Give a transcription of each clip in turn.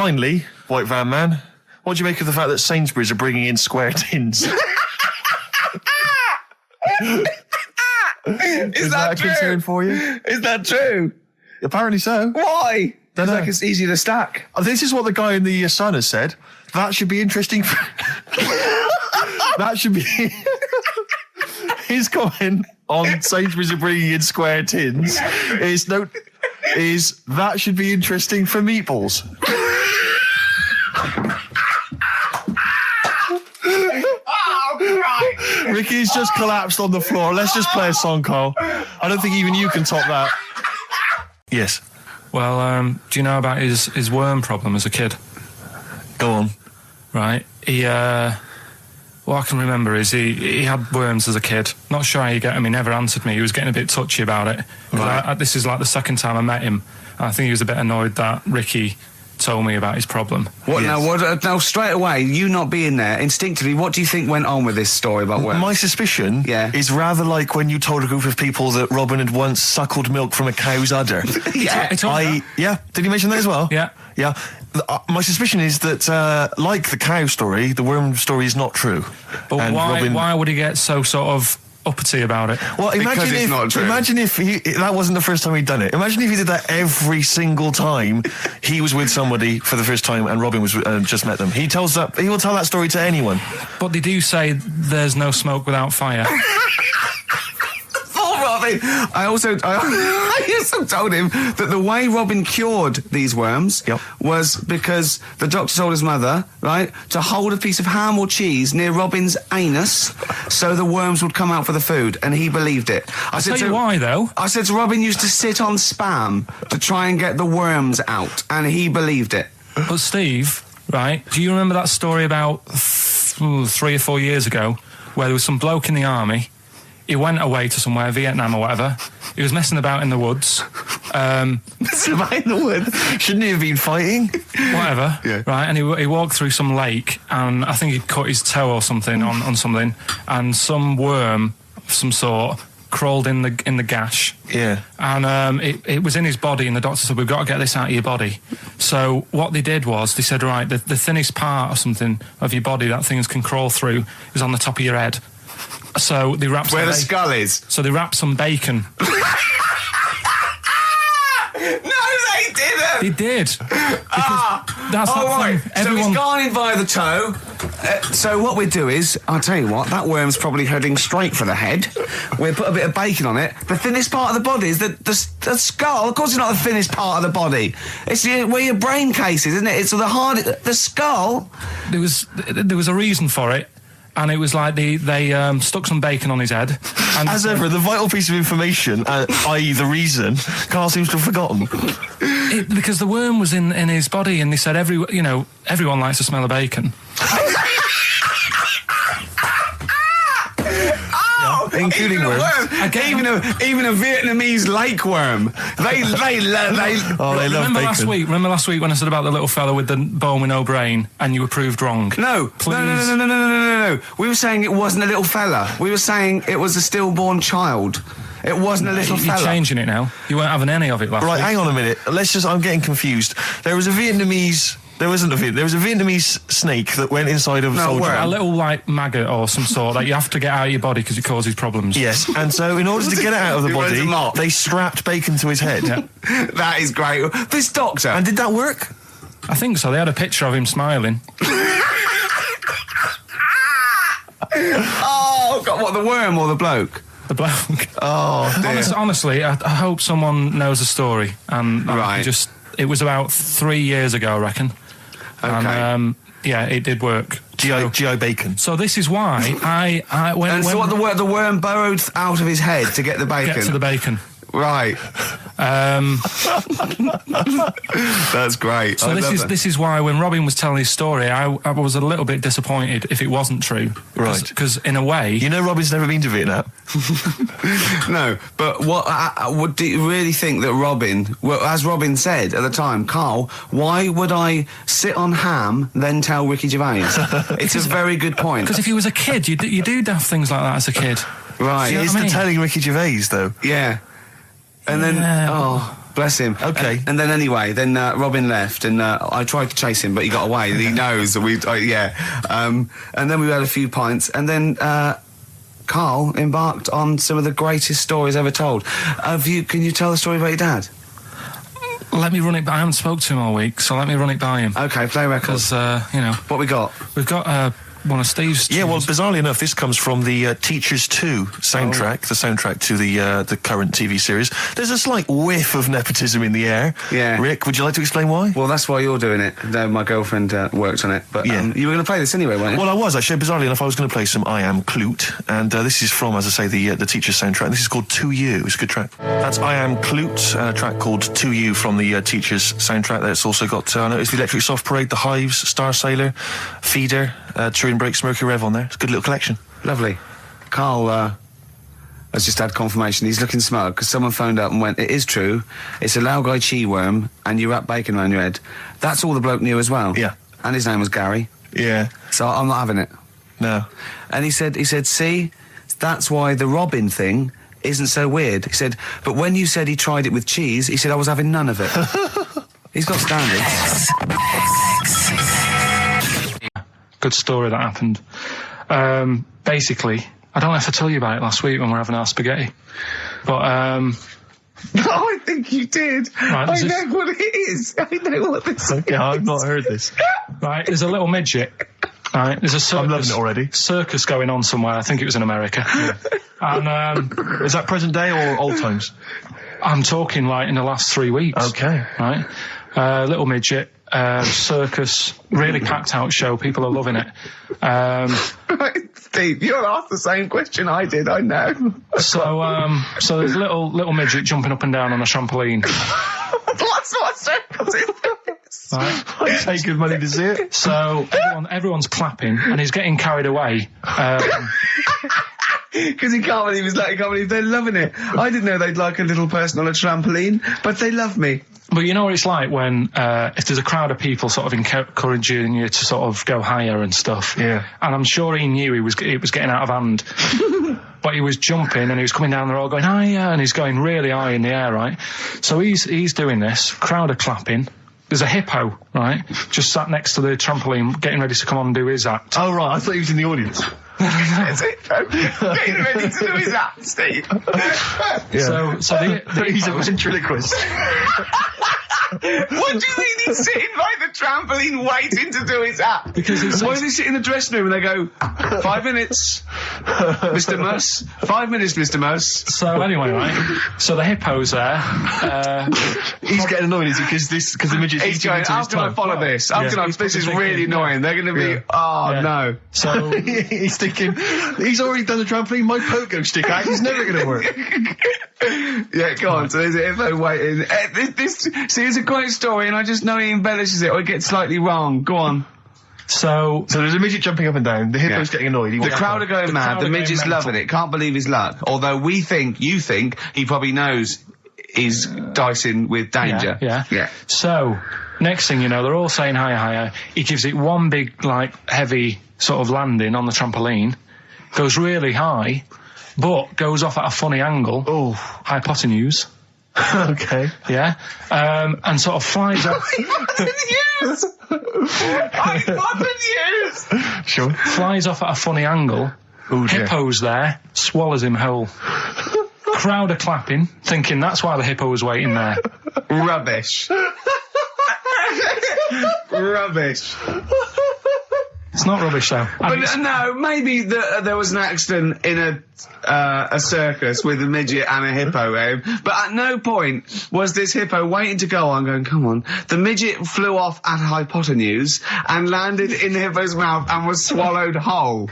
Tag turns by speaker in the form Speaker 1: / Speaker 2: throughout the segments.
Speaker 1: Finally, White Van Man, what do you make of the fact that Sainsbury's are bringing in square tins?
Speaker 2: Is that
Speaker 1: a
Speaker 2: true?
Speaker 1: concern for you?
Speaker 2: Is that true?
Speaker 1: Apparently so.
Speaker 2: Why?
Speaker 1: Dunno.
Speaker 2: It's like it's easy to stack.
Speaker 1: This is what the guy in the Sun has said. That should be interesting. That should be his comment on Sainsbury's are bringing in square tins. Is that should be interesting for meatballs. Ricky's just collapsed on the floor. Let's just play a song, Carl. I don't think even you can top that. Yes.
Speaker 3: Well, do you know about his worm problem as a kid?
Speaker 1: Go on.
Speaker 3: Right. What I can remember is he had worms as a kid. Not sure how you get him. He never answered me. He was getting a bit touchy about it.
Speaker 1: Right.
Speaker 3: This is like the second time I met him. And I think he was a bit annoyed that Ricky told me about his problem.
Speaker 2: What
Speaker 1: Yes.
Speaker 2: now? Straight away, you not being there, instinctively, what do you think went on with this story about worms?
Speaker 1: My suspicion is rather like when you told a group of people that Robin had once suckled milk from a cow's udder.
Speaker 2: Yeah.
Speaker 1: Did you mention that as well?
Speaker 3: Yeah.
Speaker 1: Yeah. My suspicion is that, like the cow story, the worm story is not true.
Speaker 3: But
Speaker 1: And
Speaker 3: why would he get so sort of uppity about it?
Speaker 1: Well, imagine if that wasn't the first time he'd done it. Imagine if he did that every single time he was with somebody for the first time and Robin was just met them. He will tell that story to anyone.
Speaker 3: But they do say there's no smoke without fire.
Speaker 2: Robin. I also told him that the way Robin cured these worms was because the doctor told his mother, right, to hold a piece of ham or cheese near Robin's anus so the worms would come out for the food, and he believed it.
Speaker 3: I'll tell you why, though.
Speaker 2: I said to Robin used to sit on Spam to try and get the worms out, and he believed it.
Speaker 3: But Steve, right, do you remember that story about 3 or 4 years ago where there was some bloke in the army? He went away to somewhere, Vietnam or whatever. He was messing about in the woods.
Speaker 1: Messing about in the woods? Shouldn't he have been fighting?
Speaker 3: Whatever.
Speaker 1: Yeah.
Speaker 3: Right, and he walked through some lake, and I think he'd cut his toe or something on something, and some worm of some sort crawled in the gash.
Speaker 1: Yeah.
Speaker 3: And it was in his body, and the doctor said, we've got to get this out of your body. So what they did was, they said, right, the thinnest part or something of your body that things can crawl through is on the top of your head. So they wrapped
Speaker 2: where the skull is.
Speaker 3: So they wrapped some bacon.
Speaker 2: No, they didn't.
Speaker 3: They did. That's
Speaker 2: right.
Speaker 3: Thing.
Speaker 2: So he's gone in via the toe. So what we do is, I'll tell you what, that worm's probably heading straight for the head. We'll put a bit of bacon on it. The thinnest part of the body is the skull. Of course, it's not the thinnest part of the body. It's where your brain case is, isn't it? It's the skull.
Speaker 3: There was a reason for it. And it was like they stuck some bacon on his head. And
Speaker 1: as ever, the vital piece of information, i.e. the reason, Carl seems to have forgotten.
Speaker 3: Because the worm was in his body, and they said everyone likes to smell of bacon.
Speaker 1: Including worms.
Speaker 2: Even a Vietnamese lake worm. They love bacon.
Speaker 3: Remember last week when I said about the little fella with the bone with no brain, and you were proved wrong?
Speaker 2: No.
Speaker 3: Please.
Speaker 2: No. We were saying it wasn't a little fella. We were saying it was a stillborn child. It wasn't a little fella.
Speaker 3: You're changing it now. You weren't having any of it last week.
Speaker 1: Right, hang on a minute. I'm getting confused. There was a Vietnamese snake that went inside of a soldier.
Speaker 3: A little, like, maggot or some sort that you have to get out of your body because it causes problems.
Speaker 1: Yes, and so in order to get it out of the body, they strapped bacon to his head.
Speaker 3: Yeah.
Speaker 2: That is great. This doctor...
Speaker 1: And did that work?
Speaker 3: I think so. They had a picture of him smiling.
Speaker 2: Oh, God, what, the worm or the bloke?
Speaker 3: The bloke.
Speaker 2: Oh, dear.
Speaker 3: Honestly, I hope someone knows the story. And it was about 3 years ago, I reckon.
Speaker 2: Okay.
Speaker 3: And, it did work.
Speaker 1: GI bacon.
Speaker 3: So this is why
Speaker 2: the worm burrowed out of his head to get the bacon?
Speaker 3: Get to the bacon.
Speaker 2: Right. That's great.
Speaker 3: So this is why when Robin was telling his story, I was a little bit disappointed if it wasn't true.
Speaker 1: Right.
Speaker 3: Because in a way...
Speaker 1: You know Robin's never been to Vietnam.
Speaker 2: No, but what do you really think that Robin... Well, as Robin said at the time, Carl, why would I sit on ham, then tell Ricky Gervais? It's a very good point.
Speaker 3: Because if you was a kid, you do daft things like that as a kid.
Speaker 2: Right.
Speaker 1: It's the telling Ricky Gervais, though.
Speaker 2: Yeah. And then, Bless him.
Speaker 1: Okay.
Speaker 2: And then anyway, Robin left, and I tried to chase him, but he got away. He knows that we, and then we had a few pints, and then Karl embarked on some of the greatest stories ever told. Can you tell the story about your dad?
Speaker 3: Let me run it by. I haven't spoke to him all week, so let me run it by him.
Speaker 2: Okay, play records.
Speaker 3: Because,
Speaker 2: What we got?
Speaker 3: We've got one of Steve's...
Speaker 1: Yeah, well, bizarrely enough, this comes from the Teachers 2 soundtrack, the soundtrack to the current TV series. There's a slight whiff of nepotism in the air.
Speaker 2: Yeah.
Speaker 1: Rick, would you like to explain why?
Speaker 2: Well, that's why you're doing it. My girlfriend worked on it. But
Speaker 1: Yeah.
Speaker 2: you were going to play this anyway, weren't you?
Speaker 1: Well, I was, actually. Bizarrely enough, I was going to play some I Am Clute, and this is from, as I say, the Teachers soundtrack. This is called To You. It's a good track. That's I Am Clute, a track called To You from the Teachers soundtrack. That's also got, I noticed the Electric Soft Parade, The Hives, Star Sailor, Feeder, Turin Breaks, Mercury Rev on there. It's a good little collection.
Speaker 2: Lovely. Karl has just had confirmation. He's looking smug because someone phoned up and went, it is true, it's a Laogai chi worm and you wrap bacon around your head. That's all the bloke knew as well.
Speaker 1: Yeah.
Speaker 2: And his name was Gary.
Speaker 1: Yeah.
Speaker 2: So I'm not having it.
Speaker 1: No.
Speaker 2: And he said, see, that's why the Robin thing isn't so weird. He said, but when you said he tried it with cheese, he said I was having none of it. He's got standards.
Speaker 3: Good story that happened. Basically, I don't know if I told you about it last week when we were having our spaghetti, but
Speaker 2: I think you did.
Speaker 3: Right,
Speaker 2: I know what it is. I know what this is.
Speaker 1: Okay, I've not heard this.
Speaker 3: right, there's a little midget. Right, there's a circus,
Speaker 1: I'm loving it already.
Speaker 3: Circus going on somewhere. I think it was in America. And
Speaker 1: is that present day or old times?
Speaker 3: I'm talking like in the last 3 weeks.
Speaker 1: Okay.
Speaker 3: Right, little midget. Circus, really packed out show. People are loving it.
Speaker 2: Steve, you'll ask the same question I did. I know.
Speaker 3: So there's a little midget jumping up and down on a trampoline.
Speaker 2: That's what circus is.
Speaker 3: Right.
Speaker 1: I pay good money to see it.
Speaker 3: So everyone's clapping, and he's getting carried away.
Speaker 2: Because he can't believe they're loving it. I didn't know they'd like a little person on a trampoline, but they love me.
Speaker 3: But you know what it's like when, if there's a crowd of people sort of encouraging you to sort of go higher and stuff.
Speaker 1: Yeah.
Speaker 3: And I'm sure he knew it was getting out of hand. But he was jumping and he was coming down the road going higher, and he's going really high in the air, right? So he's doing this, crowd are clapping. There's a hippo, right, just sat next to the trampoline getting ready to come on and do his act.
Speaker 1: Oh, right, I thought he was in the audience.
Speaker 2: That's it. Getting ready to do his act, Steve.
Speaker 1: Yeah.
Speaker 3: So
Speaker 1: he's a ventriloquist.
Speaker 2: What do you mean he's sitting by the trampoline waiting to do his act?
Speaker 3: Because
Speaker 2: why does he sit in the dressing room and they go, 5 minutes, Mr. Mus, 5 minutes, Mr. Mus.
Speaker 3: So anyway, right, so the hippo's there.
Speaker 1: He's getting annoyed because the midget's
Speaker 2: He's going, how can I follow this? This is really annoying. They're going to be, no.
Speaker 3: So
Speaker 1: he's thinking, he's already done the trampoline, my pogo stick act is never going to work.
Speaker 2: Yeah, go on. So there's a hippo waiting. See, it's a great story, and I just know he embellishes it or it gets slightly wrong. Go on.
Speaker 3: So
Speaker 1: there's a midget jumping up and down. The hippo's getting annoyed.
Speaker 2: The crowd are going mad. The midget's loving it. Can't believe his luck. Although you think he probably knows he's dicing with danger.
Speaker 3: Yeah. So next thing you know, they're all saying higher. He gives it one big, heavy sort of landing on the trampoline, goes really high, but goes off at a funny angle.
Speaker 1: Oh,
Speaker 3: hypotenuse.
Speaker 1: Okay.
Speaker 3: Yeah. And sort of flies up.
Speaker 2: Hypotenuse!
Speaker 1: Sure.
Speaker 3: Flies off at a funny angle.
Speaker 1: Ooh,
Speaker 3: Hippo's there, swallows him whole. Crowd are clapping, thinking that's why the hippo was waiting there.
Speaker 2: Rubbish. Rubbish.
Speaker 3: It's not rubbish, though.
Speaker 2: But no, maybe there was an accident in a circus with a midget and a hippo, but at no point was this hippo waiting to go on, going, come on. The midget flew off at hypotenuse and landed in the hippo's mouth and was swallowed whole.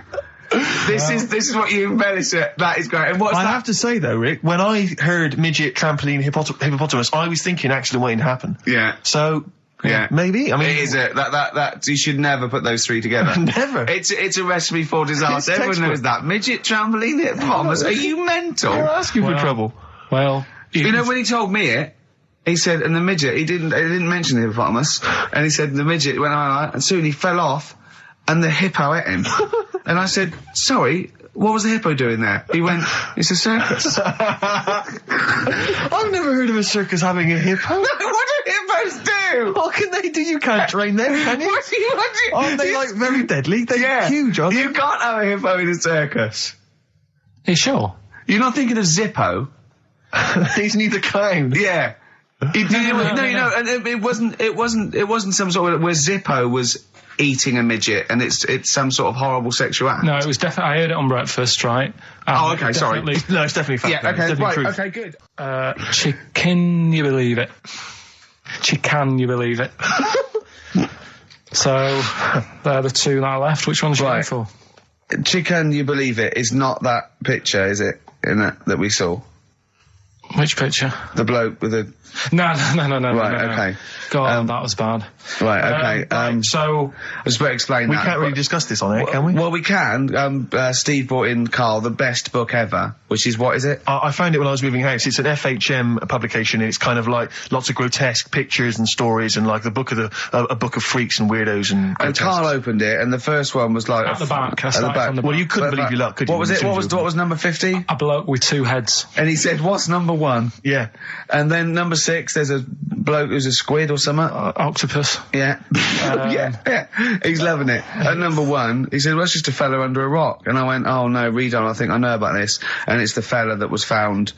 Speaker 2: This is what you embellish it. That is great. And what's
Speaker 1: I
Speaker 2: that?
Speaker 1: have to say, though, Rick, when I heard midget, trampoline, hippopotamus, I was thinking accident waiting to happen.
Speaker 2: Yeah.
Speaker 1: So...
Speaker 2: Yeah,
Speaker 1: maybe. I mean,
Speaker 2: it is that you should never put those three together.
Speaker 1: Never.
Speaker 2: It's a recipe for disaster. Everyone knows that. Midget, trampoline, hippopotamus. Are you mental?
Speaker 1: You're asking for trouble.
Speaker 3: Well,
Speaker 2: you know when he told me it, he said, and the midget, he didn't mention the hippopotamus, and he said the midget went on, and soon he fell off, and the hippo ate him. And I said, sorry, what was the hippo doing there? He went, it's a circus.
Speaker 1: I've never heard of a circus having a hippo.
Speaker 2: No, what do hippos do?
Speaker 1: What can they do? You can't train them, can you?
Speaker 2: What do you?
Speaker 1: Aren't they like very deadly? They're huge, aren't they?
Speaker 2: You can't have a hippo in a circus.
Speaker 3: Are you sure?
Speaker 2: You're not thinking of Zippo?
Speaker 1: He's neither kind.
Speaker 2: Yeah. And it wasn't some sort of where Zippo was eating a midget, and it's some sort of horrible sexual act.
Speaker 3: No, it was definitely. I heard it on breakfast, right?
Speaker 2: Oh, okay, sorry.
Speaker 1: No, it's definitely fact.
Speaker 2: Yeah, okay, right,
Speaker 1: truth.
Speaker 2: okay, good.
Speaker 3: Can you believe it? Can you believe it? So, they're the two that are left. Which one's you going for?
Speaker 2: Chicken, you believe it, is not that picture, is it? That we saw.
Speaker 3: Which picture?
Speaker 2: The bloke with the...
Speaker 3: No.
Speaker 2: Right, okay.
Speaker 3: God, that was bad.
Speaker 2: Right, okay.
Speaker 3: So...
Speaker 2: I just better explain
Speaker 1: We
Speaker 2: that.
Speaker 1: can't really discuss this on air, can we?
Speaker 2: Well, we can. Steve brought in, Carl, the best book ever, which is, what is it?
Speaker 1: I found it when I was moving house. It's an FHM publication, and it's kind of like lots of grotesque pictures and stories, and like a book of freaks and weirdos and
Speaker 2: And Carl opened it, and the first one was like...
Speaker 3: At the back.
Speaker 2: At the back.
Speaker 1: Well, you couldn't believe your luck, could you?
Speaker 2: What was it? What was number 50?
Speaker 3: A bloke with two heads.
Speaker 2: And he said, what's number 1?
Speaker 1: Yeah.
Speaker 2: And then number 6, there's a bloke who's a squid or something.
Speaker 3: Octopus.
Speaker 2: Yeah. yeah. He's loving it. At number 1, he said, well, it's just a fella under a rock. And I went, oh no, read on, I think I know about this. And it's the fella that was found,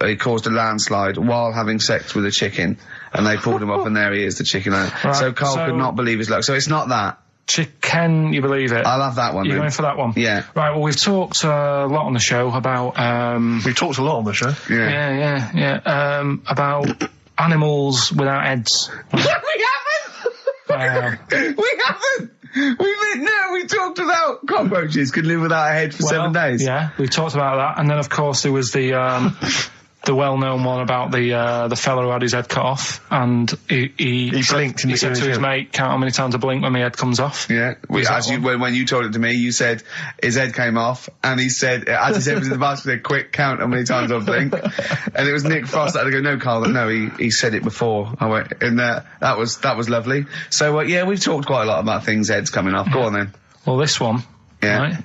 Speaker 2: he caused a landslide while having sex with a chicken. And they pulled him up, and there he is, the chicken.
Speaker 3: Right,
Speaker 2: so Carl could not believe his luck. So it's not that.
Speaker 3: Can you believe it?
Speaker 2: I'll have that one.
Speaker 3: You're
Speaker 2: then.
Speaker 3: going for that one?
Speaker 2: Yeah.
Speaker 3: Right, well, we've talked a lot on the show about...
Speaker 1: We've talked a lot on the show.
Speaker 3: Yeah. About animals without heads.
Speaker 2: We haven't! We haven't! We talked about cockroaches could live without a head for 7 days.
Speaker 3: Yeah, we talked about that. And then, of course, there was the well-known one about the fella who had his head cut off, and he
Speaker 1: blinked.
Speaker 3: He said to his mate, "Count how many times I blink when my head comes off."
Speaker 2: Yeah, when you told it to me, you said his head came off, and he said, as he said, it was in the basket, he said, "Quick, count how many times I blink." And it was Nick Frost that had to go, "No, Carl, no, he said it before." I went, and that was lovely. So yeah, we've talked quite a lot about things heads coming off. Go on then.
Speaker 3: Well, this one, right?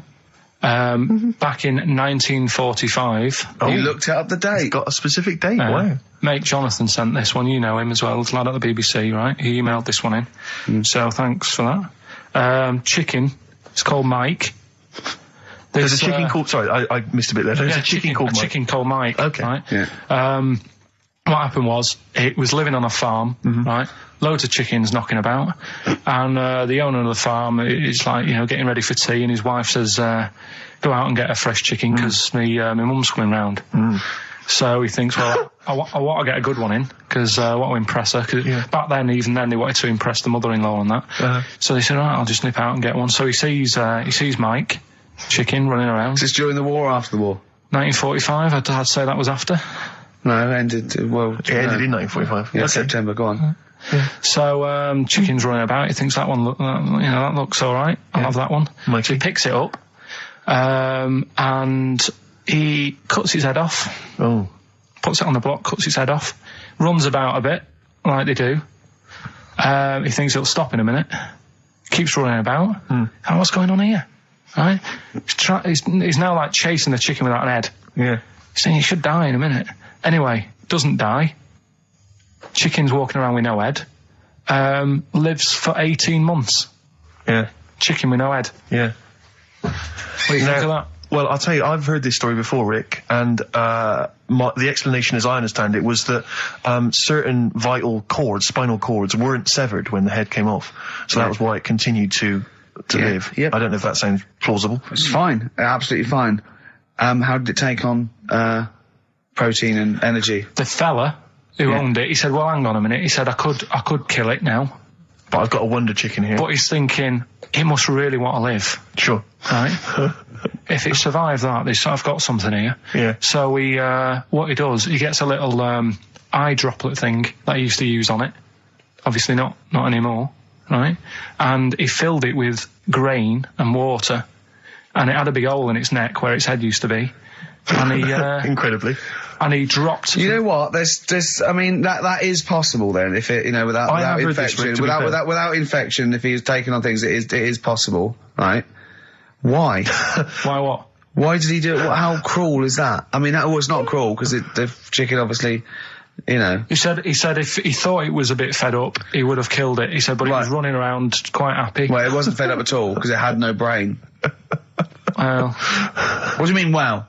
Speaker 3: Back in 1945.
Speaker 2: You looked up the date.
Speaker 1: It's got a specific date. Wow.
Speaker 3: Mate Jonathan sent this one. You know him as well. It's a lad at the BBC, right? He emailed this one in. So thanks for that. Chicken. It's called Mike.
Speaker 1: There's a chicken called... Sorry, I missed a bit there. There's a chicken called Mike.
Speaker 3: A chicken called Mike.
Speaker 1: Okay.
Speaker 3: Right?
Speaker 2: Yeah.
Speaker 3: What happened was, it was living on a farm, right? Loads of chickens knocking about. And the owner of the farm is like, getting ready for tea, and his wife says, go out and get a fresh chicken, because my mum's coming round. So he thinks, well, I want to get a good one in, because I want to impress her. Cause back then, even then, they wanted to impress the mother-in-law and that. So they said, all right, I'll just nip out and get one. So he sees Mike, chicken, running around.
Speaker 2: Is this during the war or after the war?
Speaker 3: 1945, I'd say that was after.
Speaker 2: No, it ended,
Speaker 1: It ended in 1945.
Speaker 2: Yeah,
Speaker 1: Okay.
Speaker 2: September, go on.
Speaker 3: Yeah. So, chicken's running about, he thinks that one, that looks alright, I'll have that one.
Speaker 1: Mikey.
Speaker 3: So he picks it up, and he cuts his head off.
Speaker 1: Oh.
Speaker 3: Puts it on the block, cuts his head off, runs about a bit, like they do. He thinks it'll stop in a minute, keeps running about. And what's going on here? Right? He's now like chasing the chicken without an head.
Speaker 1: Yeah.
Speaker 3: He's saying he should die in a minute. Anyway, doesn't die. Chicken's walking around with no head. Lives for 18 months.
Speaker 1: Yeah.
Speaker 3: Chicken with no head.
Speaker 1: Yeah.
Speaker 3: What do you think of that?
Speaker 1: Well, I'll tell you, I've heard this story before, Rick, and the explanation, as I understand it, was that certain vital cords, spinal cords, weren't severed when the head came off. So that was why it continued to live.
Speaker 2: Yep.
Speaker 1: I don't know if that sounds plausible.
Speaker 2: It's fine. Absolutely fine. How did it take on protein and energy?
Speaker 3: The fella who owned it, he said, well, hang on a minute. He said, I could kill it now.
Speaker 1: But I've got a wonder chicken here.
Speaker 3: But he's thinking, it must really want to live.
Speaker 1: Sure.
Speaker 3: Right? If it survived that, I've got something here.
Speaker 1: Yeah.
Speaker 3: So what he does, he gets a little eye droplet thing that he used to use on it. Obviously not anymore, right? And he filled it with grain and water, and it had a big hole in its neck where its head used to be. And he
Speaker 1: incredibly.
Speaker 3: And he dropped.
Speaker 2: You know what? There's. I mean, that is possible. Then, if it, without infection, without infection, if he was taking on things, it is possible, right? Why?
Speaker 3: Why what?
Speaker 2: Why did he do it? How cruel is that? I mean, it's not cruel, because the chicken obviously, you know...
Speaker 3: He said if he thought it was a bit fed up, he would have killed it. He said, but it was running around quite happy.
Speaker 2: Well, it wasn't fed up at all, because it had no brain.
Speaker 3: Well...
Speaker 2: What do you mean, wow?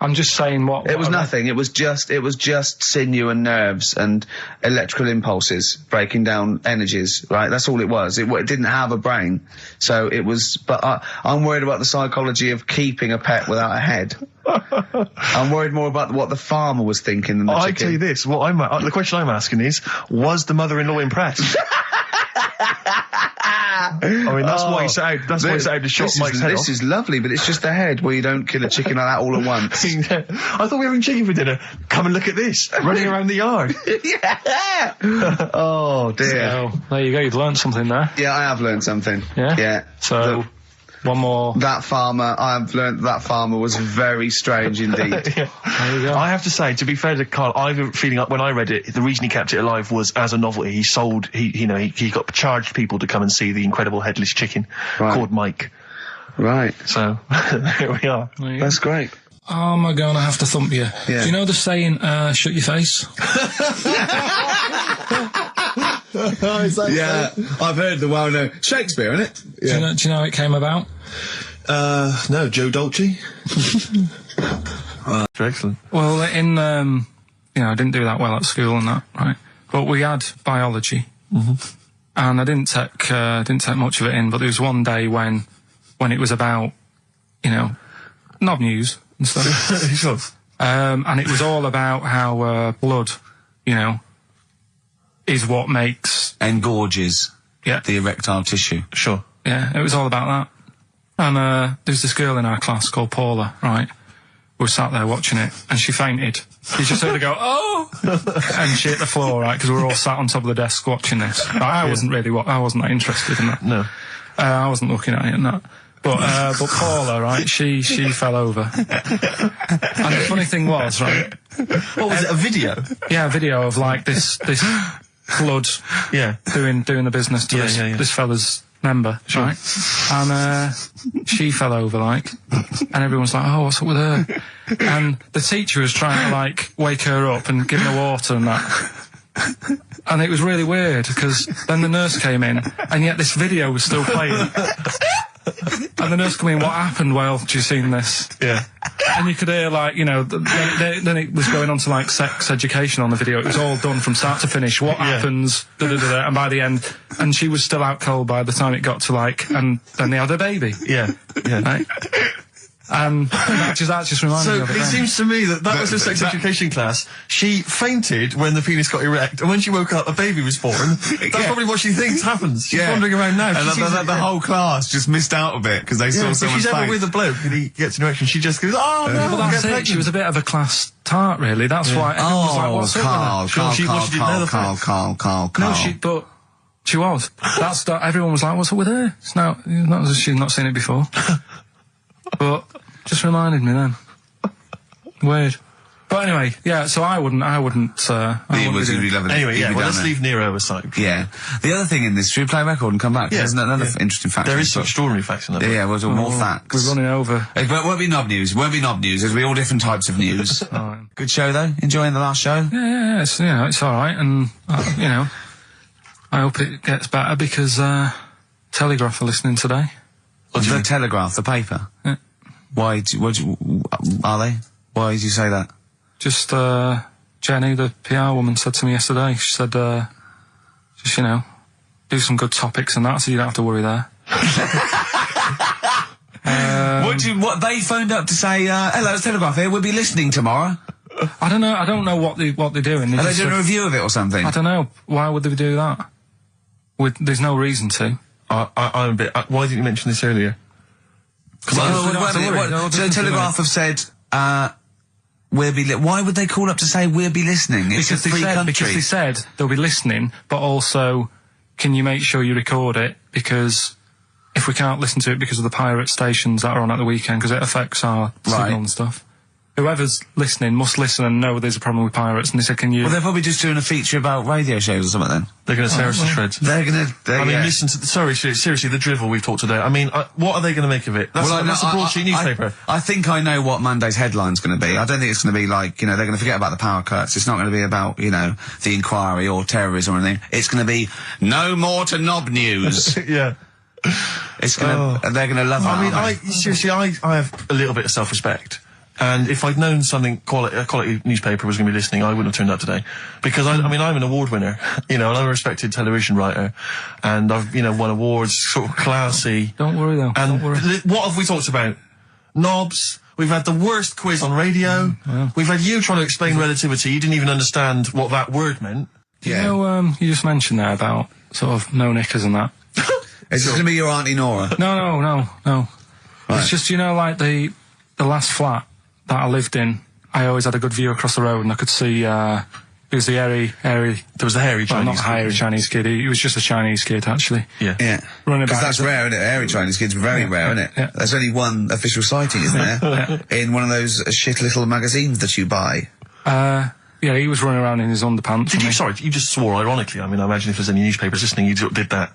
Speaker 3: I'm just saying what...
Speaker 2: It was nothing. It was just sinew and nerves and electrical impulses breaking down energies, right? That's all it was. It didn't have a brain. So it was... But I'm worried about the psychology of keeping a pet without a head. I'm worried more about what the farmer was thinking than the chicken.
Speaker 1: I tell you this, the question I'm asking is, was the mother-in-law impressed? I mean, that's why he set out to shot Mike's head off.
Speaker 2: This is lovely, but it's just the head where you don't kill a chicken like that all at once.
Speaker 1: I thought we were having chicken for dinner. Come and look at this, running around the yard.
Speaker 2: Yeah. Oh, dear.
Speaker 3: So, there you go, you've learned something there.
Speaker 2: Yeah, I have learned something.
Speaker 3: Yeah?
Speaker 2: Yeah.
Speaker 3: So... One more.
Speaker 2: I've learned that farmer was very strange indeed.
Speaker 1: Yeah.
Speaker 3: There you go.
Speaker 1: I have to say, to be fair to Carl, I have a feeling when I read it, the reason he kept it alive was as a novelty. He got charged people to come and see the incredible headless chicken called Mike.
Speaker 2: Right.
Speaker 1: So, here we are.
Speaker 2: That's great.
Speaker 3: Oh, am I going to have to thump you?
Speaker 2: Yeah.
Speaker 3: Do you know the saying, shut your face?
Speaker 2: Yeah, I've heard the well-known Shakespeare, innit? Yeah.
Speaker 3: Do you know how it came about?
Speaker 1: No, Joe Dolce. Excellent.
Speaker 3: Well, I didn't do that well at school and that, right? But we had biology, and I didn't take much of it in. But there was one day when it was about, knob news and stuff. And it was all about how blood, is what makes...
Speaker 2: Engorges the erectile tissue.
Speaker 1: Sure.
Speaker 3: Yeah, it was all about that. And there's this girl in our class called Paula, right? We were sat there watching it, and she fainted. You just heard her go, oh! And she hit the floor, right? Because we were all sat on top of the desk watching this. But I wasn't that interested in that.
Speaker 1: No.
Speaker 3: I wasn't looking at it and that. But Paula, right, she fell over. And the funny thing was, right...
Speaker 1: What was it, a video?
Speaker 3: Yeah, a video of, like, this blood doing the business to this fella's member, right? And she fell over, like, and everyone's like, oh, what's up with her? And the teacher was trying to, like, wake her up and give her water and that. And it was really weird, because then the nurse came in, and yet this video was still playing. And the nurse came in, what happened? Well, do you seen this?
Speaker 1: Yeah.
Speaker 3: And you could hear, like, then it was going on to, like, sex education on the video. It was all done from start to finish. What happens? Da-da-da-da. And by the end, and she was still out cold by the time it got to, like, and then they had a baby.
Speaker 1: Yeah. Yeah.
Speaker 3: Right? And that just reminded me of it.
Speaker 1: So it seems to me that was her sex education class. She fainted when the penis got erect, and when she woke up, a baby was born. That's probably what she thinks happens. She's wandering around now.
Speaker 2: And the whole class just missed out a bit because they saw someone's face.
Speaker 1: If she's ever with a bloke and he gets an erection, she just goes, oh, no,
Speaker 3: well, that's it. She was a bit of a class tart, really. That's why everyone was like, what's up with her?
Speaker 2: Carl.
Speaker 3: No, but she was. Everyone was like, what's up with her? It's not as if she's not seen it before. But just reminded me then. Weird. But anyway, yeah. So I wouldn't.
Speaker 1: Anyway, let's leave Nero aside.
Speaker 2: Yeah. The other thing in this, should we play a record and come back?
Speaker 1: Yeah.
Speaker 2: There's another interesting fact.
Speaker 1: There is some extraordinary facts in that.
Speaker 2: Yeah, well, more facts.
Speaker 3: We're running over.
Speaker 2: It won't be knob news. There'll be all different types of news. Good show though. Enjoying the last show.
Speaker 3: Yeah. It's all right, and I hope it gets better because Telegraph are listening today.
Speaker 2: The Telegraph, the paper.
Speaker 3: Yeah.
Speaker 2: Why? Are they? Why did you say that?
Speaker 3: Just Jenny, the PR woman, said to me yesterday. She said, do some good topics and that, so you don't have to worry there.
Speaker 2: What they phoned up to say? Hello, it's Telegraph here. We'll be listening tomorrow.
Speaker 3: I don't know. I don't know what they're doing.
Speaker 2: Are they doing a review of it or something?
Speaker 3: I don't know. Why would they do that? There's no reason to.
Speaker 1: I'm a bit... why didn't you mention this earlier?
Speaker 2: So the Telegraph have said, why would they call up to say we'll be listening? It's a free country.
Speaker 3: Because they said they'll be listening, but also, can you make sure you record it? Because if we can't listen to it because of the pirate stations that are on at the weekend, because it affects our signal and stuff. whoever's listening must listen and know there's a problem with pirates. And they said, can you...
Speaker 2: Well, they're probably just doing a feature about radio shows or something then.
Speaker 1: They're going to tear us to shreds.
Speaker 2: They're going to...
Speaker 1: I mean, listen to... Sorry, seriously, the drivel we've talked today. I mean, what are they going to make of it? That's a broadsheet newspaper.
Speaker 2: I think I know what Monday's headline's going to be. I don't think it's going to be like, you know, they're going to forget about the power cuts. It's not going to be about, you know, the inquiry or terrorism or anything. It's going to be no more to knob news.
Speaker 1: Yeah.
Speaker 2: It's going to... They're going to love that.
Speaker 1: I mean, seriously, I have a little bit of self-respect. And if I'd known a quality newspaper was going to be listening, I wouldn't have turned up today. Because I mean, I'm an award winner, you know, and I'm a respected television writer. And I've, you know, won awards, sort of classy.
Speaker 3: Don't worry though,
Speaker 1: and
Speaker 3: don't worry.
Speaker 1: What have we talked about? Knobs. We've had the worst quiz on radio.
Speaker 3: Yeah.
Speaker 1: We've had you trying to explain relativity. You didn't even understand what that word meant.
Speaker 2: Yeah.
Speaker 3: You know, you just mentioned there about sort of no knickers and that.
Speaker 2: Is this going to be your Auntie Nora?
Speaker 3: No.
Speaker 2: Right.
Speaker 3: It's just, you know, like the last flat that I lived in, I always had a good view across the road and I could see, it was the hairy... There
Speaker 1: was the hairy Chinese
Speaker 3: not hairy Chinese kid, he was just a Chinese kid, actually.
Speaker 1: Yeah.
Speaker 2: Yeah. Because that's rare, isn't it? Hairy Chinese kids are very rare, isn't it?
Speaker 3: Yeah.
Speaker 2: There's only one official sighting, isn't there? In one of those shit little magazines that you buy.
Speaker 3: Yeah, he was running around in his underpants.
Speaker 1: Sorry, you just swore ironically. I mean, I imagine if there's any newspapers listening, you did that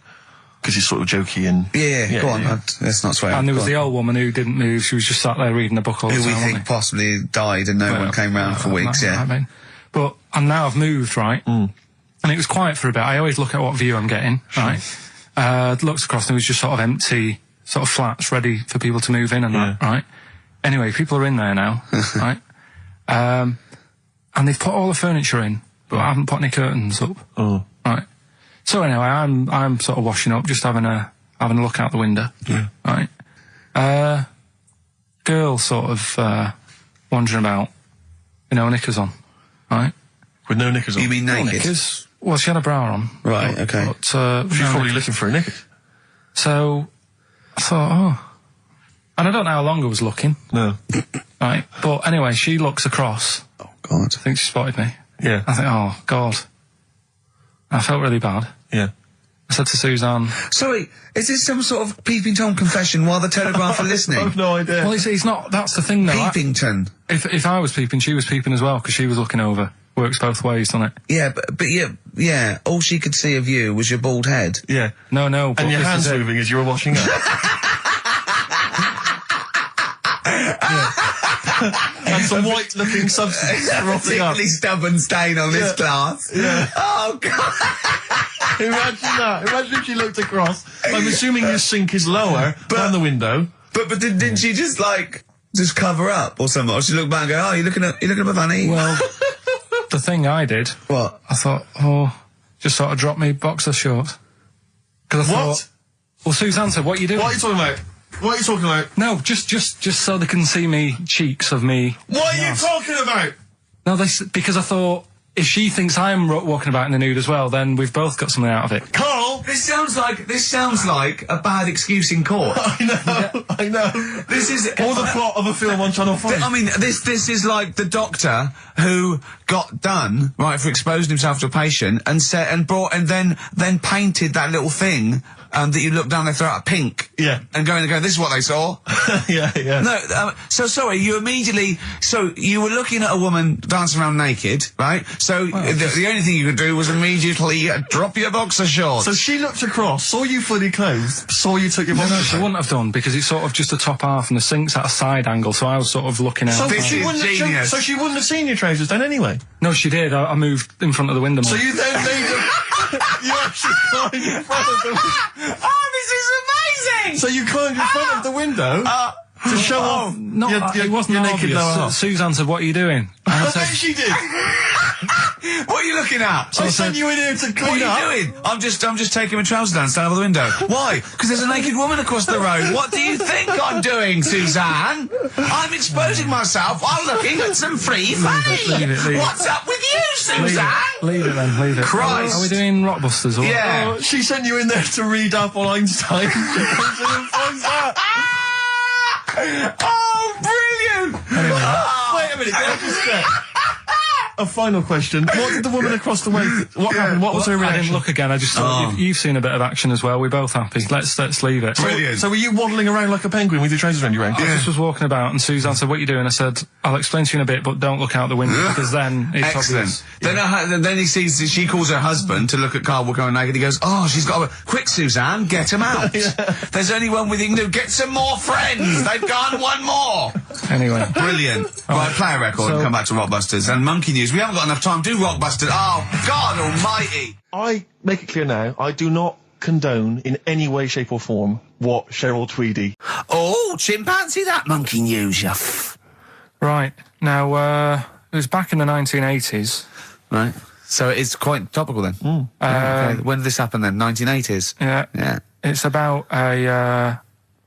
Speaker 1: because he's sort of jokey and...
Speaker 2: Yeah, go on,
Speaker 1: yeah.
Speaker 2: let's not swear.
Speaker 3: And there was the old woman who didn't move, she was just sat there reading a book all the
Speaker 2: Who
Speaker 3: time.
Speaker 2: we think possibly died and no one came round for weeks,
Speaker 3: I mean, but now I've moved, right? And it was quiet for a bit. I always look at what view I'm getting, right? Looked across and it was just sort of empty, sort of flats ready for people to move in and that, right? Anyway, people are in there now, right? And they've put all the furniture in, but I haven't put any curtains up.
Speaker 1: Oh.
Speaker 3: Right. So anyway, I'm sort of washing up, just having a look out the window.
Speaker 1: Yeah.
Speaker 3: Right. Girl sort of wandering about, you know, knickers on. Right.
Speaker 1: With no knickers on.
Speaker 2: You mean
Speaker 3: No
Speaker 2: naked?
Speaker 3: knickers. Well, she had a bra on.
Speaker 2: Right, okay.
Speaker 3: But,
Speaker 1: She's probably looking for a knickers.
Speaker 3: So I thought, oh. And I don't know how long I was looking.
Speaker 1: No.
Speaker 3: Right. But anyway, she looks across.
Speaker 2: Oh, God.
Speaker 3: I think she spotted me.
Speaker 1: Yeah.
Speaker 3: I think, oh, God. I felt really bad.
Speaker 1: Yeah.
Speaker 3: I said to Suzanne...
Speaker 2: Sorry, is this some sort of Peeping Tom confession while the Telegraph are listening?
Speaker 1: I've no idea.
Speaker 3: Well, it's not... That's the thing, though.
Speaker 2: Peepington.
Speaker 3: If I was peeping, she was peeping as well, because she was looking over. Works both ways, doesn't it?
Speaker 2: Yeah, but yeah, all she could see of you was your bald head.
Speaker 1: Yeah.
Speaker 3: No, but
Speaker 1: And your
Speaker 3: this
Speaker 1: hands
Speaker 3: is it.
Speaker 1: moving as you were washing up. And some white-looking substance rotting up.
Speaker 2: Particularly stubborn stain on this glass.
Speaker 1: Yeah.
Speaker 2: Oh, God.
Speaker 1: Imagine that. Imagine if she looked across. I'm assuming your sink is lower than the window.
Speaker 2: But didn't she just, like, just cover up or something? Or she looked back and go, oh, you're looking at my fanny?
Speaker 3: Well, the thing I did...
Speaker 2: What?
Speaker 3: I thought, just sort of drop me boxer shorts. Because I thought... Well, Suzanne said, what are you doing?
Speaker 1: What are you talking about? What are you talking about?
Speaker 3: No, just so they can see me cheeks of me.
Speaker 1: What are you talking about?
Speaker 3: No, because I thought, if she thinks I'm walking about in the nude as well, then we've both got something out of it.
Speaker 1: Carl!
Speaker 2: This sounds like a bad excuse in court.
Speaker 1: I know.
Speaker 2: This is
Speaker 1: or the plot of a film on Channel 5.
Speaker 2: I mean, this is like the doctor who got done right for exposing himself to a patient and then painted that little thing that you look down their throat at pink.
Speaker 1: Yeah.
Speaker 2: And go, this is what they saw.
Speaker 1: Yeah.
Speaker 2: No, so sorry, you were looking at a woman dancing around naked, right? So the only thing you could do was immediately drop your boxer shorts.
Speaker 1: So she looked across, saw you fully clothed, saw you took your boxer
Speaker 3: No, she wouldn't have done, because it's sort of just the top half and the sink's at a side angle, so I was sort of looking out.
Speaker 2: This is genius.
Speaker 1: So she wouldn't have seen your trousers then anyway?
Speaker 3: No, she did. I moved in front of the window.
Speaker 1: So you then made them... You actually climbed in front of them.
Speaker 2: Oh, this is amazing!
Speaker 1: So you climbed in front of the window to show off
Speaker 3: it wasn't
Speaker 1: your naked lower
Speaker 3: obvious.
Speaker 1: half.
Speaker 3: Suzanne said, what are you doing? And I
Speaker 1: I
Speaker 3: said,
Speaker 1: bet she did.
Speaker 2: What are you looking at?
Speaker 1: I sent you in here to clean up.
Speaker 2: What are you doing? I'm just taking my trousers down, stand over the window. Why? Because there's a naked woman across the road. What do you think I'm doing, Suzanne? I'm exposing myself while looking at some free fanny.
Speaker 3: Leave it.
Speaker 2: What's up with you, Suzanne?
Speaker 3: Leave it then, leave it.
Speaker 2: Christ.
Speaker 3: Are we doing Rockbusters or
Speaker 2: Yeah.
Speaker 1: Oh, she sent you in there to read up on Einstein. She comes in and finds that.
Speaker 2: Oh, brilliant!
Speaker 3: Anyway.
Speaker 2: Oh.
Speaker 1: Wait a minute, can I just check? A final question. What did the woman across the way... What happened? What was her
Speaker 3: I
Speaker 1: reaction?
Speaker 3: didn't look again. I just thought you've seen a bit of action as well. We're both happy. Let's leave it.
Speaker 2: Brilliant.
Speaker 1: So were you waddling around like a penguin with your trousers around your ankles?
Speaker 3: I just was walking about, and Suzanne said, "What are you doing?" I said, "I'll explain to you in a bit, but don't look out the window because then it's obvious."
Speaker 2: Then he sees, she calls her husband to look at Karl walking around naked. He goes, "Oh, she's got a... Quick, Suzanne, get him out. There's only one with you can do. Get some more friends. They've gone one more."
Speaker 3: Anyway.
Speaker 2: Brilliant. Right, play a record and come back to Rockbusters. And Monkey News. We haven't got enough time. Do Rockbusters. Oh, God almighty.
Speaker 1: I make it clear now, I do not condone in any way, shape or form what Cheryl Tweedy...
Speaker 2: Oh, chimpanzee that Monkey News, you
Speaker 3: Right. Now, it was back in the 1980s.
Speaker 2: Right. So it's quite topical then. Okay. When did this happen then? 1980s?
Speaker 3: Yeah.
Speaker 2: Yeah.
Speaker 3: It's about a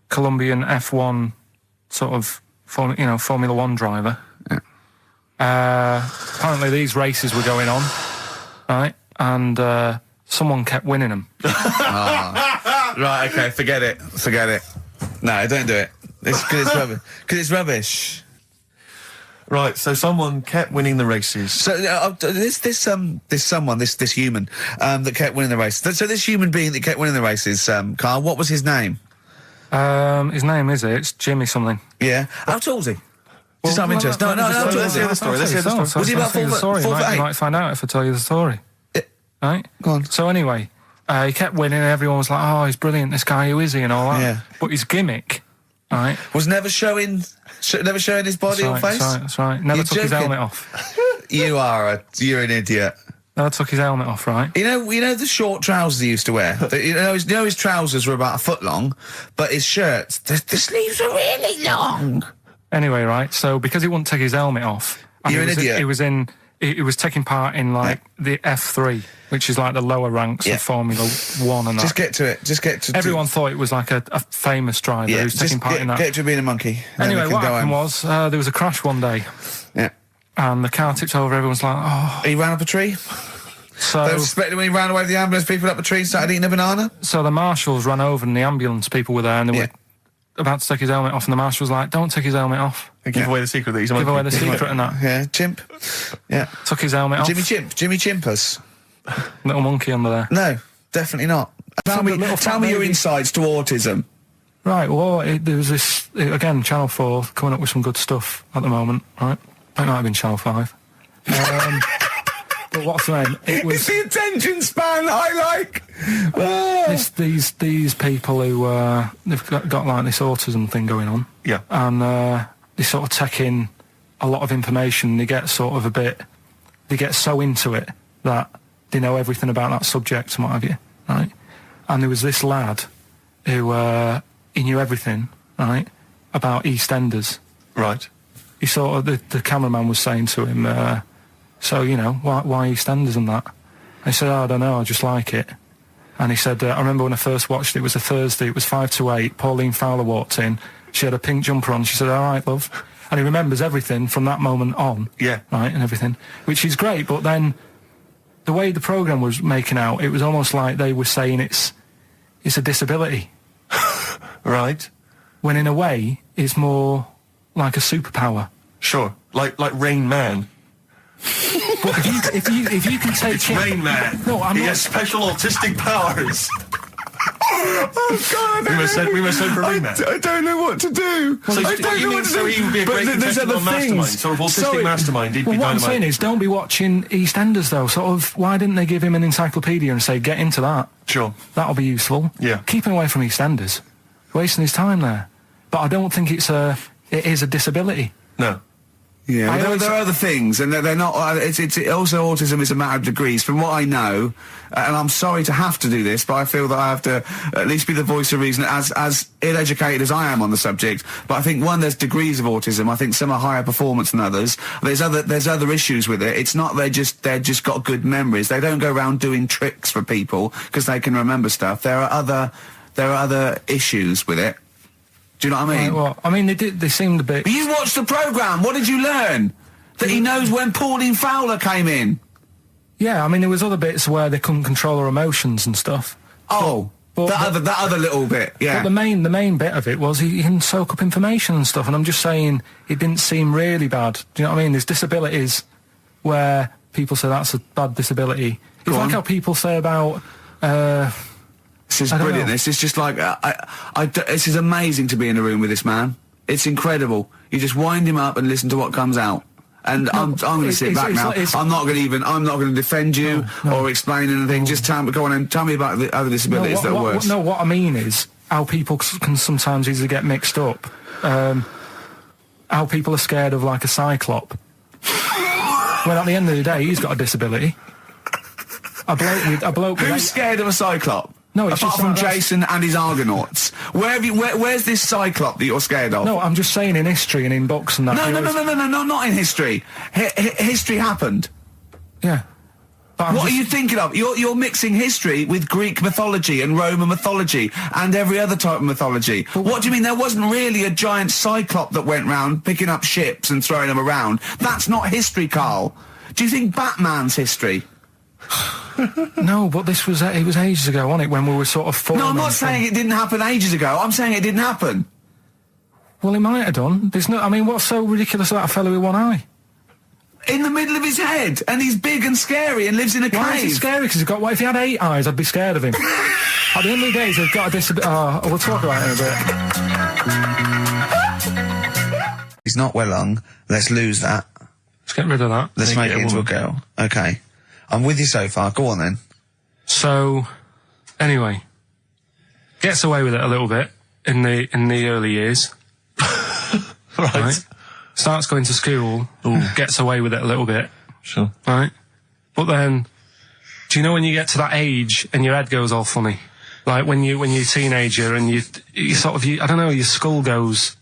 Speaker 3: Colombian F1 sort of, Formula One driver.
Speaker 2: Yeah.
Speaker 3: Apparently these races were going on, right? And someone kept winning them.
Speaker 2: Right, okay, forget it. No, don't do it. It's because it's rubbish. Because it's rubbish.
Speaker 1: Right, so someone kept winning the races.
Speaker 2: So this human that kept winning the race. So this human being that kept winning the races, Karl, what was his name?
Speaker 3: His name it's Jimmy something.
Speaker 2: Yeah. How tall is he? Just out of interest. No,
Speaker 1: Let's hear the story. Let's hear the story.
Speaker 2: Was he about 4 foot
Speaker 3: You
Speaker 2: 8?
Speaker 3: might find out if I tell you the story. Right?
Speaker 2: Go on.
Speaker 3: So anyway, he kept winning and everyone was like, "Oh, he's brilliant, this guy, who is he?" and all that.
Speaker 2: Yeah.
Speaker 3: But his gimmick, right?
Speaker 2: Was never showing his body or face?
Speaker 3: That's right. Never took his helmet off.
Speaker 2: You're an idiot.
Speaker 3: Never took his helmet off, right?
Speaker 2: You know the short trousers he used to wear? His trousers were about a foot long, but his shirts, the sleeves were really long.
Speaker 3: Anyway, right, so because he wouldn't take his helmet off...
Speaker 2: You're an idiot.
Speaker 3: He was taking part in, the F3, which is like the lower ranks of Formula 1 and that.
Speaker 2: Just get to it.
Speaker 3: Everyone thought it was like a famous driver who was taking part in that.
Speaker 2: Get to being a monkey.
Speaker 3: Anyway, what happened was, there was a crash one day.
Speaker 2: Yeah.
Speaker 3: And the car tipped over, everyone's like, "Oh..."
Speaker 2: He ran up a tree?
Speaker 3: So...
Speaker 2: They were suspecting when he ran away with the ambulance people up a tree and started eating a banana?
Speaker 3: So the marshals ran over and the ambulance people were there and they were about to take his helmet off, and the marshal was like, "Don't take his helmet off."
Speaker 1: And give away the secret that he's a monkey.
Speaker 3: Give away the secret and that.
Speaker 2: Yeah, chimp. Yeah.
Speaker 3: Took his helmet off.
Speaker 2: Jimmy Chimpus.
Speaker 3: Little monkey under there.
Speaker 2: No, definitely not. Tell me your insights to autism.
Speaker 3: Right, well, there was this, again, Channel 4 coming up with some good stuff at the moment, right? It might have been Channel 5. But what's the name?
Speaker 2: It's the attention span I like.
Speaker 3: These people who they've got like this autism thing going on.
Speaker 1: Yeah.
Speaker 3: And they sort of take in a lot of information. They get sort of they get so into it that they know everything about that subject and what have you, right? And there was this lad who he knew everything, right, about EastEnders.
Speaker 1: Right.
Speaker 3: He sort of the cameraman was saying to him, "So, why EastEnders and that?" And he said, "Oh, I don't know, I just like it." And he said, "I remember when I first watched it was a Thursday, it was 5 to 8, Pauline Fowler walked in, she had a pink jumper on, she said, 'All right, love.'" And he remembers everything from that moment on.
Speaker 1: Yeah.
Speaker 3: Right, and everything, which is great, but then the way the programme was making out, it was almost like they were saying it's a disability.
Speaker 1: Right.
Speaker 3: When in a way, it's more like a superpower.
Speaker 1: Sure. Like Rain Man.
Speaker 3: But if you can take
Speaker 1: It's Rain Man.
Speaker 3: No, I'm
Speaker 1: he
Speaker 3: not.
Speaker 1: has special autistic powers.
Speaker 2: Oh, God,
Speaker 1: we must send for Rain Man.
Speaker 2: I don't know what to do.
Speaker 1: So he would be a great contestant on Mastermind, sort of autistic mastermind. He'd be
Speaker 3: what I'm
Speaker 1: dynamite.
Speaker 3: saying is, don't be watching EastEnders though. Sort of, why didn't they give him an encyclopedia and say, get into that?
Speaker 1: Sure.
Speaker 3: That'll be useful.
Speaker 1: Yeah.
Speaker 3: Keep him away from EastEnders. Wasting his time there. But I don't think it is a disability.
Speaker 1: No.
Speaker 2: Yeah, there are other things, and they're not. It's also autism is a matter of degrees. From what I know, and I'm sorry to have to do this, but I feel that I have to at least be the voice of reason, as ill-educated as I am on the subject. But I think there's degrees of autism. I think some are higher performance than others. There's other issues with it. It's not they're just got good memories. They don't go around doing tricks for people because they can remember stuff. There are other issues with it. Do you know what I mean?
Speaker 3: Right, well, I mean, they seemed a bit...
Speaker 2: But you watched the programme, what did you learn? That he knows when Pauline Fowler came in?
Speaker 3: Yeah, I mean, there was other bits where they couldn't control their emotions and stuff.
Speaker 2: Oh, that other little bit, yeah.
Speaker 3: But the main bit of it was he can soak up information and stuff, and I'm just saying it didn't seem really bad. Do you know what I mean? There's disabilities where people say that's a bad disability. It's like how people say about...
Speaker 2: This is brilliant. This is just like... this is amazing to be in a room with this man. It's incredible. You just wind him up and listen to what comes out. And I'm going to sit back now. I'm not going to defend you or explain anything. Just go on and tell me about the other disabilities that are worse.
Speaker 3: No, what I mean is how people can sometimes easily get mixed up. How people are scared of like a cyclop. Well, at the end of the day, he's got a disability. A bloke with
Speaker 2: Who's scared of a cyclop?
Speaker 3: No, it's
Speaker 2: apart
Speaker 3: just
Speaker 2: from
Speaker 3: like
Speaker 2: Jason and his Argonauts. Where's this cyclop that you're scared of?
Speaker 3: No, I'm just saying in history and in books and that.
Speaker 2: No, not in history. History happened.
Speaker 3: Yeah.
Speaker 2: What are you thinking of? You're mixing history with Greek mythology and Roman mythology and every other type of mythology. What do you mean? There wasn't really a giant cyclop that went round picking up ships and throwing them around. That's not history, Carl. Do you think Batman's history?
Speaker 3: No, but it was ages ago, wasn't it, when we were sort of forming...
Speaker 2: No, I'm not saying it didn't happen ages ago. I'm saying it didn't happen.
Speaker 3: Well, it might have done. I mean, what's so ridiculous about a fellow with one eye?
Speaker 2: In the middle of his head, and he's big and scary and lives in a cave.
Speaker 3: Why is he scary? Because what if he had 8 eyes, I'd be scared of him. At the end of the day, he's got a disability... we'll talk about it in a bit.
Speaker 2: He's not well long. Let's lose that.
Speaker 3: Let's get rid of that.
Speaker 2: Let's make it into a girl. Okay. I'm with you so far. Go on then.
Speaker 3: So, anyway, gets away with it a little bit in the early years. right. Starts going to school. Gets away with it a little bit.
Speaker 1: Sure.
Speaker 3: Right. But then, do you know when you get to that age and your head goes all funny? Like when you're a teenager and you sort of I don't know, your skull goes.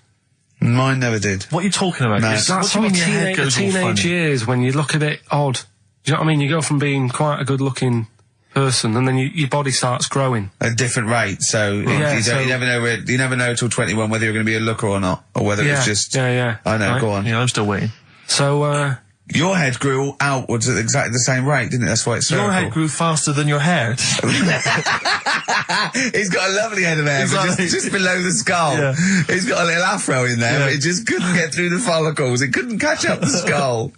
Speaker 2: Mine never did.
Speaker 1: What are you talking about?
Speaker 2: No.
Speaker 3: That's sort of teenage years when you look a bit odd. Do you know what I mean? You go from being quite a good-looking person, and then your body starts growing
Speaker 2: at a different rate. So you never know till 21 whether you're going to be a looker or not, or whether it's just.
Speaker 3: Yeah.
Speaker 2: I know.
Speaker 3: Right?
Speaker 2: Go on.
Speaker 1: Yeah, I'm still waiting.
Speaker 3: So
Speaker 2: your head grew outwards at exactly the same rate, didn't it? That's why it's circle.
Speaker 1: Your head grew faster than your hair.
Speaker 2: He's got a lovely head of hair, but just below the skull. Yeah. He's got a little afro in there, but it just couldn't get through the follicles. It couldn't catch up the skull.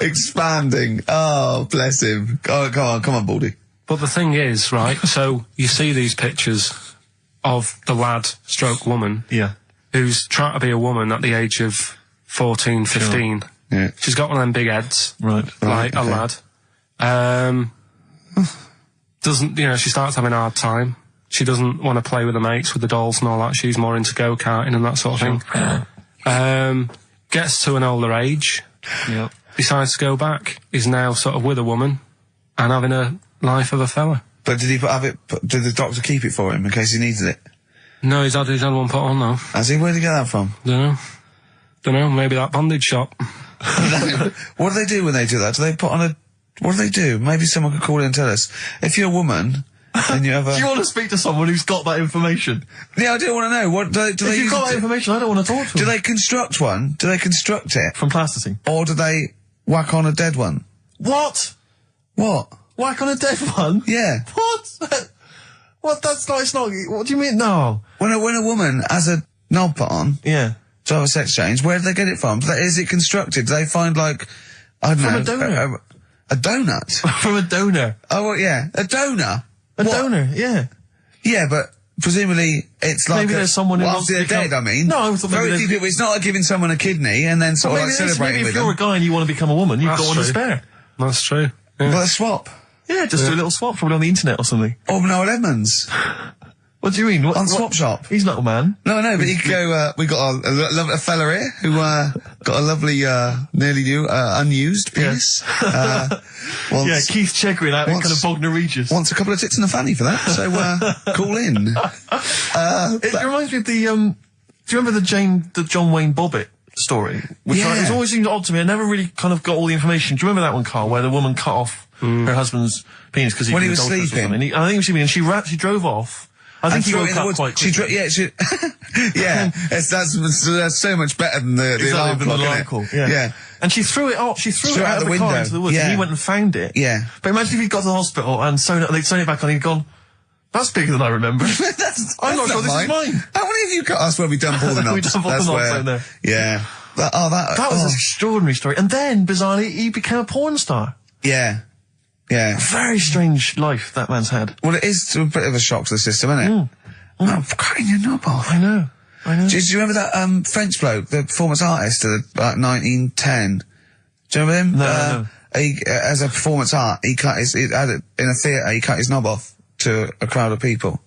Speaker 2: Expanding. Oh, bless him. Oh, come on, Baldy.
Speaker 3: But the thing is, right, so you see these pictures of the lad stroke woman who's trying to be a woman at the age of 14, 15. Sure.
Speaker 2: Yeah.
Speaker 3: She's got one of them big heads.
Speaker 1: Right.
Speaker 3: Like a lad. She starts having a hard time. She doesn't want to play with her mates, with the dolls and all that. She's more into go-karting and that sort of thing. Gets to an older age.
Speaker 1: Yep.
Speaker 3: Decides to go back. Is now sort of with a woman and having a life of a fella.
Speaker 2: But did the doctor keep it for him in case he needed it?
Speaker 3: No, he's had one put on though.
Speaker 2: Has he? Where'd he get that from?
Speaker 3: Don't know, maybe that bondage shop.
Speaker 2: What do they do when they do that? Do they put on what do they do? Maybe someone could call in and tell us. If you're a woman and you have a...
Speaker 1: Do you want to speak to someone who's got that information?
Speaker 2: Yeah, I do want to know. What do they
Speaker 1: if you've got that information, I don't want to talk to them.
Speaker 2: Do they construct one? Do they construct it?
Speaker 1: From plasticine?
Speaker 2: Or do they whack on a dead one?
Speaker 1: What?
Speaker 2: What?
Speaker 1: Whack on a dead one?
Speaker 2: Yeah.
Speaker 1: What? What? That's not, it's not... What do you mean? No.
Speaker 2: When a woman has a knob put on...
Speaker 1: Yeah.
Speaker 2: To have a sex change, where do they get it from? Is it constructed? Do they find, like, I don't know...
Speaker 1: From a donor.
Speaker 2: A donut?
Speaker 1: From a donor.
Speaker 2: Oh, well, yeah. A donor?
Speaker 1: Donor, yeah.
Speaker 2: Yeah, but presumably it's like...
Speaker 1: Maybe there's someone who wants
Speaker 2: to become... After they're dead, I mean.
Speaker 1: No, I thought
Speaker 2: very few people... It's not like giving someone a kidney and then sort of like celebrating with them.
Speaker 1: Maybe if you're a guy and you want to become a woman, you've got one to spare.
Speaker 3: That's true.
Speaker 2: Yeah. Well, a swap.
Speaker 1: Yeah, just do a little swap, probably on the internet or something.
Speaker 2: Or Noel Edmonds.
Speaker 1: What do you mean?
Speaker 2: On Swap Shop.
Speaker 1: He's not a man.
Speaker 2: No, but he could go, we got a fella here who, got a lovely, nearly new, unused penis.
Speaker 1: Keith Chegwin out in kind of Bognor Regis.
Speaker 2: Wants a couple of tits and a fanny for that, so, call in.
Speaker 1: It reminds me of the, do you remember the John Wayne Bobbitt story? Which it's always seemed odd to me. I never really kind of got all the information. Do you remember that one, Carl, where the woman cut off her husband's penis because he
Speaker 2: was sleeping?
Speaker 1: I think he was sleeping, and she drove off. I think he woke up quite quickly. That's
Speaker 2: so much better than the alarm clock.
Speaker 1: Yeah. And she threw it off. She threw it out of the window. Car into the woods, and he went and found it.
Speaker 2: Yeah.
Speaker 1: But imagine if he'd got to the hospital and they'd sewn it back on, and he'd gone, that's bigger than I remember. I'm not sure this is mine.
Speaker 2: How many of you got us where we dump all the knobs?
Speaker 1: We dump all the knobs in there.
Speaker 2: Yeah.
Speaker 1: That was an extraordinary story. And then, bizarrely, he became a porn star.
Speaker 2: Yeah. Yeah.
Speaker 1: Very strange life that man's had.
Speaker 2: Well, it is a bit of a shock to the system, isn't it? Oh, cutting your knob off.
Speaker 1: I know.
Speaker 2: Do you remember that French bloke, the performance artist of 1910? Do you remember him?
Speaker 1: No.
Speaker 2: He, as a performance art, in a theatre, he cut his knob off to a crowd of people.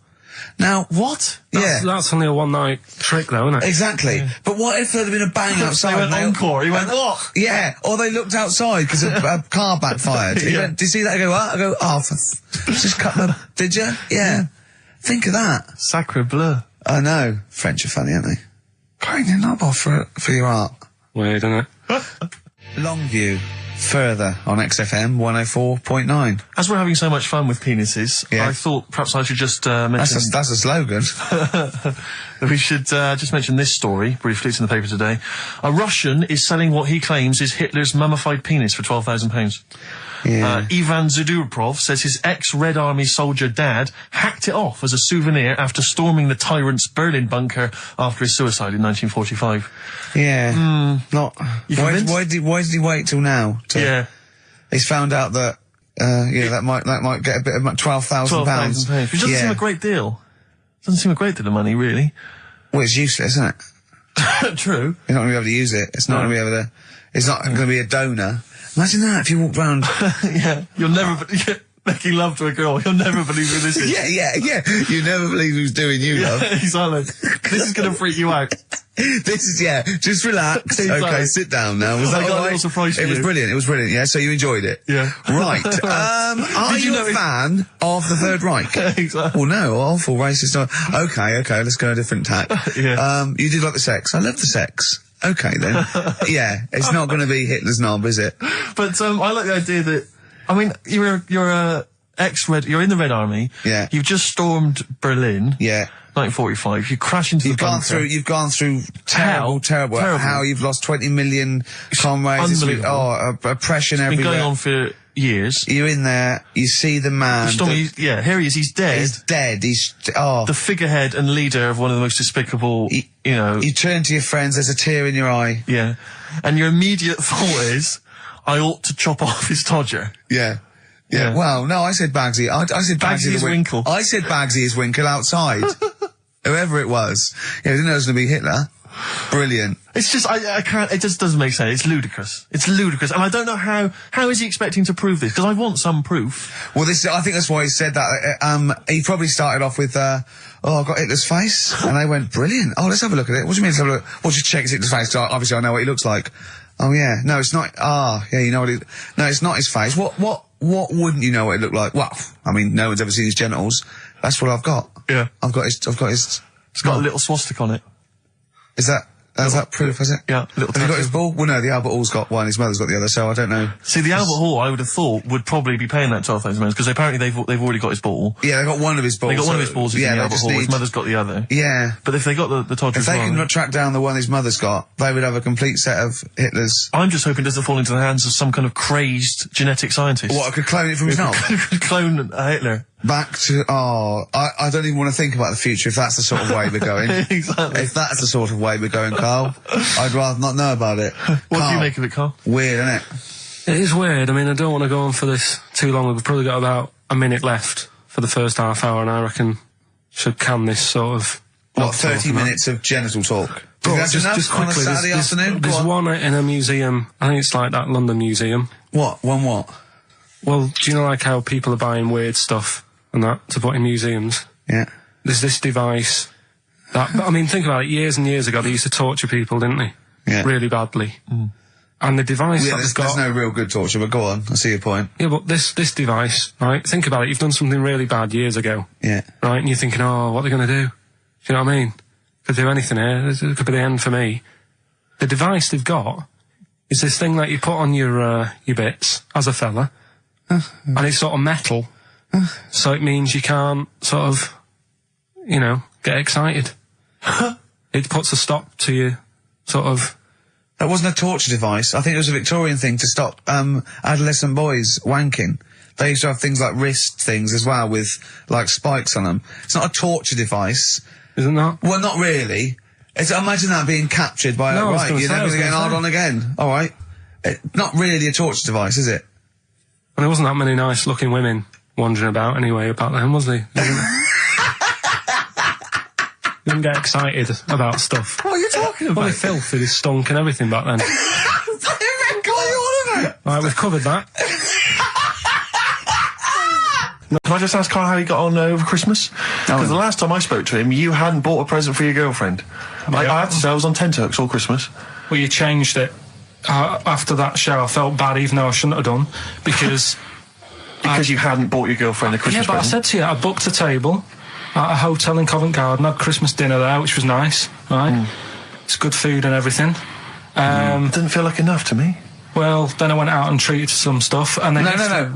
Speaker 2: Now,
Speaker 1: what?
Speaker 3: That's only a one-night trick, though, isn't it?
Speaker 2: Exactly.
Speaker 3: Yeah.
Speaker 2: But what if there'd been a bang outside?
Speaker 1: They went encore. He went, oh!
Speaker 2: Yeah, or they looked outside because a car backfired. He went, did you see that? I go, what? I go, oh, just cut the... Did you? Yeah. Think of that.
Speaker 1: Sacre bleu.
Speaker 2: I know. French are funny, aren't they? Cutting your knob off for your art.
Speaker 3: Weird, isn't it?
Speaker 2: Longview. Further on XFM 104.9.
Speaker 1: As we're having so much fun with penises,
Speaker 2: Yeah.
Speaker 1: I thought perhaps I should just mention...
Speaker 2: That's a slogan.
Speaker 1: We should just mention this story, briefly. It's in the paper today. A Russian is selling what he claims is Hitler's mummified penis for £12,000.
Speaker 2: Yeah.
Speaker 1: Ivan Zadurprov says his ex-Red Army soldier dad hacked it off as a souvenir after storming the tyrant's Berlin bunker after his suicide in 1945.
Speaker 2: Yeah. Not... Why did he wait till now?
Speaker 1: Yeah.
Speaker 2: He's found out that, that might get a bit of £12,000.
Speaker 1: £12,000. Which doesn't seem a great deal. Doesn't seem a great deal of money, really.
Speaker 2: Well, it's useless, isn't it?
Speaker 1: True.
Speaker 2: You're not going to be able to use it. It's not going to be able to... It's not going to be a donor. Imagine that if you walked round...
Speaker 1: Yeah, you'll never... making love to a girl, you'll never believe who this is.
Speaker 2: Yeah. You never believe who's doing you, love.
Speaker 1: Exactly. This is going to freak you out.
Speaker 2: This is, just relax.
Speaker 1: Exactly.
Speaker 2: Okay, sit down now. Was that
Speaker 1: I got
Speaker 2: all
Speaker 1: a
Speaker 2: right?
Speaker 1: little surprise for
Speaker 2: It was
Speaker 1: you.
Speaker 2: brilliant, yeah? So you enjoyed it?
Speaker 1: Yeah.
Speaker 2: Right. Are you a fan of the Third Reich?
Speaker 1: Exactly.
Speaker 2: Well, no, awful racist. Okay, let's go a different tack.
Speaker 1: Yeah.
Speaker 2: You did like the sex. I love the sex. Okay, then. Yeah, it's not going to be Hitler's knob, is it?
Speaker 1: But, I like the idea that, I mean, you're in the Red Army.
Speaker 2: Yeah.
Speaker 1: You've just stormed Berlin.
Speaker 2: Yeah.
Speaker 1: 1945. You crash into the bunker.
Speaker 2: You've gone through terrible. How you've lost 20 million comrades.
Speaker 1: Unbelievable.
Speaker 2: Oppression everywhere.
Speaker 1: It's been going on for years.
Speaker 2: You're in there, you see the man.
Speaker 1: Here he is, he's dead.
Speaker 2: He's dead,
Speaker 1: the figurehead and leader of one of the most despicable,
Speaker 2: You turn to your friends, there's a tear in your eye.
Speaker 1: Yeah. And your immediate thought is, I ought to chop off his todger.
Speaker 2: Yeah. Well, no, I said Bagsy. I said Bagsy
Speaker 1: is Winkle.
Speaker 2: I said Bagsy is Winkle outside. Whoever it was. Yeah, I didn't know it was going to be Hitler. Brilliant.
Speaker 1: It's just, I can't, it just doesn't make sense. It's ludicrous. And I don't know how is he expecting to prove this? Because I want some proof.
Speaker 2: Well, I think that's why he said that. He probably started off with, I've got Hitler's face. And they went, brilliant. Oh, let's have a look at it. What do you mean let's have a look? Well, just check Hitler's face. Obviously I know what he looks like. Oh yeah. No, it's not, you know no, it's not his face. What wouldn't you know what it looked like? Well, I mean, no one's ever seen his genitals. That's what I've got.
Speaker 1: Yeah.
Speaker 2: I've got his...
Speaker 1: It's got a little swastika on it.
Speaker 2: Is that proof, is it?
Speaker 1: Yeah, little
Speaker 2: Have you got his ball? Well, no, the Albert Hall's got one, his mother's got the other, so I don't know.
Speaker 1: See, the Albert Hall, I would have thought, would probably be paying that £12,000, because apparently they've already got his ball.
Speaker 2: Yeah, they got one of his balls.
Speaker 1: They got one of his balls in the Albert Hall, his mother's got the other.
Speaker 2: Yeah.
Speaker 1: But if they got the Todger
Speaker 2: if they can track down the one his mother's got, they would have a complete set of Hitler's.
Speaker 1: I'm just hoping it doesn't fall into the hands of some kind of crazed genetic scientist.
Speaker 2: What, I could clone it from his knob?
Speaker 1: Clone Hitler.
Speaker 2: Back to, I don't even want to think about the future if that's the sort of way we're going.
Speaker 1: Exactly.
Speaker 2: If that's the sort of way we're going, Carl, I'd rather not know about it.
Speaker 1: What do you make of it, Carl?
Speaker 2: Weird, isn't it?
Speaker 3: It is weird. I mean, I don't want to go on for this too long. We've probably got about a minute left for the first half hour, and I reckon should can this sort of...
Speaker 2: What, 30 minutes of genital talk?
Speaker 3: Just quickly,
Speaker 2: on a Saturday afternoon?
Speaker 3: There's one in a museum. I think it's like that London Museum.
Speaker 2: What? What?
Speaker 3: Well, do you know like how people are buying weird stuff and that to put in museums?
Speaker 2: Yeah.
Speaker 3: There's this device that, I mean, think about it, years and years ago they used to torture people, didn't they?
Speaker 2: Yeah.
Speaker 3: Really badly. And the device that
Speaker 2: there's no real good torture, but go on, I see your point.
Speaker 3: Yeah, but this device, right, think about it, you've done something really bad years ago.
Speaker 2: Yeah.
Speaker 3: Right, and you're thinking, oh, what are they going to do? Do you know what I mean? Could do anything here, it could be the end for me. The device they've got is this thing that you put on your bits, as a fella, and it's sort of metal, so it means you can't sort of, get excited. It puts a stop to you, sort of...
Speaker 2: That wasn't a torture device. I think it was a Victorian thing to stop adolescent boys wanking. They used to have things like wrist things as well with, like, spikes on them. It's not a torture device.
Speaker 3: Isn't that?
Speaker 2: Well, not really. Imagine that being captured by
Speaker 3: No, I was
Speaker 2: right.
Speaker 3: gonna
Speaker 2: You're
Speaker 3: say, I
Speaker 2: never
Speaker 3: was
Speaker 2: going to get
Speaker 3: gonna
Speaker 2: hard
Speaker 3: say.
Speaker 2: on again. All right. Not really a torture device, is it?
Speaker 3: And there wasn't that many nice-looking women wandering about anyway about them, was there? You didn't get excited about stuff.
Speaker 2: What are you talking about?
Speaker 3: Well, they filthy, they stunk and everything back then.
Speaker 2: What are you on about?
Speaker 3: Right, we've covered that.
Speaker 1: Can I just ask Carl how he got on over Christmas? Because the last time I spoke to him, you hadn't bought a present for your girlfriend. I had to say I was on tenterhooks all Christmas.
Speaker 3: Well, you changed it. After that show, I felt bad, even though I shouldn't have done, because...
Speaker 1: Because you hadn't bought your girlfriend a Christmas
Speaker 3: Yeah, but
Speaker 1: present.
Speaker 3: I said to you, I booked a table at a hotel in Covent Garden, had Christmas dinner there, which was nice, right? It's good food and everything.
Speaker 1: Didn't feel like enough to me.
Speaker 3: Well, then I went out and treated some stuff, and then...
Speaker 2: No.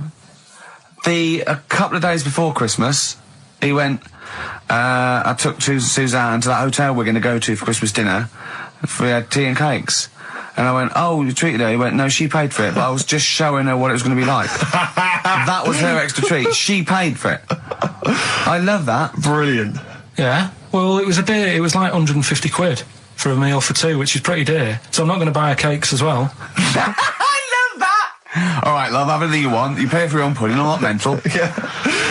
Speaker 2: A couple of days before Christmas, he went, I took Suzanne to that hotel we're going to go to for Christmas dinner. We had tea and cakes. And I went, oh, you treated her? He went, no, she paid for it, but I was just showing her what it was going to be like. That was her extra treat. She paid for it. I love that.
Speaker 1: Brilliant.
Speaker 3: Yeah. Well, it was a dear. It was like 150 quid for a meal for two, which is pretty dear. So I'm not going to buy her cakes as well.
Speaker 2: I love that! All right, love, have anything you want. You pay for your own pudding, I'm not mental.
Speaker 1: Yeah.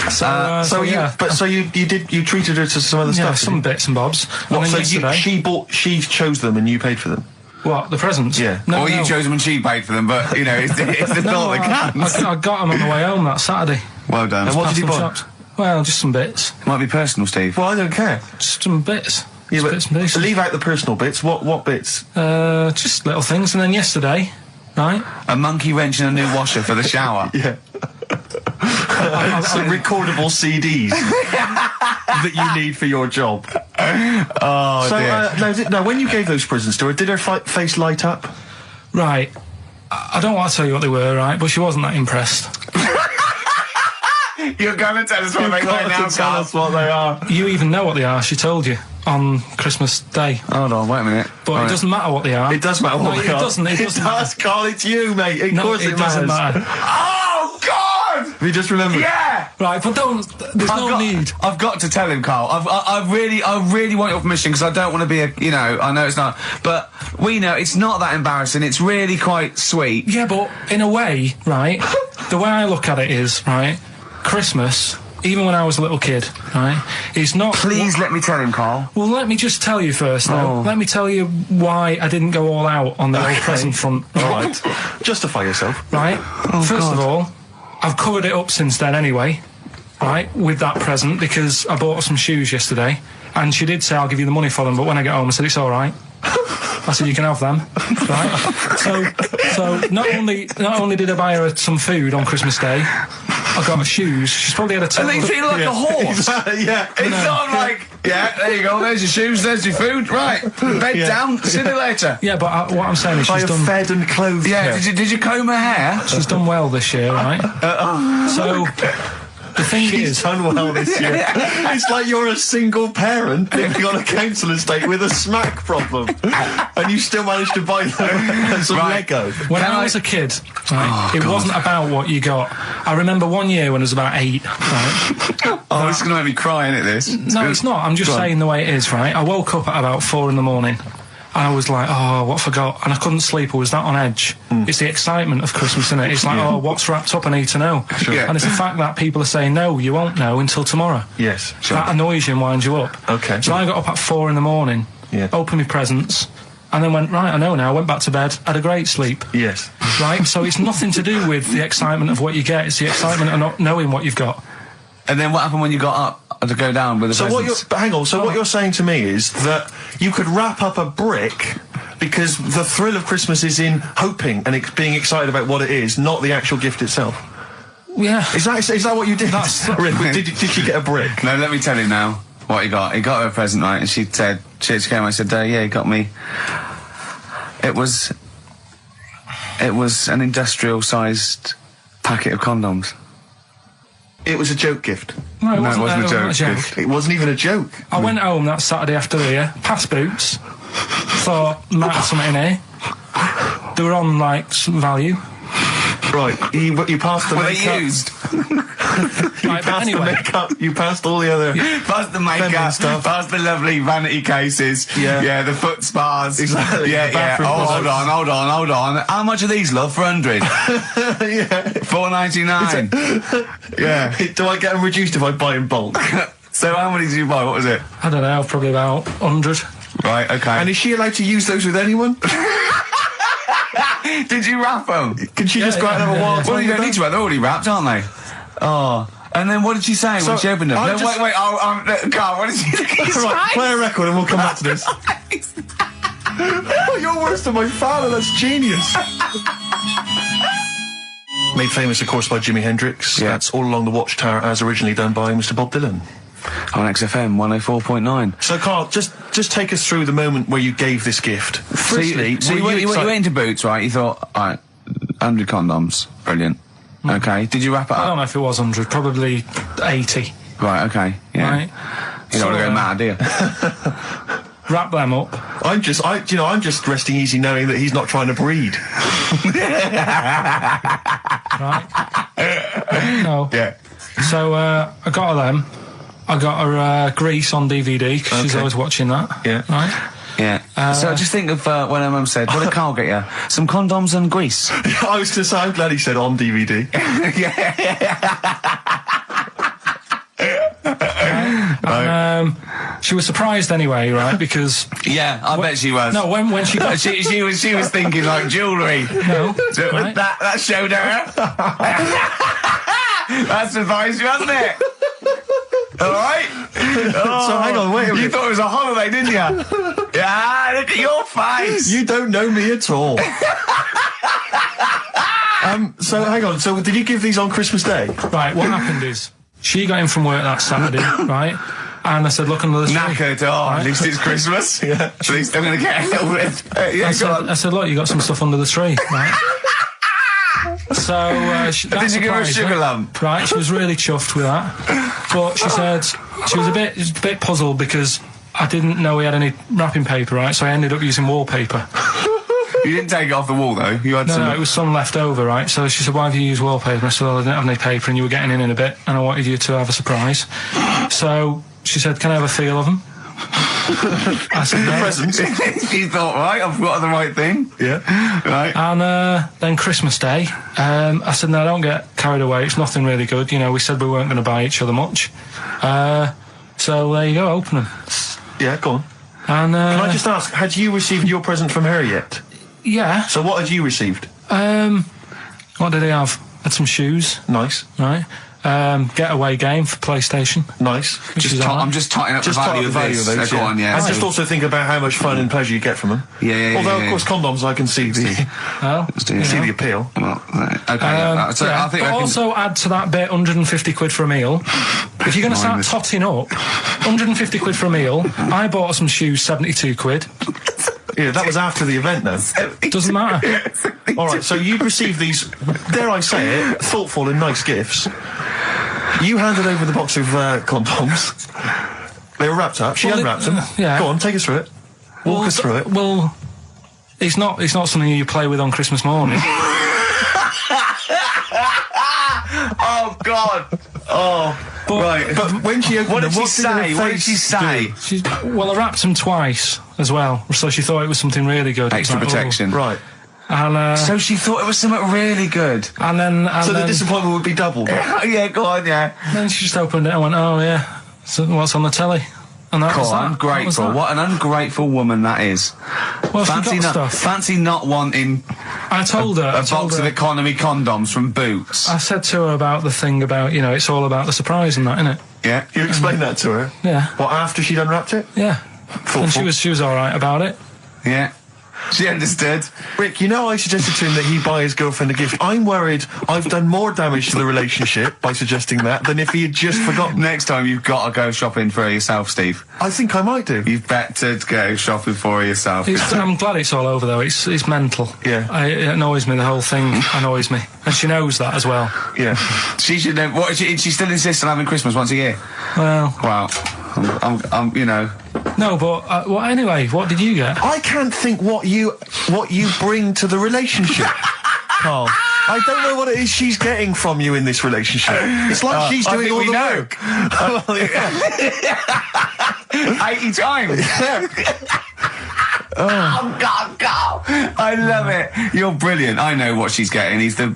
Speaker 1: So
Speaker 3: yeah.
Speaker 1: you treated her to some other
Speaker 3: Yeah,
Speaker 1: stuff.
Speaker 3: some bits and bobs.
Speaker 1: What,
Speaker 3: And then
Speaker 1: so
Speaker 3: yesterday,
Speaker 1: she chose them and you paid for them?
Speaker 3: what, the presents?
Speaker 1: Yeah.
Speaker 3: No,
Speaker 2: Or you chose them and she paid for them, but, you know, it's the thought that counts.
Speaker 3: I got them on the way home that Saturday.
Speaker 2: Well done.
Speaker 1: And what
Speaker 3: Past
Speaker 1: did you
Speaker 3: some
Speaker 1: buy?
Speaker 3: shops. Well, just some bits.
Speaker 2: Might be personal, Steve.
Speaker 1: Well, I don't care.
Speaker 3: Just some bits.
Speaker 1: Yeah,
Speaker 3: Just
Speaker 1: but
Speaker 3: bits and pieces.
Speaker 1: leave out the personal bits. What bits?
Speaker 3: Just little things. And then yesterday, right?
Speaker 2: A monkey wrench and a new washer for the shower.
Speaker 1: Yeah. Some recordable CDs that you need for your job.
Speaker 2: Oh,
Speaker 1: So,
Speaker 2: dear.
Speaker 1: now, when you gave those presents to her, did her face light up?
Speaker 3: Right. I don't want to tell you what they were, right? But she wasn't that impressed.
Speaker 2: You're going to tell us what they were now,
Speaker 1: Tell us what they are.
Speaker 3: You even know what they are. She told you on Christmas Day.
Speaker 2: Hold on, wait a minute.
Speaker 3: But it doesn't matter what they are.
Speaker 1: It does matter what
Speaker 3: No,
Speaker 1: they
Speaker 3: it
Speaker 1: are.
Speaker 3: doesn't. It doesn't
Speaker 1: does, Carl. It's you, mate. Of course
Speaker 3: it doesn't
Speaker 1: matters.
Speaker 3: matter.
Speaker 2: Oh, God!
Speaker 1: Have you just remembered?
Speaker 2: Yeah!
Speaker 3: Right, but don't. There's no need.
Speaker 2: I've got to tell him, Carl. I really want your permission because I don't want to be I know it's not, but we know it's not that embarrassing. It's really quite sweet.
Speaker 3: Yeah, but in a way, right? The way I look at it is, right? Christmas, even when I was a little kid, right? Is not.
Speaker 2: Please let me tell him, Carl.
Speaker 3: Well, let me just tell you first, though.
Speaker 2: Oh.
Speaker 3: Let me tell you why I didn't go all out on the old present front.
Speaker 1: All right. Justify yourself.
Speaker 3: Right? First of all, I've covered it up since then anyway, right, with that present, because I bought her some shoes yesterday, and she did say, I'll give you the money for them, but when I get home, I said, it's all right. I said, you can have them, right? So not only did I buy her some food on Christmas Day, I got her shoes. She's probably had a
Speaker 2: And they feel like a horse.
Speaker 1: Yeah.
Speaker 2: It's not like, yeah, there you go, there's your shoes, there's your food, right, bed down, see you later.
Speaker 3: Yeah, but what I'm saying is
Speaker 1: By
Speaker 3: she's
Speaker 1: a
Speaker 3: done.
Speaker 1: fed and clothed
Speaker 2: Yeah,
Speaker 1: her.
Speaker 2: did you comb her hair?
Speaker 3: She's done well this year, right? So the thing
Speaker 1: She's
Speaker 3: is,
Speaker 1: done well this year. It's like you're a single parent living on a council estate with a smack problem, and you still managed to buy them some Lego.
Speaker 3: when I was a kid, right, it wasn't about what you got. I remember one year when I was about 8, right?
Speaker 2: Oh, this is going to make me cry, isn't it, this?
Speaker 3: No, it's not. I'm just saying the way it is, right? I woke up at about 4 in the morning. And I was like, oh, what I forgot? And I couldn't sleep. I was that on edge. It's the excitement of Christmas, isn't it? It's like, oh, what's wrapped up? I need to know.
Speaker 2: Sure. Yeah.
Speaker 3: And it's the fact that people are saying, no, you won't know until tomorrow.
Speaker 1: Yes, sure.
Speaker 3: That annoys you and winds you up.
Speaker 1: Okay.
Speaker 3: So I got up at 4 in the morning, opened my presents, and then went, right, I know now, went back to bed, had a great sleep.
Speaker 1: Yes.
Speaker 3: Right? So it's nothing to do with the excitement of what you get. It's the excitement of not knowing what you've got.
Speaker 2: And then what happened when you got up to go down with the presents?
Speaker 1: Hang on. So what you're saying to me is that you could wrap up a brick because the thrill of Christmas is in hoping and being excited about what it is, not the actual gift itself.
Speaker 3: Yeah.
Speaker 1: Is that what you did?
Speaker 3: That's-
Speaker 1: did she get a brick?
Speaker 2: No, let me tell you now what he got. He got her a present, right? And she said, she came. I said, yeah, he got me. It was an industrial-sized packet of condoms.
Speaker 1: It was a joke gift.
Speaker 3: No, it
Speaker 2: No, it
Speaker 3: wasn't,
Speaker 2: wasn't a
Speaker 3: a
Speaker 2: joke.
Speaker 3: joke.
Speaker 1: It wasn't even a joke.
Speaker 3: I went home that Saturday after here, past Boots, thought, might have something in here. They were on, like, some value.
Speaker 1: Right. You passed the
Speaker 2: Were they
Speaker 1: makeup.
Speaker 2: used?
Speaker 3: Right, but anyway.
Speaker 1: The makeup, you passed all the other...
Speaker 2: Past the makeup,
Speaker 1: stuff.
Speaker 2: past the lovely vanity cases.
Speaker 1: Yeah.
Speaker 2: The foot spas.
Speaker 1: Exactly.
Speaker 2: Yeah,
Speaker 1: The
Speaker 2: yeah.
Speaker 1: bathroom
Speaker 2: Hold on. How much are these, love, for 100?
Speaker 1: Yeah.
Speaker 2: $4.99. Yeah.
Speaker 1: Do I get them reduced if I buy in bulk?
Speaker 2: So how many did you buy? What was it?
Speaker 3: I don't know, probably about 100.
Speaker 2: Right, okay.
Speaker 1: And is she allowed to use those with anyone?
Speaker 2: Did you wrap them?
Speaker 1: Can she just go out and have a wild
Speaker 2: Well,
Speaker 1: time
Speaker 2: you don't
Speaker 1: with
Speaker 2: need
Speaker 1: them?
Speaker 2: to. They're already wrapped, aren't they? Oh. And then what did she say when she opened them?
Speaker 1: I
Speaker 2: No,
Speaker 1: just-
Speaker 2: wait. Carl, what did she say?
Speaker 1: Right, play a record and we'll come back to this. Oh, you're worse than my father, that's genius. Made famous, of course, by Jimi Hendrix.
Speaker 2: Yeah.
Speaker 1: That's All Along the Watchtower, as originally done by Mr. Bob Dylan.
Speaker 2: On XFM 104.9.
Speaker 1: So, Carl, just take us through the moment where you gave this gift. Firstly,
Speaker 2: you went into Boots, right? You thought, all right, 100 condoms, brilliant. Okay, did you wrap it
Speaker 3: I
Speaker 2: up?
Speaker 3: don't know if it was 100, probably 80.
Speaker 2: Right, okay, yeah.
Speaker 3: Right.
Speaker 2: You don't want to go mad, do you?
Speaker 3: Wrap them up.
Speaker 1: I'm just resting easy knowing that he's not trying to breed.
Speaker 3: Right? No.
Speaker 2: Yeah.
Speaker 3: So I got her them. I got her Grease on DVD because she's
Speaker 1: Okay.
Speaker 3: always watching that.
Speaker 1: Yeah.
Speaker 3: Right?
Speaker 2: Yeah. So just think of when her mum said, what did Carl get you? Some condoms and grease.
Speaker 1: I was going to say, I'm glad he said on DVD.
Speaker 3: And, she was surprised anyway, right? Because
Speaker 2: Yeah, I bet she was.
Speaker 3: no, when she got
Speaker 2: she was thinking like jewellery.
Speaker 3: no,
Speaker 2: So
Speaker 3: right?
Speaker 2: that showed her. That surprised you, hasn't it? All right.
Speaker 1: So hang on, wait a
Speaker 2: You
Speaker 1: minute.
Speaker 2: thought it was a holiday, didn't you? Yeah, look at your face.
Speaker 1: You don't know me at all. So hang on. So did you give these on Christmas Day?
Speaker 3: Right, what happened is she got in from work that Saturday, right? And I said, look under the tree.
Speaker 2: Knackered. Oh, at least it's Christmas.
Speaker 1: Yeah.
Speaker 2: At least I'm going to get a little bit. Yeah, go on.
Speaker 3: I said, look, you got some stuff under the tree, right? So that
Speaker 2: Did you give her a
Speaker 3: surprised
Speaker 2: sugar
Speaker 3: her,
Speaker 2: lump?
Speaker 3: Right, she was really chuffed with that. But she said she was a bit puzzled because I didn't know we had any wrapping paper, right? So I ended up using wallpaper.
Speaker 2: You didn't take it off the wall, though. You had some.
Speaker 3: No, it was some left over, right? So she said, why have you used wallpaper? I said, well, I didn't have any paper and you were getting in a bit and I wanted you to have a surprise. So she said, can I have a feel of them? I said, no.
Speaker 1: Presents.
Speaker 2: She thought, right, I've got the right thing.
Speaker 1: Yeah.
Speaker 2: Right.
Speaker 3: And then Christmas Day, I said, no, don't get carried away. It's nothing really good. You know, we said we weren't going to buy each other much. So there you go, open them.
Speaker 1: Yeah, go on.
Speaker 3: And
Speaker 1: Can I just ask, had you received your present from her yet?
Speaker 3: yeah.
Speaker 1: So what had you received?
Speaker 3: What did he have? Had some shoes,
Speaker 1: Nice.
Speaker 3: right? Getaway game for PlayStation.
Speaker 1: Nice.
Speaker 3: Which is all right.
Speaker 2: I'm just totting up
Speaker 1: Just
Speaker 2: the
Speaker 1: talk
Speaker 2: value
Speaker 1: the
Speaker 2: of
Speaker 1: value
Speaker 2: this.
Speaker 1: of those,
Speaker 2: So go on, yeah.
Speaker 1: And just also think about how much fun and pleasure you get from them.
Speaker 2: Yeah.
Speaker 1: Although, of course, condoms, I can see the
Speaker 3: Well, you
Speaker 1: see
Speaker 3: know.
Speaker 1: the appeal.
Speaker 2: Well, right. Okay. Yeah. So
Speaker 3: yeah,
Speaker 2: I think
Speaker 3: but
Speaker 2: I can.
Speaker 3: also add to that bit 150 quid for a meal. If you're going to start
Speaker 2: Mindless.
Speaker 3: totting up, 150 quid for a meal. I bought her some shoes, 72 quid.
Speaker 1: Yeah, that was after the event, though.
Speaker 3: Doesn't matter.
Speaker 1: All right, so you'd received these, dare I say it, thoughtful and nice gifts. You handed over the box of condoms. They were wrapped up. She
Speaker 3: Well,
Speaker 1: unwrapped them.
Speaker 3: yeah.
Speaker 1: Go on, take us through it. Walk us through it.
Speaker 3: Well, it's not something you play with on Christmas morning.
Speaker 2: Oh God. Oh. Right.
Speaker 1: But when she opened
Speaker 2: What
Speaker 1: them,
Speaker 2: did she
Speaker 1: her
Speaker 2: say? What did
Speaker 1: face
Speaker 2: she say?
Speaker 3: Well, I wrapped them twice as well, so she thought it was something really good. It was
Speaker 2: Extra
Speaker 3: like, oh.
Speaker 2: protection.
Speaker 1: Right.
Speaker 3: And
Speaker 2: So she thought it was something really good.
Speaker 3: then
Speaker 1: So the disappointment would be doubled.
Speaker 2: Yeah, go on, yeah.
Speaker 3: then she just opened it and went, oh yeah, so what's on the telly? And that was
Speaker 2: Cool,
Speaker 3: that.
Speaker 2: ungrateful.
Speaker 3: That was
Speaker 2: What an ungrateful woman that is.
Speaker 3: that. Well, she got stuff.
Speaker 2: Fancy not wanting
Speaker 3: I told her.
Speaker 2: a box of economy condoms from Boots.
Speaker 3: I said to her about the thing about, you know, it's all about the surprise and that, innit?
Speaker 2: Yeah.
Speaker 1: You explained that to her?
Speaker 3: Yeah.
Speaker 1: What, after she'd unwrapped it?
Speaker 3: Yeah.
Speaker 1: Thoughtful.
Speaker 3: And she was all right about it.
Speaker 2: Yeah. She understood.
Speaker 1: Rick, you know I suggested to him that he buy his girlfriend a gift. I'm worried I've done more damage to the relationship by suggesting that than if he had just forgotten.
Speaker 2: Next time you've got to go shopping for her yourself, Steve.
Speaker 1: I think I might do.
Speaker 2: You've better go shopping for her yourself.
Speaker 3: I'm glad it's all over though. It's mental.
Speaker 1: Yeah.
Speaker 3: It annoys me. The whole thing annoys me, and she knows that as well.
Speaker 1: Yeah.
Speaker 2: She should know. What? She still insists on having Christmas once a year.
Speaker 3: Well,
Speaker 2: Wow. I'm you know.
Speaker 3: no, but well, anyway, what did you get?
Speaker 1: I can't think what you bring to the relationship, Carl. I don't know what it is she's getting from you in this relationship. It's like she's doing all the work.
Speaker 2: Well, 80 times. Oh God, Carl! I love it. You're brilliant. I know what she's getting. He's the.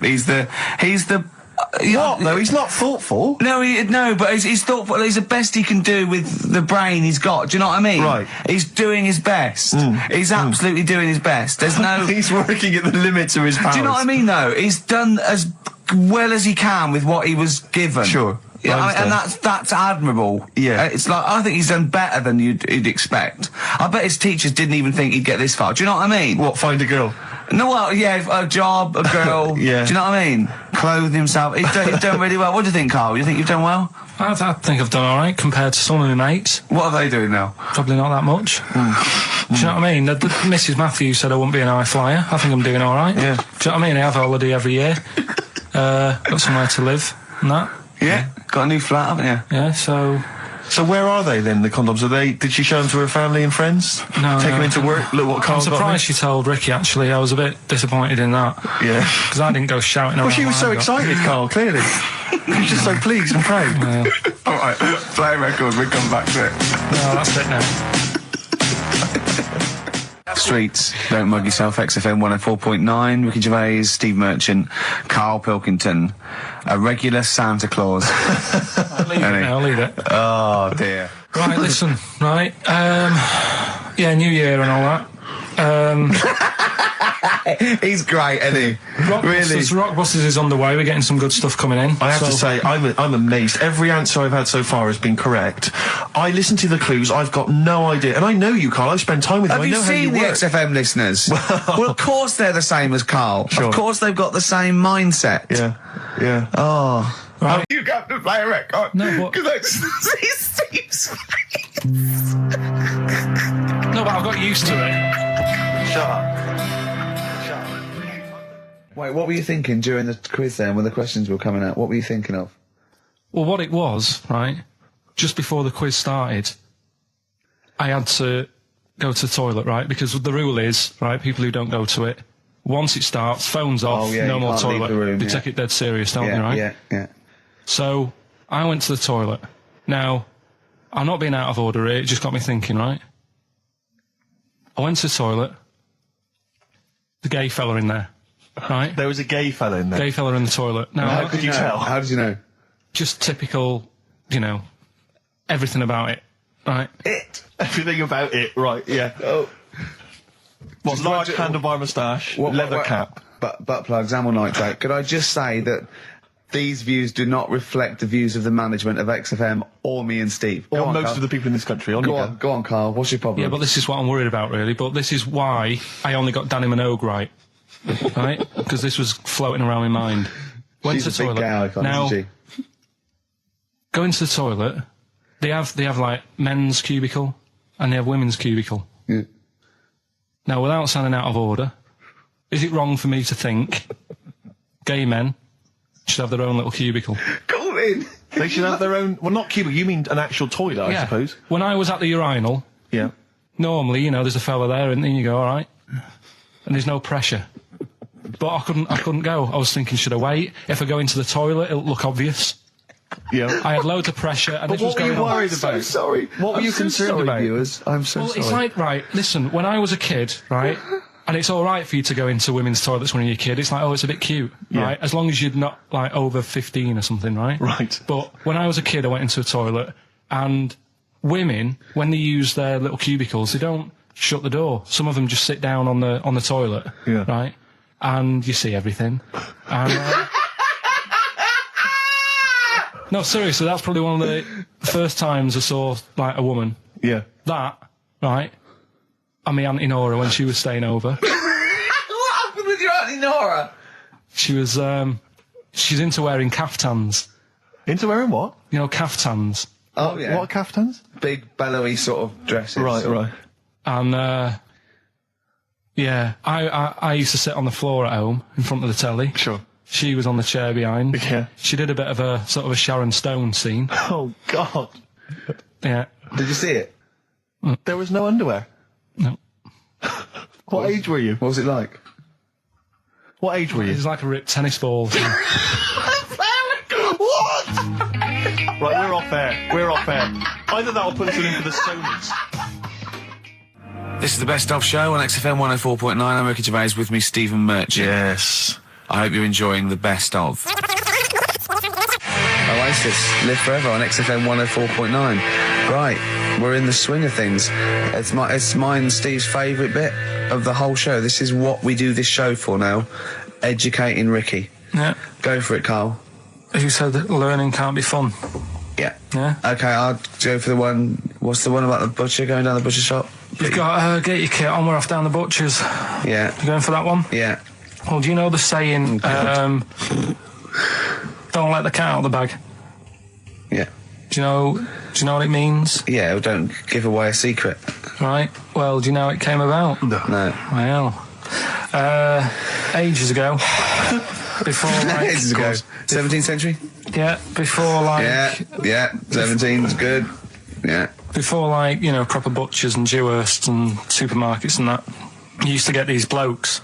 Speaker 1: What though? He's not thoughtful.
Speaker 2: No, but he's thoughtful. He's the best he can do with the brain he's got. Do you know what I mean?
Speaker 1: Right.
Speaker 2: He's doing his best. He's absolutely doing his best. There's no.
Speaker 1: He's working at the limits of his powers.
Speaker 2: Do you know what I mean? Though he's done as well as he can with what he was given.
Speaker 1: Sure.
Speaker 2: Yeah, and that's admirable.
Speaker 1: Yeah.
Speaker 2: It's like, I think he's done better than you'd expect. I bet his teachers didn't even think he'd get this far. Do you know what I mean?
Speaker 1: What, find a girl?
Speaker 2: No, well, yeah, a job, a girl.
Speaker 1: Yeah.
Speaker 2: Do you know what I mean? Clothe himself. He's done really well. What do you think, Carl? You think you've done well?
Speaker 3: I think I've done all right compared to some of my mates.
Speaker 2: What are they doing now?
Speaker 3: Probably not that much. Do you know what I mean? Mrs. Matthews said I wouldn't be an high flyer. I think I'm doing all right.
Speaker 1: Yeah.
Speaker 3: Do you know what I mean? I have a holiday every year. Got somewhere to live and that.
Speaker 2: Yeah. Got a new flat, haven't you?
Speaker 3: Yeah, so
Speaker 1: where are they then, the condoms? Did she show them to her family and friends?
Speaker 3: No.
Speaker 1: Take them into work? Look what
Speaker 3: I'm
Speaker 1: Carl's got me?
Speaker 3: surprised she told Ricky, actually. I was a bit disappointed in that.
Speaker 1: Yeah.
Speaker 3: Because I didn't go shouting around.
Speaker 1: Well, she was
Speaker 3: what
Speaker 1: so
Speaker 3: I got.
Speaker 1: excited, Carl, clearly. She was just so pleased and proud.
Speaker 3: Yeah.
Speaker 2: All right, play a record. We'll come back to it.
Speaker 3: No, that's it now.
Speaker 2: Streets, Don't Mug Yourself, XFM 104.9, Ricky Gervais, Steve Merchant, Karl Pilkington, a regular Santa Claus.
Speaker 3: I'll leave it now, leave it.
Speaker 2: Oh, dear.
Speaker 3: Right, listen, right. Yeah, New Year and all that.
Speaker 2: He's great, isn't he?
Speaker 3: Rockbusters is on the way. We're getting some good stuff coming in.
Speaker 1: I have to say, I'm amazed. Every answer I've had so far has been correct. I listened to the clues. I've got no idea. And I know you, Carl. I've spent time with you.
Speaker 2: Have
Speaker 1: I
Speaker 2: you
Speaker 1: know how
Speaker 2: seen
Speaker 1: you
Speaker 2: the
Speaker 1: work.
Speaker 2: XFM listeners? Well, of course they're the same as Carl.
Speaker 1: Sure.
Speaker 2: Of course they've got the same mindset.
Speaker 1: Yeah, yeah.
Speaker 2: Oh.
Speaker 3: Right.
Speaker 2: You have to play a record.
Speaker 3: No, but-
Speaker 2: Because I just see Steve's face.
Speaker 3: No, but I've got used to it.
Speaker 1: Shut up.
Speaker 2: Wait, what were you thinking during the quiz then, when the questions were coming out? What were you thinking of?
Speaker 3: Well, what it was, right, just before the quiz started, I had to go to the toilet, right, because the rule is, right, people who don't go to it, once it starts, phones off, no more
Speaker 2: can't leave
Speaker 3: toilet.
Speaker 2: the room,
Speaker 3: They take it dead serious, don't they, right?
Speaker 2: Yeah.
Speaker 3: So, I went to the toilet. Now, I'm not being out of order here, it just got me thinking, right? I went to the toilet, the gay fella in there, right?
Speaker 1: There was a gay fella in there.
Speaker 3: Gay fella in the toilet. Now,
Speaker 1: How could you tell?
Speaker 2: How did you know?
Speaker 3: just typical, you know, everything about it, right?
Speaker 1: Everything about it, right, yeah. Oh. What, large handlebar moustache, leather cap.
Speaker 2: Butt plugs, amyl nitrate. Could I just say that these views do not reflect the views of the management of XFM or me and Steve.
Speaker 1: Or
Speaker 2: Go on,
Speaker 1: most
Speaker 2: Carl.
Speaker 1: of the people in this country.
Speaker 2: Go on, Carl. What's your problem?
Speaker 3: Yeah, but this is what I'm worried about, really. But this is why I only got Danny Minogue right, right? Because this was floating around my mind. Went
Speaker 2: She's
Speaker 3: to the
Speaker 2: a big
Speaker 3: toilet.
Speaker 2: gay icon,
Speaker 3: Now,
Speaker 2: isn't she?
Speaker 3: go into the toilet. They have like men's cubicle and they have women's cubicle.
Speaker 2: Yeah.
Speaker 3: Now, without sounding out of order, is it wrong for me to think gay men should have their own little cubicle?
Speaker 2: Call in.
Speaker 1: They should have their own... Well, not cubicle, you mean an actual toilet, I suppose.
Speaker 3: When I was at the urinal,
Speaker 1: Yeah.
Speaker 3: normally, you know, there's a fella there and then you go, all right. And there's no pressure. But I couldn't go. I was thinking, should I wait? If I go into the toilet, it'll look obvious.
Speaker 1: Yeah.
Speaker 3: I had loads of pressure and
Speaker 1: But
Speaker 3: this was
Speaker 1: what were
Speaker 3: going
Speaker 1: you
Speaker 3: on.
Speaker 1: worried about?
Speaker 2: I'm so sorry.
Speaker 1: What were you concerned about?
Speaker 2: Viewers? I'm so
Speaker 3: Well,
Speaker 2: sorry.
Speaker 3: it's like, right, listen, when I was a kid, right, and it's all right for you to go into women's toilets when you're a kid, it's like, oh, it's a bit cute, right, as long as you're not, like, over 15 or something, right?
Speaker 1: Right.
Speaker 3: But when I was a kid, I went into a toilet, and women, when they use their little cubicles, they don't shut the door. Some of them just sit down on the toilet,
Speaker 1: Yeah.
Speaker 3: right, and you see everything. And, no, seriously, that's probably one of the first times I saw, like, a woman.
Speaker 1: Yeah.
Speaker 3: That, right, and my Auntie Nora when she was staying over.
Speaker 2: What happened with your Auntie Nora?
Speaker 3: She was, she's into wearing caftans.
Speaker 1: Into wearing what?
Speaker 3: You know, caftans.
Speaker 2: Oh, yeah.
Speaker 1: What are caftans?
Speaker 2: Big, bellowy sort of dresses.
Speaker 1: Right.
Speaker 3: And, yeah, I used to sit on the floor at home in front of the telly.
Speaker 1: Sure.
Speaker 3: She was on the chair behind.
Speaker 1: Yeah.
Speaker 3: She did a bit of a sort of a Sharon Stone scene.
Speaker 1: Oh, God.
Speaker 3: Yeah.
Speaker 2: Did you see it?
Speaker 1: There was no underwear.
Speaker 3: No.
Speaker 1: What age were you?
Speaker 2: What was it like?
Speaker 1: What age were you?
Speaker 3: He's like a ripped tennis ball.
Speaker 1: What? Right, we're off air. We're off air. Either that or put us in for the Stonys.
Speaker 2: This is the Best Of Show on XFM 104.9. I'm Ricky Gervais, with me, Stephen Merchant.
Speaker 1: Yes.
Speaker 2: I hope you're enjoying the Best Of. Oasis, Live Forever on XFM 104.9. Right, we're in the swing of things. It's mine and Steve's favourite bit of the whole show. This is what we do this show for now. Educating Ricky.
Speaker 3: Yeah.
Speaker 2: Go for it, Carl.
Speaker 3: You said that learning can't be fun.
Speaker 2: Yeah.
Speaker 3: Yeah.
Speaker 2: Okay, I'll go for the one. What's the one about the butcher going down the butcher shop?
Speaker 3: You've got get your kit on. We're off down the butcher's.
Speaker 2: Yeah.
Speaker 3: You going for that one?
Speaker 2: Yeah.
Speaker 3: Well, do you know the saying? Don't let the cat out of the bag.
Speaker 2: Yeah.
Speaker 3: Do you know what it means?
Speaker 2: Yeah. Well, don't give away a secret.
Speaker 3: Right. Well, do you know how it came about?
Speaker 2: No.
Speaker 3: Well, ages ago. Before, like,
Speaker 2: ages ago. 17th century.
Speaker 3: Yeah. Before, like.
Speaker 2: Yeah. 17's good. Yeah.
Speaker 3: Before, like, proper butchers and Dewhursts and supermarkets and that, you used to get these blokes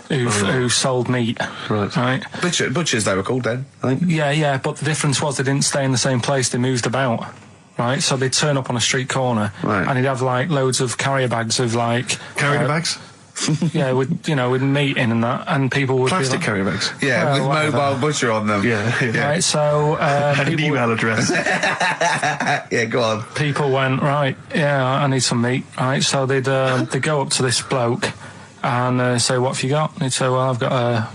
Speaker 3: who sold meat. Right.
Speaker 2: Butchers, they were called then, I think.
Speaker 3: Yeah, but the difference was they didn't stay in the same place, they moved about. Right, so they'd turn up on a street corner, and he'd have, like, loads of carrier bags of, like...
Speaker 1: Carrier bags?
Speaker 3: Yeah, with meat in and that, and people would
Speaker 1: Plastic
Speaker 3: be like,
Speaker 1: carrier bags?
Speaker 2: Yeah, with
Speaker 3: whatever.
Speaker 2: mobile butcher on them.
Speaker 1: Yeah.
Speaker 3: Right, so...
Speaker 1: and an email address.
Speaker 2: Yeah, go on.
Speaker 3: People went, right, yeah, I need some meat, right, so they'd go up to this bloke and say, what have you got? And he'd say, well, I've got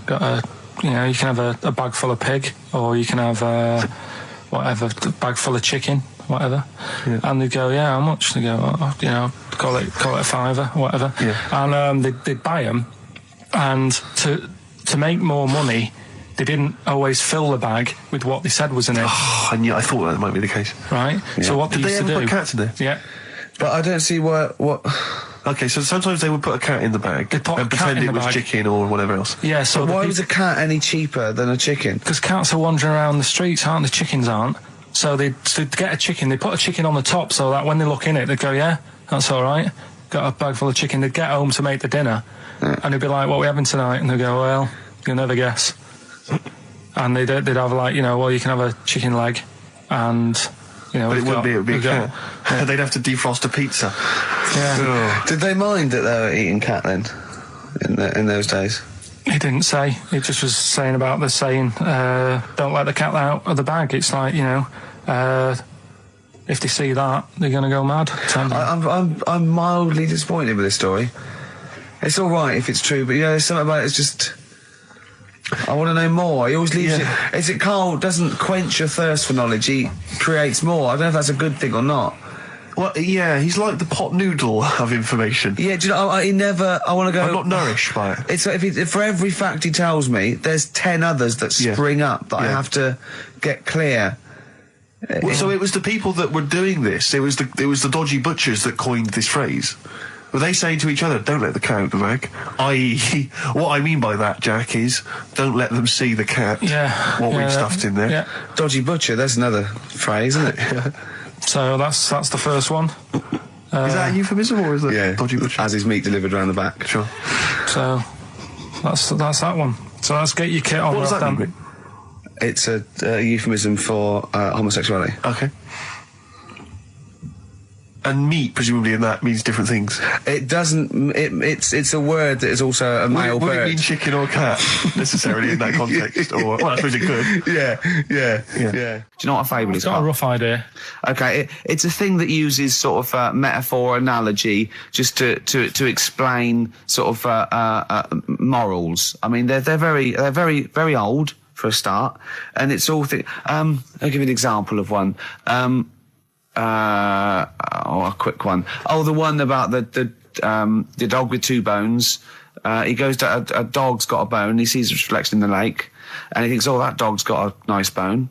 Speaker 3: a you can have a bag full of pig, or you can have a bag full of chicken, whatever. Yeah. And they'd go, yeah, how much? They go, call it a fiver, whatever.
Speaker 1: Yeah.
Speaker 3: And they'd buy them, and to make more money, they didn't always fill the bag with what they said was in it.
Speaker 1: Oh, I thought that might be the case.
Speaker 3: Right?
Speaker 1: Yeah.
Speaker 3: So what
Speaker 1: Did
Speaker 3: they
Speaker 1: they
Speaker 3: used
Speaker 1: ever
Speaker 3: to do...
Speaker 1: put cats in there?
Speaker 3: Yeah.
Speaker 2: But I don't see what...
Speaker 1: Okay, so sometimes they would put a cat in the bag
Speaker 3: They'd put
Speaker 1: and
Speaker 3: a cat
Speaker 1: pretend
Speaker 3: in
Speaker 1: it
Speaker 3: the
Speaker 1: was
Speaker 3: bag.
Speaker 1: chicken or whatever else.
Speaker 3: Yeah, so...
Speaker 2: But why was a cat any cheaper than a chicken?
Speaker 3: Because cats are wandering around the streets, aren't they? Chickens aren't. So they'd get a chicken, they put a chicken on the top so that when they look in it, they'd go, yeah, that's all right. Got a bag full of chicken. They'd get home to make the dinner, and they'd be like, what are we having tonight? And they'd go, well, you'll never guess. And they'd have, like, well, you can have a chicken leg, and...
Speaker 1: but it would be a cat.
Speaker 3: Yeah.
Speaker 1: They'd have to defrost a pizza.
Speaker 3: Yeah.
Speaker 2: Did they mind that they were eating cat then, in those days?
Speaker 3: He didn't say. He just was saying about the saying, don't let the cat out of the bag. It's like, if they see that, they're going to go mad.
Speaker 2: I'm mildly disappointed with this story. It's all right if it's true, but there's something about it. It's just... I want to know more. He always leaves it... Is it Carl doesn't quench your thirst for knowledge, he creates more. I don't know if that's a good thing or not.
Speaker 1: Well, yeah, he's like the pot noodle of information.
Speaker 2: Yeah, do you know, he never... I want to go...
Speaker 1: I'm not nourished by it.
Speaker 2: It's like if for every fact he tells me, there's 10 others that spring up that I have to get clear.
Speaker 1: Well, so it was the people that were doing this, it was the dodgy butchers that coined this phrase. Were they saying to each other, don't let the cat out the bag? I.e., what I mean by that, Jack, is don't let them see the cat.
Speaker 3: Yeah.
Speaker 1: We've stuffed in there.
Speaker 3: Yeah.
Speaker 2: Dodgy butcher, that's another phrase, isn't it?
Speaker 3: So that's the first one.
Speaker 1: Is that a euphemism or is that dodgy butcher?
Speaker 2: As his meat delivered around the back.
Speaker 1: Sure.
Speaker 3: So that's that one. So let's get your kit on.
Speaker 1: What does that mean?
Speaker 2: It's a euphemism for homosexuality.
Speaker 1: Okay. And meat, presumably, in that means different things.
Speaker 2: It doesn't. It's a word that is also a male
Speaker 1: would
Speaker 2: bird.
Speaker 1: it mean chicken or cat necessarily in that context? Or well, I suppose it could.
Speaker 2: Yeah. Do you know what a fable is?
Speaker 3: I've got a rough idea.
Speaker 2: Okay, it's a thing that uses sort of metaphor, analogy, just to explain sort of morals. I mean, they're very old for a start, and it's all. I'll give you an example of one. A quick one. Oh, the one about the dog with two bones. He goes to a dog's got a bone. He sees a reflection in the lake, and he thinks, "Oh, that dog's got a nice bone.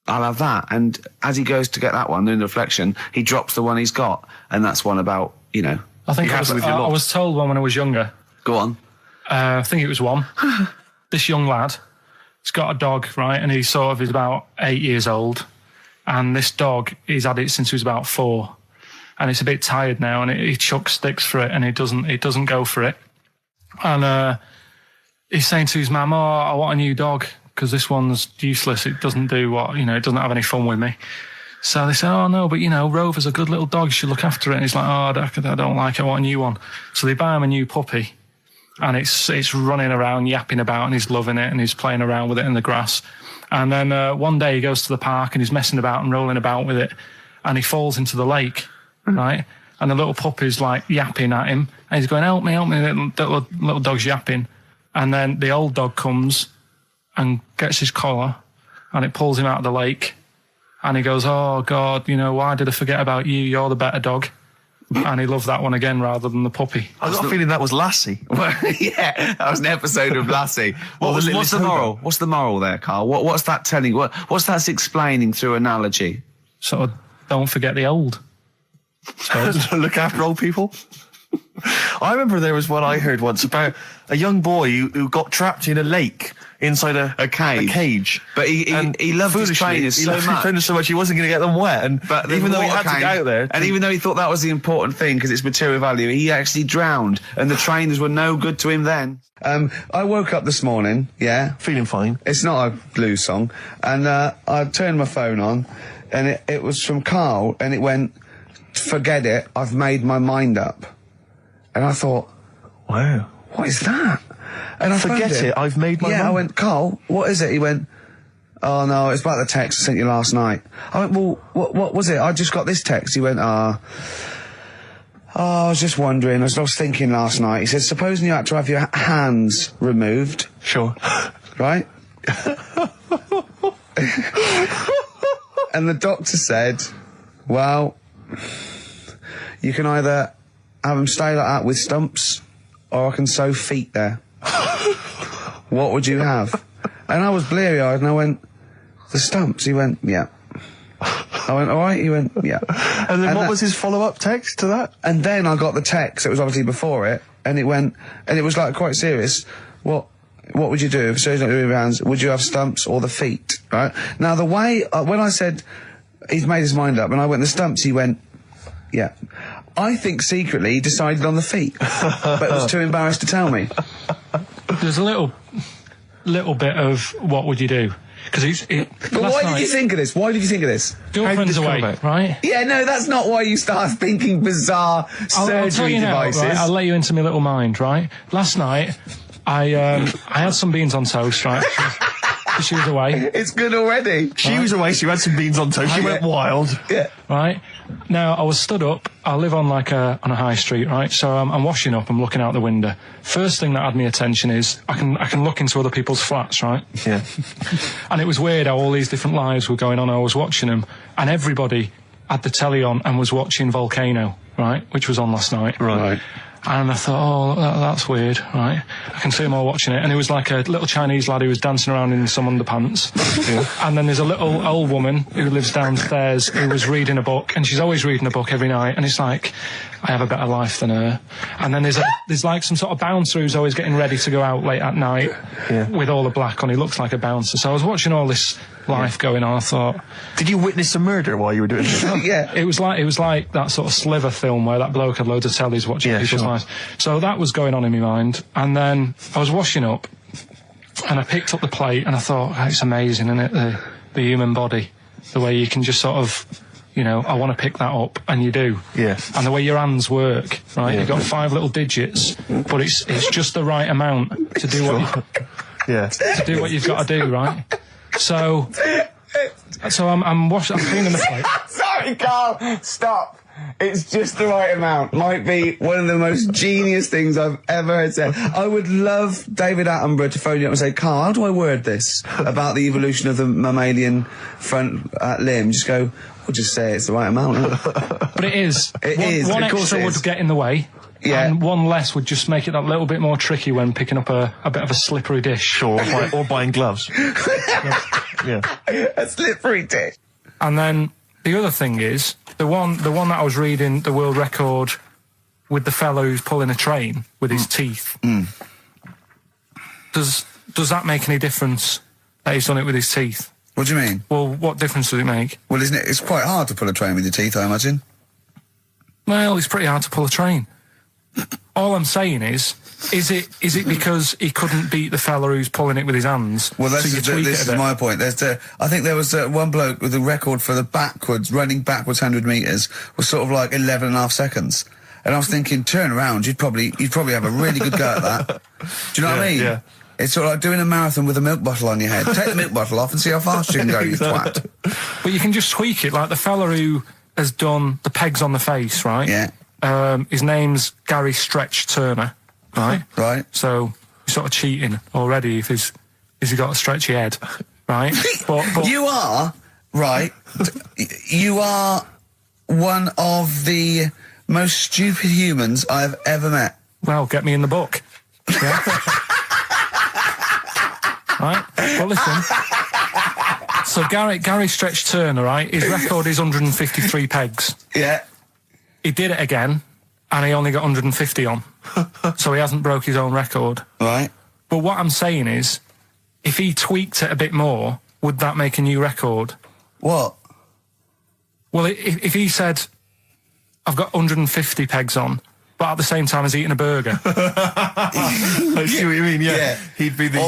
Speaker 2: I'll have that." And as he goes to get that one in the reflection, he drops the one he's got, and that's one about
Speaker 3: I think I was told one when I was younger.
Speaker 2: Go on.
Speaker 3: I think it was one. This young lad, he's got a dog, right, and he's about 8 years old. And this dog, he's had it since he was about 4, and it's a bit tired now, and he chucks sticks for it, and it doesn't go for it. And he's saying to his mum, "Oh, I want a new dog because this one's useless. It doesn't do what, it doesn't have any fun with me." So they say, "Oh no, but Rover's a good little dog. You should look after it." And he's like, "Oh, I don't like it. I want a new one." So they buy him a new puppy, and it's running around, yapping about, and he's loving it, and he's playing around with it in the grass. And then one day he goes to the park and he's messing about and rolling about with it, and he falls into the lake, right? And the little puppy's like yapping at him, and he's going, help me, the little dog's yapping. And then the old dog comes and gets his collar, and it pulls him out of the lake, and he goes, "Oh God, why did I forget about you? You're the better dog." And he loved that one again rather than the puppy.
Speaker 1: I got a feeling that was Lassie.
Speaker 2: Well, yeah, that was an episode of Lassie. What's the moral? What's the moral there, Carl? What's that telling? What's that explaining through analogy?
Speaker 3: Sort of, don't forget the old.
Speaker 1: Look after old people. I remember there was one I heard once about a young boy who got trapped in a lake inside a cage.
Speaker 2: But he loved his trainers
Speaker 1: so much he wasn't going to get them wet. But even though he had to get out there,
Speaker 2: and even though he thought that was the important thing because it's material value, he actually drowned, and the trainers were no good to him then. I woke up this morning,
Speaker 1: feeling fine.
Speaker 2: It's not a blues song, and I turned my phone on, and it was from Carl, and it went, "Forget it, I've made my mind up." And I thought,
Speaker 1: wow,
Speaker 2: what is that? And I
Speaker 1: forget it, I've made my mind.
Speaker 2: I went, "Carl, what is it?" He went, "Oh no, it's about the text I sent you last night." I went, "Well, what was it? I just got this text." He went, I was just wondering, I was thinking last night. He said, supposing you had to have your hands removed.
Speaker 1: Sure.
Speaker 2: Right? And the doctor said, well, you can either have them stay like that with stumps, or I can sew feet there. What would you have? And I was bleary-eyed, and I went, the stumps? He went, yeah. I went, all right? He went, yeah.
Speaker 1: And then what was his follow-up text to that?
Speaker 2: And then I got the text, it was obviously before it, and it went, and it was like quite serious. What would you do if surgery not with your hands? Would you have stumps or the feet? Right? Now the way, when I said he's made his mind up, and I went the stumps, he went, yeah. I think secretly he decided on the feet, but was too embarrassed to tell me.
Speaker 3: There's a little bit of what would you do? Because
Speaker 2: But why did you think of this? Why did you think of this?
Speaker 3: Girlfriend's away, right?
Speaker 2: Yeah, no, that's not why you start thinking bizarre
Speaker 3: I'll tell you
Speaker 2: devices.
Speaker 3: Now, right? I'll let you into my little mind, right? Last night, I had some beans on toast, right? She was away.
Speaker 2: It's good already.
Speaker 1: She was away, she had some beans on toast, she went wild.
Speaker 2: Yeah.
Speaker 3: Right? Now, I was stood up, I live on on a high street, right? So I'm washing up, I'm looking out the window. First thing that had my attention is, I can look into other people's flats, right?
Speaker 1: Yeah.
Speaker 3: And it was weird how all these different lives were going on, I was watching them, and everybody had the telly on and was watching Volcano, right? Which was on last night.
Speaker 1: Right.
Speaker 3: And I thought, oh, that's weird, right? I can see them all watching it. And it was like a little Chinese lad who was dancing around in some underpants. Yeah. And then there's a little old woman who lives downstairs who was reading a book, and she's always reading a book every night. And it's like, I have a better life than her. And then there's like some sort of bouncer who's always getting ready to go out late at night with all the black on. He looks like a bouncer. So I was watching all this life going on. I thought,
Speaker 1: did you witness a murder while you were doing this?
Speaker 2: Yeah.
Speaker 3: It was like that sort of Sliver film where that bloke had loads of tellies watching people's lives. So that was going on in my mind. And then I was washing up, and I picked up the plate, and I thought, oh, it's amazing, isn't it? The human body, the way you can just sort of, I want to pick that up, and you do.
Speaker 1: Yes.
Speaker 3: And the way your hands work, right? Yeah. You've got 5 little digits, but it's just the right amount to do to do what you've got to do, right? So I'm cleaning the plate.
Speaker 2: Sorry, Carl, stop. It's just the right amount. Might be one of the most genius things I've ever heard said. I would love David Attenborough to phone you up and say, Carl, how do I word this about the evolution of the mammalian front limb? Just go, we'll just say it's the right amount.
Speaker 3: But it is. One
Speaker 2: of course
Speaker 3: extra would get in the way.
Speaker 2: Yeah.
Speaker 3: And one less would just make it that little bit more tricky when picking up a bit of a slippery dish.
Speaker 1: Sure, or buying gloves. Yeah.
Speaker 2: A slippery dish.
Speaker 3: And then the other thing is, the one that I was reading, the world record with the fellow who's pulling a train with his teeth. Does that make any difference that he's done it with his teeth?
Speaker 2: What do you mean?
Speaker 3: Well, what difference does it make?
Speaker 2: Well, isn't it? It's quite hard to pull a train with your teeth, I imagine.
Speaker 3: Well, it's pretty hard to pull a train. all I'm saying is it because he couldn't beat the fella who's pulling it with his hands?
Speaker 2: Well,
Speaker 3: so
Speaker 2: this is my point. I think there was one bloke with the record for the running backwards 100 metres was sort of like 11 and a half seconds. And I was thinking, turn around, you'd probably have a really good go at that. Do you know what I mean?
Speaker 1: Yeah.
Speaker 2: It's sort of like doing a marathon with a milk bottle on your head. Take the milk bottle off and see how fast you can go, you twat.
Speaker 3: But you can just tweak it, like the fella who has done the pegs on the face, right?
Speaker 2: Yeah.
Speaker 3: His name's Gary Stretch Turner, right?
Speaker 2: Right.
Speaker 3: So you're sort of cheating already if he's got a stretchy head, right? but
Speaker 2: you are, right, you are one of the most stupid humans I've ever met.
Speaker 3: Well, get me in the book. Yeah. Right? Well, listen. So Gary Stretch Turner, right? His record is 153 pegs.
Speaker 2: Yeah.
Speaker 3: He did it again, and he only got 150 on. So he hasn't broke his own record.
Speaker 2: Right.
Speaker 3: But what I'm saying is, if he tweaked it a bit more, would that make a new record?
Speaker 2: What?
Speaker 3: Well, if he said, I've got 150 pegs on, but at the same time as eating a burger.
Speaker 1: I see what you mean, yeah. He'd be the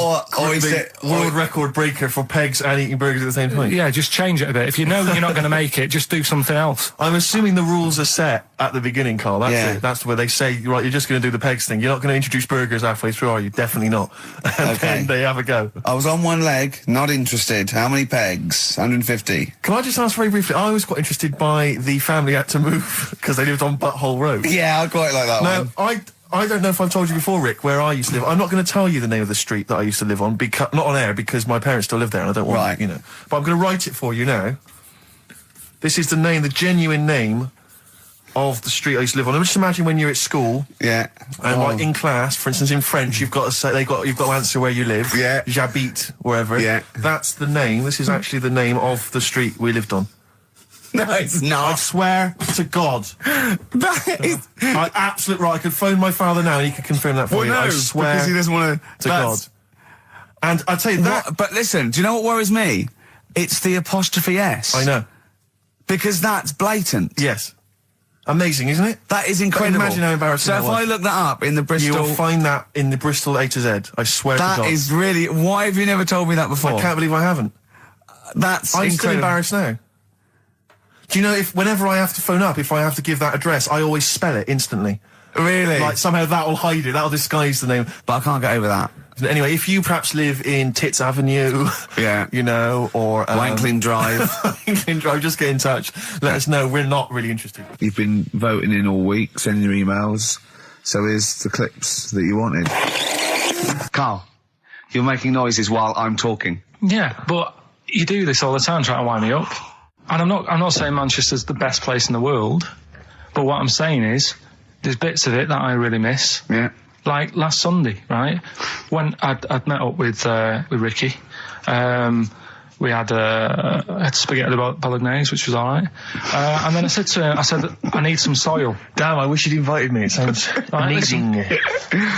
Speaker 1: world record breaker for pegs and eating burgers at the same time.
Speaker 3: Yeah, just change it a bit. If you know you're not going to make it, just do something else.
Speaker 1: I'm assuming the rules are set at the beginning, Carl. That's it. That's where they say, right, you're just going to do the pegs thing. You're not going to introduce burgers halfway through, are you? Definitely not. And then they have a go.
Speaker 2: I was on one leg, not interested. How many pegs? 150.
Speaker 1: Can I just ask very briefly, I was quite interested by the family had to move because they lived on Butthole Road.
Speaker 2: Yeah, I quite like that one.
Speaker 1: I don't know if I've told you before, Rick, where I used to live. I'm not going to tell you the name of the street that I used to live on, not on air, because my parents still live there and I don't want to, But I'm going to write it for you now. This is the genuine name of the street I used to live on. Just imagine when you're at school.
Speaker 2: Yeah.
Speaker 1: And like in class, for instance, in French, you've got to say, you've got to answer where you live.
Speaker 2: Yeah.
Speaker 1: J'habite, wherever.
Speaker 2: Yeah.
Speaker 1: That's the name. This is actually the name of the street we lived on.
Speaker 2: No, it's not.
Speaker 1: I swear to God.
Speaker 2: That is...
Speaker 1: Absolute right. I could phone my father now and he could confirm that for you.
Speaker 2: No,
Speaker 1: I swear
Speaker 2: because he doesn't want
Speaker 1: to God. And I tell you that...
Speaker 2: But listen, do you know what worries me? It's the apostrophe S.
Speaker 1: I know.
Speaker 2: Because that's blatant.
Speaker 1: Yes. Amazing, isn't it?
Speaker 2: That is incredible.
Speaker 1: But imagine how embarrassing that was.
Speaker 2: So if I look that up in the Bristol...
Speaker 1: You will find that in the Bristol A to Z. I swear to God.
Speaker 2: That is really... Why have you never told me that before?
Speaker 1: I can't believe I haven't.
Speaker 2: That's
Speaker 1: I'm
Speaker 2: incredible.
Speaker 1: still embarrassed now. Do you know, whenever I have to phone up, if I have to give that address, I always spell it instantly.
Speaker 2: Really?
Speaker 1: Like, somehow that will hide it, that will disguise the name.
Speaker 2: But I can't get over that.
Speaker 1: Anyway, if you perhaps live in Tits Avenue,
Speaker 2: yeah,
Speaker 1: or...
Speaker 2: Wankling Drive.
Speaker 1: Wankling Drive, just get in touch. Let us know, we're not really interested.
Speaker 2: You've been voting in all week, sending your emails, so here's the clips that you wanted. Carl, you're making noises while I'm talking.
Speaker 3: Yeah, but you do this all the time, trying to wind me up. And I'm not saying Manchester's the best place in the world, but what I'm saying is, there's bits of it that I really miss.
Speaker 2: Yeah.
Speaker 3: Like last Sunday, right? When I'd met up with Ricky, we had spaghetti bolognese, which was all right. And then I said to him, I need some soil.
Speaker 1: Damn, I wish you'd invited me. It sounds amazing.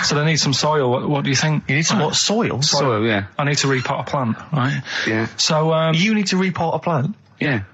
Speaker 3: So I need some soil. What do you think?
Speaker 1: You need some what? Soil?
Speaker 3: Soil,
Speaker 2: yeah.
Speaker 3: I need to repot a plant, right?
Speaker 2: Yeah.
Speaker 3: So
Speaker 1: you need to repot a plant?
Speaker 3: Yeah.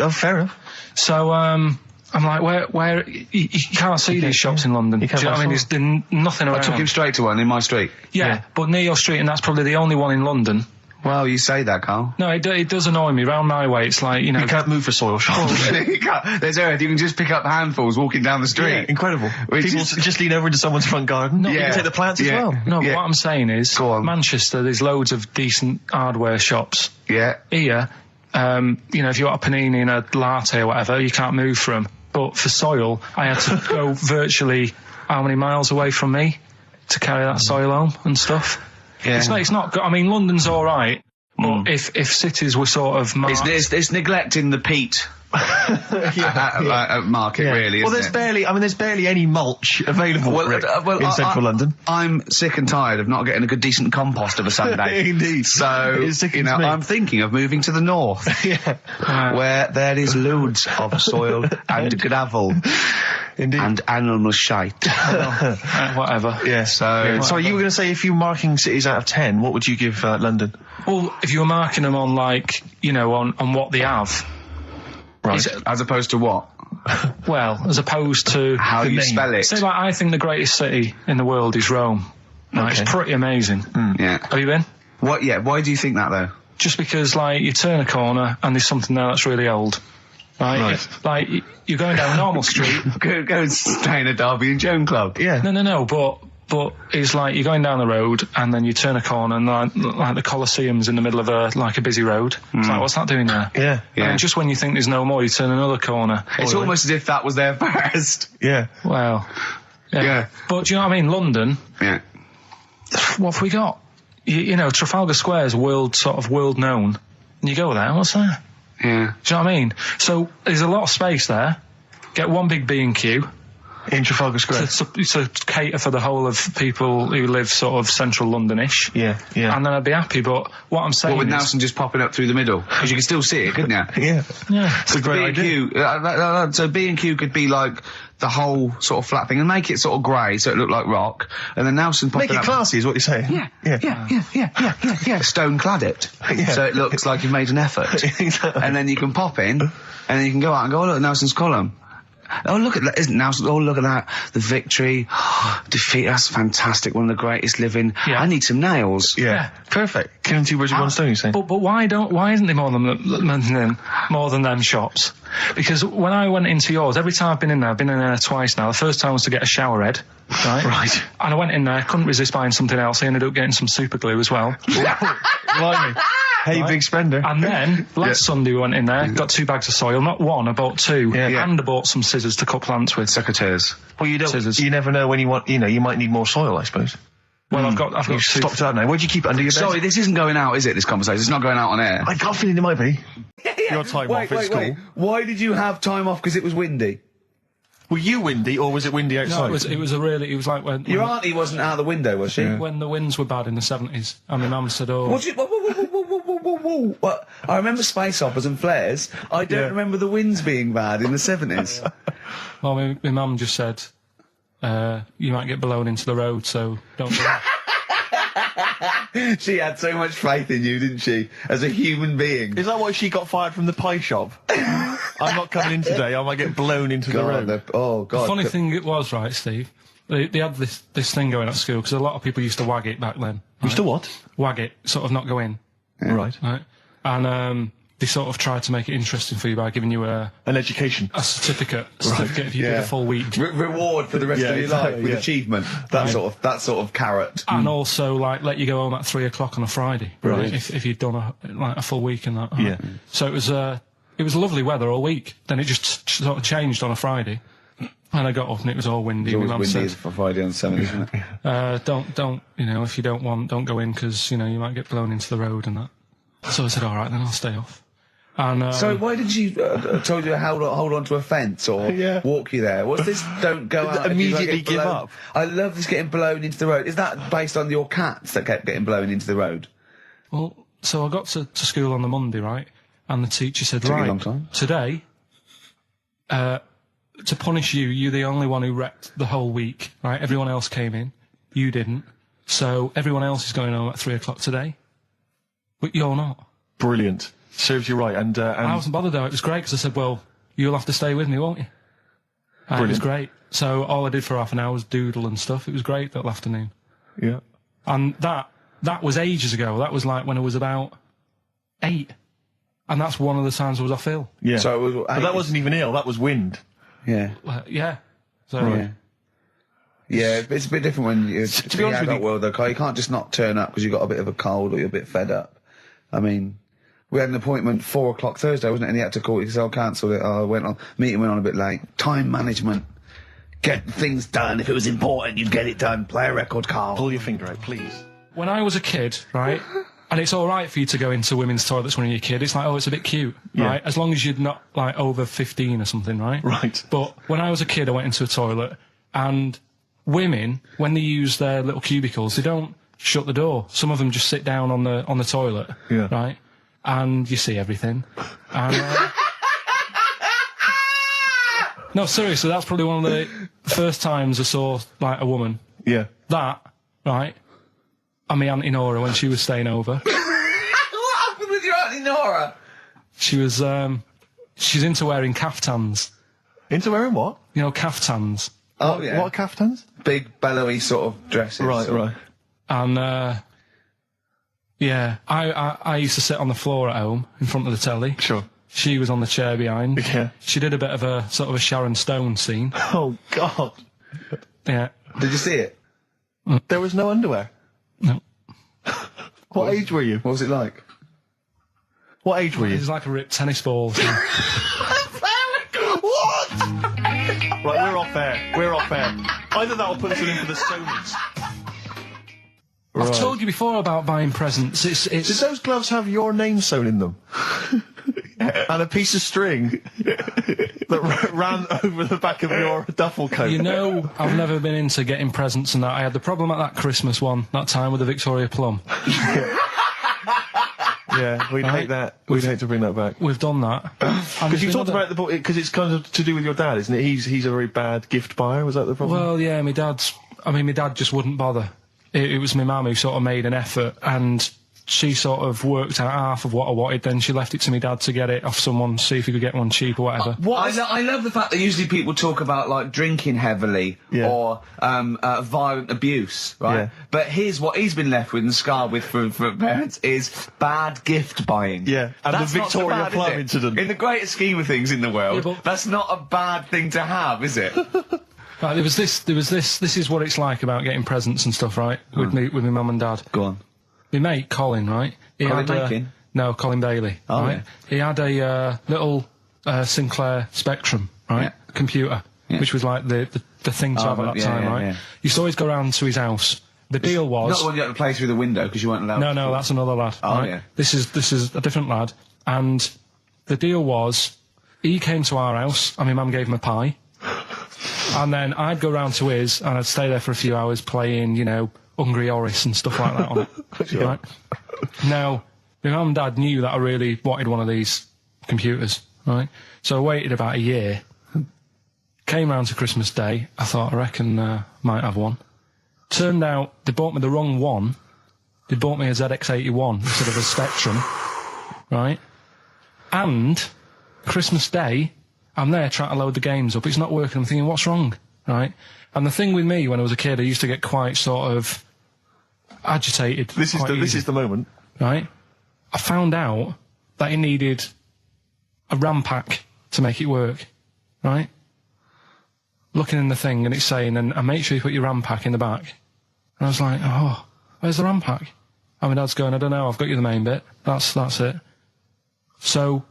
Speaker 1: Fair enough.
Speaker 3: So I'm like, where you can't see these shops in London. Do you know what I mean? There's nothing around.
Speaker 2: I took him straight to one in my street.
Speaker 3: Yeah, but near your street, and that's probably the only one in London.
Speaker 2: Well, you say that, Carl.
Speaker 3: No, it does annoy me. Round my way, it's like,
Speaker 1: you can't move for soil shops.
Speaker 2: You can't. There's earth. You can just pick up handfuls walking down the street.
Speaker 1: Yeah, incredible. People just lean over into someone's front garden.
Speaker 3: No,
Speaker 1: you can take the plants as well.
Speaker 3: No, but what I'm saying is, Manchester, there's loads of decent hardware shops.
Speaker 2: Yeah.
Speaker 3: Here, if you want a panini and a latte or whatever, you can't move for them. But for soil, I had to go virtually how many miles away from me to carry that soil home and stuff. Yeah. It's not good. I mean, London's all right, but if cities were sort of marked...
Speaker 2: It's neglecting the peat market, really,
Speaker 1: well, there's barely any mulch available in central London.
Speaker 2: I'm sick and tired of not getting a good, decent compost of a Sunday.
Speaker 1: Indeed.
Speaker 2: So, I'm thinking of moving to the north, where there is loads of soil and gravel.
Speaker 1: Indeed.
Speaker 2: And animal shite.
Speaker 3: Whatever.
Speaker 1: Yeah. So you were going to say, if you're marking cities out of 10, what would you give London?
Speaker 3: Well, if you were marking them on, on what they have.
Speaker 2: Right. As opposed to what?
Speaker 3: Well, as opposed to
Speaker 2: How
Speaker 3: the
Speaker 2: you
Speaker 3: name.
Speaker 2: spell it.
Speaker 3: Say, like, I think the greatest city in the world is Rome. Right,
Speaker 1: Okay.
Speaker 3: It's pretty amazing.
Speaker 2: Yeah.
Speaker 3: Have you been?
Speaker 2: What? Yeah. Why do you think that though?
Speaker 3: Just because, like, you turn a corner and there's something there that's really old. Right? Like, you're going down a normal street.
Speaker 2: Go and stay in a Derby and Joan club.
Speaker 1: Yeah.
Speaker 3: No, but it's like you're going down the road and then you turn a corner and like the Colosseum's in the middle of a busy road. It's like, what's that doing there?
Speaker 1: Yeah.
Speaker 2: Yeah.
Speaker 3: And just when you think there's no more, you turn another corner.
Speaker 2: It's almost as if that was there first.
Speaker 1: Yeah.
Speaker 3: Well,
Speaker 2: Yeah.
Speaker 3: But do you know what I mean? London,
Speaker 2: Yeah.
Speaker 3: what have we got? You know, Trafalgar Square is world known. And you go there, what's there?
Speaker 2: Yeah.
Speaker 3: Do you know what I mean? So there's a lot of space there. Get one big B&Q.
Speaker 1: In Trafalgar Square.
Speaker 3: To cater for the whole of people who live sort of central Londonish.
Speaker 1: Yeah.
Speaker 3: And then I'd be happy, but what I'm saying
Speaker 2: Well, with
Speaker 3: is...
Speaker 2: Nelson just popping up through the middle, because you can still see it, couldn't you?
Speaker 1: Yeah.
Speaker 3: Yeah.
Speaker 1: It's a great idea.
Speaker 2: B&Q, so B&Q could be like the whole sort of flat thing and make it sort of grey so it looked like rock, and then Nelson popping
Speaker 1: Make it
Speaker 2: up.
Speaker 1: classy is what you're saying.
Speaker 2: Yeah. Stone clad it, so it looks like you've made an effort.
Speaker 1: Exactly.
Speaker 2: And then you can pop in, and then you can go out and go, oh look, Nelson's column. Oh look at that! Isn't Nelson? Oh look at that! The victory, defeat. That's fantastic. One of the greatest living.
Speaker 3: Yeah.
Speaker 2: I need some nails.
Speaker 1: Yeah. Perfect. Killing two birds with one stone, you're saying?
Speaker 3: But why isn't there more than them shops? Because when I went into yours, every time I've been in there twice now. The first time was to get a shower head, right?
Speaker 1: Right.
Speaker 3: And I went in there, couldn't resist buying something else. I ended up getting some super glue as well.
Speaker 1: Blimey. Hey, big spender.
Speaker 3: And then last Sunday we went in there, got 2 bags of soil, not one, I bought 2,
Speaker 1: Yeah.
Speaker 3: and I bought some scissors to cut plants with.
Speaker 2: Secateurs.
Speaker 1: Well, you don't.
Speaker 3: Scissors.
Speaker 1: You never know when you want. You know, you might need more soil, I suppose.
Speaker 3: Well, I've got
Speaker 1: You've
Speaker 3: 2.
Speaker 1: stopped that now. Where'd you keep it under your bed?
Speaker 2: Sorry, this isn't going out, is it? This conversation. It's not going out on air.
Speaker 1: I got a feeling it might be. Your time off at school.
Speaker 2: Why did you have time off? Because it was windy.
Speaker 1: Were you windy or was it windy
Speaker 3: No,
Speaker 1: outside?
Speaker 3: it was like when
Speaker 2: Your auntie wasn't out the window, was she?
Speaker 3: when the winds were bad in the 70s, and my mum said, "Oh,
Speaker 2: Whoa. What? I remember space operas and flares. I don't remember the winds being bad in the 70s.
Speaker 3: well, my mum just said, you might get blown into the road, so don't do that."
Speaker 2: She had so much faith in you, didn't she? As a human being.
Speaker 1: Is that why she got fired from the pie shop? I'm not coming in today. I might get blown into the road.
Speaker 2: God.
Speaker 3: Funny thing it was, right, Steve? They had this thing going at school, because a lot of people used to wag it back then.
Speaker 1: You still what?
Speaker 3: Wag it, sort of not go in.
Speaker 1: Right.
Speaker 3: Right? And they sort of tried to make it interesting for you by giving you a
Speaker 1: An education.
Speaker 3: certificate if you did a full week.
Speaker 2: Reward for the rest of your life with achievement. That sort of carrot.
Speaker 3: And also, like, let you go home at 3 o'clock on a Friday.
Speaker 1: Right.
Speaker 3: If you'd done a full week and that. Right?
Speaker 1: Yeah.
Speaker 3: So it was lovely weather all week. Then it just sort of changed on a Friday. And I got up and it was all windy.
Speaker 2: It's
Speaker 3: My
Speaker 2: always
Speaker 3: mum
Speaker 2: windy
Speaker 3: said,
Speaker 2: for Friday on the 7th, isn't it?
Speaker 3: don't, if you don't go in, because, you might get blown into the road and that. So I said, all right, then I'll stay off. And
Speaker 2: So why did you told you to hold on to a fence or walk you there? What's this? Don't go out.
Speaker 1: Immediately give up.
Speaker 2: I love this getting blown into the road. Is that based on your cats that kept getting blown into the road?
Speaker 3: well, so I got to school on the Monday, right? And the teacher said,
Speaker 2: Took you a
Speaker 3: right,
Speaker 2: long time.
Speaker 3: today, to punish you, you're the only one who wrecked the whole week, right? Everyone else came in. You didn't. So everyone else is going home at 3 o'clock today. But you're not.
Speaker 1: Brilliant. Serves you right. And
Speaker 3: I wasn't bothered though. It was great because I said, well, you'll have to stay with me, won't you? And it was great. So all I did for half an hour was doodle and stuff. It was great that afternoon.
Speaker 1: yeah.
Speaker 3: And that was ages ago. That was like when I was about 8. And that's one of the times I was off ill.
Speaker 1: Yeah.
Speaker 2: So it was,
Speaker 1: but that wasn't even ill. That was wind.
Speaker 2: Yeah.
Speaker 3: Yeah. So
Speaker 2: Yeah. Yeah, it's a bit different when you're
Speaker 1: to be honest with you,
Speaker 2: world though, Carl. You can't just not turn up because you've got a bit of a cold or you're a bit fed up. I mean, we had an appointment 4 o'clock Thursday, wasn't it? And he had to call it because I cancelled it. Meeting went on a bit late. Time management. Get things done. If it was important, you'd get it done. Play a record, Carl.
Speaker 1: Pull your finger out, please.
Speaker 3: when I was a kid, right, and it's all right for you to go into women's toilets when you're a kid. It's like, oh, it's a bit cute, right? As long as you're not, like, over 15 or something, right?
Speaker 1: Right.
Speaker 3: But when I was a kid, I went into a toilet, and women, when they use their little cubicles, they don't shut the door. Some of them just sit down on the toilet, right? And you see everything. And, no, seriously, that's probably one of the first times I saw, like, a woman.
Speaker 1: Yeah.
Speaker 3: That, right? And my Auntie Nora when she was staying over.
Speaker 2: What happened with your Auntie Nora?
Speaker 3: She was, she's into wearing caftans.
Speaker 1: Into wearing what?
Speaker 3: You know, caftans.
Speaker 2: Oh, yeah.
Speaker 1: What caftans?
Speaker 2: Big, bellowy sort of dresses.
Speaker 1: Right.
Speaker 3: And, yeah, I used to sit on the floor at home in front of the telly.
Speaker 1: Sure.
Speaker 3: She was on the chair behind.
Speaker 1: Yeah.
Speaker 3: She did a bit of a sort of a Sharon Stone scene.
Speaker 1: Oh, God.
Speaker 3: Yeah.
Speaker 2: Did you see it?
Speaker 1: There was no underwear.
Speaker 3: No.
Speaker 1: What age were you?
Speaker 2: What was it like?
Speaker 1: What age were
Speaker 3: It
Speaker 1: you?
Speaker 3: was like a ripped tennis ball.
Speaker 1: What? Right, we're off air. Either that or put us in for the Stonys.
Speaker 3: I've told you before about buying presents.
Speaker 1: Did those gloves have your name sewn in them? And a piece of string that ran over the back of your duffel coat?
Speaker 3: You know, I've never been into getting presents and that. I had the problem at that Christmas one, that time with the Victoria Plum.
Speaker 1: Yeah, we'd hate that. We'd hate to bring that back.
Speaker 3: We've done that.
Speaker 1: Because you talked about it because it's kind of to do with your dad, isn't it? He's a very bad gift buyer. Was that the problem?
Speaker 3: Well, yeah, my dad just wouldn't bother. It was my mum who sort of made an effort, and she sort of worked out half of what I wanted, then she left it to my dad to get it off someone, see if he could get one cheap or whatever.
Speaker 2: I love the fact that usually people talk about, like, drinking heavily or violent abuse, right?
Speaker 1: Yeah.
Speaker 2: But here's what he's been left with and scarred with from parents is bad gift buying.
Speaker 1: Yeah, and
Speaker 2: That's
Speaker 1: the
Speaker 2: not so
Speaker 1: Victoria
Speaker 2: bad,
Speaker 1: Plum
Speaker 2: is it?
Speaker 1: incident.
Speaker 2: In the greater scheme of things in the world,
Speaker 3: Yeah, but-
Speaker 2: that's not a bad thing to have, is it?
Speaker 3: Right, there was this, this is what it's like about getting presents and stuff, right? With my mum and dad.
Speaker 2: Go on.
Speaker 3: My mate, Colin, right? He
Speaker 2: Colin
Speaker 3: had,
Speaker 2: Bacon?
Speaker 3: No, Colin Bailey.
Speaker 2: Oh,
Speaker 3: right?
Speaker 2: yeah.
Speaker 3: He had a Little Sinclair Spectrum, right?
Speaker 2: Yeah.
Speaker 3: Computer,
Speaker 2: Yeah.
Speaker 3: which was like the thing to have at that
Speaker 2: yeah,
Speaker 3: time,
Speaker 2: yeah,
Speaker 3: right?
Speaker 2: yeah.
Speaker 3: Used to always go round to his house. The deal was...
Speaker 2: Not the one you had to play through the window because you weren't allowed.
Speaker 3: No, that's another lad.
Speaker 2: Oh,
Speaker 3: right?
Speaker 2: yeah.
Speaker 3: This is a different lad. And the deal was, he came to our house, and my mum gave him a pie. And then I'd go round to his, and I'd stay there for a few hours playing, you know, Hungry Horace and stuff like that on it.
Speaker 1: Sure.
Speaker 3: Right? Now, my mum and dad knew that I really wanted one of these computers, right? So I waited about a year. Came round to Christmas Day. I thought, I reckon might have one. Turned out they bought me the wrong one. They bought me a ZX81 instead of a Spectrum, right? And Christmas Day, I'm there trying to load the games up. It's not working. I'm thinking, what's wrong, right? And the thing with me, when I was a kid, I used to get quite sort of agitated.
Speaker 1: This is the moment.
Speaker 3: Right? I found out that it needed a RAM pack to make it work, right? Looking in the thing and it's saying, and make sure you put your RAM pack in the back. And I was like, oh, where's the RAM pack? And my dad's going, I don't know, I've got you the main bit. That's it. So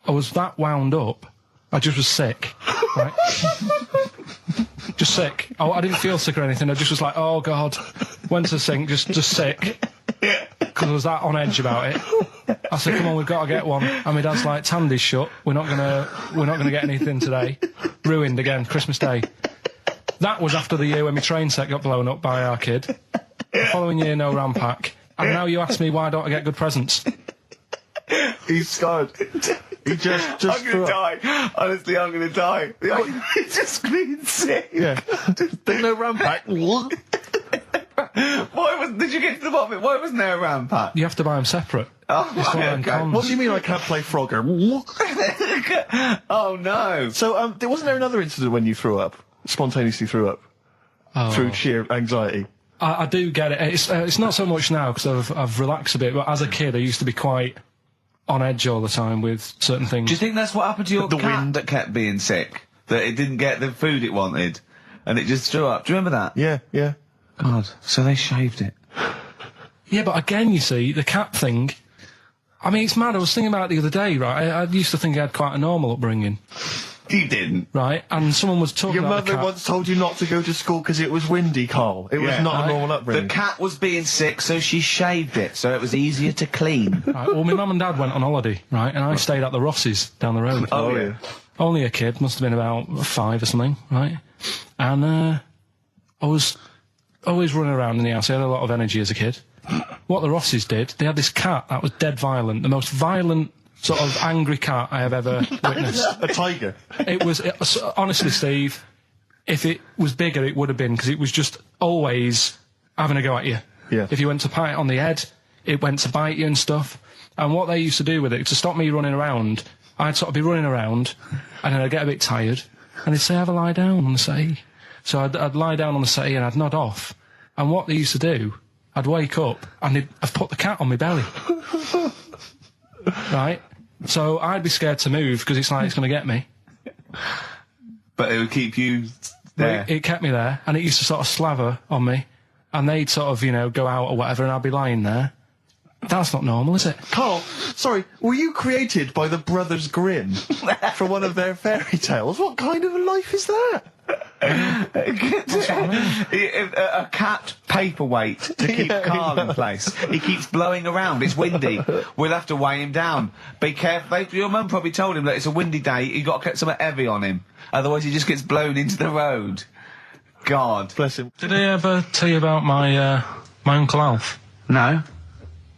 Speaker 3: I was that wound up, I just was sick, right? Just sick. I didn't feel sick or anything, I just was like, oh God. Went to the sink, just sick. Because I was that on edge about it. I said, come on, we've got to get one. And my dad's like, Tandy's shut. We're not gonna get anything today. Ruined again, Christmas Day. That was after the year when my train set got blown up by our kid. The following year, no RAM pack. And now you ask me why don't I get good presents?
Speaker 1: He's scarred. He just
Speaker 2: I'm gonna die. Honestly, I'm gonna die. He's just being sick.
Speaker 1: Yeah. There's no RAM pack.
Speaker 2: Did you get to the bottom of it? Why wasn't there a RAM pack?
Speaker 3: You have to buy them separate.
Speaker 2: Oh,
Speaker 3: It's one of them
Speaker 2: okay.
Speaker 3: cons.
Speaker 1: What do you mean I can't play Frogger?
Speaker 2: Oh no.
Speaker 1: So, wasn't there another incident when you threw up? Spontaneously threw up?
Speaker 3: Oh.
Speaker 1: Through sheer anxiety?
Speaker 3: I do get it. It's not so much now because I've relaxed a bit, but as a kid I used to be quite on edge all the time with certain things.
Speaker 2: Do you think that's what happened to your
Speaker 1: The
Speaker 2: cat
Speaker 1: wind.
Speaker 2: that kept being sick? That it didn't get the food it wanted, and it just threw up. Do you remember that?
Speaker 1: Yeah.
Speaker 2: God. So they shaved it.
Speaker 3: Yeah, but again, you see, the cat thing, I mean, it's mad. I was thinking about it the other day, right? I used to think I had quite a normal upbringing,
Speaker 2: You didn't.
Speaker 3: right? And someone was talking
Speaker 1: Your
Speaker 3: about the
Speaker 1: mother
Speaker 3: cat.
Speaker 1: once told you not to go to school because it was windy, Carl. It was
Speaker 2: Yeah.
Speaker 1: not a normal
Speaker 2: The
Speaker 1: upbringing.
Speaker 2: cat was being sick, so she shaved it, so it was easier to clean.
Speaker 3: Right, well, my mum and dad went on holiday, right? And I stayed at the Rosses down the road.
Speaker 2: Oh, yeah.
Speaker 3: Only a kid, must have been about 5 or something, right? And I was always running around in the house. I had a lot of energy as a kid. What the Rosses did, they had this cat that was dead violent, the most violent sort of angry cat I have ever witnessed.
Speaker 1: A tiger.
Speaker 3: It was honestly, Steve, if it was bigger, it would have been, because it was just always having a go at you.
Speaker 1: Yeah.
Speaker 3: If you went to pat it on the head, it went to bite you and stuff. And what they used to do with it, to stop me running around, I'd sort of be running around, and then I'd get a bit tired, and he'd say, have a lie down on the settee. So I'd lie down on the settee and I'd nod off. And what they used to do, I'd wake up and I'd put the cat on my belly. Right? So I'd be scared to move because it's like it's going to get me.
Speaker 2: But it would keep you there.
Speaker 3: It kept me there, and it used to sort of slaver on me, and they'd sort of, you know, go out or whatever, and I'd be lying there. That's not normal, is it?
Speaker 1: Carl, sorry, were you created by the Brothers Grimm for one of their fairy tales? What kind of a life is that?
Speaker 2: A cat paperweight to keep Carl in place. He keeps blowing around. It's windy. We'll have to weigh him down. Be careful. Your mum probably told him that it's a windy day. You got to get something heavy on him, otherwise he just gets blown into the road. God
Speaker 1: Bless him.
Speaker 3: Did I ever tell you about my Uncle Alf?
Speaker 2: No.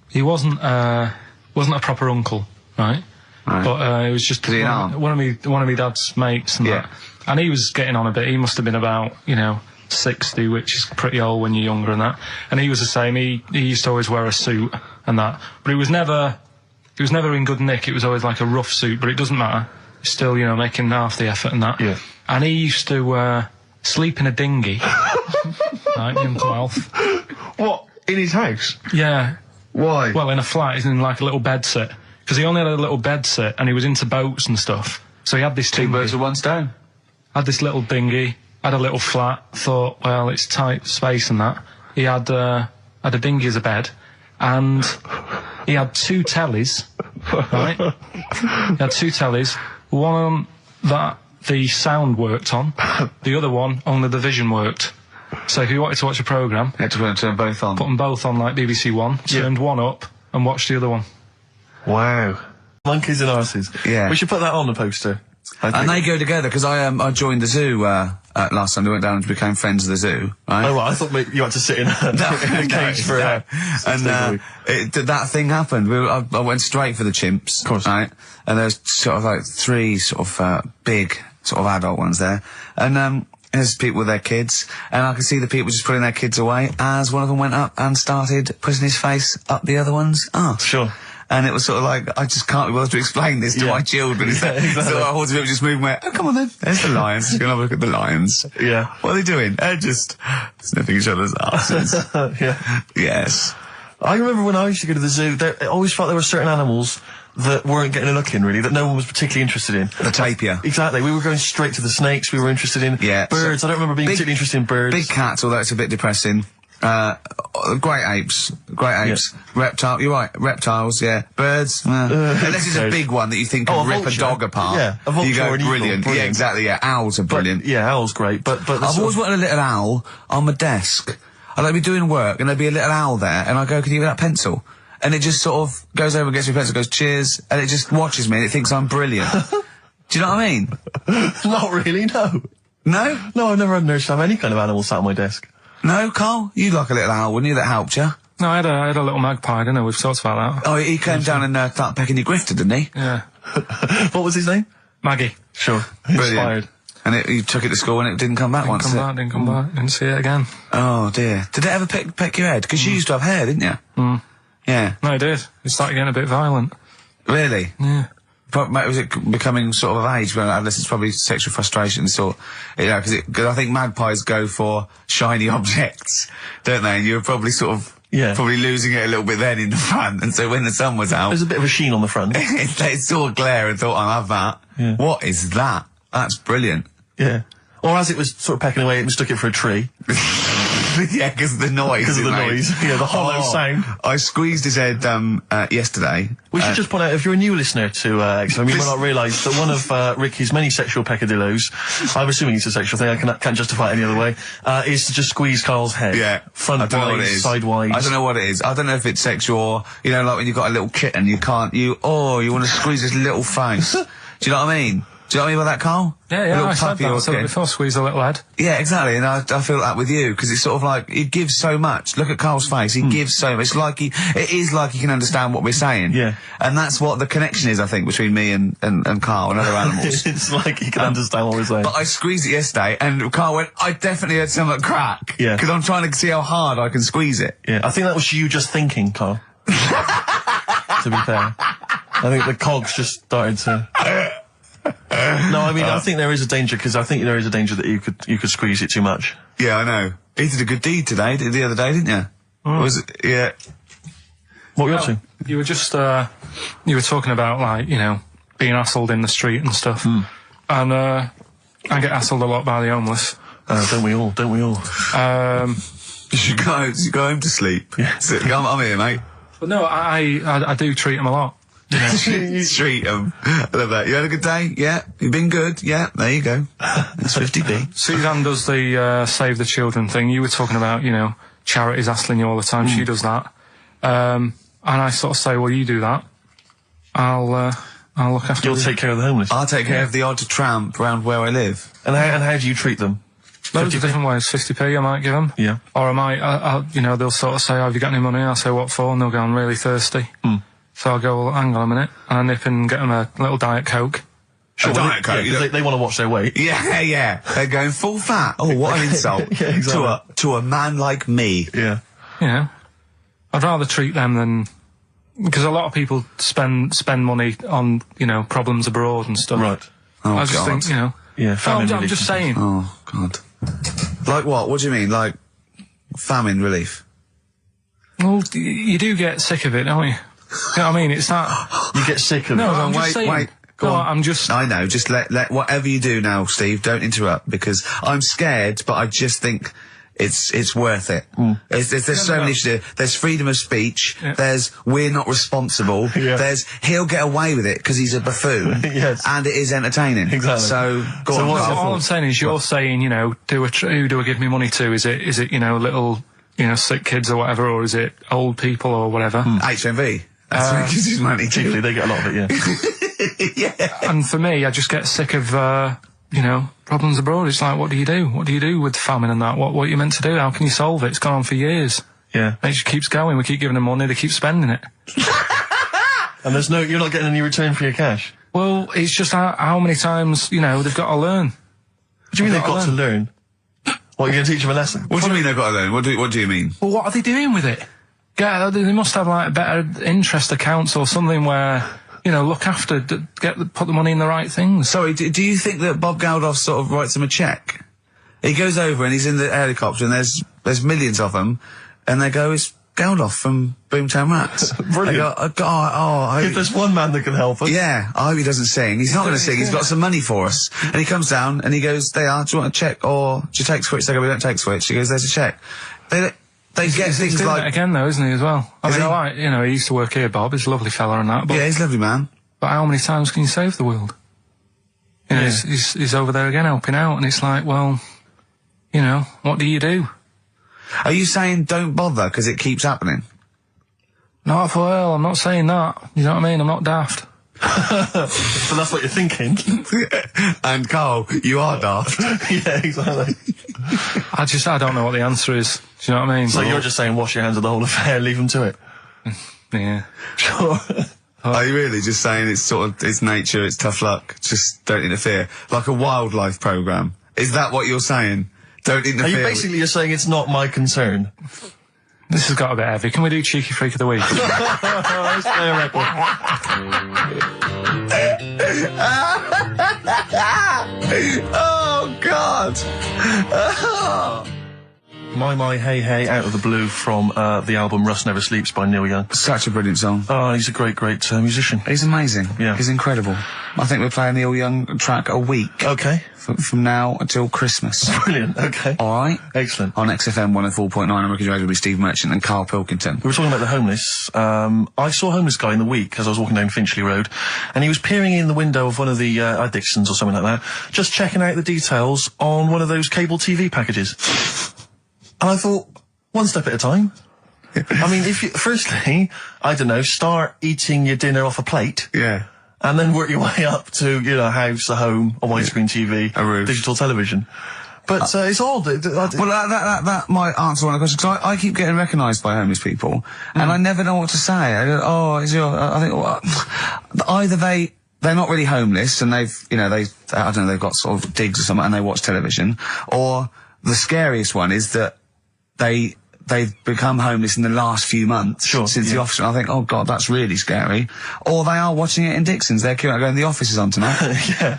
Speaker 3: He wasn't a proper uncle, right? But he was just one of me dad's mates and that. And he was getting on a bit. He must have been about, 60, which is pretty old when you're younger and that. And he was the same. He used to always wear a suit and that. But he was never in good nick. It was always like a rough suit, but it doesn't matter. He's still, making half the effort and that. Yeah. And he used to sleep in a dinghy. Right, the Uncle Alf.
Speaker 1: What? In his house?
Speaker 3: Yeah.
Speaker 1: Why?
Speaker 3: Well, in a flat, he's in like a little bed sit. Because he only had a little bed sit and he was into boats and stuff. So he had this
Speaker 2: Two birds with one stone.
Speaker 3: Had this little dinghy, had a little flat, thought, well, it's tight space and that. He had a dinghy as a bed, and he had 2 tellies, right? He had 2 tellies, one that the sound worked on, the other one only the vision worked. So if you wanted to watch a programme...
Speaker 2: You had to turn both on.
Speaker 3: Put them both on like BBC One, turned one up and watched the other one.
Speaker 1: Wow. Monkeys and arses.
Speaker 2: Yeah.
Speaker 1: We should put that on the poster.
Speaker 2: And they go together, because I joined the zoo last time. I went down and became friends of the zoo, right?
Speaker 1: Oh, well, I thought you had to sit in a cage for a...
Speaker 2: And that thing happened. I went straight for the chimps,
Speaker 1: of course,
Speaker 2: right? And there's sort of like 3 sort of big sort of adult ones there. And there's people with their kids, and I could see the people just putting their kids away as one of them went up and started putting his face up the other one's arse.
Speaker 1: Sure.
Speaker 2: And it was sort of like, I just can't be bothered to explain this to my children.
Speaker 1: Exactly.
Speaker 2: So I hordes of people just moving away. Oh, come on then. There's the lions. You're going to look at the lions.
Speaker 1: Yeah.
Speaker 2: What are they doing? They're just sniffing each other's asses.
Speaker 1: Yeah.
Speaker 2: Yes.
Speaker 1: I remember when I used to go to the zoo, I always felt there were certain animals that weren't getting a look in, really, that no one was particularly interested in.
Speaker 2: The tapir.
Speaker 1: Exactly. We were going straight to the snakes we were interested in.
Speaker 2: Yeah.
Speaker 1: Birds. I don't remember being particularly interested in birds.
Speaker 2: Big cats, although it's a bit depressing. Great apes. Reptile, you're right, reptiles, yeah. Birds, unless it's a big one that you think can rip a dog apart.
Speaker 1: Yeah, a vulture.
Speaker 2: You go,
Speaker 1: or an
Speaker 2: brilliant.
Speaker 1: Eagle,
Speaker 2: Yeah, exactly, yeah. Owls are brilliant.
Speaker 1: Yeah, owls great, but
Speaker 2: I've always wanted a little owl on my desk. I'd be doing work and there'd be a little owl there, and I go, can you give me that pencil? And it just sort of goes over and gets me a pencil, goes, cheers, and it just watches me and it thinks I'm brilliant. Do you know what I mean?
Speaker 1: Not really, no.
Speaker 2: No?
Speaker 1: No, I've never had an urge to have any kind of animal sat on my desk.
Speaker 2: No, Carl? You'd like a little owl, wouldn't you, that helped you?
Speaker 3: No, I had a little magpie, didn't I? We've talked about that.
Speaker 2: Oh, he came down and started pecking your grifter, didn't he?
Speaker 3: Yeah.
Speaker 1: What was his name?
Speaker 3: Maggie.
Speaker 1: Sure.
Speaker 2: Brilliant.
Speaker 1: Inspired.
Speaker 2: And you took it to school and it didn't come back once.
Speaker 3: Didn't come back. Didn't see it again.
Speaker 2: Oh, dear. Did it ever peck your head? Because you used to have hair, didn't you?
Speaker 3: Mm.
Speaker 2: Yeah.
Speaker 3: No, it did. It started getting a bit violent.
Speaker 2: Really?
Speaker 3: Yeah.
Speaker 2: Was it becoming sort of age when it's probably sexual frustration sort, because I think magpies go for shiny objects, don't they? And you were probably sort of probably losing it a little bit then in the front, and so when the sun was out,
Speaker 1: there's a bit of a sheen on the front.
Speaker 2: They saw glare and thought, I'll have that. Yeah. What is that? That's brilliant.
Speaker 1: Yeah. Or as it was sort of pecking away, it mistook it for a tree.
Speaker 2: Yeah, because of the noise.
Speaker 1: Because of the noise. Yeah, the hollow sound.
Speaker 2: I squeezed his head yesterday.
Speaker 1: We should just point out, if you're a new listener to XFM, you might not realise that one of Ricky's many sexual peccadillos, I'm assuming it's a sexual thing, I can't justify it any other way, is to just squeeze Carl's head.
Speaker 2: Yeah.
Speaker 1: Front-wise, sidewise.
Speaker 2: I don't know what it is. I don't know if it's sexual, like when you've got a little kitten, you want to squeeze his little face. Do you know what I mean? Do you know what I mean by that, Carl?
Speaker 3: Yeah, I said that before, squeeze a little head.
Speaker 2: Yeah, exactly, and I feel that with you, because it's sort of like, he gives so much. Look at Carl's face, he gives so much. It is like he can understand what we're saying. Yeah. And that's what the connection is, I think, between me and Carl and other animals.
Speaker 1: It's like he can understand what we're saying.
Speaker 2: But I squeezed it yesterday, and Carl went, I definitely heard something crack. Yeah. Because I'm trying to see how hard I can squeeze it.
Speaker 1: Yeah, I think that was you just thinking, Carl. To be fair. I think the cogs just started to... No, I mean, I think there is a danger, because I think there is a danger that you could squeeze it too much.
Speaker 2: Yeah, I know. He did a good deed today, the other day, didn't you?
Speaker 1: Oh.
Speaker 2: Was it? Yeah.
Speaker 1: What were you up to?
Speaker 3: You were just, you were talking about, like, you know, being hassled in the street and stuff. And, I get hassled a lot by the homeless.
Speaker 1: Don't we all?
Speaker 2: You should go home to sleep.
Speaker 1: Yeah.
Speaker 2: I'm here, mate.
Speaker 3: But no, I do treat them a lot. You know?
Speaker 2: You treat them. I love that. You had a good day? Yeah. You've been good? Yeah. There you go. That's 50p.
Speaker 3: Suzanne does the Save the Children thing. You were talking about, you know, charities hassling you all the time. She does that. And I sort of say, well, you do that. I'll look after
Speaker 1: You'll take care of the homeless.
Speaker 2: I'll take care of the odd tramp around where I live.
Speaker 1: And how do you treat them?
Speaker 3: Loads of different ways. 50p I might give them.
Speaker 1: Yeah.
Speaker 3: Or I might, you know, they'll sort of say, oh, have you got any money? I'll say, what for? And they'll go, I'm really thirsty. So I'll go, well, hang on a minute. And I nip and get them a little Diet Coke.
Speaker 2: Sure, Diet Coke.
Speaker 1: Yeah, they want to watch their weight.
Speaker 2: Yeah, yeah. They're going full fat. Oh, what an insult.
Speaker 1: Yeah, exactly.
Speaker 2: To a man like me.
Speaker 1: Yeah.
Speaker 3: You know, I'd rather treat them than... Because a lot of people spend money on, you know, problems abroad and stuff.
Speaker 1: Right.
Speaker 2: Oh,
Speaker 3: I just
Speaker 2: God.
Speaker 3: think, you know...
Speaker 1: Yeah, famine
Speaker 3: I'm
Speaker 1: relief.
Speaker 3: just saying.
Speaker 2: Oh, God. Like what? What do you mean? Like famine relief?
Speaker 3: Well, you do get sick of it, don't you? You know what I mean? It's not...
Speaker 1: You get sick of
Speaker 3: No,
Speaker 1: it.
Speaker 3: I'm just saying.
Speaker 2: Wait. Go
Speaker 3: No,
Speaker 2: on.
Speaker 3: I'm just...
Speaker 2: I know. Just let whatever you do now, Steve. Don't interrupt, because I'm scared, but I just think it's worth it. There's so many issues there. There's freedom of speech.
Speaker 3: Yeah.
Speaker 2: There's we're not responsible.
Speaker 1: Yeah.
Speaker 2: There's he'll get away with it because he's a buffoon.
Speaker 1: Yes.
Speaker 2: And it is entertaining.
Speaker 1: Exactly.
Speaker 2: So go
Speaker 1: So
Speaker 2: on.
Speaker 1: what's
Speaker 2: Carl.
Speaker 1: your
Speaker 3: All I'm saying is you're saying, you know, who do I give me money to? Is it, you know, little, you know, sick kids or whatever, or is it old people or whatever?
Speaker 2: HMV. That's where he gives his money to.
Speaker 1: Chiefly, they get a lot of it, yeah.
Speaker 2: Yeah.
Speaker 3: And for me, I just get sick of, you know, problems abroad. It's like, what do you do? What do you do with famine and that? What are you meant to do? How can you solve it? It's gone on for years.
Speaker 1: Yeah.
Speaker 3: And it just keeps going. We keep giving them money. They keep spending it.
Speaker 1: And you're not getting any return for your cash.
Speaker 3: Well, it's just how many times, you know, they've got to learn.
Speaker 1: What do you mean they've got to learn? What, you're going to teach them a lesson?
Speaker 2: What do you mean they've got to learn? What do you mean?
Speaker 3: Well, what are they doing with it? Yeah, they must have, like, better interest accounts or something where, you know, look after, put the money in the right things.
Speaker 2: Sorry, do you think that Bob Geldof sort of writes him a cheque? He goes over and he's in the helicopter and there's millions of them, and they go, it's Geldof from Boomtown Rats.
Speaker 1: Brilliant.
Speaker 2: They go,
Speaker 1: If there's one man that can help us.
Speaker 2: yeah, I hope he doesn't sing. He's not going to sing. He's got some money for us. And he comes down and he goes, do you want a cheque or do you take Switch? They go, we don't take Switch. He goes, there's a cheque. They get
Speaker 3: He's
Speaker 2: things
Speaker 3: doing
Speaker 2: like...
Speaker 3: that again, though, isn't he, as well? I
Speaker 2: Is
Speaker 3: mean,
Speaker 2: he?
Speaker 3: I like, you know, he used to work here, Bob. He's a lovely fella and that. But,
Speaker 2: Yeah, he's a lovely man.
Speaker 3: but how many times can you save the world? You know,
Speaker 1: Yeah.
Speaker 3: he's over there again helping out, and it's like, well, you know, what do you do?
Speaker 2: Are you saying don't bother because it keeps happening?
Speaker 3: Not well, I'm not saying that. You know what I mean? I'm not daft.
Speaker 1: But that's what you're thinking.
Speaker 2: And Carl, you are daft.
Speaker 1: Yeah, exactly.
Speaker 3: I don't know what the answer is. Do you know what I mean?
Speaker 1: So you're just saying wash your hands of the whole affair, leave them to it.
Speaker 3: Yeah.
Speaker 1: Sure.
Speaker 2: Are you really just saying it's nature, it's tough luck, just don't interfere? Like a wildlife programme. Is that what you're saying? Don't interfere.
Speaker 1: Are you basically you're saying it's not my concern?
Speaker 3: This has got a bit heavy. Can we do Cheeky Freak of the Week?
Speaker 1: Let's play a record.
Speaker 2: Oh, God!
Speaker 1: My Hey Hey out of the blue from the album Rust Never Sleeps by Neil Young.
Speaker 2: Such a brilliant song.
Speaker 1: Oh, he's a great musician.
Speaker 2: He's amazing.
Speaker 1: Yeah.
Speaker 2: He's incredible. I think we're playing Neil Young track a week
Speaker 1: Okay.
Speaker 2: from now until Christmas.
Speaker 1: Brilliant. Okay.
Speaker 2: Alright?
Speaker 1: Excellent.
Speaker 2: On XFM 104.9, I'm Ricky Jones with Steve Merchant and Karl Pilkington.
Speaker 1: We were talking about the homeless. I saw a homeless guy in the week as I was walking down Finchley Road, and he was peering in the window of one of the Dixons or something like that, just checking out the details on one of those cable TV packages. And I thought, one step at a time. I mean, firstly, I don't know, start eating your dinner off a plate.
Speaker 2: Yeah.
Speaker 1: And then work your way up to, you know, a house, a home, a widescreen TV,
Speaker 2: A roof.
Speaker 1: digital television. But it's odd.
Speaker 2: Well, that might answer one of the questions, because I keep getting recognised by homeless people, and I never know what to say. I go, I think, well, either they're not really homeless, and they've got sort of digs or something, and they watch television, or the scariest one is that they they've become homeless in the last few months since the office. I think, oh God, that's really scary. Or they are watching it in Dixon's. They're going, the office is on tonight.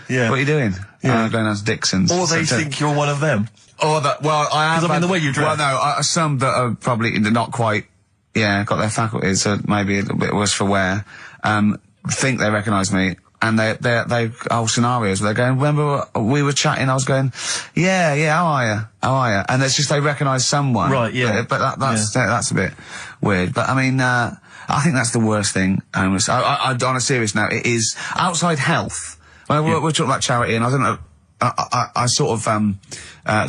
Speaker 1: Yeah.
Speaker 2: What are you doing? Going down to Dixon's.
Speaker 1: Or they think you're one of them.
Speaker 2: Or that, well, I am.
Speaker 1: Because I mean, the way you dress.
Speaker 2: Well, no, some that are probably not quite, got their faculties, so maybe a little bit worse for wear, think they recognise me. And they whole scenarios where they're going, remember we were chatting, I was going, yeah, how are you? And it's just they recognise someone.
Speaker 1: Right, yeah.
Speaker 2: But that's a bit weird. But I mean, I think that's the worst thing, homeless. On a serious note, it is outside health. Well, we're talking about charity, and I don't know, I sort of,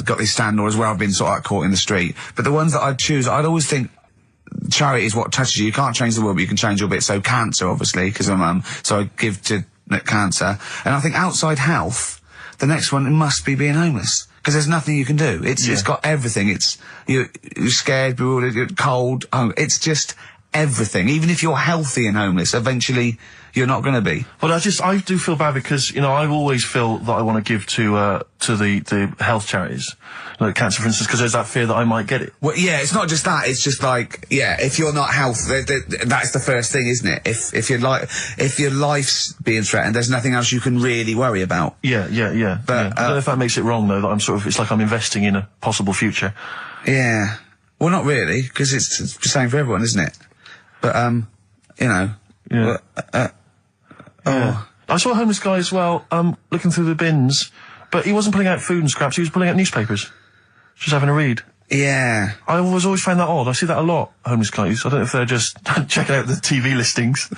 Speaker 2: got this standard where I've been sort of caught in the street. But the ones that I'd choose, I'd always think, charity is what touches you. You can't change the world, but you can change your bit. So cancer, obviously, because I'm so I give to cancer. And I think outside health, the next one must be being homeless, because there's nothing you can do. It's got everything. You're scared, bewildered, you're cold. It's just everything. Even if you're healthy and homeless, eventually you're not going to be.
Speaker 1: Well, I do feel bad because, I always feel that I want to give to the health charities, like cancer, for instance, because there's that fear that I might get it.
Speaker 2: Well, yeah, it's not just that. It's just like, if you're not healthy, that's the first thing, isn't it? If your life's being threatened, there's nothing else you can really worry about.
Speaker 1: Yeah. But I don't know if that makes it wrong, though, that it's like I'm investing in a possible future.
Speaker 2: Yeah. Well, not really, because it's the same for everyone, isn't it? But,
Speaker 1: Yeah. I saw a homeless guy as well, looking through the bins, but he wasn't pulling out food and scraps, he was pulling out newspapers. Just having a read.
Speaker 2: Yeah.
Speaker 1: I always found that odd. I see that a lot, homeless guys. I don't know if they're just checking out the TV listings.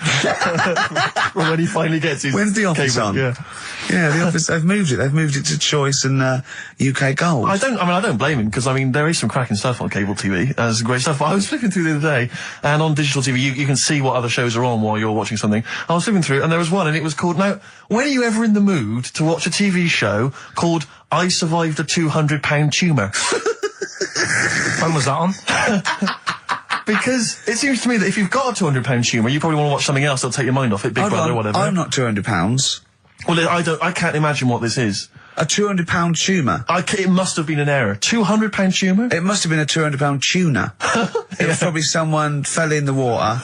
Speaker 1: When he finally gets his
Speaker 2: When's the office
Speaker 1: cable.
Speaker 2: on?
Speaker 1: Yeah,
Speaker 2: the office, they've moved it. They've moved it to Choice and UK Gold.
Speaker 1: I don't blame him, because there is some cracking stuff on cable TV. There's great stuff. But I was flipping through the other day, and on digital TV you can see what other shows are on while you're watching something. I was flipping through, and there was one, and it was called, now, when are you ever in the mood to watch a TV show called I Survived a 200-pound tumour?
Speaker 3: When was that on?
Speaker 1: Because it seems to me that if you've got a 200-pound tumour, you probably want to watch something else that'll take your mind off it, Big Brother or whatever.
Speaker 2: I'm not £200.
Speaker 1: Well, I can't imagine what this is.
Speaker 2: A £200 tumour?
Speaker 1: It must have been an error. £200 tumour?
Speaker 2: It must have been a £200 tuna. It was probably someone fell in the water.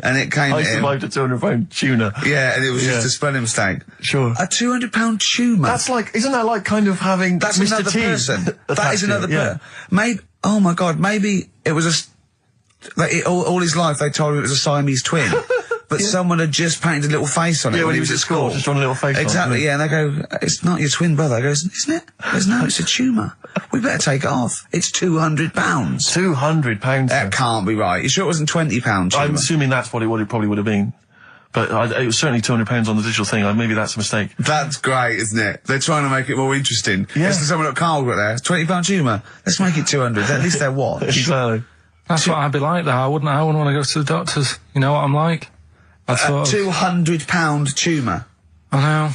Speaker 2: And it came
Speaker 1: I survived a £200 tuna.
Speaker 2: Yeah, and it was just a spelling mistake.
Speaker 1: Sure.
Speaker 2: A £200 tumour?
Speaker 1: That's isn't that like kind of having
Speaker 2: That's
Speaker 1: Mr.
Speaker 2: another
Speaker 1: T
Speaker 2: person. That is another
Speaker 1: person.
Speaker 2: Maybe, oh my God, maybe it was all his life they told him it was a Siamese twin. But someone had just painted a little face on it when he was at school.
Speaker 1: Just drawn a little face
Speaker 2: exactly,
Speaker 1: on it.
Speaker 2: And they go, it's not your twin brother. He goes, isn't it? He goes, no, it's a tumour. We better take it off. It's £200.
Speaker 1: £200.
Speaker 2: That can't be right. You sure it wasn't £20?
Speaker 1: I'm assuming that's what it probably would have been. But it was certainly £200 on the digital thing. Maybe that's a mistake.
Speaker 2: That's great, isn't it? They're trying to make it more interesting.
Speaker 1: Yeah.
Speaker 2: It's someone at Carl got there. £20 tumour. Let's make it 200. At least they're what?
Speaker 1: Exactly.
Speaker 3: That's what I'd be like, though. I wouldn't want to go to the doctors. You know what I'm like?
Speaker 2: A £200 tumour.
Speaker 3: I know.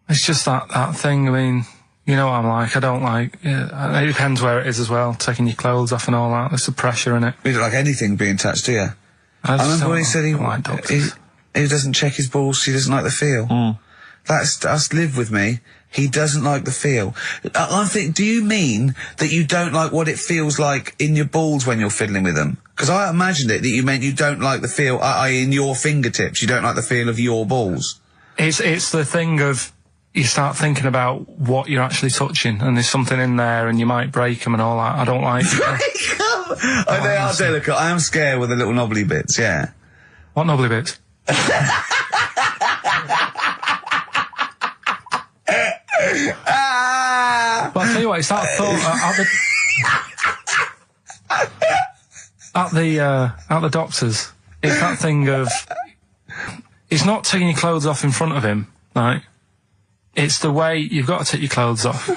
Speaker 3: It's just that thing. I mean, you know what I'm like. I don't like. It depends where it is as well. Taking your clothes off and all that. There's the pressure in it.
Speaker 2: You don't like anything being touched, do you? I remember when he said he doesn't check his balls. He doesn't like the feel. That's live with me. He doesn't like the feel. I think, do you mean that you don't like what it feels like in your balls when you're fiddling with them? Because I imagined it that you meant you don't like the feel, in your fingertips. You don't like the feel of your balls.
Speaker 3: It's the thing of, you start thinking about what you're actually touching, and there's something in there, and you might break them and all that. I don't like
Speaker 2: Break them? They are delicate. I am scared with the little knobbly bits, yeah.
Speaker 3: What knobbly bits? But I'll tell you what, it's that thought at the doctors. It's that thing of, it's not taking your clothes off in front of him, right? It's the way you've got to take your clothes off,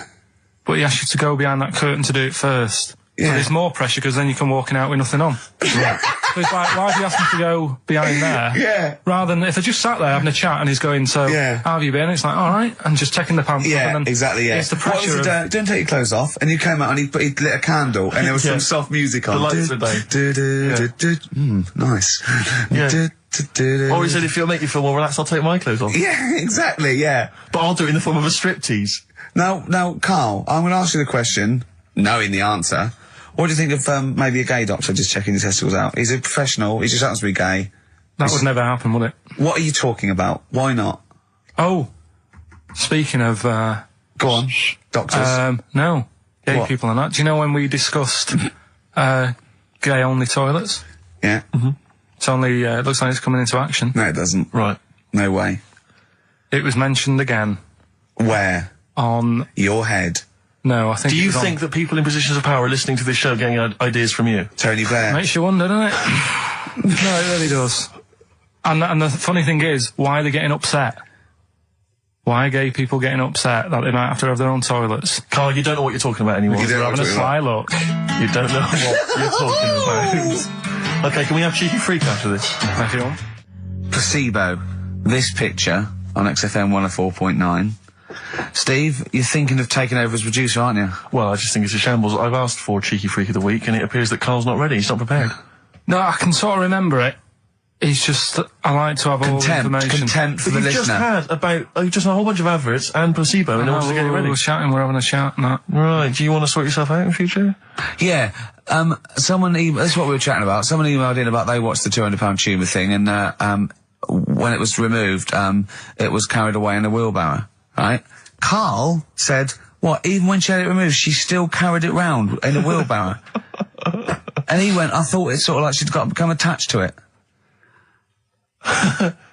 Speaker 3: but he asks you to go behind that curtain to do it first. Yeah. So there's more pressure, because then you come walking out with nothing on. Right. So it's like, why have you asked me to go behind there?
Speaker 2: Yeah.
Speaker 3: Rather than if I just sat there having a chat and he's going, how have you been? It's like, all right, and just taking the pants off.
Speaker 2: Yeah,
Speaker 3: And then
Speaker 2: exactly, yeah.
Speaker 3: It's the pressure
Speaker 2: don't take your clothes off, and you came out and he lit a candle, and there was some soft music on.
Speaker 1: The lights were down.
Speaker 2: Nice.
Speaker 1: Yeah. Or he said, if it'll make you feel more relaxed, I'll take my clothes off.
Speaker 2: Yeah, exactly, yeah.
Speaker 1: But I'll do it in the form of a striptease.
Speaker 2: Now, Carl, I'm going to ask you the question, knowing the answer. What do you think of maybe a gay doctor just checking his testicles out? He's a professional. He just happens to be gay.
Speaker 3: That would never happen, would it?
Speaker 2: What are you talking about? Why not?
Speaker 3: Oh, speaking of...
Speaker 2: Go on. Doctors.
Speaker 3: No. Gay
Speaker 2: What?
Speaker 3: people and that. Do you know when we discussed gay-only toilets?
Speaker 2: Yeah.
Speaker 3: It's only... it looks like it's coming into action.
Speaker 2: No, it doesn't.
Speaker 1: Right.
Speaker 2: No way.
Speaker 3: It was mentioned again
Speaker 2: Where?
Speaker 3: on...
Speaker 2: Your head.
Speaker 3: No, I think...
Speaker 1: Do
Speaker 3: it
Speaker 1: you
Speaker 3: was on-
Speaker 1: think that people in positions of power are listening to this show getting ideas from you?
Speaker 2: Tony Blair.
Speaker 3: Makes you wonder, doesn't it? No, it really does. And the funny thing is, why are they getting upset? Why are gay people getting upset that they might have to have their own toilets?
Speaker 1: Carl, you don't know what you're talking about anymore.
Speaker 2: You
Speaker 3: They're
Speaker 2: don't know
Speaker 3: having a
Speaker 2: what you're
Speaker 3: sly look.
Speaker 1: You don't know what you're talking about. Okay, can we have Cheeky Freak after this?
Speaker 3: If you want.
Speaker 2: Placebo. This picture on XFM 104.9. Steve, you're thinking of taking over as producer, aren't you?
Speaker 1: Well, I just think it's a shambles. I've asked for Cheeky Freak of the Week, and it appears that Carl's not ready. He's not prepared.
Speaker 3: No, I can sort of remember it. It's just that I like to have all the information.
Speaker 2: Contempt for
Speaker 1: But
Speaker 2: the
Speaker 1: you've just
Speaker 2: listener.
Speaker 1: had just a whole bunch of adverts and placebo in order to get it ready.
Speaker 3: We're shouting, we're having a shout and that.
Speaker 1: Right, do you want to sort yourself out in future?
Speaker 2: Yeah. This is what we were chatting about. Someone emailed in about they watched the £200 tumour thing, and when it was removed, it was carried away in a wheelbarrow, right? Carl said, what, even when she had it removed, she still carried it round in a wheelbarrow? And he went, I thought it's sort of like she'd become attached to it.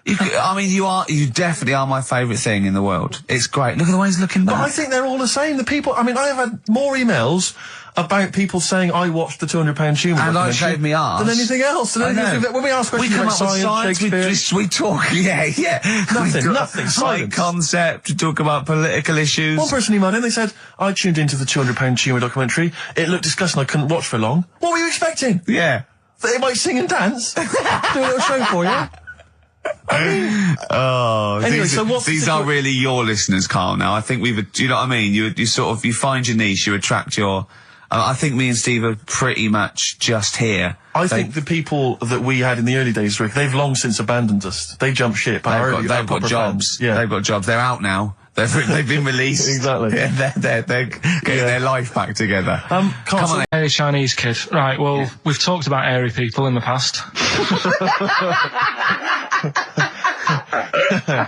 Speaker 2: You definitely are my favourite thing in the world. It's great. Look at the way he's looking back.
Speaker 1: But I think they're all the same. The people, I have had more emails about people saying I watched the £200 tumour
Speaker 2: and I
Speaker 1: documentary
Speaker 2: shaved me arse
Speaker 1: than anything else.
Speaker 2: I know.
Speaker 1: When we ask questions
Speaker 2: come
Speaker 1: about
Speaker 2: up with
Speaker 1: science, Shakespeare...
Speaker 2: we talk, yeah.
Speaker 1: Nothing,
Speaker 2: High
Speaker 1: silence.
Speaker 2: concept, we talk about political issues.
Speaker 1: One person emailed in, they said, I tuned into the £200 tumour documentary. It looked disgusting, I couldn't watch for long. What were you expecting?
Speaker 2: Yeah.
Speaker 1: That it might sing and dance? Do a little show for you? Anyway,
Speaker 2: these are really your listeners, Carl. Now, I think do you know what I mean? You find your niche, you attract your. I think me and Steve are pretty much just here.
Speaker 1: I think the people that we had in the early days, Rick, they've long since abandoned us. They jumped ship.
Speaker 2: They've got jobs.
Speaker 1: Yeah,
Speaker 2: they've got jobs. They're out now. They've been released.
Speaker 1: Exactly.
Speaker 2: Yeah, they're getting their life back together.
Speaker 1: Come on.
Speaker 3: Hey, Chinese kid. Right, well, we've talked about airy people in the past.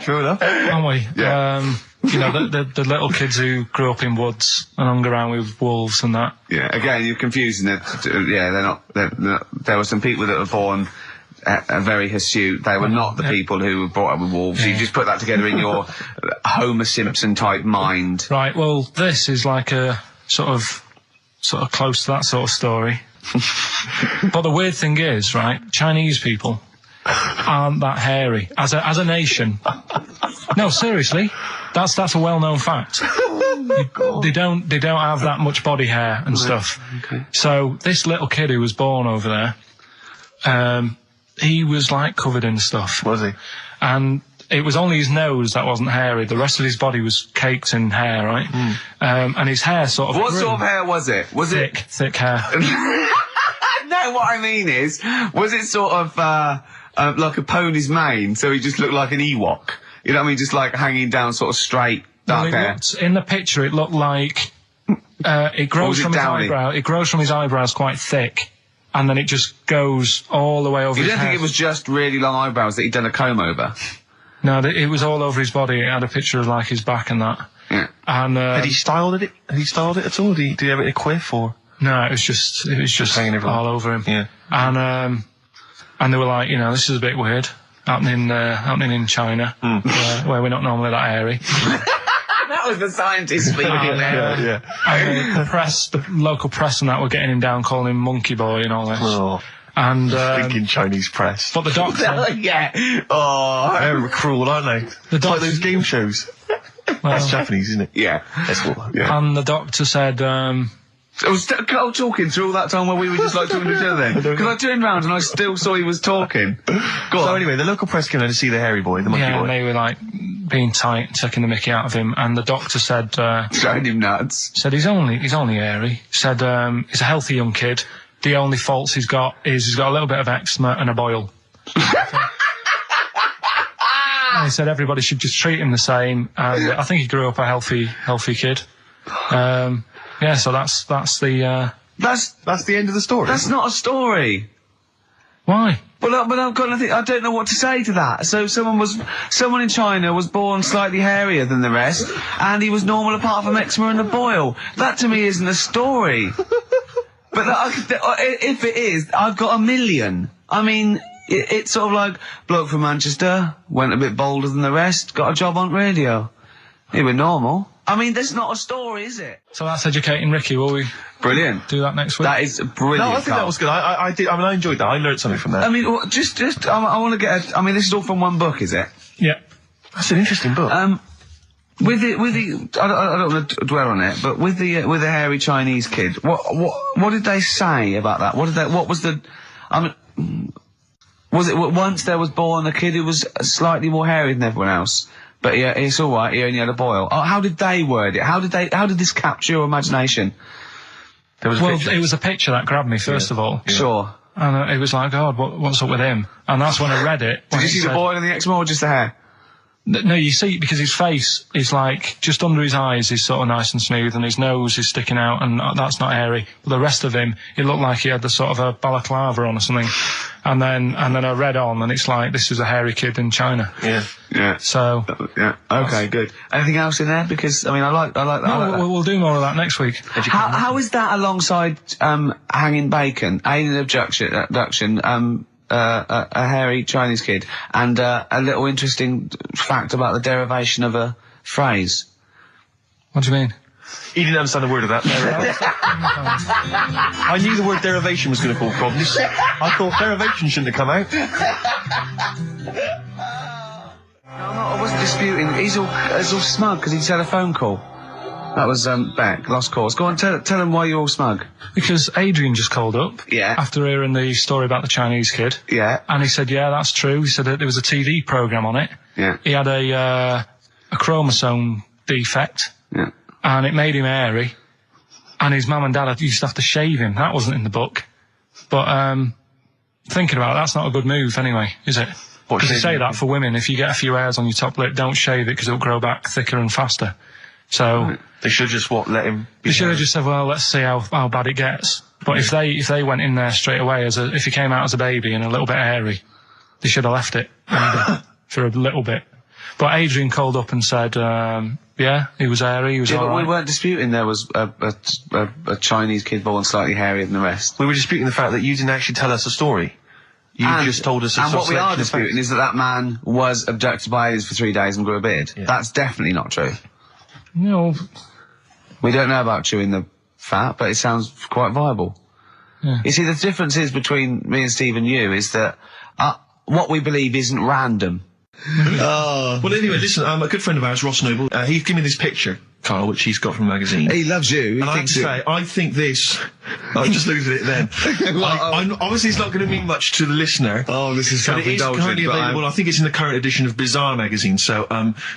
Speaker 1: True enough.
Speaker 3: Haven't we?
Speaker 2: Yeah.
Speaker 3: The little kids who grew up in woods and hung around with wolves and that.
Speaker 2: Yeah, again, you're confusing it. Yeah, they're not, there were some people that were born very hirsute. They were not the people who were brought up with wolves. You just put that together in your Homer Simpson type mind.
Speaker 3: Right, well, this is like a sort of close to that sort of story. But the weird thing is, right, Chinese people aren't that hairy as a nation. No, seriously, that's a well-known fact. They don't have that much body hair and stuff.
Speaker 2: Okay.
Speaker 3: So this little kid who was born over there, he was like covered in stuff.
Speaker 1: Was he?
Speaker 3: And it was only his nose that wasn't hairy. The rest of his body was caked in hair, right? And his hair sort of.
Speaker 2: What
Speaker 3: grew.
Speaker 2: sort of hair was it? Was
Speaker 3: thick hair?
Speaker 2: No, what I mean is, was it sort of like a pony's mane? So he just looked like an Ewok. You know what I mean? Just like hanging down, sort of straight, dark hair.
Speaker 3: In the picture, it looked like it grows from his eyebrow. It grows from his eyebrows quite thick, and then it just goes all the way over.
Speaker 2: You
Speaker 3: his
Speaker 2: don't
Speaker 3: head.
Speaker 2: think it was just really long eyebrows that he'd done a comb over?
Speaker 3: No, it was all over his body. It had a picture of like his back and that.
Speaker 2: Yeah.
Speaker 3: And
Speaker 1: Had he styled it? Had he styled it at all? Did he have it in a quiff or?
Speaker 3: no, it was just
Speaker 1: hanging everywhere.
Speaker 3: all over him.
Speaker 1: Yeah.
Speaker 3: And they were like, this is a bit weird happening in China, where we're not normally that airy.
Speaker 2: That was the scientist speaking there.
Speaker 1: Yeah.
Speaker 3: And the local press and that were getting him down, calling him monkey boy and all this.
Speaker 1: Oh,
Speaker 3: And
Speaker 1: thinking Chinese press.
Speaker 3: but the doctor,
Speaker 2: Yeah. Oh.
Speaker 1: They're cruel, aren't they? It's like those game shows. That's Japanese, isn't it?
Speaker 2: Yeah.
Speaker 1: That's what. Yeah.
Speaker 3: and the doctor said,
Speaker 2: I was talking through all that time while we were just like talking to each other. Because I turned round and I still saw he was talking. Go on.
Speaker 1: So anyway, the local press came in to see the hairy boy, the monkey
Speaker 3: yeah,
Speaker 1: boy.
Speaker 3: and they were like being tight, taking the mickey out of him, and the doctor said,
Speaker 2: Showing him nuts.
Speaker 3: he's only airy. Said he's a healthy young kid. The only faults he's got is he's got a little bit of eczema and a boil. And he said everybody should just treat him the same, and I think he grew up a healthy kid. Yeah, so that's the
Speaker 2: That's
Speaker 1: the end of the story.
Speaker 2: That's not a story.
Speaker 3: Why?
Speaker 2: But I've got nothing. I don't know what to say to that. So someone in China was born slightly hairier than the rest, and he was normal apart from eczema and a boil. That to me isn't a story. But if it is, I've got a million. I mean, it's sort of like bloke from Manchester went a bit bolder than the rest, got a job on radio. He was normal. I mean, that's not a story, is it?
Speaker 3: So that's educating Ricky. Will we?
Speaker 2: Brilliant.
Speaker 3: Do that next week.
Speaker 2: That is brilliant.
Speaker 1: No, I think that was good. I did. I mean, I enjoyed that. I learned something from that.
Speaker 2: I mean, I want to get. I mean, this is all from one book, is it?
Speaker 3: Yeah.
Speaker 1: That's an interesting book.
Speaker 2: With the, I don't want to dwell on it, but with the hairy Chinese kid, what did they say about that? What was the, I mean, was it once there was born a kid who was slightly more hairy than everyone else? But yeah, it's all right. He only had a boil. Oh, how did they word it? How did this capture your imagination?
Speaker 3: It was a picture that grabbed me first of all.
Speaker 2: Yeah. Sure.
Speaker 3: And it was like, God, what's up with him? And that's when I read it.
Speaker 2: Did you see the boil and the eczema or just the hair?
Speaker 3: No, you see, because his face is like, just under his eyes is sort of nice and smooth, and his nose is sticking out, and that's not hairy. But the rest of him, it looked like he had the sort of a balaclava on or something. And then I read on, and it's like, this is a hairy kid in China.
Speaker 2: Yeah. Yeah.
Speaker 3: So.
Speaker 2: Yeah. Okay, good. Anything else in there? Because, I mean, I like that.
Speaker 3: No, we'll do more of that next week.
Speaker 2: How is that alongside, hanging bacon, alien abduction, a hairy Chinese kid, and a little interesting fact about the derivation of a phrase?
Speaker 3: What do you mean?
Speaker 1: He didn't understand the word of that. I knew the word derivation was going to cause problems. I thought derivation shouldn't have come out.
Speaker 2: I wasn't disputing. He's all smug because he just had a phone call. That was Beck, lost cause. Go on, tell him why you're all smug.
Speaker 3: Because Adrian just called up.
Speaker 2: Yeah.
Speaker 3: After hearing the story about the Chinese kid.
Speaker 2: Yeah.
Speaker 3: And he said, yeah, that's true. He said that there was a TV programme on it.
Speaker 2: Yeah.
Speaker 3: He had a chromosome defect.
Speaker 2: Yeah.
Speaker 3: And it made him hairy. And his mum and dad used to have to shave him. That wasn't in the book. But thinking about it, that's not a good move anyway, is it? Because they say that for women, if you get a few hairs on your top lip, don't shave it because it'll grow back thicker and faster. So
Speaker 1: they should just let him.
Speaker 3: They should have just said, well, let's see how bad it gets. But if they went in there straight away if he came out as a baby and a little bit hairy, they should have left it for a little bit. But Adrian called up and said, yeah, he was hairy. He was all right.
Speaker 2: But we weren't disputing there was a Chinese kid born slightly hairier than the rest.
Speaker 1: We were disputing the fact that you didn't actually tell us a story. You just told us.
Speaker 2: And what we are disputing is that man was abducted by aliens for 3 days and grew a beard. Yeah. That's definitely not true.
Speaker 3: No.
Speaker 2: We don't know about chewing the fat, but it sounds quite viable.
Speaker 3: Yeah.
Speaker 2: You see, the difference is between me and Steve and you is that what we believe isn't random.
Speaker 1: Well, anyway, listen, a good friend of ours, Ross Noble, he's given me this picture, Carl, which he's got from a magazine.
Speaker 2: He loves you.
Speaker 1: And I have to say, I think this... I just looked at it then. Obviously, it's not going to mean much to the listener.
Speaker 2: Oh, this is self-indulgent.
Speaker 1: But it is currently available. I think it's in the current edition of Bizarre magazine, so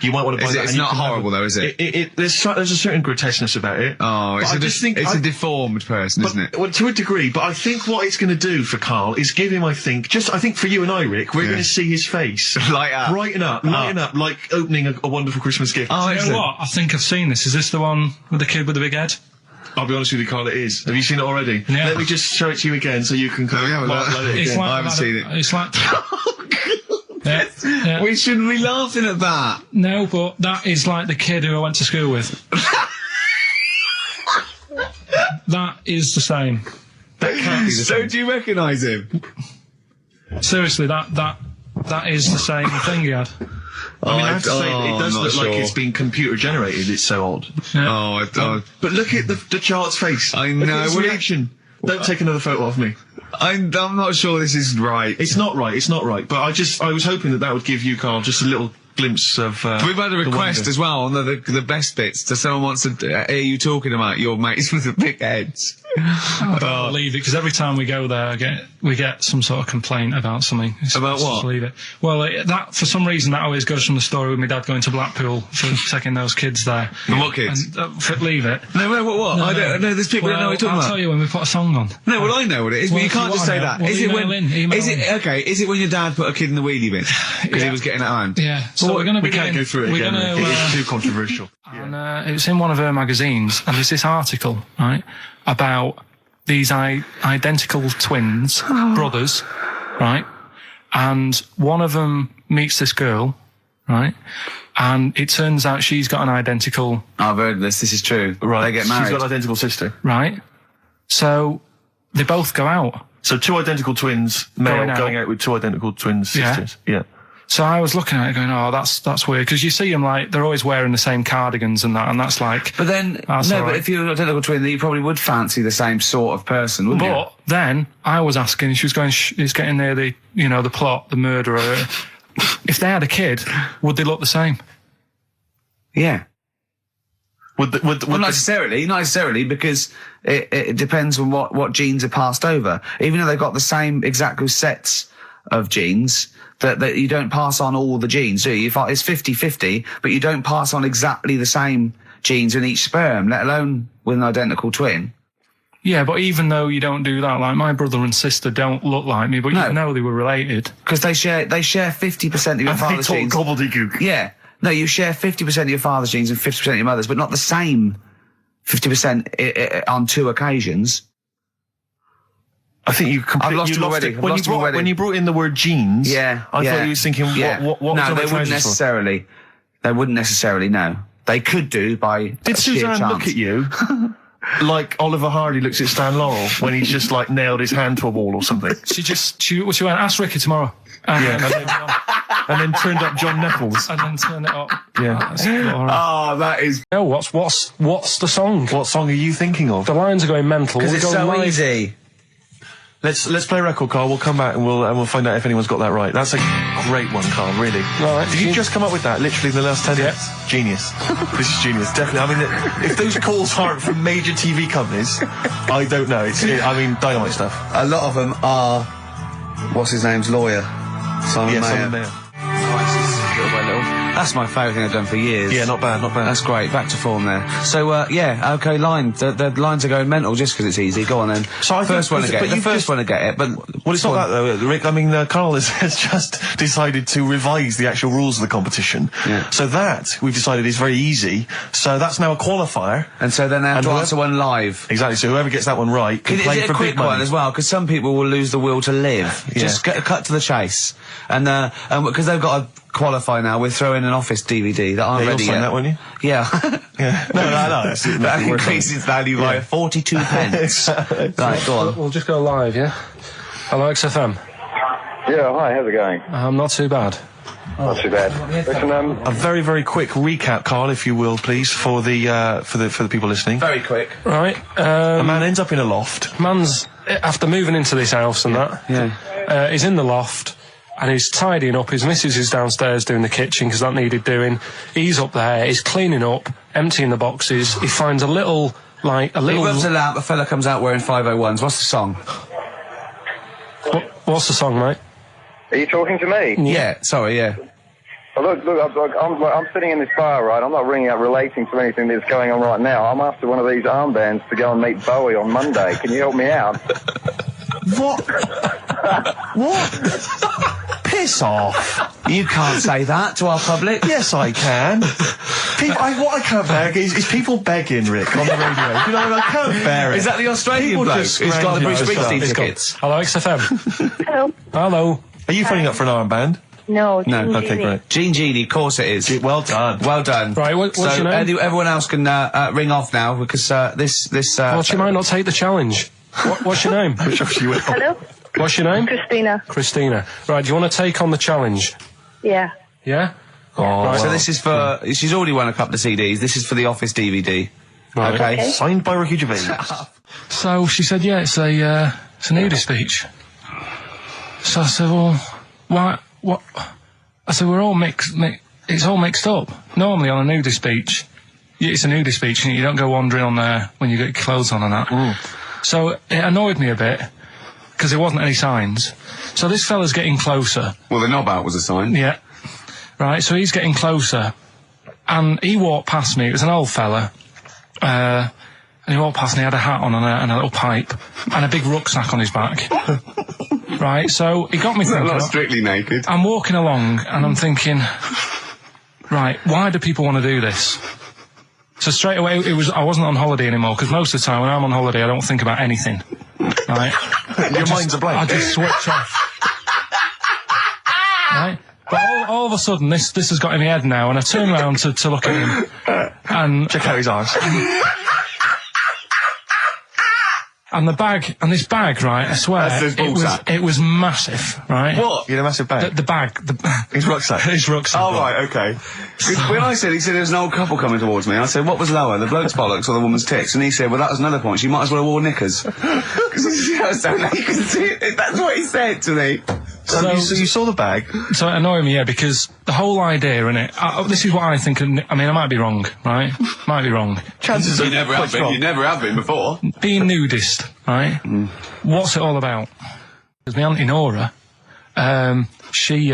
Speaker 1: you might want to buy that.
Speaker 2: It's not horrible, though, is it?
Speaker 1: There's a certain grotesqueness about it.
Speaker 2: Oh, it's a deformed person, isn't it?
Speaker 1: Well, to a degree, but I think what it's going to do for Carl is give him, I think for you and I, Rick, we're going to see his face.
Speaker 2: Light up,
Speaker 1: like opening a wonderful Christmas gift.
Speaker 3: Oh, you know what? I think I've seen this. Is this the one with the kid with the big head?
Speaker 1: I'll be honest with you, Carl, it is. Have you seen it already?
Speaker 3: Yeah.
Speaker 1: Let me just show it to you again so you can
Speaker 2: I haven't seen it.
Speaker 3: It's like...
Speaker 2: yeah. We shouldn't be laughing at that.
Speaker 3: No, but that is like the kid who I went to school with. That is the same.
Speaker 1: That can't be the same.
Speaker 2: So do you recognise him?
Speaker 3: Seriously, that is the same thing he had.
Speaker 1: I mean, I have to say, it does look like it's been computer generated. It's so odd.
Speaker 3: Yeah.
Speaker 1: But look at the child's face.
Speaker 2: I know.
Speaker 1: Look at his reaction. Don't take another photo of me.
Speaker 2: I'm not sure this is right.
Speaker 1: It's not right. It's not right. But I was hoping that would give you, Carl, just a little glimpse of.
Speaker 2: We've had a request as well on the best bits. So someone wants to hear you talking about your mates with the big heads.
Speaker 3: I don't believe it, because every time we go there, we get some sort of complaint about something.
Speaker 2: About what?
Speaker 3: Just leave it. Well, that for some reason that always goes from the story with my dad going to Blackpool for taking those kids there.
Speaker 2: And what kids?
Speaker 3: And, leave it.
Speaker 2: No, what? I don't know. There's people that know what you're talking about.
Speaker 3: I'll tell you when we put a song on.
Speaker 2: No, well, I know what it is, but you can't just say that. Is it when your dad put a kid in the wheelie bin because he was getting it home?
Speaker 3: Yeah. So we're going to
Speaker 1: we can't go through it again. It's too controversial.
Speaker 3: And it was in one of her magazines, and there's this article, right, about these identical twins, brothers, right? And one of them meets this girl, right? And it turns out she's got an identical...
Speaker 2: I've heard this. This is true.
Speaker 1: Right.
Speaker 2: They get married.
Speaker 1: She's got an identical sister.
Speaker 3: Right? So they both go out.
Speaker 1: So two identical twins, male, going out with two identical twin sisters. Yeah.
Speaker 3: So I was looking at it going, oh, that's weird. Because you see them, like, they're always wearing the same cardigans and that's like...
Speaker 2: But then, but if you're an identical twin, then you probably would fancy the same sort of person, wouldn't you?
Speaker 3: But then I was asking, she was going, it's getting near the, the plot, the murderer. If they had a kid, would they look the same?
Speaker 2: Yeah.
Speaker 1: Well,
Speaker 2: not necessarily, because it depends on what genes are passed over. Even though they've got the same exact sets of genes, that you don't pass on all the genes, do you? It's 50-50, but you don't pass on exactly the same genes in each sperm, let alone with an identical twin.
Speaker 3: Yeah, but even though you don't do that, like my brother and sister don't look like me, but you know they were related.
Speaker 2: Because they share 50% of your father's genes.
Speaker 1: Gobbledygook.
Speaker 2: Yeah. No, you share 50% of your father's genes and 50% of your mother's, but not the same 50% on two occasions.
Speaker 1: I think you completely
Speaker 2: lost
Speaker 1: it. When you brought in the word genes, I thought you were thinking, what
Speaker 2: no, they wouldn't necessarily. For? They wouldn't necessarily, no. They could do by
Speaker 1: Did Suzanne
Speaker 2: chance.
Speaker 1: Look at you like Oliver Hardy looks at Stan Laurel when he's just like nailed his hand to a wall or something?
Speaker 3: She went, ask Ricky tomorrow. And
Speaker 1: then turned up John Nettles.
Speaker 3: And then turned it up.
Speaker 1: Yeah.
Speaker 2: Oh, that is...
Speaker 4: No, what's the song?
Speaker 1: What song are you thinking of?
Speaker 4: The lines are going mental.
Speaker 2: Because it's so easy.
Speaker 1: Let's play a record, Carl. We'll come back and we'll find out if anyone's got that right. That's a great one, Carl, really.
Speaker 4: Right.
Speaker 1: Did you just come up with that literally in the last 10 minutes? Genius. This is genius, definitely. I mean, if those calls aren't from major TV companies, I don't know. Dynamite stuff.
Speaker 2: A lot of them are... What's his name's lawyer? Simon Mayer.
Speaker 1: Simon Mayer.
Speaker 2: That's my favourite thing I've done for years.
Speaker 1: Yeah, not bad.
Speaker 2: That's great. Back to form there. So, okay, line. The lines are going mental just because it's easy. Go on then.
Speaker 1: So
Speaker 2: the first one to get it, but...
Speaker 1: Well, it's not that though, Rick. I mean, Carl has just decided to revise the actual rules of the competition.
Speaker 2: Yeah.
Speaker 1: So that, we've decided, is very easy. So that's now a qualifier.
Speaker 2: And so then they have to answer one live.
Speaker 1: Exactly, so whoever gets that one right can play for big money. Is it a quick one
Speaker 2: as well? Because some people will lose the will to live.
Speaker 1: Yeah.
Speaker 2: Just cut to the chase. And because they've got to qualify now, we're throwing an Office DVD that aren't ready yet.
Speaker 1: That, won't you?
Speaker 2: Yeah.
Speaker 1: Yeah. No.
Speaker 2: That increases value by 42 pence. Right, go on.
Speaker 4: We'll just go live, yeah? Hello, XFM.
Speaker 5: Yeah, hi, how's it going?
Speaker 4: Not too bad.
Speaker 5: Not too bad. Listen,
Speaker 1: a very, very quick recap, Carl, if you will, please, for the people listening.
Speaker 2: Very quick.
Speaker 4: Right.
Speaker 1: A man ends up in a loft.
Speaker 4: Man's, after moving into this house and he's in the loft. And he's tidying up. His missus is downstairs doing the kitchen because that needed doing. He's up there. He's cleaning up, emptying the boxes. He finds a little. He
Speaker 2: rubs a lamp. A fella comes out wearing 501s. What's the song?
Speaker 4: What's the song, mate?
Speaker 5: are you talking to me?
Speaker 2: Yeah. Sorry. Yeah.
Speaker 5: Well, look, I'm sitting in this bar, right? I'm not ringing up relating to anything that's going on right now. I'm after one of these armbands to go and meet Bowie on Monday. Can you help me out?
Speaker 1: What? What? Piss off.
Speaker 2: You can't say that to our public.
Speaker 1: Yes, I can. What I can't bear is people begging, Rick, on the radio. You know, I can't bear it.
Speaker 2: Is that the Australian bloke who's got the Bruce Springsteen tickets?
Speaker 4: Hello, XFM.
Speaker 6: Hello.
Speaker 4: Hello.
Speaker 1: Are you phoning up for an armband?
Speaker 6: No.
Speaker 1: Okay, great.
Speaker 2: Gene Genie, of course it is.
Speaker 1: Well done.
Speaker 2: Well done.
Speaker 4: Right, what's your name?
Speaker 2: Everyone else can ring off now because this.
Speaker 4: Well, she might not take the challenge. What's your name?
Speaker 6: Hello.
Speaker 4: What's your name?
Speaker 6: Christina.
Speaker 4: Christina. Right, do you want to take on the challenge?
Speaker 6: Yeah.
Speaker 4: Yeah?
Speaker 2: Oh, right, so this is for... She's already won a couple of CDs. This is for the Office DVD.
Speaker 4: Right.
Speaker 2: Okay.
Speaker 1: Signed by Ricky Gervais.
Speaker 3: So she said, yeah, it's a nudie speech. So I said, well, why, what? I said, we're all it's all mixed up. Normally on a nudie speech, it's a nudie speech and you don't go wandering on there when you get clothes on and that.
Speaker 1: Mm.
Speaker 3: So it annoyed me a bit, because there wasn't any signs. So this fella's getting closer.
Speaker 2: Well, the knob out was a sign.
Speaker 3: Yeah. Right, so he's getting closer. And he walked past me, it was an old fella. And he walked past and he had a hat on and a little pipe. And a big rucksack on his back. Right, so he got me thinking...
Speaker 2: Not strictly naked.
Speaker 3: I'm walking along and I'm thinking... Right, why do people want to do this? So straight away, I wasn't on holiday anymore, because most of the time when I'm on holiday, I don't think about anything. Right?
Speaker 1: Your mind's a blank.
Speaker 3: I just switch off. Right? But all of a sudden, this has got in my head now, and I turn around to look at him, and...
Speaker 1: Check out his eyes.
Speaker 3: And this bag, right, I swear, it was massive, right?
Speaker 1: What? You had a massive bag?
Speaker 3: The bag.
Speaker 1: His rucksack?
Speaker 3: His rucksack.
Speaker 2: Oh, right, okay. When he said there was an old couple coming towards me, I said, what was lower, the bloke's bollocks or the woman's tits? And he said, well, that was another point. She might as well have worn knickers. Because you can see it. That's what he said to me.
Speaker 1: So you saw the bag?
Speaker 3: So it annoyed me, yeah, because the whole idea in it, this is what I think, I mean, I might be wrong, right? Might be wrong.
Speaker 1: Chances are
Speaker 2: you never have been. You never have been before.
Speaker 3: Being nudist, right? What's it all about? Because my Auntie Nora, she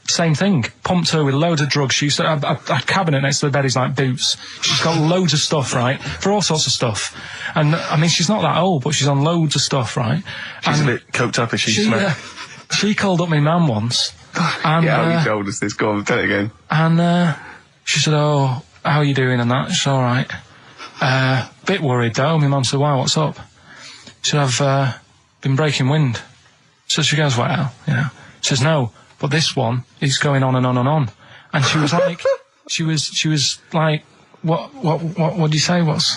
Speaker 3: same thing, pumped her with loads of drugs. She used to have a cabinet next to the bed is like boots. She's got loads of stuff, right? For all sorts of stuff. And, I mean, she's not that old, but she's on loads of stuff, right?
Speaker 1: She's a bit coked up, is she?
Speaker 3: She called up my mum once. And,
Speaker 2: yeah, you told us this. Go on, tell it again.
Speaker 3: And she said, oh, how are you doing and that? She's all right. Bit worried, though. My mum said, why, what's up? She said, I've been breaking wind. So she goes, well, you know. She says, no, but this one is going on and on and on. And she was like, she was like, what do you say? What's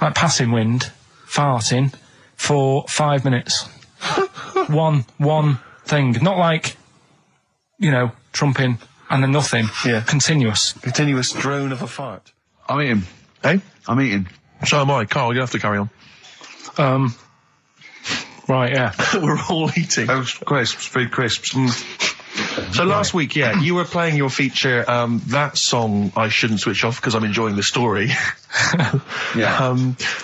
Speaker 3: like passing wind, farting for 5 minutes. One thing, not like, you know, trumping and then nothing.
Speaker 1: Yeah.
Speaker 3: Continuous
Speaker 1: drone of a fart.
Speaker 2: I'm eating.
Speaker 1: Eh?
Speaker 2: I'm eating.
Speaker 1: So am I. Carl, you have to carry on.
Speaker 3: Right, yeah.
Speaker 1: We're all eating.
Speaker 2: Those crisps, food crisps.
Speaker 1: So last week, yeah, you were playing your feature, that song, I Shouldn't Switch Off, because I'm enjoying the story.
Speaker 2: Yeah.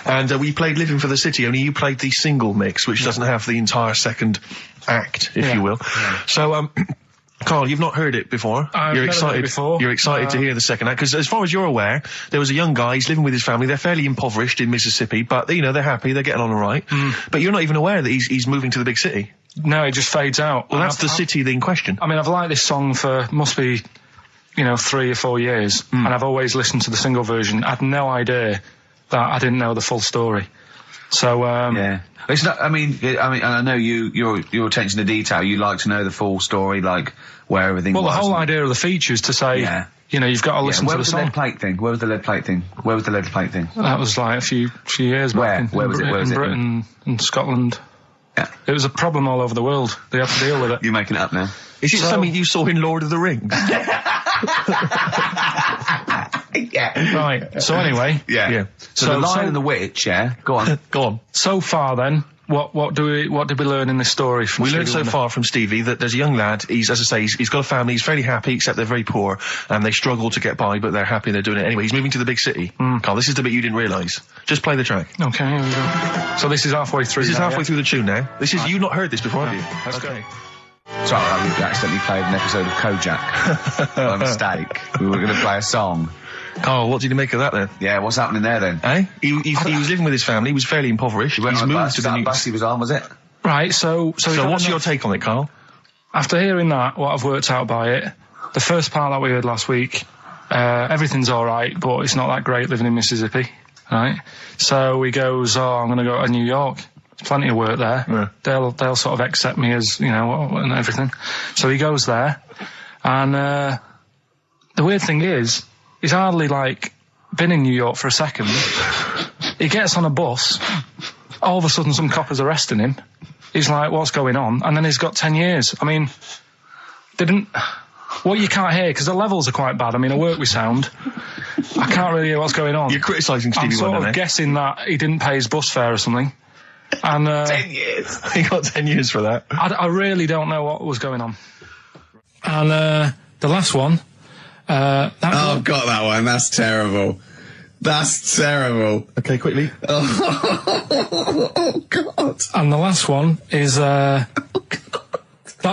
Speaker 1: And we played Living for the City, only you played the single mix, which doesn't have the entire second act, if you will. Yeah. So, Carl, you've not heard it before.
Speaker 3: You're excited. Heard it before.
Speaker 1: You're excited to hear the second act, because as far as you're aware, there was a young guy, he's living with his family, they're fairly impoverished in Mississippi, but, you know, they're happy, they're getting on all right. But you're not even aware that he's moving to the big city.
Speaker 3: No, it just fades out.
Speaker 1: Well, that's the city in question.
Speaker 3: I mean, I've liked this song for, must be, you know, 3 or 4 years, and I've always listened to the single version. I had no idea that I didn't know the full story. So,
Speaker 2: yeah. It's not, I mean, and I know your attention to detail, you like to know the full story, like, where everything was.
Speaker 3: Well, the whole idea of the feature is to say, you know, you've got to listen to the song.
Speaker 2: Where was the lead plate thing? Where was the lead plate thing?
Speaker 3: That was like a few years back.
Speaker 2: Where was it?
Speaker 3: In Britain and Scotland.
Speaker 2: Yeah.
Speaker 3: It was a problem all over the world. They had to deal with it.
Speaker 2: You're making it up now.
Speaker 1: Is it something you saw in Lord of the Rings?
Speaker 2: Yeah.
Speaker 3: Right. So anyway.
Speaker 2: Yeah. So the Lion and the Witch, Go on.
Speaker 1: Go on.
Speaker 3: So far then, what did we learn in this story from
Speaker 1: We
Speaker 3: Stevie
Speaker 1: learned so
Speaker 3: Wonder?
Speaker 1: far from Stevie that there's a young lad, he's, as I say, he's got a family, he's fairly happy, except they're very poor, and they struggle to get by, but they're happy, they're doing it anyway. He's moving to the big city. Carl, this is the bit you didn't realise. Just play the track.
Speaker 3: Okay, here we go. So this is halfway through.
Speaker 1: This is halfway through the tune now. This is, you've not heard this before, have you?
Speaker 3: Let's go.
Speaker 2: Sorry, we accidentally played an episode of Kojak. By mistake. We were going to play a song.
Speaker 1: Carl, what did you make of that then?
Speaker 2: Yeah, what's happening there then?
Speaker 1: Eh? He was living with his family, he was fairly impoverished.
Speaker 2: He's moved to the new... bus he was on, was it?
Speaker 3: Right, so
Speaker 1: what's your take on it, Carl?
Speaker 3: After hearing that, what I've worked out by it, the first part that we heard last week, everything's alright, but it's not that great living in Mississippi, right? So he goes, I'm going to go to New York. There's plenty of work there. Yeah. They'll sort of accept me as, you know, and everything. So he goes there, and the weird thing is, he's hardly, like, been in New York for a second. He gets on a bus, all of a sudden some copper's arresting him. He's like, what's going on? And then he's got 10 years. I mean, what you can't hear, because the levels are quite bad. I mean, I work with sound. I can't really hear what's going on.
Speaker 1: You're criticising Stevie Wonder,
Speaker 3: I'm sort of guessing that he didn't pay his bus fare or something. And
Speaker 2: 10 years.
Speaker 1: He got 10 years for that.
Speaker 3: I really don't know what was going on. And the last one.
Speaker 2: I've got that one. That's terrible. That's terrible.
Speaker 1: Okay, quickly.
Speaker 2: Oh, God.
Speaker 3: And the last one is that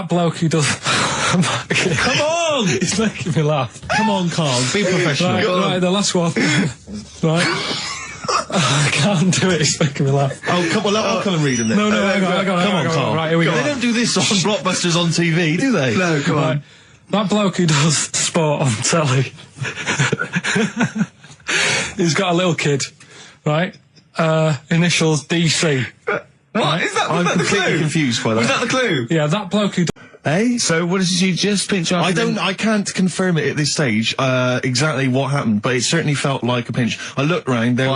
Speaker 3: bloke who does...
Speaker 1: Come on!
Speaker 3: He's making me laugh.
Speaker 1: Come on, Carl. Be professional.
Speaker 3: Right, the last one. Right. I can't do it, it's making me laugh.
Speaker 1: Oh, come on, I'll come and read them then.
Speaker 3: No, hang on,
Speaker 1: come on, Carl.
Speaker 3: Right, here we go.
Speaker 1: They don't do this on Blockbusters on TV, do they?
Speaker 2: No, come on.
Speaker 3: That bloke who does sport on telly.
Speaker 4: He's got a little kid, right? Initials DC.
Speaker 2: What?
Speaker 4: Right?
Speaker 2: Is that,
Speaker 1: I'm
Speaker 2: was that the
Speaker 1: completely
Speaker 2: clue?
Speaker 1: confused by that.
Speaker 2: Was that the clue?
Speaker 4: Yeah, that bloke who...
Speaker 1: Eh?
Speaker 2: So what did you just pinch off?
Speaker 1: I can't confirm it at this stage, exactly what happened, but it certainly felt like a pinch. I looked round, there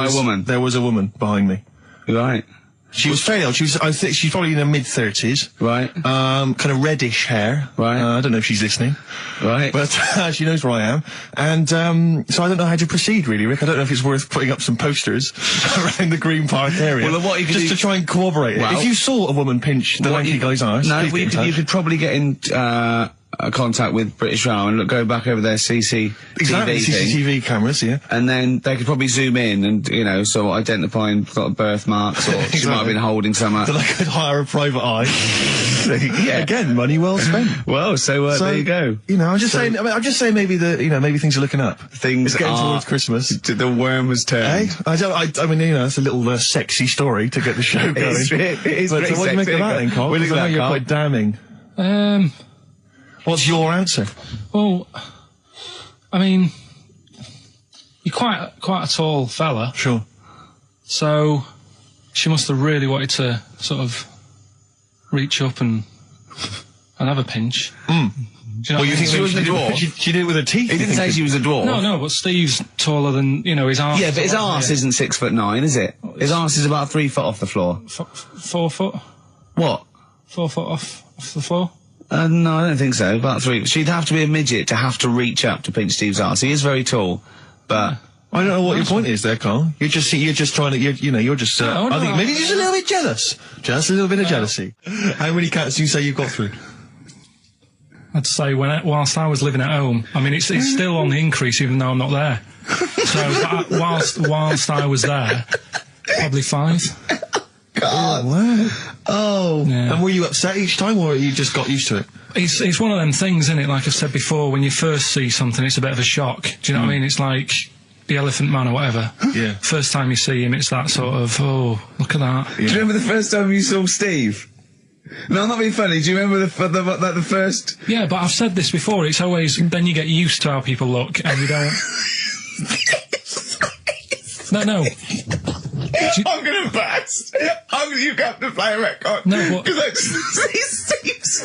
Speaker 1: was a woman behind me.
Speaker 2: Right.
Speaker 1: She was fairly old. I think she's probably in her mid-30s.
Speaker 2: Right.
Speaker 1: Kind of reddish hair.
Speaker 2: Right.
Speaker 1: I don't know if she's listening.
Speaker 2: Right.
Speaker 1: But she knows where I am. And so I don't know how to proceed, really, Rick. I don't know if it's worth putting up some posters around the Green Park area.
Speaker 2: Well, what you could
Speaker 1: just
Speaker 2: do...
Speaker 1: to try and corroborate it.
Speaker 2: Well,
Speaker 1: if you saw a woman pinch the lanky guy's arse,
Speaker 2: No,
Speaker 1: please get in
Speaker 2: you
Speaker 1: touch.
Speaker 2: could probably get in contact with British Rail and go back over their CCTV
Speaker 1: Exactly,
Speaker 2: thing.
Speaker 1: CCTV cameras, yeah.
Speaker 2: And then they could probably zoom in and, sort of identifying sort of birthmarks, or she might have been holding some...
Speaker 1: Then I could hire a private eye.
Speaker 2: Yeah.
Speaker 1: Again, money well spent.
Speaker 2: Well, so there you go.
Speaker 1: I'm just saying. I'm just saying. Maybe maybe things are looking up.
Speaker 2: Things
Speaker 1: It's getting
Speaker 2: are...
Speaker 1: towards Christmas.
Speaker 2: The worm has turned.
Speaker 1: I mean, it's a little sexy story to get the show going.
Speaker 2: It is
Speaker 1: But
Speaker 2: pretty
Speaker 1: what do you make
Speaker 2: sexy.
Speaker 1: of that, then, Carl?
Speaker 2: What do you
Speaker 1: Because I
Speaker 2: think
Speaker 1: know
Speaker 2: of
Speaker 1: you're
Speaker 2: that,
Speaker 1: quite damning. What's your answer?
Speaker 3: Well, I mean, you're quite a tall fella,
Speaker 1: Sure.
Speaker 3: so she must have really wanted to sort of reach up and have a pinch. Do you know
Speaker 1: Well,
Speaker 3: what
Speaker 1: you
Speaker 3: I
Speaker 1: think
Speaker 3: mean?
Speaker 2: was a dwarf?
Speaker 1: she did it with her teeth?
Speaker 2: He didn't say she was a dwarf.
Speaker 3: No, but Steve's taller than, his arse.
Speaker 2: Yeah, but his arse isn't 6'9", is it? His arse is about 3 foot off the floor.
Speaker 3: 4 foot?
Speaker 2: What?
Speaker 3: 4 foot off the floor?
Speaker 2: No, I don't think so. About 3. She'd have to be a midget to have to reach up to pinch Steve's arse. He is very tall, but...
Speaker 1: I don't know what your point is there, Carl. You're just trying to, you're just,
Speaker 3: No,
Speaker 1: I think
Speaker 3: no.
Speaker 1: maybe just a little bit jealous. Just a little bit of jealousy. How many cats do you say you've got through?
Speaker 3: I'd say whilst I was living at home, I mean, it's still on the increase even though I'm not there. So whilst I was there, probably 5.
Speaker 2: God.
Speaker 1: Wow.
Speaker 2: Oh.
Speaker 3: Yeah.
Speaker 1: And were you upset each time, or you just got used to it?
Speaker 3: It's one of them things, isn't it? Like I've said before, when you first see something, it's a bit of a shock. Do you know what I mean? It's like the Elephant Man or whatever.
Speaker 1: Yeah.
Speaker 3: First time you see him, it's that sort of, oh, look at that.
Speaker 2: Do you remember the first time you saw Steve? No, I'm not being funny. Do you remember the first...
Speaker 3: Yeah, but I've said this before. It's always, then you get used to how people look, and you don't... No.
Speaker 2: I'm gonna burst. You have to play a record.
Speaker 3: No, what?
Speaker 2: Because I just see Steve's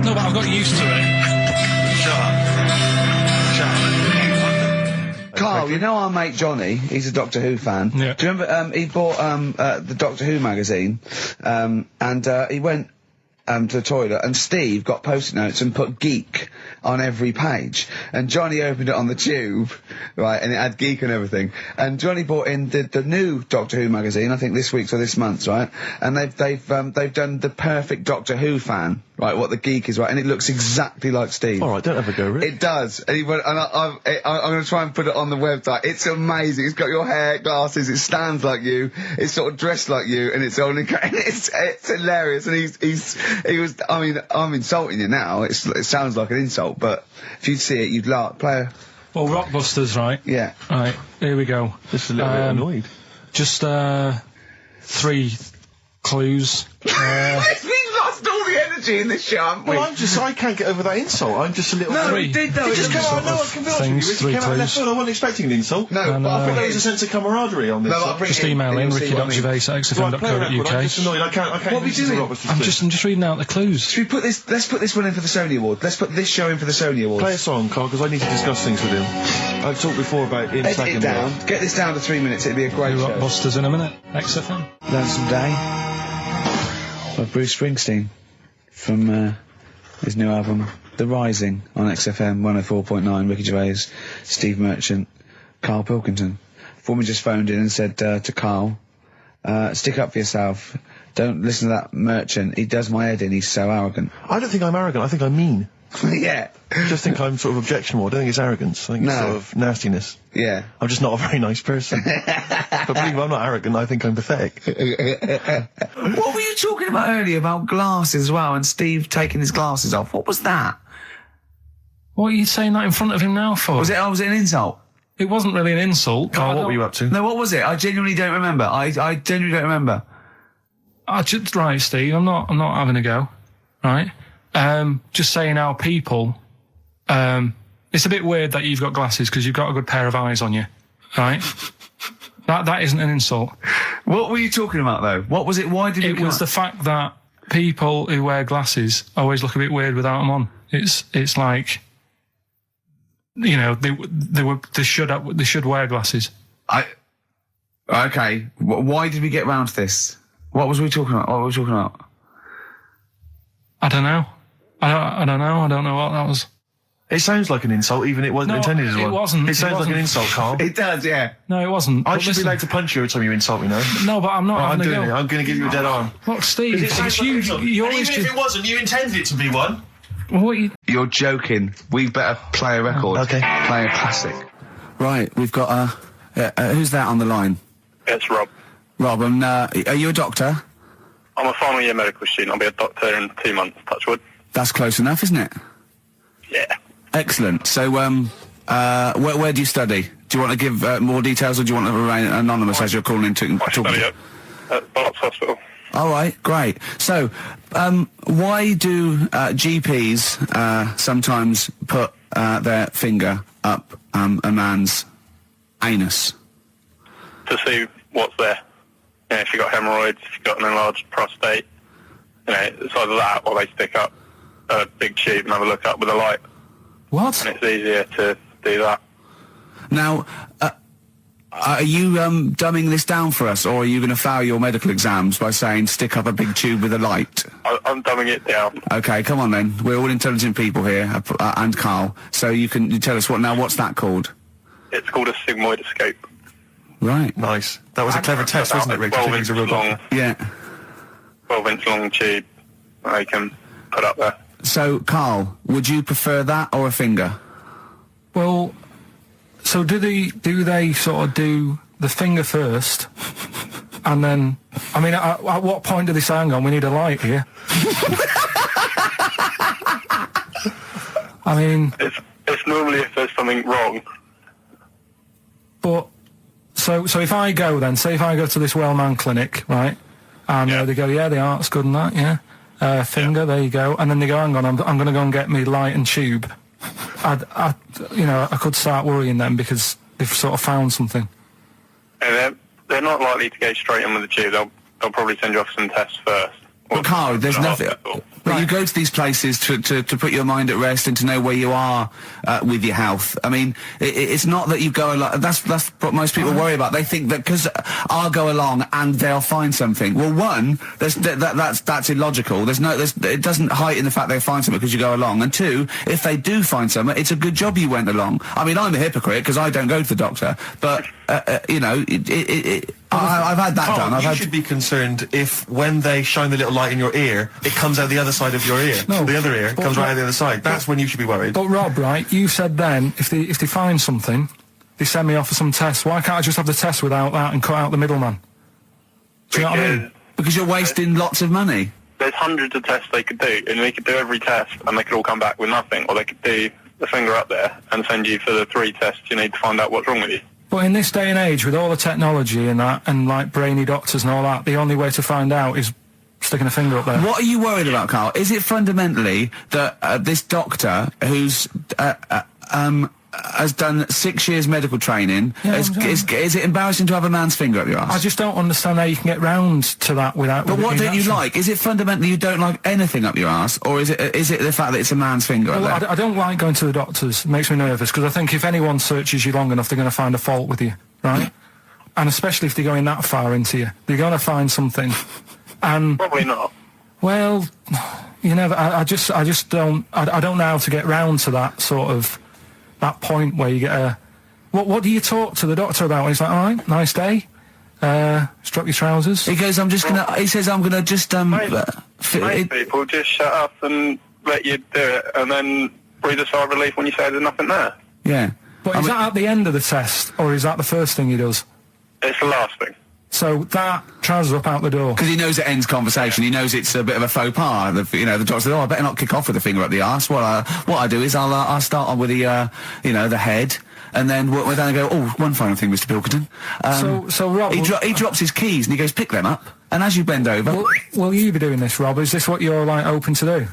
Speaker 3: No, but I've got used to it.
Speaker 1: Shut up.
Speaker 2: Carl, you know our mate Johnny, he's a Doctor Who fan.
Speaker 3: Yeah.
Speaker 2: Do you remember, he bought, the Doctor Who magazine, and he went, to the toilet, and Steve got post-it notes and put geek on every page. And Johnny opened it on the tube, right, and it had geek and everything. And Johnny bought in the new Doctor Who magazine, I think this week's or this month's, right? And they've done the perfect Doctor Who fan, right, what the geek is, right, and it looks exactly like Steve.
Speaker 1: All right, don't have a go, Rick.
Speaker 2: It does. And, I'm going to try and put it on the website. It's amazing. It's got your hair, glasses, it stands like you, it's sort of dressed like you, and it's only, it's hilarious. And he was, I mean, I'm insulting you now. It sounds like an insult, but if you'd see it, you'd laugh. Play
Speaker 3: Well, Rockbusters, right?
Speaker 2: Yeah.
Speaker 3: Right, here we go.
Speaker 1: Just a little bit annoyed.
Speaker 3: Just, 3 clues.
Speaker 2: We've lost all the energy in this show, haven't we?
Speaker 1: Well, I can't get over that insult. I'm just a little...
Speaker 2: No,
Speaker 3: Three.
Speaker 2: we did though.
Speaker 1: It just came out, no, I can be honest with you,
Speaker 3: things,
Speaker 1: Rick, it
Speaker 3: 3
Speaker 1: came out of left
Speaker 3: clues.
Speaker 1: field. I wasn't expecting an insult.
Speaker 2: No,
Speaker 3: And,
Speaker 2: but
Speaker 1: I
Speaker 2: I
Speaker 1: think there
Speaker 2: think
Speaker 1: was a sense of camaraderie on this.
Speaker 2: No, I'll bring
Speaker 3: Just
Speaker 2: it
Speaker 3: email in,
Speaker 2: and you'll see what I mean.
Speaker 3: ricky.gervais@xfm.co.uk.
Speaker 1: I'm just annoyed. I can't
Speaker 2: What are we
Speaker 1: listen to
Speaker 2: doing?
Speaker 1: Robert's
Speaker 3: I'm just reading out the clues.
Speaker 2: Should we put this? Let's put this one in for the Sony Award. Let's put this show in for the Sony Awards.
Speaker 1: Play a song, Carl, because I need to discuss things with him. I've talked before about him
Speaker 2: Edit
Speaker 1: tagging
Speaker 2: it
Speaker 1: me
Speaker 2: down.
Speaker 1: off.
Speaker 2: Get this down to 3 minutes. It'd be a great show.
Speaker 3: Rockbusters in a minute. XFM.
Speaker 2: Lonesome Day by Bruce Springsteen from his new album The Rising on XFM 104.9. Ricky Gervais, Steve Merchant, Karl Pilkington. Woman just phoned in and said to Karl, stick up for yourself. Don't listen to that Merchant. He does my head in. He's so arrogant.
Speaker 1: I don't think I'm arrogant. I think I'm mean.
Speaker 2: Yeah.
Speaker 1: I just think I'm sort of objectionable. I don't think it's arrogance. I think it's
Speaker 2: No.
Speaker 1: sort of nastiness.
Speaker 2: Yeah.
Speaker 1: I'm just not a very nice person. But believe me, I'm not arrogant. I think I'm pathetic.
Speaker 2: What were you talking about earlier about glasses as well and Steve taking his glasses off? What was that?
Speaker 3: What are you saying that in front of him now for?
Speaker 2: Was it an insult?
Speaker 3: It wasn't really an insult.
Speaker 1: Carl, what were you up to?
Speaker 2: No, what was it? I genuinely don't remember. I genuinely don't remember.
Speaker 3: Right, Steve, I'm not having a go. Right? Just saying how people, It's a bit weird that you've got glasses because you've got a good pair of eyes on you, right? That isn't an insult.
Speaker 2: What were you talking about, though? What was it? Why did
Speaker 3: it was the fact that people who wear glasses always look a bit weird without them on. It's like, you know, they should wear glasses.
Speaker 2: Okay. Why did we get round to this? What was we talking about?
Speaker 3: I don't know. I don't know. I don't know what that was.
Speaker 1: It sounds like an insult, even it wasn't intended as one.
Speaker 3: It wasn't.
Speaker 1: It sounds like an insult, Carl.
Speaker 2: It does, yeah.
Speaker 3: No, it wasn't.
Speaker 1: I should be allowed to punch you every time you insult me, no?
Speaker 3: No, but I'm not
Speaker 1: I'm
Speaker 3: having
Speaker 1: doing
Speaker 3: a
Speaker 1: it.
Speaker 3: go.
Speaker 1: I'm going to give you a dead arm.
Speaker 3: Look, Steve,
Speaker 1: It sounds like an insult.
Speaker 3: you
Speaker 1: And
Speaker 3: always
Speaker 1: even if it wasn't, you intended it to be one.
Speaker 2: You're joking. We better play a record.
Speaker 1: Okay.
Speaker 2: Play a classic. Right, we've got who's that on the line?
Speaker 6: It's Rob.
Speaker 2: Rob, and are you a doctor?
Speaker 6: I'm a final year medical student. I'll be a doctor in 2 months, touch wood.
Speaker 2: That's close enough, isn't it?
Speaker 6: Yeah.
Speaker 2: Excellent. So, where do you study? Do you want to give more details, or do you want to remain anonymous as you're calling in to
Speaker 6: I study at Barts Hospital.
Speaker 2: All right, great. So, why do GPs sometimes put their finger up a man's anus?
Speaker 6: To see what's there. You know, if you've got hemorrhoids, if you've got an enlarged prostate, you know, it's either that or they stick up a big tube and have a look up with a light.
Speaker 3: What?
Speaker 6: And it's easier to do that.
Speaker 2: Now, are you dumbing this down for us, or are you going to fail your medical exams by saying stick up a big tube with a light?
Speaker 6: I'm dumbing it down.
Speaker 2: Okay, come on then. We're all intelligent people here, and Carl. So you tell us what's that called?
Speaker 6: It's called a sigmoidoscope.
Speaker 2: Right.
Speaker 1: Nice. That was a clever test, wasn't it, Rick?
Speaker 6: 12 inch long.
Speaker 2: Yeah.
Speaker 6: 12-inch long tube they can put up there.
Speaker 2: So, Carl, would you prefer that or a finger?
Speaker 3: Well, so do they sort of do the finger first, and then, I mean, at what point do they say, hang on, we need a light here? I mean...
Speaker 6: It's normally if there's something wrong.
Speaker 3: But, so if I go then, say if I go to this well-known clinic, right, and they go, yeah, the art's good and that, yeah, finger, there you go, and then they go, hang on, I'm going to go and get me light and tube. I could start worrying them because they've sort of found something.
Speaker 6: And they're not likely to go straight in with the tube. They'll probably send you off some tests first.
Speaker 2: Well, Carl, there's nothing... But you go to these places to put your mind at rest and to know where you are with your health. I mean, it's not that you go along... That's what most people worry about. They think that because I'll go along and they'll find something. Well, one, that's illogical. It doesn't heighten the fact they find something because you go along. And two, if they do find something, it's a good job you went along. I mean, I'm a hypocrite because I don't go to the doctor. But, I've had that
Speaker 1: Carl,
Speaker 2: done.
Speaker 1: You should be concerned if when they shine the little light in your ear, it comes out the other side of your ear.
Speaker 3: No,
Speaker 1: the other ear comes right out the other side. That's when you should be worried.
Speaker 3: But Rob, right, you said then, if they find something, they send me off for some tests. Why can't I just have the test without that and cut out the middleman? Do you know what I mean?
Speaker 2: Because you're wasting lots of money.
Speaker 6: There's hundreds of tests they could do, and they could do every test, and they could all come back with nothing. Or they could do the finger up there and send you for the 3 tests you need to find out what's wrong with you.
Speaker 3: But in this day and age, with all the technology and that, and like brainy doctors and all that, the only way to find out is sticking a finger up there.
Speaker 2: What are you worried about, Carl? Is it fundamentally that this doctor who's has done 6 years medical training, is it embarrassing to have a man's finger up your ass?
Speaker 3: I just don't understand how you can get round to that without...
Speaker 2: But what don't you like? Is it fundamentally you don't like anything up your ass, or is it the fact that it's a man's finger up there?
Speaker 3: I don't like going to the doctors. It makes me nervous, because I think if anyone searches you long enough, they're going to find a fault with you, right? And especially if they're going that far into you. They're going to find something. And
Speaker 6: probably not.
Speaker 3: Well, you never... I just don't... I don't know how to get round to that sort of... that point where you get a... What do you talk to the doctor about? He's like, all right, nice day. Strap your trousers.
Speaker 2: He goes, he says, I'm gonna just,
Speaker 6: Most people just shut up and let you do it, and then breathe a sigh of relief when you say there's nothing there.
Speaker 2: Yeah.
Speaker 3: But is that at the end of the test, or is that the first thing he does?
Speaker 6: It's the last thing.
Speaker 3: So that trousers up out the door.
Speaker 2: Because he knows it ends conversation. He knows it's a bit of a faux pas. The doctor says, "Oh, I better not kick off with the finger up the arse." What I do is I'll start on with the the head, and then we're then go. Oh, one final thing, Mr. Pilkington.
Speaker 3: So Rob,
Speaker 2: he drops his keys and he goes, "Pick them up." And as you bend over,
Speaker 3: will you be doing this, Rob? Is this what you're like open to do?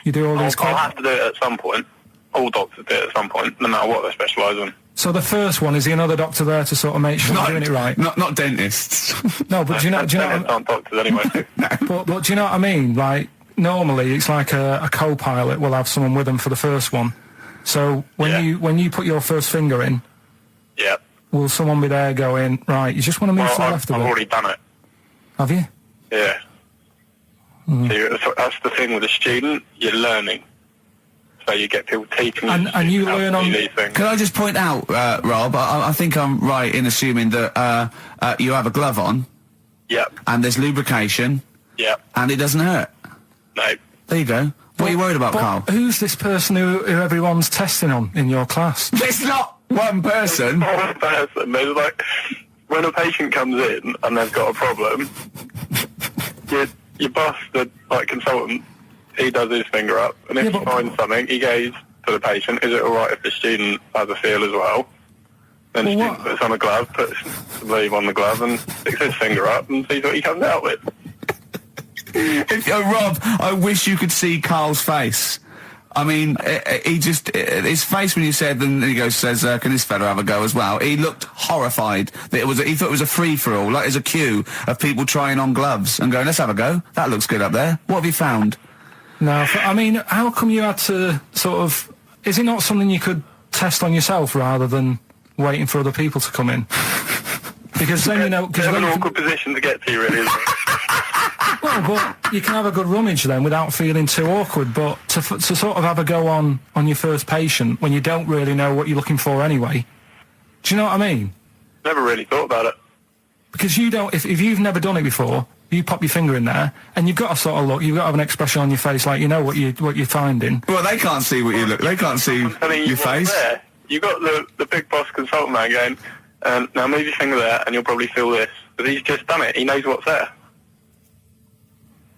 Speaker 3: You do all these.
Speaker 6: I'll have to do it at some point. all doctors do it at some point, no matter what they specialise in.
Speaker 3: So the first one, is he another doctor there to sort of make sure you're doing it right?
Speaker 2: Not dentists.
Speaker 3: No, but do you know?
Speaker 6: Dentists aren't doctors anyway.
Speaker 3: But do you know what I mean? Like, normally it's like a co-pilot will have someone with them for the first one. So when you put your first finger in, will someone be there going, right, you just want to move to the left of it?
Speaker 6: I've already done it.
Speaker 3: Have you?
Speaker 6: Yeah. So that's the thing with a student, you're learning. So you get people teaching
Speaker 3: and you learn on
Speaker 6: these things.
Speaker 2: Can I just point out, Rob, I think I'm right in assuming that you have a glove on.
Speaker 6: Yep.
Speaker 2: And there's lubrication.
Speaker 6: Yep.
Speaker 2: And it doesn't hurt.
Speaker 6: No.
Speaker 2: There you go. What are you worried about, Carl?
Speaker 3: Who's this person who everyone's testing on in your class?
Speaker 2: It's not one person.
Speaker 6: One person. There's like, when a patient comes in and they've got a problem, your boss, the consultant, he does his finger up, and if he finds something, he goes to the patient, is it alright if the student has a feel as well? Then the student puts on a glove, puts the leave on the glove, and sticks his finger up and sees what he comes out with.
Speaker 2: Rob, I wish you could see Carl's face. I mean, his face when you said, and he says, can this fella have a go as well? He looked horrified that he thought it was a free-for-all, like there's a queue of people trying on gloves and going, let's have a go. That looks good up there. What have you found?
Speaker 3: No, I mean, how come you had to sort of... Is it not something you could test on yourself rather than waiting for other people to come in? Because then, you know...
Speaker 6: It's an awkward position to get to, really, isn't it?
Speaker 3: Well, but you can have a good rummage then without feeling too awkward, but to sort of have a go on your first patient when you don't really know what you're looking for anyway. Do you know what I mean?
Speaker 6: Never really thought about it.
Speaker 3: Because you don't... If you've never done it before... You pop your finger in there, and you've got to sort of look. You've got to have an expression on your face, like you know what you're finding.
Speaker 2: Well, they can't see what you look. They can't see your face.
Speaker 6: There. You got the big boss consultant man going, now move your finger there, and you'll probably feel this. But he's just done it. He knows what's there.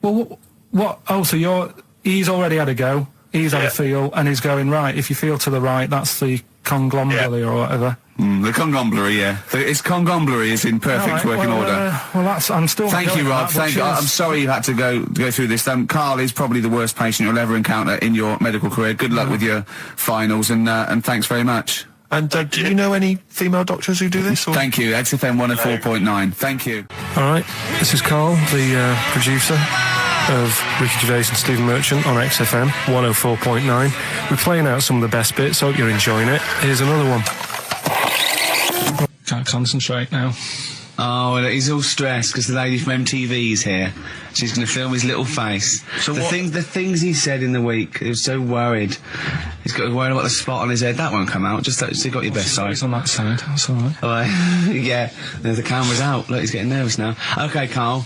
Speaker 3: Well, what? Oh, so he's already had a go. He's had a feel, and he's going right. If you feel to the right, that's the conglomerate or whatever.
Speaker 2: The conglomerate, yeah. Its conglomerate is in perfect working order.
Speaker 3: Well, I'm still...
Speaker 2: Thank you, Rob. I'm sorry you had to go through this. Carl is probably the worst patient you'll ever encounter in your medical career. Good luck with your finals, and thanks very much.
Speaker 1: And do you know any female doctors who do this? Or?
Speaker 2: Thank you. XFM 104.9. Thank you.
Speaker 4: All right, this is Carl, the producer of Ricky Gervais and Stephen Merchant on XFM 104.9. We're playing out some of the best bits. Hope you're enjoying it. Here's another one. Can't concentrate now.
Speaker 2: Oh, well, he's all stressed because the lady from MTV's here. She's going to film his little face. So the things he said in the week, he was so worried. He's got worried about the spot on his head. That won't come out. Just so you got your best side.
Speaker 3: It's on that side. That's all right.
Speaker 2: All right. Yeah. The camera's out. Look, he's getting nervous now. Okay, Carl.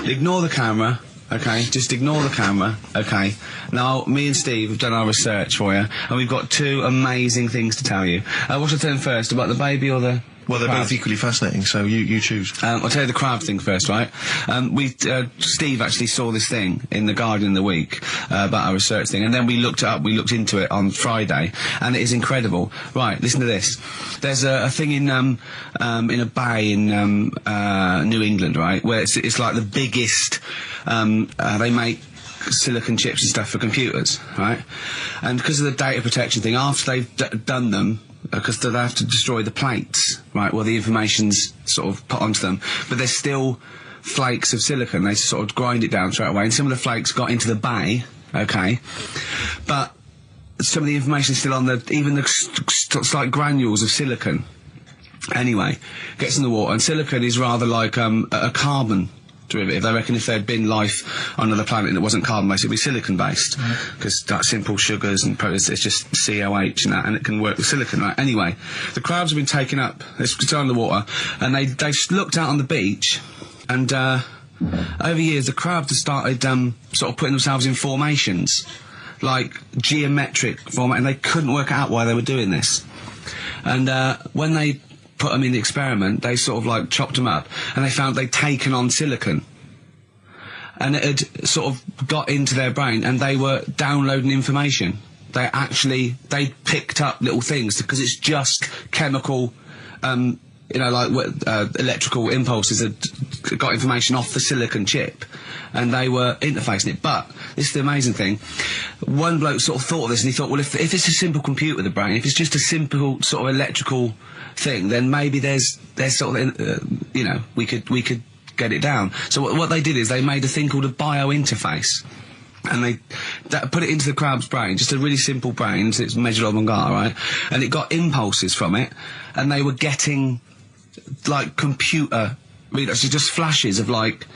Speaker 2: Ignore the camera. Okay, just ignore the camera. Okay. Now, me and Steve have done our research for you, and we've got two amazing things to tell you. What should I tell him first, about the baby or the...
Speaker 1: Well, they're both equally fascinating, so you choose.
Speaker 2: I'll tell you the crab thing first, right? Steve actually saw this thing in The Guardian in the week about our research thing, and then we looked it up, we looked into it on Friday, and it is incredible. Right, listen to this. There's a thing in a bay in New England, right, where it's like the biggest, they make silicon chips and stuff for computers, right? And because of the data protection thing, after they've done them, because they have to destroy the plates, right, where the information's sort of put onto them, but there's still flakes of silicon. They sort of grind it down straight away, and some of the flakes got into the bay, okay, but some of the information's still on even the slight granules of silicon. Anyway, gets in the water, and silicon is rather like a carbon derivative. I reckon if there'd been life on another planet that wasn't carbon-based, it'd be silicon-based. Because like simple sugars and proteins, it's just COH and that, and it can work with silicon, right? Anyway, the crabs have been taken up, it's still in the water, and they looked out on the beach, and over years the crabs have started sort of putting themselves in formations, like geometric format, and they couldn't work out why they were doing this. And when they put them in the experiment, they sort of like chopped them up, and they found they'd taken on silicon, and it had sort of got into their brain, and they were downloading information. They picked up little things, because it's just chemical you know, like electrical impulses had got information off the silicon chip, and they were interfacing it. But this is the amazing thing. One bloke sort of thought of this, and he thought, well, if it's a simple computer, the brain, if it's just a simple sort of electrical thing, then maybe there's sort of, you know, we could get it down. So what they did is they made a thing called a biointerface. And they put it into the crab's brain, just a really simple brain, so it's measured avant-garde, right? And it got impulses from it, and they were getting, like, computer readouts, so just flashes of, like,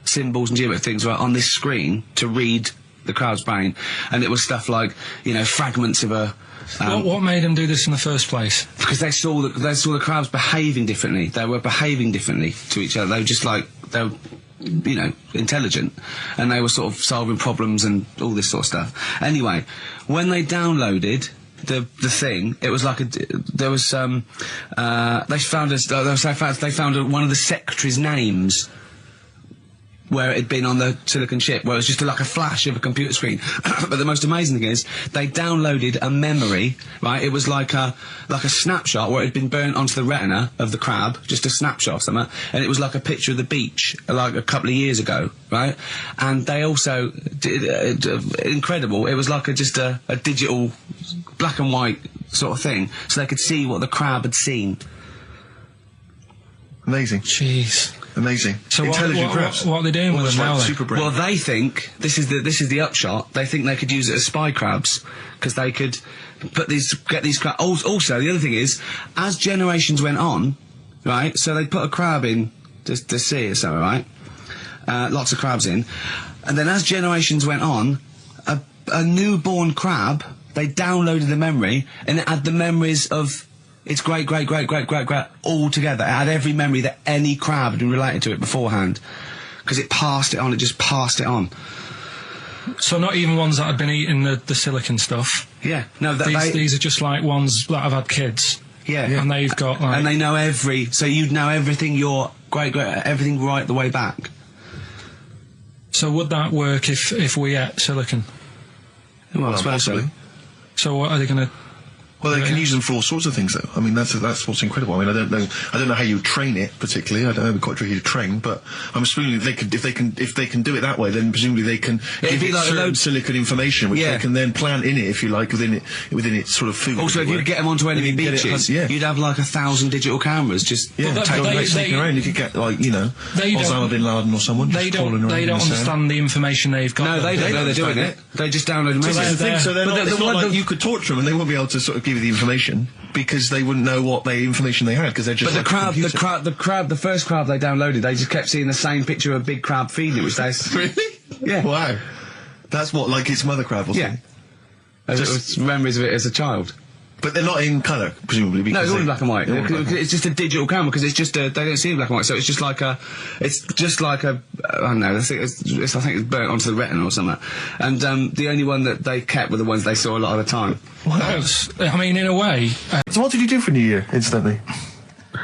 Speaker 2: symbols and geometric things, right, on this screen to read the crab's brain. And it was stuff like, you know, fragments of a...
Speaker 3: what made them do this in the first place?
Speaker 2: Because they saw the crabs behaving differently. They were behaving differently to each other. They were just like... They were, you know, intelligent, and they were sort of solving problems and all this sort of stuff. Anyway, when they downloaded the thing, it was like they found one of the secretary's names where it had been on the silicon chip, where it was just like a flash of a computer screen. But the most amazing thing is, they downloaded a memory, right? It was like a snapshot where it had been burnt onto the retina of the crab, just a snapshot or something, and it was like a picture of the beach, like a couple of years ago, right? And they also did, incredible, it was like just a digital black and white sort of thing, so they could see what the crab had seen.
Speaker 1: Amazing.
Speaker 3: Jeez.
Speaker 1: Amazing.
Speaker 3: So
Speaker 1: intelligent crabs.
Speaker 3: What are they doing with them now?
Speaker 1: Super brain.
Speaker 2: Well, they think this is the upshot. They think they could use it as spy crabs, because they could get these crabs. Also, the other thing is, as generations went on, right? So they put a crab in the sea or something, right? Lots of crabs in, and then as generations went on, a newborn crab, they downloaded the memory, and it had the memories of its great all together. It had every memory that any crab had been related to it beforehand, because it passed it on. It just passed it on.
Speaker 3: So not even ones that had been eating the silicon stuff.
Speaker 2: Yeah, no.
Speaker 3: These are just like ones that have had kids.
Speaker 2: Yeah,
Speaker 3: and they've got like,
Speaker 2: and they know so you'd know everything. Your everything right the way back.
Speaker 3: So would that work if we ate silicon?
Speaker 2: Well,
Speaker 1: possibly.
Speaker 3: So what are they going to?
Speaker 1: Well, they can use them for all sorts of things, though. I mean, that's what's incredible. I mean, I don't know how you train it particularly. I don't know, it'd be quite tricky to train, but I'm assuming if they can do it that way, then presumably they can give it like certain silicon information, which they can then plant in it, if you like, within its sort of food.
Speaker 2: Also, if you could get them onto enemy beaches, you'd have like 1,000 digital cameras just
Speaker 1: sneaking around. You could get like, you know, Osama bin Laden or someone. They don't
Speaker 3: understand the information they've got.
Speaker 2: No, they don't know they're doing it. They just download
Speaker 1: them. So it's not like you could torture them and they won't be able to sort of give you the information, because they wouldn't know what information they had, because they're just. But
Speaker 2: the first crab they downloaded, they just kept seeing the same picture of a big crab feeding it, which they
Speaker 1: really.
Speaker 2: Yeah.
Speaker 1: Wow. That's what, like its mother crab or something.
Speaker 2: Yeah. Just memories of it as a child.
Speaker 1: But they're not in colour, presumably. Because
Speaker 2: no, it's all in black and white. It's just a digital camera, because it's just they don't see in black and white, so it's just like a I don't know. I think it's burnt onto the retina or something. And the only one that they kept were the ones they saw a lot of the time.
Speaker 3: Wow. I mean, in a way.
Speaker 1: So what did you do for New Year, incidentally?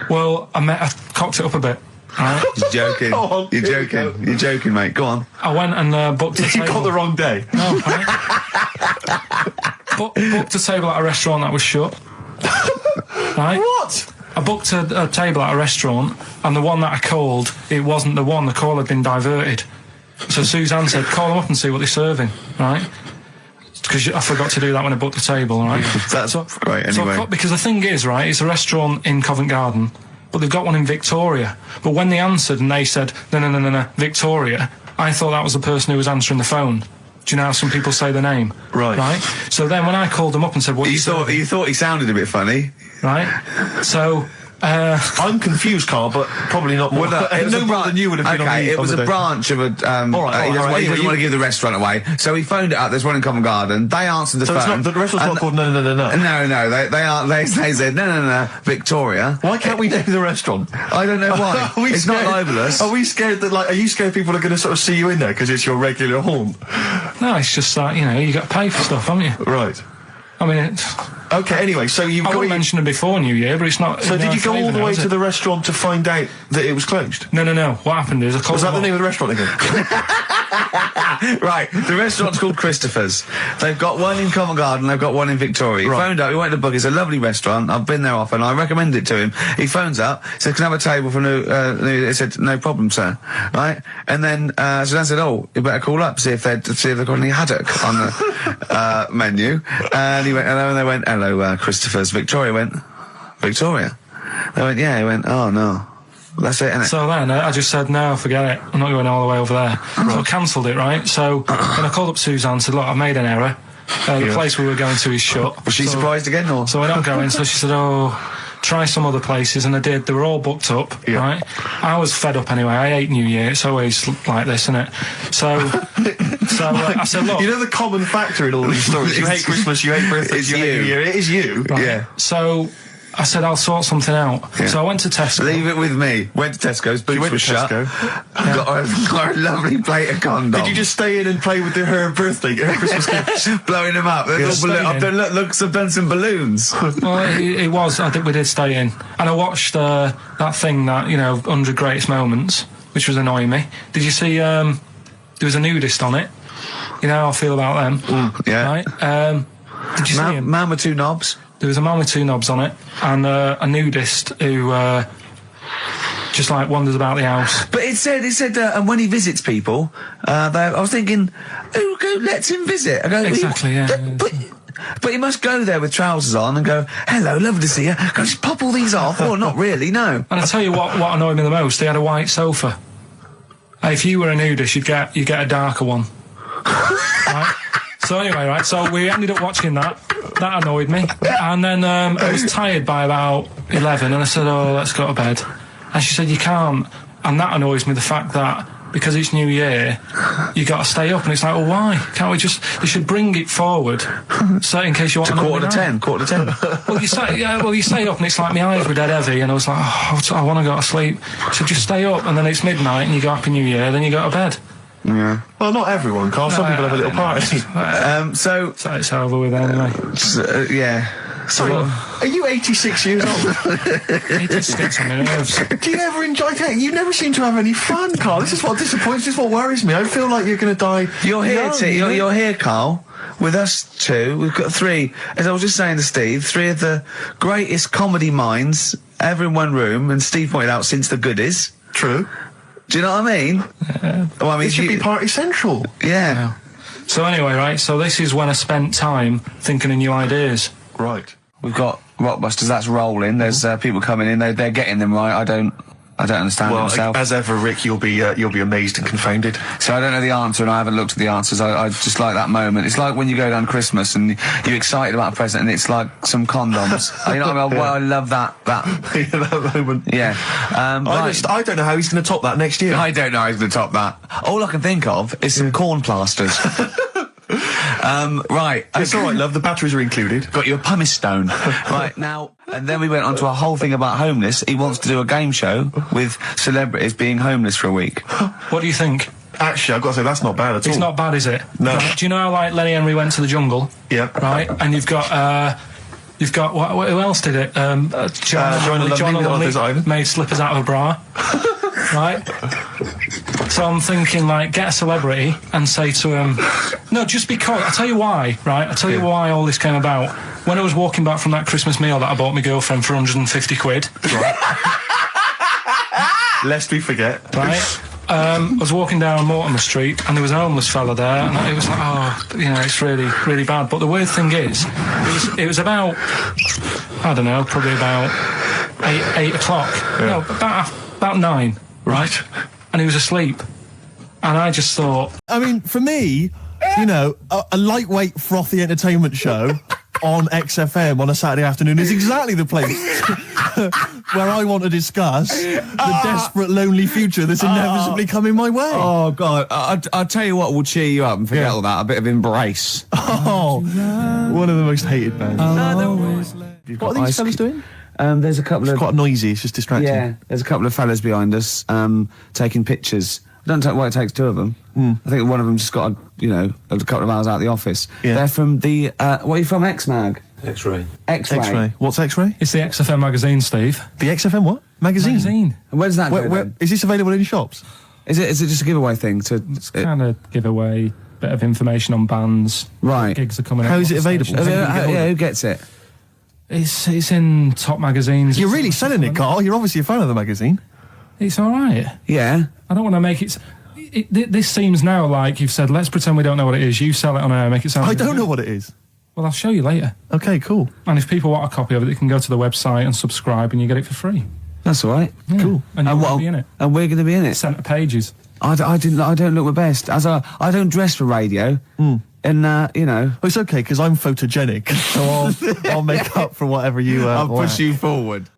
Speaker 3: Well, I cocked it up a bit. Right?
Speaker 2: You're joking. You're joking. You're joking, mate. Go on.
Speaker 3: I went and booked a table.
Speaker 1: You got the wrong day.
Speaker 3: No, booked a table at a restaurant that was shut. Right?
Speaker 1: What?
Speaker 3: I booked a table at a restaurant, and the one that I called, it wasn't the one. The call had been diverted. So Suzanne said, call them up and see what they're serving, right? Because I forgot to do that when I booked the table, right?
Speaker 2: That's right, anyway.
Speaker 3: So, because the thing is, right, it's a restaurant in Covent Garden, but they've got one in Victoria. But when they answered and they said, no, Victoria, I thought that was the person who was answering the phone. Do you know how some people say the name?
Speaker 1: Right.
Speaker 3: So then when I called them up and said, what
Speaker 2: you thought he sounded a bit funny.
Speaker 3: Right? So...
Speaker 1: I'm confused, Carl, but probably not more. No more than you would have been on the
Speaker 2: it was a branch of a... he doesn't want to give the restaurant away, so he phoned it up. There's one in Covent Garden. They answered the phone.
Speaker 1: The restaurant's not called No.
Speaker 2: They said, no, Victoria.
Speaker 1: Why can't we name the restaurant?
Speaker 2: I don't know why. It's not libelous.
Speaker 1: Are we scared that, are you scared people are going to sort of see you in there because it's your regular haunt?
Speaker 3: No, it's just like, you got to pay for stuff, haven't you?
Speaker 1: Right.
Speaker 3: I mean,
Speaker 1: okay, anyway, so you've
Speaker 3: I mentioned it before New Year, but it's not...
Speaker 1: So did you go all the way to the restaurant to find out that it was closed?
Speaker 3: No. What happened is I called...
Speaker 1: Was that the name of the restaurant again?
Speaker 2: Right, the restaurant's called Christopher's. They've got one in Covent Garden, they've got one in Victoria. He phoned up, he went to book, it's a lovely restaurant, I've been there often, I recommend it to him. He phones up, said, can I have a table for he said, no problem, sir. Right? And then, so I said, oh, you better call up, see if they've got any haddock on the menu. And he went, hello, and they went, hello, Christopher's. Victoria went, Victoria? They went, yeah, he went, oh no. That's it, innit? So
Speaker 3: then I just said, no, forget it. I'm not going all the way over there. Right. So I cancelled it, right? So then I called up Suzanne and said, look, I've made an error. The place we were going to is shut.
Speaker 2: Was she surprised again, or?
Speaker 3: So we're not going. So she said, oh, try some other places. And I did. They were all booked up, right? I was fed up anyway. I hate New Year. It's always like this, isn't it? So I said, look.
Speaker 1: You know the common factor in all these stories? You hate Christmas, you hate birthdays, you hate New Year. It is you.
Speaker 3: Right? Yeah. So I said, I'll sort something out. Yeah. So I went to Tesco.
Speaker 2: Leave it with me. Went to Tesco's, boots were shut. Got a lovely plate of condoms.
Speaker 1: Did you just stay in and play with her Christmas gift?
Speaker 2: Blowing them up. I've done some balloons.
Speaker 3: Well, it was. I think we did stay in. And I watched that thing, 100 Greatest Moments, which was annoying me. Did you see, there was a nudist on it? You know how I feel about them.
Speaker 2: Yeah.
Speaker 3: Right? Did you see him?
Speaker 2: Man with two knobs.
Speaker 3: There was a man with two knobs on it, and a nudist who just wanders about the house.
Speaker 2: But it said, and when he visits people, I was thinking, who lets him visit? I go,
Speaker 3: exactly, yeah.
Speaker 2: But he must go there with trousers on and go, hello, lovely to see you. Can I just pop all these off? Or not really, no.
Speaker 3: And I tell you what annoyed me the most, they had a white sofa. If you were a nudist, you'd get a darker one. Right? So anyway, right, so we ended up watching that. That annoyed me. And then I was tired by about 11, and I said, oh, let's go to bed. And she said, you can't. And that annoys me, the fact that because it's New Year, you got to stay up. And it's like, well, why? Can't we just... They should bring it forward, so in case you want to...
Speaker 2: quarter to 10.
Speaker 3: Well, you stay up, and it's like my eyes were dead heavy, and I was like, oh, I want to go to sleep. So just stay up, and then it's midnight, and you go Happy New Year, then you go to bed.
Speaker 2: Yeah.
Speaker 1: Well, not everyone, Carl. Some people have a little party.
Speaker 3: So it's over with anyway.
Speaker 2: Yeah.
Speaker 1: Sorry, are you 86 years old?
Speaker 3: 86 on my nerves.
Speaker 1: Do you ever enjoy it? You never seem to have any fun, Carl. This is what disappoints, this is what worries me. I feel like you're going to die.
Speaker 2: You're here, Carl, with us two. We've got three, as I was just saying to Steve, three of the greatest comedy minds ever in one room, and Steve pointed out, since the goodies.
Speaker 1: True.
Speaker 2: Do you know what I mean?
Speaker 1: Well, I mean, it should be party central.
Speaker 2: Yeah.
Speaker 3: So anyway, right, so this is when I spent time thinking of new ideas.
Speaker 1: Right.
Speaker 2: We've got Rockbusters, that's rolling. There's people coming in, they're getting them right. I don't understand it myself.
Speaker 1: As ever, Rick, you'll be amazed and confounded.
Speaker 2: So I don't know the answer, and I haven't looked at the answers. I just like that moment. It's like when you go down Christmas and you're excited about a present, and it's like some condoms. You know what I mean? Well, I love that.
Speaker 1: that moment.
Speaker 2: Yeah.
Speaker 1: I don't know how he's going to top that next year.
Speaker 2: I don't know how he's going to top that. All I can think of is some corn plasters. Right.
Speaker 1: It's all right, love. The batteries are included.
Speaker 2: Got you a pumice stone. Right, now... And then we went on to a whole thing about homeless. He wants to do a game show with celebrities being homeless for a week.
Speaker 3: What do you think?
Speaker 1: Actually, I've got to say, that's not bad at all.
Speaker 3: It's not bad, is it?
Speaker 1: No.
Speaker 3: Right, do you know how, Lenny Henry went to the jungle?
Speaker 1: Yeah.
Speaker 3: Right? And you've got who else did it? John Lumley made slippers out of a bra. Right? So I'm thinking, get a celebrity and say to him, no, just because, I'll tell you why, right? I'll tell you why all this came about. When I was walking back from that Christmas meal that I bought my girlfriend for 150 quid. Right?
Speaker 1: Lest we forget.
Speaker 3: Right? I was walking down Mortimer Street, and there was a homeless fella there, and it was like, oh, it's really, really bad. But the weird thing is, it was about, I don't know, probably about 8 o'clock. Yeah. No, about 9, right? And he was asleep. And I just thought...
Speaker 7: I mean, for me, a lightweight, frothy entertainment show on XFM on a Saturday afternoon is exactly the place where I want to discuss the desperate, lonely future that's inevitably coming my way.
Speaker 2: Oh, God. I'll tell you what will cheer you up and forget all that. A bit of Embrace.
Speaker 7: Oh, one of the most hated bands. What are these fellas doing?
Speaker 2: There's a couple of...
Speaker 7: It's quite noisy, it's just distracting.
Speaker 2: Yeah, there's a couple of fellas behind us taking pictures. I don't know why it takes two of them. I think one of them just got, a couple of hours out of the office. Yeah. They're from the... what are you from, X-Mag?
Speaker 8: X-Ray.
Speaker 7: X-Ray. What's X-Ray?
Speaker 3: It's the XFM magazine, Steve.
Speaker 7: The XFM what? Magazine?
Speaker 2: And where's that go,
Speaker 7: where, is this available in shops?
Speaker 2: Is it just a giveaway thing?
Speaker 3: It's kind of giveaway, bit of information on bands.
Speaker 2: Right.
Speaker 3: Gigs are coming up.
Speaker 7: How is it available?
Speaker 2: Who gets it?
Speaker 3: It's in top magazines.
Speaker 7: You're really selling it, Carl. You're obviously a fan of the magazine.
Speaker 3: It's all right.
Speaker 2: Yeah.
Speaker 3: I don't want to make it... This seems now like you've said, let's pretend we don't know what it is. You sell it on air, make it sound...
Speaker 7: I don't know what it is.
Speaker 3: Well, I'll show you later.
Speaker 7: Okay, cool.
Speaker 3: And if people want a copy of it, they can go to the website and subscribe and you get it for free.
Speaker 2: That's all right.
Speaker 3: Yeah.
Speaker 7: Cool.
Speaker 3: And you're going to be in it.
Speaker 2: And we're going to be in it.
Speaker 3: Centre pages.
Speaker 2: I don't look my best. I don't dress for radio. And, you know...
Speaker 7: Well, it's okay, because I'm photogenic, so I'll make up for whatever you
Speaker 2: I'll
Speaker 7: wear.
Speaker 2: push you forward.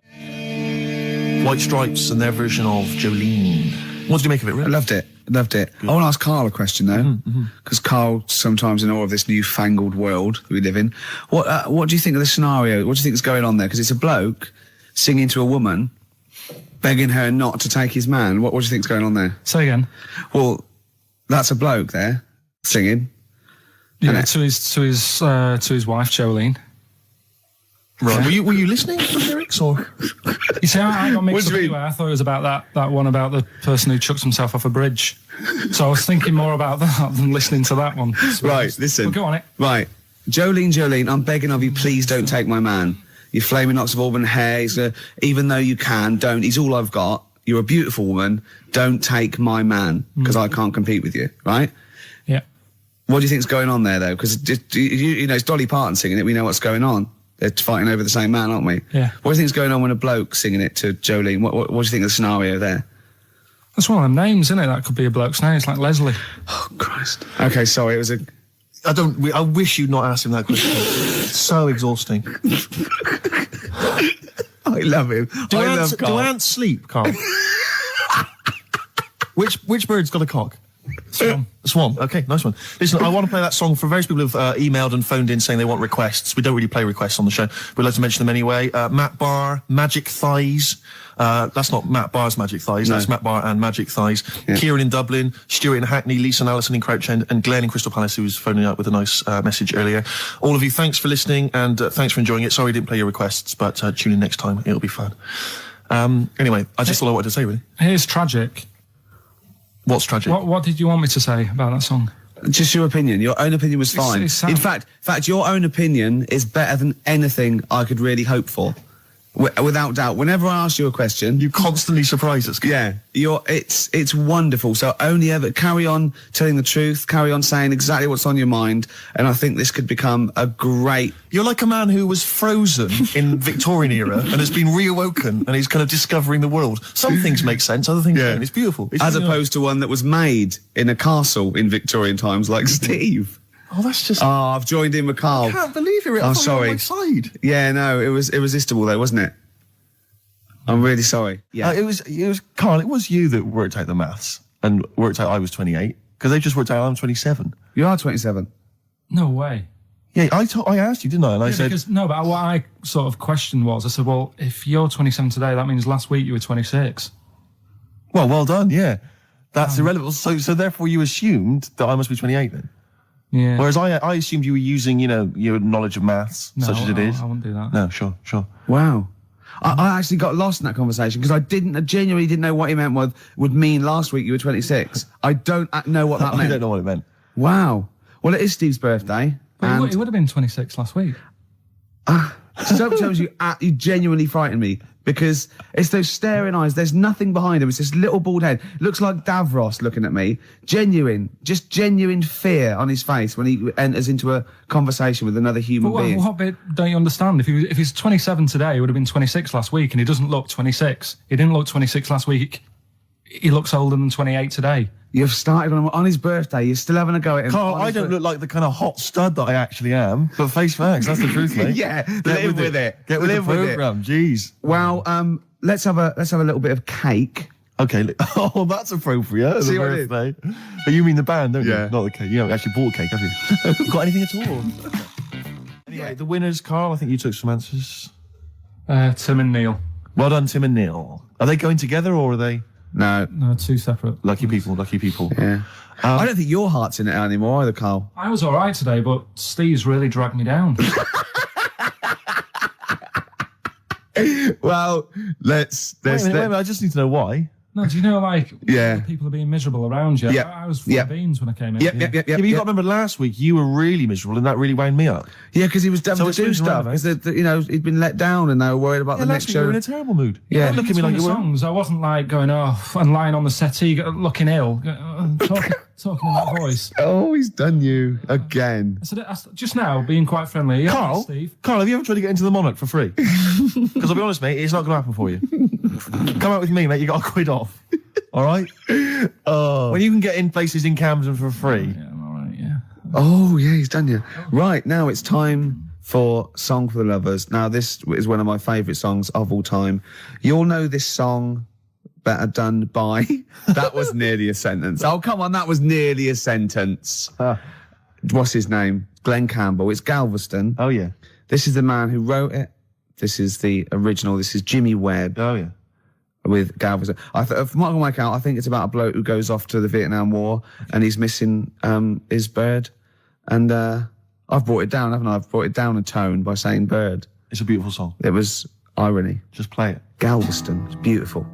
Speaker 7: White Stripes and their version of Jolene. What did you make of it, Rick?
Speaker 2: I loved it. I want to ask Carl a question, though, because Carl sometimes in awe of this newfangled world that we live in. What do you think of the scenario? What do you think is going on there? Because it's a bloke singing to a woman, begging her not to take his man. What do you think's going on there?
Speaker 3: Say again.
Speaker 2: Well, that's a bloke there singing.
Speaker 3: Yeah, to his wife Jolene.
Speaker 7: Right. Were you listening to the lyrics, or?
Speaker 3: You see, I got mixed
Speaker 2: What
Speaker 3: up
Speaker 2: do you mean?
Speaker 3: anyway. I thought it was about that one about the person who chucks himself off a bridge. So I was thinking more about that than listening to that one.
Speaker 2: Right, listen.
Speaker 3: Well, go on it.
Speaker 2: Right. Jolene, I'm begging of you, please don't take my man. You flaming locks of auburn hair, even though you can, don't. He's all I've got. You're a beautiful woman. Don't take my man, because I can't compete with you, right?
Speaker 3: Yeah.
Speaker 2: What do you think's going on there, though? Because, you know, it's Dolly Parton singing it. We know what's going on. They're fighting over the same man, aren't we?
Speaker 3: Yeah.
Speaker 2: What do you think's going on when a bloke singing it to Jolene? What do you think of the scenario there?
Speaker 3: That's one of them names, isn't it? That could be a bloke's name. It's like Leslie.
Speaker 2: Oh, Christ. Okay, sorry, it was a...
Speaker 7: I wish you'd not asked him that question. It's so exhausting.
Speaker 2: I love him.
Speaker 7: Do
Speaker 2: I love Carl.
Speaker 7: Do ants sleep, Carl? Which bird's got a cock?
Speaker 3: Swan.
Speaker 7: Swan. Okay, nice one. Listen, I want to play that song for various people who've emailed and phoned in saying they want requests. We don't really play requests on the show. We'd like to mention them anyway. Matt Barr, Magic Thighs. That's not Matt Barr's Magic Thighs.
Speaker 2: No.
Speaker 7: That's Matt Barr and Magic Thighs.
Speaker 2: Yeah.
Speaker 7: Kieran in Dublin, Stuart in Hackney, Lisa and Alison in Crouch End, and Glenn in Crystal Palace, who was phoning up with a nice message earlier. All of you, thanks for listening and thanks for enjoying it. Sorry we didn't play your requests, but tune in next time. It'll be fun. Anyway, I just all I wanted to say, really.
Speaker 3: Here's Tragic.
Speaker 7: What's tragic?
Speaker 3: What did you want me to say about that song?
Speaker 2: Just your opinion. Your own opinion was fine.
Speaker 3: It's
Speaker 2: In fact, your own opinion is better than anything I could really hope for. Without doubt. Whenever I ask you a question...
Speaker 7: You constantly surprise us.
Speaker 2: Yeah. It's wonderful. So only ever carry on telling the truth, carry on saying exactly what's on your mind, and I think this could become a great...
Speaker 7: You're like a man who was frozen in Victorian era and has been reawoken and he's kind of discovering the world. Some things make sense, other things don't. It's beautiful.
Speaker 2: As opposed to one that was made in a castle in Victorian times like Steve.
Speaker 7: Oh, that's just...
Speaker 2: Oh, I've joined in with Carl.
Speaker 7: I can't believe it.
Speaker 2: I'm sorry.
Speaker 7: On my side.
Speaker 2: Yeah, no, it was irresistible though, wasn't it? I'm really sorry. Yeah.
Speaker 7: It was Carl, it was you that worked out the maths and worked out I was 28 because they just worked out I'm 27.
Speaker 2: You are 27.
Speaker 3: No way.
Speaker 7: Yeah, I asked you, didn't I? And I said...
Speaker 3: But what I sort of questioned was, I said, well, if you're 27 today, that means last week you were 26.
Speaker 7: Well done, yeah. That's irrelevant. So therefore you assumed that I must be 28 then?
Speaker 3: Yeah.
Speaker 7: Whereas I assumed you were using, your knowledge of maths, such as it is.
Speaker 3: I wouldn't do that.
Speaker 7: No, sure.
Speaker 2: Wow. I actually got lost in that conversation because I genuinely didn't know what he meant would mean last week you were 26. I don't know what that meant.
Speaker 7: I don't know what it meant.
Speaker 2: Wow. Well, it is Steve's birthday.
Speaker 3: But he would have been 26 last week.
Speaker 2: Sometimes you genuinely frighten me because it's those staring eyes. There's nothing behind him. It's this little bald head. Looks like Davros looking at me. Genuine fear on his face when he enters into a conversation with another human being.
Speaker 3: What bit don't you understand? If he's 27 today, he would have been 26 last week, and he doesn't look 26. He didn't look 26 last week. He looks older than 28 today.
Speaker 2: You've started on his birthday. You're still having a go at him.
Speaker 7: Carl, I don't look like the kind of hot stud that I actually am, but face facts, that's the truth, mate.
Speaker 2: Yeah, live with it.
Speaker 7: Get with the programme, jeez.
Speaker 2: Well, let's have a little bit of cake.
Speaker 7: Okay, oh, that's appropriate.
Speaker 2: See
Speaker 7: the
Speaker 2: what I did?
Speaker 7: birthday. But you mean the band, don't
Speaker 2: Yeah.
Speaker 7: you? Not the cake. You haven't actually bought a cake, have you? Got anything at all? Anyway, the winners, Carl, I think you took some answers.
Speaker 3: Tim and Neil.
Speaker 7: Well done, Tim and Neil. Are they going together or are they...
Speaker 2: No,
Speaker 3: two separate.
Speaker 7: Lucky people.
Speaker 2: Yeah. I don't think your heart's in it anymore either, Carl.
Speaker 3: I was all right today, but Steve's really dragged me down.
Speaker 2: Well, let's...
Speaker 7: Wait a minute, I just need to know why.
Speaker 3: No, do you know, like,
Speaker 2: Yeah.
Speaker 3: people are being miserable around you?
Speaker 2: Yep.
Speaker 3: I was full of beans when I came in.
Speaker 2: Yep.
Speaker 7: Yeah, but you got to remember last week you were really miserable, and that really wound me up.
Speaker 2: Yeah, because he was devil
Speaker 7: it's
Speaker 2: to do
Speaker 7: moving
Speaker 2: stuff.
Speaker 7: around,
Speaker 2: Because, you know, he'd been let down and they were worried about the next
Speaker 7: Last week you
Speaker 2: show.
Speaker 7: were in a terrible mood.
Speaker 2: Yeah.
Speaker 7: Look at me like you were.
Speaker 3: songs. I wasn't like going off and lying on the settee looking ill, talking in that voice.
Speaker 2: Oh, he's done you again.
Speaker 3: I said, just now, being quite friendly. Yeah,
Speaker 7: Carl,
Speaker 3: Steve.
Speaker 7: Carl, have you ever tried to get into the Monarch for free? Because I'll be honest, mate, it's not going to happen for you. Come out with me, mate. You got a quid off. All right. When you can get in places in Camden for free.
Speaker 3: Yeah, I'm all right. Yeah.
Speaker 2: Oh, yeah, he's done you. Right, now it's time for Song for the Lovers. Now, this is one of my favourite songs of all time. You'll know this song better done by... That was nearly a sentence. Oh, come on, that was nearly a sentence. What's his name? Glenn Campbell. It's Galveston.
Speaker 7: Oh, yeah.
Speaker 2: This is the man who wrote it. This is the original. This is Jimmy Webb.
Speaker 7: Oh, yeah.
Speaker 2: With Galveston. From what I can work out, I think it's about a bloke who goes off to the Vietnam War and he's missing his bird. And I've brought it down, haven't I? I've brought it down a tone by saying bird.
Speaker 7: It's a beautiful song.
Speaker 2: It was irony.
Speaker 7: Just play it.
Speaker 2: Galveston. It's beautiful.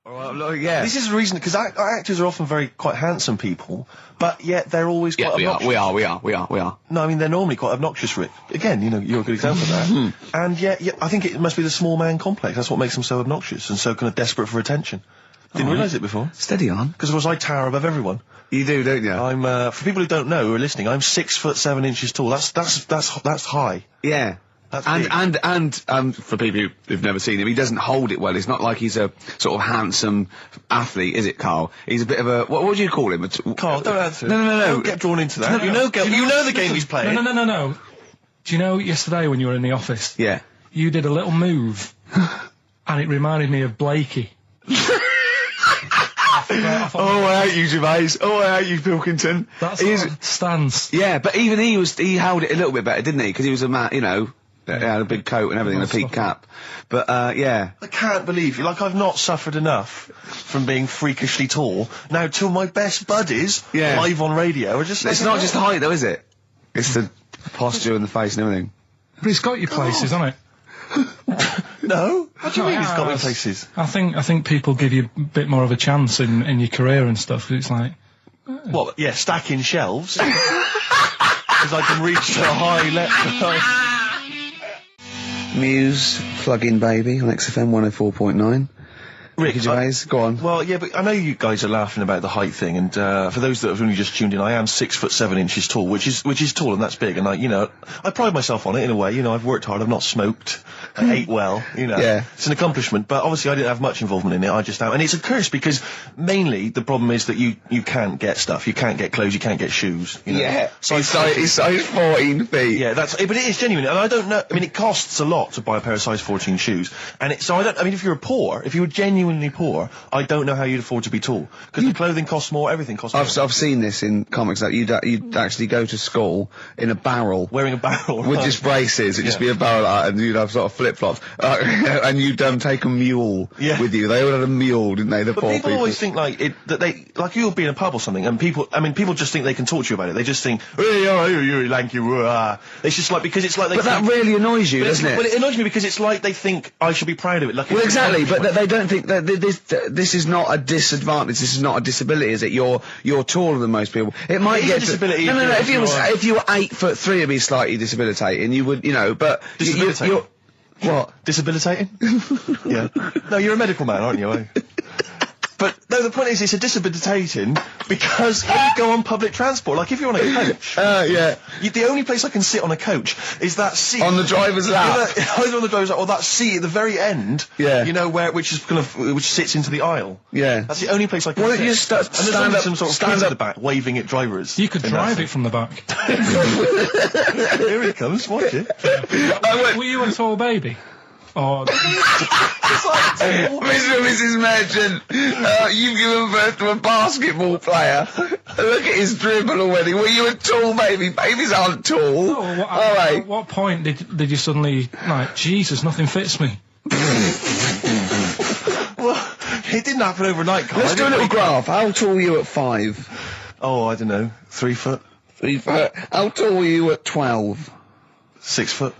Speaker 2: Yeah.
Speaker 1: This is the reason, because actors are often quite handsome people, but yet they're always quite obnoxious.
Speaker 2: We are.
Speaker 1: No, I mean, they're normally quite obnoxious, Rick. Again, you know, you're a good example of that. And yet, I think it must be the small man complex. That's what makes them so obnoxious and so kind of desperate for attention. Didn't realise it before.
Speaker 2: Steady on.
Speaker 1: Because of course I tower above everyone.
Speaker 2: You do, don't you?
Speaker 1: I'm, for people who don't know, who are listening, I'm 6'7" tall. That's high.
Speaker 2: Yeah. And for people who've never seen him, he doesn't hold it well. It's not like he's a sort of handsome athlete, is it, Carl? He's a bit of a, what would you call him?
Speaker 1: Carl, don't answer.
Speaker 2: No.
Speaker 1: Don't get drawn into that. You know the game he's playing.
Speaker 3: No. Do you know yesterday when you were in the office?
Speaker 2: Yeah.
Speaker 3: You did a little move, and it reminded me of Blakey.
Speaker 2: Oh, I hate you, Gervais. Oh, I hate you, Pilkington.
Speaker 3: That's his stance.
Speaker 2: Yeah, but even he held it a little bit better, didn't he? Because he was a man, you know, he had a big coat and everything, and a peak cap. But, yeah.
Speaker 1: I can't believe you. Like, I've not suffered enough from being freakishly tall. Now, two of my best buddies, live on radio, are just...
Speaker 2: It's not just the height, though, is it? It's the posture and the face and everything.
Speaker 3: But it's got your places, hasn't it?
Speaker 1: No? What do you mean it's got me places?
Speaker 3: I think people give you a bit more of a chance in your career and stuff. It's like...
Speaker 1: What, yeah, stacking shelves? Because I can reach to a high level.
Speaker 2: Muse, Plug-in Baby on XFM 104.9.
Speaker 1: Rick,
Speaker 2: Gervais, go on.
Speaker 1: Well, yeah, but I know you guys are laughing about the height thing, and for those that have only just tuned in, I am 6'7" tall, which is tall and that's big, and I pride myself on it in a way. You know, I've worked hard, I've not smoked, I ate well. You know, it's an accomplishment. But obviously, I didn't have much involvement in it. I just am, and it's a curse because mainly the problem is that you can't get stuff, you can't get clothes, you can't get shoes. You know?
Speaker 2: Yeah, it's size 14 feet.
Speaker 1: Yeah, but it is genuine, and I don't know. I mean, it costs a lot to buy a pair of size 14 shoes, and I mean, if you were genuinely poor, I don't know how you'd afford to be tall, because the clothing costs more, everything costs more.
Speaker 2: I've seen this in comics, that you'd actually go to school in a barrel.
Speaker 1: Wearing a barrel.
Speaker 2: With just braces, it'd just be a barrel, and you'd have sort of flip-flops. And you'd take a mule with you. They all had a mule, didn't they, the poor people?
Speaker 1: People always think, like you'll be in a pub or something, and people just think they can talk to you about it. They just think, hey, you lanky, it's just like, because it's like they
Speaker 2: But that really annoys you, doesn't it?
Speaker 1: Well, it annoys me because it's like they think I should be proud of it. Like,
Speaker 2: well, exactly, but they don't think that this is not a disadvantage, this is not a disability, is it? You're taller than most people. It might get
Speaker 1: disability.
Speaker 2: No, if you were 8'3", it'd be slightly debilitating, you would, but...
Speaker 1: Debilitating?
Speaker 2: What?
Speaker 1: Debilitating? Yeah. No, you're a medical man, aren't you? But, no, the point is, it's a debilitating because when you go on public transport, like if you're on a coach... the only place I can sit on a coach is that seat...
Speaker 2: On the driver's lap?
Speaker 1: Either on the driver's lap or that seat at the very end, you know, which sits into the which that's the only place I can sit.
Speaker 2: You stand up,
Speaker 1: some sort of kids at the back waving at drivers.
Speaker 3: You could drive it from the back.
Speaker 1: Here he comes, watch it.
Speaker 3: Were you a tall baby? Or...
Speaker 2: Mr. and Mrs. Merchant, you've given birth to a basketball player. Look at his dribble already. Were you a tall baby? Babies aren't tall.
Speaker 3: At what point did you suddenly, like, Jesus, nothing fits me?
Speaker 1: Well, it didn't happen overnight, Carl.
Speaker 2: Let's do a little graph. How tall were you at 5?
Speaker 1: Oh, I don't know. 3 foot.
Speaker 2: 3 foot. How tall were you at 12?
Speaker 1: 6 foot.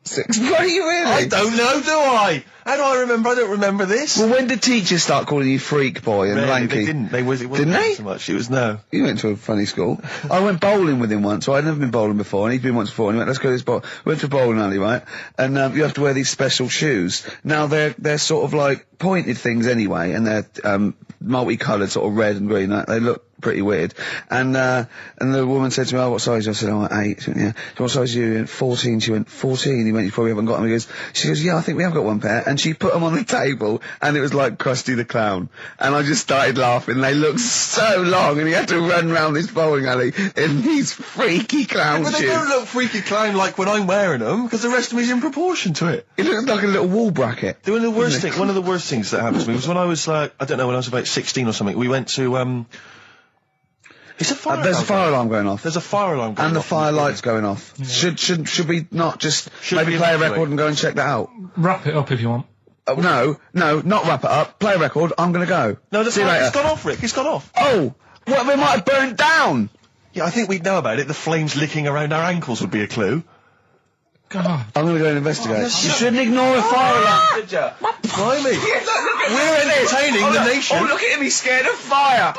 Speaker 2: 6. Were you really?
Speaker 7: I don't know, do I? How do I remember? I don't remember this.
Speaker 2: Well, when did teachers start calling you freak boy and
Speaker 7: Really,
Speaker 2: lanky?
Speaker 7: they didn't. It wasn't
Speaker 2: Didn't they?
Speaker 7: so much. It was no.
Speaker 2: You went to a funny school. I went bowling with him once. I'd never been bowling before, and he'd been once before, and he went, let's go to this bowl. We went to a bowling alley, right? And you have to wear these special shoes. Now, they're sort of like pointed things anyway, and they're multicoloured, sort of red and green. They look pretty weird. And the woman said to me, oh, what size? I said, oh, 8. She went, yeah. So what size are you? He went, 14. She went, 14. He went, you probably haven't got them. She goes, yeah, I think we have got one pair. And she put them on the table, and it was like Krusty the Clown. And I just started laughing. They looked so long, and he had to run round this bowling alley in these freaky clown
Speaker 7: But
Speaker 2: shoes.
Speaker 7: they don't look freaky clown like when I'm wearing them, because the rest of me's in proportion to it.
Speaker 2: It looked like a little wall bracket.
Speaker 7: One of the worst things that happened to me was when I was like, I don't know, when I was about 16 or something, we went to, it's a fire
Speaker 2: There's
Speaker 7: alarm.
Speaker 2: a fire alarm going off.
Speaker 7: There's a fire alarm going
Speaker 2: And the
Speaker 7: off.
Speaker 2: fire light's going off. Yeah. Should we not just maybe
Speaker 7: we
Speaker 2: play a
Speaker 7: evacuate?
Speaker 2: record and go and check that out?
Speaker 3: Wrap it up if you want.
Speaker 2: Oh, no, not wrap it up. Play a record. I'm gonna go.
Speaker 7: No, the
Speaker 2: See you
Speaker 7: fire,
Speaker 2: later.
Speaker 7: it's gone off, Rick. It's gone off.
Speaker 2: Oh, what? They might have burnt down.
Speaker 7: Yeah, I think we'd know about it. The flames licking around our ankles would be a clue.
Speaker 3: God.
Speaker 2: I'm gonna go and investigate. You shouldn't ignore a fire alarm, should ya?
Speaker 7: Blimey. We're entertaining the nation.
Speaker 2: Oh, look at him. He's scared of fire.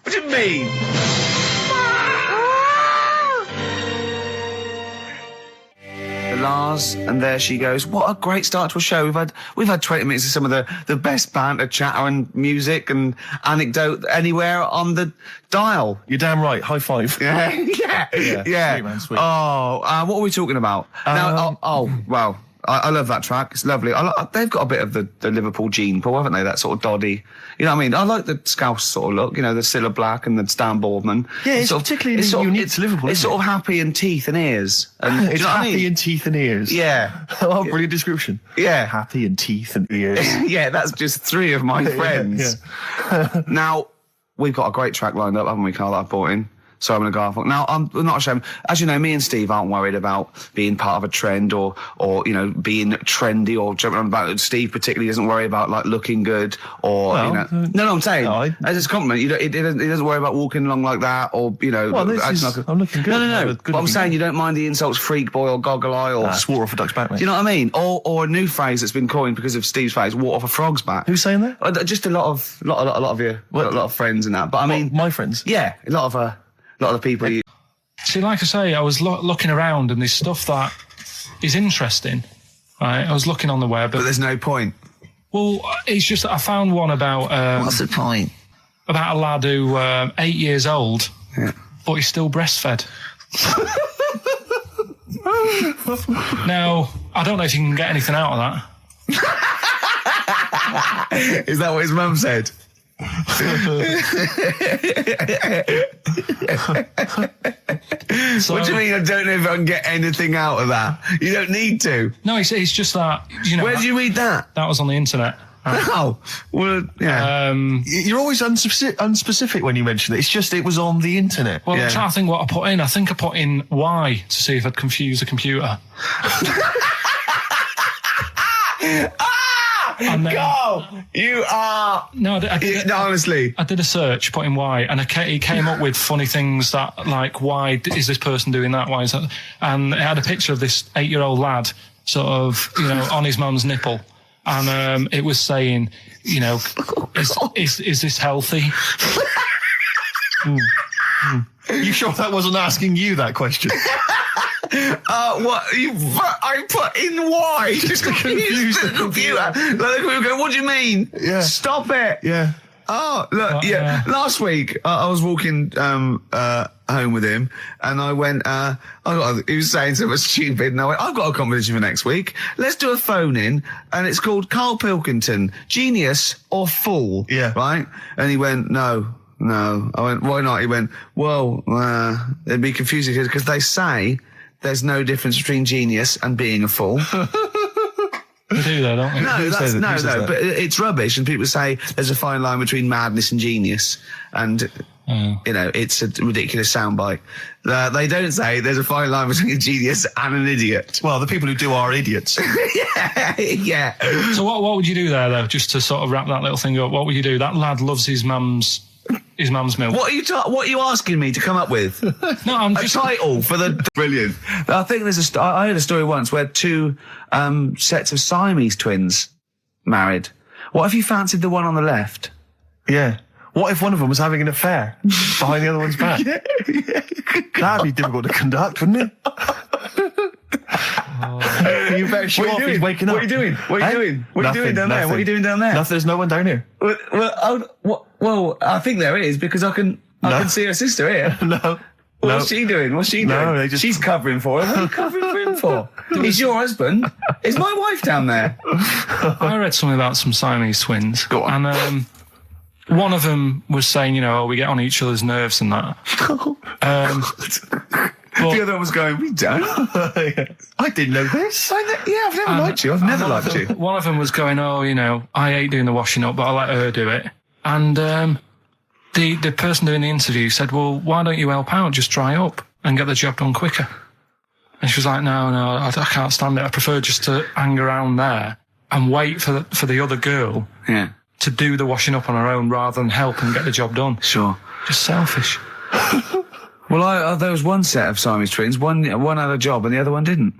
Speaker 2: What do you mean? Lars, and there she goes. What a great start to a show. We've had 20 minutes of some of the best banter, chatter and music and anecdote anywhere on the dial.
Speaker 7: You're damn right. High five.
Speaker 2: Yeah.
Speaker 7: Sweet, man, sweet.
Speaker 2: Oh, what are we talking about? Well, I love that track. It's lovely. They've got a bit of the Liverpool gene pool, haven't they? That sort of doddy. You know what I mean? I like the Scouse sort of look. You know, the Cilla Black and the Stan Boardman.
Speaker 7: Yeah, it's particularly unique to Liverpool.
Speaker 2: It's sort of happy and teeth and ears. And,
Speaker 7: It's
Speaker 2: do you know what I
Speaker 7: happy
Speaker 2: mean?
Speaker 7: and teeth and ears.
Speaker 2: Yeah.
Speaker 7: Oh, brilliant description.
Speaker 2: Yeah.
Speaker 7: Happy and teeth and ears.
Speaker 2: Yeah, that's just 3 of my friends. Now, we've got a great track lined up, haven't we, Carl, that I've brought in? So I'm going to go off. Now, I'm not ashamed. As you know, me and Steve aren't worried about being part of a trend or you know, being trendy or jumping on about. Steve particularly doesn't worry about, like, looking good or,
Speaker 7: Well,
Speaker 2: you know. No, I'm saying,
Speaker 7: no,
Speaker 2: as a compliment, he doesn't worry about walking along like that or, you know.
Speaker 7: Well, I'm looking good.
Speaker 2: No. But I'm saying you don't mind the insults freak boy or goggle eye or.
Speaker 7: Swore off a duck's back, mate.
Speaker 2: Do you know what I mean? Or a new phrase that's been coined because of Steve's phrase, walk off a frog's back.
Speaker 7: Who's saying that?
Speaker 2: Just a lot of you, a lot of friends and that. But I mean,
Speaker 7: my friends?
Speaker 2: Yeah, a lot of the people you.
Speaker 3: See, like I say, I was looking around and there's stuff that is interesting. Right, I was looking on the web.
Speaker 2: But there's no point.
Speaker 3: Well, it's just that I found one about.
Speaker 2: What's the point?
Speaker 3: About a lad who 8 years old,
Speaker 2: yeah,
Speaker 3: but he's still breastfed. Now, I don't know if you can get anything out of
Speaker 2: that. Is that what his mum said?
Speaker 3: So,
Speaker 2: what do you mean? I don't know if I can get anything out of that. You don't need to.
Speaker 3: No, it's just that, you know.
Speaker 2: Where did you read that?
Speaker 3: That was on the internet.
Speaker 2: Oh, well, yeah.
Speaker 7: You're always unspecific when you mention it. It's just it was on the internet.
Speaker 3: Well, I'm trying to think what I put in. I think I put in Y to see if I'd confuse a computer. And then,
Speaker 2: Go! You are...
Speaker 3: No,
Speaker 2: honestly.
Speaker 3: I did a search, put in Y, and it came up with funny things that, like, why is this person doing that? Why is that? And it had a picture of this 8-year-old lad, sort of, you know, on his mum's nipple. And it was saying, you know, is this healthy?
Speaker 7: You sure that wasn't asking you that question?
Speaker 2: What? I put in Y just to confuse the computer. Like, the go, what do you mean?
Speaker 7: Yeah.
Speaker 2: Stop it.
Speaker 7: Yeah.
Speaker 2: Oh, look, yeah. Last week, I was walking home with him, and I went, he was saying something stupid, and I went, I've got a competition for next week. Let's do a phone-in, and it's called Karl Pilkington, Genius or Fool.
Speaker 7: Yeah.
Speaker 2: Right? And he went, No. I went, why not? He went, well, it'd be confusing because they say there's no difference between genius and being a fool.
Speaker 3: They do though, don't they?
Speaker 2: No, but it's rubbish, and people say there's a fine line between madness and genius, and you know, it's a ridiculous soundbite. They don't say there's a fine line between a genius and an idiot.
Speaker 7: Well, the people who do are idiots.
Speaker 2: Yeah.
Speaker 3: So what would you do there though, just to sort of wrap that little thing up? What would you do? That lad loves his mum's his mum's milk.
Speaker 2: What are you asking me to come up with?
Speaker 3: No, I'm
Speaker 2: A
Speaker 3: just...
Speaker 2: title for the... Brilliant. I think there's I heard a story once where two sets of Siamese twins married. What if you fancied the one on the left?
Speaker 1: Yeah. What if one of them was having an affair behind the other one's back? That'd be difficult to conduct, wouldn't it? You better show off he's waking up.
Speaker 2: What are you doing? What are you doing? What are you doing down there? What are you doing down there?
Speaker 1: Nothing. There's no one down here.
Speaker 2: Well, I think there is, because I can see her sister here.
Speaker 1: No.
Speaker 2: What's she doing?
Speaker 1: No,
Speaker 2: She's covering for him. What are you covering for him for? He's your husband. Is my wife down there?
Speaker 3: I read something about some Siamese twins.
Speaker 1: Go on.
Speaker 3: And one of them was saying, we get on each other's nerves and that.
Speaker 2: The other one was going, we don't.
Speaker 1: I didn't know this.
Speaker 2: I've never liked you. I've never liked you.
Speaker 3: One of them was going, I hate doing the washing up, but I let her do it. And the person doing the interview said, well, why don't you help out? Just dry up and get the job done quicker. And she was like, no, I can't stand it. I prefer just to hang around there and wait for the other girl to do the washing up on her own rather than help and get the job done.
Speaker 2: Sure.
Speaker 3: Just selfish.
Speaker 2: Well, there was one set of Siamese twins. One had a job and the other one didn't.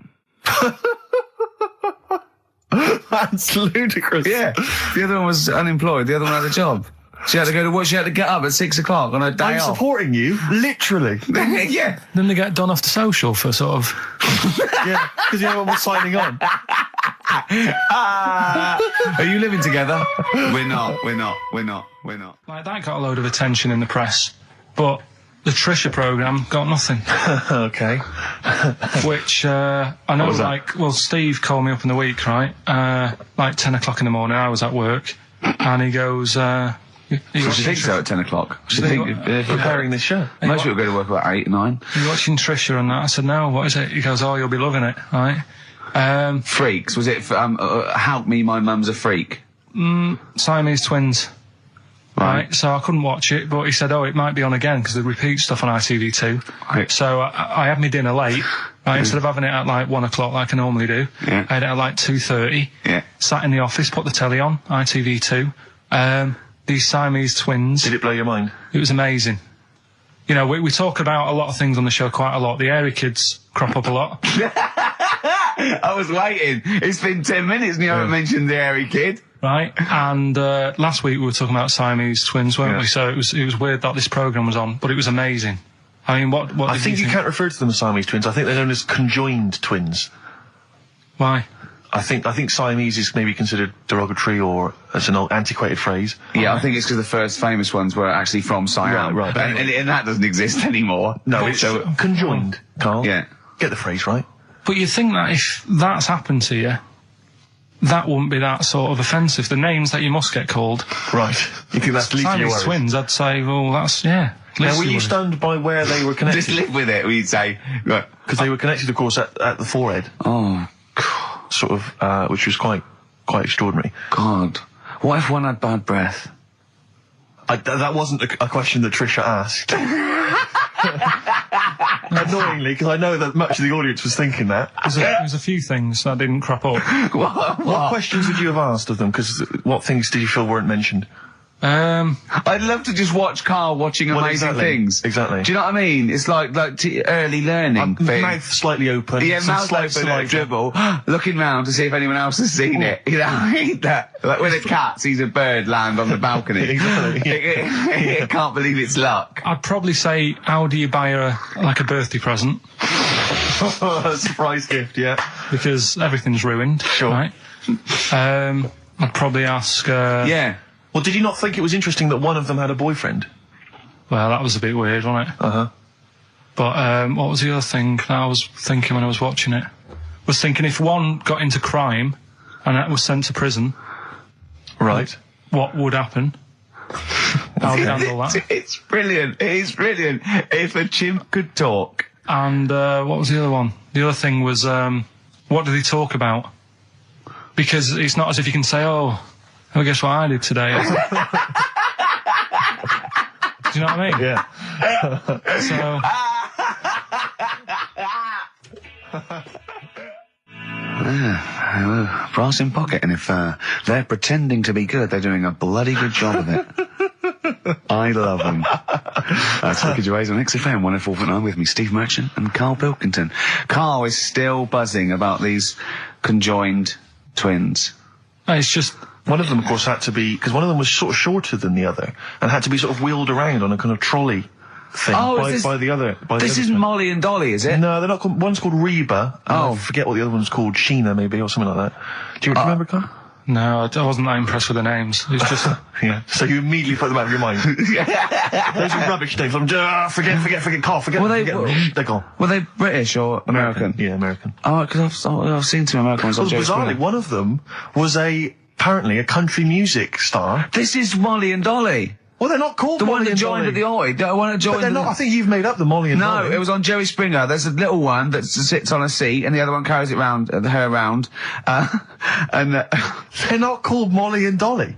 Speaker 1: That's ludicrous.
Speaker 2: Yeah. The other one was unemployed. The other one had a job. She had to go to work. She had to get up at 6 o'clock on her day
Speaker 1: I'm
Speaker 2: off.
Speaker 1: supporting you, literally.
Speaker 2: Yeah.
Speaker 3: Then they get done off the social for sort of...
Speaker 1: Yeah, because the other one was signing on.
Speaker 2: Are you living together? We're not.
Speaker 3: Like, that got a load of attention in the press, but the Trisha programme got nothing.
Speaker 1: Okay.
Speaker 3: Which, I know, Steve called me up in the week, right? 10 o'clock in the morning, I was at work, and he goes,
Speaker 2: What do you think so at 10 o'clock?
Speaker 1: Preparing this show.
Speaker 2: Most people go to work about 8, 9.
Speaker 3: You're watching Trisha and that? I said, no, what is it? He goes, you'll be loving it, right?
Speaker 2: Freaks. Was it, help me, my mum's a freak?
Speaker 3: Siamese twins. Right. So I couldn't watch it, but he said, it might be on again, because they repeat stuff on ITV2.
Speaker 2: Right.
Speaker 3: So I had my dinner late, right? Instead of having it at 1 o'clock like I normally do, I had it at 2:30.
Speaker 2: Yeah.
Speaker 3: Sat in the office, put the telly on, ITV2. These Siamese twins.
Speaker 1: Did it blow your mind?
Speaker 3: It was amazing. We talk about a lot of things on the show quite a lot. The Airy kids crop up a lot.
Speaker 2: I was waiting. It's been 10 minutes and you haven't mentioned the Airy kid.
Speaker 3: Right, and last week we were talking about Siamese twins, weren't we? So it was weird that this programme was on, but it was amazing. I mean, what
Speaker 1: I think you can't refer to them as Siamese twins. I think they're known as conjoined twins.
Speaker 3: Why?
Speaker 1: I think Siamese is maybe considered derogatory or as an old antiquated phrase.
Speaker 2: Yeah, I think it's because the first famous ones were actually from Siam.
Speaker 1: Right.
Speaker 2: And that doesn't exist anymore.
Speaker 1: No, it's conjoined, Carl.
Speaker 2: Yeah.
Speaker 1: Get the phrase right.
Speaker 3: But you think that if that's happened to you, that wouldn't be that sort of offensive. The names that you must get called.
Speaker 1: Right. You think that's least of your
Speaker 3: Siamese
Speaker 1: worries?
Speaker 3: twins, I'd say, well, that's, yeah.
Speaker 1: Now, were you stunned by where they were connected?
Speaker 2: Just live with it, we'd say.
Speaker 1: Because they were connected, of course, at the forehead.
Speaker 2: Oh.
Speaker 1: Sort of, which was quite extraordinary.
Speaker 2: God. What if one had bad breath?
Speaker 1: That wasn't a question that Trisha asked. Annoyingly, because I know that much of the audience was thinking that.
Speaker 3: There's a few things that didn't crop up.
Speaker 1: What questions would you have asked of them? Because what things did you feel weren't mentioned?
Speaker 2: I'd love to just watch Carl watching amazing things.
Speaker 1: Exactly.
Speaker 2: Do you know what I mean? It's like early learning thing.
Speaker 1: Mouth slightly open.
Speaker 2: Yeah, mouth open, dribble, looking round to see if anyone else has seen it. I hate that. Like when a cat sees a bird land on the balcony.
Speaker 1: Exactly.
Speaker 2: It can't believe it's luck.
Speaker 3: I'd probably say, how do you buy her, a birthday present?
Speaker 1: A surprise gift, yeah.
Speaker 3: Because everything's ruined.
Speaker 1: Sure.
Speaker 3: Right? I'd probably ask...
Speaker 2: Yeah.
Speaker 1: Well, did you not think it was interesting that one of them had a boyfriend?
Speaker 3: Well, that was a bit weird, wasn't it?
Speaker 1: Uh-huh.
Speaker 3: But what was the other thing that I was thinking when I was watching it? I was thinking if one got into crime and that was sent to prison...
Speaker 1: Right.
Speaker 3: What would happen? How would you handle that?
Speaker 2: It's brilliant. It is brilliant. If a chimp could talk.
Speaker 3: And what was the other one? The other thing was, what did he talk about? Because it's not as if you can say, well, guess what I did today? Do you know what I mean?
Speaker 1: Yeah.
Speaker 2: Brass in pocket, and if they're pretending to be good, they're doing a bloody good job of it. I love them. That's Ricky Gervais on XFM 104.9 with me, Steve Merchant and Karl Pilkington. Karl is still buzzing about these conjoined twins.
Speaker 3: It's just...
Speaker 1: One of them, of course, had to be... Because one of them was sort of shorter than the other and had to be sort of wheeled around on a kind of trolley thing by the other.
Speaker 2: This isn't Molly and Dolly, is it?
Speaker 1: No, they're not called... One's called Reba. I forget what the other one's called. Sheena, maybe, or something like that. Do you remember, Karl?
Speaker 3: No, I wasn't that impressed with the names. It's just...
Speaker 1: Yeah. So you immediately put them out of your mind. Those are rubbish names. I'm just... forget, Karl, forget them. They're gone.
Speaker 2: Were they British or American?
Speaker 1: Yeah, American.
Speaker 2: Oh, because I've seen two American ones.
Speaker 1: Well, bizarrely, one of them was apparently a country music star.
Speaker 2: This is Molly and Dolly.
Speaker 1: Well, they're not called
Speaker 2: the
Speaker 1: Molly
Speaker 2: one that
Speaker 1: and
Speaker 2: joined
Speaker 1: Dolly.
Speaker 2: at the Oi. The one that joined.
Speaker 1: But they're not. I think you've made up the Molly and Dolly.
Speaker 2: No, it was on Jerry Springer. There's a little one that sits on a seat, and the other one carries it round, her around.
Speaker 1: They're not called Molly and Dolly.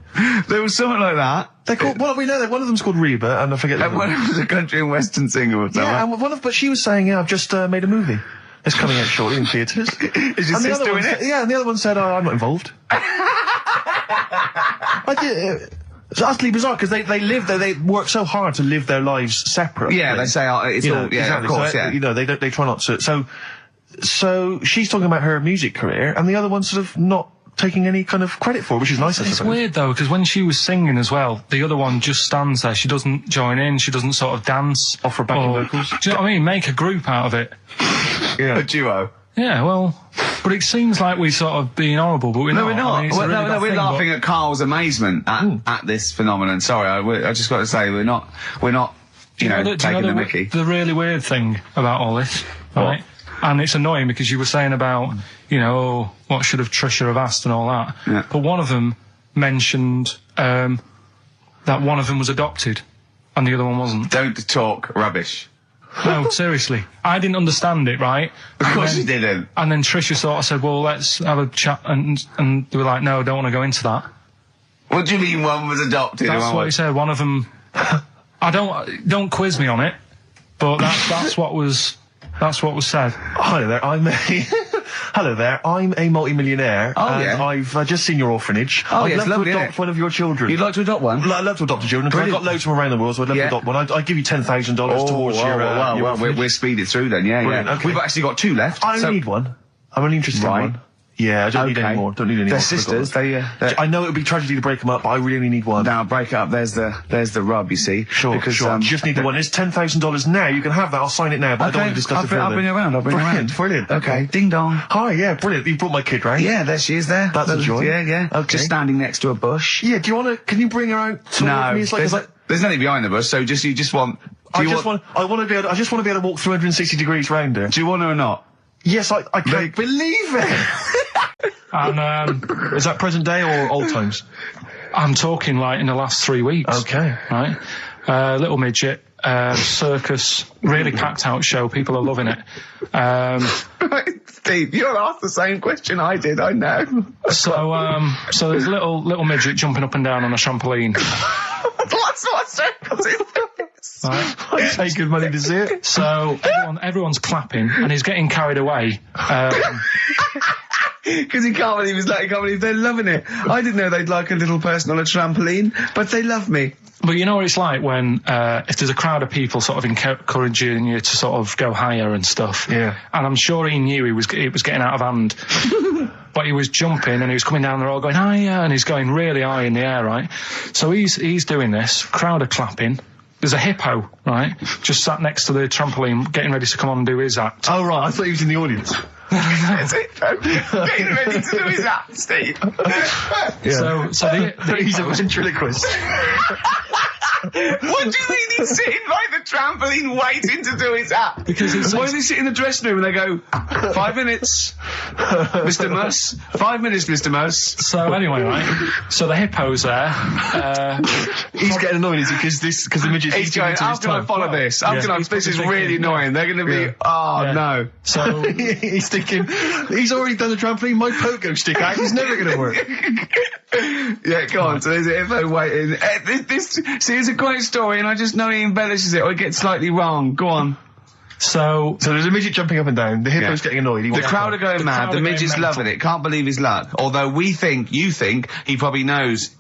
Speaker 2: There was something like that.
Speaker 1: They're called. Well, we know that one of them's called Reba, and I forget.
Speaker 2: And one of them's a country and western singer or something.
Speaker 1: Yeah, and but she was saying, "Yeah, I've just made a movie. It's coming out shortly in theatres."
Speaker 2: Is your sister in it?
Speaker 1: Yeah, and the other one said, "I'm not involved." It's utterly bizarre because they work so hard to live their lives separately.
Speaker 2: Yeah, they say it's all. Yeah,
Speaker 1: exactly.
Speaker 2: of course.
Speaker 1: So,
Speaker 2: yeah,
Speaker 1: they try not to. So she's talking about her music career, and the other one's sort of not taking any kind of credit for it, which is nice.
Speaker 3: It's weird though, because when she was singing as well, the other one just stands there. She doesn't join in. She doesn't sort of dance.
Speaker 1: Offer backing vocals.
Speaker 3: Do you know what I mean? Make a group out of it.
Speaker 2: Yeah, a duo.
Speaker 3: Yeah, well, but it seems like we're sort of being horrible, but we're not.
Speaker 2: No, we're not.
Speaker 3: I mean,
Speaker 2: we're laughing at Karl's amazement at this phenomenon. Sorry, I just got to say we're not. Taking the mickey.
Speaker 3: The really weird thing about all this, right? And it's annoying because you were saying about, what should have Trisha have asked and all that.
Speaker 2: Yeah.
Speaker 3: But one of them mentioned that one of them was adopted, and the other one wasn't.
Speaker 2: Don't talk rubbish.
Speaker 3: No, seriously. I didn't understand it, right?
Speaker 2: Of course you didn't.
Speaker 3: And then Trisha sort of said, well, let's have a chat, and they were like, no, I don't want to go into that.
Speaker 2: What do you mean one was adopted?
Speaker 3: That's what he said. One of them... don't quiz me on it, but that's what was said.
Speaker 1: Hello there, I'm a multi-millionaire.
Speaker 2: Yeah.
Speaker 1: I've just seen your orphanage.
Speaker 2: I'd
Speaker 1: love
Speaker 2: lovely,
Speaker 1: to adopt one of your children.
Speaker 2: You'd like to adopt one?
Speaker 1: I'd love to adopt a children, because I've got loads from around the world, so I'd love to adopt one. I'd give you $10,000 towards your
Speaker 2: we'll speed it through then, yeah.
Speaker 1: Okay.
Speaker 2: We've actually got two left.
Speaker 1: I only need one. I'm only interested in one. Yeah, I don't need any more. Don't need any more.
Speaker 2: They're sisters.
Speaker 1: I know it would be tragedy to break them up, but I really only need one.
Speaker 2: Now, break it up. There's the rub, you see.
Speaker 1: Sure. You just need the one. It's $10,000 now. You can have that. I'll sign it now, but I don't want to discuss it further.
Speaker 2: I'll bring her around.
Speaker 1: Brilliant.
Speaker 2: Okay. Ding dong.
Speaker 1: Hi, yeah, brilliant. You brought my kid round.
Speaker 2: Yeah, there she is there.
Speaker 1: That's a joy.
Speaker 2: Yeah.
Speaker 1: Okay.
Speaker 2: Just standing next to a bush.
Speaker 1: Yeah, can you bring her out to me?
Speaker 2: There's nothing behind the bush, so you just want...
Speaker 1: I just want to be able to walk 360 degrees round her.
Speaker 2: Do you want her or not?
Speaker 1: Yes, I can't believe it. And is that present day or old times?
Speaker 3: I'm talking like in the last 3 weeks.
Speaker 1: Okay.
Speaker 3: Right? Little midget, circus, really packed out show. People are loving it.
Speaker 2: Steve, you'll ask the same question I did, I know.
Speaker 3: So there's a little midget jumping up and down on a trampoline.
Speaker 2: What sort of circus is this?
Speaker 3: Right.
Speaker 1: I pay good money to see it.
Speaker 3: So everyone's clapping and he's getting carried away.
Speaker 2: Because he can't believe they're loving it. I didn't know they'd like a little person on a trampoline, but they love me.
Speaker 3: But you know what it's like when, if there's a crowd of people sort of encouraging you to sort of go higher and stuff.
Speaker 1: Yeah.
Speaker 3: And I'm sure he knew it was getting out of hand. But he was jumping and he was coming down, they're all going higher, and he's going really high in the air, right? So he's doing this, crowd are clapping. There's a hippo, right, just sat next to the trampoline, getting ready to come on and do his act.
Speaker 1: Oh, right, I thought he was in the audience.
Speaker 2: That's it, getting ready to do his act, Steve.
Speaker 1: Yeah.
Speaker 3: So
Speaker 1: he's a ventriloquist.
Speaker 2: What do you mean he's sitting by the trampoline waiting to do his act?
Speaker 3: Because
Speaker 2: why does he sit in the dressing room and they go, 5 minutes, Mr. Muss, 5 minutes, Mr. Muss.
Speaker 3: So anyway, right, so the hippo's there.
Speaker 1: He's getting annoyed, is he? Because the midget's...
Speaker 2: He's going, how can I follow this? This is really annoying. They're going to be, no.
Speaker 3: So
Speaker 1: he's thinking, he's already done the trampoline, my pogo stick out, he's never going to work.
Speaker 2: Yeah, go on. So there's a hippo waiting. See, it's a great story, and I just know he embellishes it or it gets slightly wrong. Go on.
Speaker 3: So
Speaker 1: there's a midget jumping up and down. The hippo's getting annoyed.
Speaker 2: The crowd are going mad. The midget's loving it. Can't believe his luck. Although you think he probably knows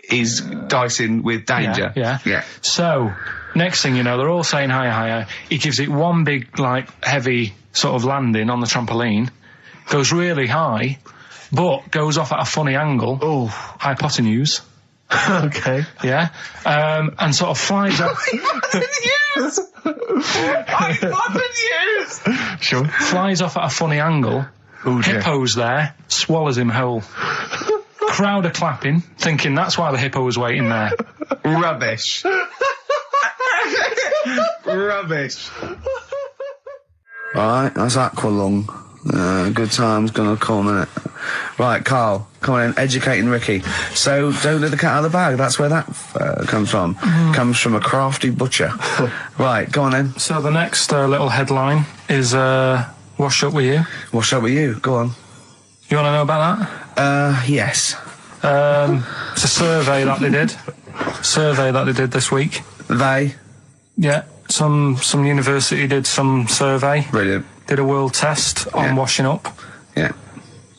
Speaker 2: is dicing with danger.
Speaker 3: Yeah. So, next thing you know, they're all saying higher. He gives it one big, like, heavy sort of landing on the trampoline, goes really high, but goes off at a funny angle.
Speaker 1: Oh.
Speaker 3: Hypotenuse.
Speaker 1: Okay.
Speaker 3: Yeah. And sort of flies up.
Speaker 2: Hypotenuse!
Speaker 1: Sure.
Speaker 3: Flies off at a funny angle.
Speaker 1: Oh, dear.
Speaker 3: Hippo's there, swallows him whole. Crowd are clapping, thinking that's why the hippo was waiting there.
Speaker 2: Rubbish. Rubbish. Right, that's Aqualung. Good time's gonna come, innit? Right, Carl, come on in, educating Ricky. So, don't let the cat out of the bag, that's where that comes from. Comes from a crafty butcher. Right, go on then.
Speaker 3: So the next little headline is Wash Up With You.
Speaker 2: Wash up with you, go on.
Speaker 3: You want to know about that?
Speaker 2: Yes.
Speaker 3: It's a survey that they did this week.
Speaker 2: They?
Speaker 3: Yeah, some university did some survey.
Speaker 2: Brilliant.
Speaker 3: Did a world test on washing up.
Speaker 2: Yeah.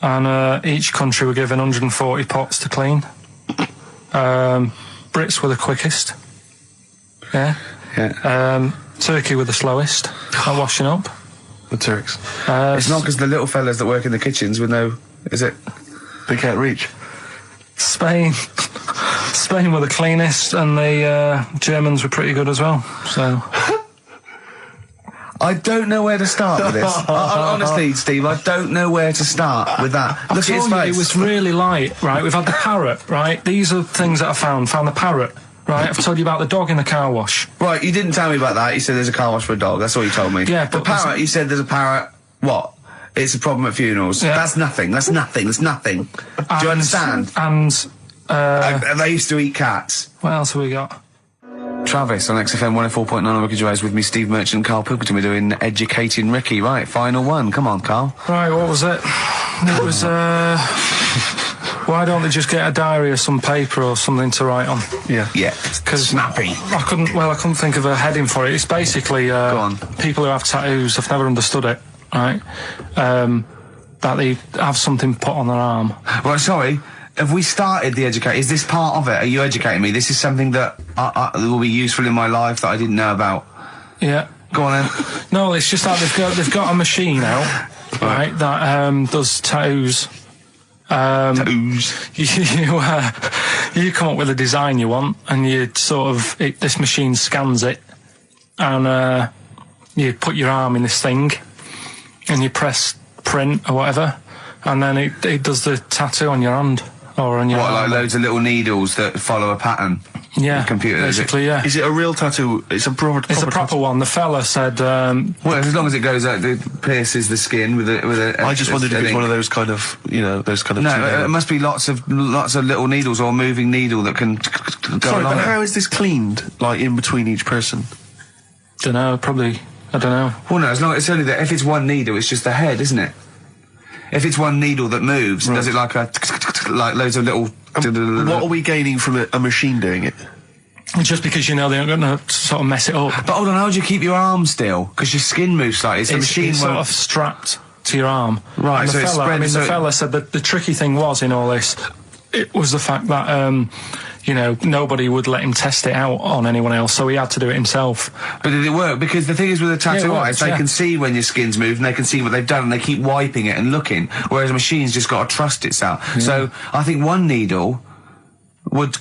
Speaker 3: And each country were given 140 pots to clean. Brits were the quickest. Yeah. Turkey were the slowest at washing up.
Speaker 1: The Turks.
Speaker 2: It's not because the little fellas that work in the kitchens with no... Is it?
Speaker 1: They can't reach.
Speaker 3: Spain were the cleanest, and the Germans were pretty good as well. So...
Speaker 2: I don't know where to start with this. Honestly, Steve, I don't know where to start with that. Look at his face.
Speaker 3: It was really light, right? We've had the parrot, right? These are things that I found. Found the parrot, right? I've told you about the dog in the car wash.
Speaker 2: Right, you didn't tell me about that. You said there's a car wash for a dog. That's all you told me.
Speaker 3: Yeah,
Speaker 2: the
Speaker 3: but
Speaker 2: parrot, you said there's a parrot. What? It's a problem at funerals.
Speaker 3: Yeah.
Speaker 2: That's nothing. That's nothing. That's nothing. Do you understand?
Speaker 3: And
Speaker 2: they used to eat cats.
Speaker 3: what else have we got?
Speaker 2: Travis on XFM 104.9 on Ricky Gervais with me, Steve Merchant and Karl Pilkington. We're doing Educating Ricky. Right, final one. Come on, Karl.
Speaker 3: Right, what was it? It was, why don't they just get a diary or some paper or something to write on?
Speaker 2: Yeah.
Speaker 3: Because
Speaker 2: snappy.
Speaker 3: I couldn't think of a heading for it. It's basically,
Speaker 2: Go on.
Speaker 3: people who have tattoos, I've never understood it, right? That they have something put on their arm.
Speaker 2: Right, sorry. Have we started the educate? Is this part of it? Are you educating me? This is something that will be useful in my life that I didn't know about.
Speaker 3: Yeah.
Speaker 2: Go on then.
Speaker 3: No, it's just that they've got a machine out, right, that does tattoos.
Speaker 2: Tattoos.
Speaker 3: You come up with a design you want, and you sort of this machine scans it, and you put your arm in this thing, and you press print or whatever, and then it does the tattoo on your hand. Or on your
Speaker 2: what,
Speaker 3: arm.
Speaker 2: like loads of little needles that follow a pattern?
Speaker 3: Yeah,
Speaker 2: the computer,
Speaker 3: basically, yeah.
Speaker 1: Is it a real tattoo? It's a proper
Speaker 3: proper one. The fella said...
Speaker 2: well, as long as it goes out, it pierces the skin with a...
Speaker 1: I just wondered if it's one of those kind of, those kind of...
Speaker 2: No, it must be lots of little needles or a moving needle that can go
Speaker 1: Sorry,
Speaker 2: along
Speaker 1: but
Speaker 2: it.
Speaker 1: how is this cleaned, like, in between each person?
Speaker 3: Dunno, probably... I don't know.
Speaker 2: Well, no, as long it's only that if it's one needle, it's just the head, isn't it? If it's one needle that moves, and does it like like loads of little...
Speaker 1: What are we gaining from a machine doing it?
Speaker 3: Just because they're not going to sort of mess it up.
Speaker 2: But hold on, how do you keep your arm still? Because your skin moves slightly. It's a machine
Speaker 3: it's sort of strapped to your arm.
Speaker 2: Right,
Speaker 3: and
Speaker 2: so it's spread...
Speaker 3: the fella said that the tricky thing was in all this, it was the fact that, nobody would let him test it out on anyone else, so he had to do it himself.
Speaker 2: But did it work? Because the thing is with a tattoo artist, they
Speaker 3: yeah.
Speaker 2: can see when your skin's moved and they can see what they've done and they keep wiping it and looking, whereas a machine's just got to trust itself. Yeah. So I think one needle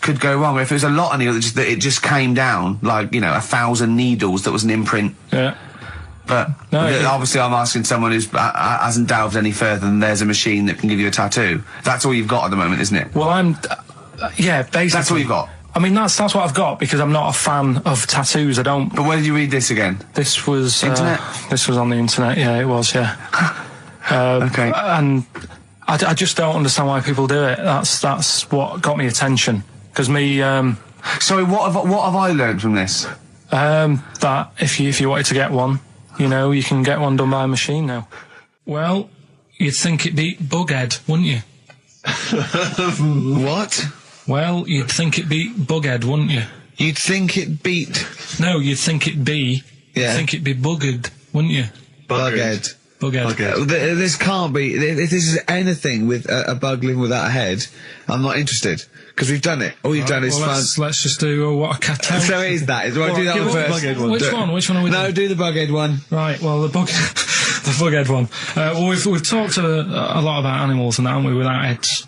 Speaker 2: could go wrong. If it was a lot of needles, that it just came down, like, 1,000 needles that was an imprint.
Speaker 3: Yeah.
Speaker 2: But obviously I'm asking someone who hasn't delved any further than there's a machine that can give you a tattoo. That's all you've got at the moment, isn't it?
Speaker 3: Well, yeah, basically.
Speaker 2: That's all you've got?
Speaker 3: I mean, that's what I've got, because I'm not a fan of tattoos. I don't...
Speaker 2: But where did you read this again?
Speaker 3: This was...
Speaker 2: Internet?
Speaker 3: This was on the internet, yeah, it was, yeah.
Speaker 2: Okay.
Speaker 3: And I just don't understand why people do it. That's what got me attention. Because me...
Speaker 2: Sorry, what have I learned from this?
Speaker 3: That if you wanted to get one, you can get one done by a machine now. Well, you'd think it beat Bughead, wouldn't you?
Speaker 2: What?
Speaker 3: Well, you'd think it beat Bughead, wouldn't you?
Speaker 2: You'd think it beat...
Speaker 3: No, you'd think it be...
Speaker 2: Yeah.
Speaker 3: You'd think it'd be Buggered, wouldn't you?
Speaker 2: Bughead.
Speaker 3: Bughead.
Speaker 2: This can't be. If this is anything with a bug living without a head, I'm not interested. Because we've done it. All you've done is fun.
Speaker 3: Let's just do what a cat.
Speaker 2: So it is that. Do that one first.
Speaker 3: Which one are we doing?
Speaker 2: No, do the bughead one.
Speaker 3: Right, well, the bughead one. Well, we've talked a lot about animals and that, haven't we, without heads.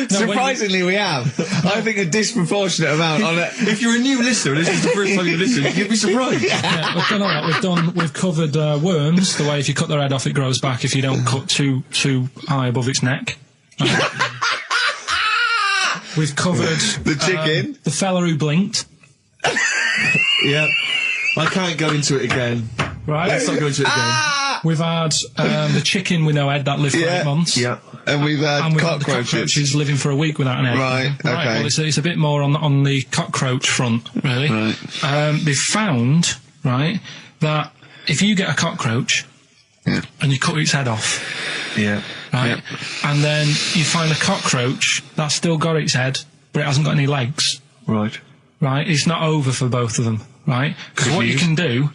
Speaker 2: Surprisingly, we have. I think a disproportionate amount on it.
Speaker 7: If you're a new listener, this is the first time you listen, you'd be surprised.
Speaker 3: Yeah, we've done all that. We've covered worms, the way if you cut their head off, it grows back if you don't cut too high above its neck. We've covered
Speaker 2: the chicken,
Speaker 3: the fella who blinked.
Speaker 7: Yeah, I can't go into it again.
Speaker 3: Right,
Speaker 7: let's not go into it again.
Speaker 3: We've had the chicken with no head that lived for 8 months.
Speaker 2: Yeah, and we've had
Speaker 3: the
Speaker 2: cockroaches
Speaker 3: living for a week without an egg.
Speaker 2: Right, okay.
Speaker 3: Well, it's a bit more on the cockroach front, really.
Speaker 2: Right.
Speaker 3: They've found, right, that if you get a cockroach and you cut its head off, right, and then you find a cockroach that's still got its head, but it hasn't got any legs.
Speaker 7: Right.
Speaker 3: Right, it's not over for both of them, right? Because what you can do,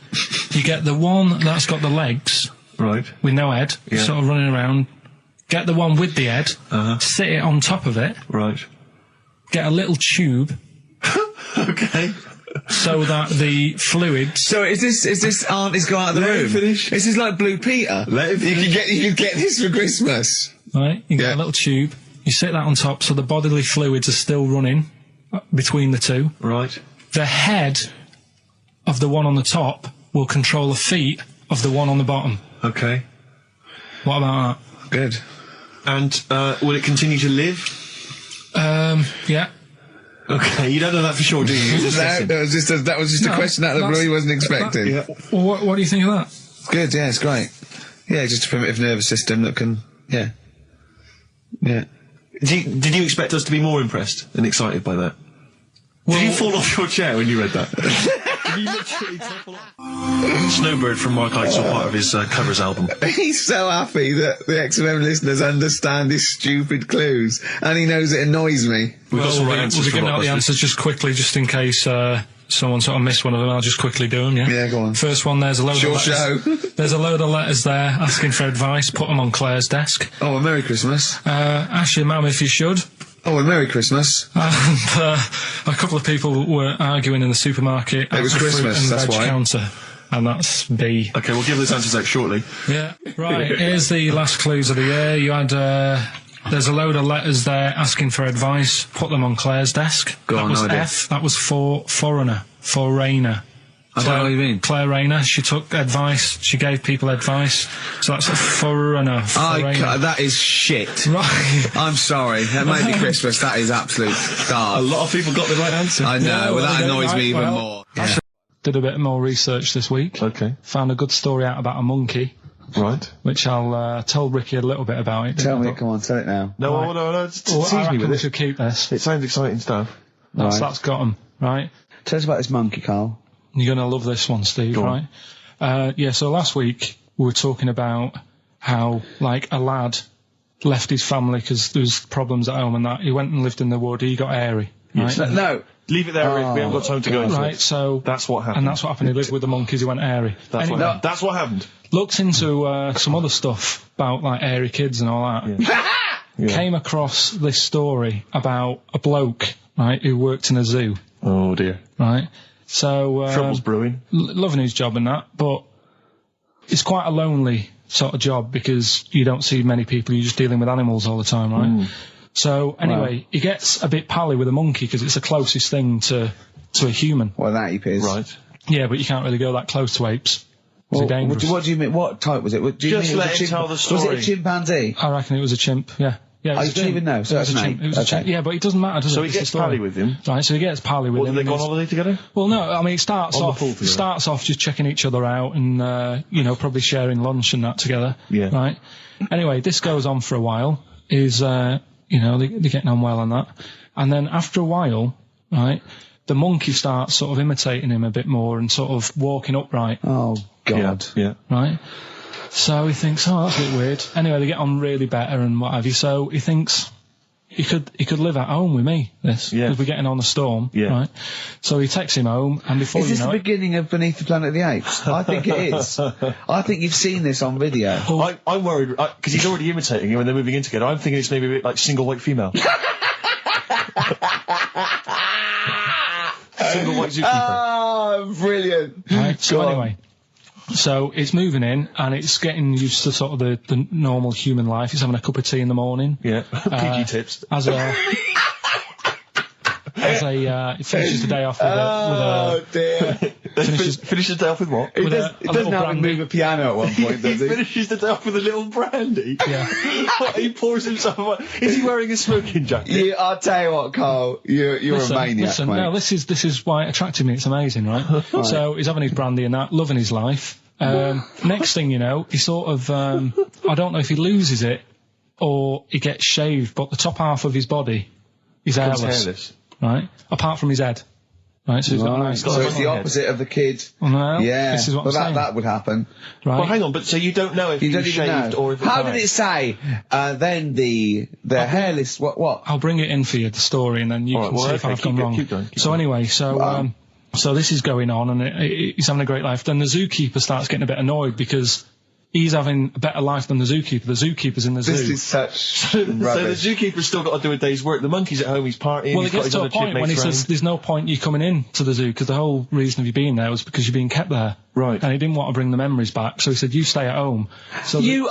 Speaker 3: you get the one that's got the legs,
Speaker 7: right,
Speaker 3: with no head, sort of running around. Get the one with the head, sit it on top of it,
Speaker 7: right.
Speaker 3: Get a little tube,
Speaker 7: okay,
Speaker 3: so that the fluids.
Speaker 2: So is this auntie's go out of the room?
Speaker 7: Finish.
Speaker 2: This is like Blue Peter.
Speaker 7: Let him finish.
Speaker 2: You can get this for Christmas.
Speaker 3: Right, you get a little tube. You sit that on top, so the bodily fluids are still running between the two.
Speaker 7: Right.
Speaker 3: The head of the one on the top will control the feet of the one on the bottom.
Speaker 7: Okay.
Speaker 3: What about
Speaker 2: that? Good.
Speaker 7: And will it continue to live?
Speaker 3: Yeah.
Speaker 7: Okay, you don't know that for sure, do you?
Speaker 2: That was just a question out of the blue he wasn't expecting.
Speaker 3: Well, what do you think of that?
Speaker 2: Good, yeah, it's great. Yeah, just a primitive nervous system that can, yeah.
Speaker 7: Did you expect us to be more impressed and excited by that? Did you fall off your chair when you read that? Did you literally topple off? Snowbird from Mark Ikes saw part of his covers album.
Speaker 2: He's so happy that the XFM listeners understand his stupid clues, and he knows it annoys me.
Speaker 3: We'll be giving out the answers just quickly, just in case someone sort of missed one of them. I'll just quickly do them, yeah?
Speaker 2: Yeah, go on.
Speaker 3: First one, there's a load of letters. There's a load of letters there asking for advice. Put them on Claire's desk.
Speaker 2: Oh, a Merry Christmas.
Speaker 3: Ask your mum if you should.
Speaker 2: Oh, a Merry Christmas.
Speaker 3: And a couple of people were arguing in the supermarket.
Speaker 2: It was Christmas, that's why.
Speaker 3: Counter, and that's B.
Speaker 7: Okay, we'll give those answers out shortly.
Speaker 3: Yeah, right. Here's the last clues of the year. You had, there's a load of letters there asking for advice. Put them on Claire's desk. That was F. That was for foreigner. Foreigner.
Speaker 2: I don't know what you mean.
Speaker 3: Claire Rayner, she took advice, she gave people advice, so that's a foreigner.
Speaker 2: That is shit.
Speaker 3: Right.
Speaker 2: I'm sorry, that might be Christmas, that is absolute garbage.
Speaker 7: A lot of people got the right answer.
Speaker 2: I know, that annoys me even more.
Speaker 3: Yeah. Did a bit more research this week.
Speaker 7: Okay.
Speaker 3: Found a good story out about a monkey.
Speaker 7: Right.
Speaker 3: Which I'll tell Ricky a little bit about it.
Speaker 2: Tell me, come on, tell it now.
Speaker 7: No, tease
Speaker 3: I
Speaker 7: me with
Speaker 3: we
Speaker 7: it.
Speaker 3: should keep this.
Speaker 7: It sounds exciting stuff.
Speaker 3: That's got him, right?
Speaker 2: Tell us about this monkey, Carl.
Speaker 3: You're going to love this one, Steve, right? So last week we were talking about how, like, a lad left his family because there was problems at home and that. He went and lived in the wood. He got airy, right?
Speaker 2: No.
Speaker 7: Leave it there, Rick. We haven't got time to go into it.
Speaker 3: Right, so...
Speaker 7: That's what happened.
Speaker 3: And that's what happened. He lived with the monkeys. He went airy.
Speaker 7: That's what happened.
Speaker 3: Looked into some other stuff about, like, airy kids and all that.
Speaker 7: Yeah.
Speaker 3: Came across this story about a bloke, right, who worked in a zoo.
Speaker 7: Oh, dear.
Speaker 3: Right? So...
Speaker 7: Trouble's brewing.
Speaker 3: Loving his job and that, but it's quite a lonely sort of job because you don't see many people. You're just dealing with animals all the time, right? So, anyway, he gets a bit pally with a monkey because it's the closest thing to a human.
Speaker 2: Well, that ape is.
Speaker 7: Right.
Speaker 3: Yeah, but you can't really go that close to apes.
Speaker 2: Well,
Speaker 3: dangerous.
Speaker 2: What do you mean? What type was it?
Speaker 7: Just let him tell the story.
Speaker 2: Was it a chimpanzee?
Speaker 3: I reckon it was a chimp, yeah. Yeah,
Speaker 2: I don't even know. So that's an ape.
Speaker 3: It was a chimp. Yeah, but it doesn't matter, does it?
Speaker 7: So he gets pally with him.
Speaker 3: Right, so he gets pally with him.
Speaker 7: They go on holiday together?
Speaker 3: Well, no, I mean, it starts off just checking each other out and, probably sharing lunch and that together.
Speaker 7: Yeah.
Speaker 3: Right? Anyway, this goes on for a while. They're getting on well on that. And then after a while, right, the monkey starts sort of imitating him a bit more and sort of walking upright.
Speaker 2: Oh, God.
Speaker 7: Yeah.
Speaker 3: Right? So he thinks, oh, that's a bit weird. Anyway, they get on really better and what have you. So he thinks, he could live at home with me, because we're getting on a storm, right? So he takes him home, and before
Speaker 2: Is this the beginning of Beneath the Planet of the Apes? I think it is. I think you've seen this on video.
Speaker 7: I'm worried, because he's already imitating him when they're moving in together. I'm thinking it's maybe a bit like Single White Female. Single White Zookeeper.
Speaker 2: Oh, brilliant.
Speaker 3: Right, so anyway, so it's moving in, and it's getting used to sort of the normal human life. It's having a cup of tea in the morning.
Speaker 7: Yeah, PG tips.
Speaker 3: He finishes the day off with a
Speaker 2: dear.
Speaker 7: Finishes the day off with what?
Speaker 2: He doesn't have to move a piano at one point, does he?
Speaker 7: Finishes the day off with a little brandy?
Speaker 3: Yeah.
Speaker 7: He pours himself... Is he wearing a smoking jacket?
Speaker 2: I'll tell you what, Carl, you're a maniac, mate.
Speaker 3: No, this is why it attracted me. It's amazing, right? So he's having his brandy and that, loving his life. Next thing you know, he sort of... I don't know if he loses it or he gets shaved, but the top half of his body is hairless. Right? Apart from his head. Right, so he's got a nice...
Speaker 2: So it's the opposite of the kid.
Speaker 3: No,
Speaker 2: yeah.
Speaker 3: This is what I'm saying.
Speaker 2: That would happen.
Speaker 3: Right.
Speaker 7: Well, hang on, but so you don't know if he's shaved or if it's
Speaker 2: How did it say? Then the hairless... What?
Speaker 3: I'll bring it in for you, the story, and then you can see if I've gone wrong.
Speaker 7: Keep going.
Speaker 3: Anyway, so this is going on, and he's having a great life. Then the zookeeper starts getting a bit annoyed because he's having a better life than the zookeeper. The zookeeper's in the zoo.
Speaker 2: This is such
Speaker 7: rubbish. So the zookeeper's still got to do a day's work. The monkey's at home, he's partying.
Speaker 3: Well, it gets to a point when he says there's no point you coming in to the zoo, because the whole reason of you being there was because you're being kept there.
Speaker 7: Right.
Speaker 3: And he didn't want to bring the memories back, so he said, you stay at home. So
Speaker 2: you're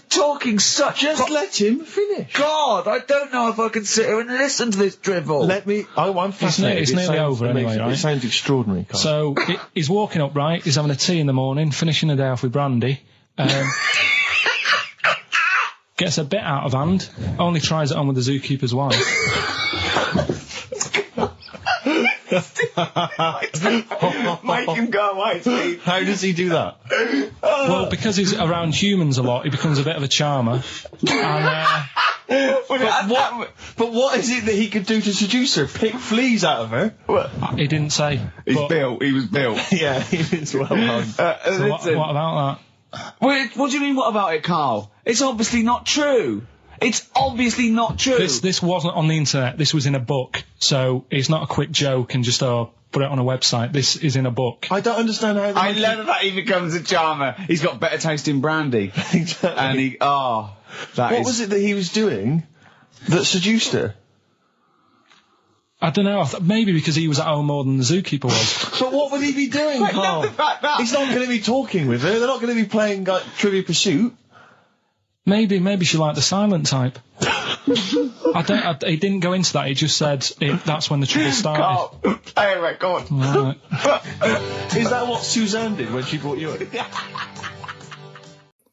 Speaker 2: talking such...
Speaker 7: Just let him finish.
Speaker 2: God, I don't know if I can sit here and listen to this drivel.
Speaker 7: I'm fascinated.
Speaker 3: It's nearly over anyway, right?
Speaker 7: It sounds extraordinary, Carl.
Speaker 3: So he's walking up, right? He's having a tea in the morning, finishing the day off with brandy. Gets a bit out of hand, only tries it on with the zookeeper's wife.
Speaker 2: Make him go away, Steve.
Speaker 7: How does he do that?
Speaker 3: Well, because he's around humans a lot, he becomes a bit of a charmer. And,
Speaker 7: but what is it that he could do to seduce her? Pick fleas out of her?
Speaker 3: He didn't say.
Speaker 2: He was built.
Speaker 7: Yeah, he was well hung.
Speaker 3: So what about that?
Speaker 2: What do you mean, what about it, Carl? It's obviously not true. It's obviously not true.
Speaker 3: This wasn't on the internet. This was in a book. So it's not a quick joke and just put it on a website. This is in a book.
Speaker 7: I don't understand how...
Speaker 2: I love that he becomes a charmer. He's got better taste in brandy.
Speaker 7: Exactly.
Speaker 2: And
Speaker 7: what was it that he was doing that seduced her?
Speaker 3: I don't know. Maybe because he was at home more than the zookeeper was.
Speaker 7: But what would he be doing, Carl? He's not going to be talking with her. They're not going to be playing Trivia Pursuit.
Speaker 3: Maybe she liked the silent type. He didn't go into that. He just said that's when the trouble started.
Speaker 2: Carl, play a record.
Speaker 3: Right.
Speaker 7: Is that what Suzanne did when she brought you in?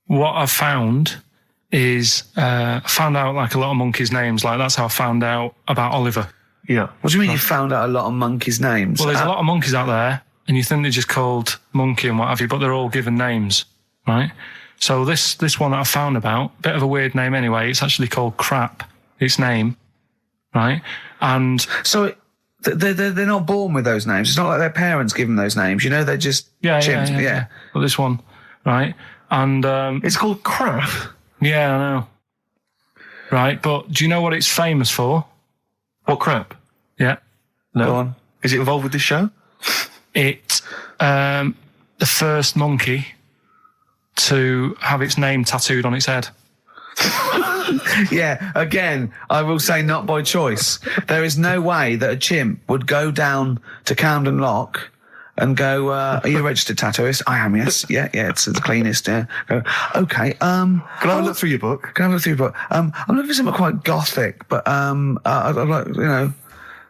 Speaker 3: What I've found is I found out like a lot of monkeys' names. Like that's how I found out about Oliver.
Speaker 7: Yeah.
Speaker 2: What do you mean you found out a lot of monkeys' names?
Speaker 3: Well, there's a lot of monkeys out there, and you think they're just called monkey and what have you, but they're all given names, right? So this one that I found about, bit of a weird name anyway, it's actually called Crap, its name, right? And...
Speaker 2: So they're not born with those names. It's not like their parents give them those names, you know, they're just chimps. Yeah.
Speaker 3: Well, this one, right? And...
Speaker 7: it's called Crap?
Speaker 3: Yeah, I know. Right, but do you know what it's famous for?
Speaker 7: What, crap?
Speaker 3: Yeah.
Speaker 7: No. Go on. Is it involved with this show?
Speaker 3: It's the first monkey to have its name tattooed on its head.
Speaker 2: Yeah, again, I will say not by choice. There is no way that a chimp would go down to Camden Lock and go, are you a registered tattooist? I am, yes. Yeah, it's the cleanest, yeah. Go, okay,
Speaker 7: Can I have a look through your book?
Speaker 2: I'm looking for something quite gothic, but, I'd like, you know,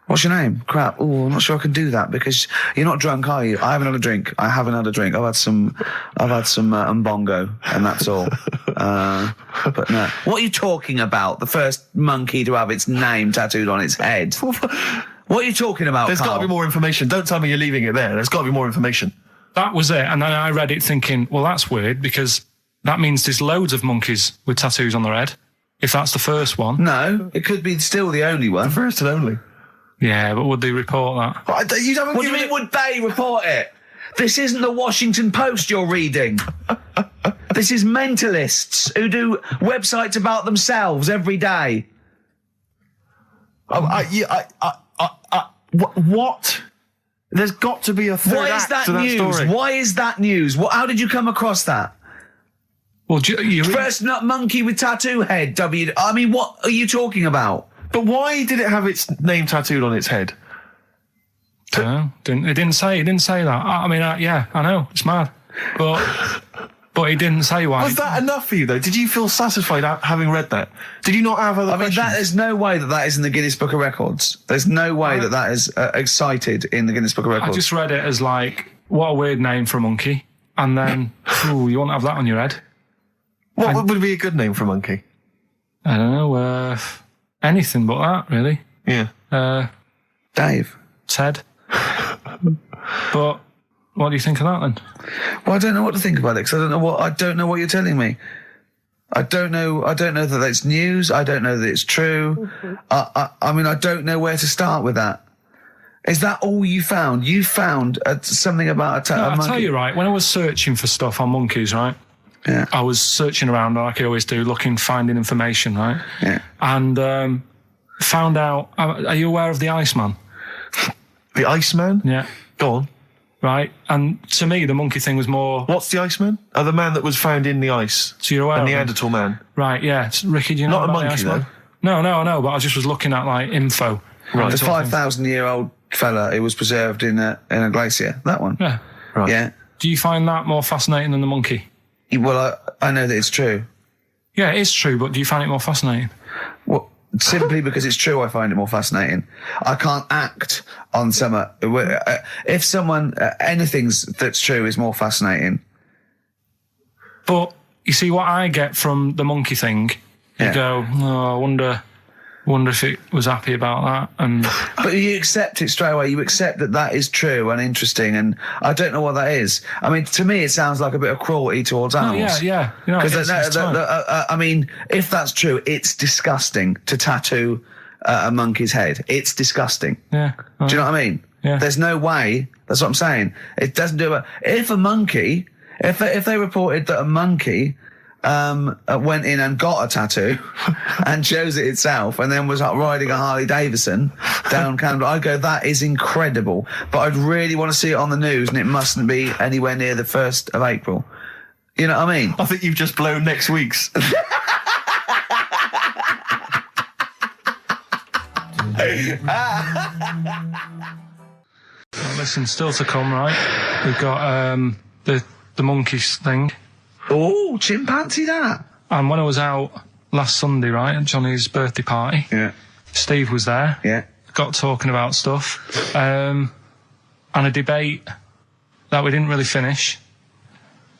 Speaker 2: what's your name? Crap. Oh, I'm not sure I can do that because you're not drunk, are you? I haven't had a drink. I've had some Mbongo, and that's all. But no. What are you talking about? The first monkey to have its name tattooed on its head. What are you talking about,
Speaker 7: There's got to be more information. Don't tell me you're leaving it there. There's got to be more information.
Speaker 3: That was it. And then I read it thinking, well, that's weird because that means there's loads of monkeys with tattoos on their head. If that's the first one.
Speaker 2: No, it could be still the only one.
Speaker 7: The first and only.
Speaker 3: Yeah, but would they report that?
Speaker 2: What do you mean, would they report it? This isn't the Washington Post you're reading. This is mentalists who do websites about themselves every day.
Speaker 1: What? There's got to be a third
Speaker 2: Why is
Speaker 1: act
Speaker 2: that
Speaker 1: to that
Speaker 2: news?
Speaker 1: story.
Speaker 2: Why is that news? How did you come across that?
Speaker 3: Well,
Speaker 2: First nut monkey with tattoo head. I mean, what are you talking about?
Speaker 1: But why did it have its name tattooed on its head?
Speaker 3: No, it didn't say that. I mean, yeah, I know, it's mad. But he didn't say why.
Speaker 1: Was that enough for you, though? Did you feel satisfied having read that? Did you not have other questions?
Speaker 2: There's no way that is in the Guinness Book of Records. There's no way that is cited in the Guinness Book of Records.
Speaker 3: I just read it as like, what a weird name for a monkey. And then, you won't have that on your head.
Speaker 1: What would be a good name for a monkey?
Speaker 3: I don't know, anything but that, really.
Speaker 1: Yeah.
Speaker 2: Dave.
Speaker 3: Ted. But what do you think of that, then?
Speaker 2: Well, I don't know what to think about it, because I don't know what you're telling me. I don't know that it's news. I don't know that it's true. I mean, I don't know where to start with that. Is that all you found? You found something about a monkey?
Speaker 3: I'll tell you, right, when I was searching for stuff on monkeys, right?
Speaker 2: Yeah.
Speaker 3: I was searching around like I always do, finding information, right?
Speaker 2: Yeah.
Speaker 3: And found out, are you aware of the Iceman?
Speaker 1: The Iceman?
Speaker 3: Yeah.
Speaker 1: Go on.
Speaker 3: Right, and to me, the monkey thing was more...
Speaker 1: What's the Iceman? Oh, the man that was found in the ice.
Speaker 3: So you're aware
Speaker 1: a
Speaker 3: of
Speaker 1: Neanderthal man.
Speaker 3: Right, yeah. Ricky, do you know
Speaker 1: Not a
Speaker 3: about
Speaker 1: monkey,
Speaker 3: the Iceman?
Speaker 1: though.
Speaker 3: No, but I just was looking at, like, info.
Speaker 1: Right.
Speaker 2: The 5,000-year-old fella who was preserved in a glacier. That one.
Speaker 3: Yeah.
Speaker 1: Right.
Speaker 2: Yeah.
Speaker 3: Do you find that more fascinating than the monkey?
Speaker 2: Well, I know that it's true.
Speaker 3: Yeah, it is true, but do you find it more fascinating?
Speaker 2: Well, simply because it's true, I find it more fascinating. I can't act on if someone, anything that's true is more fascinating.
Speaker 3: But you see what I get from the monkey thing, you go, I wonder if it was happy about that. And
Speaker 2: but you accept it straight away. You accept that is true and interesting, and I don't know what that is. I mean, to me, it sounds like a bit of cruelty towards animals.
Speaker 3: Yeah.
Speaker 2: Because I mean, if that's true, it's disgusting to tattoo a monkey's head. It's disgusting.
Speaker 3: Yeah.
Speaker 2: Do you know what I mean?
Speaker 3: Yeah.
Speaker 2: There's no way. That's what I'm saying. It doesn't do it. If they reported that a monkey went in and got a tattoo and chose it itself and then was riding a Harley Davidson down Canada, I'd go, that is incredible. But I'd really want to see it on the news, and it mustn't be anywhere near the 1st of April. You know what I mean?
Speaker 1: I think you've just blown next week's.
Speaker 3: Listen, still to come, right? We've got the monkeys thing.
Speaker 2: Oh, chimpanzee that.
Speaker 3: And when I was out last Sunday, right, at Johnny's birthday party, Steve was there.
Speaker 2: Yeah.
Speaker 3: Got talking about stuff. And a debate that we didn't really finish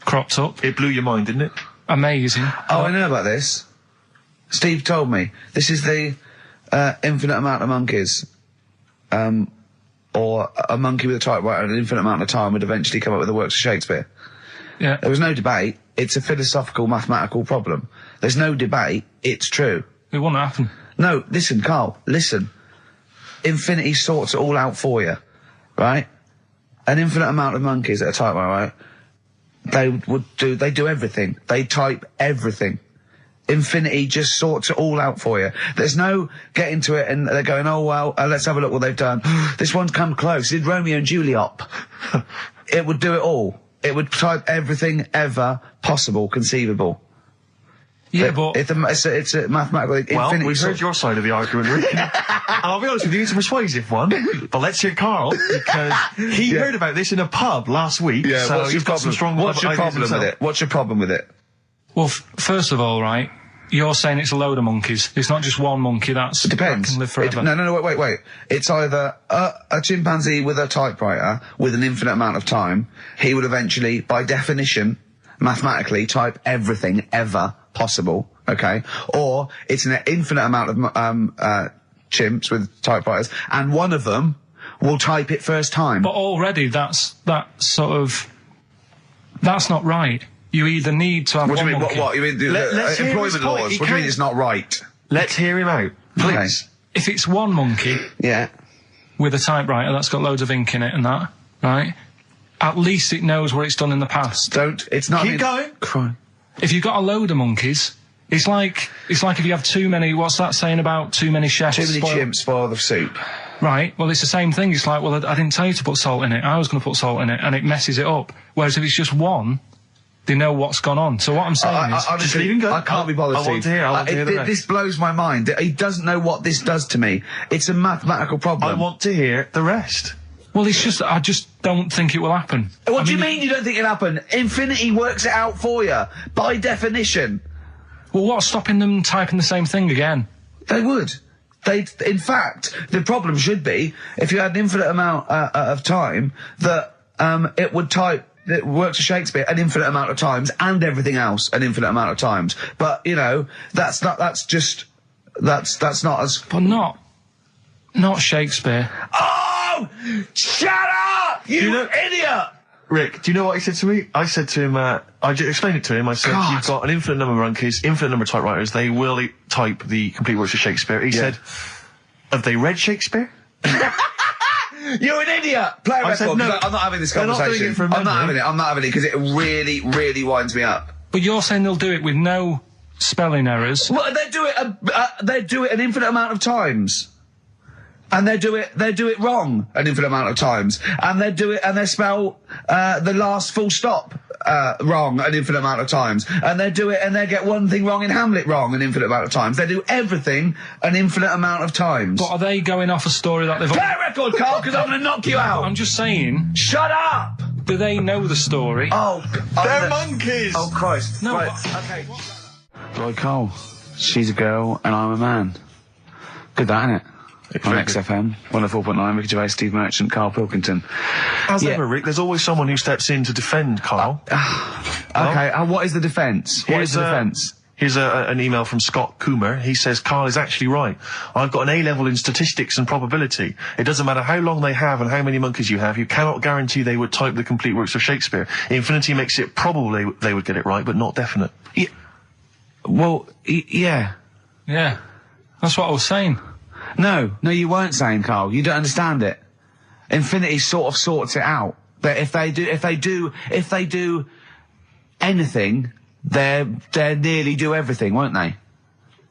Speaker 3: cropped up.
Speaker 1: It blew your mind, didn't it?
Speaker 3: Amazing.
Speaker 2: Oh, I know about this. Steve told me. This is the infinite amount of monkeys. Or a monkey with a typewriter at an infinite amount of time would eventually come up with the works of Shakespeare.
Speaker 3: Yeah.
Speaker 2: There was no debate. It's a philosophical, mathematical problem. There's no debate. It's true.
Speaker 3: It wouldn't happen.
Speaker 2: No, listen, Carl, listen. Infinity sorts it all out for you, right? An infinite amount of monkeys at a typewriter, right? They do everything. They type everything. Infinity just sorts it all out for you. There's no getting to it and they're going, oh, well, let's have a look what they've done. This one's come close. Did Romeo and Juliet. It would do it all. It would type everything ever possible, conceivable.
Speaker 3: Yeah, but...
Speaker 2: It's a mathematical...
Speaker 1: Well, we've heard your side of the argument, Rick. And I'll be honest with you, it's a persuasive one. But let's hear Carl, because he heard about this in a pub last week.
Speaker 2: Yeah,
Speaker 1: so
Speaker 2: what's your problem? What's your problem with it? What's your problem with it?
Speaker 3: Well, first of all, right, you're saying it's a load of monkeys. It's not just one monkey that
Speaker 2: depends.
Speaker 3: can live forever.
Speaker 2: No, wait. It's either a chimpanzee with a typewriter with an infinite amount of time. He would eventually, by definition, mathematically, type everything ever possible, okay? Or it's an infinite amount of chimps with typewriters, and one of them will type it first time.
Speaker 3: But already that's not right. You either need to have
Speaker 2: what
Speaker 3: one
Speaker 2: do you mean?
Speaker 3: monkey.
Speaker 2: What? You mean
Speaker 1: let's hear his
Speaker 2: employment
Speaker 1: point.
Speaker 2: laws? What do you mean it's not right?
Speaker 1: Let's hear him out, please.
Speaker 2: Okay.
Speaker 3: If it's one monkey with a typewriter that's got loads of ink in it and that, right? At least it knows what it's done in the past.
Speaker 2: It's not...
Speaker 1: Keep going.
Speaker 2: Crime.
Speaker 3: If you've got a load of monkeys, It's like if you have too many. What's that saying about too many chefs?
Speaker 2: Too many chimps spoil the soup.
Speaker 3: Right. Well, it's the same thing. It's like, well, I didn't tell you to put salt in it. I was going to put salt in it, and it messes it up. Whereas if it's just one, they know what's gone on. So what I'm saying is,
Speaker 2: just leave him go. I can't be bothered.
Speaker 1: I want to hear the rest.
Speaker 2: This blows my mind. He doesn't know what this does to me. It's a mathematical problem.
Speaker 1: I want to hear the rest.
Speaker 3: well, it's just I just don't think it will happen.
Speaker 2: What do you mean you don't think it'll happen? Infinity works it out for you by definition.
Speaker 3: Well, what's stopping them typing the same thing again?
Speaker 2: They would. In fact, the problem should be if you had an infinite amount of time that it would type. It works for Shakespeare an infinite amount of times and everything else an infinite amount of times. But you know, that's not as.
Speaker 3: But not Shakespeare.
Speaker 2: Oh, shut up, you idiot!
Speaker 1: Rick, do you know what he said to me? I said to him, I explained it to him. I said, you've got an infinite number of monkeys, infinite number of typewriters. They will type the complete works of Shakespeare. He said, have they read Shakespeare?
Speaker 2: You're an idiot! Play a record.
Speaker 1: Said, no,
Speaker 2: I'm not having this conversation.
Speaker 1: Not doing it for
Speaker 2: I'm not having it because it really, really winds me up.
Speaker 3: But you're saying they'll do it with no spelling errors.
Speaker 2: Well, they do it an infinite amount of times. And they do it wrong an infinite amount of times. And they spell the last full stop wrong an infinite amount of times. And they get one thing wrong in Hamlet wrong an infinite amount of times. They do everything an infinite amount of times.
Speaker 3: But are they going off a story that they've...
Speaker 2: Play a record, Carl, because I'm going to knock you out.
Speaker 3: I'm just saying...
Speaker 2: Shut up!
Speaker 3: Do they know the story?
Speaker 2: Oh,
Speaker 1: they're monkeys!
Speaker 2: Oh, Christ.
Speaker 3: No,
Speaker 2: right. Okay. Right, Carl. She's a girl and I'm a man. Good that, innit? On XFM, 104.9, Ricky Gervais, Steve Merchant, Karl Pilkington.
Speaker 1: As ever, Rick, there's always someone who steps in to defend Carl.
Speaker 2: Okay, what is the defence? Here's
Speaker 1: an email from Scott Coomer. He says, Carl is actually right. I've got an A-level in statistics and probability. It doesn't matter how long they have and how many monkeys you have. You cannot guarantee they would type the complete works of Shakespeare. Infinity makes it probable they would get it right, but not definite.
Speaker 2: Yeah. Well, yeah.
Speaker 3: Yeah. That's what I was saying.
Speaker 2: No, you weren't saying, Carl. You don't understand it. Infinity sort of sorts it out. That if they do anything, they nearly do everything, won't they?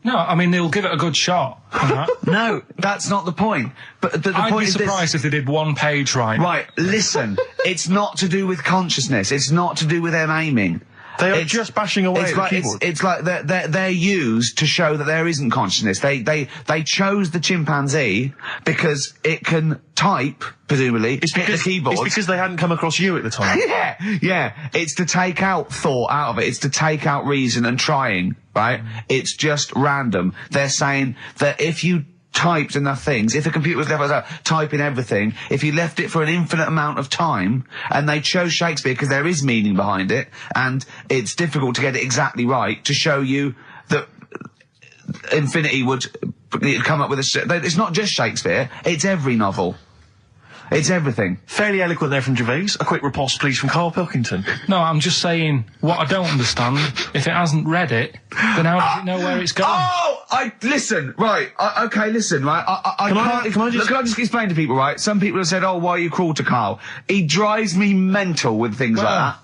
Speaker 3: No, I mean they'll give it a good shot.
Speaker 2: No, that's not the point. But the
Speaker 3: I'd
Speaker 2: point
Speaker 3: be
Speaker 2: is
Speaker 3: surprised if they did one page right.
Speaker 2: Right, listen. It's not to do with consciousness. It's not to do with them aiming.
Speaker 1: They are just bashing away at the keyboard.
Speaker 2: It's like they're used to show that there isn't consciousness. They chose the chimpanzee because it can type, presumably, hit the keyboard.
Speaker 1: It's because they hadn't come across you at the time.
Speaker 2: Yeah. It's to take out thought out of it. It's to take out reason and trying, right? It's just random. They're saying that if you typed enough things, if the computer was left typing everything, if you left it for an infinite amount of time, and they chose Shakespeare because there is meaning behind it, and it's difficult to get it exactly right, to show you that Infinity would come up with it's not just Shakespeare, it's every novel. It's everything.
Speaker 1: Fairly eloquent there from Gervais. A quick riposte, please, from Karl Pilkington.
Speaker 3: No, I'm just saying, what I don't understand, if it hasn't read it, then how does it know where it's going?
Speaker 2: Listen, right, listen, right, Can I just explain to people, right? Some people have said, why are you cruel to Karl? He drives me mental with things like that.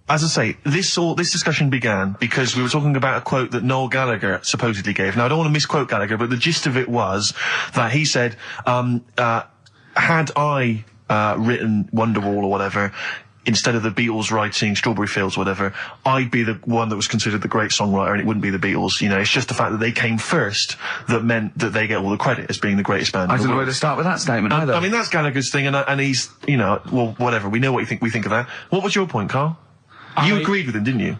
Speaker 1: As I say, this discussion began because we were talking about a quote that Noel Gallagher supposedly gave. Now, I don't want to misquote Gallagher, but the gist of it was that he said, had I written Wonderwall or whatever, instead of the Beatles writing Strawberry Fields or whatever, I'd be the one that was considered the great songwriter and it wouldn't be the Beatles. You know, it's just the fact that they came first that meant that they get all the credit as being the greatest band.
Speaker 2: I don't know where to start with that statement either.
Speaker 1: I mean, that's Gallagher's thing, and he's, you know, well, whatever. We know what we think of that. What was your point, Karl? You agreed with him, didn't you?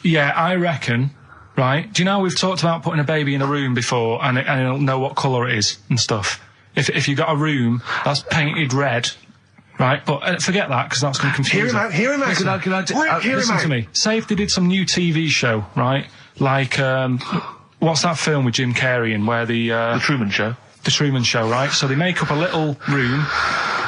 Speaker 3: Yeah, I reckon. Right? Do you know we've talked about putting a baby in a room before and it'll know what colour it is and stuff? If you got a room that's painted red, right? But forget that because that's going to confuse
Speaker 1: you. Hear him out.
Speaker 3: Listen to me. Say if they did some new TV show, right? Like what's that film with Jim Carrey in where the
Speaker 1: Truman Show?
Speaker 3: The Truman Show, right? So they make up a little room,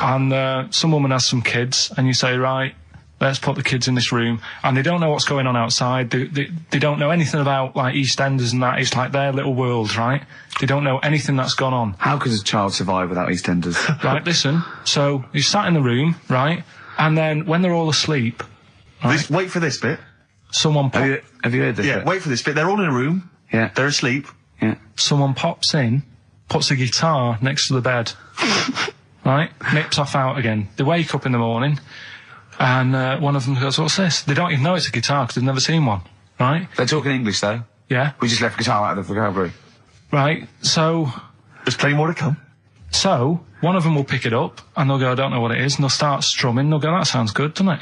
Speaker 3: and some woman has some kids, and you say, right, let's put the kids in this room, and they don't know what's going on outside. They don't know anything about, like, EastEnders and that. It's like their little world, right? They don't know anything that's gone on.
Speaker 2: How could a child survive without EastEnders?
Speaker 3: Right, listen. So, you sat in the room, right? And then, when they're all asleep... Right,
Speaker 1: wait for this bit.
Speaker 3: Someone...
Speaker 2: Have you heard this bit?
Speaker 1: Wait for this bit. They're all in a room.
Speaker 2: Yeah.
Speaker 1: They're asleep.
Speaker 2: Yeah.
Speaker 3: Someone pops in, puts a guitar next to the bed, right? Nips off out again. They wake up in the morning, and one of them goes, "What's this?" They don't even know it's a guitar because they've never seen one, right?
Speaker 2: They're talking English, though.
Speaker 3: Yeah.
Speaker 2: We just left guitar out of the vocabulary.
Speaker 3: Right, so
Speaker 1: There's plenty more to come.
Speaker 3: one of them will pick it up, and they'll go, "I don't know what it is," and they'll start strumming. They'll go, "That sounds good, doesn't it?"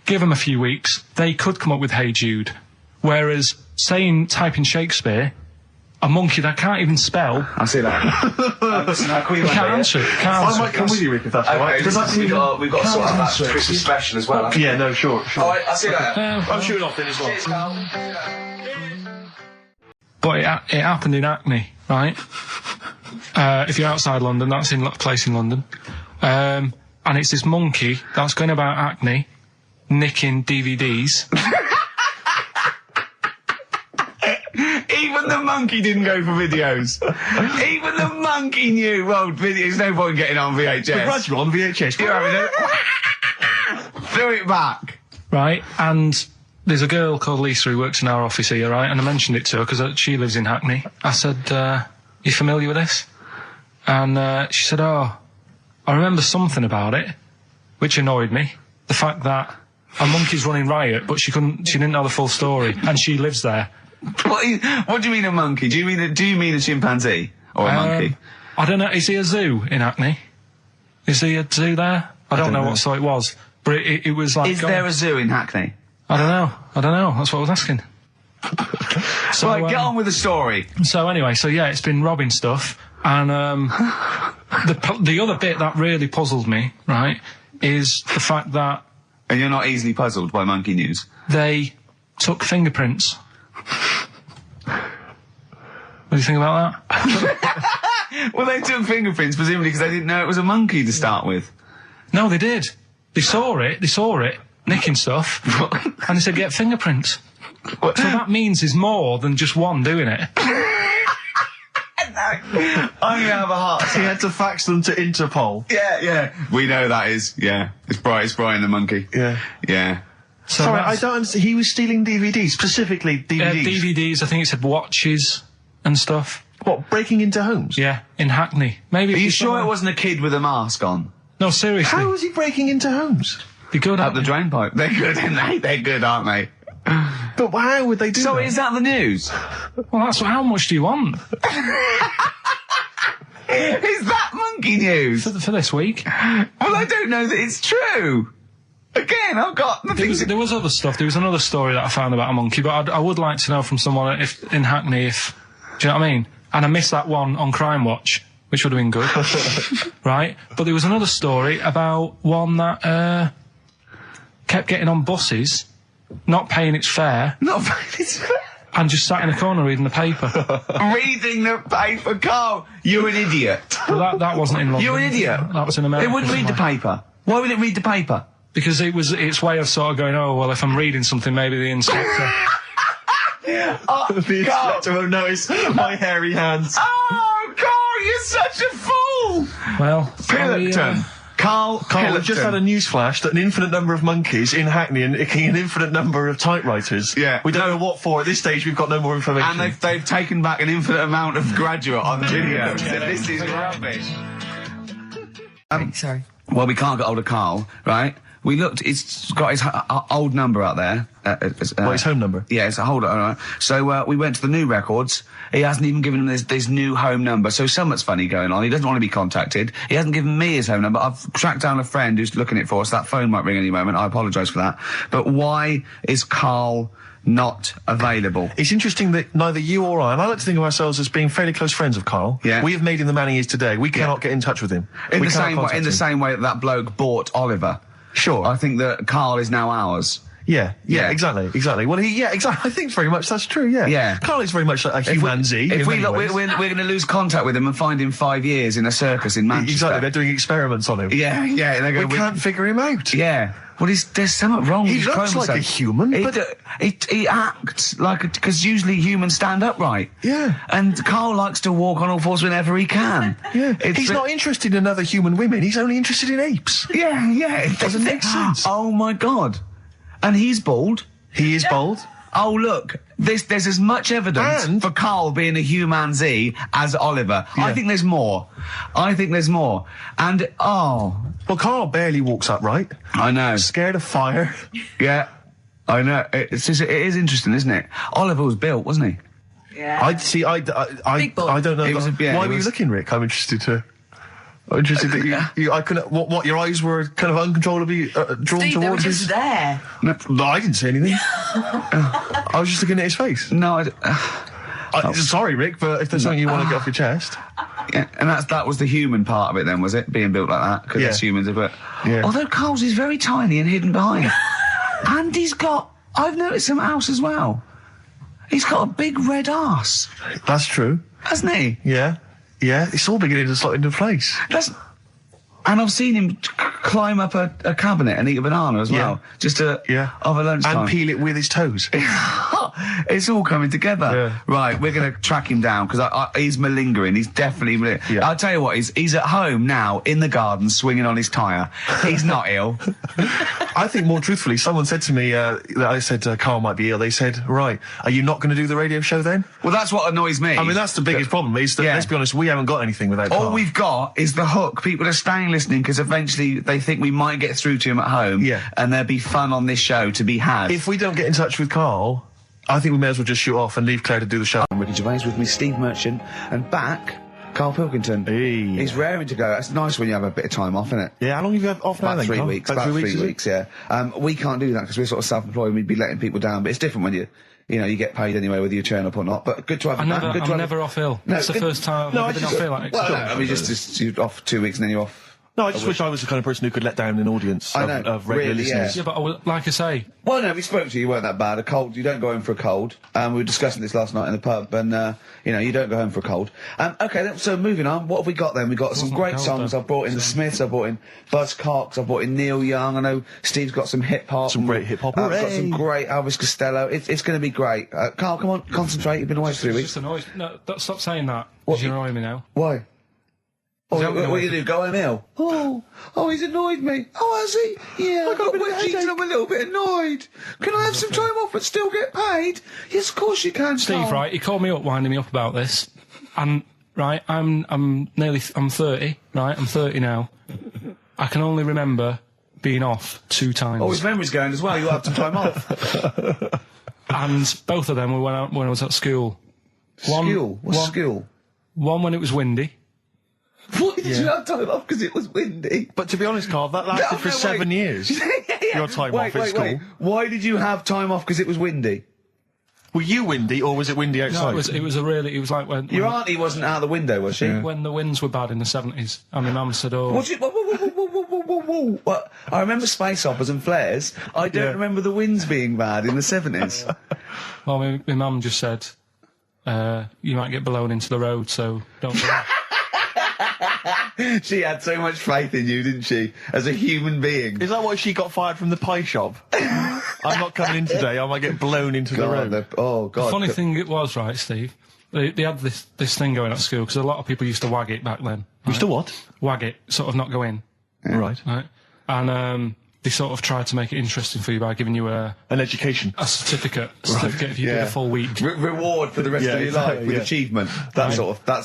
Speaker 3: Give them a few weeks, they could come up with Hey Jude. Whereas, type in Shakespeare, a monkey that can't even spell...
Speaker 2: I see that. Listen,
Speaker 3: can't answer it.
Speaker 1: I might come with you, Rick, if that's all right.
Speaker 2: Because we've got to sort out that Christmas special as well.
Speaker 1: Yeah, no, sure.
Speaker 2: Alright, I'll see you later.
Speaker 1: I'm shooting off then as well.
Speaker 2: Cheers, Carl.
Speaker 3: But it happened in Hackney, right? If you're outside London, that's in a place in London. And it's this monkey that's going about Hackney, nicking DVDs.
Speaker 2: Even the monkey didn't go for videos. Even the monkey knew, well, there's no point getting on VHS.
Speaker 1: But Brad, you're on VHS.
Speaker 2: You're having it. Throw it back.
Speaker 3: Right, and there's a girl called Lisa who works in our office here, right? And I mentioned it to her because she lives in Hackney. I said, you familiar with this? And she said, oh, I remember something about it, which annoyed me. The fact that a monkey's running riot, but she didn't know the full story, and she lives there.
Speaker 2: What do you mean a monkey? Do you mean a chimpanzee or a monkey?
Speaker 3: I don't know. Is he a zoo in Hackney? Is he a zoo there? I don't know what sort it was, but it was like.
Speaker 2: Is there a zoo in Hackney?
Speaker 3: I don't know. That's what I was asking.
Speaker 2: So right, get on with the story.
Speaker 3: So anyway, it's been robbing stuff, and the other bit that really puzzled me, right, is the fact that.
Speaker 2: And you're not easily puzzled by monkey news.
Speaker 3: They took fingerprints. What do you think about
Speaker 2: that? Well, they took fingerprints, presumably because they didn't know it was a monkey to start with.
Speaker 3: No, they did. They saw it, nicking stuff, and they said, get fingerprints. So that means there's more than just one doing it.
Speaker 2: I'm gonna have a heart.
Speaker 1: He had to fax them to Interpol.
Speaker 2: Yeah. We know that is. Yeah. It's Brian the monkey. Yeah.
Speaker 1: So sorry, I don't understand. He was stealing DVDs, specifically DVDs.
Speaker 3: DVDs, I think it said watches and stuff.
Speaker 1: What, breaking into homes?
Speaker 3: Yeah, in Hackney. Maybe.
Speaker 2: Are you sure it wasn't a kid with a mask on?
Speaker 3: No, seriously.
Speaker 1: How was he breaking into homes?
Speaker 3: They're good,
Speaker 2: up the drain pipe. They're good, aren't they? They're good, aren't they?
Speaker 1: But how would they do that?
Speaker 2: So is that the news?
Speaker 3: Well, how much do you want?
Speaker 2: Is that monkey news?
Speaker 3: For this week?
Speaker 2: Well, I don't know that it's true. Again, I've got the things.
Speaker 3: There was other stuff. There was another story that I found about a monkey, but I would like to know from someone in Hackney do you know what I mean? And I missed that one on Crime Watch, which would have been good. Right? But there was another story about one that kept getting on buses, not paying its fare. And just sat in a corner reading the paper.
Speaker 2: Reading the paper, Carl. You're an idiot.
Speaker 3: Well, that wasn't in London.
Speaker 2: You're an idiot.
Speaker 3: That was in America.
Speaker 2: It wouldn't read the paper. Why would it read the paper?
Speaker 3: Because it was its way of sort of going, oh, well, if I'm reading something, maybe the inspector...
Speaker 1: the inspector won't notice my hairy hands.
Speaker 2: Oh, Carl, you're such a fool!
Speaker 3: Well,
Speaker 2: Pilkington. Carl,
Speaker 1: we've just had a news flash that an infinite number of monkeys in Hackney and an infinite number of typewriters.
Speaker 2: Yeah.
Speaker 1: We don't know what for. At this stage, we've got no more information.
Speaker 2: And they've taken back an infinite amount of graduate on video. This is rubbish.
Speaker 8: Sorry.
Speaker 2: Well, we can't get hold of Carl, right? We looked, it's got his old number out there.
Speaker 1: His home number?
Speaker 2: Yeah, it's a hold on. So, we went to the new records. He hasn't even given him this new home number. So something's funny going on. He doesn't want to be contacted. He hasn't given me his home number. I've tracked down a friend who's looking at it for us. That phone might ring any moment. I apologise for that. But why is Carl not available?
Speaker 1: It's interesting that neither you or I, and I like to think of ourselves as being fairly close friends of Carl.
Speaker 2: Yeah.
Speaker 1: We have made him the man he is today. We cannot get in touch with him.
Speaker 2: In the same way that bloke bought Oliver.
Speaker 1: Sure.
Speaker 2: I think that Carl is now ours.
Speaker 1: Yeah, exactly. Well, exactly. I think very much that's true, yeah.
Speaker 2: Yeah.
Speaker 1: Carl is very much like a humanity.
Speaker 2: If we look, we're going to lose contact with him and find him 5 years in a circus in Manchester.
Speaker 1: Exactly, they're doing experiments on him.
Speaker 2: Yeah.
Speaker 1: We can't figure him out.
Speaker 2: Yeah. Well, there's something wrong with his
Speaker 1: chromosome. He looks like a human,
Speaker 2: but... He acts like because usually humans stand upright.
Speaker 1: Yeah.
Speaker 2: And Carl likes to walk on all fours whenever he can.
Speaker 1: Yeah. He's not interested in other human women, he's only interested in apes.
Speaker 2: Yeah.
Speaker 1: It doesn't make sense.
Speaker 2: Oh, my God. And he's bald.
Speaker 1: He is bald.
Speaker 2: Oh, look. There's as much evidence for Karl being a humanzee as Oliver.
Speaker 1: Yeah.
Speaker 2: I think there's more. And,
Speaker 1: Well, Karl barely walks upright.
Speaker 2: I know.
Speaker 1: Scared of fire.
Speaker 2: Yeah, I know. It is interesting, isn't it? Oliver was built, wasn't he?
Speaker 8: Yeah. Big boy.
Speaker 1: I don't know.
Speaker 2: Yeah,
Speaker 1: why were you looking, Rick? I'm interested that I couldn't. What? Your eyes were kind of uncontrollably drawn
Speaker 8: Steve, they were
Speaker 1: towards
Speaker 8: just
Speaker 1: his.
Speaker 8: there.
Speaker 1: No, I didn't say anything. I was just looking at his face.
Speaker 2: No,
Speaker 1: Sorry, Rick, but if there's something you want to get off your chest.
Speaker 2: yeah, and that was the human part of it then, was it? Being built like that? Because it's humans, but...
Speaker 1: Yeah.
Speaker 2: Although Karl's is very tiny and hidden behind. And he's got... I've noticed something else as well. He's got a big red arse,
Speaker 1: That's true.
Speaker 2: hasn't he?
Speaker 1: Yeah. Yeah, it's all beginning to slot into place.
Speaker 2: And I've seen him climb up a cabinet and eat a banana as well. Just over lunchtime.
Speaker 1: And peel it with his toes.
Speaker 2: It's all coming together.
Speaker 1: Yeah.
Speaker 2: Right, we're going to track him down because he's malingering. He's definitely...
Speaker 1: Yeah.
Speaker 2: I'll tell you what, he's at home now in the garden swinging on his tyre. He's not ill.
Speaker 1: I think more truthfully, someone said to me that I said Karl might be ill. They said, right, are you not going to do the radio show then?
Speaker 2: Well, that's what annoys me.
Speaker 1: I mean, that's the biggest problem is that, let's be honest, we haven't got anything without
Speaker 2: All
Speaker 1: Karl.
Speaker 2: we've got is the hook. People are staying listening because eventually they think we might get through to him at home.
Speaker 1: Yeah.
Speaker 2: And there'll be fun on this show to be had.
Speaker 1: If we don't get in touch with Karl, I think we may as well just shoot off and leave Claire to do the show.
Speaker 2: I'm Ricky Gervais with me, Steve Merchant, and back, Karl Pilkington.
Speaker 1: Hey.
Speaker 2: He's raring to go. It's nice when you have a bit of time off, isn't it?
Speaker 1: Yeah, how long have you had off now
Speaker 2: About
Speaker 1: then,
Speaker 2: 3
Speaker 1: Karl?
Speaker 2: weeks.
Speaker 1: About 3
Speaker 2: weeks, yeah. We can't do that because we're sort of self-employed and we'd be letting people down, but it's different when you get paid anyway whether you turn up or not. But good to have you back.
Speaker 3: I'm never off ill.
Speaker 2: No,
Speaker 3: That's the first time I've ever been off ill. Like,
Speaker 2: Well, no, I mean, just you're off 2 weeks and then you're off.
Speaker 1: No, I just wish I was the kind of person who could let down an audience of regular
Speaker 2: really,
Speaker 1: listeners.
Speaker 3: yeah, but like I say,
Speaker 2: Well, no, we spoke to you. You weren't that bad. A cold, you don't go home for a cold. We were discussing this last night in the pub, and you don't go home for a cold. Okay, so moving on. What have we got then? We got some great songs. I've brought in the Smiths. I've brought in Buzz Cox. I've brought in Neil Young. I know Steve's got some hip hop.
Speaker 1: Some great hip hop.
Speaker 2: I've got some great Elvis Costello. It's going to be great. Karl, come on, concentrate. You've been away for 3 weeks.
Speaker 3: just annoyed. No, stop saying that. Because you're annoying me now.
Speaker 2: Why? Oh,
Speaker 3: that
Speaker 2: what you do? Go home ill? Oh, he's annoyed me. Oh, has he? Yeah, I got I'm a little bit annoyed. Can I have some time off but still get paid? Yes, of course you can,
Speaker 3: Steve,
Speaker 2: Karl.
Speaker 3: right? He called me up, winding me up about this, and right, I'm 30, right? I'm 30 now. I can only remember being off 2 times.
Speaker 2: Oh, his memory's going as well. You'll have some time off.
Speaker 3: And both of them were when I was at school.
Speaker 2: What's school?
Speaker 3: One when it was windy.
Speaker 2: Why did you have time off? Because it was windy.
Speaker 1: But to be honest, Karl, that lasted for 7 years. Your time off at school.
Speaker 2: Why did you have time off? Because it was windy.
Speaker 1: Were you windy or was it windy outside?
Speaker 3: No, it was like when
Speaker 2: Your auntie wasn't out the window, was she?
Speaker 3: when the winds were bad in the 70s, and my mum said, "Oh,
Speaker 2: Whoa. What? I remember space operas and flares. I don't remember the winds being bad in the 70s.
Speaker 3: well, my mum just said, you might get blown into the road, so don't go."
Speaker 2: She had so much faith in you, didn't she? As a human being.
Speaker 1: Is that why she got fired from the pie shop? I'm not coming in today, I might get blown into the road.
Speaker 2: Oh, God.
Speaker 3: The funny thing it was, right, Steve, they had this thing going at school, because a lot of people used to wag it back then.
Speaker 1: Used to what?
Speaker 3: Wag it, sort of not go in.
Speaker 1: Yeah. Right.
Speaker 3: And they sort of tried to make it interesting for you by giving you
Speaker 1: an education.
Speaker 3: a certificate if you did a full week.
Speaker 2: Reward for the rest of your life with achievement. That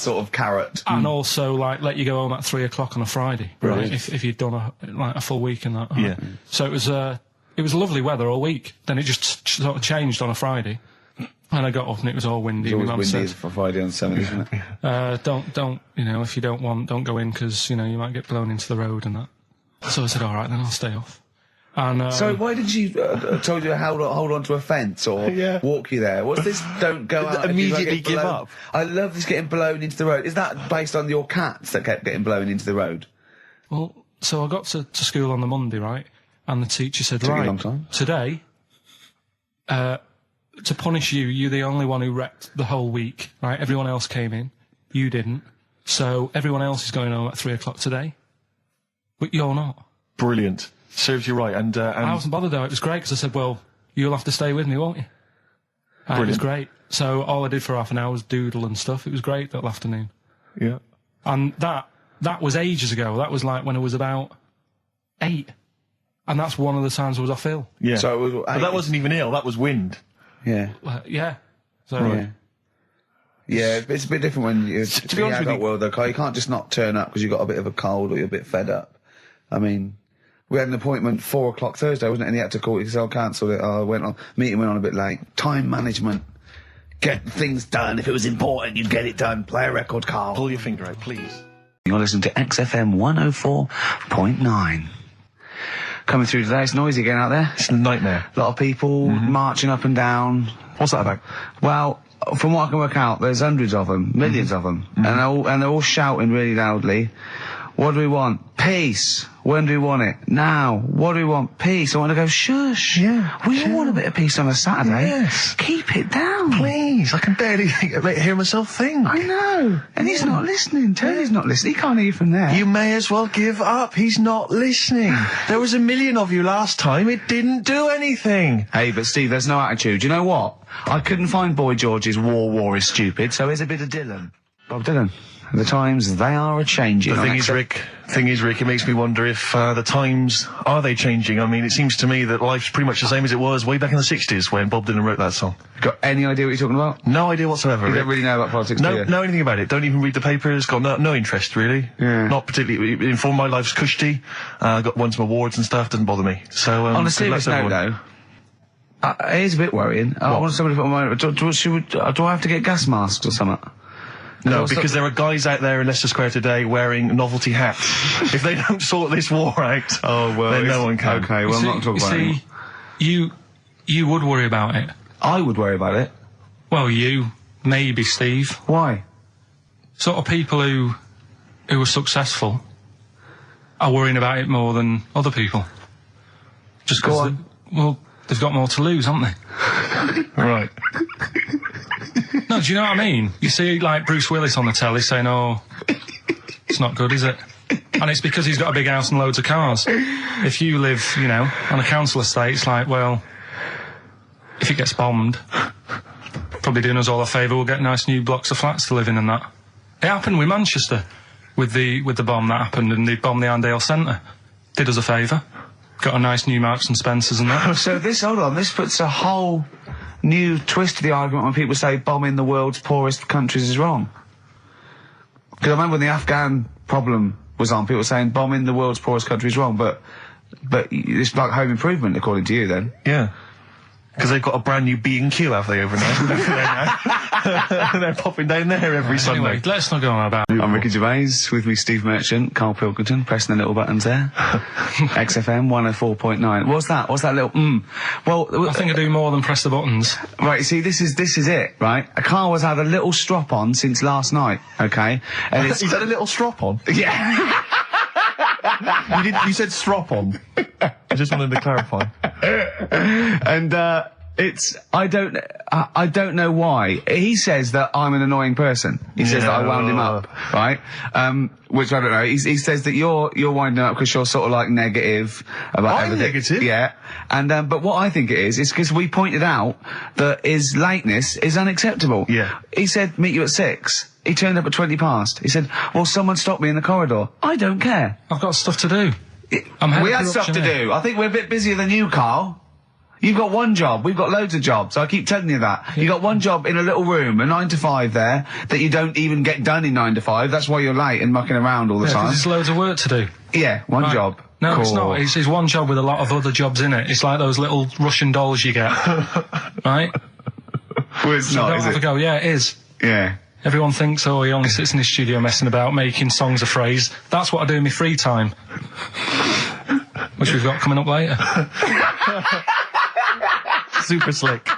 Speaker 2: sort of carrot.
Speaker 3: And also, like, let you go home at 3 o'clock on a Friday.
Speaker 1: Right.
Speaker 3: If you'd done a full week and that.
Speaker 1: Yeah.
Speaker 3: So it was lovely weather all week. Then it just sort of changed on a Friday. And I got up and it was all windy.
Speaker 2: It's always
Speaker 3: My mum
Speaker 2: windy
Speaker 3: said,
Speaker 2: for Friday on 7, isn't it?
Speaker 3: don't, if you don't want, don't go in because, you might get blown into the road and that. So I said, all right, then I'll stay off. And,
Speaker 2: so why did she told you to hold on to a fence or walk you there? What's this? Don't go out.
Speaker 1: Immediately give up.
Speaker 2: I love this getting blown into the road. Is that based on your cats that kept getting blown into the road?
Speaker 3: Well, so I got to school on the Monday, right? And the teacher said,
Speaker 2: Took you a
Speaker 3: right,
Speaker 2: long time.
Speaker 3: today, to punish you, you're the only one who wrecked the whole week, right? Everyone else came in. You didn't. So everyone else is going home at 3 o'clock today. But you're not.
Speaker 1: Brilliant. Serves you right. And
Speaker 3: I wasn't bothered though. It was great because I said, well, you'll have to stay with me, won't you? And it was great. So all I did for half an hour was doodle and stuff. It was great that afternoon.
Speaker 1: Yeah.
Speaker 3: And that was ages ago. That was like when I was about 8. And that's one of the times I was off ill.
Speaker 1: Yeah.
Speaker 2: So it was,
Speaker 1: but that wasn't even ill, that was wind.
Speaker 2: Yeah.
Speaker 3: Yeah. So,
Speaker 2: Yeah, it's a bit different when you're
Speaker 1: to be honest with you,
Speaker 2: world, though, Carl. You can't just not turn up because you've got a bit of a cold or you're a bit fed up. I mean, we had an appointment 4 o'clock Thursday, wasn't it? And he had to call it because I cancelled it. Meeting went on a bit late. Time management. Get things done. If it was important, you'd get it done. Play a record, Carl.
Speaker 1: Pull your finger out, please.
Speaker 2: You're listening to XFM 104.9. Coming through today, it's noisy again out there.
Speaker 1: It's a nightmare.
Speaker 2: A lot of people marching up and down.
Speaker 1: What's that about?
Speaker 2: Well, from what I can work out, there's hundreds of them, millions of them, and they're all shouting really loudly. What do we want? Peace. When do we want it? Now. What do we want? Peace. I want to go, shush.
Speaker 1: Yeah.
Speaker 2: We all want a bit of peace on a Saturday.
Speaker 1: Yes.
Speaker 2: Keep it down.
Speaker 1: Please, I can barely hear myself think.
Speaker 2: I know. And he's not listening. Tony's not listening. He can't hear you from there.
Speaker 1: You may as well give up. He's not listening. There was 1 million of you last time. It didn't do anything.
Speaker 2: Hey, but Steve, there's no attitude. You know what? I couldn't find Boy George's War is stupid, so here's a bit of Dylan. Bob Dylan. The times, they are a-changing.
Speaker 1: The thing is, Rick, it makes me wonder if the times, are they changing? I mean, it seems to me that life's pretty much the same as it was way back in the 60s when Bob Dylan wrote that song.
Speaker 2: Got any idea what you're talking about?
Speaker 1: No idea whatsoever.
Speaker 2: You don't really know about politics, do you?
Speaker 1: Know anything about it. Don't even read the papers. Got no interest, really.
Speaker 2: Yeah.
Speaker 1: Not particularly. Informed, my life's cushy. Got some awards and stuff. Doesn't bother me. So,
Speaker 2: on a serious note, though, it is a bit worrying. I want somebody to put my... Do I have to get gas masks or something?
Speaker 1: No, because there are guys out there in Leicester Square today wearing novelty hats. If they don't sort this war out, then no one can.
Speaker 2: Okay, well, I'm not talking about it.
Speaker 3: You would worry about it.
Speaker 2: I would worry about it.
Speaker 3: Well, maybe, Steve.
Speaker 2: Why?
Speaker 3: Sort of people who are successful are worrying about it more than other people. Just because, they've got more to lose, haven't they?
Speaker 1: Right.
Speaker 3: No, do you know what I mean? You see, like, Bruce Willis on the telly saying, it's not good, is it? And it's because he's got a big house and loads of cars. If you live, on a council estate, it's like, well, if it gets bombed, probably doing us all a favour, we'll get nice new blocks of flats to live in and that. It happened with Manchester, with the bomb that happened, and they bombed the Arndale Centre. Did us a favour. Got a nice new Marks and Spencers and that.
Speaker 2: So this puts a whole new twist to the argument when people say bombing the world's poorest countries is wrong. Because I remember when the Afghan problem was on, people were saying bombing the world's poorest country is wrong, but it's like home improvement, according to you, then.
Speaker 1: Yeah. Because they've got a brand new B&Q, have they, over there? They're popping down there every Sunday.
Speaker 3: Anyway, let's not go on about it.
Speaker 2: I'm Ricky Gervais, with me Steve Merchant, Karl Pilkington, pressing the little buttons there. XFM 104.9. What's that little Well,
Speaker 3: I think I do more than press the buttons.
Speaker 2: Right, see, this is it, right? Karl has had a little strop on since last night, okay? And
Speaker 1: He's had a little strop on?
Speaker 2: Yeah.
Speaker 1: You said strop on. I just wanted to clarify.
Speaker 2: And I don't know why. He says that I'm an annoying person. He says that I wound him up, right? Which I don't know. He says that you're winding up because you're sort of like negative about everything.
Speaker 1: I'm negative?
Speaker 2: Yeah. And but what I think it is because we pointed out that his lateness is unacceptable.
Speaker 1: Yeah.
Speaker 2: He said meet you at 6. He turned up at 20 past. He said, well, someone stopped me in the corridor. I don't care.
Speaker 3: I've got stuff to do.
Speaker 2: We had stuff to do. I think we're a bit busier than you, Karl. You've got one job. We've got loads of jobs. I keep telling you that. You got one job in a little room, a 9 to 5 there, that you don't even get done in 9 to 5. That's why you're late and mucking around all the time.
Speaker 3: There's loads of work to do.
Speaker 2: Yeah, one job.
Speaker 3: No,
Speaker 2: cool.
Speaker 3: It's not. It's one job with a lot of other jobs in it. It's like those little Russian dolls you get. Right?
Speaker 2: Well, it's
Speaker 3: so
Speaker 2: not,
Speaker 3: don't
Speaker 2: is
Speaker 3: have
Speaker 2: it?
Speaker 3: to go, yeah, it is.
Speaker 2: Yeah.
Speaker 3: Everyone thinks, he only sits in his studio messing about, making songs a phrase. That's what I do in my free time. Which we've got coming up later.
Speaker 1: Super slick.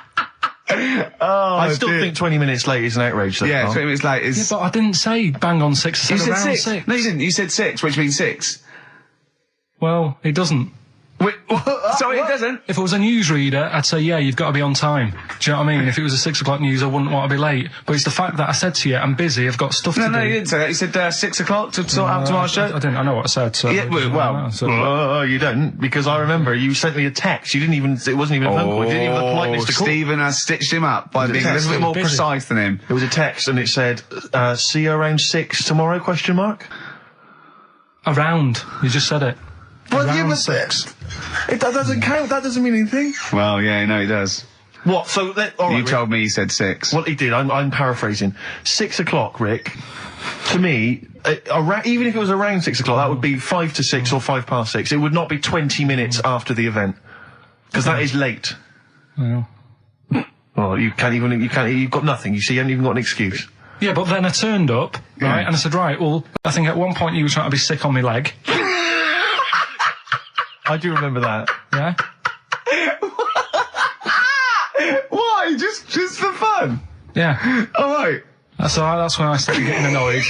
Speaker 1: I still think 20 minutes late is an outrage, though.
Speaker 2: Yeah, 20 minutes late is...
Speaker 3: Yeah, but I didn't say bang on 6. I said around 6.
Speaker 2: No, you didn't. You said 6, which means 6.
Speaker 3: Well, it doesn't.
Speaker 2: Wait, sorry, it doesn't?
Speaker 3: If it was a newsreader, I'd say, yeah, you've got to be on time. Do you know what I mean? If it was a 6 o'clock news, I wouldn't want to be late. But it's the fact that I said to you, I'm busy, I've got stuff to do.
Speaker 2: No, you didn't say that. You said 6 o'clock to sort out tomorrow's show.
Speaker 3: I didn't. I know what I said. So
Speaker 2: yeah, well,
Speaker 1: you don't, because I remember you sent me a text. You didn't even, it wasn't even a phone call. You didn't even have the politeness to call.
Speaker 2: Stephen has stitched him up by being a little bit more precise than him.
Speaker 1: It was a text and it said, see you around 6 tomorrow, question mark?
Speaker 3: Around. You just said it.
Speaker 1: Well, you were 6. That doesn't count. That doesn't mean anything.
Speaker 2: Well, yeah, no, it does.
Speaker 1: What? So, all right,
Speaker 2: You
Speaker 1: Rick.
Speaker 2: told me he said 6.
Speaker 1: Well, he did. I'm paraphrasing. 6 o'clock, Rick. To me, even if it was around 6 o'clock, that would be 5 to 6 or 5 past 6. It would not be 20 minutes after the event. Because that is late.
Speaker 3: Well.
Speaker 1: Well, you've got nothing. You see, you haven't even got an excuse.
Speaker 3: Yeah, but then I turned up, right, and I said, right, well, I think at one point you were trying to be sick on my leg.
Speaker 1: I do remember that.
Speaker 3: Yeah?
Speaker 2: Why? Just for fun?
Speaker 3: Yeah.
Speaker 2: All right.
Speaker 3: That's when I started getting annoyed.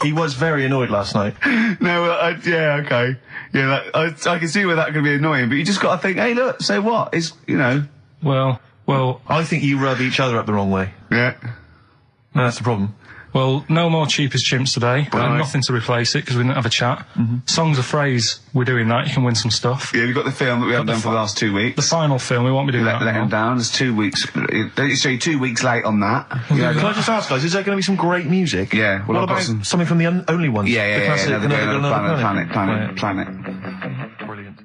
Speaker 1: He was very annoyed last night.
Speaker 2: No, yeah, okay. Yeah, I can see where that could be annoying, but you just got to think, hey, look, so what? It's,
Speaker 3: Well,
Speaker 1: I think you rub each other up the wrong way.
Speaker 2: Yeah.
Speaker 1: No, that's the problem.
Speaker 3: well, no more cheap as chimps today.
Speaker 2: Right.
Speaker 3: And nothing to replace it because we didn't have a chat. Songs of phrase, we're doing that. You can win some stuff.
Speaker 2: Yeah, we've got the film that we haven't done for the last 2 weeks.
Speaker 3: The final film, we won't be doing
Speaker 2: Let
Speaker 3: that.
Speaker 2: him down. There's 2 weeks. So you're 2 weeks late on that. Yeah,
Speaker 1: Can I just ask, guys, is there going to be some great music?
Speaker 2: Yeah, well,
Speaker 1: what
Speaker 2: I've got
Speaker 1: about
Speaker 2: some-
Speaker 1: something from the only ones?
Speaker 2: yeah,
Speaker 1: The classic,
Speaker 2: Another
Speaker 1: Planet.
Speaker 2: Planet.
Speaker 1: Brilliant.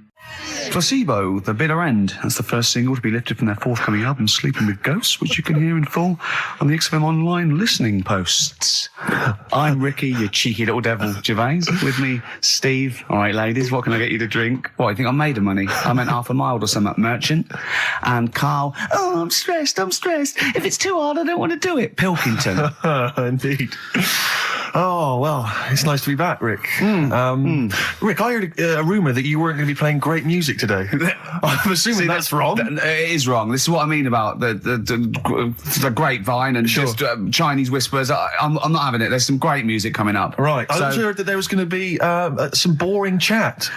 Speaker 2: Placebo, The Bitter End. That's the first single to be lifted from their forthcoming album, Sleeping with Ghosts, which you can hear in full on the XFM online listening posts. I'm Ricky, you cheeky little devil, Gervais. With me, Steve. All right, ladies, what can I get you to drink? What, you think I'm made of money? I meant half a mile or something, merchant. And Karl, oh, I'm stressed. If it's too hard, I don't want to do it. Pilkington.
Speaker 1: Indeed. Oh, well, it's nice to be back, Rick. Rick, I heard a rumour that you weren't going to be playing great music today. I'm assuming that's wrong.
Speaker 2: It is wrong. This is what I mean about the grapevine and just Chinese whispers. I'm not having it. There's some great music coming up.
Speaker 1: Right. I
Speaker 2: So-
Speaker 1: heard that there was going to be some boring chat.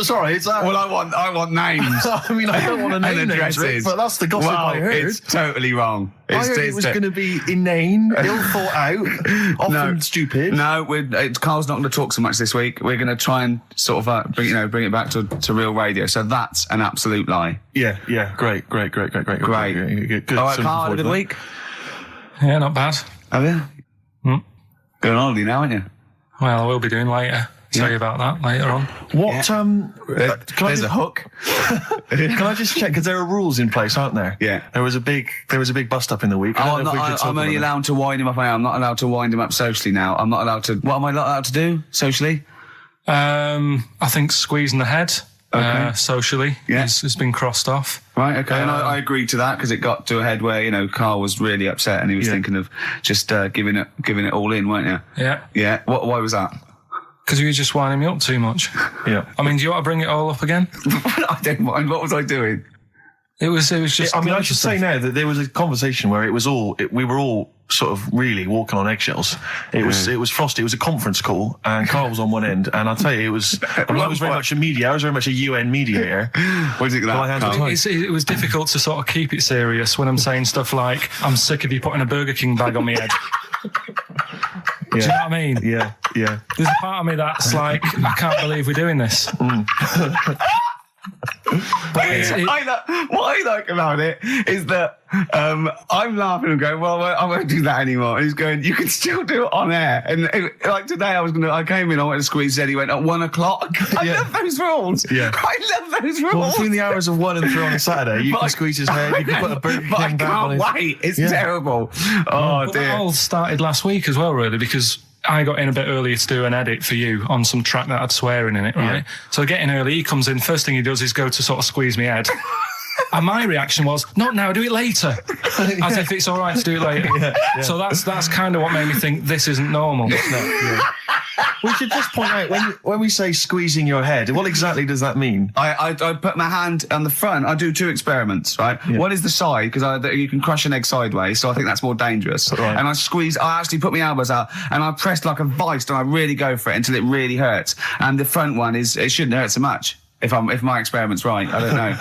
Speaker 1: Sorry, it's that.
Speaker 2: Well, I want names.
Speaker 1: I mean, I don't want to name
Speaker 2: and
Speaker 1: names, Rick,
Speaker 2: addresses.
Speaker 1: but that's the gossip
Speaker 2: Well,
Speaker 1: I heard.
Speaker 2: It's totally wrong.
Speaker 1: I heard it was going to be inane, ill thought out, often stupid.
Speaker 2: No, Carl's not going to talk so much this week. We're going to try and sort of bring it back to real radio. So that's an absolute lie.
Speaker 1: Yeah, great. Good.
Speaker 2: All right, Carl, had a good week.
Speaker 3: Yeah, not bad.
Speaker 2: Have you? Going on holiday now, aren't you?
Speaker 3: Well, I will be doing later. Tell you about that later on.
Speaker 1: What? Can I
Speaker 2: There's a hook.
Speaker 1: Can I just check? Because there are rules in place, aren't there?
Speaker 2: Yeah.
Speaker 1: There was a big bust up in the week.
Speaker 2: I'm only allowed to wind him up. I'm not allowed to wind him up socially now. I'm not allowed to. What am I not allowed to do socially?
Speaker 3: I think squeezing the head socially has been crossed off.
Speaker 2: Right, okay, and I agreed to that because it got to a head where, Carl was really upset and he was thinking of just giving it all in, weren't you?
Speaker 3: Yeah.
Speaker 2: Yeah. Why was that?
Speaker 3: Because you were just winding me up too much.
Speaker 1: Yeah.
Speaker 3: I mean, do you want to bring it all up again?
Speaker 2: I don't mind. What was I doing?
Speaker 3: It was just...
Speaker 1: I mean, I should say now that there was a conversation where we were all sort of really walking on eggshells. It was frosty. It was a conference call, and Carl was on one end. And I'll tell you, I was very much a media. I was very much a UN mediator.
Speaker 2: What is it that?
Speaker 3: It was difficult to sort of keep it serious when I'm saying stuff like, I'm sick of you putting a Burger King bag on my head. Do you know what I mean?
Speaker 1: Yeah.
Speaker 3: There's a part of me that's like, I can't believe we're doing this.
Speaker 2: What I like about it is that I'm laughing and going, well, I won't do that anymore. And he's going, you can still do it on air. And like today, I came in, I went to squeeze Eddie, went at 1 o'clock. I love those rules.
Speaker 1: Yeah.
Speaker 2: I love those rules.
Speaker 1: Well, between the hours of 1 and 3 on a Saturday, you can squeeze his head, you can put a Burger King
Speaker 2: I
Speaker 1: bag on
Speaker 2: can't
Speaker 1: his...
Speaker 2: wait. It's terrible. Oh,
Speaker 3: But
Speaker 2: dear.
Speaker 3: that all started last week as well, really, because I got in a bit earlier to do an edit for you on some track that had swearing in it, right?
Speaker 1: Yeah.
Speaker 3: So getting early, he comes in, first thing he does is go to sort of squeeze me head. And my reaction was, not now, do it later. As if it's all right to do it later.
Speaker 1: Yeah.
Speaker 3: So that's kind of what made me think this isn't normal.
Speaker 1: We should just point out, when we say squeezing your head, what exactly does that mean?
Speaker 2: I put my hand on the front. I do 2 experiments, right?
Speaker 1: Yeah.
Speaker 2: One is the side, because you can crush an egg sideways, so I think that's more dangerous.
Speaker 1: Right.
Speaker 2: And I actually put my elbows out, and I pressed like a vice, and I really go for it until it really hurts. And the front one it shouldn't hurt so much, if my experiment's right. I don't know.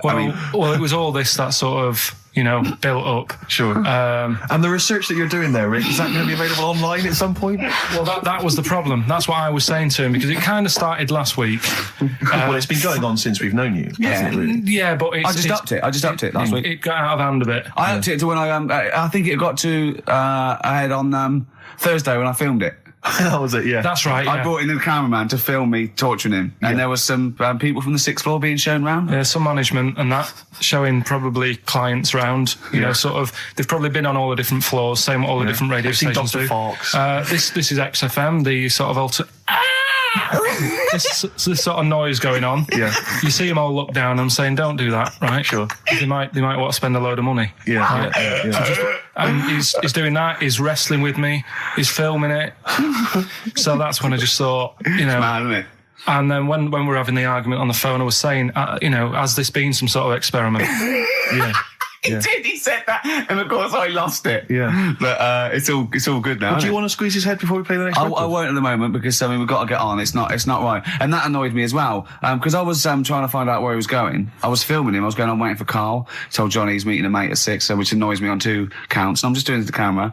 Speaker 3: Well, it was all this that sort of, built up.
Speaker 1: Sure. And the research that you're doing there, Rick, is that going to be available online at some point?
Speaker 3: Well, that was the problem. That's what I was saying to him, because it kind of started last week.
Speaker 1: Well, it's been going on since we've known you. hasn't it, really?
Speaker 3: Yeah, but
Speaker 2: I just upped it last week.
Speaker 3: It got out of hand a bit.
Speaker 2: I upped it to when I think it got to ahead on Thursday when I filmed it.
Speaker 1: That was it, yeah.
Speaker 3: That's right,
Speaker 2: I
Speaker 3: yeah.
Speaker 2: brought in a cameraman to film me torturing him, and there was some people from the 6th floor being shown round.
Speaker 3: Yeah, some management and that, showing probably clients round, you know, sort of, they've probably been on all the different floors, same what all the different radio
Speaker 1: I've seen
Speaker 3: stations
Speaker 1: Dr.
Speaker 3: do.
Speaker 1: Fox.
Speaker 3: This is XFM, the sort of this sort of noise going on.
Speaker 1: Yeah.
Speaker 3: You see them all look down and saying, don't do that, right?
Speaker 1: Sure.
Speaker 3: They might want to spend a load of money.
Speaker 1: Yeah,
Speaker 3: right?
Speaker 1: yeah.
Speaker 3: And he's doing that, he's wrestling with me, he's filming it. So that's when I just thought, you know.
Speaker 2: Mad, isn't it?
Speaker 3: And then when we were having the argument on the phone, I was saying, you know, has this been some sort of experiment?
Speaker 1: Yeah.
Speaker 2: He did. He said that, and of course I lost it.
Speaker 1: Yeah.
Speaker 2: But it's all good now.
Speaker 1: Do you want to squeeze his head before we play the next
Speaker 2: I
Speaker 1: record?
Speaker 2: won't at the moment because we've got to get on. It's not right, and that annoyed me as well because I was trying to find out where he was going. I was filming him. I was going on waiting for Karl. Told Johnny he's meeting a mate at 6, which annoys me on 2 counts. And I'm just doing it to the camera,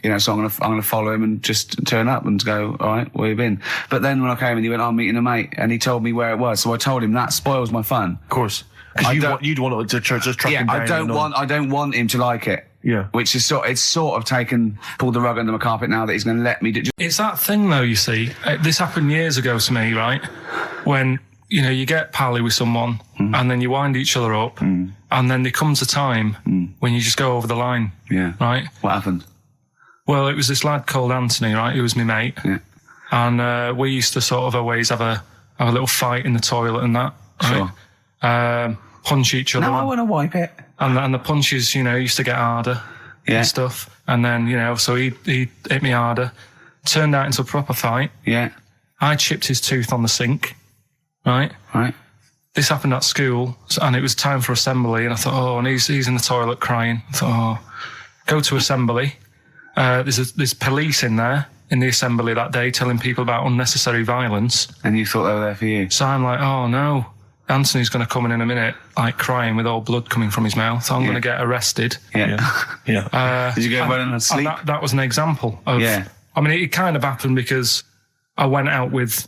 Speaker 2: you know. So I'm gonna follow him and just turn up and go. All right, where you been? But then when I came and he went, I'm meeting a mate, and he told me where it was. So I told him that spoils my fun.
Speaker 1: Of course. Because you'd want to just track him down.
Speaker 2: I don't want him to like it.
Speaker 1: Yeah.
Speaker 2: Which is sort of pulled the rug under my carpet now that he's going to let me do.
Speaker 3: It's that thing though, you see. This happened years ago to me, right? When, you know, you get pally with someone and then you wind each other up and then there comes a time when you just go over the line.
Speaker 2: Yeah.
Speaker 3: Right?
Speaker 2: What happened?
Speaker 3: Well, it was this lad called Anthony, right? Who was my mate.
Speaker 2: Yeah.
Speaker 3: And we used to sort of always have a little fight in the toilet and that. Right?
Speaker 2: Sure.
Speaker 3: Punch each other.
Speaker 2: No, I want to wipe it.
Speaker 3: And the punches, you know, used to get harder and stuff. And then, you know, so he hit me harder. Turned out into a proper fight.
Speaker 2: Yeah.
Speaker 3: I chipped his tooth on the sink. Right?
Speaker 2: Right.
Speaker 3: This happened at school, and it was time for assembly, and I thought, oh, and he's in the toilet crying. I thought, oh, go to assembly. There's police in there in the assembly that day telling people about unnecessary violence.
Speaker 2: And you thought they were there for you?
Speaker 3: So I'm like, oh no, Anthony's going to come in a minute, like crying with all blood coming from his mouth. I'm going to get arrested.
Speaker 2: Yeah.
Speaker 1: Yeah.
Speaker 2: Did you go running and sleep?
Speaker 3: And that was an example of.
Speaker 2: Yeah.
Speaker 3: I mean, it kind of happened because I went out with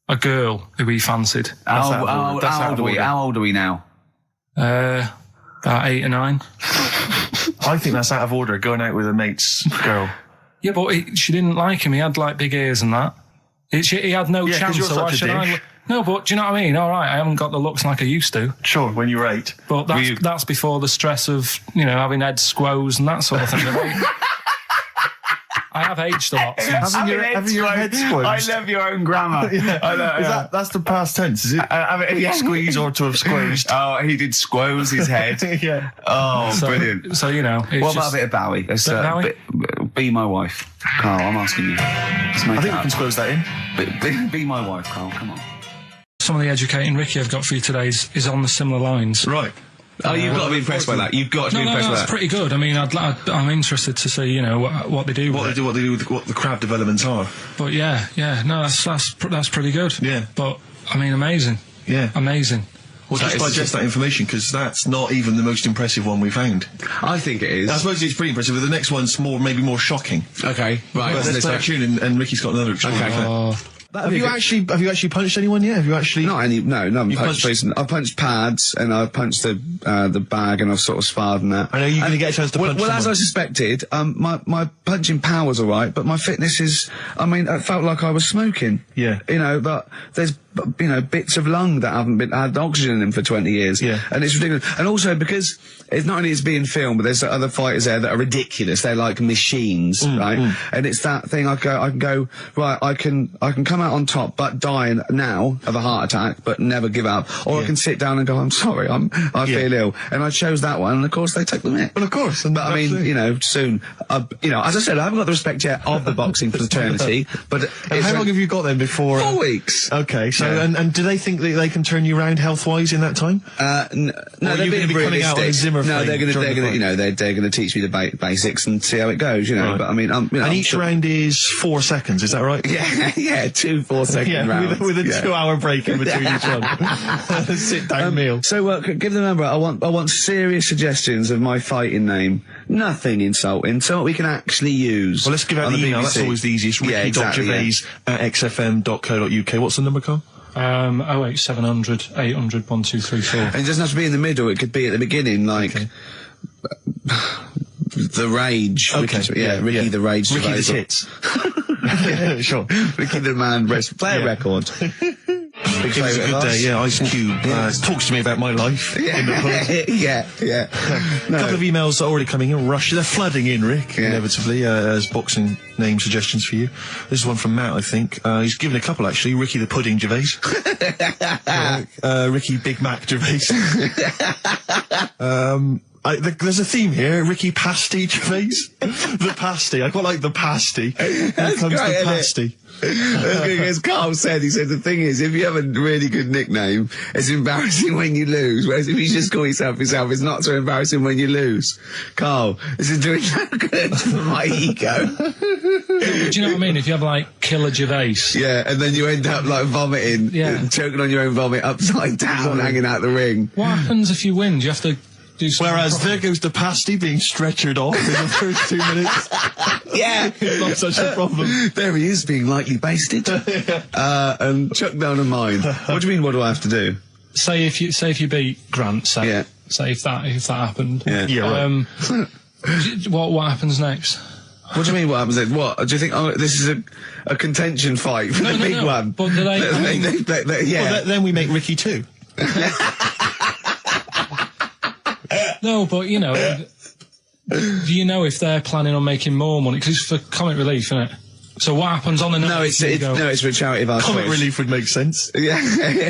Speaker 3: a girl who he fancied.
Speaker 2: How old are we now?
Speaker 3: About 8 or 9.
Speaker 1: I think that's out of order, going out with a mate's girl.
Speaker 3: Yeah, but she didn't like him. He had like big ears and that. He had no chance.
Speaker 1: You're
Speaker 3: So why
Speaker 1: such a
Speaker 3: should I?
Speaker 1: dick.
Speaker 3: No, but do you know what I mean? All right, I haven't got the looks like I used to.
Speaker 1: Sure, when you were 8.
Speaker 3: But that's before the stress of, you know, having head squoze and that sort of thing. I have aged a lot.
Speaker 1: Having your head squoze.
Speaker 2: I love your own grammar.
Speaker 1: Yeah.
Speaker 2: I know,
Speaker 1: That's the past tense, is it? Squeeze or to have squozed.
Speaker 2: Oh, he did squoze his head.
Speaker 1: Yeah.
Speaker 2: Oh, brilliant.
Speaker 3: So, you know.
Speaker 2: What about a bit of Bowie?
Speaker 3: Bowie?
Speaker 2: Be my wife. Carl, I'm asking you.
Speaker 1: I think we can squoze that in.
Speaker 2: Be my wife, Carl, come on.
Speaker 3: Some of the educating Ricky I've got for you today is on the similar lines.
Speaker 1: Right.
Speaker 2: Oh, you've got to be impressed by that. You've got to be impressed by that.
Speaker 3: That's pretty good. I mean, I'm interested to see, you know, what they do.
Speaker 1: What they do with what the crowd developments are.
Speaker 3: But yeah, no, that's pretty good.
Speaker 1: Yeah.
Speaker 3: But I mean, amazing.
Speaker 1: Yeah.
Speaker 3: Amazing.
Speaker 1: Well, just digest that information, because that's not even the most impressive one we found.
Speaker 2: I think it is.
Speaker 1: I suppose it's pretty impressive, but the next one's maybe more shocking.
Speaker 2: Okay, right.
Speaker 1: But let's play a tune, and Ricky's got another extraordinary fact. Have you actually punched anyone yet? Have you actually?
Speaker 2: No, I haven't punched. I've punched pads and I've punched the bag and I've sort of sparred and that.
Speaker 1: I know you're going to get a chance to punch
Speaker 2: Well,
Speaker 1: someone.
Speaker 2: as I suspected, my punching power was all right, but my fitness is. I mean, it felt like I was smoking.
Speaker 1: Yeah.
Speaker 2: You know, but there's bits of lung that haven't had oxygen in them for 20 years.
Speaker 1: Yeah.
Speaker 2: And it's ridiculous. And also because it's not only is being filmed, but there's other fighters there that are ridiculous. They're like machines, right? And it's that thing. I can go right. I can come out on top, but die now of a heart attack, but never give up. Or I can sit down and go, I'm sorry, I feel ill. And I chose that one, and of course they took the mick.
Speaker 1: Well, of course.
Speaker 2: But I mean, soon. As I said, I haven't got the respect yet of the boxing fraternity. But
Speaker 1: how long have you got then before?
Speaker 2: 4 weeks.
Speaker 1: Okay. So and do they think that they can turn you around health wise in that time?
Speaker 2: No, they're being realistic.
Speaker 1: No,
Speaker 2: they're going to they're going to teach me the basics and see how it goes.
Speaker 1: Right.
Speaker 2: But I mean,
Speaker 1: and each round is 4 seconds. Is that right?
Speaker 2: Yeah, 2 4-second rounds.
Speaker 1: With a 2-hour break in between each one. Sit down meal.
Speaker 2: So give the number. I want serious suggestions of my fighting name. Nothing insulting. Something we can actually use.
Speaker 1: Well, let's give out the email. That's always the easiest. Ricky.Gervais at xfm.co.uk. What's the number, Carl?
Speaker 3: 08700 800 1234.
Speaker 2: And it doesn't have to be in the middle. It could be at the beginning, like the Rage.
Speaker 1: Okay.
Speaker 2: Ricky the Rage.
Speaker 1: Ricky the Tits. Sure.
Speaker 2: Ricky the Man play a record.
Speaker 1: It was a good day, yeah. Ice Cube talks to me about my life in the pub.
Speaker 2: Yeah.
Speaker 1: A couple of emails already coming in. Rush, they're flooding in, Rick, inevitably, as boxing name suggestions for you. This is one from Matt, I think. He's given a couple, actually. Ricky the Pudding Gervais. Ricky Big Mac Gervais. There's a theme here. Ricky Pasty Gervais. The pasty. I quite like the pasty. Here comes
Speaker 2: great,
Speaker 1: the pasty.
Speaker 2: As Carl said, he said the thing is, if you have a really good nickname, it's embarrassing when you lose. Whereas if you just call yourself, it's not so embarrassing when you lose. Carl, this is doing so good for my ego.
Speaker 3: Do you know what I mean? If you have like Killer Gervais.
Speaker 2: Yeah, and then you end up like vomiting, choking on your own vomit upside down, hanging out the ring.
Speaker 3: What happens if you win? Do you have to do something?
Speaker 1: Whereas there goes the pasty being stretchered off in the first 2 minutes.
Speaker 2: Yeah.
Speaker 1: It's not such a problem.
Speaker 2: There he is, being lightly basted. And chucked down a mine. What do you mean, what do I have to do?
Speaker 3: Say if you beat Grant, say if that happened.
Speaker 1: Yeah, right.
Speaker 3: What happens next?
Speaker 2: What do you mean, what happens then? What? Do you think, this is a contention fight for the big one?
Speaker 3: But do they...
Speaker 1: then we make Ricky 2.
Speaker 3: No, but, you know, do you know if they're planning on making more money? Because it's for comic relief, isn't it? So what happens on the night?
Speaker 2: No, it's for a charity of our
Speaker 1: Comic
Speaker 2: choice.
Speaker 1: relief would make sense.
Speaker 2: Yeah.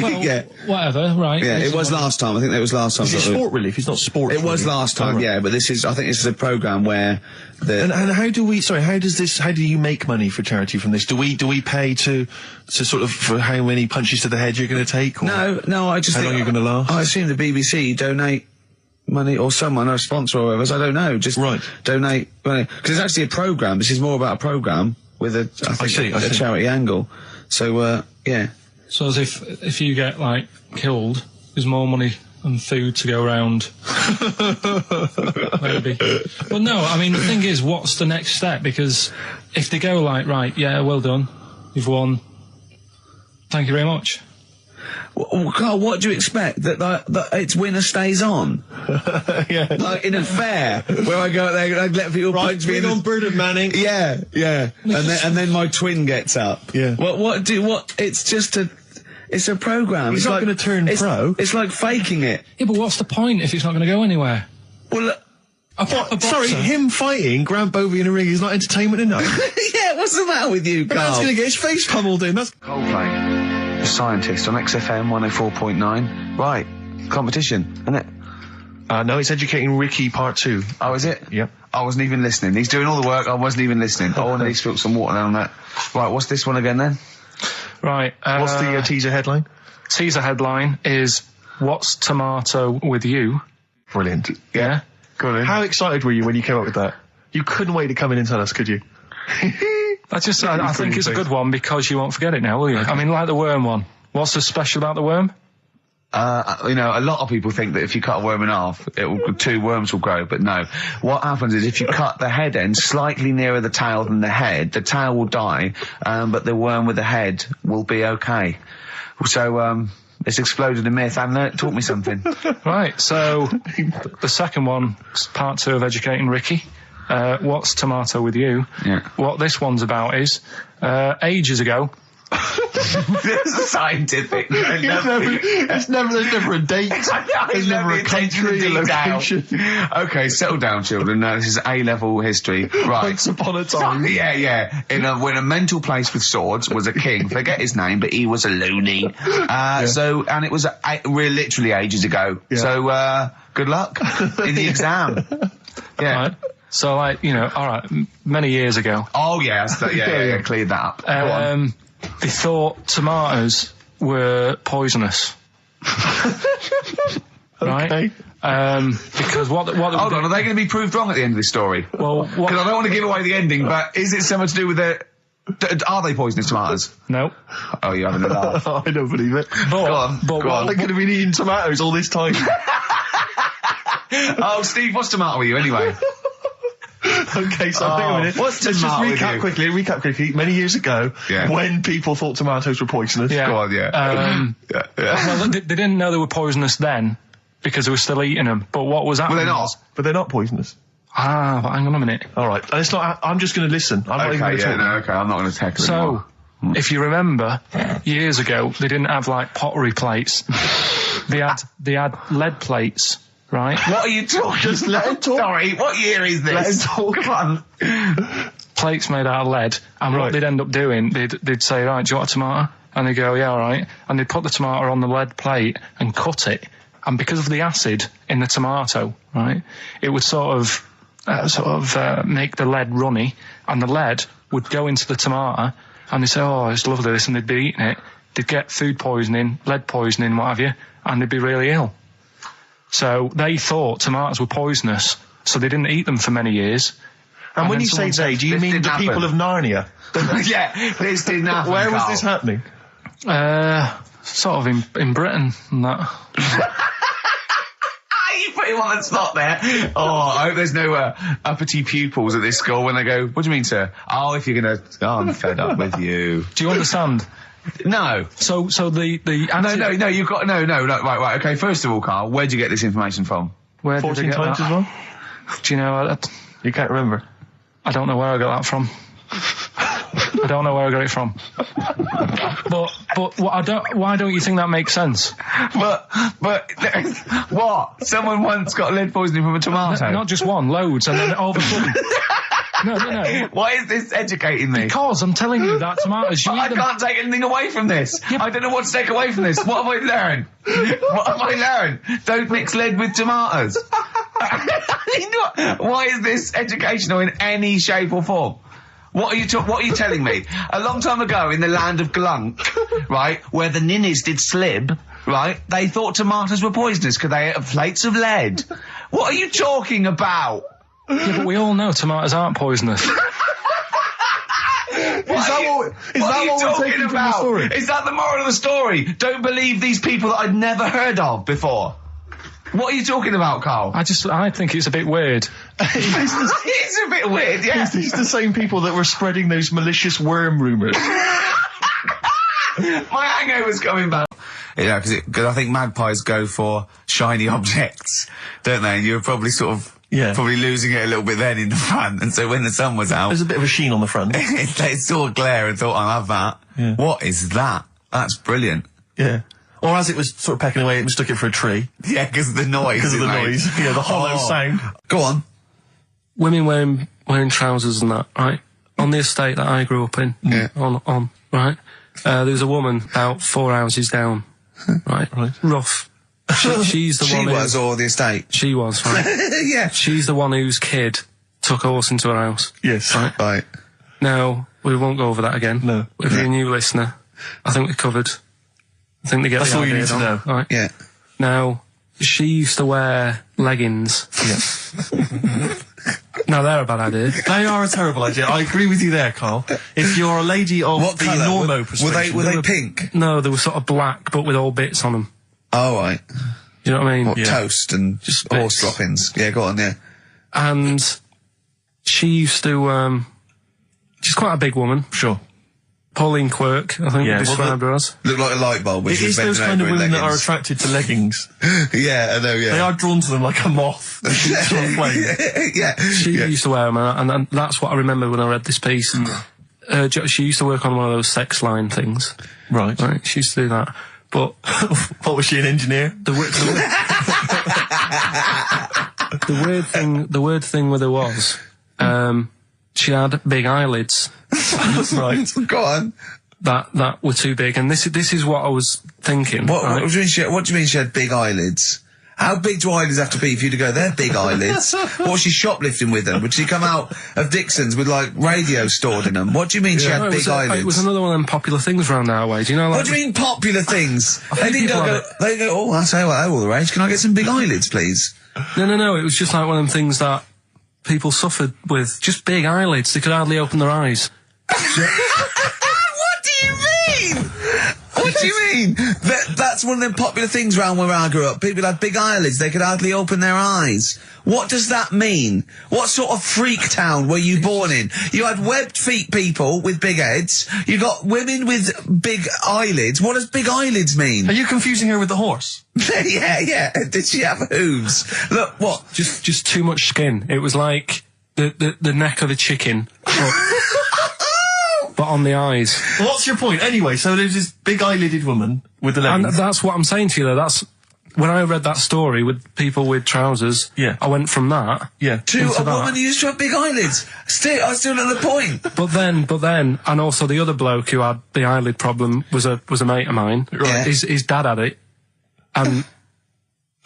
Speaker 3: Well, whatever, right.
Speaker 2: Yeah, it was last time. I think that was last time.
Speaker 1: Is it sport relief? It's not sport
Speaker 2: It was
Speaker 1: relief.
Speaker 2: last time, yeah, but I think this is a programme where
Speaker 1: And how do you make money for charity from this? Do we pay to sort of, for how many punches to the head you're going to take? Or
Speaker 2: No, I just
Speaker 1: how
Speaker 2: think...
Speaker 1: long you're going to last?
Speaker 2: I assume the BBC donate money, or someone, or a sponsor or whatever, I don't know, just donate money. Because it's actually a programme, this is more about a programme with a charity angle. So, yeah.
Speaker 3: So as if you get, like, killed, there's more money and food to go around. Maybe. But no, I mean, the thing is, what's the next step? Because if they go like, right, yeah, well done, you've won, thank you very much.
Speaker 2: Well, Carl, what do you expect? That it's winner stays on?
Speaker 1: Yeah.
Speaker 2: Like in a fair, where I go out there and I let people punch me
Speaker 1: on Bird and Manning.
Speaker 2: Yeah. And then my twin gets up.
Speaker 1: Yeah.
Speaker 2: It's a programme.
Speaker 1: He's not going to turn pro.
Speaker 2: It's like faking it.
Speaker 3: Yeah, but what's the point if it's not going to go anywhere?
Speaker 2: Well,
Speaker 1: sorry, him fighting Grant Bovey in a ring is not entertainment enough.
Speaker 2: Yeah, what's the matter with you, Carl?
Speaker 1: That's going to get his face pummeled in. That's
Speaker 2: Coldplay, The Scientist on XFM 104.9. Right, competition, isn't it?
Speaker 1: No, it's Educating Ricky Part 2.
Speaker 2: Oh, is it?
Speaker 1: Yep.
Speaker 2: I wasn't even listening. He's doing all the work, I wasn't even listening. Oh, and he spilled some water down that. Right, what's this one again then?
Speaker 3: Right.
Speaker 1: What's the teaser headline?
Speaker 3: Teaser headline is, what's tomato with you?
Speaker 1: Brilliant.
Speaker 3: Yeah?
Speaker 2: Go on.
Speaker 1: How excited were you when you came up with that? You couldn't wait to come in and tell us, could you?
Speaker 3: I think it's a good one because you won't forget it now, will you? Okay. I mean, like the worm one. What's so special about the worm?
Speaker 2: A lot of people think that if you cut a worm in half, 2 worms will grow, but no. What happens is if you cut the head end slightly nearer the tail than the head, the tail will die, but the worm with the head will be okay. So, it's exploded a myth, and it taught me something.
Speaker 3: Right, so the second one, part 2 of Educating Ricky. What's tomato with you?
Speaker 2: Yeah.
Speaker 3: What this one's about is, ages ago...
Speaker 2: It's scientific.
Speaker 1: There's never a date. There's never a country, a location.
Speaker 2: Okay, settle down, children. This is A-level history. Right.
Speaker 1: Once upon a time.
Speaker 2: Yeah. When a mental place with swords was a king. Forget his name, but he was a loony. And it was literally ages ago. Yeah. So, good luck in the exam. Yeah.
Speaker 3: Right. So, like, all right, many years ago.
Speaker 2: Oh, yeah. Cleared that up. Go on.
Speaker 3: They thought tomatoes were poisonous. Right?
Speaker 1: Okay.
Speaker 3: Because what
Speaker 2: hold on, are they going to be proved wrong at the end of this story?
Speaker 3: Well,
Speaker 2: because I don't want to give away the ending, but is it something to do with are they poisonous tomatoes?
Speaker 3: No.
Speaker 2: Oh, you're having a laugh.
Speaker 1: I don't believe it.
Speaker 2: Go on.
Speaker 1: They could have been eating tomatoes all this time.
Speaker 2: Oh, Steve, what's tomato with you anyway?
Speaker 1: Okay, so think a minute.
Speaker 2: Let's
Speaker 1: just recap quickly. Many years ago, when people thought tomatoes were poisonous.
Speaker 3: Yeah.
Speaker 2: Go on, yeah.
Speaker 3: Well, they didn't know they were poisonous then because they were still eating them. But what was happening?
Speaker 2: Well, they're not.
Speaker 1: But they're not poisonous.
Speaker 3: But hang on a minute.
Speaker 1: All right, it's not. I'm just going to listen. I'm not even going to talk.
Speaker 2: Okay, I'm not going to tackle it.
Speaker 3: So, if you remember, years ago, they didn't have, like, pottery plates. They had lead plates, right?
Speaker 2: What are you talking?
Speaker 1: Just let him talk.
Speaker 2: Sorry, what year is this?
Speaker 1: Let him talk.
Speaker 2: Come on.
Speaker 3: Plates made out of lead, and what they'd end up doing, they'd say, right, do you want a tomato? And they'd go, yeah, all right. And they'd put the tomato on the lead plate and cut it. And because of the acid in the tomato, right, it would sort of make the lead runny, and the lead would go into the tomato, and they'd say, oh, it's lovely this, and they'd be eating it. They'd get food poisoning, lead poisoning, what have you, and they'd be really ill. So they thought tomatoes were poisonous, so they didn't eat them for many years.
Speaker 1: And when you say they, do you mean the people of Narnia?
Speaker 2: Yeah, this didn't happen.
Speaker 1: Where was this happening?
Speaker 3: Sort of in Britain and that.
Speaker 2: You put him on the spot there. Oh, I hope there's no uppity pupils at this school when they go, what do you mean, sir? Oh, if you're going to... Oh, I'm fed up with you.
Speaker 3: Do you understand?
Speaker 2: No.
Speaker 3: So the...
Speaker 2: No, you've got... No, right, okay, first of all, Carl, where'd you get this information from?
Speaker 3: Where
Speaker 1: 14
Speaker 3: did I get
Speaker 1: times
Speaker 3: that?
Speaker 1: as well?
Speaker 3: Do you know...
Speaker 1: You can't remember?
Speaker 3: I don't know where I got that from. I don't know where I got it from. But why don't you think that makes sense?
Speaker 2: But what? Someone once got lead poisoning from a tomato?
Speaker 3: Not just one, loads, and then all of a sudden... No.
Speaker 2: Why is this educating me?
Speaker 3: Because I'm telling you that tomatoes...
Speaker 2: I can't take anything away from this. Yeah, I don't know what to take away from this. What have I learned? What have I learned? Don't mix lead with tomatoes. Why is this educational in any shape or form? What are you telling me? A long time ago in the land of Glunk, right, where the ninnies did slib, right, they thought tomatoes were poisonous because they ate plates of lead. What are you talking about?
Speaker 3: Yeah, but we all know tomatoes aren't poisonous.
Speaker 2: Is that what we're taking from the story? Is that the moral of the story? Don't believe these people that I'd never heard of before. What are you talking about, Carl?
Speaker 3: I think it's a bit weird.
Speaker 2: It's a bit weird, yeah.
Speaker 1: It's the same people that were spreading those malicious worm rumours.
Speaker 2: My hangover's coming back. Yeah, because I think magpies go for shiny objects, don't they? And you're probably probably losing it a little bit then in the front. And so when the sun was out...
Speaker 1: There's a bit of a sheen on the front.
Speaker 2: They saw a glare and thought, I'll have that. Yeah. What is that? That's brilliant.
Speaker 1: Yeah. Or as it was sort of pecking away, it mistook it for a tree.
Speaker 2: Yeah, because of the noise.
Speaker 1: Because of the noise. Yeah, the hollow sound.
Speaker 2: Go on.
Speaker 3: Women wearing trousers and that, right? On the estate that I grew up in.
Speaker 2: Yeah.
Speaker 3: On, right? There was a woman about 4 houses down. Right? Rough. She's the one
Speaker 2: She was, or the estate?
Speaker 3: She was, right?
Speaker 2: Yeah.
Speaker 3: She's the one whose kid took a horse into her house.
Speaker 1: Yes.
Speaker 2: Right.
Speaker 3: Now, we won't go over that again.
Speaker 1: No.
Speaker 3: If you're a new listener, I think we covered... I think they get
Speaker 1: That's
Speaker 3: the
Speaker 1: all you
Speaker 3: idea
Speaker 1: need to know.
Speaker 3: Right.
Speaker 2: Yeah.
Speaker 3: Now, she used to wear leggings.
Speaker 1: Yeah.
Speaker 3: Now, they're a bad idea.
Speaker 1: They are a terrible idea. I agree with you there, Carl. If you're a lady of
Speaker 2: What
Speaker 1: the
Speaker 2: colour?
Speaker 1: normo persuasion...
Speaker 2: Were they pink?
Speaker 3: No, they were sort of black, but with all bits on them.
Speaker 2: Oh, right.
Speaker 3: You know what I mean?
Speaker 2: What, toast and
Speaker 3: Just
Speaker 2: horse
Speaker 3: bits.
Speaker 2: droppings? Yeah, go on, yeah.
Speaker 3: And she used to, she's quite a big woman.
Speaker 1: Sure.
Speaker 3: Pauline Quirk, I think
Speaker 1: Yeah,
Speaker 3: we described her as.
Speaker 2: Looked like a light bulb.
Speaker 1: It is those kind of women that are attracted to leggings.
Speaker 2: Yeah, I know, yeah.
Speaker 1: They are drawn to them like a moth.
Speaker 2: Yeah.
Speaker 3: She used to wear them, and that's what I remember when I read this piece. She used to work on one of those sex line things.
Speaker 1: Right.
Speaker 3: She used to do that. But
Speaker 1: what was she, an engineer?
Speaker 3: the weird thing with her was, she had big eyelids.
Speaker 1: Right.
Speaker 2: Go on.
Speaker 3: That were too big, and this is what I was thinking.
Speaker 2: What
Speaker 3: right?
Speaker 2: do you mean she had big eyelids? How big do eyelids have to be for you to go, they're big eyelids? What was she shoplifting with them? Would she come out of Dixon's with, like, radio stored in them? What do you mean she had big eyelids?
Speaker 3: It was another one of them popular things around our way. Do you know, like...
Speaker 2: What do you mean popular things? They go, oh, I say, well, all the rage. Can I get some big eyelids, please?
Speaker 3: No. It was just like one of them things that people suffered with. Just big eyelids. They could hardly open their eyes.
Speaker 2: What do you mean? What What do you mean? That's one of them popular things around where I grew up. People had big eyelids. They could hardly open their eyes. What does that mean? What sort of freak town were you born in? You had webbed feet people with big heads. You got women with big eyelids. What does big eyelids mean?
Speaker 1: Are you confusing her with the horse?
Speaker 2: Yeah. Did she have hooves? Look, what?
Speaker 4: Just too much skin. It was like the neck of a chicken. But on the eyes.
Speaker 1: What's your point? Anyway, so there's this big eyelided woman with the leggings.
Speaker 4: And that's what I'm saying to you, though. That's when I read that story with people with trousers.
Speaker 1: Yeah.
Speaker 4: I went from that.
Speaker 1: Yeah.
Speaker 2: To a woman who used to have big eyelids. I still at the point.
Speaker 4: But then, and also the other bloke who had the eyelid problem was a mate of mine.
Speaker 2: Right. Yeah.
Speaker 4: His dad had it, and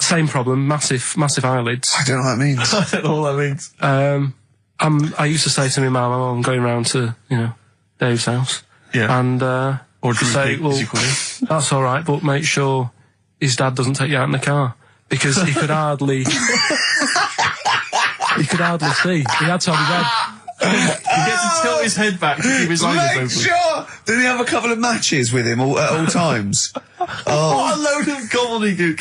Speaker 4: same problem, massive eyelids.
Speaker 2: I don't know what that means.
Speaker 1: I don't know what that means.
Speaker 4: I used to say to my mum, I'm going round to Dave's house.
Speaker 7: Yeah.
Speaker 4: And
Speaker 7: or
Speaker 4: say, well, that's all right, but make sure his dad doesn't take you out in the car, because he could hardly see. He had to have his head.
Speaker 7: He gets to tilt his head back to keep his eyes open.
Speaker 2: Make sure! Did he have a couple of matches with him at all times?
Speaker 7: What a load of gobbledygook.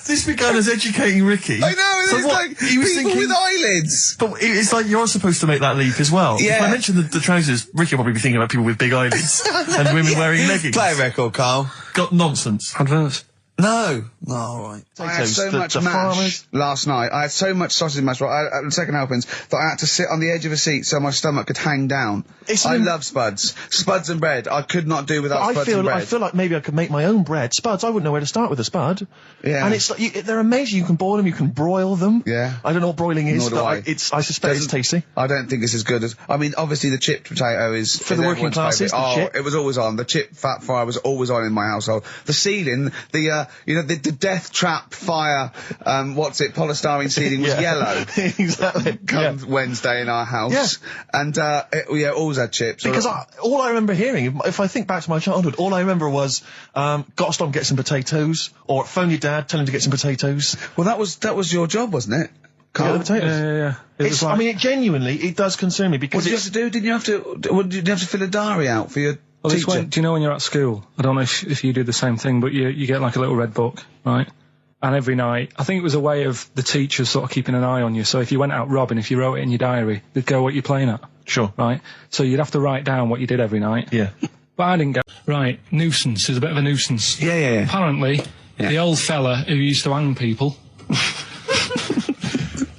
Speaker 7: This began as educating Ricky.
Speaker 2: I know,
Speaker 7: So
Speaker 2: it's
Speaker 7: what,
Speaker 2: like
Speaker 7: he was
Speaker 2: people
Speaker 7: thinking,
Speaker 2: with eyelids.
Speaker 7: But it's like you're supposed to make that leap as well.
Speaker 2: Yeah.
Speaker 7: If I mentioned the trousers, Ricky will probably be thinking about people with big eyelids and women wearing leggings.
Speaker 2: Play a record, Carl.
Speaker 7: Got nonsense.
Speaker 4: Adverts.
Speaker 2: No. Oh, all right. I had so much mash last night. I had so much sausage mash at the second helpings that I had to sit on the edge of a seat so my stomach could hang down. I love spuds. Spuds and bread. I could not do without spuds and bread.
Speaker 7: I feel like maybe I could make my own bread. Spuds, I wouldn't know where to start with a spud.
Speaker 2: Yeah.
Speaker 7: And it's like, they're amazing. You can boil them, you can broil them.
Speaker 2: Yeah.
Speaker 7: I don't know what broiling is,
Speaker 2: Nor do
Speaker 7: but
Speaker 2: I.
Speaker 7: I suspect it's tasty.
Speaker 2: I don't think it's as good as... I mean, obviously the chipped potato is...
Speaker 7: For the working classes, the chip.
Speaker 2: It was always on. The chip fat fire was always on in my household. The ceiling, the death trap fire, polystyrene ceiling was yellow.
Speaker 7: Exactly.
Speaker 2: Come Wednesday in our house.
Speaker 7: Yeah.
Speaker 2: And, always had chips.
Speaker 7: Because all I remember hearing, if I think back to my childhood, all I remember was, gotta stop and get some potatoes, or phone your dad, tell him to get some potatoes.
Speaker 2: Well, that was your job, wasn't it?
Speaker 7: Get the potatoes.
Speaker 4: Yeah.
Speaker 7: I mean, genuinely, it does concern me because
Speaker 2: what did you have to do? Did you have to fill a diary out for your teacher?
Speaker 4: Do you know when you're at school? I don't know if you do the same thing, but you get like a little red book, right? And every night, I think it was a way of the teachers sort of keeping an eye on you. So if you went out robbing, if you wrote it in your diary, they'd go, what you're playing at.
Speaker 7: Sure.
Speaker 4: Right? So you'd have to write down what you did every night.
Speaker 7: Yeah.
Speaker 4: But I didn't go. Right, nuisance is a bit of a nuisance.
Speaker 2: Yeah.
Speaker 4: Apparently, the old fella who used to hang people...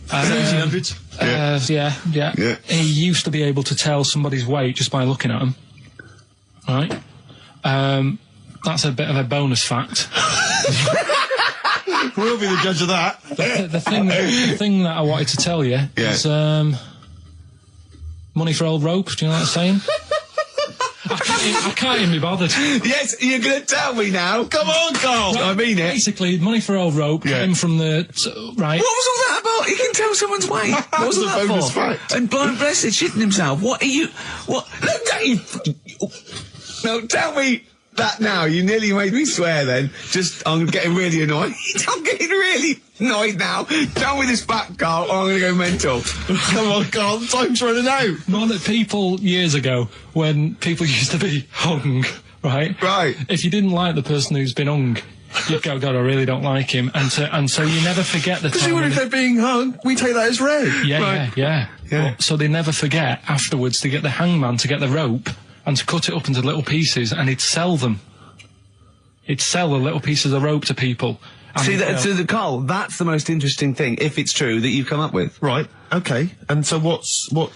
Speaker 7: 1800s.
Speaker 4: Yeah. He used to be able to tell somebody's weight just by looking at them. Right? That's a bit of a bonus fact.
Speaker 7: We'll be the judge of that.
Speaker 4: The thing that I wanted to tell you is money for old rope. Do you know what I'm saying? I can't even be bothered.
Speaker 2: Yes, you're going to tell me now. Come on, Carl.
Speaker 4: Right,
Speaker 2: I mean it.
Speaker 4: Basically, money for old rope came from the... right.
Speaker 2: What was all that about? He can tell someone's weight. What was all that
Speaker 7: bonus
Speaker 2: for?
Speaker 7: fact.
Speaker 2: And blind blessed shitting himself. What are you... What? Look at you... No, tell me that now. You nearly made me swear then. I'm getting really annoyed. I'm getting really annoyed now. Tell me this back, Carl, or I'm going to go mental.
Speaker 7: Come on, Carl, time's running out.
Speaker 4: More that people years ago, when people used to be hung, right?
Speaker 2: Right.
Speaker 4: If you didn't like the person who's been hung, you'd go, God, I really don't like him. And so you never forget the
Speaker 7: Because
Speaker 4: time.
Speaker 7: even if they're being hung, we take that as read.
Speaker 4: Yeah. So they never forget afterwards to get the hangman to get the rope and to cut it up into little pieces, and he'd sell them. He'd sell the little pieces of rope to people.
Speaker 2: See, Carl, that's the most interesting thing, if it's true, that you've come up with.
Speaker 7: Right, okay. And so so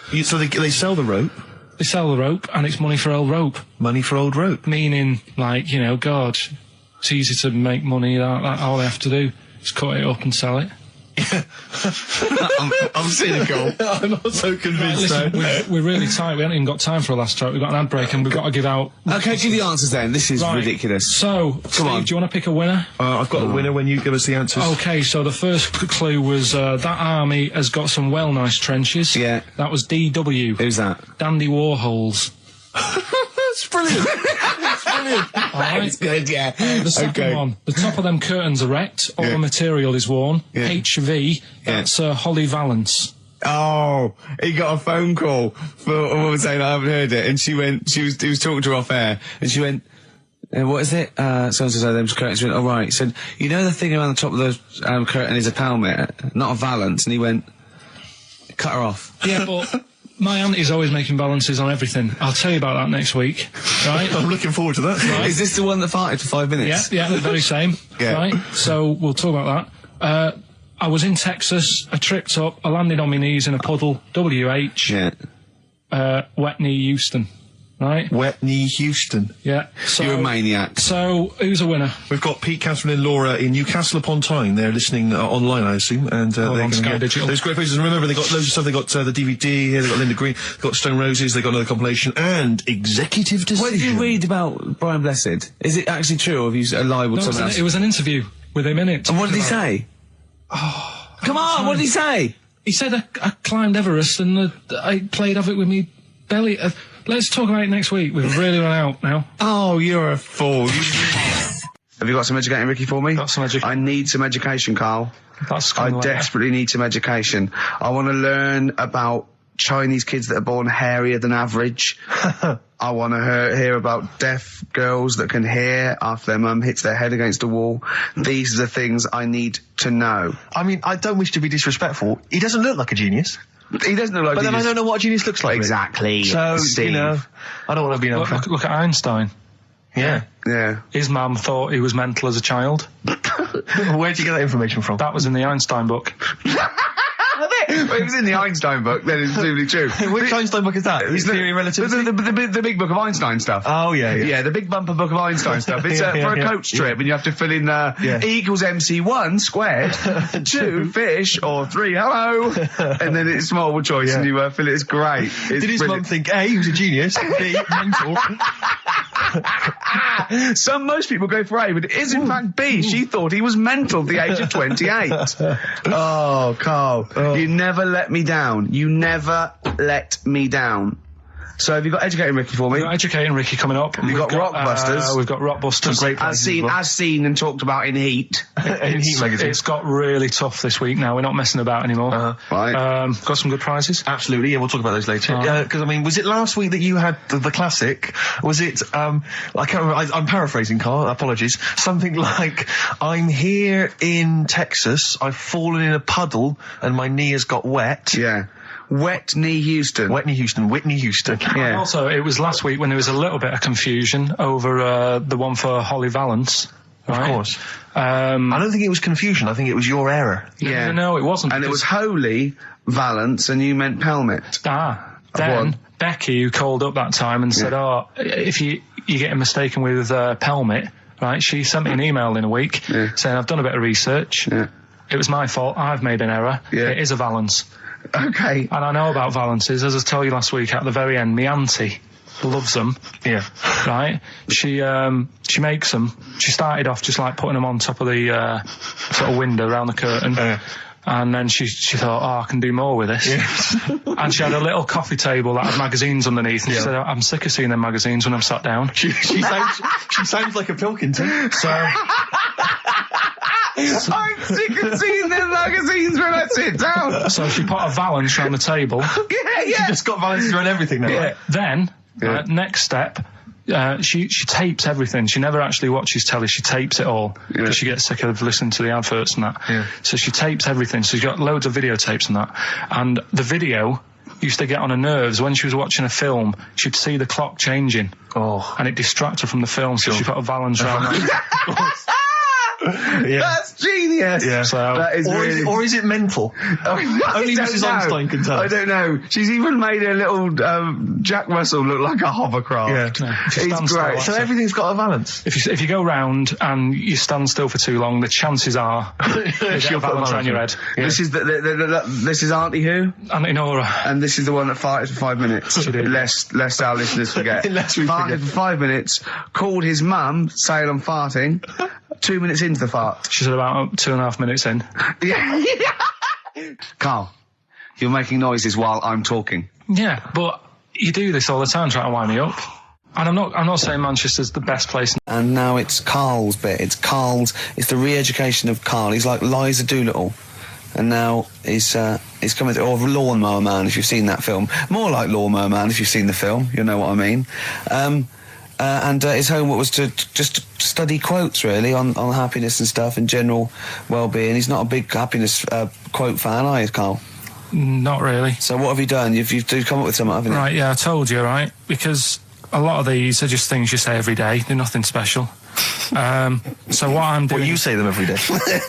Speaker 7: they sell the rope?
Speaker 4: They sell the rope, and it's money for old rope.
Speaker 7: Money for old rope.
Speaker 4: Meaning, like, God, it's easy to make money, that all they have to do is cut it up and sell it.
Speaker 2: I'm cynical.
Speaker 7: I'm not so convinced.
Speaker 4: Listen, we're really tight. We haven't even got time for a last track. We've got an ad break and we've got to give out...
Speaker 2: Okay, do the answers then. This is ridiculous.
Speaker 4: So, Steve, do you want to pick a winner?
Speaker 7: I've got a winner when you give us the answers.
Speaker 4: Okay, so the first clue was that army has got some well nice trenches.
Speaker 2: Yeah.
Speaker 4: That was DW.
Speaker 2: Who's that?
Speaker 4: Dandy Warhols.
Speaker 7: That's brilliant. That's brilliant.
Speaker 4: All right.
Speaker 2: It's good, yeah.
Speaker 4: The second one, the top of them curtains are wrecked, all the material is worn. HV, that's Holly Valance.
Speaker 2: Oh, he got a phone call for a woman saying I haven't heard it, and he was talking to her off air, and she went, What is it? So those curtains went, all right. He said, you know the thing around the top of the curtain is a pelmet, not a valance. And he went, cut her off.
Speaker 3: Yeah, but my auntie's always making balances on everything. I'll tell you about that next week, right?
Speaker 1: I'm looking forward to that.
Speaker 3: Right.
Speaker 2: Is this the one that farted for 5 minutes?
Speaker 3: Yeah, the very same.
Speaker 2: Yeah.
Speaker 3: Right? So we'll talk about that. I was in Texas, I tripped up, I landed on my knees in a puddle, WH, wet knee Houston, right?
Speaker 1: Wet knee Houston.
Speaker 3: Yeah. So,
Speaker 2: You're a maniac.
Speaker 3: So, who's a winner?
Speaker 1: We've got Pete, Catherine and Laura in Newcastle upon Tyne. They're listening online, I assume, and they're
Speaker 3: on Sky
Speaker 1: gonna
Speaker 3: Digital.
Speaker 1: those great faces. And remember, they got loads of stuff. They got the DVD here. They got Linda Green. They got Stone Roses. They got another compilation and Executive Decision.
Speaker 2: What did you read about Brian Blessed? Is it actually true, or have you lied with someone else?
Speaker 3: It was an interview with him in it.
Speaker 2: And what did he say? Come on, what did he say?
Speaker 3: He said I climbed Everest and I played of it with me belly. Let's talk about it next week. We've really run out now.
Speaker 2: Oh, you're a fool. Have you got some educating, Ricky, for me?
Speaker 3: Got some education.
Speaker 2: I need some education, Carl.
Speaker 3: That's
Speaker 2: I
Speaker 3: kind of
Speaker 2: desperately need some education. I want to learn about Chinese kids that are born hairier than average. I want to hear about deaf girls that can hear after their mum hits their head against a wall. These are the things I need to know.
Speaker 1: I mean, I don't wish to be disrespectful. He doesn't look like a genius.
Speaker 2: He doesn't look like
Speaker 1: But then I don't know what a genius looks like.
Speaker 2: Exactly.
Speaker 1: So,
Speaker 2: Steve.
Speaker 1: you know, I don't want to be an
Speaker 3: look at Einstein.
Speaker 1: Yeah.
Speaker 2: Yeah.
Speaker 3: His mum thought he was mental as a child.
Speaker 1: Where'd you get that information from?
Speaker 3: That was in the Einstein book.
Speaker 2: Well, it was in the Einstein book, then it's presumably true.
Speaker 1: Which Einstein book is that? His Theory of Relativity?
Speaker 2: The big book of Einstein stuff.
Speaker 1: Oh, yeah.
Speaker 2: Yeah, the big bumper book of Einstein stuff. It's for a coach trip, and you have to fill in E equals MC1 squared, 2 fish, or 3 hello, and then it's multiple choice, and you fill it. It's great. It's
Speaker 1: Did his mum think, A, he was a genius, B, mental?
Speaker 2: Most people go for A, but it is in fact B. She thought he was mental at the age of 28. Oh, Carl, you never let me down. You never let me down. So have you got Educating Ricky for me?
Speaker 3: We've got Educating Ricky coming up.
Speaker 2: We've got Rockbusters.
Speaker 3: We've got Rockbusters.
Speaker 1: Great
Speaker 2: as seen and talked about in Heat.
Speaker 1: In Heat magazine.
Speaker 3: It's got really tough this week now. We're not messing about anymore.
Speaker 2: Right.
Speaker 3: Got some good prizes.
Speaker 1: Absolutely, yeah, we'll talk about those later. Because, I mean, was it last week that you had the classic? Was it, I can't remember, I'm paraphrasing, Carl, apologies. Something like, I'm here in Texas, I've fallen in a puddle, and my knee has got wet.
Speaker 2: Yeah. Wet knee Houston.
Speaker 1: Whitney Houston.
Speaker 2: Yeah.
Speaker 3: And also, it was last week when there was a little bit of confusion over the one for Holly Valance. Right?
Speaker 1: Of course. I don't think it was confusion, I think it was your error.
Speaker 2: Yeah.
Speaker 3: No, it wasn't.
Speaker 2: And it was Holy Valance, and you meant Pelmet.
Speaker 3: Then Becky, who called up that time and said, if you're getting mistaken with Pelmet, right, she sent me an email in a week saying, I've done a bit of research.
Speaker 2: Yeah.
Speaker 3: It was my fault. I've made an error.
Speaker 2: Yeah.
Speaker 3: It is a Valance.
Speaker 2: Okay.
Speaker 3: And I know about valances, as I told you last week at the very end. My auntie loves them.
Speaker 1: Yeah.
Speaker 3: Right? She makes them. She started off just like putting them on top of the sort of window around the curtain. And then she thought, I can do more with this. Yeah. And she had a little coffee table that had magazines underneath. And she said, I'm sick of seeing them magazines when I'm sat down.
Speaker 1: She sounds like a Pilkington.
Speaker 3: So...
Speaker 2: I'm sick of seeing them magazines when I sit down.
Speaker 3: So she put a valance around the table.
Speaker 1: She just got valances around everything now.
Speaker 3: Yeah.
Speaker 1: Right?
Speaker 3: Then, next step, she tapes everything. She never actually watches telly. She tapes it all because she gets sick of listening to the adverts and that. Yeah. So she tapes everything. So she's got loads of videotapes and that. And the video used to get on her nerves. When she was watching a film, she'd see the clock changing. And it distracted her from the film. So she put a valance around that.
Speaker 2: That's genius.
Speaker 1: Yeah.
Speaker 2: So, that is
Speaker 1: or is it mental? Only Mrs. Einstein can tell.
Speaker 2: I don't know. She's even made her little Jack Russell look like a hovercraft.
Speaker 3: Yeah.
Speaker 2: It's great.
Speaker 1: So everything's got a balance.
Speaker 3: If you go round and you stand still for too long, the chances are she'll put a balance around your head.
Speaker 2: Yeah. This is this is Auntie who?
Speaker 3: Auntie Nora.
Speaker 2: And this is the one that farted for 5 minutes. Lest our listeners forget.
Speaker 1: Lest we
Speaker 2: farted for 5 minutes. Called his mum, saying I'm farting. 2 minutes into the fart.
Speaker 3: She's at about 2.5 minutes in.
Speaker 2: Yeah. Carl, you're making noises while I'm talking.
Speaker 3: Yeah, but you do this all the time trying to wind me up. And I'm not saying Manchester's the best place.
Speaker 2: And now it's Carl's bit. It's the re-education of Carl. He's like Liza Doolittle. And now he's coming to, or Lawnmower Man, if you've seen that film. More like Lawnmower Man, if you've seen the film. You'll know what I mean. and his homework was to just study quotes, really, on happiness and stuff and general well-being. He's not a big happiness quote fan, are you, Carl?
Speaker 3: Not really.
Speaker 2: So what have you done? You've come up with something, haven't you?
Speaker 3: Right, yeah, I told you, right? Because a lot of these are just things you say every day. They're nothing special. So what I'm doing...
Speaker 1: Well, you say them every day.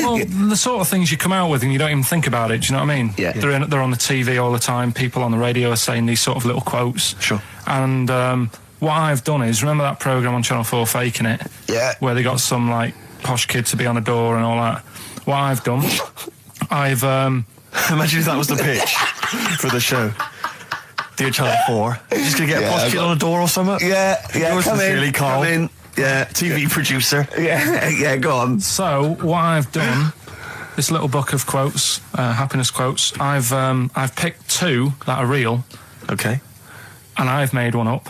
Speaker 3: Well, the sort of things you come out with and you don't even think about it, do you know what I mean?
Speaker 2: Yeah.
Speaker 3: They're on the TV all the time. People on the radio are saying these sort of little quotes.
Speaker 1: Sure.
Speaker 3: And what I've done is, remember that programme on Channel 4, Faking It?
Speaker 2: Yeah.
Speaker 3: Where they got some, like, posh kid to be on a door and all that. What I've done, I've...
Speaker 1: Imagine if that was the pitch for the show. Dear Channel 4, you're just going to get a posh kid on a door or something?
Speaker 2: Yeah,
Speaker 1: Yours
Speaker 2: come
Speaker 1: sincerely,
Speaker 2: in,
Speaker 1: Carl.
Speaker 2: come in. Yeah.
Speaker 1: TV producer.
Speaker 2: Yeah, go on.
Speaker 3: So, what I've done, this little book of quotes, happiness quotes, I've picked 2 that are real.
Speaker 1: Okay.
Speaker 3: And I've made one up.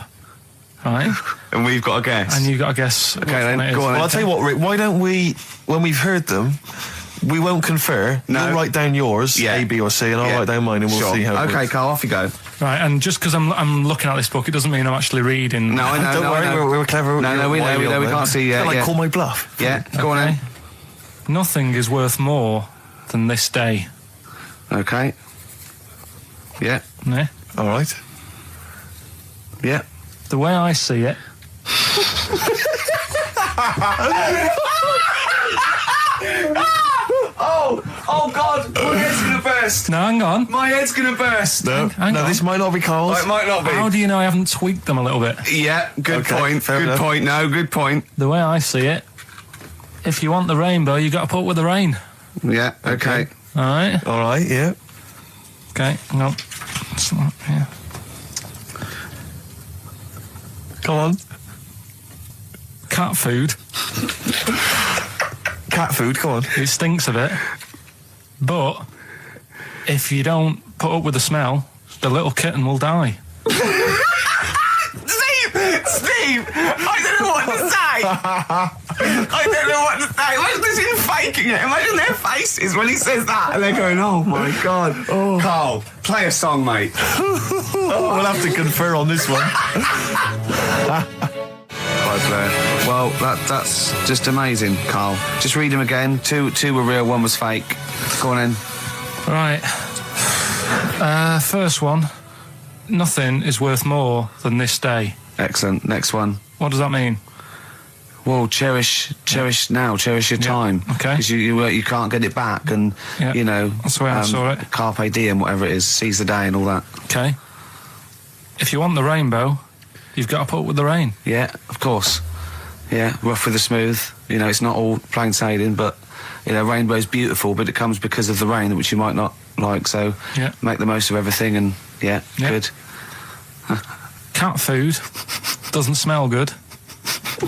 Speaker 3: Right?
Speaker 2: And we've got to guess.
Speaker 3: And you've got to guess.
Speaker 2: Okay, then, go on.
Speaker 1: Well, I'll tell you what, Rick, why don't we, when we've heard them, we won't confer.
Speaker 2: No.
Speaker 1: You'll write down yours, A, B, or C, and I'll write down mine, and we'll see how it
Speaker 2: Okay,
Speaker 1: works.
Speaker 2: Carl, off you go.
Speaker 3: Right, and just because I'm looking at this book, it doesn't mean I'm actually reading.
Speaker 2: No, I know.
Speaker 1: Don't worry, we're clever.
Speaker 2: No, we know, we can't see yet.
Speaker 1: Like, call my bluff.
Speaker 2: Yeah, go on then.
Speaker 3: Nothing is worth more than this day.
Speaker 2: Okay. Yeah.
Speaker 3: Yeah?
Speaker 1: All right.
Speaker 2: Yeah.
Speaker 3: The way I see it...
Speaker 2: Oh God, my head's gonna burst.
Speaker 3: No, hang on.
Speaker 2: My head's gonna burst.
Speaker 1: No,
Speaker 3: Hang on.
Speaker 1: this might not be Carl's.
Speaker 2: It might not be.
Speaker 3: How do you know I haven't tweaked them a little bit?
Speaker 2: Yeah, good
Speaker 1: Okay,
Speaker 2: point.
Speaker 1: fair
Speaker 2: Good
Speaker 1: enough.
Speaker 2: point. No, good point.
Speaker 3: The way I see it, if you want the rainbow, you got to put up with the rain.
Speaker 2: Yeah. Okay.
Speaker 3: All right?
Speaker 1: All right, yeah.
Speaker 3: Okay, hang on. Yeah.
Speaker 1: Come on.
Speaker 3: Cat food,
Speaker 1: Cat food, come on.
Speaker 3: it stinks a bit. But if you don't put up with the smell, the little kitten will die.
Speaker 2: Steve, I don't know what to say. I don't know what to say. Imagine this him faking it. Imagine their faces when he says that, and they're going, "Oh my God." Oh. Carl, play a song, mate.
Speaker 1: We'll have to confer on this one.
Speaker 2: Well, that's just amazing, Carl. Just read them again. Two were real, one was fake. Go on in.
Speaker 3: Right. First one. Nothing is worth more than this day.
Speaker 2: Excellent. Next one.
Speaker 3: What does that mean?
Speaker 2: Well, cherish now, cherish your time.
Speaker 3: Okay.
Speaker 2: Because you can't get it back, and you know
Speaker 3: that's the way I saw it.
Speaker 2: Carpe diem, whatever it is, seize the day and all that.
Speaker 3: Okay. If you want the rainbow, you've got to put up with the rain.
Speaker 2: Yeah, of course. Yeah, rough with the smooth. You know, it's not all plain sailing, but you know, rainbow's beautiful, but it comes because of the rain, which you might not like. So make the most of everything, and good.
Speaker 3: Cat food doesn't smell good,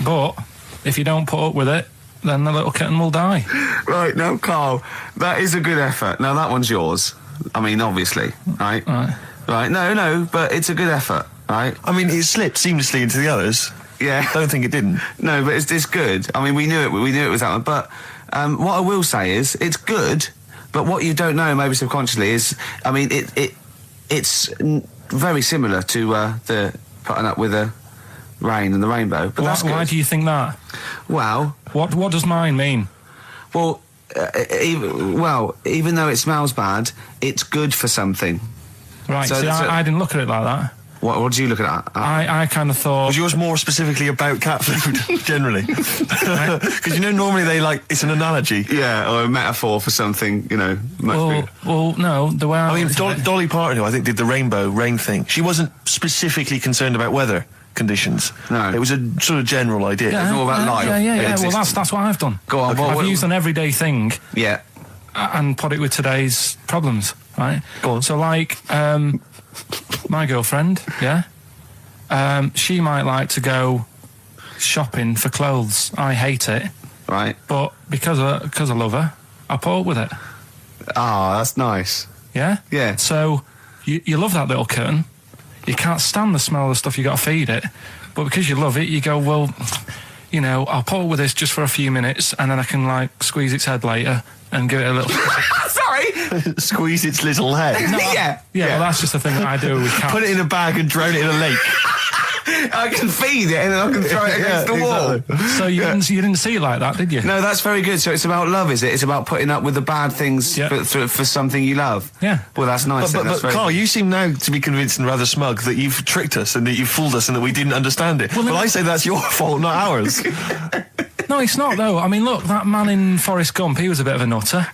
Speaker 3: but if you don't put up with it, then the little kitten will die.
Speaker 2: Right, now, Carl, that is a good effort. Now, that one's yours. I mean, obviously, right? Right, no, but it's a good effort, right?
Speaker 1: I mean, it slipped seamlessly into the others.
Speaker 2: Yeah.
Speaker 1: Don't think it didn't.
Speaker 2: No, but it's good. I mean, we knew it was that one. But what I will say is, it's good, but what you don't know, maybe subconsciously, is, I mean, it's very similar to the putting up with the rain and the rainbow. But that's good.
Speaker 3: Why do you think that?
Speaker 2: Well...
Speaker 3: What does mine mean?
Speaker 2: Well, even though it smells bad, it's good for something.
Speaker 3: Right, so I didn't look at it like that.
Speaker 2: What did you look at?
Speaker 3: I kind of thought...
Speaker 1: Was yours more specifically about cat food, generally? Because, you know, normally it's an analogy.
Speaker 2: Yeah, or a metaphor for something, you know, much bigger.
Speaker 3: Well, no, the way I
Speaker 1: mean, Dolly Parton, who I think did the rainbow rain thing, she wasn't specifically concerned about weather conditions.
Speaker 2: No.
Speaker 1: It was a sort of general idea.
Speaker 2: It's all about life.
Speaker 3: Yeah. Well, that's what I've done.
Speaker 2: Go on.
Speaker 3: I've used an everyday thing.
Speaker 2: Yeah.
Speaker 3: And put it with today's problems, right?
Speaker 1: Go on.
Speaker 3: So, like, my girlfriend, she might like to go shopping for clothes. I hate it.
Speaker 2: Right.
Speaker 3: But because I love her, I put up with it.
Speaker 2: Ah, that's nice.
Speaker 3: Yeah?
Speaker 2: Yeah.
Speaker 3: So, you love that little kitten. You can't stand the smell of the stuff you got to feed it. But because you love it, you go, well, you know, I'll put up with this just for a few minutes, and then I can, like, squeeze its head later and give it a little...
Speaker 2: Sorry?
Speaker 1: Squeeze its little head.
Speaker 3: No, yeah, well, that's just the thing that I do with cats.
Speaker 1: Put it in a bag and drown it in a lake.
Speaker 2: I can feed it and then I can throw it against the wall.
Speaker 3: So you didn't see it like that, did you?
Speaker 2: No, that's very good. So it's about love, is it? It's about putting up with the bad things for something you love.
Speaker 3: Yeah.
Speaker 2: Well, that's nice.
Speaker 1: But Carl, you seem now to be convinced and rather smug that you've tricked us and that you've fooled us and that we didn't understand it. Well, I say that's your fault, not ours.
Speaker 3: No, it's not, though. I mean, look, that man in Forrest Gump, he was a bit of a nutter.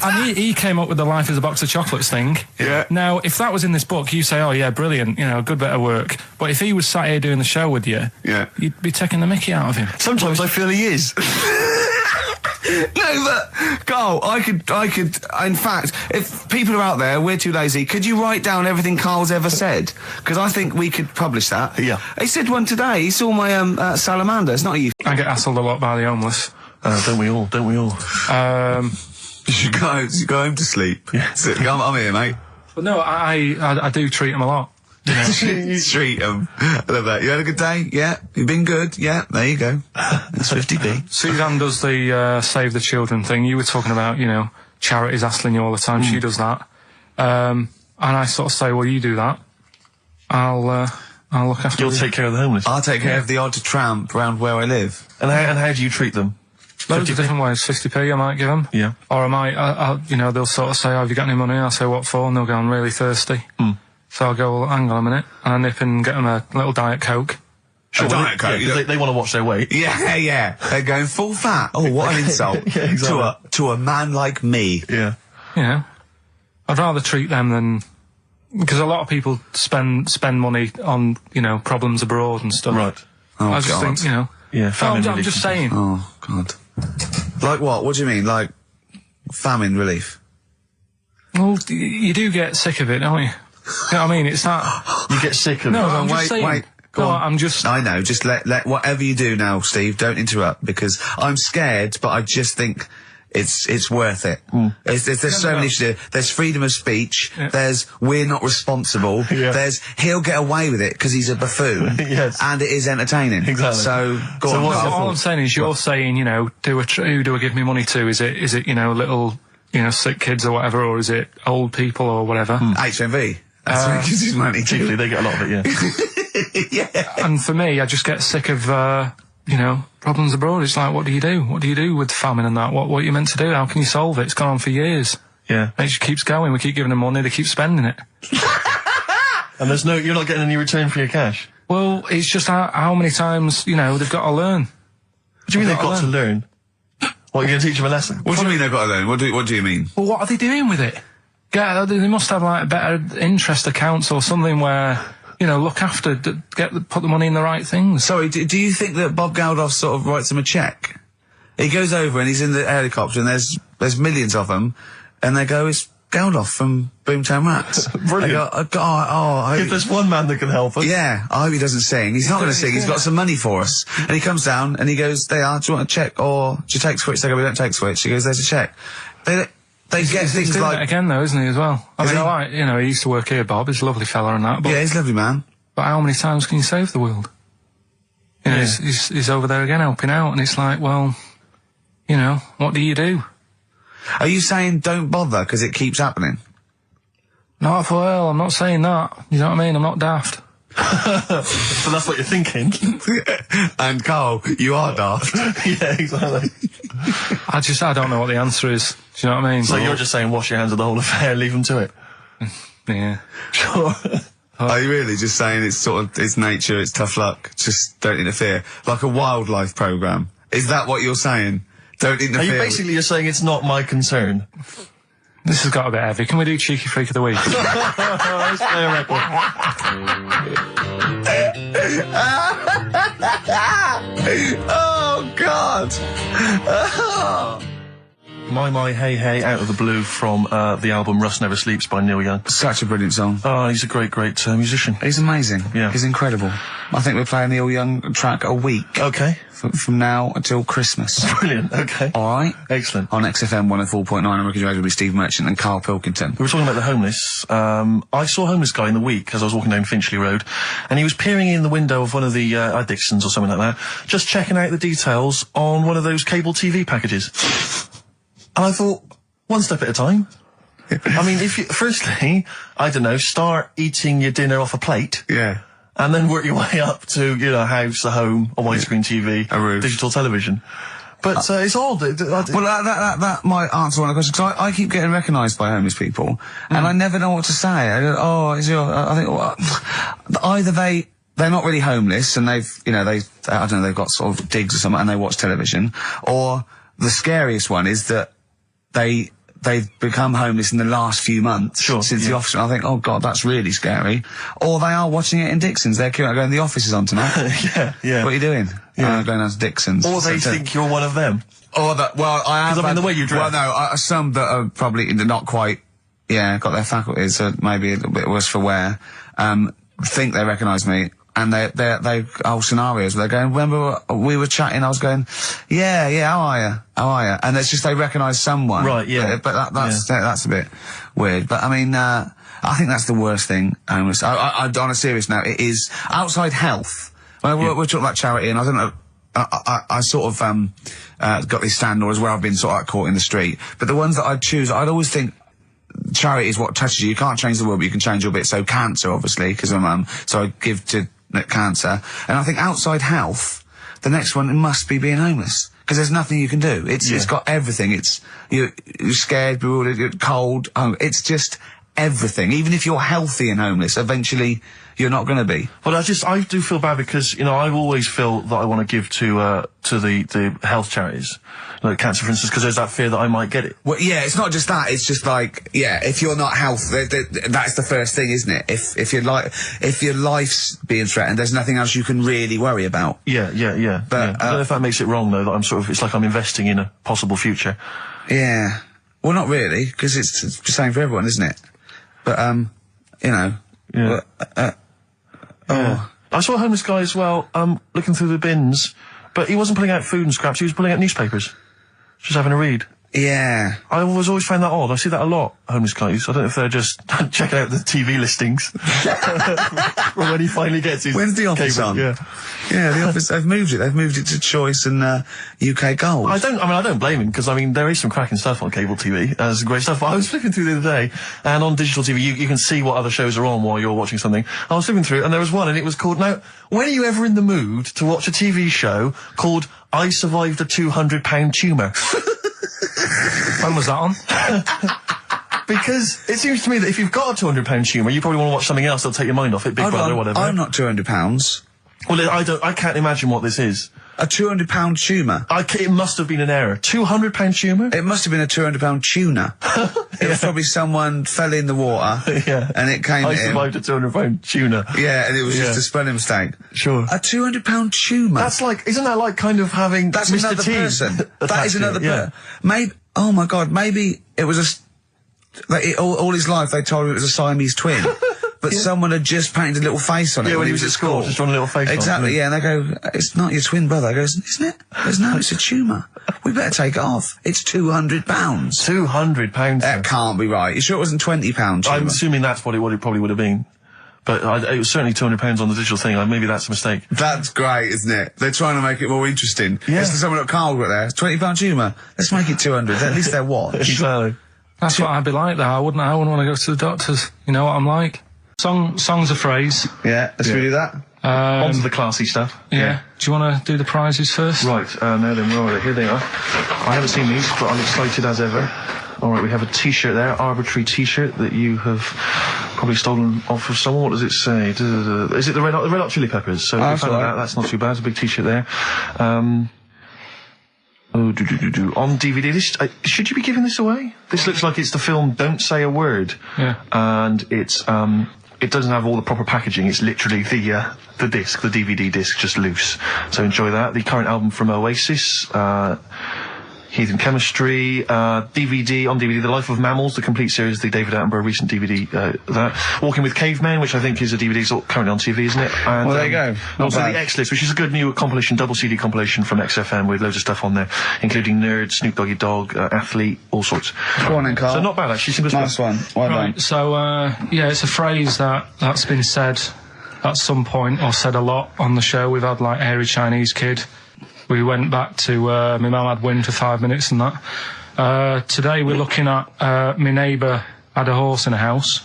Speaker 3: And he came up with the life as a box of chocolates thing.
Speaker 2: Yeah.
Speaker 3: Now, if that was in this book, you say, oh, yeah, brilliant, good bit of work. But if he was sat here doing the show with you, you'd be taking the mickey out of him.
Speaker 1: Sometimes I feel he is.
Speaker 2: No, but Carl, I could. In fact, if people are out there, we're too lazy. Could you write down everything Carl's ever said? Because I think we could publish that.
Speaker 1: Yeah.
Speaker 2: He said one today. He saw my salamander. It's not you.
Speaker 3: I get hassled a lot by the homeless.
Speaker 1: Don't we all? Don't we all?
Speaker 2: You should go home to sleep. Yeah. I'm here, mate.
Speaker 3: But no, I do treat him a lot.
Speaker 2: You treat him. I love that. You had a good day? Yeah. You've been good? Yeah. There you go. That's 50p.
Speaker 3: Suzanne does the Save the Children thing. You were talking about, charities hassling you all the time. She does that. And I sort of say, well, you do that. I'll look after you.
Speaker 1: You'll take care of the homeless.
Speaker 2: I'll take care of the odd tramp around where I live.
Speaker 1: And how do you treat them?
Speaker 3: Loads of different ways. 50p I might give them.
Speaker 1: Yeah.
Speaker 3: Or I might, they'll sort of say, oh, have you got any money? I'll say, what for? And they'll go, I'm really thirsty. So I'll go, well, hang on a minute. And I nip in and get them a little Diet Coke.
Speaker 2: Sure, a Diet Coke?
Speaker 1: Yeah, they want to watch their weight.
Speaker 2: Yeah. They're going full fat. Oh, what an insult.
Speaker 1: Yeah, exactly.
Speaker 2: To a man like me.
Speaker 1: Yeah.
Speaker 3: I'd rather treat them than... Because a lot of people spend money on, problems abroad and stuff.
Speaker 2: Right. Oh,
Speaker 3: I just think,
Speaker 1: Yeah, famine
Speaker 3: I'm just saying.
Speaker 2: Oh, God. Like what? What do you mean? Like famine relief?
Speaker 3: Well, you do get sick of it, don't you? You know what I mean? It's that...
Speaker 1: You get sick of it.
Speaker 3: No, I'm just saying.
Speaker 2: Wait. Go on.
Speaker 3: I'm just...
Speaker 2: I know, just let whatever you do now, Steve, don't interrupt, because I'm scared, but I just think it's worth it. There's so many issues. There's freedom of speech, there's we're not responsible, there's he'll get away with it because he's a buffoon, and it is entertaining.
Speaker 1: Exactly.
Speaker 2: So, go on.
Speaker 3: All I'm saying is you're saying, who do I give me money to? Is it little, sick kids or whatever, or is it old people or whatever?
Speaker 2: HMV. That's where he gives his money to.
Speaker 1: Particularly, they get a lot of it,
Speaker 2: yeah.
Speaker 3: And for me, I just get sick of, problems abroad. It's like, what do you do? What do you do with famine and that? What are you meant to do? How can you solve it? It's gone on for years.
Speaker 1: Yeah.
Speaker 3: And it just keeps going. We keep giving them money. They keep spending it.
Speaker 1: And you're not getting any return for your cash.
Speaker 3: Well, it's just how many times, they've got to learn.
Speaker 1: What do you mean they've got to learn? What, you're going to teach them a lesson?
Speaker 2: What do you mean they've got to learn? What do you mean?
Speaker 3: Well, what are they doing with it? Yeah, they must have like better interest accounts or something where, look after, put the money in the right things.
Speaker 2: Sorry, do you think that Bob Geldof sort of writes them a cheque? He goes over and he's in the helicopter and there's millions of them, and they go, it's Geldof from Boomtown Rats.
Speaker 1: Brilliant. If there's one man that can help us.
Speaker 2: Yeah, I hope he doesn't sing. He's not going to sing. He's got some money for us. And he comes down and he goes, do you want a cheque or do you take Switch? They go, we don't take Switch. He goes, there's a cheque. They get things
Speaker 3: doing
Speaker 2: like...
Speaker 3: that again, though, isn't he, as well? I mean, he used to work here, Bob. He's a lovely fella and that. But,
Speaker 2: yeah, he's a lovely man.
Speaker 3: But how many times can you save the world? He's over there again helping out, and it's like, well, what do you do?
Speaker 2: Are you saying don't bother because it keeps happening?
Speaker 3: Not well, I'm not saying that. You know what I mean? I'm not daft.
Speaker 1: So that's what you're thinking.
Speaker 2: And Carl, you are daft.
Speaker 1: Yeah, exactly.
Speaker 3: I don't know what the answer is. Do you know what I mean?
Speaker 1: So you're just saying wash your hands of the whole affair, leave them to it?
Speaker 3: Yeah.
Speaker 1: Sure.
Speaker 2: Are you really just saying it's nature, it's tough luck, just don't interfere? Like a wildlife programme. Is that what you're saying? Don't interfere.
Speaker 1: You're saying it's not my concern?
Speaker 3: This has got a bit heavy. Can we do Cheeky Freak of the Week?
Speaker 1: Let's play a record.
Speaker 2: Oh, God!
Speaker 1: My Hey Hey Out of the Blue from the album Rust Never Sleeps by Neil Young.
Speaker 2: Such a brilliant song.
Speaker 1: Oh, he's a great musician.
Speaker 2: He's amazing.
Speaker 1: Yeah.
Speaker 2: He's incredible. I think we're playing Neil Young track a week.
Speaker 1: Okay.
Speaker 2: From now until Christmas.
Speaker 1: Brilliant, okay.
Speaker 2: Alright?
Speaker 1: Excellent.
Speaker 2: On XFM 104.9, I'm Ricky Gervais with Steve Merchant and Karl Pilkington.
Speaker 1: We were talking about the homeless. I saw a homeless guy in the week as I was walking down Finchley Road, and he was peering in the window of one of the Dixons or something like that, just checking out the details on one of those cable TV packages. And I thought, one step at a time. I mean, firstly, I don't know, start eating your dinner off a plate.
Speaker 2: Yeah.
Speaker 1: And then work your way up to, a house, a home, a widescreen TV,
Speaker 2: a roof,
Speaker 1: digital television. But it's odd.
Speaker 2: Well, that might answer one of the questions. Because I keep getting recognised by homeless people, and I never know what to say. I go, I think, well, either they're not really homeless, and they've got sort of digs or something, and they watch television, or the scariest one is that they've become homeless in the last few months since the office. I think, oh God, that's really scary. Or they are watching it in Dixon's. They're going, the office is on tonight.
Speaker 1: Yeah.
Speaker 2: What are you doing?
Speaker 1: Yeah.
Speaker 2: Going down to Dixon's.
Speaker 1: Or they think you're one of them.
Speaker 2: Or that, well, I am.
Speaker 1: Because I mean, the way you dress.
Speaker 2: Well, no, some that are probably not quite, got their faculties, so maybe a little bit worse for wear, think they recognise me. And they whole scenarios where they're going, remember we were chatting, I was going, yeah, how are you? And it's just they recognise someone.
Speaker 1: Right, yeah.
Speaker 2: But that's a bit weird. But I mean, I think that's the worst thing. On a serious note, it is outside health. We're talking about charity, and I don't know, I sort of, got these standards where I've been sort of caught in the street. But the ones that I'd choose, I'd always think, charity is what touches you. You can't change the world, but you can change your bit. So cancer, obviously, because I'm mum, so I give to cancer. And I think outside health, the next one must be being homeless, because there's nothing you can do. It's got everything. You're scared, bewildered, you're cold. It's just everything. Even if you're healthy and homeless, eventually you're not going to be.
Speaker 1: Well, I do feel bad because, I always feel that I want to give to the health charities, like cancer, for instance, because there's that fear that I might get it.
Speaker 2: Well, yeah, it's not just that. It's just like, if you're not healthy, that's the first thing, isn't it? If your life's being threatened, there's nothing else you can really worry about.
Speaker 1: Yeah. But I don't know if that makes it wrong though. That it's like I'm investing in a possible future.
Speaker 2: Yeah. Well, not really, because it's the same for everyone, isn't it? But
Speaker 1: Yeah. I saw a homeless guy as well, looking through the bins, but he wasn't pulling out food and scraps, he was pulling out newspapers. Just having a read.
Speaker 2: Yeah.
Speaker 1: I always found that odd. I see that a lot, homeless guys. I don't know if they're just checking out the TV listings. When he finally gets his...
Speaker 2: When's the office on?
Speaker 1: Yeah,
Speaker 2: the office, they've moved it. They've moved it to Choice and UK Gold.
Speaker 1: I don't blame him, because, there is some cracking stuff on cable TV. There's great stuff. But I was flipping through the other day, and on digital TV, you can see what other shows are on while you're watching something. I was flipping through, and there was one, and it was called... Now, when are you ever in the mood to watch a TV show called I Survived a 200-pound tumour?
Speaker 3: When was that on?
Speaker 1: Because it seems to me that if you've got a 200-pound tumour, you probably want to watch something else that'll take your mind off it, Big Brother or whatever.
Speaker 2: I'm not 200 pounds.
Speaker 1: Well, I can't imagine what this is.
Speaker 2: A 200-pound tumour?
Speaker 1: It must have been an error. 200-pound tumour?
Speaker 2: It must have been a 200-pound tuna. It was probably someone fell in the water. And it came
Speaker 1: I survived a 200-pound tuna.
Speaker 2: Yeah, and it was just a spelling mistake.
Speaker 1: Sure.
Speaker 2: A 200-pound tumour?
Speaker 1: Isn't that like kind of having
Speaker 2: That's
Speaker 1: Mr.
Speaker 2: another
Speaker 1: T
Speaker 2: person. That is another person.
Speaker 1: Yeah.
Speaker 2: Maybe, oh my God, maybe it was all his life they told him it was a Siamese twin. But someone had just painted a little face on it when he was at school.
Speaker 1: Just drawn a little face
Speaker 2: exactly,
Speaker 1: on it.
Speaker 2: And they go, it's not your twin brother. He goes, isn't it? He goes, no, it's a tumour. We better take it off. It's £200.
Speaker 1: £200?
Speaker 2: That can't be right. You sure it wasn't £20 tumour?
Speaker 1: I'm assuming that's what it probably would have been. But it was certainly £200 on the digital thing. Maybe that's a mistake.
Speaker 2: That's great, isn't it? They're trying to make it more interesting.
Speaker 1: Yeah.
Speaker 2: It's someone at Carl got there. It's £20 tumour. Let's make it 200. At least they're watch.
Speaker 1: Exactly.
Speaker 3: That's what I'd be like, though. I wouldn't want to go to the doctors. You know what I'm like? Song's a phrase.
Speaker 2: Yeah, let's do that.
Speaker 1: On to the classy stuff.
Speaker 3: Yeah. Do you want to do the prizes first?
Speaker 1: Right, now then, where are they? Here they are. I haven't seen these, but I'm excited as ever. Alright, we have a t-shirt there, arbitrary t-shirt that you have probably stolen off of someone. What does it say? Is it the Red Hot Chili Peppers? So that's not too bad. It's a big t-shirt there. On DVD. Should you be giving this away? This looks like it's the film Don't Say a Word.
Speaker 3: Yeah.
Speaker 1: And it's, it doesn't have all the proper packaging. It's literally the disc, the DVD disc, just loose. So enjoy that. The current album from Oasis, Heathen Chemistry, DVD, on DVD, The Life of Mammals, the complete series, the David Attenborough recent DVD, that. Walking with Cavemen, which I think is a DVD, it's currently on TV, isn't it? And,
Speaker 2: well, there you go.
Speaker 1: And also the X-List, which is a good new compilation, double CD compilation from XFM with loads of stuff on there, including Nerd, Snoop Doggy Dogg, Athlete, all sorts.
Speaker 2: Go on then, Carl.
Speaker 1: So not bad, actually.
Speaker 2: Nice one. Well done.
Speaker 3: Right, so, it's a phrase that's been said at some point, or said a lot on the show. We've had, like, Hairy Chinese Kid. We went back to, my mum had wind for 5 minutes and that. Today we're looking at, my neighbour had a horse in a house,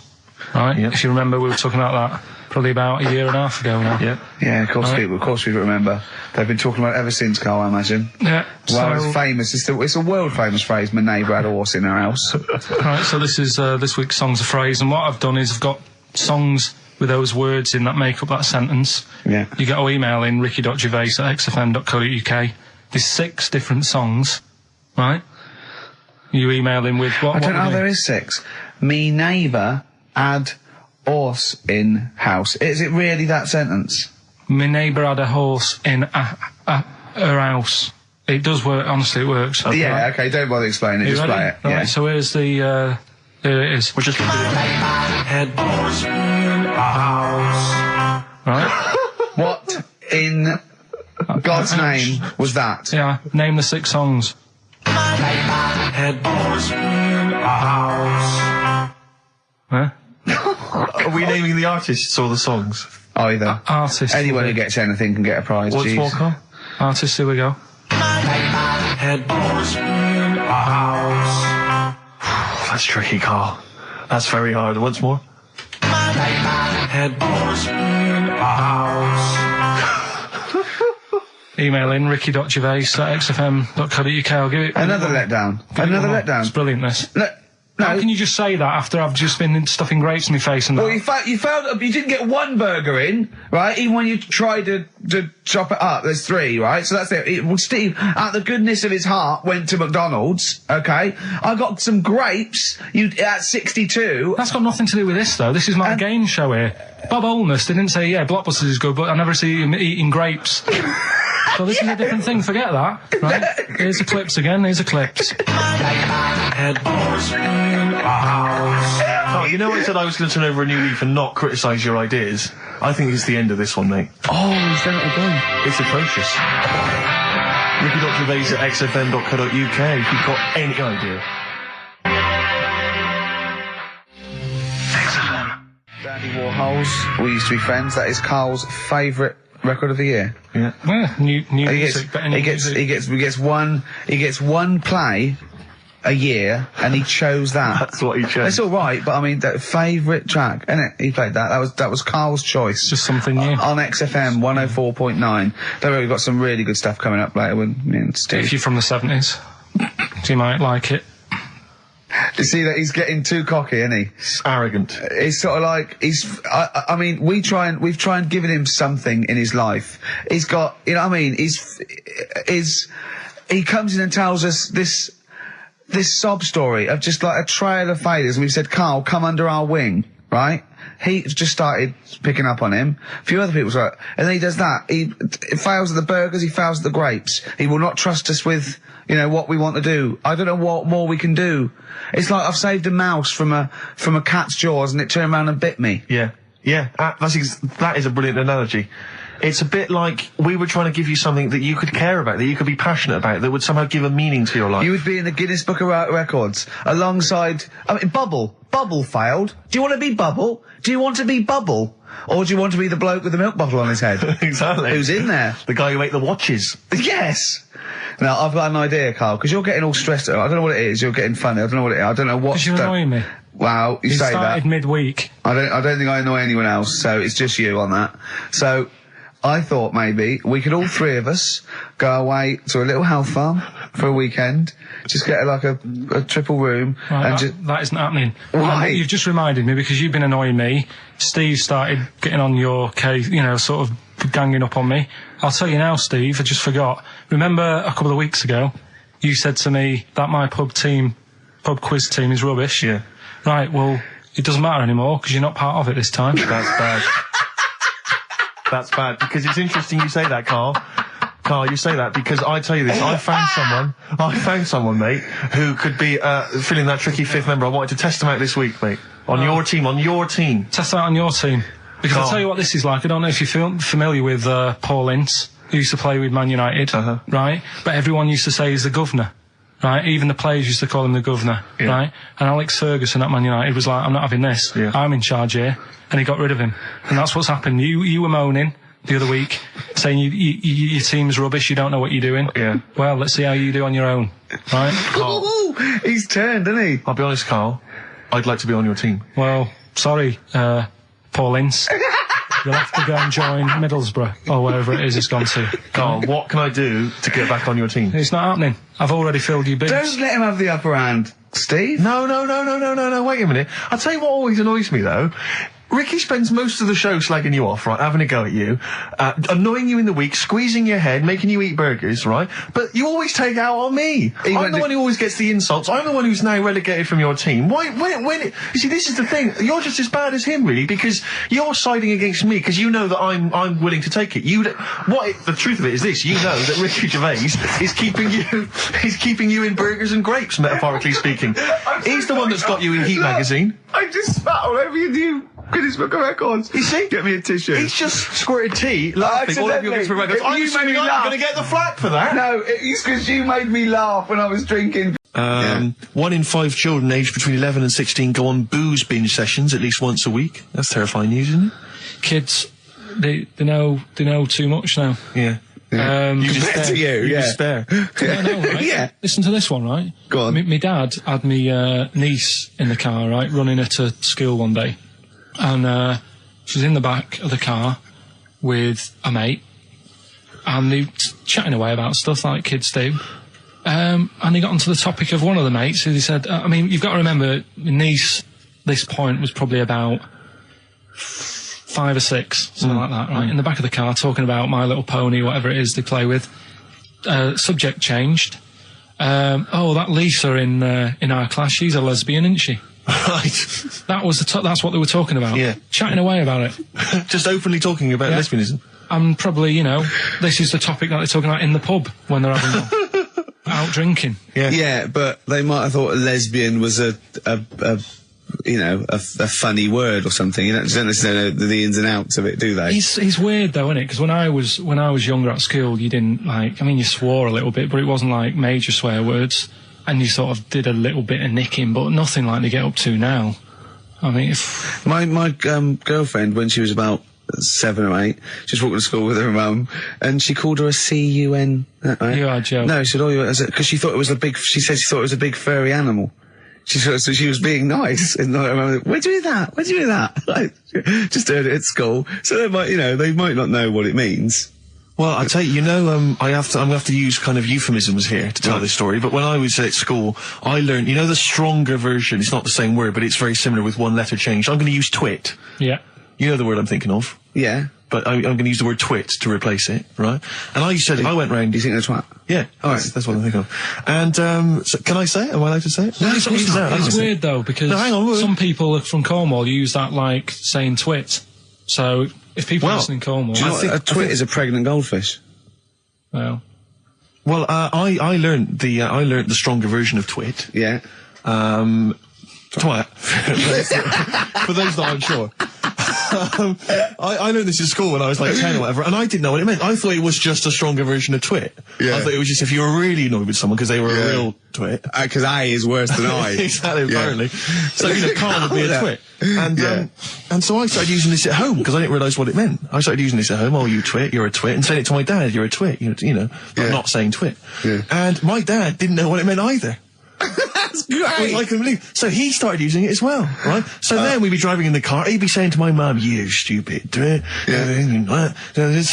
Speaker 3: right?
Speaker 1: Yep.
Speaker 3: If you remember, we were talking about that probably about a year and a half ago now.
Speaker 1: Yeah.
Speaker 2: Yeah, of course,
Speaker 3: Right.
Speaker 2: of course people remember. They've been talking about it ever since, Carl, I imagine.
Speaker 3: Yeah.
Speaker 2: Well,
Speaker 3: so,
Speaker 2: it's famous. It's a world famous phrase. My neighbour had a horse in her house.
Speaker 3: right, so this is this week's Songs of Phrase, and what I've done is I've got songs with those words in that make up that sentence.
Speaker 2: Yeah.
Speaker 3: You get to email in ricky.gervais@xfm.co.uk. There's 6 different songs, right? You email in with what?
Speaker 2: I don't
Speaker 3: what
Speaker 2: know.
Speaker 3: we
Speaker 2: There
Speaker 3: do.
Speaker 2: is 6. Me neighbour had horse in house. Is it really that sentence?
Speaker 3: My neighbour had a horse in her house. It does work. Honestly, it works.
Speaker 2: Yeah. Okay. Don't bother explaining it.
Speaker 3: You
Speaker 2: Just
Speaker 3: ready?
Speaker 2: play it.
Speaker 3: Right,
Speaker 2: Yeah.
Speaker 3: so here's the. Here it is.
Speaker 1: We're just going to do it.
Speaker 3: Head horse in a house. Right.
Speaker 2: What in God's name was that?
Speaker 3: Yeah. Name the 6 songs. Head horse in a house. Huh?
Speaker 1: Are we naming the artists or the songs?
Speaker 2: Either.
Speaker 3: Artist.
Speaker 2: Anyone who gets anything can get a prize.
Speaker 1: What's
Speaker 2: Jeez.
Speaker 1: more, Carl?
Speaker 3: Artist. Here we go. Head horse in a house.
Speaker 1: That's tricky, Carl. That's very hard. Once more.
Speaker 3: Head horse in a house. Email in ricky.gervais@xfm.co.uk. I'll give it
Speaker 2: Another letdown. Another letdown.
Speaker 3: It's brilliant, this.
Speaker 2: No.
Speaker 3: How can you just say that after I've just been stuffing grapes in my face and that?
Speaker 2: Well, you failed. You didn't get one burger in, right? Even when you tried to chop it up, there's 3, right? So that's it. Well, Steve, out of the goodness of his heart, went to McDonald's. Okay, I got some grapes. You at 62.
Speaker 3: That's got nothing to do with this, though. This is my game show here. Bob Holness didn't say, yeah, Blockbusters is good, but I never see him eating grapes. So this is a different thing. Forget that. Right? Here's the clips again. Here's the clips. Head horse in a house.
Speaker 1: Oh, you know I said I was going to turn over a new leaf and not criticise your ideas? I think it's the end of this one, mate.
Speaker 2: Oh, he's done it again.
Speaker 1: It's atrocious. ricky.gervais@xfm.co.uk if you've got any idea.
Speaker 2: Dandy Warhols. We used to be friends. That is Carl's favourite record of the year.
Speaker 1: Yeah.
Speaker 3: Yeah, new
Speaker 2: He
Speaker 3: music. better new music.
Speaker 2: gets one play a year, and he chose that.
Speaker 1: That's what he chose.
Speaker 2: It's all right, but I mean, that favourite track, innit? He played that. That was Carl's choice.
Speaker 3: Just something new.
Speaker 2: On XFM 104.9. Don't worry, we've got some really good stuff coming up later with me and Steve.
Speaker 3: If you're from the 70s, you might like it.
Speaker 2: You see that he's getting too cocky, isn't he?
Speaker 1: It's arrogant.
Speaker 2: He's sort of like I mean, we've tried giving him something in his life. He's got, you know what I mean? He comes in and tells us this sob story of just like a trail of failures, and we've said, Carl, come under our wing, right? He just started picking up on him. A few other people's like, and then he does that. He fails at the burgers, he fails at the grapes. He will not trust us with, you know, what we want to do. I don't know what more we can do. It's like I've saved a mouse from a cat's jaws and it turned around and bit me.
Speaker 1: Yeah. Yeah. That is a brilliant analogy. It's a bit like we were trying to give you something that you could care about, that you could be passionate about, that would somehow give a meaning to your life.
Speaker 2: You would be in the Guinness Book of Records alongside, I mean, Bubble. Bubble failed. Do you want to be Bubble? Do you want to be Bubble? Or do you want to be the bloke with the milk bottle on his head?
Speaker 1: Exactly.
Speaker 2: Who's in there?
Speaker 1: The guy who ate the watches.
Speaker 2: Yes! Now, I've got an idea, Carl, because you're getting all stressed out. I don't know what it is. You're getting funny. I don't know what it is. I don't know what...
Speaker 3: Because you're annoying me.
Speaker 2: Wow, you say that.
Speaker 3: started midweek.
Speaker 2: I don't think I annoy anyone else, so it's just you on that. So, I thought maybe we could all 3 of us go away to a little health farm for a weekend, just get like a triple room,
Speaker 3: Right,
Speaker 2: and
Speaker 3: that isn't happening.
Speaker 2: Why?
Speaker 3: You've just reminded me, because you've been annoying me. Steve started getting on your case, you know, sort of ganging up on me. I'll tell you now, Steve, I just forgot. Remember a couple of weeks ago, you said to me that my pub quiz team is rubbish?
Speaker 1: Yeah.
Speaker 3: Right, well, it doesn't matter anymore, because you're not part of it this time.
Speaker 1: That's bad. That's bad, because it's interesting you say that, Carl. Carl, you say that because I tell you this, I found someone, mate, who could be filling that tricky 5th member. I wanted to test him out this week, mate. On your team.
Speaker 3: Test out on your team. Because
Speaker 1: Carl.
Speaker 3: I'll tell you what this is like. I don't know if you're familiar with Paul Ince, who used to play with Man United, right? But everyone used to say he's the governor, right? Even the players used to call him the governor, right? And Alex Ferguson at Man United was like, I'm not having this.
Speaker 1: Yeah.
Speaker 3: I'm in charge here. And he got rid of him. And that's what's happened. You were moaning the other week, saying your team's rubbish, you don't know what you're doing.
Speaker 1: Yeah.
Speaker 3: Well, let's see how you do on your own, right?
Speaker 2: Ooh, he's turned, isn't he?
Speaker 1: I'll be honest, Carl. I'd like to be on your team.
Speaker 4: Well, sorry, Paul Ince. You'll have to go and join Middlesbrough, or wherever it is it's gone to.
Speaker 1: Carl, what can I do to get back on your team?
Speaker 4: It's not happening. I've already filled your boots.
Speaker 2: Don't let him have the upper hand, Steve.
Speaker 1: No, wait a minute. I'll tell you what always annoys me, though. Ricky spends most of the show slagging you off, right, having a go at you, annoying you in the week, squeezing your head, making you eat burgers, right? But you always take it out on me. I'm the one who always gets the insults. I'm the one who's now relegated from your team. Why, you see, this is the thing. You're just as bad as him, really, because you're siding against me, because you know that I'm willing to take it. The truth of it is this, you know that Ricky Gervais is keeping you in burgers and grapes, metaphorically speaking. He's the one that's got you in Heat magazine.
Speaker 2: I just spat all over your new Guinness Book of Records.
Speaker 1: You see?
Speaker 2: Get me a tissue.
Speaker 1: He's just squirted tea, laughing all over your Guinness Book of Records.
Speaker 2: You made me laugh.
Speaker 1: I'm going to get the flak for that.
Speaker 2: No, it's because you made me laugh when I was drinking.
Speaker 1: 1 in 5 children aged between 11 and 16 go on booze binge sessions at least once a week. That's terrifying news, isn't it?
Speaker 4: Kids, they know too much now.
Speaker 1: Yeah.
Speaker 2: You despair.
Speaker 4: I know, right?
Speaker 2: Yeah.
Speaker 4: Listen to this one, right?
Speaker 2: Go on.
Speaker 4: My dad had me niece in the car, right, running her to school one day. And she was in the back of the car with a mate. And they were chatting away about stuff like kids do. And they got onto the topic of one of the mates who they said, I mean, you've got to remember, my niece, this point, was probably about 5 or 6, something like that, right? In the back of the car, talking about My Little Pony, whatever it is they play with. Subject changed. That Lisa in our class, she's a lesbian, isn't she?
Speaker 1: Right.
Speaker 4: That's what they were talking about.
Speaker 1: Yeah.
Speaker 4: Chatting away about it.
Speaker 1: Just openly talking about lesbianism.
Speaker 4: And probably, this is the topic that they're talking about in the pub when they're having out drinking.
Speaker 1: Yeah.
Speaker 2: Yeah, but they might have thought a lesbian was a funny word or something. You don't necessarily know the ins and outs of it, do they?
Speaker 4: It's weird though, isn't it? Because when I was younger at school, you didn't you swore a little bit, but it wasn't like major swear words, and you sort of did a little bit of nicking, but nothing like they get up to now. I mean,
Speaker 2: my girlfriend, when she was about 7 or 8, she was walking to school with her mum, and she called her a C-U-N. Right?
Speaker 4: You are joking.
Speaker 2: No, she said, because she thought it was she said she thought it was a big furry animal. So she was being nice, and I remember, where'd you hear that? Where'd you hear that? Just heard it at school. So they might not know what it means.
Speaker 1: Well, I tell you, I'm going to have to use kind of euphemisms here to tell this story, but when I was at school, I learned, the stronger version, it's not the same word, but it's very similar with one letter changed. I'm going to use twit.
Speaker 4: Yeah.
Speaker 1: You know the word I'm thinking of?
Speaker 2: Yeah.
Speaker 1: But I'm going to use the word twit to replace it, right? And I went round...
Speaker 2: Do you think that's twat?
Speaker 1: Yeah.
Speaker 2: All right.
Speaker 1: That's what I'm thinking of. And, so can I say it? Am I allowed to say it?
Speaker 4: No, it's weird though, because some people from Cornwall use that like saying twit. So if people listen in Cornwall...
Speaker 2: Do you know a twit is a pregnant goldfish?
Speaker 4: Well,
Speaker 1: I learned the stronger version of twit.
Speaker 2: Yeah.
Speaker 1: Twat. For those that aren't sure. I learned this in school when I was like 10 or whatever, and I didn't know what it meant. I thought it was just a stronger version of twit. Yeah. I thought it was just if you were really annoyed with someone because they were a real twit.
Speaker 2: Because I is worse than I.
Speaker 1: Exactly, apparently. So, Carl would be a twit. And so I started using this at home because I didn't realise what it meant. I started using this at home. Oh, you twit, you're a twit. And saying it to my dad, you're a twit, but not saying twit. Yeah. And my dad didn't know what it meant either.
Speaker 2: That's great.
Speaker 1: I couldn't believe. So he started using it as well, right? So then we'd be driving in the car, he'd be saying to my mum, you stupid twit. Say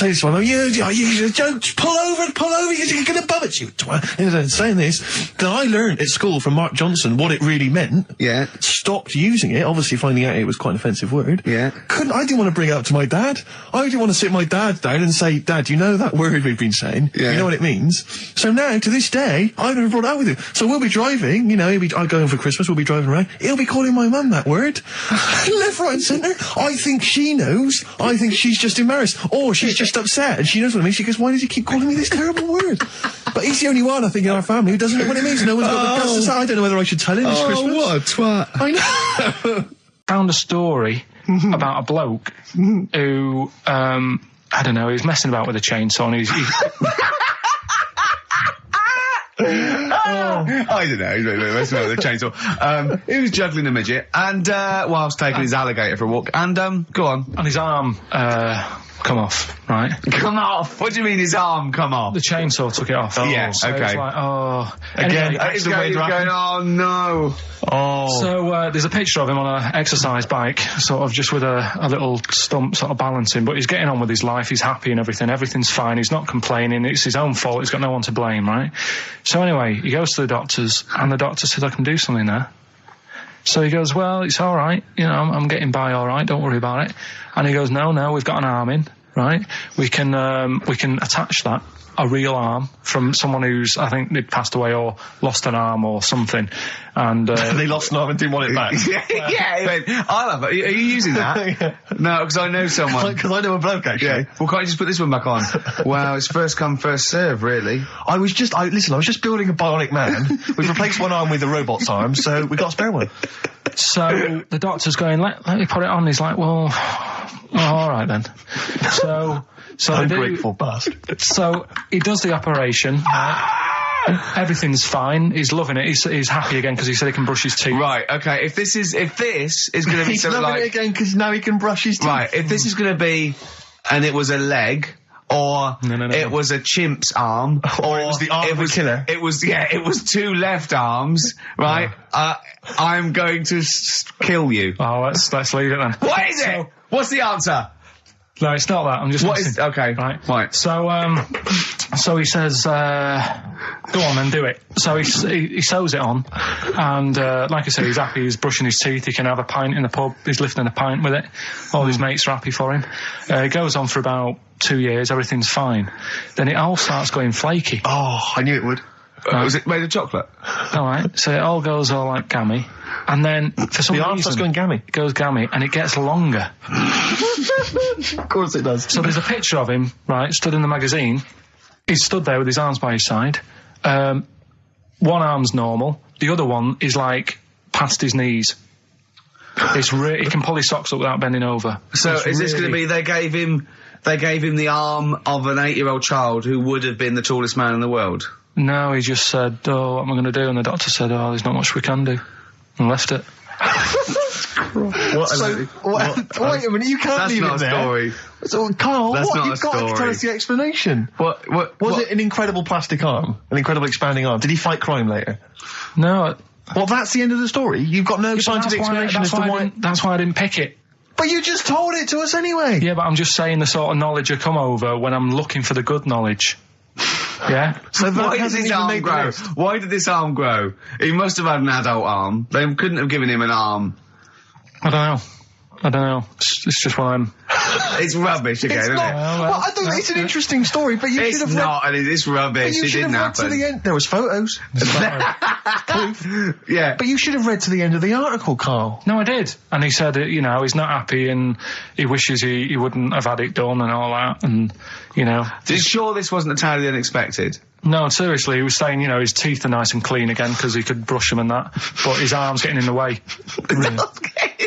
Speaker 1: this to my mum, you don't pull over, you're going to bum it, you twat. And saying this. Then I learned at school from Mark Johnson what it really meant.
Speaker 2: Yeah.
Speaker 1: Stopped using it, obviously finding out it was quite an offensive word.
Speaker 2: Yeah.
Speaker 1: I didn't want to bring it up to my dad. I didn't want to sit my dad down and say, Dad, you know that word we've been saying? Yeah. You know what it means? So now, to this day, I've never brought it up with him. So we'll be driving, I go home for Christmas, we'll be driving around, he'll be calling my mum that word. Left, right and centre. I think she knows. I think she's just embarrassed. Or she's just upset and she knows what it means. She goes, why does he keep calling me this terrible word? But he's the only one, I think, in our family who doesn't know what it means. No one's got the guts to say. I don't know whether I should tell him this Christmas.
Speaker 2: What a twat.
Speaker 1: I know.
Speaker 4: Found a story about a bloke who, I don't know, he was messing about with a chainsaw and he's
Speaker 2: I don't know, that's not the chainsaw. He was juggling a midget and whilst taking his alligator for a walk, and go on.
Speaker 4: And his arm
Speaker 3: come off, right?
Speaker 2: Come off? What do you mean his arm come off?
Speaker 3: The chainsaw took it off.
Speaker 2: Yeah,
Speaker 3: so
Speaker 2: okay.
Speaker 3: It's like, oh.
Speaker 7: Again,
Speaker 3: Anyway,
Speaker 7: it's the way it
Speaker 2: going,
Speaker 7: happened.
Speaker 2: oh no.
Speaker 7: Oh.
Speaker 3: so there's a picture of him on an exercise bike, sort of just with a little stump sort of balancing, but he's getting on with his life, he's happy and everything's fine, he's not complaining, it's his own fault, he's got no one to blame, right? So anyway, he goes to the doctors, and the doctor said, I can do something there. So he goes, well, it's all right, you know, I'm getting by all right, don't worry about it. And he goes, no, we've got an arm in, right? We can attach that, a real arm, from someone who's, I think they'd passed away or lost an arm or something. And
Speaker 7: they lost an arm and didn't want it back.
Speaker 2: yeah. I'll have it. Are you using that?
Speaker 7: Yeah.
Speaker 2: No, because I know someone.
Speaker 7: Because I know a bloke, actually.
Speaker 2: Yeah. Well, can't you just put this one back on? Wow, it's first come, first serve, really.
Speaker 7: I was just building a bionic man. We've replaced one arm with a robot's arm, so we got a spare one.
Speaker 3: So the doctor's going, let me put it on. He's like, well, all right then. So
Speaker 7: Ungrateful bastard.
Speaker 3: So he does the operation. Everything's fine. He's loving it. He's happy again because he said he can brush his teeth.
Speaker 2: Right. Okay. If this is going to be
Speaker 7: He's
Speaker 2: something
Speaker 7: loving
Speaker 2: like,
Speaker 7: it again because now he can brush his teeth.
Speaker 2: right, if this is going to be, and it was a leg. Or
Speaker 3: No.
Speaker 2: it was a chimp's arm,
Speaker 7: Or it was the arm of a killer.
Speaker 2: It was two left arms, right? I'm going to kill you.
Speaker 3: Oh, let's leave it then.
Speaker 2: What is it? What's the answer?
Speaker 3: No, it's not that. I'm just
Speaker 2: What
Speaker 3: messing.
Speaker 2: is? Okay,
Speaker 3: Right. So he says, go on and do it. So he sews it on, and like I say, he's happy. He's brushing his teeth. He can have a pint in the pub. He's lifting a pint with it. All his mates are happy for him. It goes on for about 2 years. Everything's fine. Then it all starts going flaky.
Speaker 7: Oh, I knew it would.
Speaker 2: Was it made of chocolate?
Speaker 3: All right. So it all goes all like gammy, and then for some
Speaker 7: The arm
Speaker 3: reason
Speaker 7: starts going gammy.
Speaker 3: it goes gammy, and it gets longer.
Speaker 7: Of course it does.
Speaker 3: So there's a picture of him, right, stood in the magazine. He's stood there with his arms by his side. One arm's normal. The other one is like past his knees. He can pull his socks up without bending over.
Speaker 2: So
Speaker 3: It's
Speaker 2: is this going to
Speaker 3: really-
Speaker 2: be they gave him the arm of an 8-year-old child who would have been the tallest man in the world?
Speaker 3: No, he just said, oh, what am I going to do? And the doctor said, oh, there's not much we can do. And left it.
Speaker 7: Wait a minute, you can't
Speaker 2: That's
Speaker 7: leave
Speaker 2: not
Speaker 7: it
Speaker 2: a
Speaker 7: there.
Speaker 2: story.
Speaker 7: So, Carl,
Speaker 2: That's
Speaker 7: what?
Speaker 2: not
Speaker 7: You've
Speaker 2: a
Speaker 7: got to
Speaker 2: story.
Speaker 7: tell us the explanation.
Speaker 2: What?
Speaker 7: Was it an incredible plastic arm? An incredible expanding arm? Did he fight crime later?
Speaker 3: No.
Speaker 7: Well, that's the end of the story. You've got no scientific explanation as to why...
Speaker 3: That's why I didn't pick it.
Speaker 7: But you just told it to us anyway.
Speaker 3: Yeah, but I'm just saying the sort of knowledge I come over when I'm looking for the good knowledge. Yeah?
Speaker 7: So that
Speaker 2: Why did
Speaker 7: hasn't
Speaker 2: his
Speaker 7: even
Speaker 2: arm
Speaker 7: made the
Speaker 2: grow?
Speaker 7: list.
Speaker 2: Why did this arm grow? He must have had an adult arm. They couldn't have given him an arm.
Speaker 3: I don't know. It's just what I'm...
Speaker 2: It's rubbish again,
Speaker 7: It's
Speaker 2: isn't
Speaker 7: not.
Speaker 2: it?
Speaker 7: Well, I don't. It's an interesting story, but you
Speaker 2: It's
Speaker 7: should have
Speaker 2: not,
Speaker 7: read.
Speaker 2: and it's
Speaker 7: But
Speaker 2: rubbish.
Speaker 7: you
Speaker 2: It
Speaker 7: should
Speaker 2: didn't
Speaker 7: have read to
Speaker 2: happen.
Speaker 7: the end. There was photos.
Speaker 2: Yeah.
Speaker 7: But you should have read to the end of the article, Carl.
Speaker 3: No, I did. And he said, you know, he's not happy and he wishes he wouldn't have had it done and all that. And, you know.
Speaker 2: Are you sure this wasn't entirely unexpected?
Speaker 3: No, seriously, he was saying, you know, his teeth are nice and clean again because he could brush them and that. But his arm's getting in the way.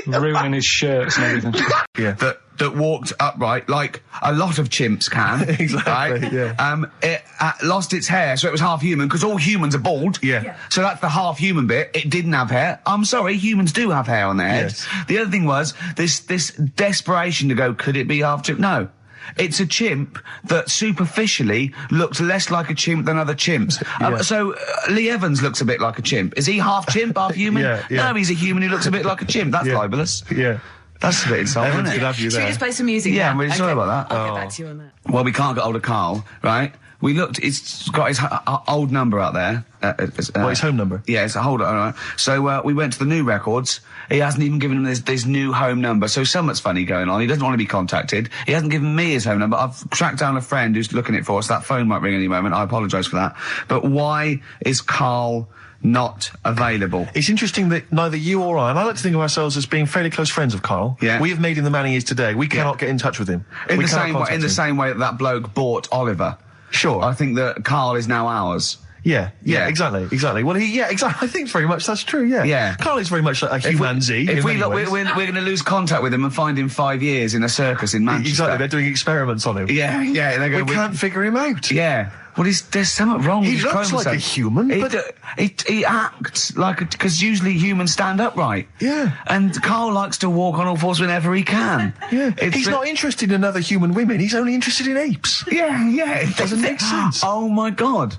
Speaker 3: Ruining his shirts and everything.
Speaker 7: Yeah.
Speaker 2: That walked upright like a lot of chimps can.
Speaker 7: Exactly,
Speaker 2: Right?
Speaker 7: yeah.
Speaker 2: It lost its hair, so it was half human, because all humans are bald.
Speaker 7: Yeah.
Speaker 2: So that's the half human bit. It didn't have hair. I'm sorry, humans do have hair on their heads.
Speaker 7: Yes.
Speaker 2: The other thing was this desperation to go, could it be half chimp? No. It's a chimp that superficially looks less like a chimp than other chimps.
Speaker 7: Yeah.
Speaker 2: So Lee Evans looks a bit like a chimp. Is he half chimp, half human?
Speaker 7: Yeah.
Speaker 2: No, he's a human who looks a bit like a chimp. That's
Speaker 7: Yeah.
Speaker 2: libelous.
Speaker 7: Yeah.
Speaker 2: That's a bit insulting,
Speaker 7: Evans
Speaker 2: isn't
Speaker 7: could
Speaker 2: it?
Speaker 7: have you
Speaker 9: Should we
Speaker 7: there.
Speaker 9: just play some music
Speaker 2: Yeah,
Speaker 9: now?
Speaker 2: I'm really sorry about that.
Speaker 9: I'll get back to you on that.
Speaker 2: Well, we can't get hold of Carl, right? We looked, it's got his old number out there.
Speaker 7: What, his home number?
Speaker 2: Yeah, it's a hold on. Right. So we went to the new records. He hasn't even given him this new home number. So something's funny going on. He doesn't want to be contacted. He hasn't given me his home number. I've tracked down a friend who's looking it for us. That phone might ring any moment. I apologise for that. But why is Carl not available?
Speaker 7: It's interesting that neither you or I, and I like to think of ourselves as being fairly close friends of Carl.
Speaker 2: Yeah.
Speaker 7: We have made him the man he is today. We cannot get in touch with him.
Speaker 2: In
Speaker 7: We
Speaker 2: the
Speaker 7: cannot
Speaker 2: same way,
Speaker 7: contact
Speaker 2: in the
Speaker 7: him.
Speaker 2: same way that bloke bought Oliver.
Speaker 7: Sure.
Speaker 2: I think that Carl is now ours.
Speaker 7: Yeah,
Speaker 2: Yeah.
Speaker 7: exactly. Well, exactly. I think very much that's true, yeah.
Speaker 2: Yeah.
Speaker 7: Carl is very much like a humanity.
Speaker 2: If
Speaker 7: in
Speaker 2: we
Speaker 7: many
Speaker 2: look,
Speaker 7: ways.
Speaker 2: we're going to lose contact with him and find him 5 years in a circus in Manchester.
Speaker 7: Exactly, they're doing experiments on him.
Speaker 2: Yeah, they're
Speaker 7: We
Speaker 2: going.
Speaker 7: can't figure him out.
Speaker 2: Yeah. Well, there's something wrong with
Speaker 1: He
Speaker 2: his
Speaker 1: looks like a human, but...
Speaker 2: He acts like because usually humans stand upright.
Speaker 1: Yeah.
Speaker 2: And Karl likes to walk on all fours whenever he can.
Speaker 1: Yeah. He's not interested in other human women. He's only interested in apes.
Speaker 2: Yeah, yeah. It
Speaker 1: doesn't make sense.
Speaker 2: Oh, my God.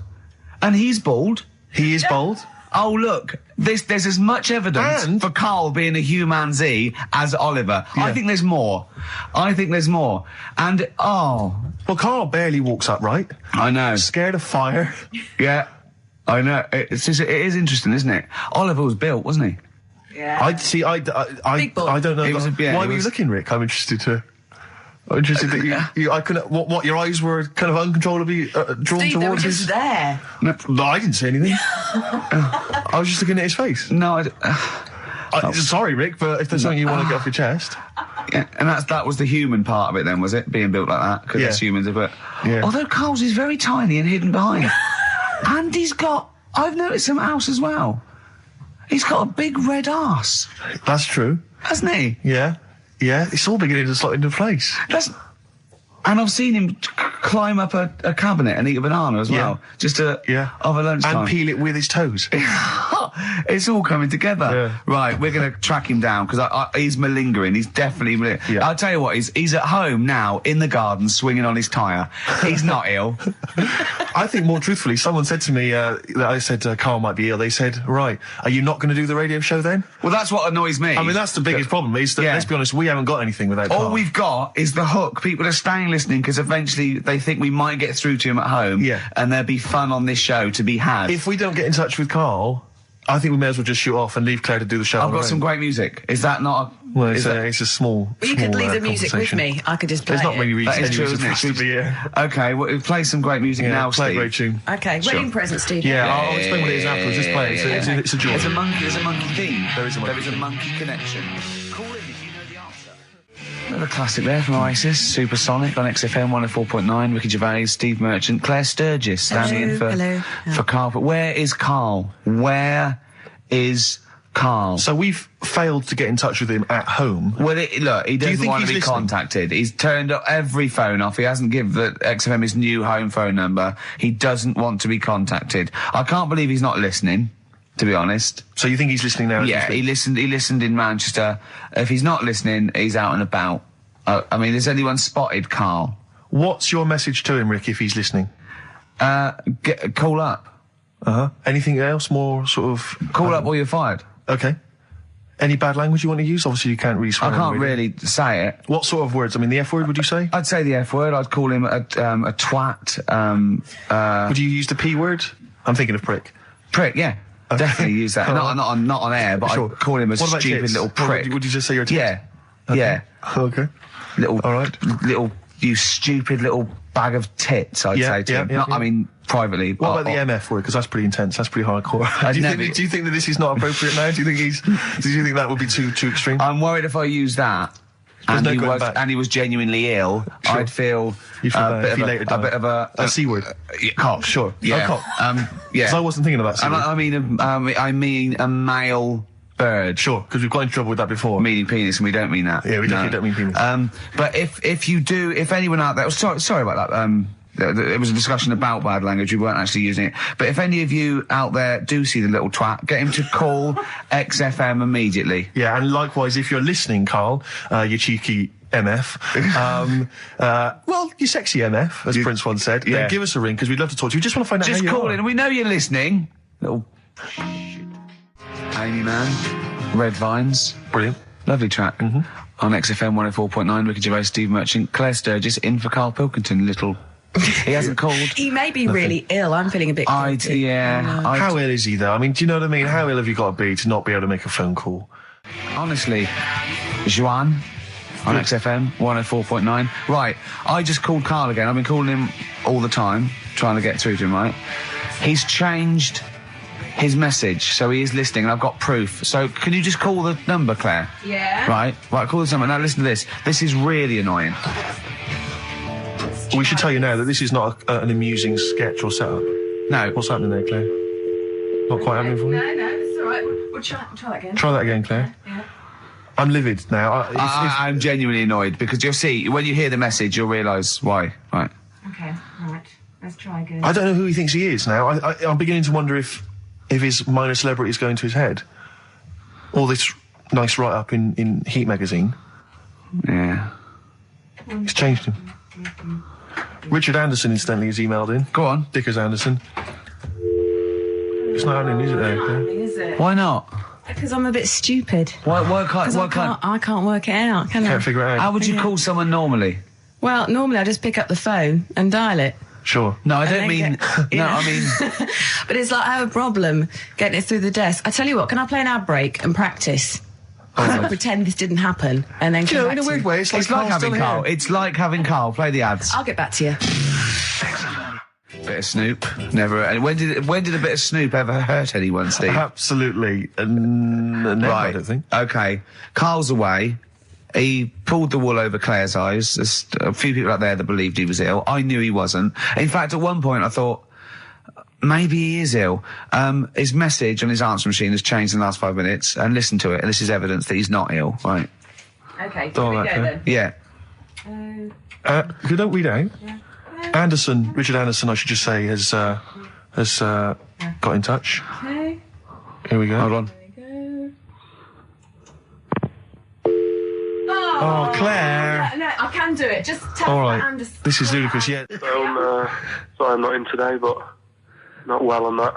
Speaker 2: And he's bald.
Speaker 1: He is bald.
Speaker 2: Oh, look. There's as much evidence for Karl being a humanzee as Oliver.
Speaker 1: Yeah.
Speaker 2: I think there's more. And, oh...
Speaker 1: Well, Karl barely walks upright.
Speaker 2: I know.
Speaker 1: Scared of fire.
Speaker 2: Yeah. I know. It is interesting, isn't it? Oliver was built, wasn't he?
Speaker 9: Yeah.
Speaker 1: I don't know. Why were you looking, Rick? I'm interested that you I couldn't. What your eyes were kind of uncontrollably drawn
Speaker 9: Steve, they were
Speaker 1: towards
Speaker 9: just
Speaker 1: his.
Speaker 9: there.
Speaker 1: No, I didn't say anything. I was just looking at his face.
Speaker 2: No,
Speaker 1: sorry, Rick, but if there's something you want to get off your chest.
Speaker 2: Yeah, and that was the human part of it then, was it? Being built like that? Because it's humans, but...
Speaker 1: Yeah.
Speaker 2: Although Karl's is very tiny and hidden behind. And he's got... I've noticed something else as well. He's got a big red arse.
Speaker 1: That's true.
Speaker 2: Hasn't he?
Speaker 1: Yeah. Yeah, it's all beginning to slot into place.
Speaker 2: And I've seen him climb up a cabinet and eat a banana as well. Just over lunchtime.
Speaker 1: And peel it with his toes.
Speaker 2: It's all coming together.
Speaker 1: Yeah.
Speaker 2: Right, we're going to track him down because he's malingering. He's definitely malingering.
Speaker 1: Yeah.
Speaker 2: I'll tell you what, he's at home now in the garden swinging on his tyre. He's not ill.
Speaker 1: I think more truthfully, someone said to me that I said Karl might be ill. They said, right, are you not going to do the radio show then?
Speaker 2: Well, that's what annoys me.
Speaker 1: I mean, that's the biggest problem is that, let's be honest, we haven't got anything without Karl.
Speaker 2: All we've got is the hook. People are staying listening because eventually they think we might get through to him at home.
Speaker 1: Yeah.
Speaker 2: And there'll be fun on this show to be had.
Speaker 1: If we don't get in touch with Karl, I think we may as well just shoot off and leave Claire to do the show.
Speaker 2: I've got some great music. Is that not a...
Speaker 1: Well, it's a small...
Speaker 9: Well, you could leave the music with me. I could just play
Speaker 1: There's not many reasons
Speaker 2: That is true, isn't it?
Speaker 1: to be here.
Speaker 2: Okay, well, play some great music now,
Speaker 1: play
Speaker 2: Steve.
Speaker 1: a great tune.
Speaker 9: Okay, wedding present, Steve.
Speaker 1: Yeah, I'll explain what it is afterwards. Just play it. It's a joy.
Speaker 2: There's a monkey theme.
Speaker 1: There is a monkey
Speaker 2: There is a monkey connection. Call in if you know the answer. Another classic there from Oasis, Supersonic on XFM 104.9. Ricky Gervais, Steve Merchant, Claire Sturgis standing in for Karl. But where is Karl? Where is Karl?
Speaker 1: So we've failed to get in touch with him at home.
Speaker 2: Well, look, he doesn't want to be contacted. He's turned up every phone off. He hasn't given the XFM his new home phone number. He doesn't want to be contacted. I can't believe he's not listening, to be honest.
Speaker 1: So you think he's listening now?
Speaker 2: Yeah, he listened in Manchester. If he's not listening, he's out and about. I mean, has anyone spotted Karl?
Speaker 1: What's your message to him, Rick, if he's listening?
Speaker 2: Call up.
Speaker 1: Anything else more sort of...
Speaker 2: Call up or you're fired.
Speaker 1: Okay. Any bad language you want to use? Obviously, you can't really swear.
Speaker 2: I can't really say it.
Speaker 1: What sort of words? I mean, the F word, would you say?
Speaker 2: I'd say the F word. I'd call him a twat.
Speaker 1: Would you use the P word? I'm thinking of prick.
Speaker 2: Prick, yeah. Definitely use that. Not on air, but
Speaker 1: Sure.
Speaker 2: I'd call him a
Speaker 1: What about
Speaker 2: stupid
Speaker 1: tits?
Speaker 2: little prick.
Speaker 1: Would you just say you're a tit?
Speaker 2: Yeah.
Speaker 1: Okay.
Speaker 2: Yeah.
Speaker 1: Okay.
Speaker 2: All
Speaker 1: right.
Speaker 2: You stupid little bag of tits, I'd say to him. I mean, privately.
Speaker 1: What about the MF word? Because that's pretty intense. That's pretty hardcore. Do you think that this is not appropriate now? Do you think that would be too extreme?
Speaker 2: I'm worried if I use that and he was genuinely ill,
Speaker 1: Sure.
Speaker 2: I'd feel a bit of
Speaker 1: a C word.
Speaker 2: Cock, sure. Yeah.
Speaker 1: A cock.
Speaker 2: Yeah.
Speaker 1: Because I wasn't thinking of that.
Speaker 2: I mean a male bird.
Speaker 1: Sure, because we've got in trouble with that before.
Speaker 2: Meaning penis, and we don't mean that.
Speaker 1: Yeah, we definitely don't mean penis.
Speaker 2: But if anyone out there, sorry about that. It was a discussion about bad language. We weren't actually using it. But if any of you out there do see the little twat, get him to call XFM immediately.
Speaker 1: Yeah, and likewise, if you're listening, Karl, you cheeky MF, well, you sexy MF, as Prince once said.
Speaker 2: Yeah.
Speaker 1: Then give us a ring, because we'd love to talk to you. We just want to find out how you
Speaker 2: Just call
Speaker 1: are.
Speaker 2: in. We know you're listening. Little Amy Man, Red Vines.
Speaker 1: Brilliant.
Speaker 2: Lovely track. On XFM 104.9, Ricky Gervais, Steve Merchant, Claire Sturgis, in for Karl Pilkington. He hasn't called.
Speaker 9: He may be really ill. I'm feeling a bit guilty.
Speaker 1: How ill is he, though? I mean, do you know what I mean? How ill have you got to be to not be able to make a phone call?
Speaker 2: Honestly, Juan on XFM 104.9. Right, I just called Karl again. I've been calling him all the time, trying to get through to him, right? He's changed his message, so he is listening, and I've got proof. So can you just call the number, Claire?
Speaker 9: Yeah.
Speaker 2: Right, call this number. Now listen to this. This is really annoying.
Speaker 1: We should tell you now that this is not an amusing sketch or setup.
Speaker 2: No.
Speaker 1: What's happening there, Claire? Not quite happening for you?
Speaker 9: No, it's all right. We'll try that again.
Speaker 1: Try that again, Claire.
Speaker 9: Yeah.
Speaker 1: I'm livid now.
Speaker 2: I'm genuinely annoyed, because you'll see, when you hear the message, you'll realise why. Right.
Speaker 9: Okay, right. Let's try again.
Speaker 1: I don't know who he thinks he is now. I'm beginning to wonder if his minor celebrity is going to his head. All this nice write-up in Heat magazine.
Speaker 2: Yeah.
Speaker 1: It's changed him. Richard Anderson, incidentally, has emailed in.
Speaker 2: Go on.
Speaker 1: Dickers Anderson. It's not happening, is it, there?
Speaker 9: Is it?
Speaker 2: Why not?
Speaker 9: Because I'm a bit stupid.
Speaker 2: Why can't...
Speaker 9: I can't work it out, can I?
Speaker 1: Can't figure it out.
Speaker 2: How would you call someone normally?
Speaker 9: Well, normally I just pick up the phone and dial it.
Speaker 1: Sure.
Speaker 2: No, I
Speaker 9: And
Speaker 2: don't
Speaker 9: then
Speaker 2: mean...
Speaker 9: get-
Speaker 2: I mean...
Speaker 9: But it's like I have a problem getting it through the desk. I tell you what, can I play an ad break and practice? I'll pretend this didn't happen and then come back
Speaker 1: in a
Speaker 9: to
Speaker 1: weird
Speaker 9: you.
Speaker 1: way, it's like
Speaker 2: having Carl. It's like having Carl. Play the ads.
Speaker 9: I'll get back to you.
Speaker 2: Bit of Snoop. Never... And when did a bit of Snoop ever hurt anyone, Steve?
Speaker 1: Absolutely. Never, I don't think.
Speaker 2: Okay. Carl's away. He pulled the wool over Claire's eyes. There's a few people out there that believed he was ill. I knew he wasn't. In fact, at one point I thought, maybe he is ill. His message on his answer machine has changed in the last 5 minutes, and listen to it, and this is evidence that he's not ill, right?
Speaker 9: Okay, here we
Speaker 1: Don't
Speaker 9: go
Speaker 1: like
Speaker 9: then.
Speaker 2: Yeah.
Speaker 1: If you don't read out, Anderson, Richard Anderson, I should just say, has got in touch.
Speaker 9: Okay.
Speaker 1: Here we go.
Speaker 2: Hold on.
Speaker 9: There we go.
Speaker 1: Oh, Claire.
Speaker 9: No, I can do it. Just tell
Speaker 1: All
Speaker 9: me
Speaker 1: right.
Speaker 9: Anderson.
Speaker 1: This is ludicrous, yeah.
Speaker 6: Sorry I'm not in today, but not well on that.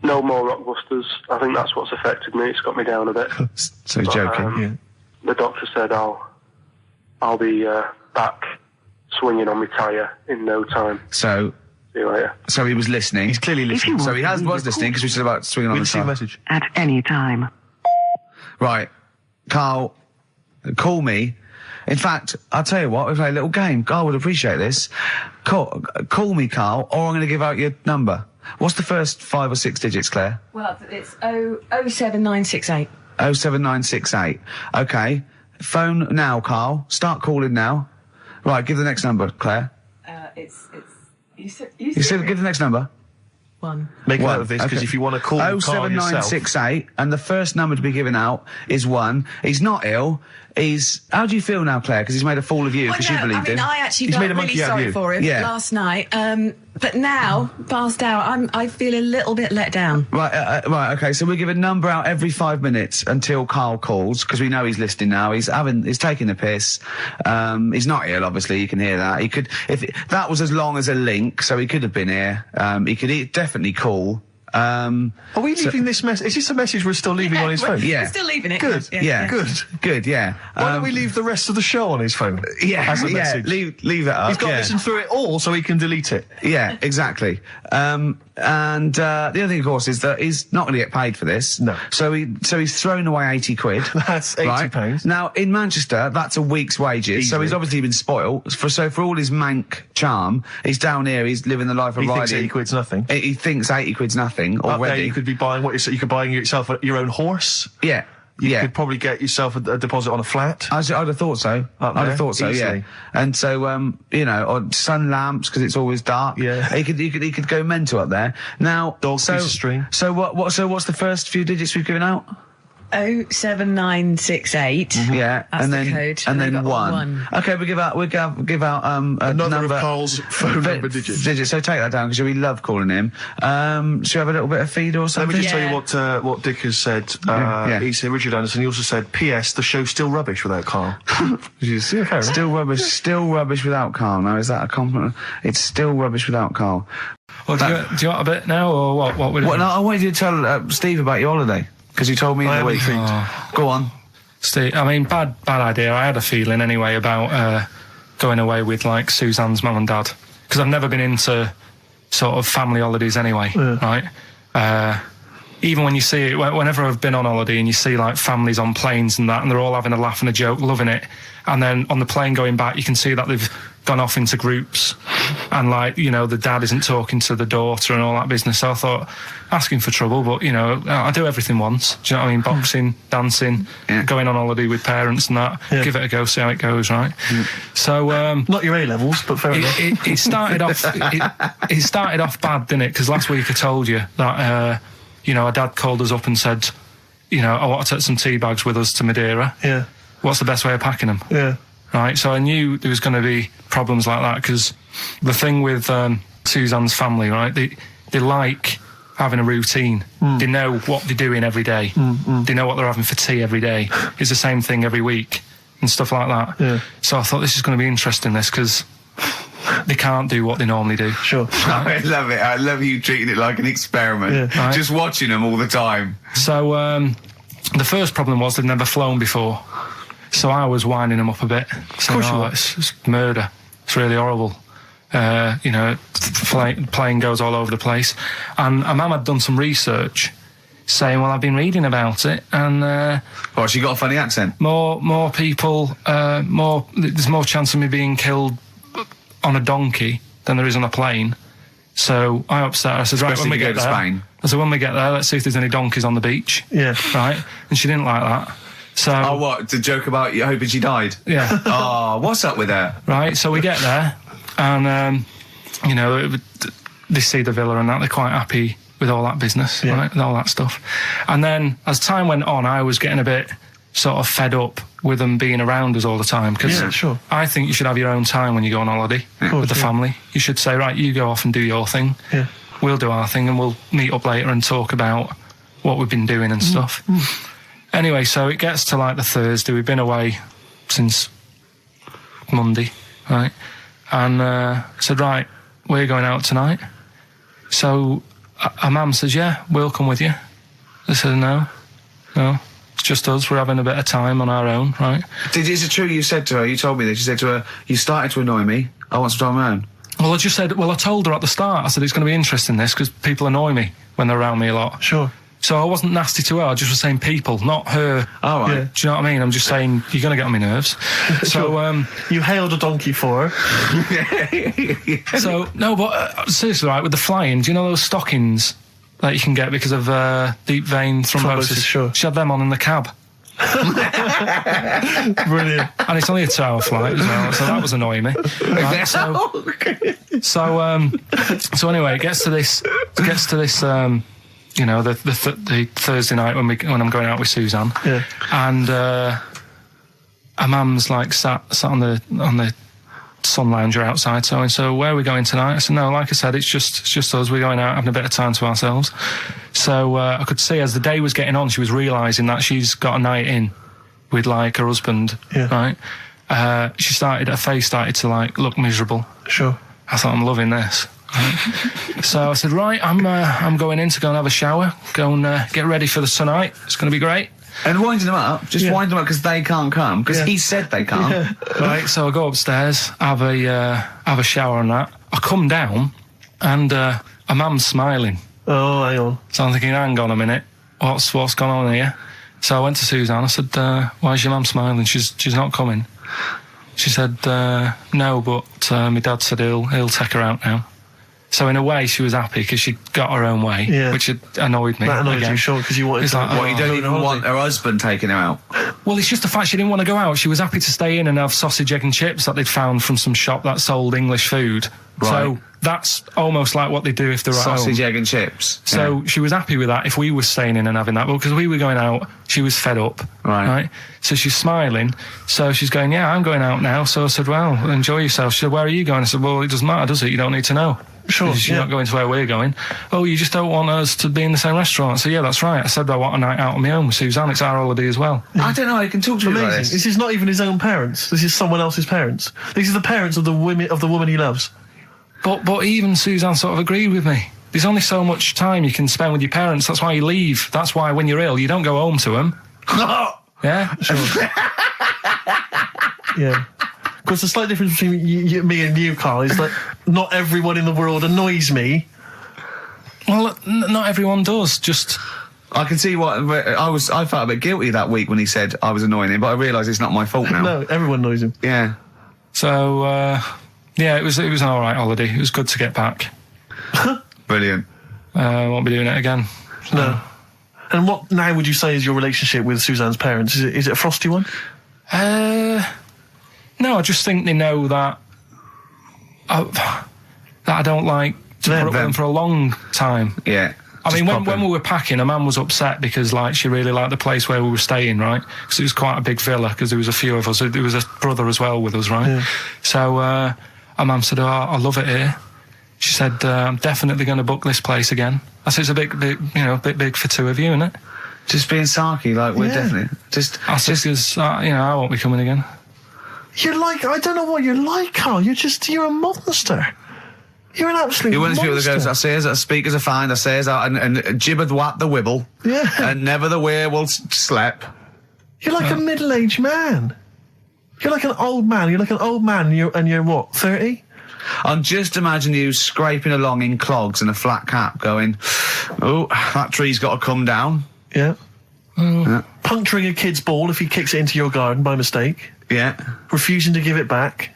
Speaker 6: No more Rockbusters. I think that's what's affected me. It's got me down a bit.
Speaker 2: So he's joking.
Speaker 1: Yeah.
Speaker 6: The doctor said I'll be back swinging on my tyre in no time.
Speaker 2: So
Speaker 6: See you later.
Speaker 2: he was listening.
Speaker 1: He's clearly listening.
Speaker 2: So he was listening because we said about swinging on
Speaker 1: We'll
Speaker 2: the
Speaker 1: see a
Speaker 2: side.
Speaker 1: message.
Speaker 10: At any time.
Speaker 2: Right. Carl, call me. In fact, I'll tell you what, we play a little game. Carl would appreciate this. Call me, Carl, or I'm going to give out your number. What's the first 5 or 6 digits, Claire?
Speaker 9: Well, it's 07968.
Speaker 2: 07968. Okay. Phone now, Carl. Start calling now. Right, give the next number, Claire.
Speaker 9: You said
Speaker 2: Give the next number.
Speaker 9: 1.
Speaker 1: Make
Speaker 2: One.
Speaker 1: note of this, because
Speaker 2: Okay.
Speaker 1: if you want to call Carl yourself...
Speaker 2: 07968, and the first number to be given out is 1. He's not ill. How do you feel now, Claire? Because he's made a fool of you, because you believed him.
Speaker 9: I actually
Speaker 1: He's
Speaker 9: felt
Speaker 1: made a
Speaker 9: really
Speaker 1: monkey out of
Speaker 9: sorry
Speaker 1: you.
Speaker 9: for him last night. But now, passed out, I feel a little bit let down.
Speaker 2: Right, okay, so we give a number out every 5 minutes until Carl calls, because we know he's listening now. He's taking the piss. He's not ill, obviously, you can hear that. That was as long as a link, so he could have been here. He could definitely call.
Speaker 1: Are we leaving this message? Is this a message we're still leaving on his phone?
Speaker 2: Yeah.
Speaker 9: We're still leaving it.
Speaker 2: Good, yeah. Good, yeah.
Speaker 1: Why don't we leave the rest of the show on his phone? As a message?
Speaker 2: Leave it up.
Speaker 1: He's got to listen through it all so he can delete it.
Speaker 2: Yeah, exactly. And the other thing, of course, is that he's not going to get paid for this.
Speaker 1: No.
Speaker 2: So he's thrown away 80 quid.
Speaker 1: That's 80 pounds.
Speaker 2: Now, in Manchester, that's a week's wages. So
Speaker 1: Easily.
Speaker 2: he's obviously been spoilt. For all his mank charm, he's down here, he's living the life of
Speaker 1: He
Speaker 2: riding.
Speaker 1: thinks 80 quid's nothing.
Speaker 2: He thinks 80 quid's nothing
Speaker 1: Up there,
Speaker 2: already.
Speaker 1: you could be buying you could buy yourself your own horse.
Speaker 2: Yeah.
Speaker 1: You could probably get yourself a deposit on a flat.
Speaker 2: I'd have thought so.
Speaker 1: Up
Speaker 2: I'd
Speaker 1: there,
Speaker 2: have thought so,
Speaker 1: easily.
Speaker 2: yeah. And so, or sun lamps because it's always dark.
Speaker 1: Yeah.
Speaker 2: He could go mental up there. Now,
Speaker 1: Dog piece of string.
Speaker 2: So what's the first few digits we've given out?
Speaker 9: 07968.
Speaker 2: Yeah,
Speaker 9: That's
Speaker 2: and
Speaker 9: the
Speaker 2: then
Speaker 9: code.
Speaker 2: and
Speaker 9: I've
Speaker 2: then
Speaker 9: got
Speaker 2: 1. Okay, we give out a
Speaker 1: Another
Speaker 2: number
Speaker 1: of Carl's phone number digits.
Speaker 2: So take that down because we love calling him. Should we have a little bit of feed or
Speaker 1: Let
Speaker 2: something?
Speaker 1: me just tell you what Dick has said.
Speaker 2: Yeah.
Speaker 1: He said, Richard Anderson, he also said, P.S. the show's still rubbish without Carl.
Speaker 2: Still rubbish without Carl. Now, is that a compliment? It's still rubbish without Carl.
Speaker 3: Well, do you want a bit now, or what? What
Speaker 2: No, I wanted you to tell Steve about your holiday because you told me in the week. Go on.
Speaker 3: Steve, I mean, bad idea. I had a feeling anyway about going away with like Suzanne's mum and dad, because I've never been into sort of family holidays anyway, right? Even when you see it, whenever I've been on holiday and you see like families on planes and that, and they're all having a laugh and a joke, loving it, and then on the plane going back, you can see that they've gone off into groups, and like, you know, the dad isn't talking to the daughter and all that business. So I thought, asking for trouble, but you know, I do everything once. Do you know what I mean? Boxing, dancing, going on holiday with parents and that.
Speaker 1: Yeah.
Speaker 3: Give it a go, see how it goes, right? So
Speaker 1: not your A levels, but fair enough.
Speaker 3: It started off. It started off bad, didn't it? Because last week I told you that our dad called us up and said, I want to take some tea bags with us to Madeira.
Speaker 1: Yeah.
Speaker 3: What's the best way of packing them?
Speaker 1: Yeah.
Speaker 3: right? So I knew there was going to be problems like that, because the thing with Suzanne's family, right? They like having a routine. They know what they're doing every day. They know what they're having for tea every day. It's the same thing every week and stuff like that.
Speaker 7: Yeah.
Speaker 3: So I thought this is going to be interesting, this, because they can't do what they normally do.
Speaker 7: Sure.
Speaker 2: I love it. I love you treating it like an experiment.
Speaker 3: Yeah. Right.
Speaker 2: Just watching them all the time.
Speaker 3: So the first problem was they'd never flown before. So I was winding them up a bit. Saying, it's murder. It's really horrible. Plane goes all over the place. And Mum had done some research saying, well, I've been reading about it, and
Speaker 2: She got a funny accent.
Speaker 3: more people, there's more chance of me being killed on a donkey than there is on a plane. So I upset her. I said, right, when we get there,
Speaker 2: Spain.
Speaker 3: I said, when we get there, let's see if there's any donkeys on the beach.
Speaker 7: Yeah.
Speaker 3: Right? And she didn't like that. So
Speaker 2: what? To joke about you hoping she died?
Speaker 3: Yeah.
Speaker 2: Oh, what's up with her?
Speaker 3: Right, so we get there, and they see the villa and that, they're quite happy with all that business, right, with all that stuff. And then as time went on, I was getting a bit sort of fed up with them being around us all the time, because I think you should have your own time when you go on holiday with the family. You should say, right, you go off and do your thing, we'll do our thing, and we'll meet up later and talk about what we've been doing and stuff. Anyway, so it gets to like the Thursday. We've been away since Monday, right? And I said, right, we're going out tonight. So our mum says, yeah, we'll come with you. I said, no, it's just us. We're having a bit of time on our own, right?
Speaker 2: Is it true you said to her, you told me this, you said to her, you started to annoy me, I want some time on my own?
Speaker 3: Well, I told her at the start, I said, it's going to be interesting, this, because people annoy me when they're around me a lot.
Speaker 7: Sure.
Speaker 3: So I wasn't nasty to her, I just was saying people, not her.
Speaker 2: All right.
Speaker 3: Yeah. Do you know what I mean? I'm just saying, you're going to get on my nerves. So,
Speaker 7: you hailed a donkey for her.
Speaker 3: So, no, but seriously, right, with the flying, do you know those stockings that you can get because of deep vein thrombosis?
Speaker 7: Sure.
Speaker 3: She had them on in the cab.
Speaker 7: Brilliant.
Speaker 3: And it's only a 2-hour flight as well, so that was annoying me. Right, so anyway, it gets to this, the Thursday night when I'm going out with Suzanne, and our mum's like sat on the sun lounger outside, so where are we going tonight? I said, no, like I said, it's just us. We're going out having a bit of time to ourselves. So I could see as the day was getting on, she was realising that she's got a night in with like her husband, right? Her face started to like look miserable.
Speaker 7: Sure.
Speaker 3: I thought, I'm loving this. So I said, right, I'm going in to go and have a shower, go and get ready for the tonight. It's going to be great.
Speaker 2: And winding them up, wind them up because they can't come, because he said they can't.
Speaker 3: Right, so I go upstairs, have a shower and that. I come down, and a man's smiling.
Speaker 7: Oh, hang on.
Speaker 3: So I'm thinking, hang on a minute, what's gone on here? So I went to Suzanne, I said, why is your mum smiling? She's not coming. She said, no, but my dad said he'll take her out now. So in a way, she was happy because she got her own way, which annoyed me.
Speaker 7: That annoyed you, sure, because you wanted to...
Speaker 2: Like, you don't even want her husband taking her out?
Speaker 3: Well, it's just the fact she didn't want to go out. She was happy to stay in and have sausage, egg and chips that they'd found from some shop that sold English food.
Speaker 2: Right.
Speaker 3: So that's almost like what they do if they're at home.
Speaker 2: Sausage, egg and chips.
Speaker 3: So she was happy with that if we were staying in and having that. Well, because we were going out, she was fed up. Right. So she's smiling. So she's going, yeah, I'm going out now. So I said, well, enjoy yourself. She said, where are you going? I said, well, it doesn't matter, does it? You don't need to know.
Speaker 7: Sure.
Speaker 3: You're not going to where we're going. Oh, you just don't want us to be in the same restaurant. So yeah, that's right. I said I want a night out on my own with Suzanne. It's our holiday as well.
Speaker 2: I don't know. I can talk to you about this.
Speaker 7: This is not even his own parents. This is someone else's parents. These are the parents of the woman he loves.
Speaker 3: But even Suzanne sort of agreed with me. There's only so much time you can spend with your parents. That's why you leave. That's why when you're ill, you don't go home to them. Yeah.
Speaker 7: Sure. Yeah. Because the slight difference between me and you, Carl, is that not everyone in the world annoys me.
Speaker 3: Well, not everyone does. Just
Speaker 2: I can see what I felt a bit guilty that week when he said I was annoying him, but I realise it's not my fault now.
Speaker 7: No, everyone annoys him.
Speaker 2: Yeah.
Speaker 3: So yeah, it was an all right holiday. It was good to get back.
Speaker 2: Brilliant.
Speaker 3: Won't be doing it again. So.
Speaker 7: No. And what now would you say is your relationship with Suzanne's parents? Is it a frosty one?
Speaker 3: No, I just think they know that I don't like to put up with them for a long time.
Speaker 2: Yeah.
Speaker 3: I mean, when we were packing, a man was upset because, like, she really liked the place where we were staying, right? Because it was quite a big villa, because there was a few of us. There was a brother as well with us, right? Yeah. So, our mum said, I love it here. She said, I'm definitely going to book this place again. I said, it's a bit big for two of you, isn't it?
Speaker 2: Just being sarky, like, we're definitely...
Speaker 3: I said, because, I won't be coming again.
Speaker 7: You're like, I don't know what you're like, Carl. You're a monster. You're an absolute
Speaker 2: You're one of these people
Speaker 7: monster.
Speaker 2: that goes, I say as speak as I find, I say as I... And gibbered what the wibble.
Speaker 7: Yeah.
Speaker 2: And never the way will slep.
Speaker 7: You're like a middle-aged man. You're like an old man. You're like an old man and you're what, 30?
Speaker 2: I'm just imagining you scraping along in clogs and a flat cap going, oh, that tree's got to come down.
Speaker 7: Yeah. Puncturing a kid's ball if he kicks it into your garden by mistake.
Speaker 2: Yeah.
Speaker 7: Refusing to give it back.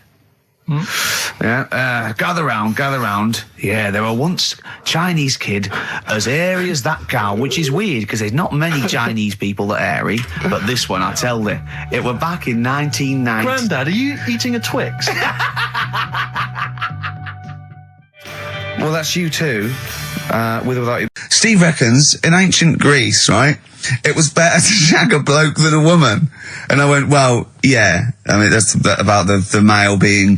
Speaker 2: Yeah. Gather round. Yeah, there were once Chinese kid as airy as that cow, which is weird because there's not many Chinese people that are airy, but this one, I tell you, it were back in 1990.
Speaker 7: Grandad, are you eating a Twix?
Speaker 2: Well, that's you too, with or without you. Steve reckons, in ancient Greece, right, it was better to shag a bloke than a woman. And I went, well, yeah. I mean, that's about the male being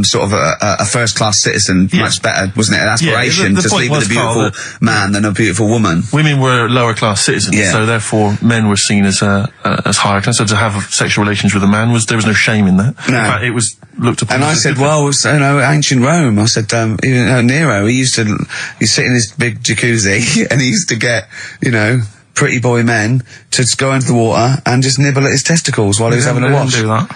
Speaker 2: sort of a first-class citizen, much better, wasn't it? An aspiration to sleep with a beautiful man than a beautiful woman.
Speaker 1: Women were lower-class citizens, so therefore men were seen as higher class. So to have sexual relations with a man, there was no shame in that. No. In fact, it was looked upon.
Speaker 2: And I said, well, ancient Rome. I said, Nero, he's sit in his big jacuzzi and he used to get, pretty boy men to go into the water and just nibble at his testicles while he was having a wash.
Speaker 3: He didn't do that.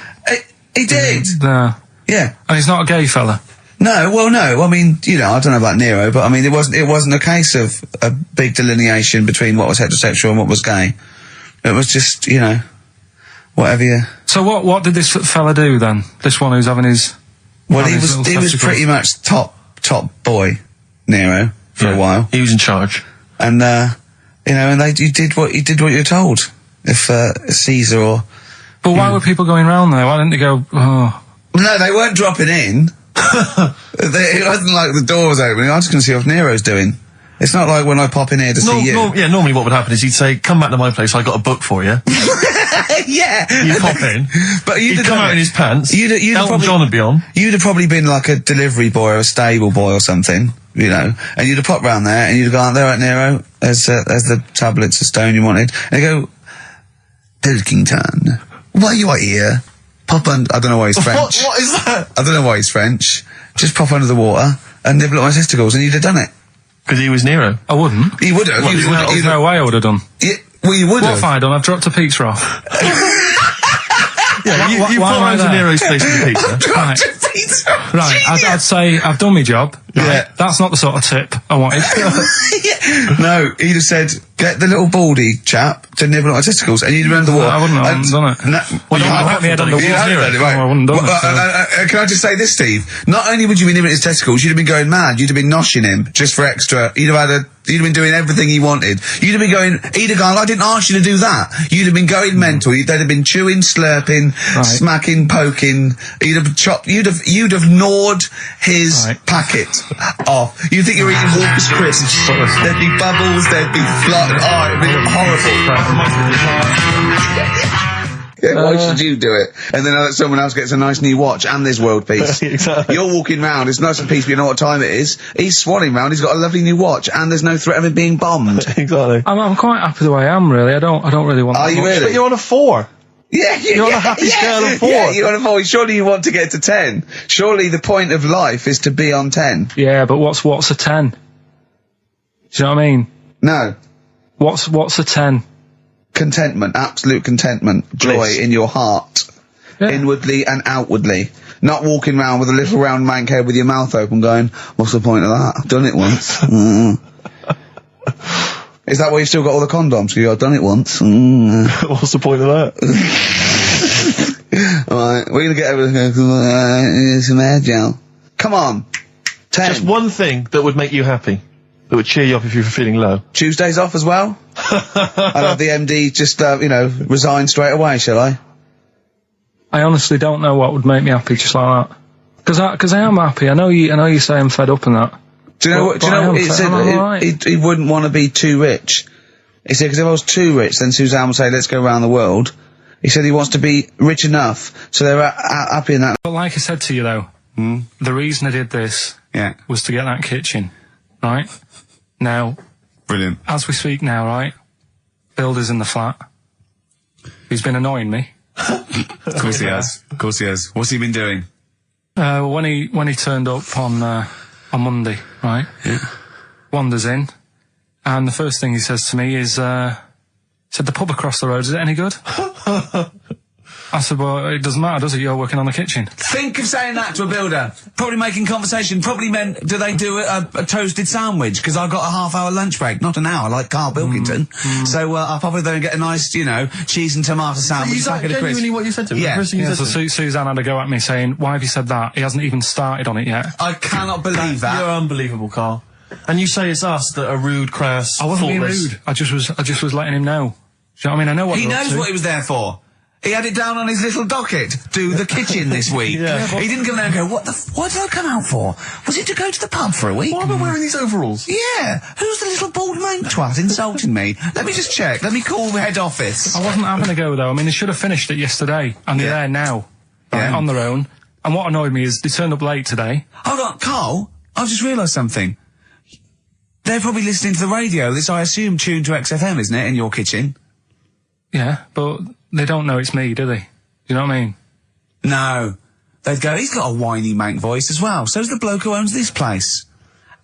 Speaker 2: He did.
Speaker 3: No.
Speaker 2: Yeah.
Speaker 3: And he's not a gay fella.
Speaker 2: No. I mean, I don't know about Nero, but I mean, it wasn't a case of a big delineation between what was heterosexual and what was gay. It was just, whatever you...
Speaker 3: So what did this fella do then? This one who's having his...
Speaker 2: Well, he was pretty much top boy, Nero, for a while.
Speaker 1: He was in charge.
Speaker 2: And, you did what you're told. If Caesar or...
Speaker 3: But why were people going round there? Why didn't they go, oh...
Speaker 2: No, they weren't dropping in. It wasn't like the door was opening. I was just going to see what Nero's doing. It's not like when I pop in here to see you.
Speaker 1: Normally what would happen is he'd say, come back to my place, I got a book for you.
Speaker 2: Yeah.
Speaker 1: You'd pop in.
Speaker 2: But
Speaker 1: he'd come out in his pants. Elton John would be on.
Speaker 2: You'd have probably been like a delivery boy or a stable boy or something, and you'd have popped round there and you'd have gone, there, right, Nero, there's the tablets of stone you wanted. And they go, Pilkington, why you are here? Pop under, I don't know why he's French.
Speaker 7: What is that?
Speaker 2: I don't know why he's French. Just pop under the water and nibble at my testicles and you'd have done it.
Speaker 1: Because he was Nero.
Speaker 3: I wouldn't.
Speaker 2: He would have.
Speaker 3: There's no way I would have done.
Speaker 2: Yeah, well, you would have.
Speaker 3: What have I done? I've dropped a pizza off.
Speaker 1: You pop round to Nero's place with the pizza.
Speaker 3: Right, I'd say I've done my job. Right?
Speaker 2: Yeah.
Speaker 3: That's not the sort of tip I wanted.
Speaker 2: No, he'd have said, get the little baldy chap to nibble at my testicles, and you'd have done the water.
Speaker 3: I wouldn't have done it.
Speaker 1: Well, you
Speaker 3: had me head on the wall.
Speaker 2: Right.
Speaker 3: I wouldn't have done it.
Speaker 2: Can I just say this, Steve? Not only would you be nibbling his testicles, you'd have been going mad. You'd have been noshing him just for extra. You'd have been doing everything he wanted. You'd have been going, he'd have gone, I didn't ask you to do that. You'd have been going mental. They'd have been chewing, slurping, smacking, poking. You'd have chopped, you'd have gnawed his packet off. You think you're eating Walker's crisps. There'd be bubbles, there'd be flood. Oh, it'd be horrible. Yeah, why should you do it? And then someone else gets a nice new watch and there's world peace.
Speaker 7: Exactly.
Speaker 2: You're walking round, it's nice and peaceful, you know what time it is. He's swanning round, he's got a lovely new watch and there's no threat of him being bombed.
Speaker 7: Exactly.
Speaker 3: I'm quite happy the way I am, really. I don't really want
Speaker 2: Are
Speaker 3: that
Speaker 2: you
Speaker 3: much.
Speaker 2: really?
Speaker 7: But you're on a 4. You're on a happy scale of 4.
Speaker 2: Yeah, you're on a 4. Surely you want to get to 10. Surely the point of life is to be on 10.
Speaker 3: Yeah, but what's a 10? Do you know what I mean?
Speaker 2: No.
Speaker 3: What's a 10?
Speaker 2: Contentment, absolute contentment, joy in your heart, inwardly and outwardly. Not walking around with a little round mank head with your mouth open going, what's the point of that? I've done it once. Is that why you've still got all the condoms? Because I've done it once.
Speaker 7: What's the point of that?
Speaker 2: Alright, we're going to get over some air gel. Come on. 10.
Speaker 1: Just one thing that would make you happy. That would cheer you up if you were feeling low.
Speaker 2: Tuesdays off as well? I'll have the MD just, resign straight away, shall I?
Speaker 3: I honestly don't know what would make me happy just like that. Because I am happy. I know you say I'm fed up and that.
Speaker 2: Do you know what? Do you know what? He said he wouldn't want to be too rich. He said, because if I was too rich, then Suzanne would say, let's go around the world. He said he wants to be rich enough, so they're happy in that.
Speaker 3: But like I said to you, though, the reason I did this was to get that kitchen, right? Now,
Speaker 2: brilliant.
Speaker 3: As we speak now, right, Builder's in the flat. He's been annoying me.
Speaker 2: Of course he has. Of course he has. What's he been doing?
Speaker 3: When he turned up on Monday, right?
Speaker 2: Yeah.
Speaker 3: Wanders in, and the first thing he says to me is, said, the pub across the road, is it any good? I said, well, it doesn't matter, does it? You're working on the kitchen.
Speaker 2: Think of saying that to a builder. Probably making conversation. Probably meant, do they do a toasted sandwich? Because I've got a half-hour lunch break. Not an hour, like Karl Pilkington. So I'll probably then get a nice, you know, cheese and tomato sandwich.
Speaker 7: Is that genuinely what you said to him?
Speaker 2: Yeah.
Speaker 3: So Suzanne had a go at me saying, why have you said that? He hasn't even started on it yet.
Speaker 2: I cannot believe that.
Speaker 7: You're unbelievable, Karl. And you say it's us that are rude, crass,
Speaker 3: I wasn't being
Speaker 7: thoughtless.
Speaker 3: rude. I just was letting him know. Do you know what I mean? I know what
Speaker 2: he knows what he was there for. He had it down on his little docket. Do the kitchen this week. He didn't come there and go, what did I come out for? Was it to go to the pub for a week?
Speaker 7: Why am I wearing these overalls?
Speaker 2: Yeah. Who's the little bald mank twat insulting me? Let me just check. Let me call the head office.
Speaker 3: I wasn't having a go, though. I mean, they should have finished it yesterday, and they're there now, right, on their own. And what annoyed me is they turned up late today.
Speaker 2: Hold on, Karl, I've just realised something. They're probably listening to the radio. This, I assume, tuned to XFM, isn't it, in your kitchen?
Speaker 3: Yeah, but they don't know it's me, do they? You know what I mean?
Speaker 2: No. They'd go, he's got a whiny mank voice as well. So's the bloke who owns this place.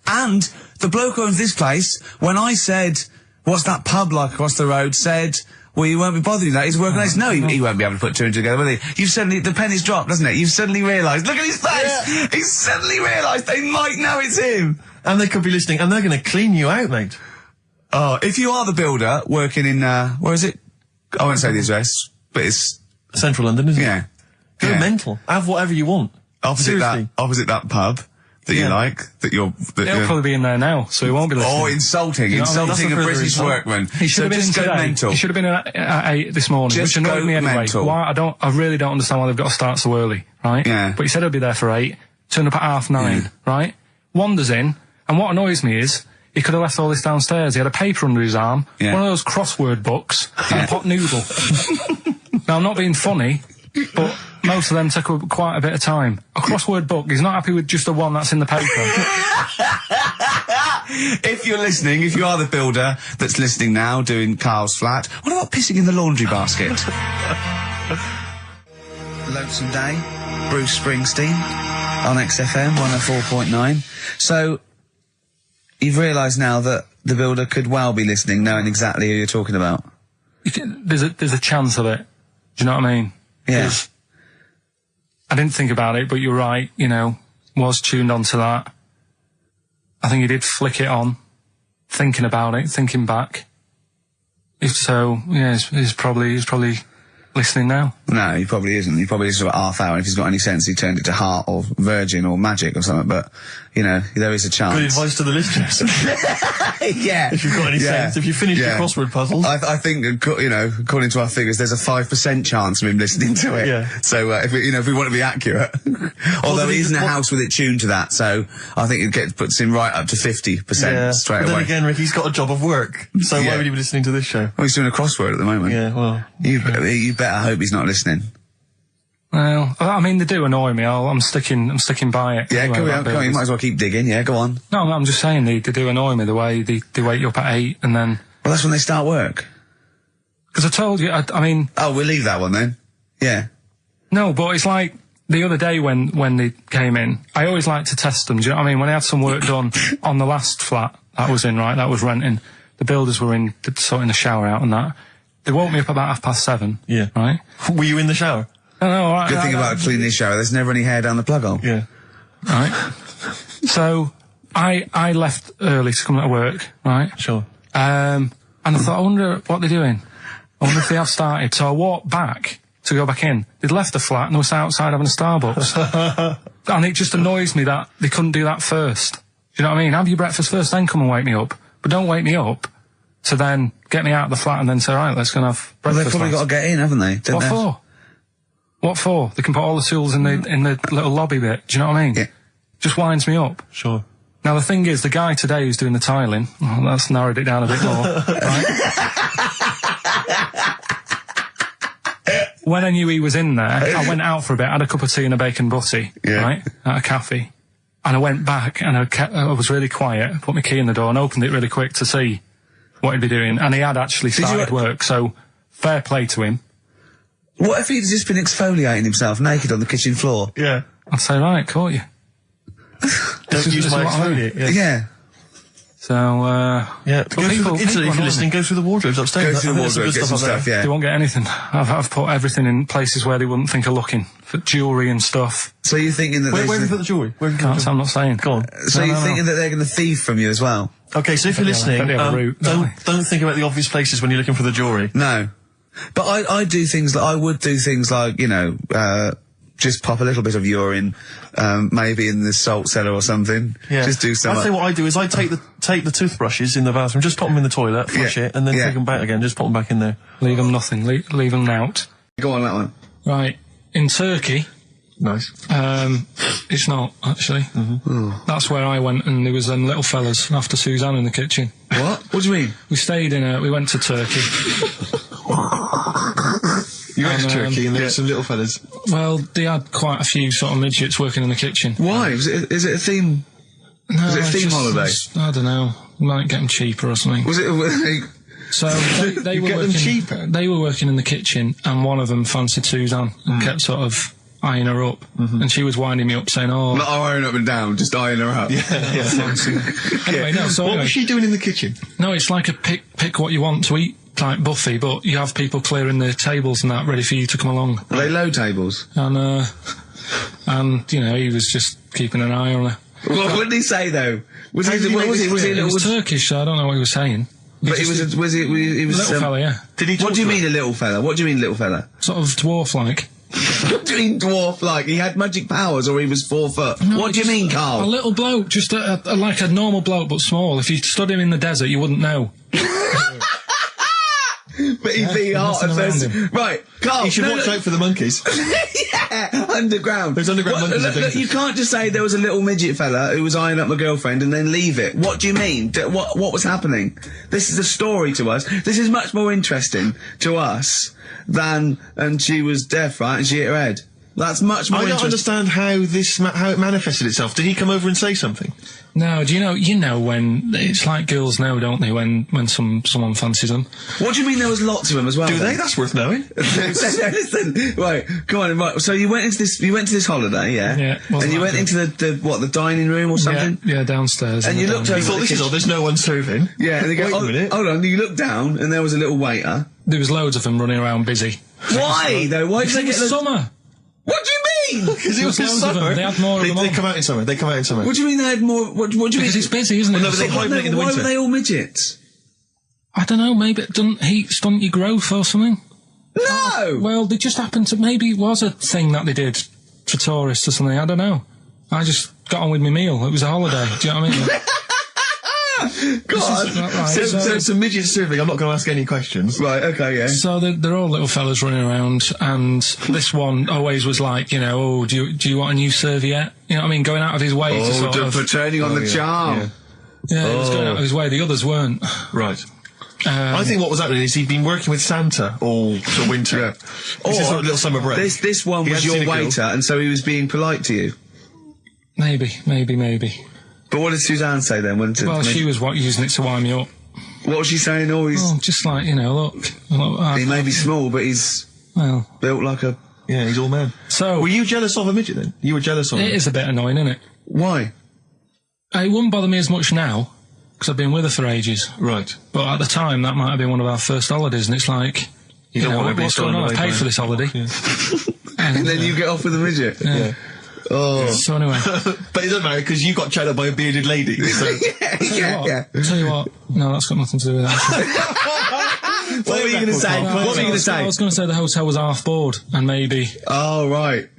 Speaker 2: And the bloke who owns this place, when I said, what's that pub like across the road, said, well, you won't be bothering that. He's working on this. No, he won't be able to put two and two together, will he? You've suddenly, the penny's dropped, doesn't it? You've suddenly realised. Look at his face! Yeah. He's suddenly realised they might know it's him.
Speaker 7: And they could be listening, and they're going to clean you out, mate.
Speaker 2: Oh, if you are the builder working in, where is it? I won't say the address, but it's
Speaker 7: Central London, isn't it?
Speaker 2: Yeah.
Speaker 7: Go mental. Have whatever you want.
Speaker 2: Opposite that pub that you like,
Speaker 3: He'll probably be in there now, so he won't be listening.
Speaker 2: Oh, insulting a British workman.
Speaker 3: He should have been in today.
Speaker 2: Mental.
Speaker 3: He should have been at 8 this morning, which annoyed me anyway. Why? I really don't understand why they've got to start so early, right?
Speaker 2: Yeah.
Speaker 3: But he said he'll be there for 8, turned up at 9:30, right? Wanders in, and what annoys me is, he could have left all this downstairs. He had a paper under his arm, one of those crossword books, and a pot noodle. Now, I'm not being funny, but most of them take quite a bit of time. A crossword book, he's not happy with just the one that's in the paper.
Speaker 2: If you're listening, if you are the builder that's listening now, doing Karl's flat, what about pissing in the laundry basket? Lonesome Day, Bruce Springsteen, on XFM 104.9. So, you've realised now that the builder could well be listening, knowing exactly who you're talking about.
Speaker 3: There's a chance of it. Do you know what I mean?
Speaker 2: Yeah.
Speaker 3: I didn't think about it, but you're right, you know, was tuned onto that. I think he did flick it on, thinking about it, thinking back. If so, yeah, he's probably listening now.
Speaker 2: No, he probably isn't. He probably listens for about half hour. If he's got any sense, he turned it to Heart or Virgin or Magic or something, but, you know, there is a chance.
Speaker 7: Good advice to the listeners.
Speaker 2: Yeah.
Speaker 7: If you've got any sense, if you finish your crossword puzzles.
Speaker 2: I think, you know, according to our figures, there's a 5% chance of him listening to it.
Speaker 7: Yeah.
Speaker 2: So, if we want to be accurate. Although he is in a house with it tuned to that, so I think it puts him right up to 50% straight away.
Speaker 7: But then again, Rick, he's got a job of work, so why would he be listening to this show?
Speaker 2: Well, he's doing a crossword at the moment.
Speaker 7: Yeah, well.
Speaker 2: You better hope he's not listening.
Speaker 3: Well, I mean, they do annoy me. I'm sticking by it.
Speaker 2: Yeah,
Speaker 3: anyway,
Speaker 2: go on, you might as well keep digging. Yeah, go on.
Speaker 3: No, I'm just saying they do annoy me, the way they wake you up at 8 and then...
Speaker 2: Well, that's when they start work.
Speaker 3: Because I told you, I mean...
Speaker 2: Oh, we'll leave that one then. Yeah.
Speaker 3: No, but it's like the other day when they came in, I always like to test them. Do you know what I mean? When I had some work done on the last flat that was in, right, that was renting, the builders were sorting the shower out and that. They woke me up about 7:30.
Speaker 7: Yeah.
Speaker 3: Right?
Speaker 7: Were you in the shower?
Speaker 3: No,
Speaker 2: Good thing about cleaning the shower, there's never any hair down the plug hole.
Speaker 7: Yeah.
Speaker 3: Right? So, I left early to come to work, right?
Speaker 7: Sure.
Speaker 3: And I thought, I wonder what they're doing. I wonder if they have started. So I walked back to go back in. They'd left the flat and they were outside having a Starbucks. And it just annoys me that they couldn't do that first. Do you know what I mean? Have your breakfast first, then come and wake me up. But don't wake me up to then get me out of the flat and then say, right, let's go and have breakfast.
Speaker 2: Well, they've probably got to get in, haven't they?
Speaker 3: What for? What for? They can put all the tools in the little lobby bit. Do you know what I mean?
Speaker 2: Yeah.
Speaker 3: Just winds me up.
Speaker 7: Sure.
Speaker 3: Now, the thing is, the guy today who's doing the tiling, that's narrowed it down a bit more, right? When I knew he was in there, I went out for a bit, had a cup of tea and a bacon butty, right, at a cafe. And I went back and I was really quiet, put my key in the door and opened it really quick to see what he'd be doing. And he had actually started work, so fair play to him.
Speaker 2: What if he'd just been exfoliating himself naked on the kitchen floor?
Speaker 7: Yeah.
Speaker 3: I'd say, right, caught you.
Speaker 7: Don't use my exfoliate.
Speaker 2: Yeah.
Speaker 3: So,
Speaker 7: yeah. Go through if you're listening, go through the wardrobes upstairs.
Speaker 2: Go through the wardrobe, get some stuff, yeah.
Speaker 3: They won't get anything. I've put everything in places where they wouldn't think of looking. For jewellery and stuff.
Speaker 2: So you're thinking that
Speaker 7: where have you put the jewellery?
Speaker 3: I'm not saying.
Speaker 7: Go on.
Speaker 2: So you're thinking that they're going to thieve from you as well?
Speaker 7: Okay, so if you're listening, don't think about the obvious places when you're looking for the jewellery.
Speaker 2: No. But I do things like, I would do things like, you know, just pop a little bit of urine, maybe in the salt cellar or something. Yeah. Just do something.
Speaker 7: I'd say what I do is I take the toothbrushes in the bathroom, just pop them in the toilet, flush it, and then take them back again, just pop them back in there.
Speaker 3: Leave them nothing, leave them out.
Speaker 2: Go on, that one.
Speaker 3: Right. In Turkey.
Speaker 7: Nice.
Speaker 3: It's not, actually. That's where I went, and there was them little fellas after Suzanne in the kitchen.
Speaker 2: What? What do you mean?
Speaker 3: We went to Turkey.
Speaker 7: You went to Turkey and there were some little fellas.
Speaker 3: Well, they had quite a few sort of midgets working in the kitchen.
Speaker 2: Why? Is it a theme?
Speaker 3: No,
Speaker 2: was it a theme holiday?
Speaker 3: I don't know. Might get them cheaper or something.
Speaker 2: Was it?
Speaker 3: So they were working cheaper. They were working in the kitchen, and one of them fancied Suzanne and kept sort of eyeing her up, and she was winding me up saying, "Oh,
Speaker 2: not eyeing up and down, just eyeing her up."
Speaker 3: Anyway, no. So
Speaker 7: what was she doing in the kitchen?
Speaker 3: No, it's like a pick what you want to eat type buffet, but you have people clearing the tables and that ready for you to come along.
Speaker 2: Are they low tables?
Speaker 3: And you know, he was just keeping an eye on her.
Speaker 2: What did he say though? Was he
Speaker 3: Turkish? So I don't know what he was saying.
Speaker 2: But he was a
Speaker 3: little fella, yeah.
Speaker 2: Did he? What do you mean a little fella? What do you mean little fella?
Speaker 3: Sort of dwarf-like.
Speaker 2: What do you mean dwarf-like? He had magic powers, or he was 4 foot? No, what do you mean, Carl?
Speaker 3: A little bloke, just like a normal bloke, but small. If you stood him in the desert, you wouldn't know.
Speaker 2: But he'd be hot at first. Right, Carl.
Speaker 7: You should watch out for the monkeys.
Speaker 2: Yeah, underground.
Speaker 7: Those underground monkeys are dangerous.
Speaker 2: You can't just say there was a little midget fella who was eyeing up my girlfriend and then leave it. What do you mean? What was happening? This is a story to us. This is much more interesting to us than, and she was deaf, right, and she hit her head. That's much more interesting.
Speaker 7: I don't understand how it manifested itself. Did he come over and say something?
Speaker 3: No, do you know when it's like girls know, don't they, when someone fancies them?
Speaker 2: What do you mean there was lots of them as well?
Speaker 7: Do they? That's worth knowing.
Speaker 2: Listen, right, come on, right. So you went to this holiday, yeah?
Speaker 3: Yeah.
Speaker 2: And you went into the dining room or something?
Speaker 3: Yeah, downstairs.
Speaker 2: And you looked over.
Speaker 7: You thought, this is odd, there's no one serving.
Speaker 2: Yeah, and they go,
Speaker 7: wait a minute.
Speaker 2: Hold on, you looked down and there was a little waiter.
Speaker 3: There was loads of them running around busy.
Speaker 2: Why though? Why did they get
Speaker 3: summer?
Speaker 2: What do you mean?
Speaker 7: Because it was summer.
Speaker 3: They had more of them.
Speaker 7: They come out in summer.
Speaker 2: What do you mean they had more? What do you mean?
Speaker 3: Because it's busy, isn't it?
Speaker 7: Well, no, but they hibernate in the winter.
Speaker 2: Why were they all midgets?
Speaker 3: I don't know. Maybe it doesn't heat stunt your growth or something.
Speaker 2: No.
Speaker 3: Well, they just happened to. Maybe it was a thing that they did for tourists or something. I don't know. I just got on with my meal. It was a holiday. Do you know what I mean?
Speaker 2: God.
Speaker 3: Right,
Speaker 7: so some midget serving. I'm not going to ask any questions.
Speaker 2: Right. Okay. Yeah.
Speaker 3: So they're all little fellas running around, and this one always was like, you know, oh, do you want a new serviette? You know what I mean? Going out of his way to sort of
Speaker 2: for turning on the charm.
Speaker 3: Yeah, he was going out of his way. The others weren't.
Speaker 7: Right. I think what was happening is he'd been working with Santa all the winter.
Speaker 2: Yeah.
Speaker 7: This is like a little summer break.
Speaker 2: This one was your waiter, and so he was being polite to you.
Speaker 3: Maybe.
Speaker 2: But what did Suzanne say then?
Speaker 3: Well, she was using it to wind me up.
Speaker 2: What was she saying?
Speaker 3: Just like, you know, look
Speaker 2: he may be small, but he's built like a...
Speaker 7: Yeah, he's all man.
Speaker 3: So...
Speaker 7: Were you jealous of a midget then? You were jealous of him?
Speaker 3: It is a bit annoying, isn't it?
Speaker 2: Why?
Speaker 3: It wouldn't bother me as much now, because I've been with her for ages.
Speaker 7: Right.
Speaker 3: But at the time, that might have been one of our first holidays, and it's like... You don't want to what's going on? I paid for this holiday.
Speaker 7: Yeah.
Speaker 3: and
Speaker 2: then you get off with a midget?
Speaker 3: Yeah. Oh. So anyway.
Speaker 7: But it doesn't matter, because you got chatted by a bearded lady. So.
Speaker 2: Yeah.
Speaker 3: Tell you what, no, that's got nothing to do with that.
Speaker 2: What were you going to say?
Speaker 3: I was going to say the hotel was half board, and maybe...
Speaker 2: Oh, right.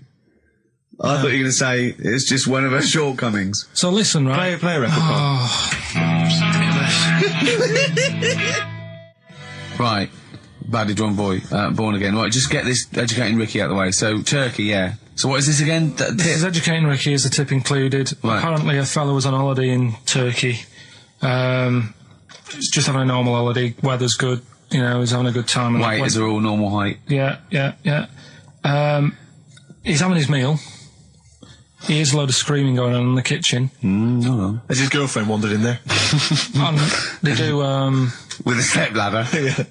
Speaker 2: I thought you were going to say it's just one of her shortcomings.
Speaker 3: So listen, right?
Speaker 7: Play a record.
Speaker 2: Right. Badly drawn boy, born again. Right, just get this educating Ricky out of the way. So, Turkey, yeah. So what is this again?
Speaker 3: This is educating Ricky. Is the tip included?
Speaker 2: Right.
Speaker 3: Apparently, a fellow was on holiday in Turkey. He's just having a normal holiday. Weather's good. You know, he's having a good time. And
Speaker 2: Waiters are all normal height.
Speaker 3: Yeah. He's having his meal. He hears a load of screaming going on in the kitchen.
Speaker 2: No.
Speaker 1: Has his girlfriend wandered in there?
Speaker 3: And they do,
Speaker 2: with a stepladder.
Speaker 1: Yeah.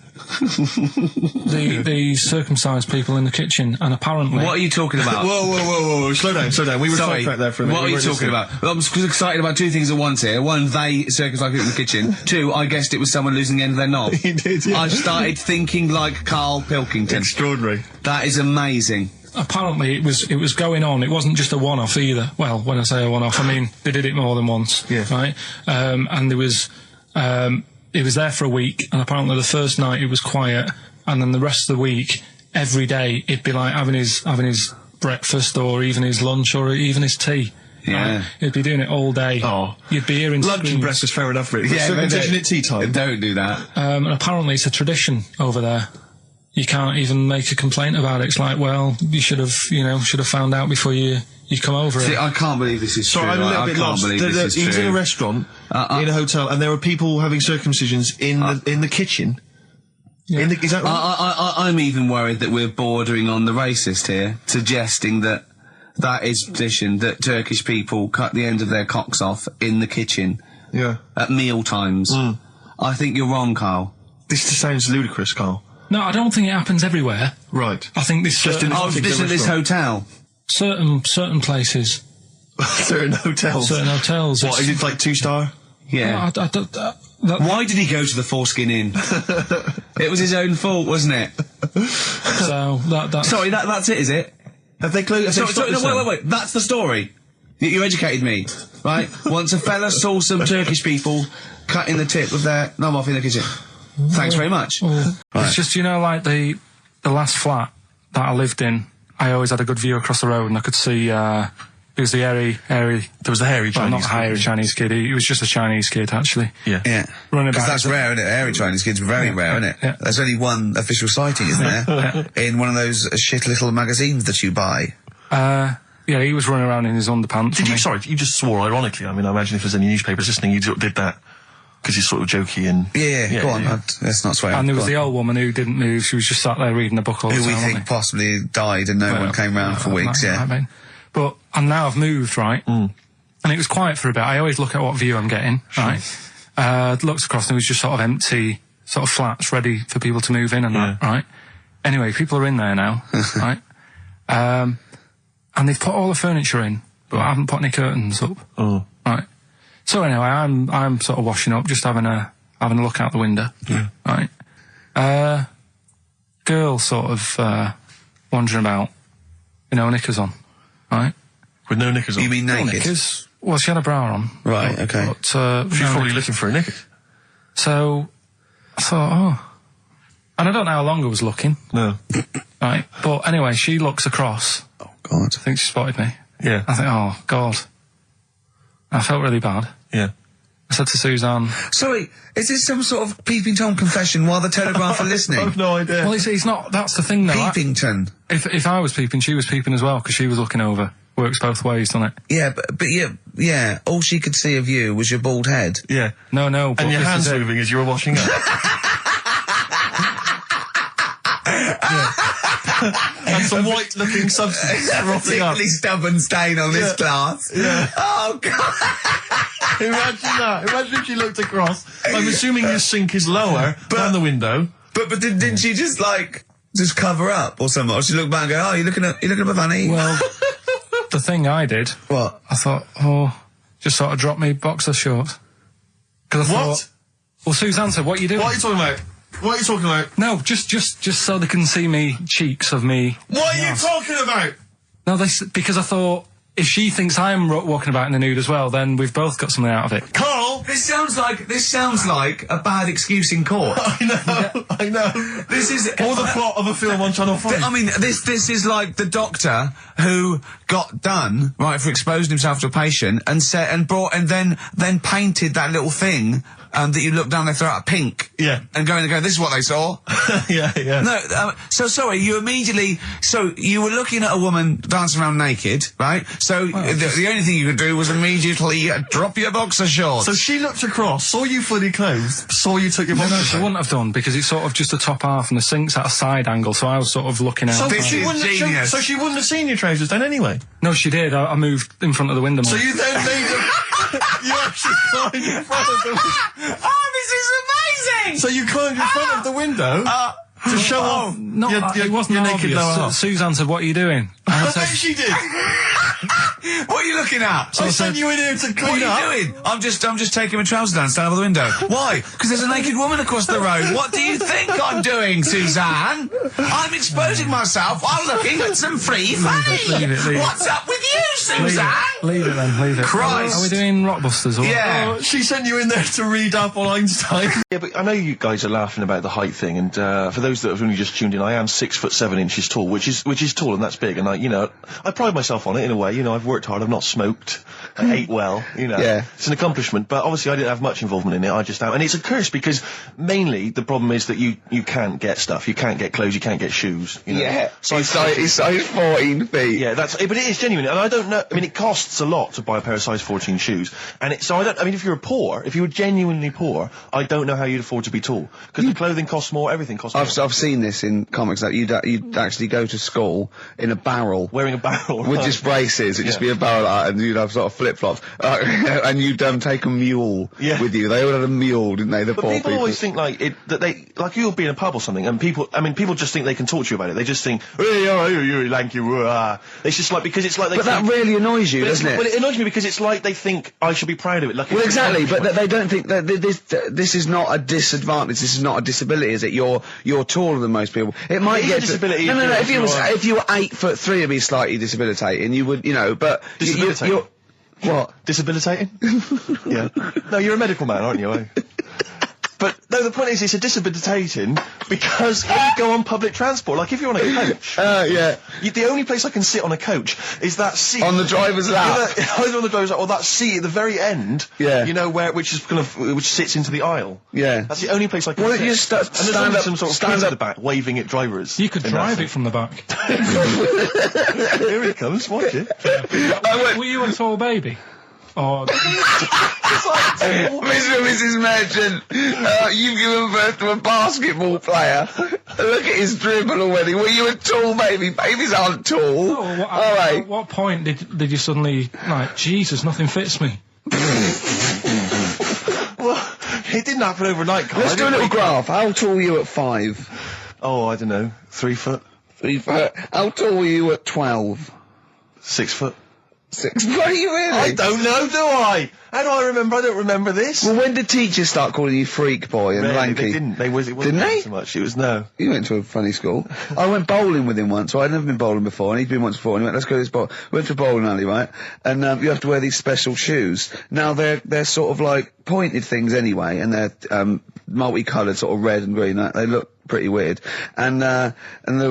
Speaker 3: the circumcised people in the kitchen, and apparently...
Speaker 2: What are you talking about?
Speaker 1: Whoa. Slow down. We were sidetracked there for a minute.
Speaker 2: What are you talking about? Well, I'm excited about two things at once here. One, they circumcised people in the kitchen. Two, I guessed it was someone losing the end of their knob.
Speaker 1: He did, yeah.
Speaker 2: I started thinking like Karl Pilkington.
Speaker 1: Extraordinary.
Speaker 2: That is amazing.
Speaker 3: Apparently it was going on. It wasn't just a one-off either. Well, when I say a one-off, I mean they did it more than once.
Speaker 1: Yeah.
Speaker 3: Right? And there was... it was there for a week, and apparently the first night it was quiet, and then the rest of the week, every day, it'd be like having his breakfast, or even his lunch, or even his tea.
Speaker 2: Yeah.
Speaker 3: Right? He'd be doing it all day.
Speaker 1: Oh.
Speaker 3: You'd be hearing
Speaker 1: Lunch
Speaker 3: screams.
Speaker 1: and breakfast, fair enough, really.
Speaker 2: Yeah,
Speaker 1: circumcision at tea time.
Speaker 2: Don't do that.
Speaker 3: And apparently it's a tradition over there. You can't even make a complaint about it. It's like, well, you should have found out before you come over.
Speaker 2: See,
Speaker 3: it.
Speaker 2: I can't believe this is
Speaker 1: So
Speaker 2: true.
Speaker 1: I'm a little bit lost.
Speaker 2: He
Speaker 1: was in a restaurant, in a hotel, and there were people having circumcisions in the kitchen.
Speaker 3: Yeah.
Speaker 1: Is that right?
Speaker 2: I'm even worried that we're bordering on the racist here, suggesting that is tradition, that Turkish people cut the end of their cocks off in the kitchen.
Speaker 1: Yeah.
Speaker 2: At meal times. I think you're wrong, Karl.
Speaker 1: This sounds ludicrous, Karl.
Speaker 3: No, I don't think it happens everywhere.
Speaker 1: Right.
Speaker 3: I think this
Speaker 1: Just in
Speaker 2: this hotel.
Speaker 3: certain places.
Speaker 1: Certain hotels.
Speaker 3: Certain hotels.
Speaker 1: What, is it like 2-star?
Speaker 2: Yeah. Why did he go to the Foreskin Inn? It was his own fault, wasn't it?
Speaker 3: So that's...
Speaker 2: Sorry, that's it, is it?
Speaker 1: Have they closed?
Speaker 2: Wait. That's the story. You educated me, right? Once a fella saw some Turkish people cutting the tip of their knob off in the kitchen. Thanks very much.
Speaker 3: Right.
Speaker 2: Right.
Speaker 3: It's just, like the last flat that I lived in, I always had a good view across the road, and I could see, it was the hairy... There was the hairy Chinese
Speaker 1: kid.
Speaker 3: Not hairy Chinese kid, he was just a Chinese kid, actually.
Speaker 1: Yeah.
Speaker 3: Running
Speaker 10: Because
Speaker 3: about.
Speaker 10: that's rare, isn't it? Hairy Chinese kids are very rare, isn't it?
Speaker 3: Yeah.
Speaker 10: There's only one official sighting, isn't there? In one of those shit little magazines that you buy.
Speaker 3: Yeah, he was running around in his underpants.
Speaker 1: Sorry, you just swore ironically. I mean, I imagine if there's any newspapers listening, you did that because you're sort of jokey and...
Speaker 10: Yeah, go on. Let's not swear.
Speaker 3: And there was
Speaker 10: Go
Speaker 3: the
Speaker 10: on.
Speaker 3: old woman who didn't move. She was just sat there reading a book all the
Speaker 10: Who
Speaker 3: time.
Speaker 10: we think possibly died and no one came round for weeks, yeah.
Speaker 3: And now I've moved, right? And it was quiet for a bit. I always look at what view I'm getting, right? Looked across and it was just sort of empty, sort of flats ready for people to move in and that, right? Anyway, people are in there now, right? And they've put all the furniture in, but I haven't put any curtains up.
Speaker 1: Oh.
Speaker 3: Right. So anyway, I'm sort of washing up, just having a look out the window.
Speaker 1: Yeah.
Speaker 3: Right. Girl sort of wandering about, knickers on. Right.
Speaker 1: With no knickers on?
Speaker 10: You mean
Speaker 3: No
Speaker 10: naked?
Speaker 3: knickers. Well, she had a bra on.
Speaker 10: Right, okay.
Speaker 3: But,
Speaker 1: She's
Speaker 3: no
Speaker 1: probably
Speaker 3: knickers.
Speaker 1: looking for a knicker.
Speaker 3: So I thought, and I don't know how long I was looking.
Speaker 1: No.
Speaker 3: Right. But anyway, she looks across.
Speaker 10: Oh, God.
Speaker 3: I think she spotted me.
Speaker 1: Yeah.
Speaker 3: I think, oh, God. I felt really bad.
Speaker 1: Yeah.
Speaker 3: I said to Suzanne...
Speaker 10: Sorry, is this some sort of Peeping Tom confession while the Telegraph are listening?
Speaker 1: I've no idea.
Speaker 3: Well, it's not... That's the thing, though.
Speaker 10: Peepington.
Speaker 3: If I was peeping, she was peeping as well, because she was looking over. Works both ways, doesn't it?
Speaker 10: Yeah, but yeah, all she could see of you was your bald head.
Speaker 1: Yeah.
Speaker 3: No, but
Speaker 1: And your
Speaker 3: this
Speaker 1: hands
Speaker 3: is it.
Speaker 1: moving as you were washing up. And some white-looking substance frothing up.
Speaker 10: Particularly stubborn stain on this glass.
Speaker 1: Yeah.
Speaker 10: Oh, God.
Speaker 1: Imagine that. Imagine if she looked across. I'm assuming your sink is lower than the window.
Speaker 10: But didn't she just cover up or something? Or she looked back and go, oh, you looking up my fanny?
Speaker 3: Well, the thing I did...
Speaker 10: What?
Speaker 3: I thought, just sort of drop me boxer shorts. Because I thought... Well, Suzanne said, what are you doing?
Speaker 1: What are you talking about? What are you talking about?
Speaker 3: No, just so they can see me cheeks of me.
Speaker 1: What are you talking about?
Speaker 3: No, because I thought, if she thinks I'm walking about in the nude as well, then we've both got something out of it.
Speaker 1: Carl!
Speaker 2: This sounds like a bad excuse in court.
Speaker 1: I know.
Speaker 2: This is
Speaker 1: Or the plot of a film on Channel 5.
Speaker 2: I mean, this is like the doctor who got done, right, for exposing himself to a patient and then painted that little thing that you look down their throat at pink.
Speaker 7: Yeah.
Speaker 2: And go this is what they saw.
Speaker 7: yeah.
Speaker 2: No, so sorry, you immediately, so you were looking at a woman dancing around naked, right? So the only thing you could do was immediately drop your boxer shorts.
Speaker 7: So she looked across, saw you fully clothed, saw you took your boxer
Speaker 3: No, she wouldn't have done, because it's sort of just the top half and the sink's at a side angle, so I was sort of looking out.
Speaker 7: So
Speaker 2: This
Speaker 7: she
Speaker 2: is
Speaker 7: wouldn't
Speaker 2: genius.
Speaker 7: so she wouldn't have seen your trousers then anyway?
Speaker 3: No, she did. I moved in front of the window more.
Speaker 7: So you then made you actually climbed in front of the window.
Speaker 2: Oh, this is amazing!
Speaker 7: So you climbed in front of the window to show off
Speaker 3: No,
Speaker 7: your
Speaker 3: it wasn't
Speaker 7: your naked
Speaker 3: obvious.
Speaker 7: lower half.
Speaker 3: Suzanne said, "What are you doing?"
Speaker 7: I bet she did.
Speaker 2: What are you looking at?
Speaker 7: I sent you in here to clean
Speaker 2: What
Speaker 7: up.
Speaker 2: are you doing? I'm just taking my trousers down, stand over the window. Why? Because there's a naked woman across the road. What do you think I'm doing, Suzanne? I'm exposing myself while looking at some free fame.
Speaker 3: leave it.
Speaker 2: What's up with you, Suzanne?
Speaker 3: Leave it then. Leave it.
Speaker 2: Christ.
Speaker 3: Are we doing Rockbusters? Or
Speaker 2: Yeah.
Speaker 7: Oh, she sent you in there to read up on Einstein.
Speaker 1: Yeah, but I know you guys are laughing about the height thing, and for those that have only just tuned in, I am 6'7" tall, which is tall and that's big, and I pride myself on it in a way. I've worked hard, I've not smoked, I ate well,
Speaker 2: Yeah.
Speaker 1: It's an accomplishment, but obviously I didn't have much involvement in it. I just am, and it's a curse because mainly the problem is that you can't get stuff, you can't get clothes, you can't get shoes.
Speaker 2: Yeah. He's size 14 feet.
Speaker 1: Yeah, but it is genuine, and I don't know. I mean, it costs a lot to buy a pair of size 14 shoes, and if you were genuinely poor, I don't know how you'd afford to be tall, because the clothing costs more, everything costs more.
Speaker 11: I've seen this in comics that you'd actually go to school in a barrel.
Speaker 1: Wearing a barrel.
Speaker 11: With just braces, it'd just be a barrel like that, and you'd have sort of flip-flops. And you'd take a mule with you. They all had a mule, didn't they, the
Speaker 1: But
Speaker 11: poor
Speaker 1: people always think you'll be in a pub or something, and people just think they can talk to you about it. They just think, hey, oh, you're lanky, it's just like, because it's like they
Speaker 11: But
Speaker 1: think,
Speaker 11: that really annoys you, doesn't it?
Speaker 1: Well, it annoys me because it's like they think I should be proud of it. Like,
Speaker 11: Well, exactly, but they don't think that this is not a disadvantage. This is not a disability, is it? You're taller than most people. It might
Speaker 1: It is
Speaker 11: get
Speaker 1: a disability
Speaker 11: No. If you were 8'3", it'd be slightly debilitating. You would, but
Speaker 1: Disabilitating?
Speaker 11: What?
Speaker 1: Disabilitating? Yeah. No, you're a medical man, aren't you? But no, the point is, it's a disabilitating because when you go on public transport, like if you're on a coach, the only place I can sit on a coach is that seat
Speaker 11: on the driver's lap.
Speaker 1: Either on the driver's lap or that seat at the very end.
Speaker 11: Yeah.
Speaker 1: Which sits into the aisle.
Speaker 11: Yeah.
Speaker 1: That's the only place I can.
Speaker 11: Well,
Speaker 1: sit.
Speaker 11: you
Speaker 1: and there's
Speaker 11: stand
Speaker 1: only
Speaker 11: up,
Speaker 1: some sort of
Speaker 11: stand
Speaker 1: kids
Speaker 11: up
Speaker 1: at the back waving at drivers.
Speaker 3: You could drive it from the back.
Speaker 1: Here he comes. Watch it.
Speaker 3: Were you a tall baby? Oh,
Speaker 11: Mr. and Mrs. Merchant, you've given birth to a basketball player. Look at his dribble already. Were you a tall baby? Babies aren't tall.
Speaker 3: Oh, at what point did you suddenly, Jesus, nothing fits me?
Speaker 1: Well, it didn't happen overnight, Carl.
Speaker 11: Let's do a little graph. How tall were you at 5?
Speaker 1: Oh, I don't know. 3 foot.
Speaker 11: 3 foot. How tall were you at 12?
Speaker 1: 6 foot.
Speaker 11: 6. What are you really?
Speaker 1: I don't know, do I? How do I remember? I don't remember this.
Speaker 11: Well, when did teachers start calling you freak boy and
Speaker 1: Really,
Speaker 11: lanky?
Speaker 1: They didn't. It wasn't
Speaker 11: Didn't they?
Speaker 1: so much. It was no.
Speaker 11: You went to a funny school. I went bowling with him once, so I'd never been bowling before, and he'd been once before, and he went, let's go to this bowl. We went to a bowling alley, right? And you have to wear these special shoes. Now, they're sort of like pointed things anyway, and they're multicoloured, sort of red and green. They look pretty weird. And the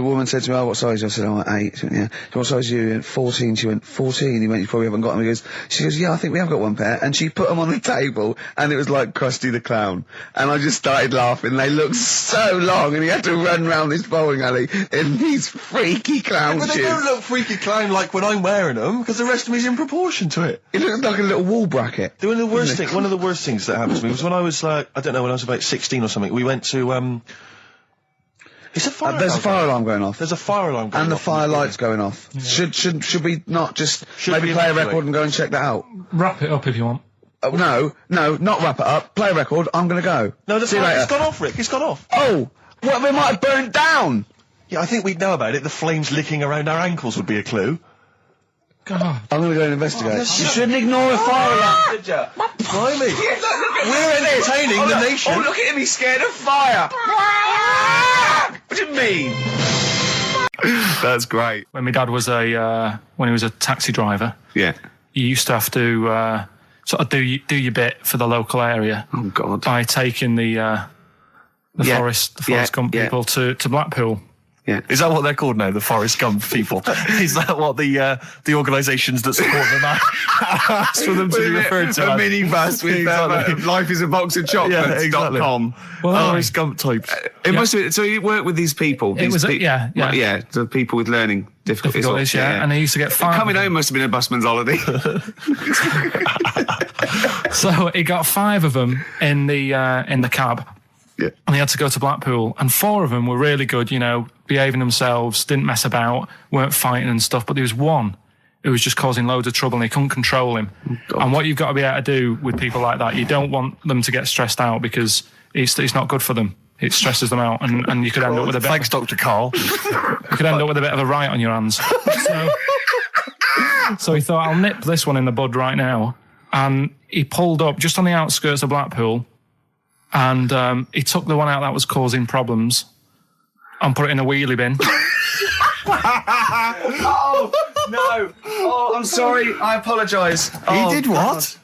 Speaker 11: woman said to me, oh, what size? I said, oh, 8. She went, yeah. So what size are you? He went, 14. She went, 14. He went, you probably haven't got them. She goes, yeah, I think we have got one pair. And she put them on the table, and it was like Krusty the Clown. And I just started laughing. They looked so long, and he had to run round this bowling alley in these freaky clown shoes.
Speaker 1: But they don't look freaky clown like when I'm wearing them, because the rest of me is in proportion to it.
Speaker 11: It looks like a little wall bracket.
Speaker 1: One of the worst things that happened to me was when I was when I was about 16 or something, we went to, there's a fire
Speaker 11: alarm going off.
Speaker 1: There's a fire alarm going off.
Speaker 11: And the fire light's going off. Yeah. Should we not just maybe play a record and go and check that out?
Speaker 3: Wrap it up if you want.
Speaker 11: No, not wrap it up. Play a record, I'm gonna go.
Speaker 1: No, it's gone off, Rick, it's gone off.
Speaker 11: Oh! Well, we might have burnt down!
Speaker 1: Yeah, I think we'd know about it. The flames licking around our ankles would be a clue.
Speaker 3: God.
Speaker 11: I'm gonna go and investigate. You shouldn't ignore a fire alarm, did you?
Speaker 1: Blimey. We're entertaining the nation.
Speaker 11: Oh, look at him, he's scared of fire! What do you mean? That's great.
Speaker 3: When my dad was when he was a taxi driver,
Speaker 11: yeah,
Speaker 3: you used to have to sort of do your bit for the local area.
Speaker 11: Oh God!
Speaker 3: By taking the Forest Gump people to Blackpool.
Speaker 11: Yeah.
Speaker 1: Is that what they're called now? The Forrest Gump people? Is that what the organisations that support them ask for them to be referred to?
Speaker 2: A minibus with Life is a Box of Chocolates.com.
Speaker 3: Well,
Speaker 1: Forrest Gump types.
Speaker 2: It must be. So you work with these people.
Speaker 3: It was
Speaker 2: the people with learning difficulties.
Speaker 3: And they used to get 5.
Speaker 2: Coming home must have been a busman's holiday.
Speaker 3: So he got 5 of them in the cab.
Speaker 2: Yeah.
Speaker 3: And he had to go to Blackpool, and 4 of them were really good, you know, behaving themselves, didn't mess about, weren't fighting and stuff. But there was one who was just causing loads of trouble, and he couldn't control him. Oh, and what you've got to be able to do with people like that, you don't want them to get stressed out, because it's not good for them. It stresses them out, and you could end up with a bit.
Speaker 1: Thanks, Dr. Karl.
Speaker 3: You could end up with a bit of a riot on your hands. So he thought, I'll nip this one in the bud right now. And he pulled up just on the outskirts of Blackpool, and he took the one out that was causing problems and put it in a wheelie bin.
Speaker 2: Oh, no. Oh, I'm sorry. I apologise.
Speaker 1: He did what?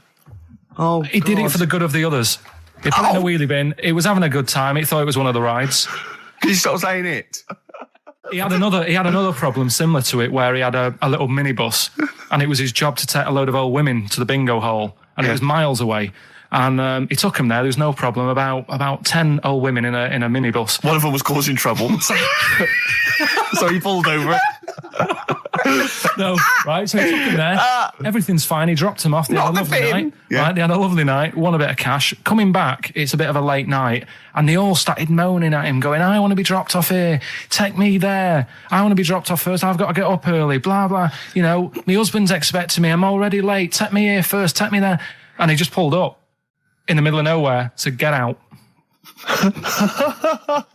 Speaker 2: Oh,
Speaker 3: he did it for the good of the others. He put it in a wheelie bin. He was having a good time. He thought it was one of the rides.
Speaker 2: Can you stop saying it?
Speaker 3: He had another problem similar to it, where he had a little minibus, and it was his job to take a load of old women to the bingo hall, and it was miles away. And he took him there. There was no problem. About 10 old women in a minibus.
Speaker 1: One of them was causing trouble, so he pulled over.
Speaker 3: No, right. So he took him there. Everything's fine. He dropped him off. They had a lovely night.
Speaker 2: Yeah.
Speaker 3: Right. They had a lovely night. Won a bit of cash. Coming back, it's a bit of a late night, and they all started moaning at him, going, "I want to be dropped off here. Take me there. I want to be dropped off first. I've got to get up early. Blah blah. You know, my husband's expecting me. I'm already late. Take me here first. Take me there." And he just pulled up in the middle of nowhere, said, "Get out."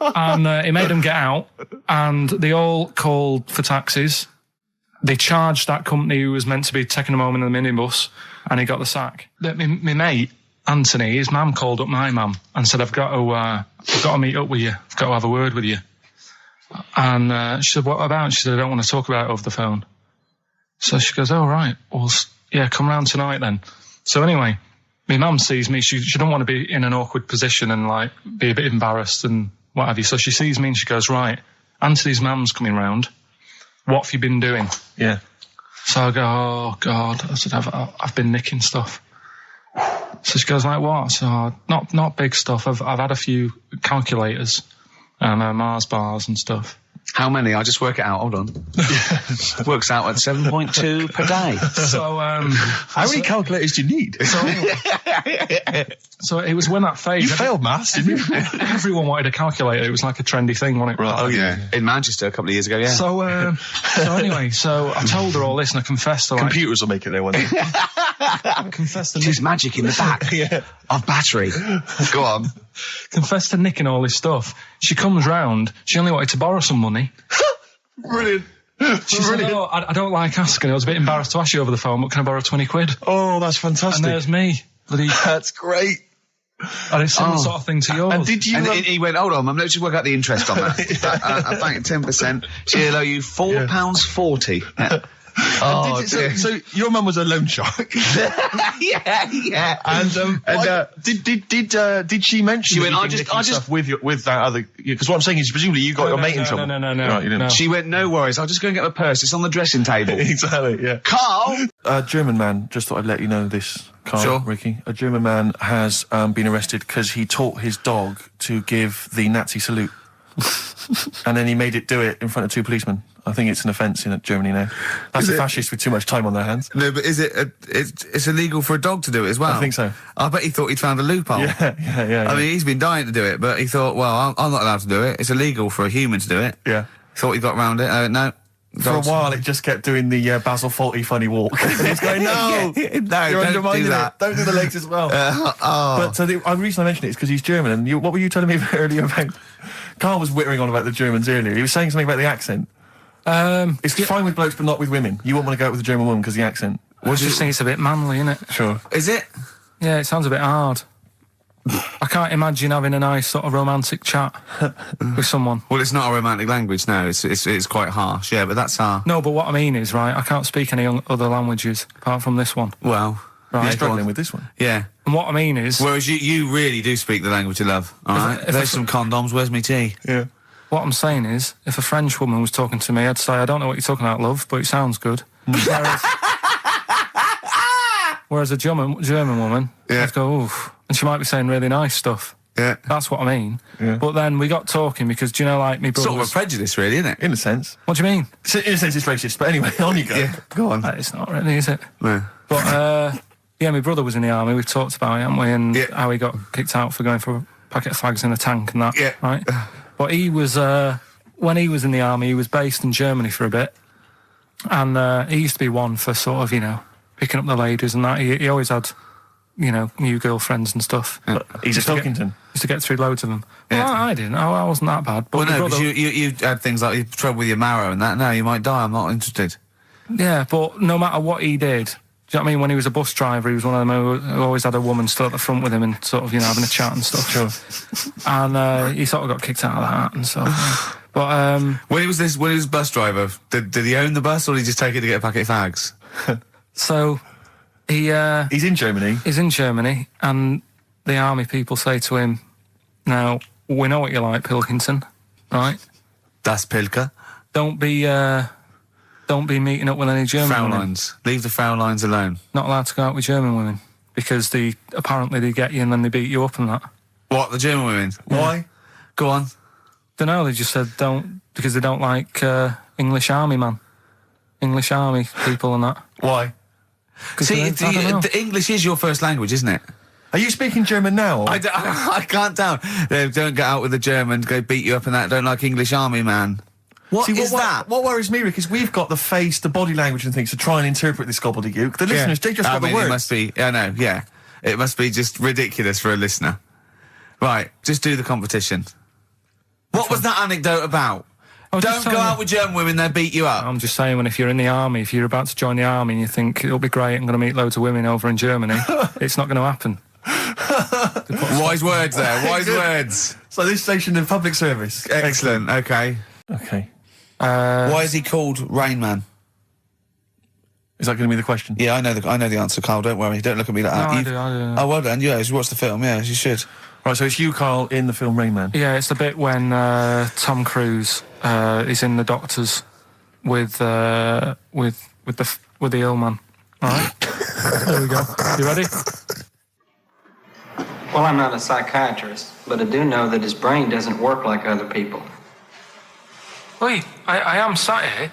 Speaker 3: And he made them get out, and they all called for taxis. They charged that company who was meant to be taking them home in the minibus, and he got the sack. My mate, Anthony, his mum called up my mum and said, I've got to meet up with you. I've got to have a word with you. And she said, what about? She said, I don't want to talk about it over the phone. So she goes, oh, right. Well, yeah, come round tonight then. So anyway, my mum sees me. She don't want to be in an awkward position and, like, be a bit embarrassed and what have you. So she sees me and she goes, right, Anthony's mum's coming round. What have you been doing?
Speaker 1: Yeah.
Speaker 3: So I go, oh, God. I said, I've been nicking stuff. So she goes, like, what? So, not big stuff. I've had a few calculators and Mars bars and stuff.
Speaker 2: How many? I'll just work it out. Hold on. Works out at 7.2 per day.
Speaker 3: So,
Speaker 1: how many calculators do you need?
Speaker 3: So it was when that phase.
Speaker 1: You failed maths, didn't you?
Speaker 3: Everyone wanted a calculator. It was like a trendy thing, wasn't it?
Speaker 1: Right. Oh, yeah.
Speaker 2: In Manchester a couple of years ago, yeah.
Speaker 3: So anyway, so I told her all this and I confessed to, like,
Speaker 1: computers will make it there one day.
Speaker 3: I confessed to
Speaker 2: There's magic in the back of battery. Go on.
Speaker 3: Confessed to nicking all this stuff. She comes round. She only wanted to borrow some money.
Speaker 1: Brilliant.
Speaker 3: She said, oh, I don't like asking. I was a bit embarrassed to ask you over the phone, but can I borrow 20 quid?
Speaker 1: Oh, that's fantastic.
Speaker 3: And there's me.
Speaker 1: That's great.
Speaker 3: And it's similar sort of thing to yours.
Speaker 2: And did you? And he went, hold on, let's just work out the interest on that. I think 10%. She'll owe you £4.40. Oh,
Speaker 1: so your mum was a loan shark.
Speaker 2: yeah.
Speaker 1: And did she mention?
Speaker 2: She went,
Speaker 1: I just with that other, because what I'm saying is presumably you got your mate in trouble.
Speaker 3: No.
Speaker 1: Right, you didn't.
Speaker 2: No. She went, no worries. I'll just go and get my purse. It's on the dressing table.
Speaker 1: Exactly. Yeah.
Speaker 2: Karl.
Speaker 1: A German man. Just thought I'd let you know this, Karl.
Speaker 2: Sure.
Speaker 1: Ricky. A German man has been arrested because he taught his dog to give the Nazi salute, and then he made it do it in front of 2 policemen. I think it's an offence in Germany now. That's a fascist with too much time on their hands.
Speaker 2: No, but is it? It's illegal for a dog to do it as well.
Speaker 1: I think so.
Speaker 2: I bet he thought he'd found a loophole.
Speaker 1: Yeah.
Speaker 2: I mean, he's been dying to do it, but he thought, well, I'm not allowed to do it. It's illegal for a human to do it.
Speaker 1: Yeah.
Speaker 2: Thought he got around it. No.
Speaker 1: For a while, it just kept doing the Basil Fawlty funny walk. And he was going, no, you're undermining it. Don't do the legs as well. But the reason I mentioned it is because he's German. And what were you telling me earlier about? Karl was whittering on about the Germans earlier. He was saying something about the accent. It's fine with blokes, but not with women. You wouldn't want to go out with a German woman because of the accent.
Speaker 3: I just think it's a bit manly, isn't it?
Speaker 1: Sure.
Speaker 2: Is it?
Speaker 3: Yeah, it sounds a bit hard. I can't imagine having a nice sort of romantic chat with someone.
Speaker 2: Well, it's not a romantic language, no. It's quite harsh, yeah, but that's our...
Speaker 3: No, but what I mean is, right, I can't speak any other languages apart from this one.
Speaker 2: Well...
Speaker 3: Right.
Speaker 1: You're struggling with this one.
Speaker 2: Yeah.
Speaker 3: And what I mean is...
Speaker 2: Whereas you really do speak the language of love, all right? There's some condoms, where's me tea?
Speaker 1: Yeah.
Speaker 3: What I'm saying is, if a French woman was talking to me, I'd say, I don't know what you're talking about, love, but it sounds good. Whereas a German woman, I'd go, oof. And she might be saying really nice stuff.
Speaker 2: Yeah.
Speaker 3: That's what I mean. Yeah. But then we got talking because, do you know, like, me brother...
Speaker 2: Sort of a prejudice, really, isn't it?
Speaker 1: In a sense.
Speaker 3: What do you mean?
Speaker 1: In a sense, it's racist, but anyway, on you go.
Speaker 2: Yeah, go on.
Speaker 3: It's not really, is it?
Speaker 2: No.
Speaker 3: But, yeah, my brother was in the army. We've talked about it, haven't we? And how he got kicked out for going for a packet of fags in a tank and that, right? But he was... when he was in the army, he was based in Germany for a bit. And he used to be one for sort of, you know, picking up the ladies and that. He always had... you know, new girlfriends and stuff.
Speaker 1: Yeah. He's a Pilkington.
Speaker 3: Used to get through loads of them. Yeah. Well, I didn't. I wasn't that bad. But
Speaker 2: well, no, because you had things like you trouble with your marrow and that. No, you might die. I'm not interested.
Speaker 3: Yeah, but no matter what he did, do you know what I mean? When he was a bus driver, he was one of them who always had a woman still at the front with him and sort of, you know, having a chat and stuff.
Speaker 1: Sure.
Speaker 3: And he sort of got kicked out of that and stuff. But
Speaker 2: when he was bus driver, did he own the bus or did he just take it to get a packet of fags?
Speaker 3: So.
Speaker 1: He's in Germany.
Speaker 3: He's in Germany, and the army people say to him, now, we know what you like, Pilkington, right?
Speaker 2: Das Pilker.
Speaker 3: Don't be meeting up with any German women.
Speaker 2: Fraulines. Leave the Fraulines alone.
Speaker 3: Not allowed to go out with German women, because apparently they get you and then they beat you up and that.
Speaker 2: What, the German women?
Speaker 3: Yeah.
Speaker 2: Why? Go on.
Speaker 3: Don't know, they just said because they don't like English army people and that.
Speaker 2: Why? See, the English is your first language, isn't it?
Speaker 1: Are you speaking German now?
Speaker 2: I can't tell. They don't get out with the German, go beat you up and that, don't like English army, man. What is that?
Speaker 1: What worries me, Rick, is we've got the face, the body language and things to try and interpret this gobbledygook. The listeners, they just got the words.
Speaker 2: It must be, I know, yeah. It must be just ridiculous for a listener. Right, just do the competition. What was that anecdote about? Don't go out with German women, they'll beat you up.
Speaker 3: I'm just saying, if you're in the army, if you're about to join the army and you think, it'll be great, I'm going to meet loads of women over in Germany, it's not going to happen.
Speaker 2: Wise words there, wise words.
Speaker 1: So this station in public service.
Speaker 2: Excellent, okay.
Speaker 1: Okay.
Speaker 2: Why is he called Rain Man?
Speaker 1: Is that going to be the question?
Speaker 2: Yeah, I know the answer, Carl, don't worry. Don't look at me like that.
Speaker 3: I do.
Speaker 2: Oh, well done, yeah, you watched the film, yeah, you should.
Speaker 1: Right, so it's you, Carl, in the film Rain Man.
Speaker 3: Yeah, it's the bit when Tom Cruise is in the doctors with the ill man. All right, there we go. You ready?
Speaker 12: Well, I'm not a psychiatrist, but I do know that his brain doesn't work like other people.
Speaker 3: Wait, I am sat here.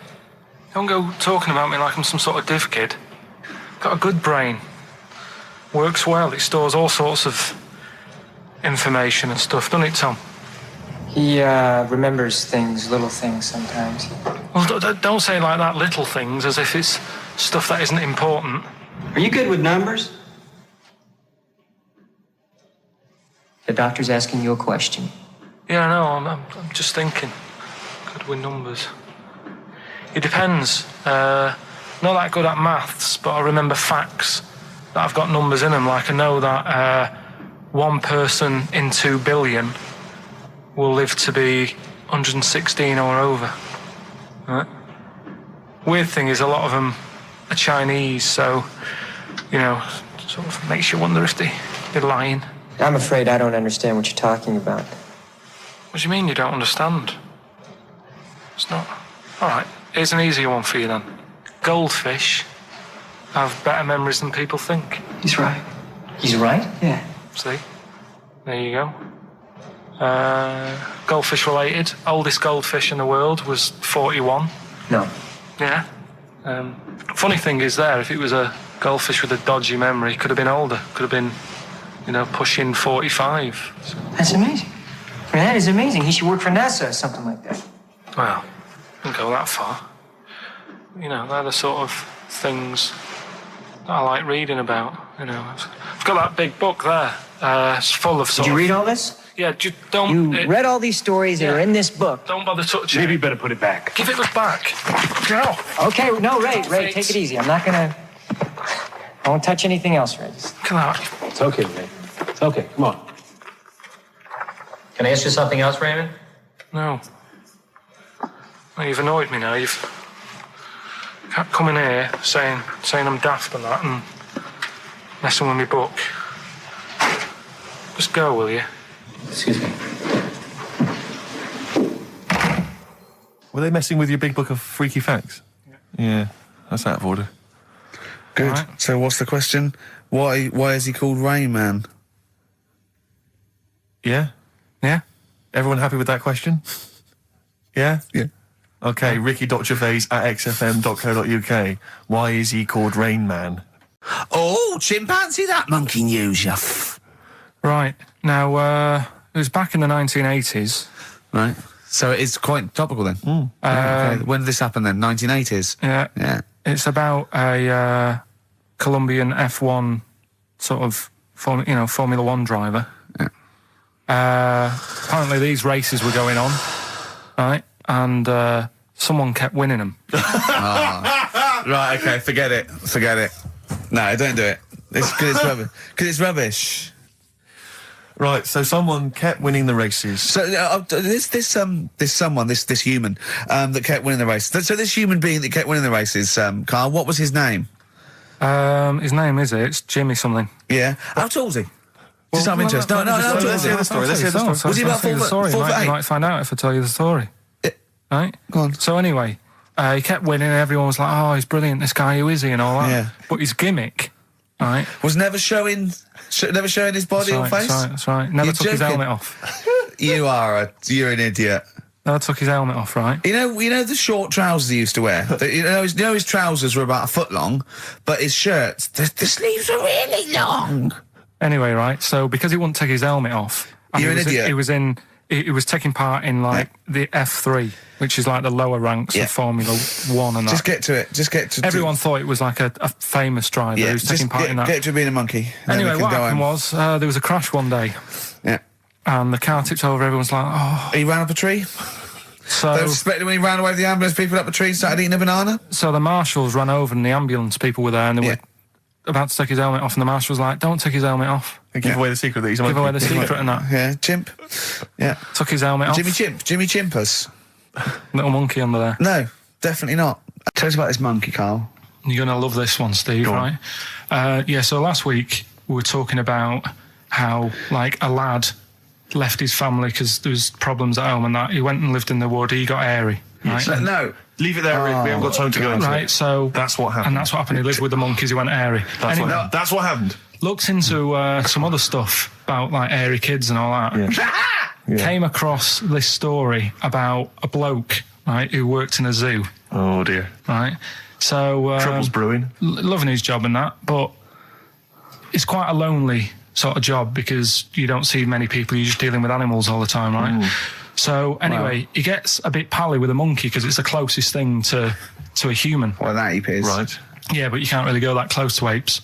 Speaker 3: Don't go talking about me like I'm some sort of div kid. Got a good brain. Works well. It stores all sorts of information and stuff, doesn't it, Tom?
Speaker 12: He remembers things, little things sometimes.
Speaker 3: Well, don't say like that, little things, as if it's stuff that isn't important.
Speaker 12: Are you good with numbers? The doctor's asking you a question.
Speaker 3: Yeah, I know, I'm just thinking. Good with numbers. It depends. Not that good at maths, but I remember facts that have got numbers in them. Like I know that 1 person in 2 billion will live to be 116 or over. Right? Weird thing is a lot of them are Chinese, so, you know, sort of makes you wonder if they're lying.
Speaker 12: I'm afraid I don't understand what you're talking about.
Speaker 3: What do you mean you don't understand? It's not... All right, here's an easier one for you then. Goldfish have better memories than people think.
Speaker 12: He's right. He's right? Yeah.
Speaker 3: See? There you go. Goldfish related. Oldest goldfish in the world was 41.
Speaker 12: No.
Speaker 3: Yeah. Funny thing is there, if it was a goldfish with a dodgy memory, it could have been older. Could have been, you know, pushing 45. So.
Speaker 12: That's amazing. I mean, that is amazing. He should work for NASA or something like that.
Speaker 3: Well, don't go that far. You know, they're the sort of things that I like reading about. You know, I've got that big book there. It's full of sort
Speaker 12: Did you read all this?
Speaker 3: Yeah, don't...
Speaker 12: You read all these stories that are in this book.
Speaker 3: Don't bother touching it.
Speaker 13: Maybe you better put it back.
Speaker 3: Give it back. Go.
Speaker 12: Okay, no, Ray, take it easy. I'm not gonna... I won't touch anything else, Ray.
Speaker 3: Come on.
Speaker 13: It's okay, Ray. It's okay. Come on.
Speaker 12: Can I ask you something else, Raymond?
Speaker 3: No. Well, you've annoyed me now. You've kept coming here saying I'm daft and that and messing with my book. Just go, will you?
Speaker 12: Excuse me.
Speaker 1: Were they messing with your big book of freaky facts? Yeah, that's out of order.
Speaker 11: Good.
Speaker 3: Right.
Speaker 11: So what's the question? Why is he called Rain Man?
Speaker 1: Yeah?
Speaker 3: Yeah.
Speaker 1: Everyone happy with that question? Yeah?
Speaker 11: Yeah.
Speaker 1: Okay, Ricky.Gervais at xfm.co.uk. Why is he called Rain Man?
Speaker 2: Oh, chimpanzee, that monkey news, you
Speaker 3: Right. Now, it was back in the 1980s.
Speaker 2: Right. So it is quite topical then. Okay. When did this happen then? 1980s?
Speaker 3: Yeah.
Speaker 2: Yeah.
Speaker 3: It's about a Colombian F1 sort of, Formula One driver.
Speaker 2: Yeah.
Speaker 3: Apparently these races were going on, right? And someone kept winning them.
Speaker 2: Right, okay, forget it. No, don't do it. It's because it's rubbish. Because it's rubbish.
Speaker 1: Right, so someone kept winning the races.
Speaker 2: So this human that kept winning the races. So this human being that kept winning the races, Karl, what was his name?
Speaker 3: His name it's Jimmy something.
Speaker 2: Yeah. How tall is he? Just out of interest. No,
Speaker 1: Let's hear the story.
Speaker 2: Was he about 4 foot
Speaker 3: You
Speaker 2: 8?
Speaker 3: might find out if I tell you the story. Right?
Speaker 2: Go on.
Speaker 3: So anyway, he kept winning and everyone was like, oh, he's brilliant, this guy, who is he, and all that.
Speaker 2: Yeah.
Speaker 3: But his gimmick, right?
Speaker 2: Was never showing his body or face?
Speaker 3: That's right. Never took his helmet off.
Speaker 2: You're an idiot.
Speaker 3: Never took his helmet off, right?
Speaker 2: You know the short trousers he used to wear? His trousers were about a foot long, but his shirts, the sleeves were really long.
Speaker 3: Anyway, right, so because he wouldn't take his helmet off...
Speaker 2: You're an idiot.
Speaker 3: He was taking part in, the F3, which is like the lower ranks of Formula 1 and that.
Speaker 2: Just get to it.
Speaker 3: Everyone thought it was like a famous driver who's taking part in that.
Speaker 2: Get to being a monkey.
Speaker 3: Anyway, what happened was, there was a crash one day.
Speaker 2: Yeah.
Speaker 3: And the car tipped over, everyone's like, oh...
Speaker 2: He ran up a tree?
Speaker 3: So...
Speaker 2: They were suspecting when he ran away with the ambulance, people up a tree and started eating a banana?
Speaker 3: So the marshals ran over and the ambulance people were there and they were about to take his helmet off, and the marshal was like, don't take his helmet off.
Speaker 1: And give away the secret that he's a monkey.
Speaker 3: Give away the secret and that.
Speaker 2: Yeah, chimp. Yeah.
Speaker 3: Took his helmet off.
Speaker 2: Jimmy Chimpus.
Speaker 3: Little monkey under there.
Speaker 2: No, definitely not. Tell us about this monkey, Karl.
Speaker 3: You're going to love this one, Steve, right? So last week we were talking about how, a lad left his family because there was problems at home and that. He went and lived in the wood. He got airy. Right?
Speaker 2: No.
Speaker 1: Leave it there, Rick. We haven't got time to go into it.
Speaker 3: Right, so...
Speaker 1: That's what happened.
Speaker 3: And that's what happened. He lived with the monkeys. He went airy.
Speaker 1: That's what happened.
Speaker 3: Looked into some other stuff about, airy kids and all that.
Speaker 1: Yeah.
Speaker 3: Came across this story about a bloke, right, who worked in a zoo.
Speaker 1: Oh, dear.
Speaker 3: Right? So...
Speaker 1: Trouble's brewing.
Speaker 3: Loving his job and that, but it's quite a lonely sort of job because you don't see many people. You're just dealing with animals all the time, right? So anyway, he gets a bit pally with a monkey because it's the closest thing to a human.
Speaker 2: Well, that ape is.
Speaker 1: Right.
Speaker 3: Yeah, but you can't really go that close to apes.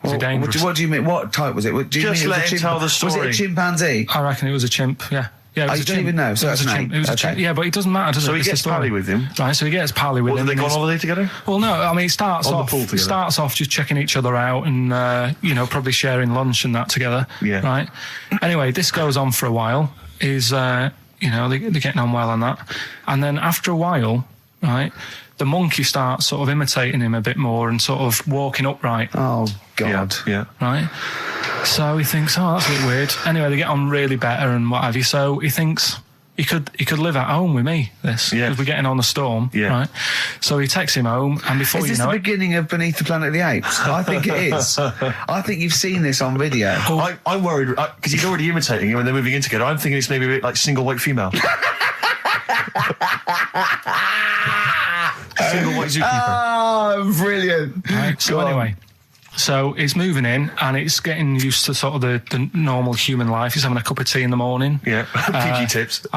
Speaker 3: It's dangerous.
Speaker 2: What do you mean? What type was it? Do you
Speaker 1: Just
Speaker 2: mean
Speaker 1: let him tell the story.
Speaker 2: Was it a chimpanzee?
Speaker 3: I reckon it was a chimp, yeah. Yeah, it was
Speaker 2: you
Speaker 3: a
Speaker 2: don't
Speaker 3: chimp.
Speaker 2: even know, so
Speaker 3: it was
Speaker 2: that's
Speaker 3: a
Speaker 2: an
Speaker 3: chimp.
Speaker 2: ape.
Speaker 3: It was a chimp. Yeah, but it doesn't matter, does it?
Speaker 1: So he
Speaker 3: It's
Speaker 1: gets
Speaker 3: the story.
Speaker 1: pally with him.
Speaker 3: Right, so he gets pally with him.
Speaker 1: Did they go on holiday together?
Speaker 3: Well, no, I mean, it starts
Speaker 1: On the
Speaker 3: off...
Speaker 1: pool together.
Speaker 3: Starts off just checking each other out and, probably sharing lunch and that together.
Speaker 1: Yeah.
Speaker 3: Right? Anyway, this goes on for a while. They're getting on well on that. And then after a while, right, the monkey starts sort of imitating him a bit more and sort of walking upright.
Speaker 2: Oh, God.
Speaker 1: Yeah.
Speaker 3: Right? So he thinks, oh, that's a bit weird. Anyway, they get on really better and what have you. So he thinks he could live at home with me, because we're getting on the storm. Yeah. Right? So he takes him home, and before you know it...
Speaker 2: Is this the beginning of Beneath the Planet of the Apes? I think it is. I think you've seen this on video.
Speaker 1: I'm worried, because he's already imitating him and they're moving in together. I'm thinking it's maybe a bit like single white female. Single white zookeeper.
Speaker 2: Oh, brilliant.
Speaker 3: Right, so anyway... So it's moving in, and it's getting used to sort of the normal human life. He's having a cup of tea in the morning.
Speaker 1: Yeah, PG tips.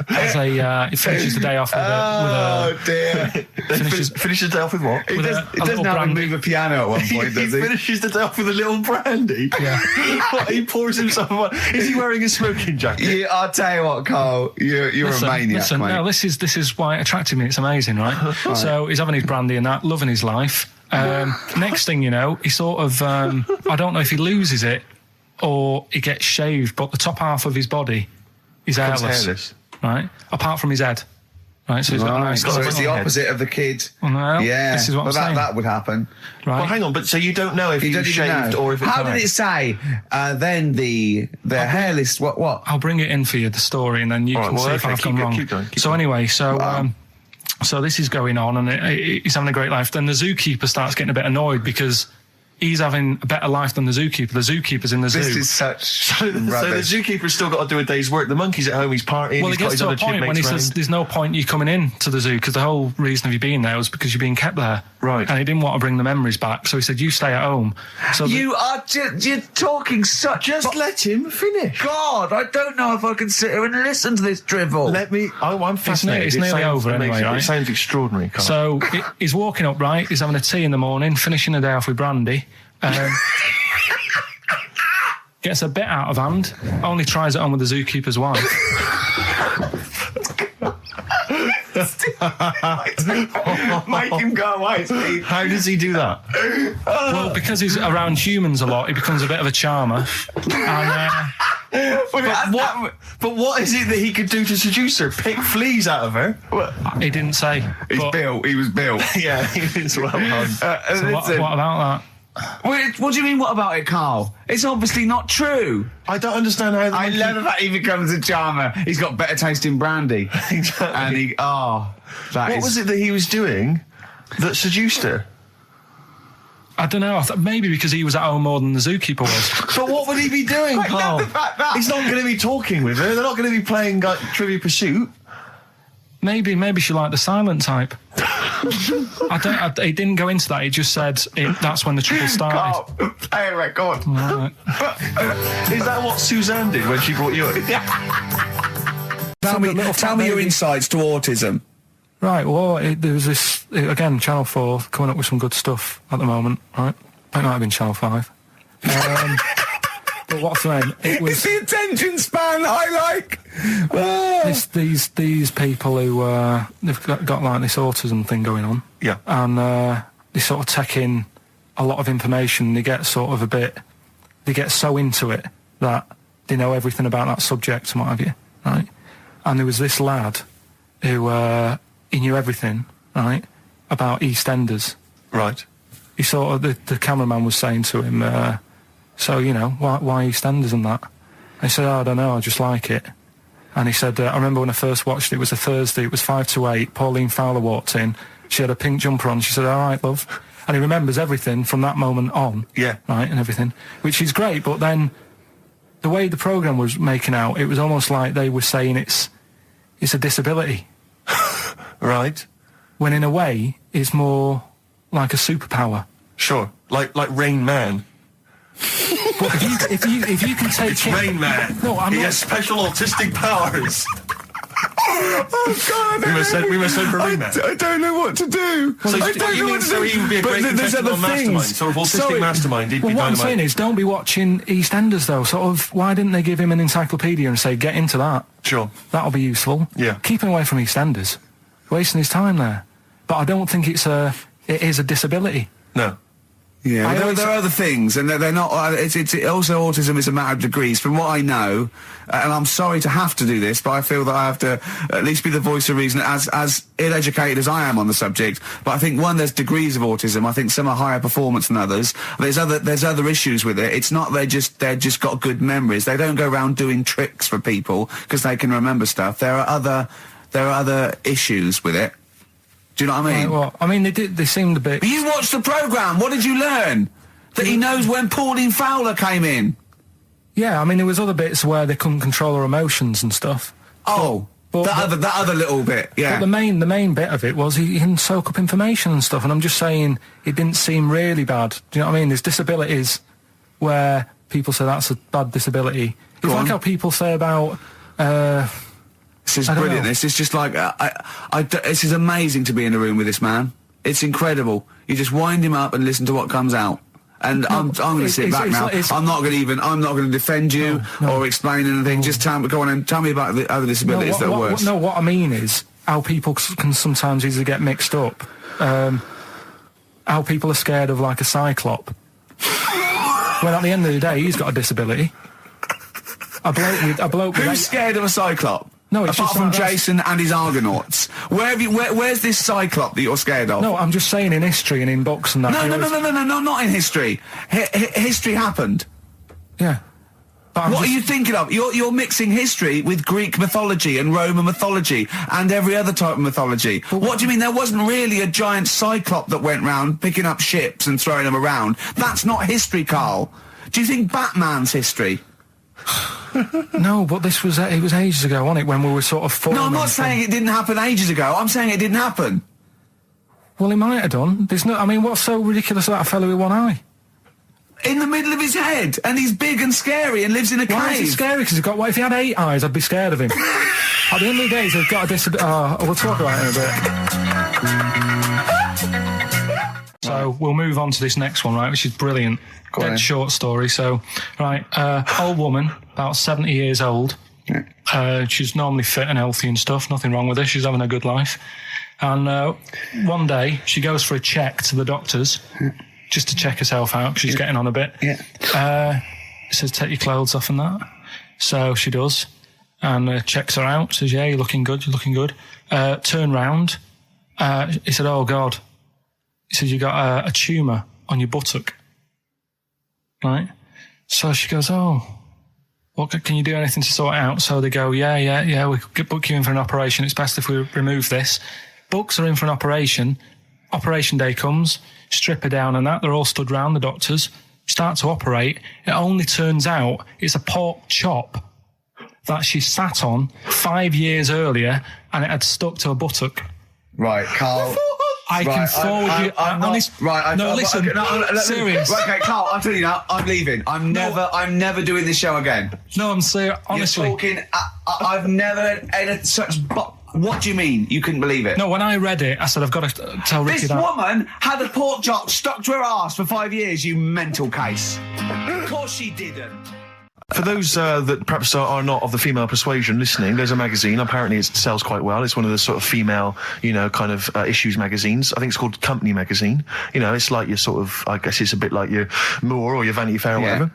Speaker 3: He finishes the day off with a...
Speaker 2: dear.
Speaker 1: Finishes the day off with what?
Speaker 2: He doesn't have to move a piano at one point, does he?
Speaker 1: He finishes the day off with a little brandy?
Speaker 3: Yeah.
Speaker 1: What, he pours himself one. Is he wearing a smoking jacket?
Speaker 2: Yeah, I'll tell you what, Carl, you're a maniac, mate.
Speaker 3: No, this is why it attracted me. It's amazing, right? So he's having his brandy and that, loving his life. Next thing you know, he sort of... I don't know if he loses it or he gets shaved, but the top half of his body is hairless. Right? Apart from his head. Right, so he's got a nice
Speaker 11: So it's the opposite of the kid.
Speaker 3: Well,
Speaker 11: yeah,
Speaker 3: this is what I'm saying.
Speaker 11: That would happen.
Speaker 3: Right.
Speaker 1: Well, hang on, but so you don't know if
Speaker 11: You
Speaker 1: you
Speaker 11: don't even
Speaker 1: shaved
Speaker 11: know.
Speaker 1: or if it's
Speaker 11: How
Speaker 1: dyed?
Speaker 11: did it say? Then the hairless. What?
Speaker 3: I'll bring it in for you, the story, and then you can see if I've gone wrong.
Speaker 1: Keep going.
Speaker 3: Anyway, so this is going on, and he's having a great life. Then the zookeeper starts getting a bit annoyed because he's having a better life than the zookeeper. The zookeeper's in the zoo.
Speaker 11: This is such
Speaker 1: So the zookeeper's still got to do a day's work. The monkey's at home, he's partying,
Speaker 3: Well,
Speaker 1: he's
Speaker 3: it
Speaker 1: got
Speaker 3: gets
Speaker 1: his
Speaker 3: to
Speaker 1: other
Speaker 3: a point when he
Speaker 1: chipmates
Speaker 3: says
Speaker 1: round.
Speaker 3: there's no point you coming in to the zoo because the whole reason of you being there was because you're being kept there.
Speaker 1: Right.
Speaker 3: And he didn't want to bring the memories back, so he said, you stay at home. So
Speaker 11: you're talking such.
Speaker 1: Just let him finish.
Speaker 11: God, I don't know if I can sit here and listen to this drivel.
Speaker 1: I'm fascinated.
Speaker 3: It's nearly over anyway, right?
Speaker 1: It sounds extraordinary, Carl.
Speaker 3: So he's walking up, right? He's having a tea in the morning, finishing the day off with brandy. Gets a bit out of hand, only tries it on with the zookeeper's wife.
Speaker 11: Make him go away, Steve.
Speaker 1: How does he do that?
Speaker 3: Well, because he's around humans a lot, he becomes a bit of a charmer. And,
Speaker 1: But what is it that he could do to seduce her? Pick fleas out of her?
Speaker 3: he didn't say.
Speaker 11: He was built.
Speaker 1: Yeah, he was well done.
Speaker 3: So what about that?
Speaker 2: What do you mean, what about it, Carl? It's obviously not true.
Speaker 1: I don't understand how
Speaker 2: I love the fact he becomes a charmer. He's got better taste in brandy.
Speaker 1: Exactly.
Speaker 2: And
Speaker 1: What was it that he was doing that seduced her?
Speaker 3: I don't know. Maybe because he was at home more than the zookeeper was.
Speaker 1: But what would he be doing,
Speaker 2: I
Speaker 1: Carl?
Speaker 2: love the fact that-
Speaker 1: He's not going to be talking with her. They're not going to be playing Trivia Pursuit.
Speaker 3: Maybe she liked the silent type. He didn't go into that. He just said that's when the trouble started.
Speaker 11: Carl, play a record.
Speaker 3: Right.
Speaker 1: Is that what Suzanne did when she brought you in?
Speaker 11: Tell me your insights to autism.
Speaker 3: Right, well, there was this, again, Channel 4 coming up with some good stuff at the moment, right? It might have been Channel 5. But what's the name?
Speaker 11: It's the attention span I like.
Speaker 3: These people who, they've got like this autism thing going on.
Speaker 1: Yeah.
Speaker 3: And they sort of take in a lot of information. They get sort of they get so into it that they know everything about that subject and what have you, right? And there was this lad who, he knew everything, right, about EastEnders.
Speaker 1: Right.
Speaker 3: He sort of, the cameraman was saying to him, so, you know, why EastEnders and that? And he said, I don't know, I just like it. And he said, I remember when I first watched it was a Thursday, it was 5 to 8, Pauline Fowler walked in, she had a pink jumper on, she said, all right, love. And he remembers everything from that moment on.
Speaker 1: Yeah.
Speaker 3: Right, and everything, which is great, but then the way the programme was making out, it was almost like they were saying it's a disability.
Speaker 1: Right.
Speaker 3: When in a way, it's more like a superpower.
Speaker 1: Sure. Like Rain Man.
Speaker 3: But if you can take
Speaker 1: It's Rain Man.
Speaker 3: No, I'm
Speaker 1: he
Speaker 3: not.
Speaker 1: has special autistic powers.
Speaker 11: Oh God!
Speaker 1: We must send for Rain Man.
Speaker 11: I don't know what to do.
Speaker 1: So
Speaker 11: I don't know what to do.
Speaker 1: So he would be a great contestant mastermind, sort of autistic mastermind. He'd be
Speaker 3: Well, what I'm
Speaker 1: dynamite.
Speaker 3: saying is, don't be watching EastEnders though. Sort of, why didn't they give him an encyclopedia and say, get into that?
Speaker 1: Sure.
Speaker 3: That'll be useful.
Speaker 1: Yeah.
Speaker 3: Keep him away from EastEnders. Wasting his time there. But I don't think it is a disability.
Speaker 1: No.
Speaker 11: Yeah, there are other things, and they're not. It's also autism is a matter of degrees. From what I know, and I'm sorry to have to do this, but I feel that I have to at least be the voice of reason, as ill-educated as I am on the subject. But I think there's degrees of autism. I think some are higher performance than others. There's other issues with it. It's not they're just got good memories. They don't go around doing tricks for people because they can remember stuff. There are other issues with it. Do you know what I mean?
Speaker 3: Right, well, I mean, they seemed a bit...
Speaker 11: But you watched the programme. What did you learn? That he knows when Pauline Fowler came in.
Speaker 3: Yeah, I mean, there was other bits where they couldn't control their emotions and stuff.
Speaker 11: Oh, that other little bit, yeah.
Speaker 3: But the main bit of it was he can soak up information and stuff, and I'm just saying it didn't seem really bad. Do you know what I mean? There's disabilities where people say that's a bad disability. It's like how people say about...
Speaker 11: This is brilliant. This is just like this is amazing to be in a room with this man. It's incredible. You just wind him up and listen to what comes out. And I'm going to sit back now. I'm not going to defend you or explain anything. Just go on and tell me about the other disabilities that are worse.
Speaker 3: No, what I mean is how people can sometimes easily get mixed up. How people are scared of like a cyclop. When at the end of the day, he's got a disability. A bloke with
Speaker 11: Who's scared of a cyclop?
Speaker 3: No, it's
Speaker 11: apart
Speaker 3: just
Speaker 11: from
Speaker 3: like
Speaker 11: Jason and his Argonauts.
Speaker 2: Where's this cyclop that you're scared of?
Speaker 3: No, I'm just saying in history and in books and that.
Speaker 2: No, not in history. History happened.
Speaker 3: Yeah.
Speaker 2: What are you thinking of? You're mixing history with Greek mythology and Roman mythology and every other type of mythology. What do you mean? There wasn't really a giant cyclop that went round picking up ships and throwing them around. That's not history, Carl. Do you think Batman's history?
Speaker 3: No, but it was ages ago, wasn't it, when we were sort of forming...
Speaker 2: No, I'm not saying it didn't happen ages ago. I'm saying it didn't happen.
Speaker 3: Well, it might have done. What's so ridiculous about a fellow with one eye?
Speaker 2: In the middle of his head, and he's big and scary and lives in a cave.
Speaker 3: Why is he scary? Because what if he had 8 eyes? I'd be scared of him. At the end of the day, he's got a disability. We'll talk about it in a bit. So we'll move on to this next one, right, which is brilliant. Dead short story. So, right, old woman, about 70 years old. She's normally fit and healthy and stuff. Nothing wrong with her. She's having a good life. And one day, she goes for a check to the doctors. Just to check herself out, because she's getting on a bit. It says, take your clothes off and that. So she does, and checks her out, says, yeah, you're looking good. Turn round. He said, oh, God. He said, you got a tumour on your buttock. Right? So she goes, oh, can you do anything to sort it out? So they go, yeah, we could book you in for an operation. It's best if we remove this. Books are in for an operation. Operation day comes, strip her down and that. They're all stood round, the doctors. Start to operate. It only turns out it's a pork chop that she sat on 5 years earlier, and it had stuck to her buttock.
Speaker 11: Right, Carl.
Speaker 3: I can forward you... serious.
Speaker 2: Right, okay, Carl, I'm telling you now, I'm leaving. I'm never doing this show again.
Speaker 3: No, I'm serious, honestly.
Speaker 2: You're talking... I've never had such... What do you mean? You couldn't believe it?
Speaker 3: No, when I read it, I said, I've got to tell Ricky that.
Speaker 2: This woman had a pork chop stuck to her arse for 5 years, you mental case. Of course she didn't.
Speaker 1: For those that perhaps are not of the female persuasion listening, there's a magazine. Apparently it sells quite well. It's one of the sort of female, kind of issues magazines. I think it's called Company Magazine. It's like your sort of, I guess it's a bit like your Moore or your Vanity Fair or whatever.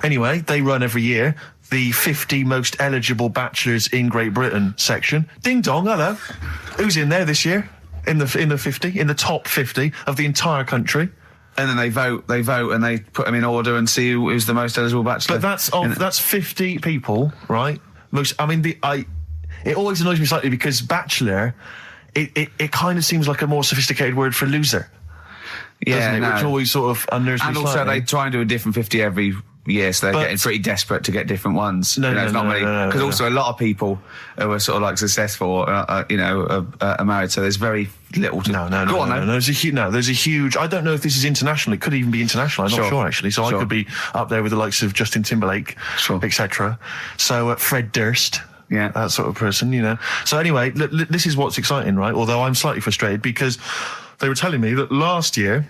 Speaker 1: Anyway, they run every year the 50 most eligible bachelors in Great Britain section. Ding dong, hello. Who's in there this year? In the 50, in the top 50 of the entire country.
Speaker 2: And then they vote, and they put them in order and see who's the most eligible bachelor.
Speaker 1: But that's 50 people, right? It always annoys me slightly because bachelor, it kind of seems like a more sophisticated word for loser.
Speaker 2: Yeah,
Speaker 1: doesn't it? Which always sort of unnerves me
Speaker 2: slightly. And also they try and do a different 50 every year, so they're getting pretty desperate to get different ones. Because also a lot of people who are sort of like successful, are married, so there's very little to...
Speaker 1: No, there's a huge... I don't know if this is international. It could even be international. I'm not sure, actually. So I could be up there with the likes of Justin Timberlake, etc. So Fred Durst...
Speaker 2: Yeah,
Speaker 1: that sort of person, So anyway, this is what's exciting, right? Although I'm slightly frustrated because they were telling me that last year...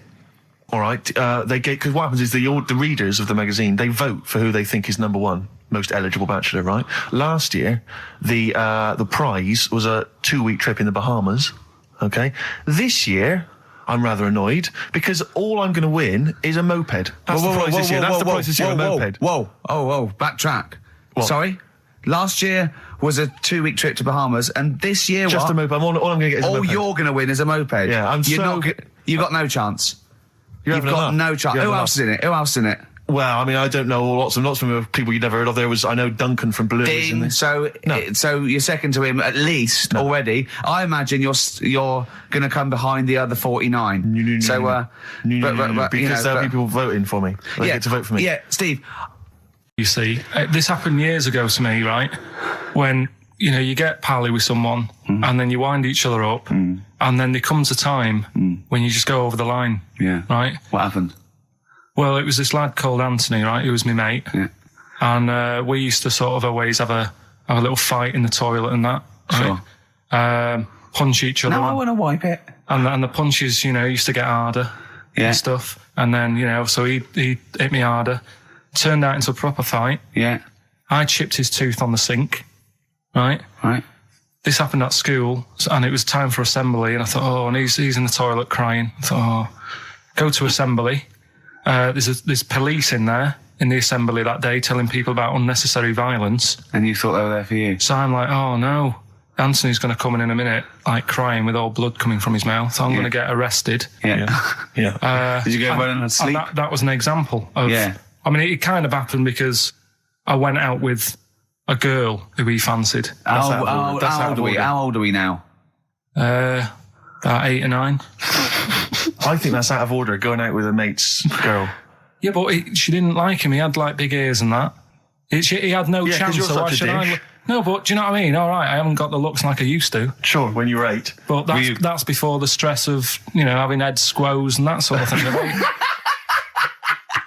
Speaker 1: All right, because what happens is the readers of the magazine, they vote for who they think is number one most eligible bachelor, right? Last year, the prize was a 2-week trip in the Bahamas. Okay, this year I'm rather annoyed because all I'm going to win is a moped. That's the prize this year. That's the prize this year. A moped.
Speaker 2: Whoa! Backtrack.
Speaker 1: What?
Speaker 2: Sorry. Last year was a 2-week trip to Bahamas, and this year
Speaker 1: just a moped. All I'm going to get is a moped.
Speaker 2: All you're going to win is a moped.
Speaker 1: Yeah,
Speaker 2: you've got no chance. You've got no chance. Who else is in it?
Speaker 1: Well, I mean, I don't know lots of people you'd never heard of. I know Duncan from Blue.
Speaker 2: Ding. So you're second to him at least already. I imagine you're going to come behind the other 49.
Speaker 1: Because there'll be people voting for me. They get to vote for me.
Speaker 2: Yeah, Steve.
Speaker 3: You see, this happened years ago to me, right? When you get pally with someone, and then you wind each other up, and then there comes a time when you just go over the line.
Speaker 2: Yeah.
Speaker 3: Right?
Speaker 2: What happened?
Speaker 3: Well, it was this lad called Anthony, right, who was my mate.
Speaker 2: Yeah.
Speaker 3: And we used to sort of always have a little fight in the toilet and that.
Speaker 2: Sure.
Speaker 3: Right? Punch each other.
Speaker 2: No, I want to wipe it.
Speaker 3: And the punches, used to get harder and stuff. And then, so he hit me harder. Turned out into a proper fight.
Speaker 2: Yeah.
Speaker 3: I chipped his tooth on the sink. Right. This happened at school, and it was time for assembly, and I thought, and he's in the toilet crying. I thought, go to assembly. There's police in there in the assembly that day telling people about unnecessary violence.
Speaker 2: And you thought they were there for you?
Speaker 3: So I'm like, oh no. Anthony's going to come in a minute, like crying with all blood coming from his mouth. I'm going to get arrested.
Speaker 2: Yeah.
Speaker 3: Did
Speaker 2: you go and sleep?
Speaker 3: That was an example of...
Speaker 2: Yeah.
Speaker 3: I mean, it kind of happened because I went out with a girl who he fancied.
Speaker 2: How old are we now?
Speaker 3: About 8 or 9.
Speaker 1: I think that's out of order, going out with a mate's girl.
Speaker 3: Yeah, but she didn't like him. He had, like, big ears and that. He had no chance, so why should I... No, but do you know what I mean? All right, I haven't got the looks like I used to.
Speaker 1: Sure, when you were 8.
Speaker 3: But that's before the stress of, having head squoze and that sort of thing.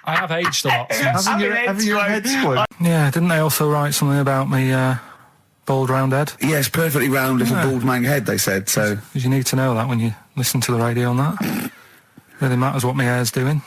Speaker 3: I have aged a lot since.
Speaker 1: Having your head squoze?
Speaker 3: Yeah, didn't they also write something about me, bald round head?
Speaker 11: Yes, perfectly round little bald man head, they said, so...
Speaker 3: Because you need to know that when you listen to the radio and that. Really matters what my hair's doing.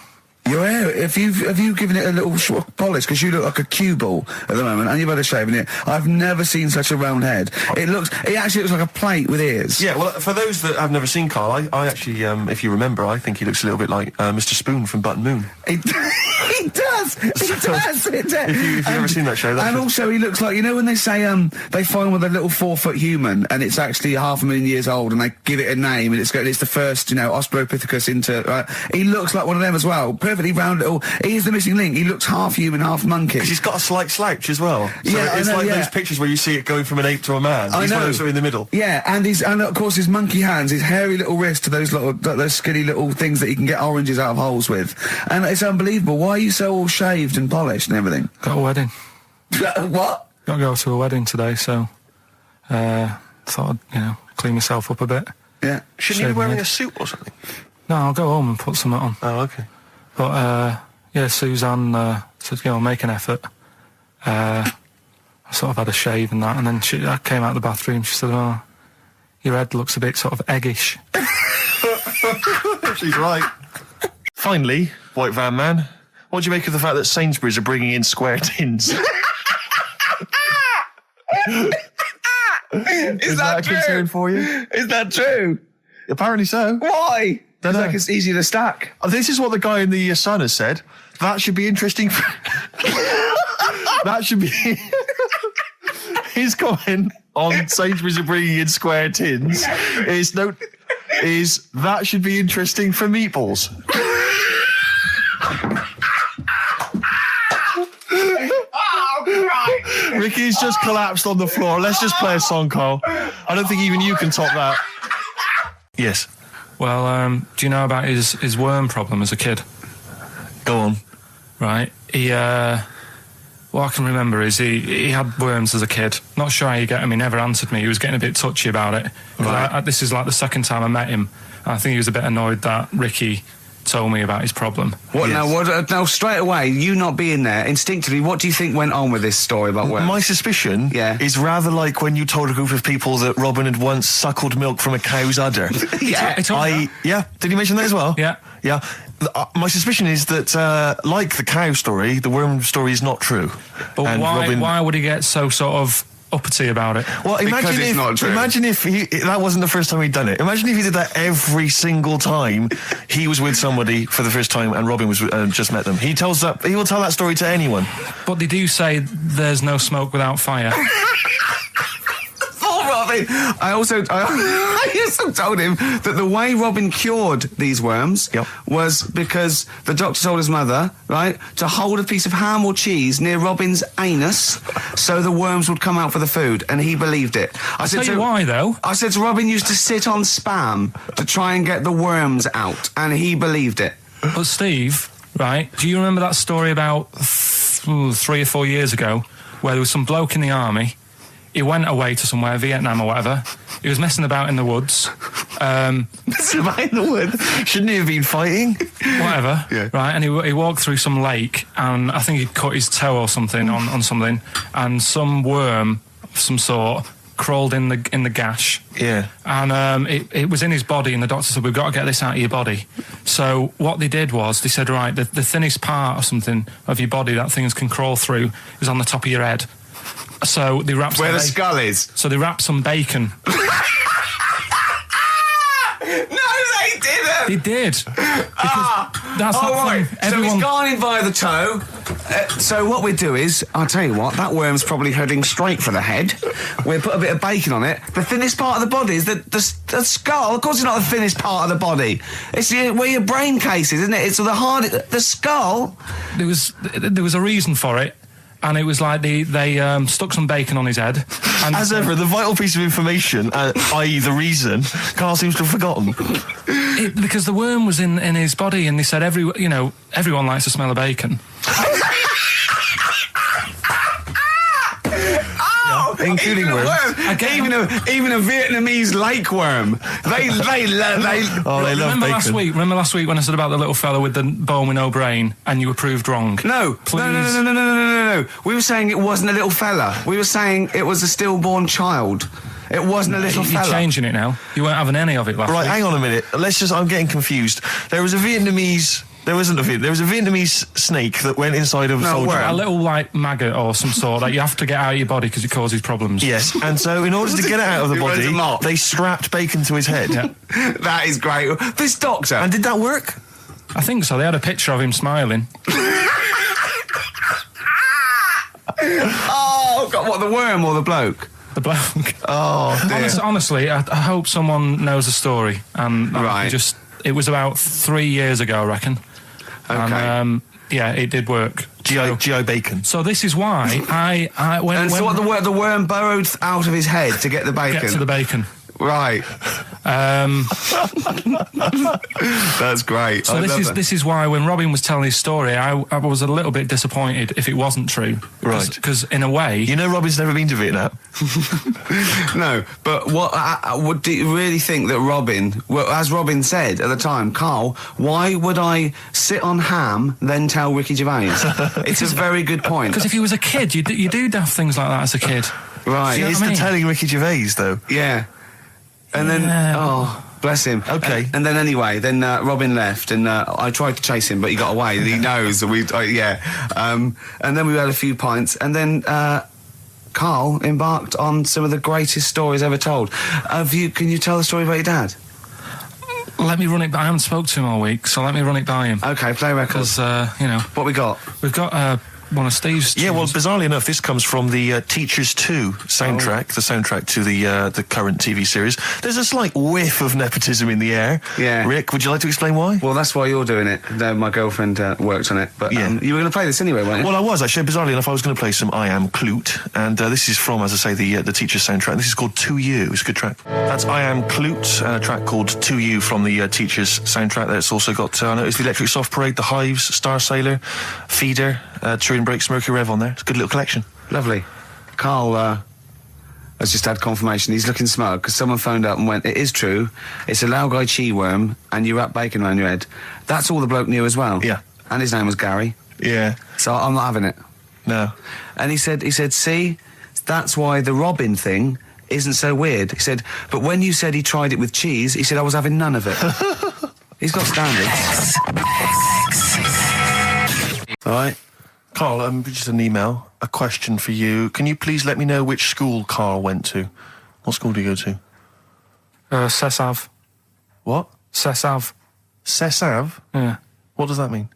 Speaker 11: Your hair, have you given it a little polish? Because you look like a cue ball at the moment, and you've had a shave in it. I've never seen such a round head. It actually looks like a plate with ears.
Speaker 1: Yeah, well, for those that have never seen Karl, I actually, if you remember, I think he looks a little bit like Mr. Spoon from Button Moon.
Speaker 11: He does!
Speaker 1: If you've never seen that show,
Speaker 11: and also he looks like, when they say they find with a little 4-foot human and it's actually 500,000 years old and they give it a name and it's the first, Australopithecus into, right? He looks like one of them as well. Perfectly round little. He's the missing link. He looks half human, half monkey.
Speaker 1: Because he's got a slight slouch as well. So
Speaker 11: yeah,
Speaker 1: it's like those pictures where you see it going from an ape to a man. He's one of those in the middle.
Speaker 11: Yeah, and of course his monkey hands, his hairy little wrist to those skinny little things that he can get oranges out of holes with. And it's unbelievable. Why are you so all shaved and polished and everything?
Speaker 3: Got a wedding.
Speaker 11: What?
Speaker 3: Got to go to a wedding today, so thought I'd, clean myself up a bit.
Speaker 11: Yeah.
Speaker 1: Shouldn't you be wearing a suit or something?
Speaker 3: No, I'll go home and put something on.
Speaker 1: Oh, okay.
Speaker 3: But, Suzanne said, make an effort. I sort of had a shave and that, and then I came out of the bathroom, she said, oh, your head looks a bit sort of eggish.
Speaker 1: She's right. Finally, White Van Man, what do you make of the fact that Sainsbury's are bringing in square tins?
Speaker 11: Is that
Speaker 1: a concern for you?
Speaker 11: Is that true?
Speaker 1: Apparently so.
Speaker 11: Why?
Speaker 1: Don't know.
Speaker 11: It's easy to stack.
Speaker 1: This is what the guy in the Sun has said. That should be interesting. That should be his comment on Sainsbury's are bringing in square tins. Is that should be interesting for meatballs. Ricky's just collapsed on the floor. Let's just play a song, Karl. I don't think even you can top that. Yes.
Speaker 3: Well, do you know about his worm problem as a kid?
Speaker 1: Go on.
Speaker 3: Right. What I can remember is he had worms as a kid. Not sure how you get him. He never answered me. He was getting a bit touchy about it. Right. This is like the second time I met him. I think he was a bit annoyed that Ricky told me about his problem.
Speaker 2: What yes. Now straight away, you not being there, instinctively, what do you think went on with this story about worms?
Speaker 1: My suspicion is rather like when you told a group of people that Robin had once suckled milk from a cow's udder.
Speaker 2: Yeah.
Speaker 1: Did you mention that as well?
Speaker 3: Yeah.
Speaker 1: Yeah. My suspicion is that, like the cow story, the worm story is not true.
Speaker 3: But why would he get so sort of uppity about it?
Speaker 1: Well, imagine if that wasn't the first time he'd done it. Imagine if he did that every single time he was with somebody for the first time and Robin was just met them. He will tell that story to anyone.
Speaker 3: But they do say there's no smoke without fire.
Speaker 2: Robin. I also told him that the way Robin cured these worms was because the doctor told his mother, right, to hold a piece of ham or cheese near Robin's anus so the worms would come out for the food, and he believed it.
Speaker 3: I'll tell you why, though.
Speaker 2: I said to Robin used to sit on Spam to try and get the worms out, and he believed it.
Speaker 3: But Steve, right, do you remember that story about 3 or 4 years ago where there was some bloke in the army? He went away to somewhere, Vietnam or whatever. He was messing about in the woods.
Speaker 1: Messing about in the woods? Shouldn't he have been fighting?
Speaker 3: Whatever.
Speaker 1: Yeah.
Speaker 3: Right, and he walked through some lake, and I think he'd cut his toe or something on something, and some worm of some sort crawled in the gash.
Speaker 1: Yeah.
Speaker 3: And it was in his body, and the doctor said, we've got to get this out of your body. So what they did was, they said, right, the thinnest part or something of your body that things can crawl through is on the top of your head. So they wrapped
Speaker 2: where the skull is.
Speaker 3: So they wrapped some bacon.
Speaker 2: No, they didn't.
Speaker 3: They did. That's
Speaker 2: right. So he's gone in via the toe. So what we do is, I'll tell you what, that worm's probably heading straight for the head. We'll put a bit of bacon on it. The thinnest part of the body is the skull. Of course it's not the thinnest part of the body. It's where your brain case is, isn't it? It's the skull.
Speaker 3: There was a reason for it. And it was like they stuck some bacon on his head. And
Speaker 1: as ever, the vital piece of information, i.e. the reason, Karl seems to have forgotten.
Speaker 3: Because the worm was in his body, and they said everyone likes the smell of bacon.
Speaker 1: Including worms.
Speaker 2: Even a Vietnamese lake worm. They love bacon.
Speaker 3: Remember last week when I said about the little fella with the bone with no brain, and you were proved wrong?
Speaker 2: No. We were saying it wasn't a little fella. We were saying it was a stillborn child. It wasn't a little fella.
Speaker 3: You're changing it now. You weren't having any of it last week.
Speaker 1: Right, hang on a minute. I'm getting confused. There was a Vietnamese snake that went inside of a soldier.
Speaker 3: A little, like, maggot or some sort that you have to get out of your body because it causes problems.
Speaker 1: Yes, and so in order to get it out of the body, they strapped bacon to his head.
Speaker 3: Yeah.
Speaker 2: That is great. This doctor.
Speaker 1: And did that work?
Speaker 3: I think so. They had a picture of him smiling.
Speaker 2: Oh, God, what, the worm or the bloke?
Speaker 3: The bloke.
Speaker 2: Oh, dear.
Speaker 3: Honestly, I hope someone knows the story. And it was about 3 years ago, I reckon.
Speaker 2: Okay.
Speaker 3: And, it did work.
Speaker 1: G.I. Bacon.
Speaker 3: So this is why
Speaker 2: the worm burrowed out of his head to get the bacon.
Speaker 3: Get to the bacon.
Speaker 2: Right. That's great.
Speaker 3: So this is why when Robin was telling his story, I was a little bit disappointed if it wasn't true.
Speaker 1: Right.
Speaker 3: Because in a way,
Speaker 1: Robin's never been to Vietnam.
Speaker 2: No, but what do you really think that Robin? Well, as Robin said at the time, Karl, why would I sit on ham then tell Ricky Gervais? It's a very good point.
Speaker 3: Because if you was a kid, you do daft things like that as a kid.
Speaker 2: Right.
Speaker 1: It's the telling Ricky Gervais though.
Speaker 2: Yeah. And then, bless him.
Speaker 1: Okay.
Speaker 2: And then anyway, Robin left, and I tried to chase him, but he got away. He knows that and then we had a few pints, and then Karl embarked on some of the greatest stories ever told. Can you tell the story about your dad?
Speaker 3: Let me run it by. I haven't spoke to him all week, so let me run it by him.
Speaker 2: Okay, play records.
Speaker 3: Because,
Speaker 2: What we got?
Speaker 3: We've got one of Steve's tunes.
Speaker 1: Yeah, well, bizarrely enough, this comes from the Teachers 2 soundtrack, the soundtrack to the current TV series. There's a slight whiff of nepotism in the air.
Speaker 2: Yeah.
Speaker 1: Rick, would you like to explain why?
Speaker 2: Well, that's why you're doing it. My girlfriend worked on it. But you were going to play this anyway, weren't you?
Speaker 1: Well, I was, actually. Bizarrely enough, I was going to play some I Am Clute, and this is from, as I say, the Teachers soundtrack. This is called To You. It's a good track. That's I Am Clute, a track called To You from the Teachers soundtrack. That's also got, I noticed, the Electric Soft Parade, The Hives, Star Sailor, Feeder, Turin Breaks, Mercury Rev on there. It's a good little collection.
Speaker 2: Lovely. Karl has just had confirmation. He's looking smug because someone phoned up and went, it is true, it's a Laogai chi worm and you wrap bacon around your head. That's all the bloke knew as well.
Speaker 1: Yeah.
Speaker 2: And his name was Gary.
Speaker 1: Yeah.
Speaker 2: So I'm not having it.
Speaker 1: No.
Speaker 2: And he said, see, that's why the Robin thing isn't so weird. He said, but when you said he tried it with cheese, he said I was having none of it. He's got standards. All right.
Speaker 1: Karl, just an email, a question for you. Can you please let me know which school Karl went to? What school do you go to?
Speaker 3: Cessav.
Speaker 1: What?
Speaker 3: Cessav.
Speaker 1: Cessav?
Speaker 3: Yeah.
Speaker 1: What does that mean?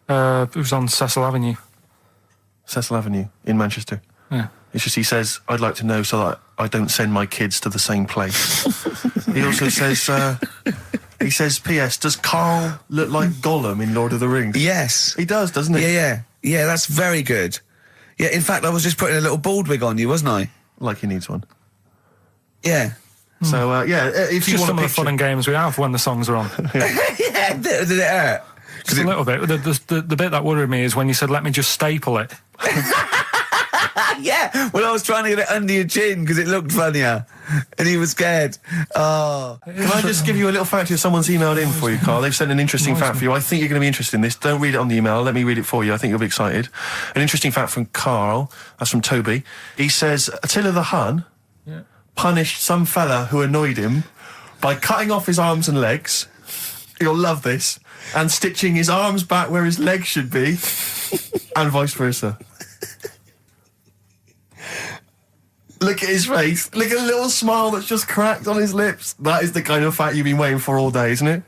Speaker 3: It was on Cecil Avenue.
Speaker 1: Cecil Avenue in Manchester?
Speaker 3: Yeah.
Speaker 1: It's just he says, I'd like to know so that I don't send my kids to the same place. He also says, he says, P.S., does Karl look like Gollum in Lord of the Rings?
Speaker 2: Yes.
Speaker 1: He does, doesn't he?
Speaker 2: Yeah, that's very good. Yeah, in fact, I was just putting a little bald wig on you, wasn't I?
Speaker 1: Like he needs one.
Speaker 2: Yeah.
Speaker 1: So, if you
Speaker 3: just
Speaker 1: want
Speaker 3: some of the fun and games we have when the songs are on.
Speaker 2: Yeah, did it hurt?
Speaker 3: Just a little bit. The bit that worried me is when you said, let me just staple it.
Speaker 2: Yeah, well, I was trying to get it under your chin because it looked funnier, and he was scared. Oh.
Speaker 1: Can I just give you a little fact here? Someone's emailed in for you, Karl. They've sent an interesting fact for you. I think you're going to be interested in this. Don't read it on the email. Let me read it for you. I think you'll be excited. An interesting fact from Karl. That's from Toby. He says, Attila the Hun punished some fella who annoyed him by cutting off his arms and legs. You'll love this. And stitching his arms back where his legs should be, and vice versa. Look at his face. Look at the little smile that's just cracked on his lips. That is the kind of fact you've been waiting for all day, isn't it?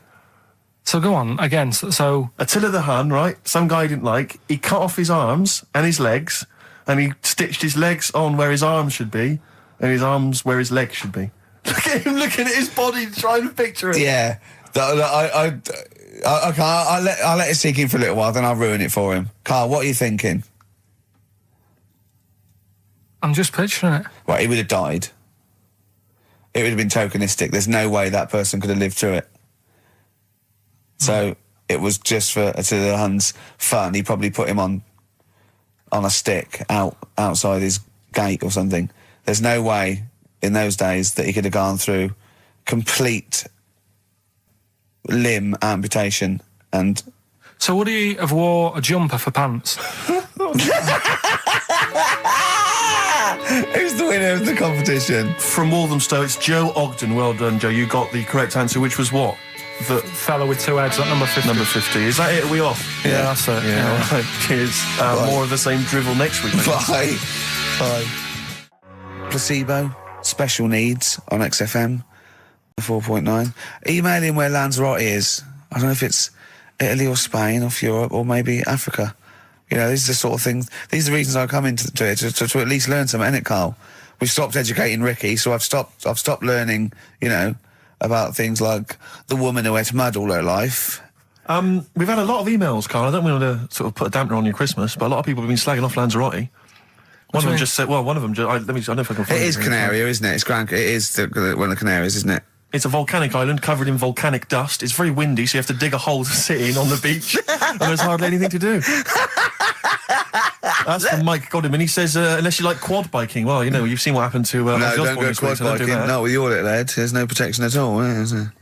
Speaker 3: So go on, again, so...
Speaker 1: Attila the Hun, right, some guy didn't like, he cut off his arms and his legs, and he stitched his legs on where his arms should be, and his arms where his legs should be. Look at him looking at his body, trying to picture it.
Speaker 2: Yeah. I'll let it sink in for a little while, then I'll ruin it for him. Carl, what are you thinking?
Speaker 3: I'm just picturing it.
Speaker 2: Well, he would have died. It would have been tokenistic. There's no way that person could have lived through it. So it was just for Attila the Hun's fun. He probably put him on a stick outside his gate or something. There's no way in those days that he could have gone through complete limb amputation and...
Speaker 3: So would he have wore a jumper for pants?
Speaker 2: Who's the winner of the competition?
Speaker 1: From Walthamstow, it's Joe Ogden. Well done, Joe. You got the correct answer, which was what?
Speaker 3: The fella with two heads at number 50.
Speaker 1: Number 50. Is that it? Are we off?
Speaker 3: Yeah, that's it.
Speaker 1: Yeah. All right. Cheers. More of the same drivel next week.
Speaker 2: Bye. Bye. Placebo, special needs on XFM 4.9. Email in where Lanzarote is. I don't know if it's Italy or Spain, off Europe, or maybe Africa. You know, these are the sort of things, these are the reasons I come into it, to at least learn something, innit, Carl? We've stopped educating Ricky, so I've stopped learning, you know, about things like the woman who ate mud all her life.
Speaker 1: We've had a lot of emails, Carl. I don't want to sort of put a dampener on your Christmas, but a lot of people have been slagging off Lanzarote. One of them just said, well, one of them just, I don't know if I can find it.
Speaker 2: It is Canaria, isn't it? It is one of the Canaries, isn't it?
Speaker 1: It's a volcanic island covered in volcanic dust. It's very windy, so you have to dig a hole to sit in on the beach, and there's hardly anything to do. That's from Mike Godham, he says, unless you like quad biking. Well, you know, you've seen what happened to...
Speaker 2: no, don't go quad biking. Not with your little head. There's no protection at all, is there?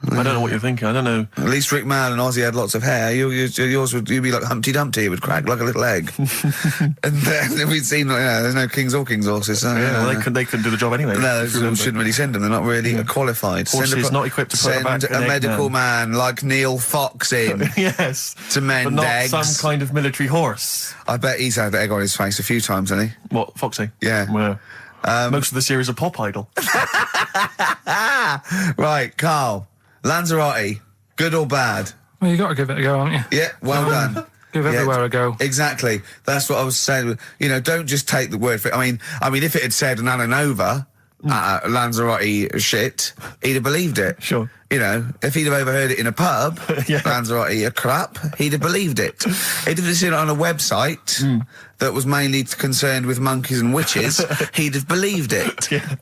Speaker 1: I don't know what you're thinking. I don't know.
Speaker 2: At least Rick Mann and Ozzy had lots of hair. Yours would be like Humpty Dumpty. It would crack like a little egg. And then we'd seen, there's no kings or kings horses. So,
Speaker 1: well, they couldn't do the job anyway.
Speaker 2: No, shouldn't really send them. They're not really qualified.
Speaker 1: Horses not equipped to put
Speaker 2: send a medical man like Neil Fox in.
Speaker 1: Yes.
Speaker 2: To mend
Speaker 1: but not
Speaker 2: eggs.
Speaker 1: Some kind of military horse.
Speaker 2: I bet he's had egg on his face a few times, hasn't he?
Speaker 1: What, Foxy?
Speaker 2: Yeah.
Speaker 1: Well, most of the series are Pop Idol.
Speaker 2: Right, Carl. Lanzarote, good or bad?
Speaker 3: Well, you got to give it a go, haven't you?
Speaker 2: Yeah, well done.
Speaker 3: Give everywhere a go.
Speaker 2: Exactly. That's what I was saying. You know, don't just take the word for it. I mean, if it had said an Alanova, Lanzarote shit, he'd have believed it.
Speaker 1: Sure.
Speaker 2: You know, if he'd have overheard it in a pub, Lanzarote a crap, he'd have believed it. He'd have seen it on a website that was mainly concerned with monkeys and witches, he'd have believed it.
Speaker 1: Yeah.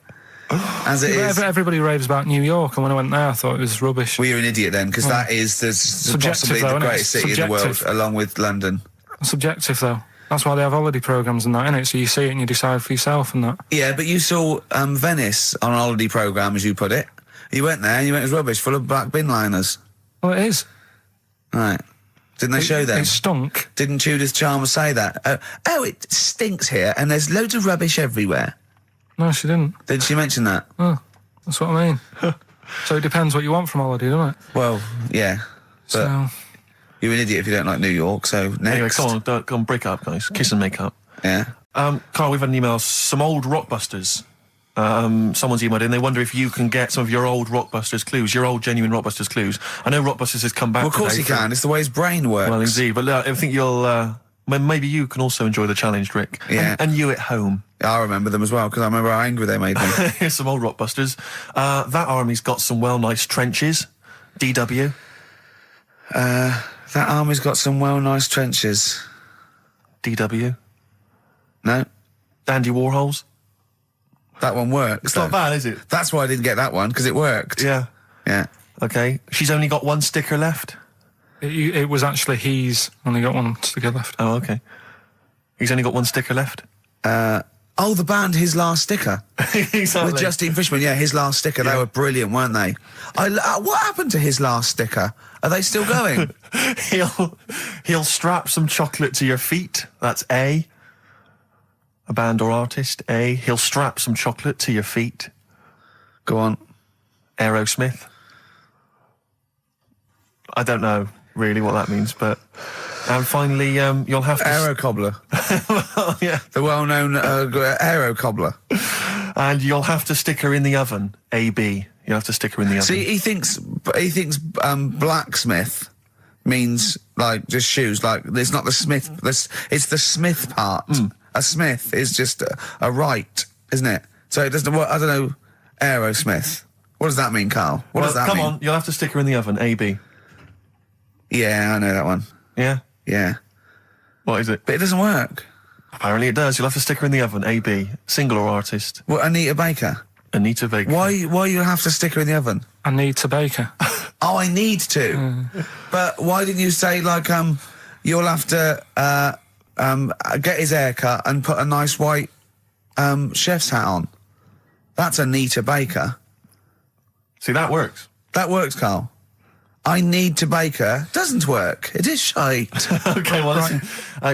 Speaker 2: As it is.
Speaker 3: Everybody raves about New York, and when I went there, I thought it was rubbish.
Speaker 2: Well, you're an idiot then, because that is possibly the greatest city in the world, along with London.
Speaker 3: Subjective, though. That's why they have holiday programmes and that, innit? So you see it and you decide for yourself and that.
Speaker 2: Yeah, but you saw Venice on a holiday programme, as you put it. You went there and you went, it was rubbish, full of black bin liners.
Speaker 3: Well, it is.
Speaker 2: Right. Didn't they show that?
Speaker 3: It stunk.
Speaker 2: Didn't Judith Chalmers say that? Oh, it stinks here, and there's loads of rubbish everywhere.
Speaker 3: No, she didn't.
Speaker 2: Did she mention that?
Speaker 3: Oh, that's what I mean. So it depends what you want from holiday, doesn't it?
Speaker 2: Well, yeah. But
Speaker 3: so
Speaker 2: you're an idiot if you don't like New York, so next.
Speaker 1: Anyway, come on, break up, guys. Kiss and make up.
Speaker 2: Yeah.
Speaker 1: Carl, we've had an email. Some old Rockbusters. Someone's emailed in. They wonder if you can get some of your old Rockbusters clues, your old genuine Rockbusters clues. I know Rockbusters has come back.
Speaker 2: Well, of course he can. It's the way his brain works.
Speaker 1: Well, indeed. But I think you'll... maybe you can also enjoy the challenge, Rick.
Speaker 2: Yeah.
Speaker 1: And you at home.
Speaker 2: I remember them as well, because I remember how angry they made me.
Speaker 1: Here's some old Rockbusters. That army's got some nice trenches. DW.
Speaker 2: That army's got some nice trenches.
Speaker 1: DW.
Speaker 2: No.
Speaker 1: Dandy Warhols.
Speaker 2: That one works.
Speaker 1: It's not bad, is it?
Speaker 2: That's why I didn't get that one, because it worked.
Speaker 1: Yeah.
Speaker 2: Yeah.
Speaker 1: Okay. She's only got one sticker left.
Speaker 3: it was actually he's only got one sticker left.
Speaker 1: Oh, okay. He's only got one sticker left.
Speaker 2: Oh, the band His Last Sticker.
Speaker 1: Exactly.
Speaker 2: With Justine Fishman, yeah, His Last Sticker. They were brilliant, weren't they? What happened to His Last Sticker? Are they still going?
Speaker 1: He'll strap some chocolate to your feet. That's A. A band or artist, A. He'll strap some chocolate to your feet.
Speaker 2: Go on.
Speaker 1: Aerosmith. I don't know really what that means, but... And finally, you'll have to...
Speaker 2: Aero Cobbler.
Speaker 1: Well, yeah.
Speaker 2: The well-known Aero Cobbler.
Speaker 1: And you'll have to stick her in the oven, AB. You'll have to stick her in the oven.
Speaker 11: See, he thinks blacksmith means like just shoes. Like it's not the smith. It's the smith part. A smith is just a right, isn't it? So it doesn't. I don't know. Aerosmith. What does that mean, Carl? What does that mean?
Speaker 1: Come on, you'll have to stick her in the oven. AB.
Speaker 11: Yeah, I know that one.
Speaker 1: Yeah.
Speaker 11: Yeah.
Speaker 1: What is it?
Speaker 11: But it doesn't work.
Speaker 1: Apparently it does. You'll have to stick her in the oven. AB. Single or artist?
Speaker 11: What, Anita Baker?
Speaker 1: Anita Baker.
Speaker 11: Why you have to stick her in the oven?
Speaker 3: Anita Baker.
Speaker 11: Oh, I need to. But why didn't you say, like, you'll have to, get his hair cut and put a nice white, chef's hat on? That's Anita Baker.
Speaker 1: See, that works.
Speaker 11: That works, Carl. I need to bake her. Doesn't work. It is shite.
Speaker 1: Okay, well, listen.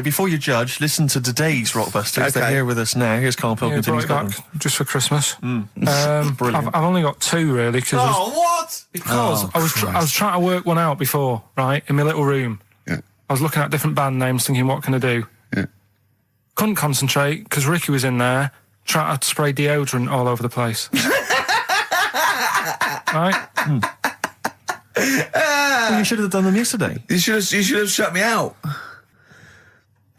Speaker 1: Before you judge, listen to today's Rockbusters.
Speaker 11: Okay.
Speaker 1: They're here with us now. Here's Karl Pilkington.
Speaker 3: Yeah,
Speaker 1: He's got
Speaker 3: back just for Christmas.
Speaker 1: Brilliant.
Speaker 3: I've only got 2 really.
Speaker 1: What?
Speaker 3: Because I was trying to work one out before, right, in my little room.
Speaker 11: Yeah.
Speaker 3: I was looking at different band names, thinking, what can I do?
Speaker 11: Yeah.
Speaker 3: Couldn't concentrate because Ricky was in there trying to spray deodorant all over the place. Right?
Speaker 1: Well, you should have done them yesterday.
Speaker 11: You should have shut me out.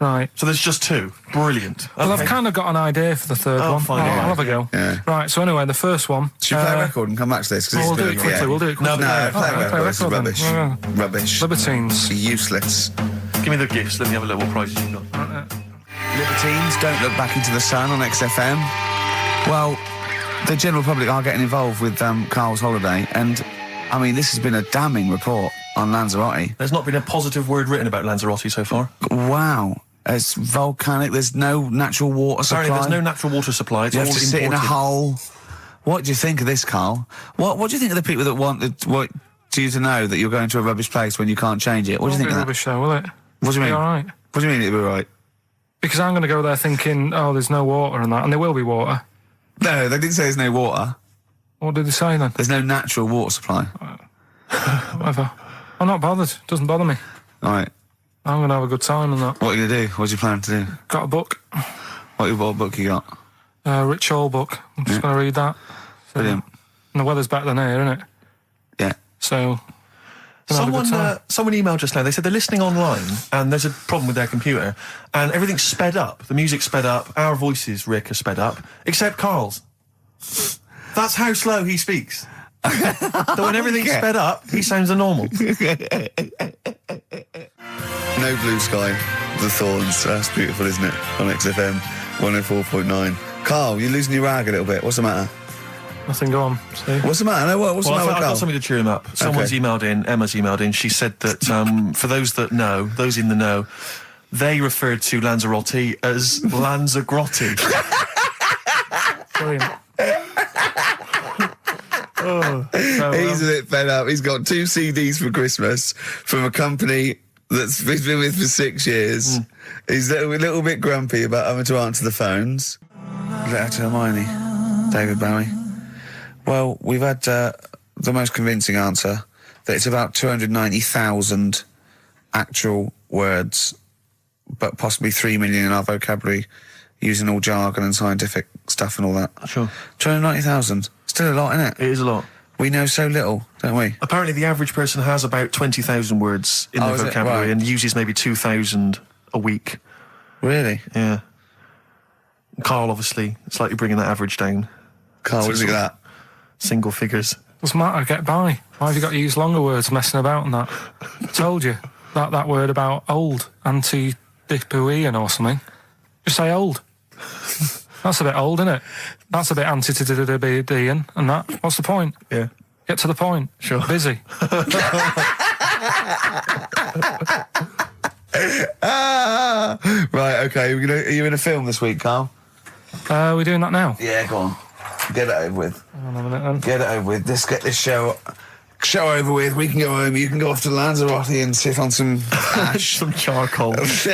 Speaker 3: Right.
Speaker 1: So there's just 2. Brilliant.
Speaker 3: Well,
Speaker 1: Okay.
Speaker 3: I've kind of got an idea for the third one.
Speaker 1: fine,
Speaker 3: I'll
Speaker 1: all right.
Speaker 3: have a go.
Speaker 11: Yeah.
Speaker 3: Right, so anyway, the first one...
Speaker 11: Should we play a record and come back to this?
Speaker 3: We'll do it quickly, we'll do it quickly.
Speaker 11: No, play a record. This is
Speaker 3: then.
Speaker 11: rubbish.
Speaker 3: Yeah.
Speaker 11: Rubbish.
Speaker 3: Libertines.
Speaker 11: Useless.
Speaker 1: Give me the gifts. Let me have a look what prizes you've got.
Speaker 11: Libertines, Don't Look Back Into the Sun on XFM. Well, the general public are getting involved with Carl's holiday, and, I mean, this has been a damning report on Lanzarote.
Speaker 1: There's not been a positive word written about Lanzarote so far.
Speaker 11: Wow. It's volcanic, there's no natural water supply.
Speaker 1: Apparently there's no natural water supply. It's
Speaker 11: You
Speaker 1: all
Speaker 11: have to sit in a
Speaker 1: imported.
Speaker 11: hole. What do you think of this, Carl? What do you think of the people that want you to know that you're going to a rubbish place when you can't change it? What do you think of that?
Speaker 3: Rubbish show, will it?
Speaker 11: What do you mean?
Speaker 3: All right.
Speaker 11: What do you mean it'll be right?
Speaker 3: Because I'm going to go there thinking, oh, there's no water and that, and there will be water.
Speaker 11: No, they didn't say there's no water.
Speaker 3: What did they say then?
Speaker 11: There's no natural water supply.
Speaker 3: Whatever. I'm not bothered. Doesn't bother me.
Speaker 11: All right.
Speaker 3: I'm going to have a good time and that.
Speaker 11: What are you going to do? What do you plan to do?
Speaker 3: Got a book.
Speaker 11: What book you got?
Speaker 3: Rich Hall book. I'm just going to read that. So,
Speaker 11: Brilliant.
Speaker 3: And the weather's better than here, isn't it?
Speaker 11: Yeah.
Speaker 3: So...
Speaker 1: Someone emailed just now. They said they're listening online and there's a problem with their computer and everything's sped up. The music's sped up. Our voices, Rick, are sped up, except Carl's. That's how slow he speaks. So when everything's sped up, he sounds normal.
Speaker 11: No Blue Sky, The Thorns. That's beautiful, isn't it? On XFM 104.9. Carl, you're losing your rag a little bit. What's the matter?
Speaker 3: Nothing, go on. See?
Speaker 11: What's the matter? No, what's the matter with
Speaker 1: I've
Speaker 11: Carl?
Speaker 1: got something to cheer him up. Someone's emailed in, Emma's emailed in, she said that for those that know, those in the know, they referred to Lanzarote as Lanzagrotte.
Speaker 3: Brilliant.
Speaker 11: He's a bit fed up. He's got 2 CDs for Christmas from a company that's he's been with for 6 years. He's a little bit grumpy about having to answer the phones. Letter to Hermione. David Bowie. Well, we've had the most convincing answer that it's about 290,000 actual words, but possibly 3 million in our vocabulary, using all jargon and scientific stuff and all that.
Speaker 1: Sure.
Speaker 11: 290,000. Still a lot, isn't it?
Speaker 1: It is a lot.
Speaker 11: We know so little, don't we?
Speaker 1: Apparently the average person has about 20,000 words in their
Speaker 11: is it?
Speaker 1: vocabulary
Speaker 11: Right.
Speaker 1: and uses maybe 2,000 a week.
Speaker 11: Really?
Speaker 1: Yeah. Carl, obviously, slightly bringing that average down.
Speaker 11: Carl, what do you think of that?
Speaker 1: Single figures.
Speaker 3: Doesn't matter, get by. Why have you got to use longer words messing about and that? I told you. That word about old, anti-dipuian or something. Just say old. That's a bit old, isn't it? That's a bit anti-dipuian and that. What's the point?
Speaker 1: Yeah.
Speaker 3: Get to the point.
Speaker 1: Sure.
Speaker 3: Busy.
Speaker 11: Right, okay. Are you in a film this week, Carl?
Speaker 3: We're doing that now?
Speaker 11: Yeah, go on. Get it over with.
Speaker 3: Hang on a minute then.
Speaker 11: Get it over with. Let's get this show over with. We can go home. You can go off to Lanzarote and sit on some ash.
Speaker 1: Some charcoal.
Speaker 11: He's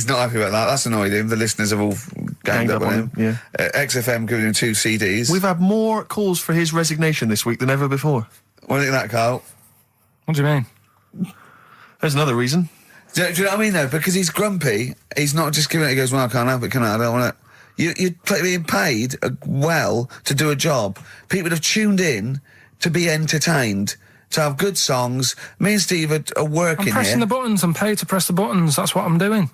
Speaker 11: not happy about that. That's annoyed him. The listeners have all ganged up on him.
Speaker 1: Yeah.
Speaker 11: XFM giving him 2 CDs.
Speaker 1: We've had more calls for his resignation this week than ever before.
Speaker 11: What do you think of that, Carl?
Speaker 3: What do you mean?
Speaker 1: There's another reason.
Speaker 11: Do you know what I mean, though? Because he's grumpy. He's not just giving it. He goes, well, I can't help it, can I? I don't want it. You're being paid well to do a job. People have tuned in to be entertained, to have good songs. Me and Steve are working here.
Speaker 3: I'm pressing the buttons. I'm paid to press the buttons. That's what I'm doing.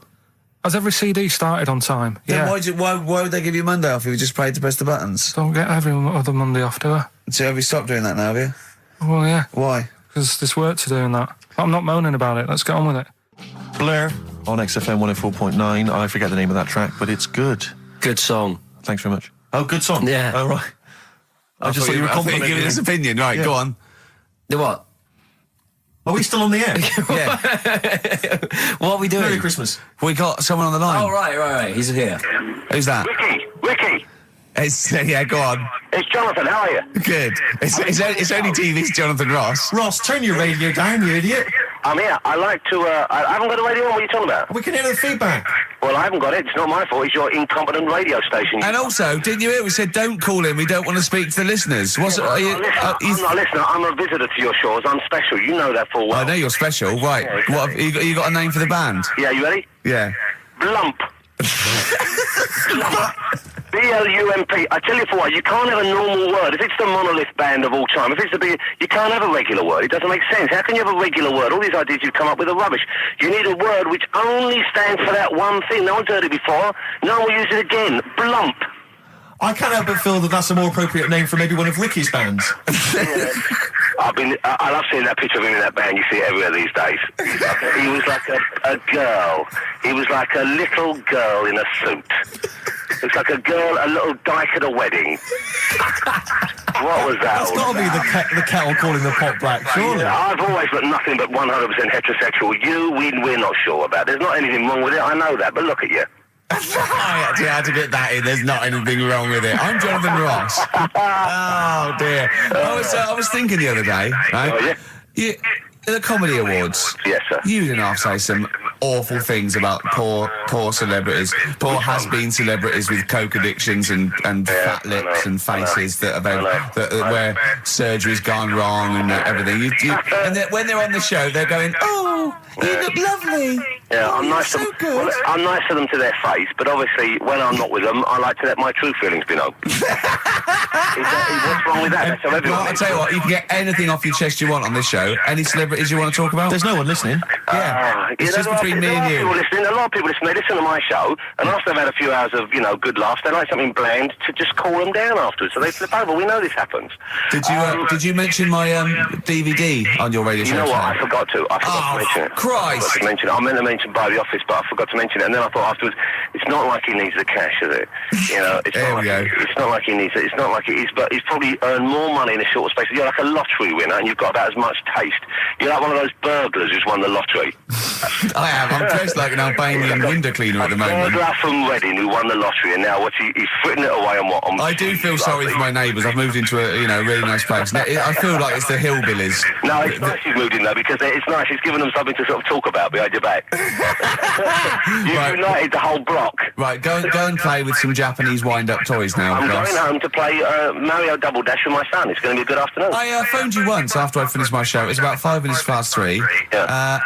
Speaker 3: Has every CD started on time?
Speaker 11: Then
Speaker 3: Yeah.
Speaker 11: why would they give you Monday off if you just paid to press the buttons?
Speaker 3: Don't get every other Monday off, do I?
Speaker 11: So have you stopped doing that now, have you?
Speaker 3: Well, yeah.
Speaker 11: Why?
Speaker 3: Because there's work to do in that. I'm not moaning about it. Let's get on with it.
Speaker 1: Blair on XFM 104.9. I forget the name of that track, but it's good.
Speaker 14: Good song.
Speaker 1: Thanks very much. Oh, good song.
Speaker 14: Yeah.
Speaker 1: Oh, right. I just thought you were complimenting
Speaker 2: giving his opinion. Right, go on.
Speaker 14: The what?
Speaker 1: Are we still on the air?
Speaker 2: Yeah.
Speaker 14: What are we doing?
Speaker 1: Merry Christmas.
Speaker 2: We got someone on the line.
Speaker 14: Oh, right. He's here.
Speaker 2: Who's that?
Speaker 5: Ricky.
Speaker 2: Yeah, go on.
Speaker 5: It's Jonathan. How are you?
Speaker 2: Good. It's only TV's Jonathan Ross.
Speaker 1: Ross, turn your radio down, you idiot.
Speaker 5: I'm here. I like to. I haven't got the radio on. What are you talking about?
Speaker 1: We can hear the feedback.
Speaker 5: Well, I haven't got it. It's not my fault. It's your incompetent radio station.
Speaker 2: And also, didn't you hear we said don't call in? We don't want to speak to the listeners.
Speaker 5: I'm not a listener. I'm a visitor to your shores. I'm special. You know that full well.
Speaker 2: I know you're special. Right.
Speaker 5: Yeah, exactly.
Speaker 2: What have you got a name for the band?
Speaker 5: Yeah, you ready?
Speaker 2: Yeah.
Speaker 5: Blump. B-L-U-M-P. I tell you for what, you can't have a normal word. If it's the monolith band of all time, if it's the big, you can't have a regular word. It doesn't make sense. How can you have a regular word? All these ideas you've come up with are rubbish. You need a word which only stands for that one thing. No one's heard it before. No one will use it again. Blump.
Speaker 1: I can't help but feel that that's a more appropriate name for maybe one of Ricky's bands.
Speaker 5: I love seeing that picture of him in that band. You see it everywhere these days. He was like a girl. He was like a little girl in a suit. It's like a girl, a little dyke at a wedding. What was that?
Speaker 1: That's got to be the kettle calling the pot black, surely.
Speaker 5: I've always got nothing but 100% heterosexual. We're not sure about. There's not anything wrong with it. I know that, but look at you.
Speaker 2: I actually had to get that in. There's not anything wrong with it. I'm Jonathan Ross. Oh dear. I was thinking the other day, right? The Comedy Awards.
Speaker 5: Yes, sir.
Speaker 2: You didn't have to say some awful things about poor celebrities, poor has-been celebrities with coke addictions and fat lips and faces that where surgery's gone wrong and everything. And when they're on the show, they're going, "Oh, you look lovely."
Speaker 5: Yeah, I'm nice to them. Well, I'm nice to them to their face, but obviously when I'm not with them, I like to let my true feelings be known. What's wrong with that? That's how everyone.
Speaker 2: Well, I'll tell you what, you can get anything off your chest you want on this show. Any celebrities you want to talk about?
Speaker 1: There's no one listening.
Speaker 2: Yeah, it's just between me and you.
Speaker 5: A lot of people listen. They listen to my show, and after they've had a few hours of good laughs, they like something bland to just cool them down afterwards. So they flip over. We know this happens.
Speaker 2: Did you mention my DVD on your radio show?
Speaker 5: You know what? I forgot to. I forgot to mention it.
Speaker 2: Christ!
Speaker 5: I meant to mention by the office, but I forgot to mention it. And then I thought afterwards, it's not like he needs the cash, is it? You know, it's not like he needs it. It's not like it is, but he's probably earned more money in a short space. You're like a lottery winner, and you've got about as much taste. You're like one of those burglars who's won the lottery.
Speaker 2: I am. I'm dressed like an Albanian window cleaner at the moment.
Speaker 5: Burglar from Reading who won the lottery, and now he's fritting it away on what?
Speaker 2: I do feel sorry for my neighbours. I've moved into a really nice place. I feel like it's the hillbillies.
Speaker 5: No, it's nice he's moved in though, because it's nice. He's given them something to sort of talk about behind your back. You've united the whole block.
Speaker 2: Right, go and play with some Japanese wind-up toys now.
Speaker 5: I'm going home to play Mario Double Dash with my son. It's going to be a good afternoon.
Speaker 2: I phoned you once after I finished my show. It was about 5 minutes past 3.
Speaker 5: Yeah.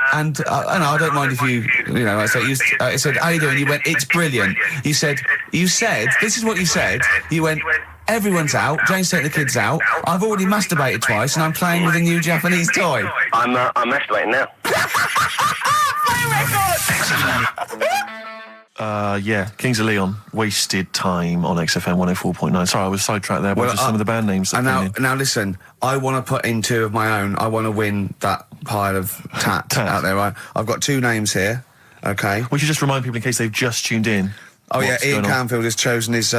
Speaker 2: I don't mind if I said, how you doing? You went, it's brilliant. You said, this is what you said. You went, everyone's out. Jane's taking the kids out. I've already masturbated twice, and I'm playing with a new Japanese toy.
Speaker 5: I'm masturbating now.
Speaker 1: Kings of Leon, Wasted Time on XFM 104.9. Sorry, I was sidetracked there by just some of the band names.
Speaker 2: And now listen, I want to put in 2 of my own. I want to win that pile of tat out there, right? I've got 2 names here, okay?
Speaker 1: We should just remind people in case they've just tuned in.
Speaker 11: Oh yeah, Ian Canfield has chosen his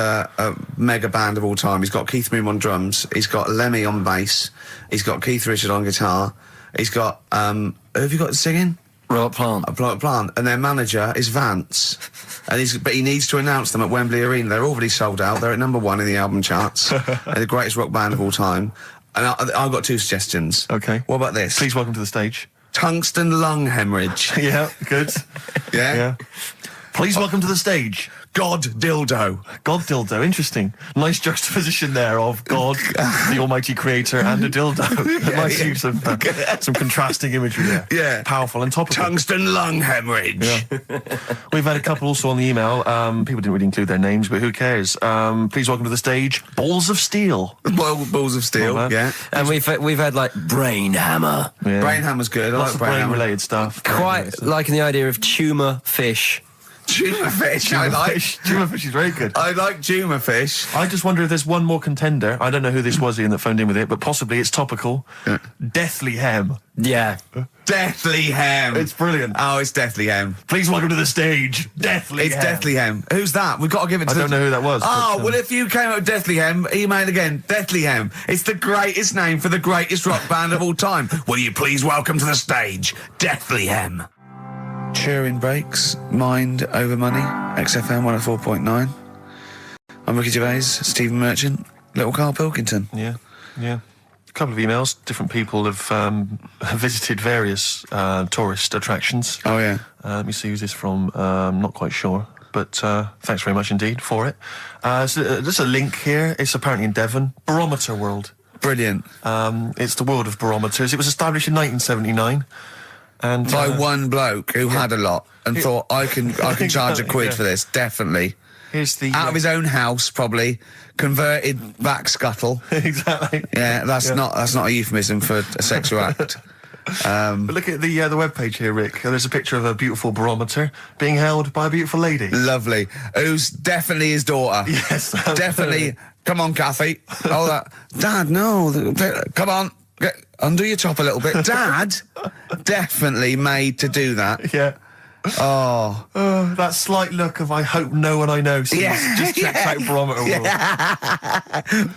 Speaker 11: mega band of all time. He's got Keith Moon on drums, he's got Lemmy on bass, he's got Keith Richard on guitar, he's got, who have you got singing?
Speaker 14: Robert Plant.
Speaker 11: Robert Plant. And their manager is Vance. But he needs to announce them at Wembley Arena. They're already sold out. They're at #1 in the album charts. They're the greatest rock band of all time. And I've got 2 suggestions.
Speaker 1: Okay.
Speaker 11: What about this?
Speaker 1: Please welcome to the stage.
Speaker 11: Tungsten lung hemorrhage.
Speaker 1: Yeah, good.
Speaker 11: Yeah?
Speaker 1: Please welcome to the stage.
Speaker 2: God Dildo.
Speaker 1: God dildo, interesting. Nice juxtaposition there of God, the Almighty Creator, and a dildo. Nice use of some contrasting imagery there.
Speaker 2: Yeah.
Speaker 1: Powerful and topical.
Speaker 2: Tungsten lung hemorrhage.
Speaker 1: Yeah. We've had a couple also on the email. People didn't really include their names, but who cares? Please welcome to the stage, Balls of Steel.
Speaker 2: Balls of Steel, yeah.
Speaker 14: And we've had like Brain Hammer.
Speaker 1: Yeah.
Speaker 2: Brain Hammer's good. I
Speaker 1: Lots
Speaker 2: like
Speaker 1: of
Speaker 2: Brain Hammer.
Speaker 1: brain-related stuff.
Speaker 14: Quite liking the idea of tumour fish.
Speaker 2: Tumour fish, I like.
Speaker 1: Tumour fish is very good.
Speaker 2: I like tumour fish.
Speaker 1: I just wonder if there's one more contender. I don't know who this was, Ian, that phoned in with it, but possibly it's topical. Deathly Hem.
Speaker 14: Yeah.
Speaker 2: Deathly Hem.
Speaker 1: It's brilliant.
Speaker 2: Oh, it's Deathly Hem.
Speaker 1: Please welcome to the stage, Deathly
Speaker 2: It's
Speaker 1: Hem.
Speaker 2: Deathly Hem. Who's that? We've got to give it to
Speaker 1: I don't know who that was.
Speaker 2: Oh,
Speaker 1: but,
Speaker 2: well, if you came up with Deathly Hem, email again. Deathly Hem. It's the greatest name for the greatest rock band of all time. Will you please welcome to the stage, Deathly Hem. Turing Breaks, Mind Over Money, XFM 104.9. I'm Ricky Gervais, Stephen Merchant, little Karl Pilkington.
Speaker 1: Yeah. A couple of emails. Different people have visited various tourist attractions.
Speaker 2: Oh, yeah.
Speaker 1: Let me see who's this from. Not quite sure. But thanks very much indeed for it. So, there's a link here. It's apparently in Devon. Barometer World.
Speaker 2: Brilliant.
Speaker 1: It's the world of barometers. It was established in 1979. And
Speaker 2: by one bloke who had a lot and thought, I can charge a quid for this, definitely.
Speaker 1: Here's the
Speaker 2: out of his own house, probably converted back scuttle.
Speaker 1: Exactly.
Speaker 2: Yeah, that's not a euphemism for a sexual act.
Speaker 1: But look at the webpage here, Rick. There's a picture of a beautiful barometer being held by a beautiful lady.
Speaker 2: Lovely. Who's definitely his daughter.
Speaker 1: Yes,
Speaker 2: definitely. Come on, Kathy. Oh, that. Dad, no. Come on. Undo your top a little bit. Dad, definitely made to do that.
Speaker 1: Yeah.
Speaker 2: Oh,
Speaker 1: that slight look of I hope no one I know sees. Just check out Barometer World.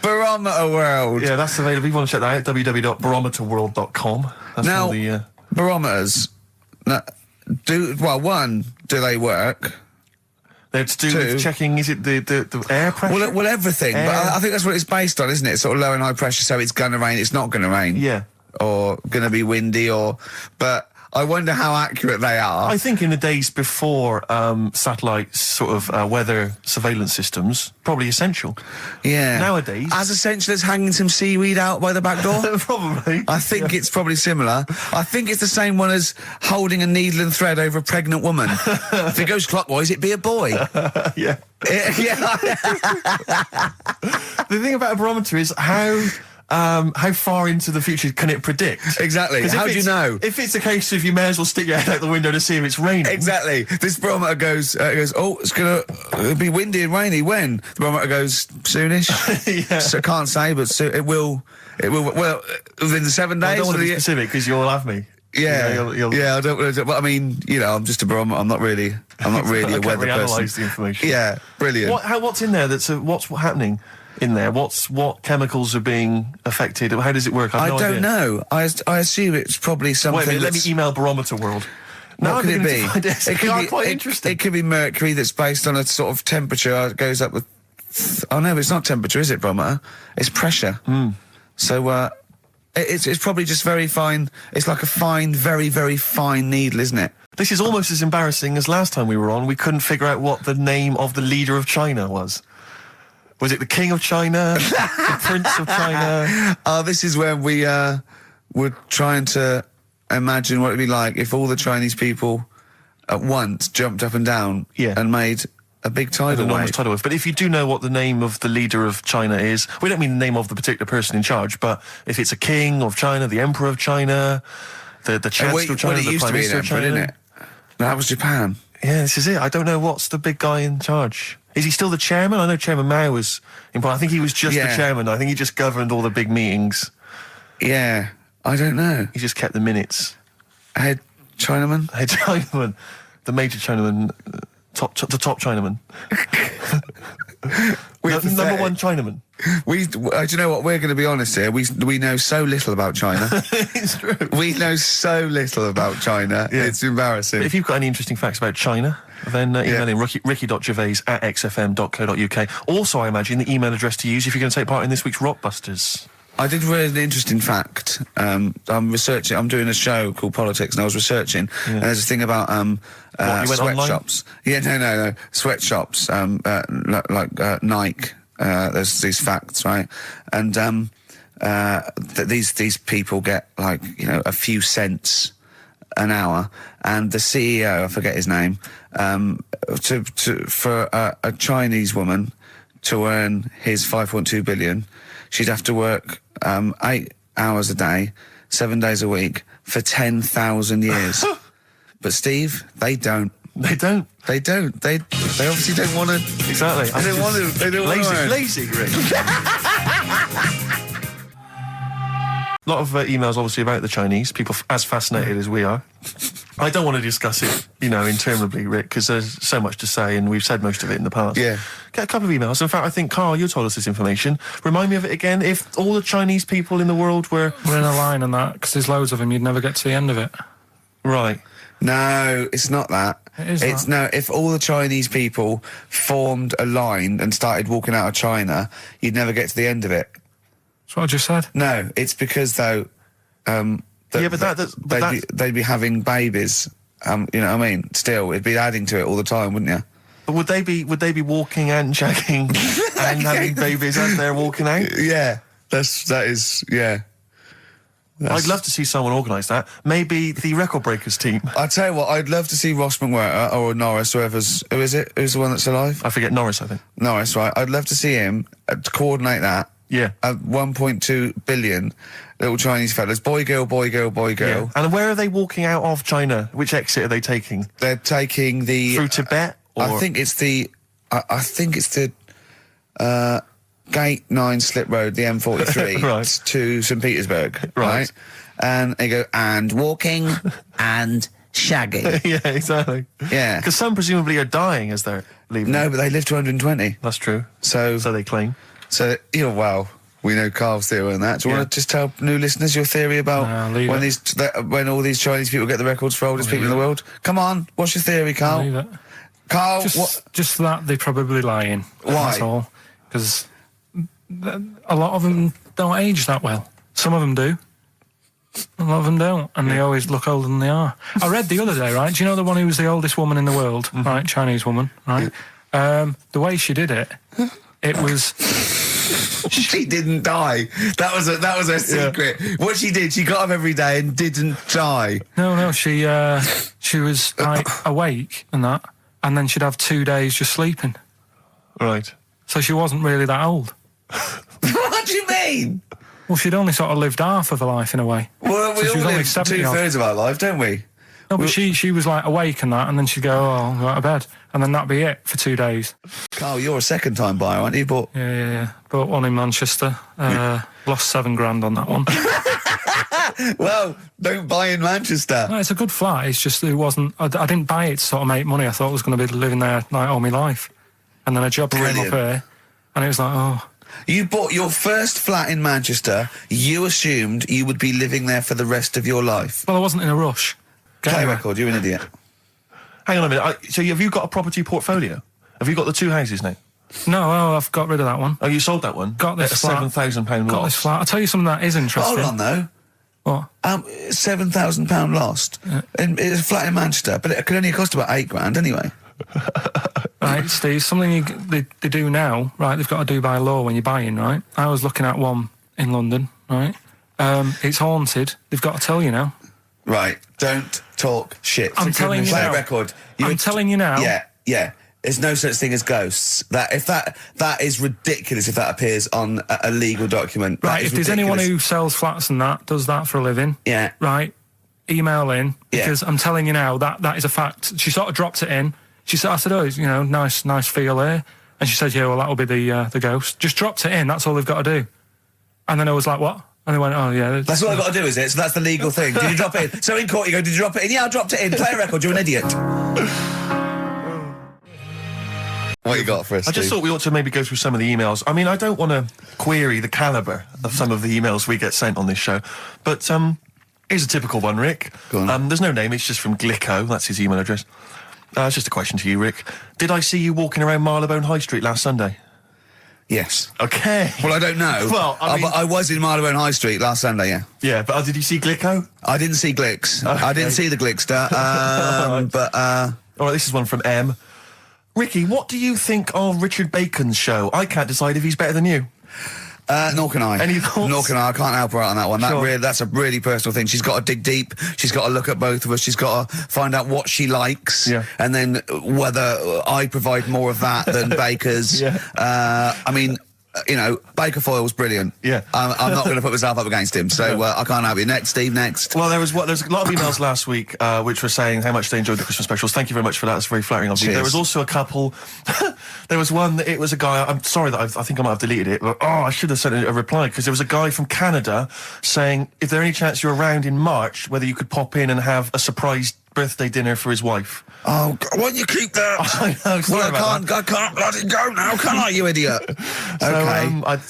Speaker 2: Barometer World.
Speaker 1: Yeah, that's available. If you want to check that out, www.barometerworld.com. That's
Speaker 2: now,
Speaker 1: all the
Speaker 2: barometers. One, do they work?
Speaker 1: They're to do with checking, is it the air pressure?
Speaker 2: Well, everything. But I think that's what it's based on, isn't it? Sort of low and high pressure, so it's going to rain, it's not going to rain.
Speaker 1: Yeah.
Speaker 2: Or going to be windy, but I wonder how accurate they are.
Speaker 1: I think in the days before satellite sort of weather surveillance systems, probably essential.
Speaker 2: Yeah.
Speaker 1: Nowadays.
Speaker 2: As essential as hanging some seaweed out by the back door?
Speaker 1: Probably.
Speaker 2: I think it's probably similar. I think it's the same one as holding a needle and thread over a pregnant woman. If it goes clockwise, it'd be a boy.
Speaker 1: Yeah.
Speaker 2: Yeah.
Speaker 1: The thing about a barometer is how far into the future can it predict?
Speaker 2: Exactly. How do you know?
Speaker 1: If it's a case of you may as well stick your head out the window to see if it's raining.
Speaker 2: Exactly. This barometer goes, oh, it's going to be windy and rainy. When? The barometer goes, soonish.
Speaker 1: Yeah.
Speaker 2: So I can't say, but it will, well, within the 7 days.
Speaker 1: I don't want to be specific because you'll have me.
Speaker 2: Yeah, yeah. I don't. But I mean, I'm just a barometer. I'm not really a weather person.
Speaker 1: Analyse the information.
Speaker 2: Yeah, brilliant.
Speaker 1: What's in there? What's happening in there? What chemicals are being affected? How does it work? I
Speaker 2: don't know. I assume it's probably something.
Speaker 1: Wait a minute, let me email Barometer World.
Speaker 2: What could it be?
Speaker 1: It could be quite interesting.
Speaker 2: It could be mercury that's based on a sort of temperature. It goes up with. Oh no, it's not temperature, is it, barometer? It's pressure. So it's probably just very fine. It's like a fine, very, very fine needle, isn't it?
Speaker 1: This is almost as embarrassing as last time we were on. We couldn't figure out what the name of the leader of China was. Was it the King of China? The Prince of China?
Speaker 2: Oh, this is where we were trying to imagine what it'd be like if all the Chinese people at once jumped up and down and made a big tidal wave.
Speaker 1: But if you do know what the name of the leader of China is, we don't mean the name of the particular person in charge, but if it's a king of China, the emperor of China, the chancellor of China, the prime minister of China,
Speaker 2: didn't it? No, that was Japan.
Speaker 1: Yeah, this is it. I don't know what's the big guy in charge. Is he still the chairman? I know Chairman Mao was important. I think he was just the chairman. I think he just governed all the big meetings.
Speaker 2: Yeah, I don't know.
Speaker 1: He just kept the minutes.
Speaker 2: Head Chinaman?
Speaker 1: Head Chinaman. The major Chinaman. The top Chinaman. Number one Chinaman.
Speaker 2: Do you know what? We're going to be honest here. We know so little about China.
Speaker 1: It's true.
Speaker 2: We know so little about China. Yeah. It's embarrassing.
Speaker 1: But if you've got any interesting facts about China, then email in ricky.gervais@xfm.co.uk. Also, I imagine the email address to use if you're going to take part in this week's Rockbusters.
Speaker 11: I did read an interesting fact. I'm doing a show called Politics, and I was researching, and there's a thing about,
Speaker 1: you went
Speaker 11: sweatshops. Yeah, no. Sweatshops, like Nike. There's these facts, right? And, these people get, like, you know, a few cents an hour, and the CEO, I forget his name, for a Chinese woman to earn his 5.2 billion, she'd have to work 8 hours a day, 7 days a week for 10,000 years. But Steve, they don't.
Speaker 1: They don't.
Speaker 11: They don't. They obviously don't want to.
Speaker 1: Exactly.
Speaker 11: They don't want to. They don't want to.
Speaker 1: Lazy, Rick. A lot of emails, obviously, about the Chinese. People as fascinated as we are. I don't want to discuss it, you know, interminably, Rick, because there's so much to say, and we've said most of it in the past.
Speaker 11: Yeah.
Speaker 1: Get a couple of emails. In fact, I think, Carl, you told us this information. Remind me of it again. If all the Chinese people in the world were
Speaker 3: in a line and that, because there's loads of them, you'd never get to the end of it.
Speaker 1: Right.
Speaker 11: No, it's not that.
Speaker 3: It's
Speaker 11: no. If all the Chinese people formed a line and started walking out of China, you'd never get to the end of it.
Speaker 3: That's what I just said.
Speaker 11: No, it's because though. They'd be having babies. You know what I mean? Still, it'd be adding to it all the time, wouldn't you?
Speaker 1: But would they be walking and shagging and having babies as they're walking out?
Speaker 11: Yeah, that is.
Speaker 1: I'd love to see someone organise that. Maybe the Record Breakers team.
Speaker 11: I tell you what, I'd love to see Ross McWhirter or Norris, who is it? Who's the one that's alive?
Speaker 1: I forget Norris, I think.
Speaker 11: Norris, right? I'd love to see him to coordinate that.
Speaker 1: Yeah.
Speaker 11: 1.2 billion little Chinese fellas. Boy, girl, boy, girl, boy, girl.
Speaker 1: Yeah. And where are they walking out of China? Which exit are they taking?
Speaker 11: They're taking the...
Speaker 1: Through Tibet? Or?
Speaker 11: I think it's the Gate 9 Slip Road, the M43,
Speaker 1: right.
Speaker 11: to St. Petersburg, right? And they go, and walking and shagging.
Speaker 1: Yeah, exactly.
Speaker 11: Yeah.
Speaker 1: Because some presumably are dying as they're leaving.
Speaker 11: No, but they live to 120.
Speaker 1: That's true.
Speaker 11: So
Speaker 1: they claim.
Speaker 11: So, well, we know Carl's theory on that. Do you want to just tell new listeners your theory about when all these Chinese people get the records for oldest people in the world? Come on, what's your theory, Carl?
Speaker 3: Leave it.
Speaker 11: Carl,
Speaker 3: just that they're probably lying.
Speaker 11: Why?
Speaker 3: That's all. Because a lot of them don't age that well. Some of them do. A lot of them don't, and they always look older than they are. I read the other day, right? Do you know the one who was the oldest woman in the world, right? Chinese woman, right? The way she did it, it was...
Speaker 11: She didn't die. That was her secret. Yeah. What she did, she got up every day and didn't die.
Speaker 3: No, she was like awake and that, and then she'd have 2 days just sleeping.
Speaker 1: Right.
Speaker 3: So she wasn't really that old.
Speaker 11: What do you mean?
Speaker 3: Well, she'd only sort of lived half of her life in a way.
Speaker 11: Well, we
Speaker 3: so
Speaker 11: all live 2/3 of our life, don't we?
Speaker 3: No, but she was like awake and that, and then she'd go, I'll go out of bed, and then that'd be it for 2 days.
Speaker 11: Carl, you're a second-time buyer, aren't you?
Speaker 3: Yeah. Bought one in Manchester. Lost $7,000 on that one.
Speaker 11: Well, don't buy in Manchester.
Speaker 3: No, it's a good flat. It's just it wasn't. I didn't buy it to sort of make money. I thought I was going to be living there like all my life, and then a job came up here, and it was like, oh.
Speaker 11: You bought your first flat in Manchester. You assumed you would be living there for the rest of your life.
Speaker 3: Well, I wasn't in a rush.
Speaker 11: Play record, you're an idiot.
Speaker 1: Hang on a minute. So have you got a property portfolio? Have you got the 2 houses now?
Speaker 3: No, I've got rid of that one.
Speaker 1: Oh, you sold that one?
Speaker 3: Got this flat.
Speaker 1: £7,000 loss.
Speaker 3: Got this flat. I'll tell you something that is interesting.
Speaker 11: Hold on, though.
Speaker 3: What?
Speaker 11: £7,000 lost.
Speaker 3: Yeah.
Speaker 11: It's a flat in Manchester, but it could only cost about £8,000 anyway.
Speaker 3: Right, Steve, something they do now, right, they've got to do by law when you're buying, right? I was looking at one in London, right? It's haunted. They've got to tell you now.
Speaker 11: Right, don't talk shit.
Speaker 3: I'm telling you now.
Speaker 11: Play a record.
Speaker 3: I'm telling you now.
Speaker 11: Yeah. There's no such thing as ghosts. That is ridiculous if that appears on a legal document.
Speaker 3: Right, if there's anyone who sells flats and that, does that for a living.
Speaker 11: Yeah.
Speaker 3: Right, email in, because I'm telling you now, that is a fact. She sort of dropped it in. I said, oh, nice feel here. And she said, yeah, well, that'll be the ghost. Just dropped it in, that's all they've got to do. And then I was like, what? And they went, oh, yeah.
Speaker 11: That's what I've got to do, is it? So that's the legal thing. Did you drop it in? So in court you go, did you drop it in? Yeah, I dropped it in. Play a record, you're an idiot. What you got for us,
Speaker 1: I just thought we ought to maybe go through some of the emails. I mean, I don't want to query the calibre of some of the emails we get sent on this show, but here's a typical one, Rick.
Speaker 11: Go on.
Speaker 1: There's no name, it's just from Glicko, that's his email address. It's just a question to you, Rick. Did I see you walking around Marylebone High Street last Sunday?
Speaker 2: Yes.
Speaker 1: Okay.
Speaker 2: Well, I don't know.
Speaker 1: Well, I mean-
Speaker 2: I was in Marylebone High Street last Sunday, yeah.
Speaker 1: Yeah, but did you see Glicko?
Speaker 2: I didn't see Glicks.
Speaker 1: Okay.
Speaker 2: I didn't see the Glickster. But,
Speaker 1: All right, this is one from M. Ricky, what do you think of Richard Bacon's show? I can't decide if he's better than you.
Speaker 2: nor can I.
Speaker 1: Any thoughts?
Speaker 2: Nor can I. I can't help her out on that one.
Speaker 1: Sure.
Speaker 2: That's a really personal thing. She's got to dig deep. She's got to look at both of us. She's got to find out what she likes.
Speaker 1: Yeah.
Speaker 2: And then whether I provide more of that than Baker's.
Speaker 1: Yeah.
Speaker 2: I mean, you know, Baker Foyle's brilliant.
Speaker 1: Yeah.
Speaker 2: I'm not going to put myself up against him, so I can't help you. Next, Steve, next.
Speaker 1: Well, there's a lot of emails last week which were saying how much they enjoyed the Christmas specials. Thank you very much for that. That's very flattering of you. There was also a couple. There was one that it was a guy. I'm sorry that I think I might have deleted it, but I should have sent a reply because there was a guy from Canada saying if there any chance you're around in March, whether you could pop in and have a surprise birthday dinner for his wife.
Speaker 2: Oh, God, why don't you keep that?
Speaker 1: I know.
Speaker 2: Well, I can't bloody go now, can I, you idiot? Okay.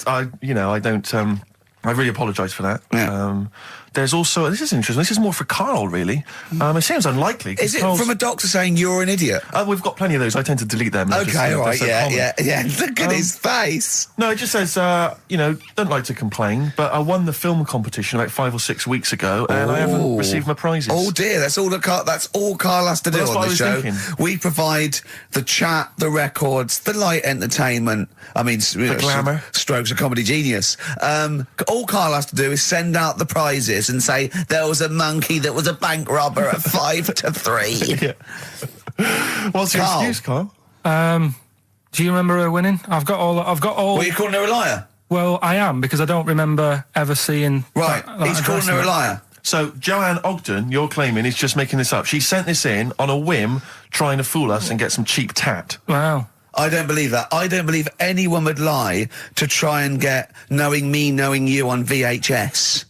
Speaker 1: So, I really apologise for that.
Speaker 2: Yeah.
Speaker 1: There's also, this is interesting, this is more for Karl, really. It seems unlikely.
Speaker 2: Is it from a doctor saying you're an idiot?
Speaker 1: We've got plenty of those. I tend to delete them.
Speaker 2: Okay, all right, yeah. Look at his face.
Speaker 1: No, it just says, don't like to complain, but I won the film competition about 5 or 6 weeks ago, and I haven't received my prizes.
Speaker 2: Oh dear, that's all Karl has to do on the show. We provide the chat, the records, the light entertainment. I mean,
Speaker 1: the glamour.
Speaker 2: Strokes of comedy genius. All Karl has to do is send out the prizes and say there was a monkey that was a bank robber at 5 to 3.
Speaker 1: Yeah. What's your excuse, Karl?
Speaker 3: Do you remember her winning? I've got all.
Speaker 2: Well, you're calling her a liar?
Speaker 3: Well, I am, because I don't remember ever seeing.
Speaker 2: Right, he's calling her a liar.
Speaker 1: So, Joanne Ogden, you're claiming, is just making this up. She sent this in on a whim, trying to fool us and get some cheap tat.
Speaker 3: Wow.
Speaker 2: I don't believe that. I don't believe anyone would lie to try and get knowing me, knowing you on VHS.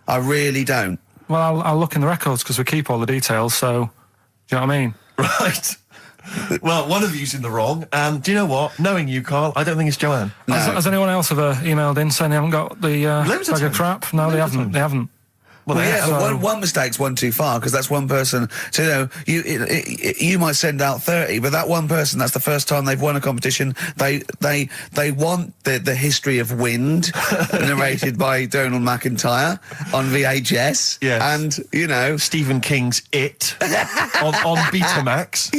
Speaker 2: I really don't.
Speaker 3: Well, I'll look in the records because we keep all the details, so... Do you know what I mean?
Speaker 1: Right. Well, one of you's in the wrong, and do you know what? Knowing you, Karl, I don't think it's Joanne.
Speaker 2: No.
Speaker 3: Has anyone else ever emailed in saying they haven't got the bag of crap? No, they haven't.
Speaker 2: Well, one mistake's one too far, because that's one person. So, you might send out 30, but that one person, that's the first time they've won a competition. They want the history of Wind, narrated by Donald McIntyre on VHS.
Speaker 1: Yes.
Speaker 2: And,
Speaker 1: Stephen King's It on Betamax.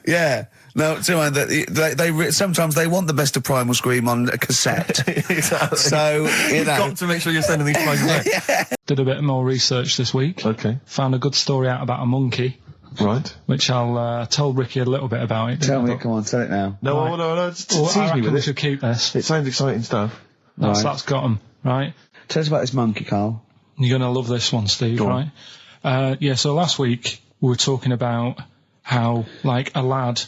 Speaker 2: Yeah. No, they sometimes they want the best of Primal Scream on a cassette.
Speaker 1: Exactly.
Speaker 2: So,
Speaker 1: You've got to make sure you're sending these prizes out.
Speaker 2: Yeah.
Speaker 3: Did a bit more research this week.
Speaker 1: Okay.
Speaker 3: Found a good story out about a monkey.
Speaker 1: Right.
Speaker 3: Which I'll told Ricky a little bit about it.
Speaker 11: Tell me, come on, tell it now.
Speaker 1: No,
Speaker 3: I reckon we should keep this.
Speaker 1: It sounds exciting stuff.
Speaker 3: That's got him, right?
Speaker 11: Tell us about this monkey, Karl.
Speaker 3: You're going to love this one, Steve, right? So last week we were talking about how, a lad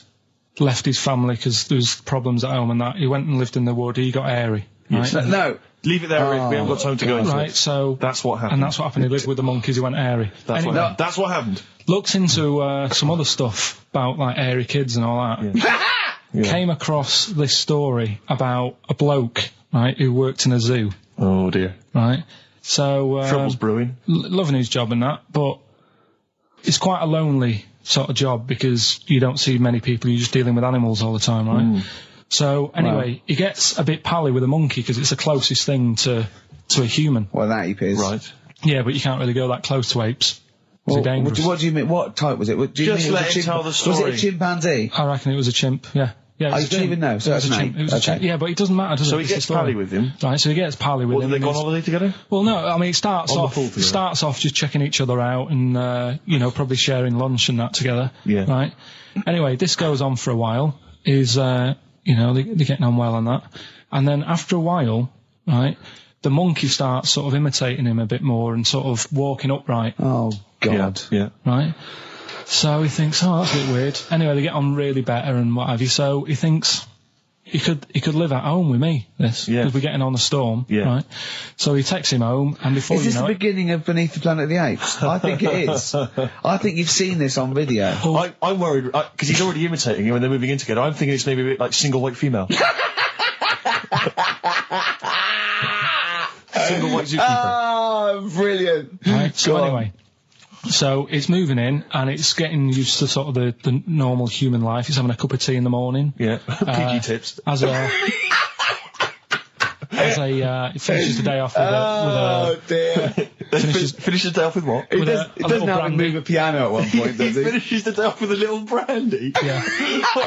Speaker 3: left his family because there was problems at home and that. He went and lived in the wood. He got airy. Right?
Speaker 1: Yes. No, leave it there, Rick. We haven't got time to go into it.
Speaker 3: So
Speaker 1: that's what happened.
Speaker 3: And that's what happened. He lived with the monkeys. He went airy.
Speaker 1: That's what happened.
Speaker 3: Looked into some other stuff about airy kids and all that.
Speaker 1: Yeah.
Speaker 3: Came across this story about a bloke, right, who worked in a zoo.
Speaker 1: Oh dear.
Speaker 3: Right. So
Speaker 1: trouble's brewing.
Speaker 3: Loving his job and that, but it's quite a lonely sort of job because you don't see many people. You're just dealing with animals all the time, right? So anyway, he gets a bit pally with a monkey because it's the closest thing to a human.
Speaker 11: Well, that ape is.
Speaker 1: Right.
Speaker 3: Yeah, but you can't really go that close to apes.
Speaker 11: Well,
Speaker 3: they're dangerous.
Speaker 11: What do you mean? What type was it? Do you
Speaker 1: Just
Speaker 11: mean
Speaker 1: let him tell the story.
Speaker 11: Was it a chimpanzee?
Speaker 3: I reckon it was a chimp, yeah. Yeah,
Speaker 11: I don't even know. So that's an ape.
Speaker 3: It was a chimp. Yeah, but it doesn't matter, does it?
Speaker 1: So he gets pally with him.
Speaker 3: Right, so he gets pally with him.
Speaker 1: Did they go on holiday together?
Speaker 3: Well, no, I mean, it starts
Speaker 1: On the
Speaker 3: off
Speaker 1: pool together.
Speaker 3: just checking each other out and, probably sharing lunch and that together.
Speaker 1: Yeah.
Speaker 3: Right? Anyway, this goes on for a while. They're getting on well on that. And then after a while, right, the monkey starts sort of imitating him a bit more and sort of walking upright.
Speaker 11: Oh, God.
Speaker 1: Yeah.
Speaker 3: Right? So he thinks, that's a bit weird. Anyway, they get on really better and what have you. So he thinks he could live at home with me, because we're getting on a storm, right? So he takes him home, and before
Speaker 11: is this the beginning of Beneath the Planet of the Apes? I think it is. I think you've seen this on video.
Speaker 1: I'm worried, because he's already imitating him and they're moving in together. I'm thinking it's maybe a bit like Single White Female. Single White Zookeeper.
Speaker 11: Oh, brilliant.
Speaker 3: Right, so anyway... So it's moving in, and it's getting used to sort of the normal human life. He's having a cup of tea in the morning.
Speaker 1: Yeah. Pinky tips.
Speaker 3: As a has a he finishes the day off with a
Speaker 11: dear.
Speaker 7: Finishes the day off with what?
Speaker 11: He doesn't have to move a piano at one point, does he?
Speaker 7: Finishes the day off with a little brandy.
Speaker 3: Yeah.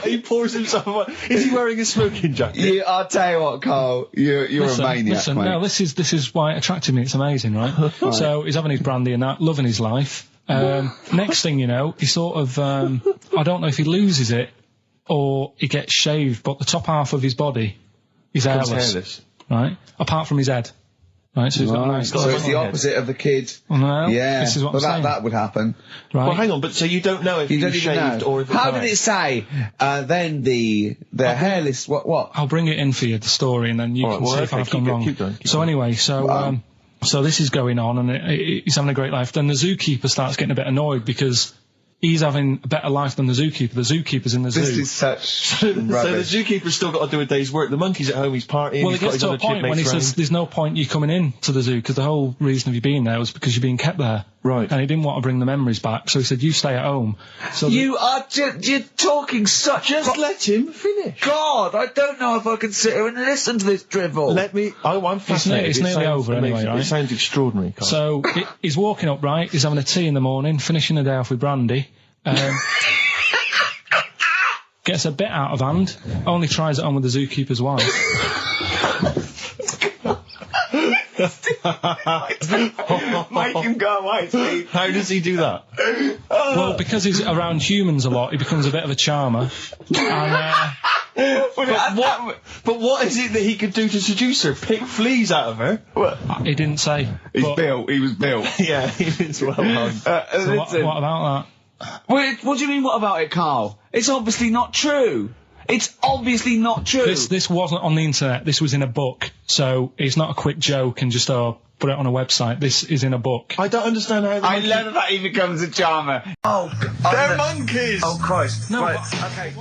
Speaker 7: He pours himself. Is he wearing a smoking jacket?
Speaker 11: I'll tell you what, Carl. You're a maniac, mate.
Speaker 3: No, this is why it attracted me. It's amazing, right? So he's having his brandy and that, loving his life. Next thing you know, he sort of I don't know if he loses it or he gets shaved, but the top half of his body is hairless. Right? Apart from his head. Right, so he's got a nice...
Speaker 11: So it's the opposite of the kid.
Speaker 3: Oh, no,
Speaker 11: yeah.
Speaker 3: This is what I'm saying.
Speaker 11: That would happen.
Speaker 3: Right.
Speaker 7: Well, hang on, but so you don't know if
Speaker 11: you
Speaker 7: he's shaved or if it's
Speaker 11: How did it say? Then the hairless... What?
Speaker 3: I'll bring it in for you, the story, and then you can see if I've gone wrong.
Speaker 7: Keep going.
Speaker 3: So anyway, so this is going on, and he's having a great life. Then the zookeeper starts getting a bit annoyed because he's having a better life than the zookeeper. The zookeeper's in the zoo.
Speaker 11: This is such
Speaker 7: So the zookeeper's still got to do a day's work. The monkey's at home, he's partying.
Speaker 3: Well, it gets to a point when he says there's no point you coming in to the zoo because the whole reason of you being there was because you're being kept there.
Speaker 7: Right.
Speaker 3: And he didn't want to bring the memories back, so he said, you stay at home. So
Speaker 11: you're talking such...
Speaker 7: Just let him finish.
Speaker 11: God, I don't know if I can sit here and listen to this drivel.
Speaker 7: I'm fascinated.
Speaker 3: It's nearly over anyway, right?
Speaker 7: It sounds extraordinary, Carl.
Speaker 3: So he's walking up, right? He's having a tea in the morning, finishing the day off with brandy. Gets a bit out of hand, only tries it on with the zookeeper's wife.
Speaker 11: Make him go away, Steve.
Speaker 7: How does he do that?
Speaker 3: Well, because he's around humans a lot, he becomes a bit of a charmer. And,
Speaker 7: but what is it that he could do to seduce her? Pick fleas out of her?
Speaker 3: He didn't say.
Speaker 11: He was built.
Speaker 7: Yeah, he's well done.
Speaker 3: So what about that?
Speaker 11: What do you mean, what about it, Carl? It's obviously not true. It's obviously not true.
Speaker 3: This wasn't on the internet. This was in a book. So it's not a quick joke and just put it on a website. This is in a book.
Speaker 7: I don't understand how
Speaker 11: I love that he becomes a charmer. Oh,
Speaker 7: they're monkeys!
Speaker 11: Oh, Christ.
Speaker 3: No,
Speaker 11: right. Okay.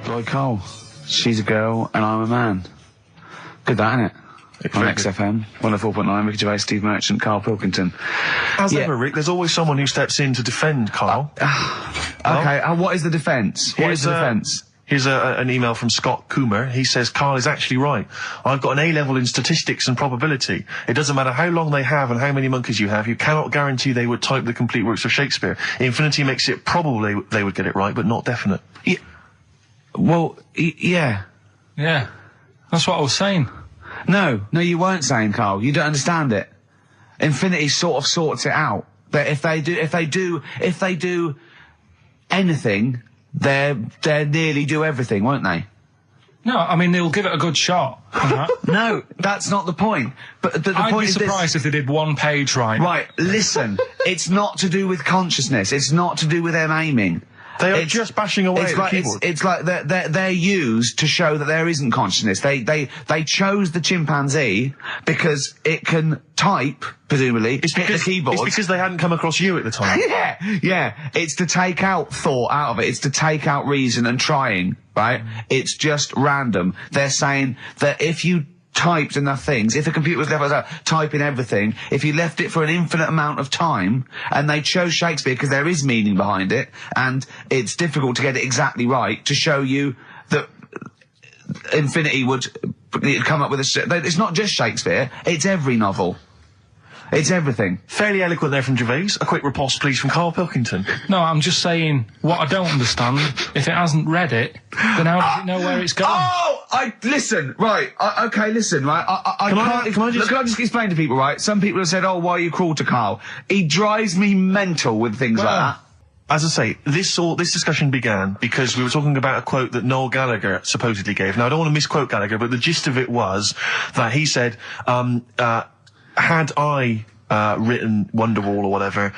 Speaker 11: Right, Carl. She's a girl and I'm a man. Good that, innit? On XFM, 104.9, Ricky Gervais, Steve Merchant, Karl Pilkington.
Speaker 1: As ever, Rick, there's always someone who steps in to defend Carl.
Speaker 11: Okay, what is the defence? What is the defence?
Speaker 1: Here's an email from Scott Coomer. He says, Carl is actually right. I've got an A-level in statistics and probability. It doesn't matter how long they have and how many monkeys you have. You cannot guarantee they would type the complete works of Shakespeare. Infinity makes it probable they would get it right, but not definite.
Speaker 11: Yeah. Well, yeah.
Speaker 3: Yeah. That's what I was saying.
Speaker 11: No, you weren't saying, Carl. You don't understand it. Infinity sort of sorts it out. That if they do anything, they'll nearly do everything, won't they?
Speaker 3: No, I mean they'll give it a good shot.
Speaker 11: No, that's not the point. But the
Speaker 3: I'd
Speaker 11: point
Speaker 3: be
Speaker 11: is
Speaker 3: surprised if they did one page right.
Speaker 11: Right, listen. It's not to do with consciousness. It's not to do with them aiming.
Speaker 1: They are just bashing away at the keyboard.
Speaker 11: It's like they're used to show that there isn't consciousness. They chose the chimpanzee because it can type, presumably, hit the keyboard.
Speaker 1: It's because they hadn't come across you at the time.
Speaker 11: Yeah. It's to take out thought out of it. It's to take out reason and trying, right? It's just random. They're saying that if you typed enough things, if the computer was left typing everything, if you left it for an infinite amount of time, and they chose Shakespeare because there is meaning behind it, and it's difficult to get it exactly right, to show you that Infinity would come up with it's not just Shakespeare, it's every novel. It's everything.
Speaker 1: Fairly eloquent there from Gervais. A quick riposte, please, from Karl Pilkington.
Speaker 3: No, I'm just saying, what I don't understand, if it hasn't read it, then how does it know where it's going?
Speaker 11: Listen, right, listen, right, Can I just explain to people, right? Some people have said, why are you cruel to Karl? He drives me mental with things like that.
Speaker 1: As I say, this discussion began because we were talking about a quote that Noel Gallagher supposedly gave. Now, I don't want to misquote Gallagher, but the gist of it was that he said, had I written Wonderwall or whatever,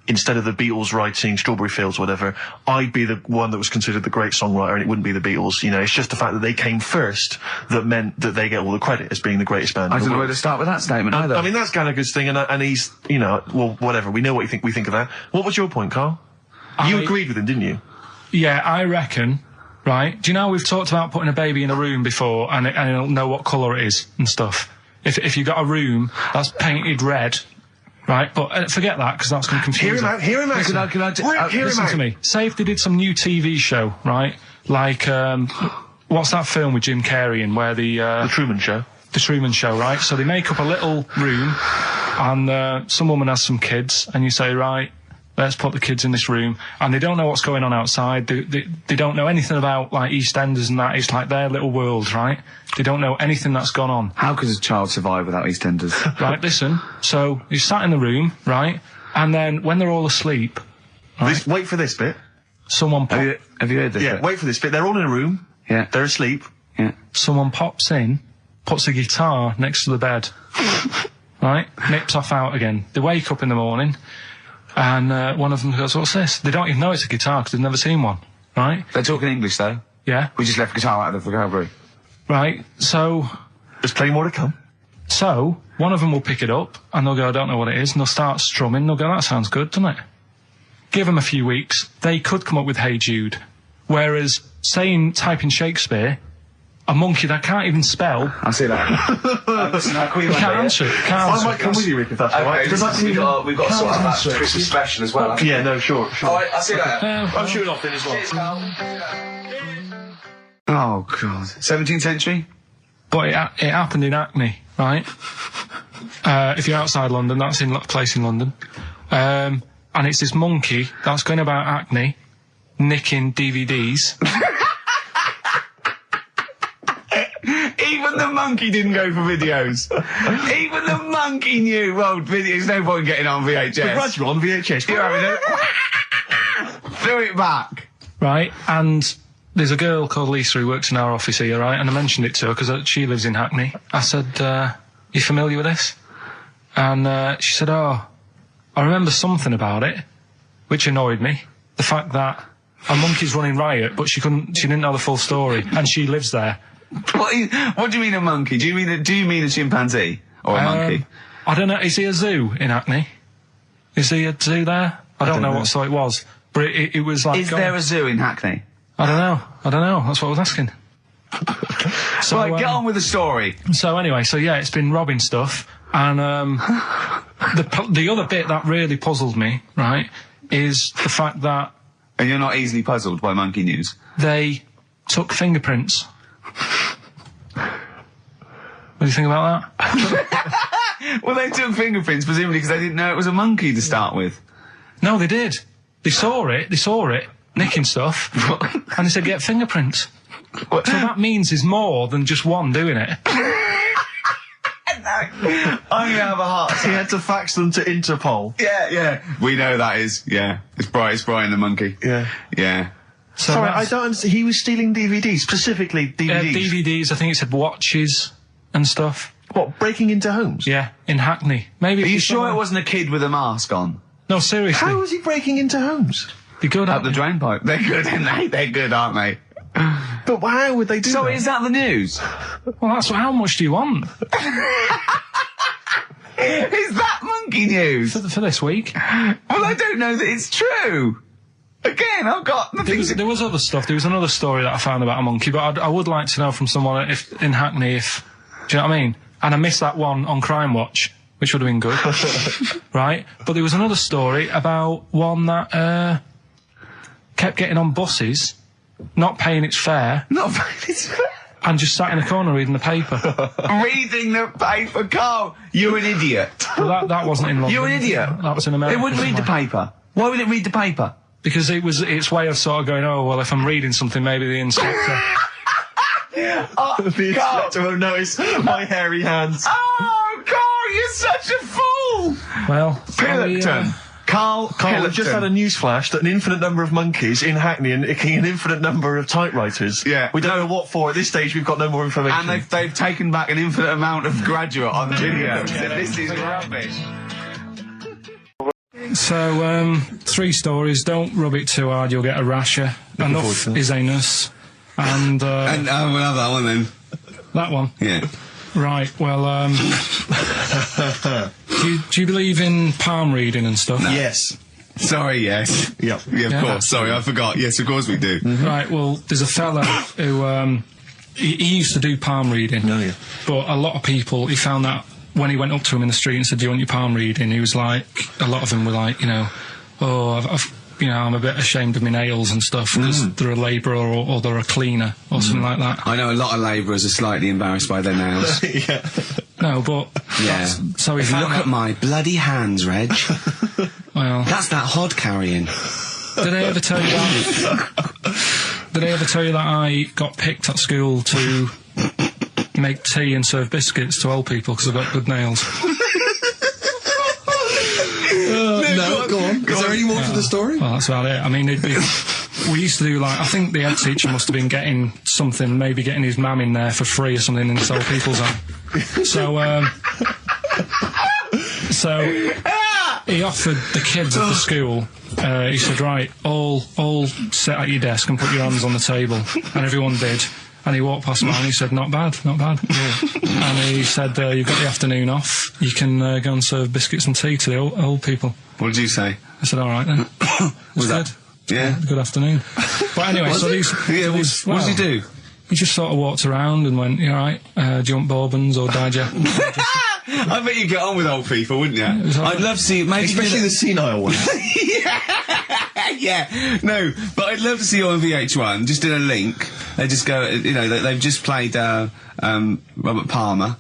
Speaker 1: instead of the Beatles writing Strawberry Fields or whatever, I'd be the one that was considered the great songwriter and it wouldn't be the Beatles. You know, it's just the fact that they came first that meant that they get all the credit as being the greatest band.
Speaker 11: I don't know where to start with that statement either.
Speaker 1: I mean, that's Gallagher's thing, and he's, you know, well, whatever. We know what we think of that. What was your point, Karl? You agreed with him, didn't you?
Speaker 3: Yeah, I reckon. Right? Do you know we've talked about putting a baby in a room before and it'll know what colour it is and stuff? If you got a room that's painted red, right? But forget that because that's going to confuse
Speaker 1: you. Hear him out.
Speaker 3: Listen to me. Say if they did some new TV show, right? Like what's that film with Jim Carrey in where the
Speaker 1: Truman Show?
Speaker 3: the Truman Show, right? So they make up a little room, and some woman has some kids, and you say, right, let's put the kids in this room, and they don't know what's going on outside. They don't know anything about, like, EastEnders and that. It's like their little world, right? They don't know anything that's gone on.
Speaker 2: How could a child survive without EastEnders?
Speaker 3: Right, listen. So he's sat in the room, right? And then when they're all asleep... Right,
Speaker 1: wait for this bit.
Speaker 3: Someone...
Speaker 2: Have you heard this bit?
Speaker 1: Wait for this bit. They're all in a room.
Speaker 2: Yeah.
Speaker 1: They're asleep.
Speaker 2: Yeah.
Speaker 3: Someone pops in, puts a guitar next to the bed, right? Nips off out again. They wake up in the morning, and one of them goes, "What's this?" They don't even know it's a guitar because they've never seen one, right?
Speaker 2: They're talking English, though.
Speaker 3: Yeah.
Speaker 2: We just left guitar out of the vocabulary.
Speaker 3: Right, so...
Speaker 1: There's plenty more to come.
Speaker 3: So, one of them will pick it up, and they'll go, "I don't know what it is," and they'll start strumming. They'll go, "That sounds good, doesn't it?" Give them a few weeks, they could come up with Hey Jude. Whereas, type in Shakespeare, a monkey that can't even spell...
Speaker 2: I see that. Listen,
Speaker 3: can't answer it.
Speaker 1: I might come with you, Rick, if that's all right.
Speaker 2: We've got to sort out that Christmas special as well.
Speaker 1: Yeah, no, sure.
Speaker 2: All right, I'll see you later.
Speaker 1: I'm shooting off then as well.
Speaker 2: Cheers, Carl. Oh, God. 17th century?
Speaker 3: But it happened in Hackney, right? If you're outside London, that's in a place in London. And it's this monkey that's going about Hackney, nicking DVDs.
Speaker 2: Even the monkey didn't go for videos. Even the monkey knew, well, there's no point getting on VHS.
Speaker 1: The gradual on VHS.
Speaker 2: You're having a... Throw it back.
Speaker 3: Right, and there's a girl called Lisa who works in our office here, right, and I mentioned it to her because she lives in Hackney. I said, you familiar with this? And she said, oh, I remember something about it, which annoyed me. The fact that a monkey's running riot, but she didn't know the full story, and she lives there.
Speaker 2: What do you mean a monkey? Do you mean a chimpanzee or a monkey?
Speaker 3: I don't know. Is he a zoo in Hackney? Is he a zoo there? I don't know what sort it was, but it was like.
Speaker 2: Is there a zoo in Hackney?
Speaker 3: I don't know. That's what I was asking. So,
Speaker 2: right, get on with the story.
Speaker 3: So anyway, it's been robbing stuff, and the other bit that really puzzled me, right, is the fact that.
Speaker 2: And you're not easily puzzled by monkey news.
Speaker 3: They took fingerprints. What do you think about
Speaker 2: that? Well, they took fingerprints presumably because they didn't know it was a monkey to start with.
Speaker 3: No, they did. They saw it, nicking stuff, and they said, "Get fingerprints." So that means there's more than just one doing it.
Speaker 2: I'm gonna have a heart attack.
Speaker 1: He had to fax them to Interpol.
Speaker 2: Yeah. We know that is. Yeah, it's Brian the monkey. Yeah.
Speaker 1: So sorry, I don't understand. He was stealing DVDs, specifically DVDs.
Speaker 3: DVDs. I think it said watches and stuff.
Speaker 1: What, breaking into homes?
Speaker 3: Yeah, in Hackney. Maybe.
Speaker 2: Are you sure it wasn't a kid with a mask on?
Speaker 3: No, seriously.
Speaker 1: How was he breaking into homes?
Speaker 3: They're good
Speaker 2: up the drain pipe. They're good, aren't they? They're good, aren't they?
Speaker 1: But how would they do that?
Speaker 2: So is that the news?
Speaker 3: Well, that's how much do you want?
Speaker 2: Is that monkey news?
Speaker 3: For this week?
Speaker 2: Well, I don't know that it's true. Again, I've got nothing.
Speaker 3: There was other stuff. There was another story that I found about a monkey, but I would like to know from someone in Hackney do you know what I mean? And I missed that one on Crime Watch, which would have been good. Right? But there was another story about one that kept getting on buses, not paying its fare. And just sat in a corner reading the paper.
Speaker 2: Reading the paper, Carl! You're an idiot.
Speaker 3: Well, that wasn't in London.
Speaker 2: You're an idiot.
Speaker 3: That was in America.
Speaker 2: It wouldn't read the paper. Why would it read the paper?
Speaker 3: Because its way of sort of going, oh, well, if I'm reading something, maybe the inspector...
Speaker 1: the inspector won't notice my hairy hands.
Speaker 2: Oh, Carl, you're such a fool!
Speaker 3: Well...
Speaker 2: Pilkington. Karl
Speaker 1: I've just had a news flash that an infinite number of monkeys in Hackney and an infinite number of typewriters.
Speaker 2: Yeah.
Speaker 1: We don't know what for. At this stage, we've got no more information.
Speaker 2: And they've taken back an infinite amount of graduate on the video. This is rubbish.
Speaker 3: So, 3 stories. Don't rub it too hard, you'll get a rasher. Enough is anus. And
Speaker 2: we'll have that one then.
Speaker 3: That one?
Speaker 2: Yeah.
Speaker 3: Right, well, do you believe in palm reading and stuff?
Speaker 2: No.
Speaker 1: Yes.
Speaker 2: Sorry, yes.
Speaker 1: Yep.
Speaker 2: Yeah, of course. Sorry, I forgot. Yes, of course we do.
Speaker 3: Mm-hmm. Right, well, there's a fella who, he used to do palm reading.
Speaker 1: Oh, yeah.
Speaker 3: But a lot of people, he found that when he went up to him in the street and said, "Do you want your palm reading?" He was like, a lot of them were like, you know, "Oh, I'm a bit ashamed of my nails and stuff because they're a labourer or they're a cleaner or something like that.
Speaker 2: I know a lot of labourers are slightly embarrassed by their nails.
Speaker 3: Yeah. No, but
Speaker 2: yeah.
Speaker 3: So he
Speaker 2: if you
Speaker 3: found
Speaker 2: look
Speaker 3: that-
Speaker 2: at my bloody hands, Reg.
Speaker 3: Well,
Speaker 2: that's that hod carrying.
Speaker 3: Did I ever tell you that? Did I ever tell you that I got picked at school to make tea and serve biscuits to old people because I've got good nails?
Speaker 7: No, go on. Is there any more to the story?
Speaker 3: Well, that's about it. I mean, we used to do I think the head teacher must have been getting something, maybe getting his mum in there for free or something in this old people's home. So he offered the kids at the school, he said, right, all sit at your desk and put your hands on the table. And everyone did. And he walked past mine and he said, not bad, not bad. And he said, you've got the afternoon off. You can go and serve biscuits and tea to the old people.
Speaker 2: What did you say?
Speaker 3: I said, all right then.
Speaker 2: Was
Speaker 3: good.
Speaker 2: that? Yeah.
Speaker 3: Good afternoon. But anyway,
Speaker 2: Was
Speaker 3: so
Speaker 2: it?
Speaker 3: these...
Speaker 2: Yeah, what did he do?
Speaker 3: He just sort of walked around and went, you all right, do you want bourbons or digest?
Speaker 2: I bet you get on with old people, wouldn't you? I'd love to see... Maybe
Speaker 7: especially the senile ones.
Speaker 2: Yeah, no, but I'd love to see you on VH1, just in a link. They just go, they've just played Robert Palmer,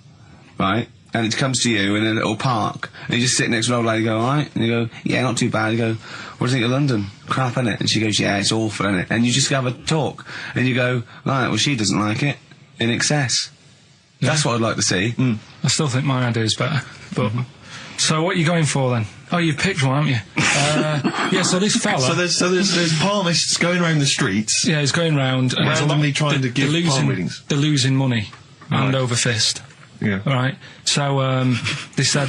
Speaker 2: right? And it comes to you in a little park, and you just sit next to an old lady, go, all right? And you go, yeah, not too bad. You go, what do you think of London? Crap, innit? And she goes, yeah, it's awful, innit? And you just have a talk, and you go, right, well, she doesn't like it, in excess. Yeah. That's what I'd like to see.
Speaker 3: I still think my idea is better, but... So what are you going for then? Oh, you've picked one, haven't you? Yeah, so this fella...
Speaker 1: So there's palmists going around the streets.
Speaker 3: Yeah, he's going round... and
Speaker 1: randomly trying to give palm readings.
Speaker 3: They're losing money, hand over fist.
Speaker 1: Yeah.
Speaker 3: Right. So, they said,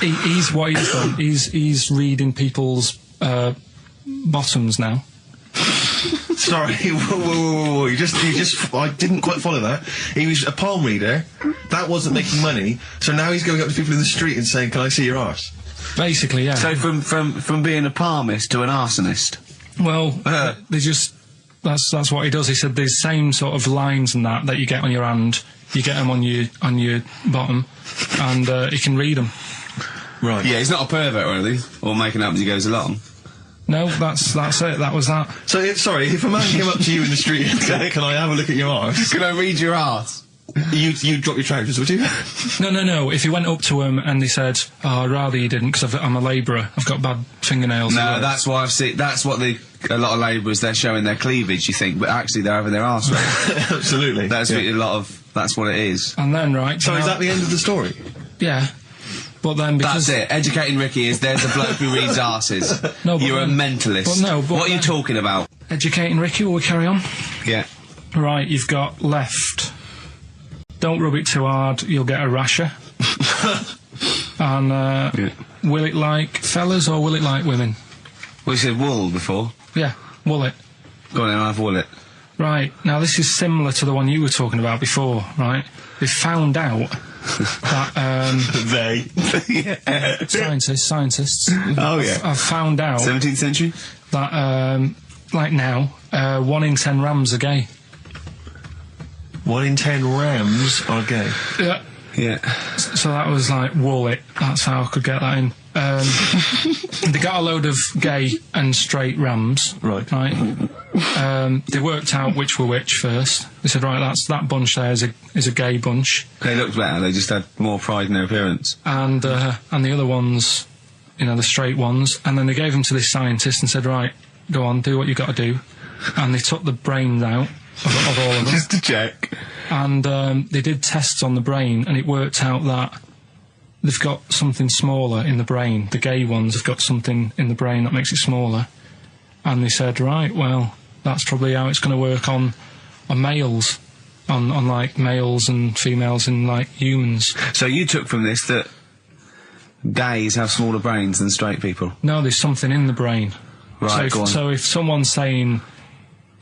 Speaker 3: he's what he's done, he's reading people's, bottoms now.
Speaker 1: Sorry, whoa. You just, I didn't quite follow that. He was a palm reader. That wasn't making money. So now he's going up to people in the street and saying, can I see your arse?
Speaker 3: Basically, yeah.
Speaker 2: So from being a palmist to an arsonist.
Speaker 3: Well, they just, that's what he does. He said the same sort of lines and that you get on your hand, you get them on your bottom, and he can read them.
Speaker 2: Right. Yeah, he's not a pervert or anything, or making up as he goes along.
Speaker 3: No, that's it. That was that.
Speaker 1: So, sorry, if a man came up to you in the street and said, can I have a look at your arse?
Speaker 2: Can I read your arse?
Speaker 1: You'd drop your trousers, would you?
Speaker 3: No. If he went up to him and he said, oh, I'd rather you didn't, because I'm a labourer. I've got bad fingernails.
Speaker 2: No, that's why I've seen... That's what a lot of labourers, they're showing their cleavage, you think, but actually they're having their arse read.
Speaker 1: Absolutely.
Speaker 2: That's that's what it is.
Speaker 3: And then, right...
Speaker 1: So is that the end of the story?
Speaker 3: Yeah. But then because...
Speaker 2: That's it. Educating Ricky is there's a bloke who reads arses.
Speaker 3: No, but
Speaker 2: you're a mentalist. What are you talking about?
Speaker 3: Educating Ricky, will we carry on?
Speaker 2: Yeah.
Speaker 3: Right, you've got left. Don't rub it too hard, you'll get a rasher. And, will it like fellas or will it like women?
Speaker 2: Well, you said wool before.
Speaker 3: Yeah, will it.
Speaker 2: Go on then, I'll have wool it.
Speaker 3: Right, now this is similar to the one you were talking about before, right? They found out that, scientists.
Speaker 2: Oh, yeah.
Speaker 3: I've found out...
Speaker 2: 17th century?
Speaker 3: That, like now, 1 in 10 rams are gay. 1
Speaker 1: in 10 rams are gay?
Speaker 3: Yeah.
Speaker 2: Yeah.
Speaker 3: So that was like, wool it. That's how I could get that in. They got a load of gay and straight rams.
Speaker 1: Right.
Speaker 3: They worked out which were which first. They said, right, that bunch there is a gay bunch.
Speaker 2: They looked better, they just had more pride in their appearance.
Speaker 3: And the other ones, the straight ones, and then they gave them to this scientist and said, right, go on, do what you got to do. And they took the brains out of all of them.
Speaker 2: Just to check.
Speaker 3: And they did tests on the brain, and it worked out that they've got something smaller in the brain. The gay ones have got something in the brain that makes it smaller. And they said, right, well, that's probably how it's going to work on males, on like males and females and like humans.
Speaker 2: So you took from this that gays have smaller brains than straight people?
Speaker 3: No, there's something in the brain.
Speaker 2: Right,
Speaker 3: so if someone's saying,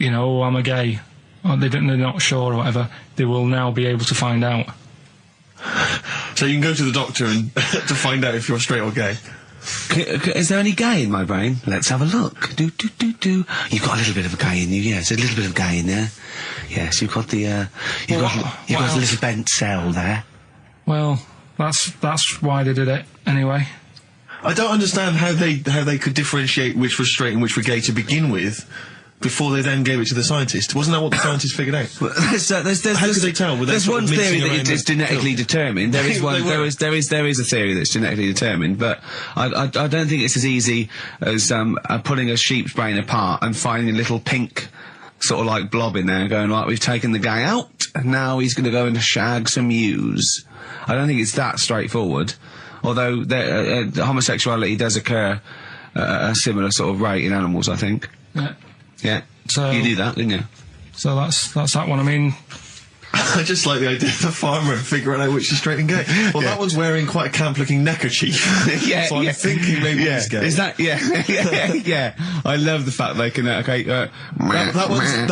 Speaker 3: oh, I'm a gay, or they're not sure or whatever, they will now be able to find out.
Speaker 1: So you can go to the doctor and to find out if you're straight or gay.
Speaker 2: Is there any gay in my brain? Let's have a look. Do. You've got a little bit of a gay in you, yes. A little bit of gay in there. Yes, you've got the, you've got a little bent cell there.
Speaker 3: Well, that's why they did it, anyway.
Speaker 1: I don't understand how they could differentiate which was straight and which were gay to begin with, before they then gave it to the scientist. Wasn't that what the scientists figured out? How could they tell?
Speaker 2: There's one theory that it is genetically determined. There is one. There is a theory that's genetically determined, but I don't think it's as easy as pulling a sheep's brain apart and finding a little pink sort of like blob in there and going, like, we've taken the guy out and now he's going to go and shag some ewes. I don't think it's that straightforward. Although homosexuality does occur at a similar sort of rate in animals, I think.
Speaker 3: Yeah.
Speaker 2: Yeah.
Speaker 3: So
Speaker 2: you knew that, didn't you?
Speaker 3: So that's that one. I mean,
Speaker 1: I just like the idea of the farmer figuring out which is straight and gay. Well, that one's wearing quite a camp-looking neckerchief. So I'm thinking maybe he's gay.
Speaker 2: Is that? Yeah. I love the fact they can.
Speaker 1: That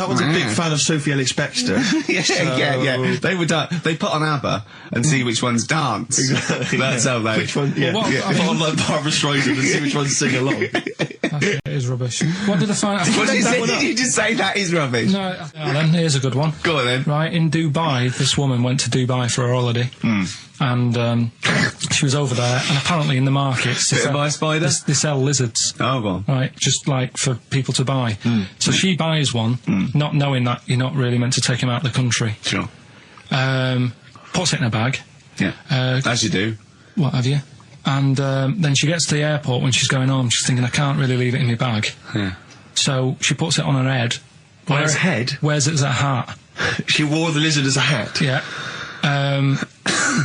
Speaker 1: one's a big fan of Sophie Ellis-Bextor.
Speaker 2: Yeah. They would. They put on ABBA and see which ones dance.
Speaker 1: Exactly.
Speaker 2: That's how they.
Speaker 1: Which one? Yeah. Put on like Barbara Streisand and see which ones sing along.
Speaker 3: It is rubbish. What did I find?
Speaker 2: What did you just say? That is rubbish.
Speaker 3: No. Then here's a good one.
Speaker 2: Go on then.
Speaker 3: Right, in Dubai, this woman went to Dubai for her holiday, and she was over there, and apparently in the markets
Speaker 2: bit of by spider.
Speaker 3: They sell lizards.
Speaker 2: Oh, go on.
Speaker 3: Right, just like for people to buy. So she buys one, not knowing that you're not really meant to take him out of the country.
Speaker 2: Sure.
Speaker 3: Puts it in a bag.
Speaker 2: Yeah. As you do.
Speaker 3: What have you? And then she gets to the airport when she's going home. She's thinking, I can't really leave it in my bag.
Speaker 2: Yeah.
Speaker 3: So she puts it on her head.
Speaker 1: On her head?
Speaker 3: Wears it as a hat.
Speaker 1: She wore the lizard as a hat?
Speaker 3: Yeah.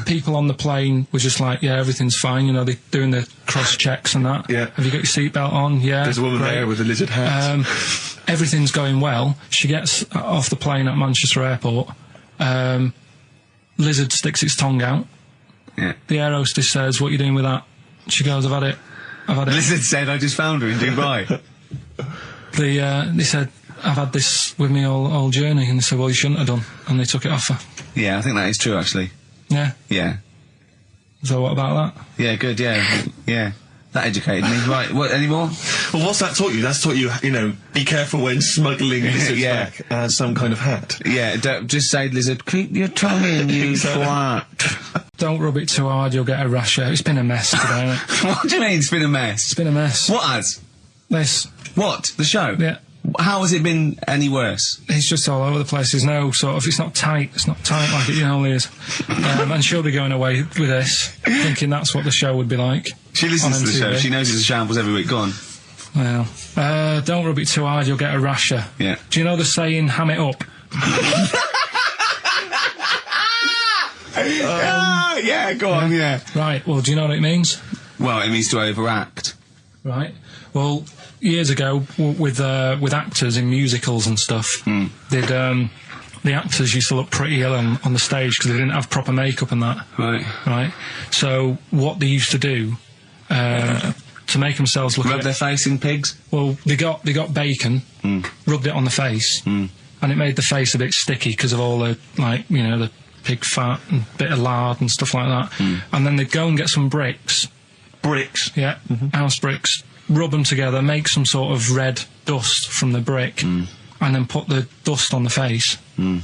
Speaker 3: People on the plane were just like, yeah, everything's fine. You know, they're doing the cross checks and that.
Speaker 1: Yeah.
Speaker 3: Have you got your seatbelt on? Yeah.
Speaker 1: There's a woman there with a lizard hat.
Speaker 3: Everything's going well. She gets off the plane at Manchester Airport. Lizard sticks its tongue out.
Speaker 2: Yeah.
Speaker 3: The air hostess says, what are you doing with that? She goes, I've had it.
Speaker 2: Lizard said, I just found her in Dubai.
Speaker 3: They said, I've had this with me all journey. And they said, well, you shouldn't have done. And they took it off her.
Speaker 2: Yeah, I think that is true, actually.
Speaker 3: Yeah.
Speaker 2: Yeah.
Speaker 3: So what about that?
Speaker 2: Yeah, good, yeah. Yeah. That educated me. Right, what, any more?
Speaker 1: Well, what's that taught you? That's taught you, you know, be careful when smuggling lizards back as some kind of hat.
Speaker 2: Yeah, just say, lizard, keep your tongue in, you twat.
Speaker 3: Don't rub it too hard, you'll get a rash out. It's been a mess today, hasn't it?
Speaker 2: What do you mean it's been a mess?
Speaker 3: It's been a mess.
Speaker 2: What has?
Speaker 3: This.
Speaker 2: What? The show?
Speaker 3: Yeah.
Speaker 2: How has it been any worse?
Speaker 3: It's just all over the place. There's no sort of, it's not tight like it normally is. And she'll be going away with this, thinking that's what the show would be like.
Speaker 2: She listens to the show, she knows it's a shambles every week. Go on.
Speaker 3: Well, don't rub it too hard, you'll get a rasher.
Speaker 2: Yeah.
Speaker 3: Do you know the saying, ham it up?
Speaker 2: Yeah, go on, yeah.
Speaker 3: Right, well, do you know what it means?
Speaker 2: Well, it means to overact.
Speaker 3: Right. Well, years ago, with actors in musicals and stuff, the actors used to look pretty ill on the stage because they didn't have proper makeup and that.
Speaker 2: Right.
Speaker 3: Right. So what they used to do to make themselves look
Speaker 2: rub their face in pigs.
Speaker 3: Well, they got bacon, rubbed it on the face, and it made the face a bit sticky because of all the the pig fat and bit of lard and stuff like that. And then they'd go and get some bricks.
Speaker 1: Bricks.
Speaker 3: Yeah. House bricks. Rub them together, make some sort of red dust from the brick, and then put the dust on the face. And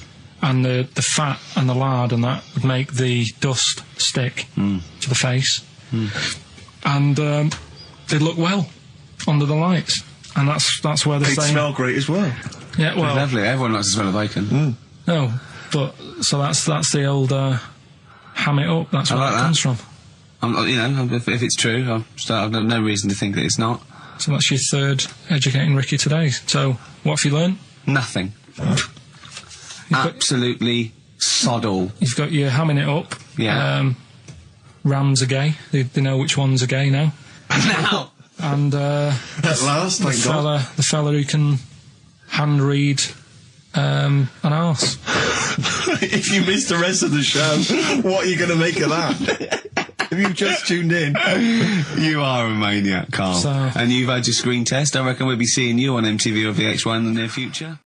Speaker 3: the fat and the lard and that would make the dust stick to the face. And they'd look well under the lights. And that's where they'd
Speaker 1: smell great as well.
Speaker 3: Yeah, well...
Speaker 2: lovely, everyone likes the smell of bacon.
Speaker 3: No, but... So that's the old ham it up, that's where that comes from.
Speaker 2: If it's true, I've no reason to think that it's not.
Speaker 3: So that's your third educating Ricky today. So, what have you learned?
Speaker 2: Nothing. Absolutely sod all.
Speaker 3: You've got your hamming it up.
Speaker 2: Yeah.
Speaker 3: Rams are gay. They know which ones are gay now.
Speaker 2: Now!
Speaker 3: And,
Speaker 1: at last, thank God.
Speaker 3: The fella who can hand read an arse.
Speaker 1: If you missed the rest of the show, what are you going to make of that? If you've just tuned in,
Speaker 2: you are a maniac, Carl.
Speaker 3: So,
Speaker 2: and you've had your screen test. I reckon we'll be seeing you on MTV or VH1 in the near future.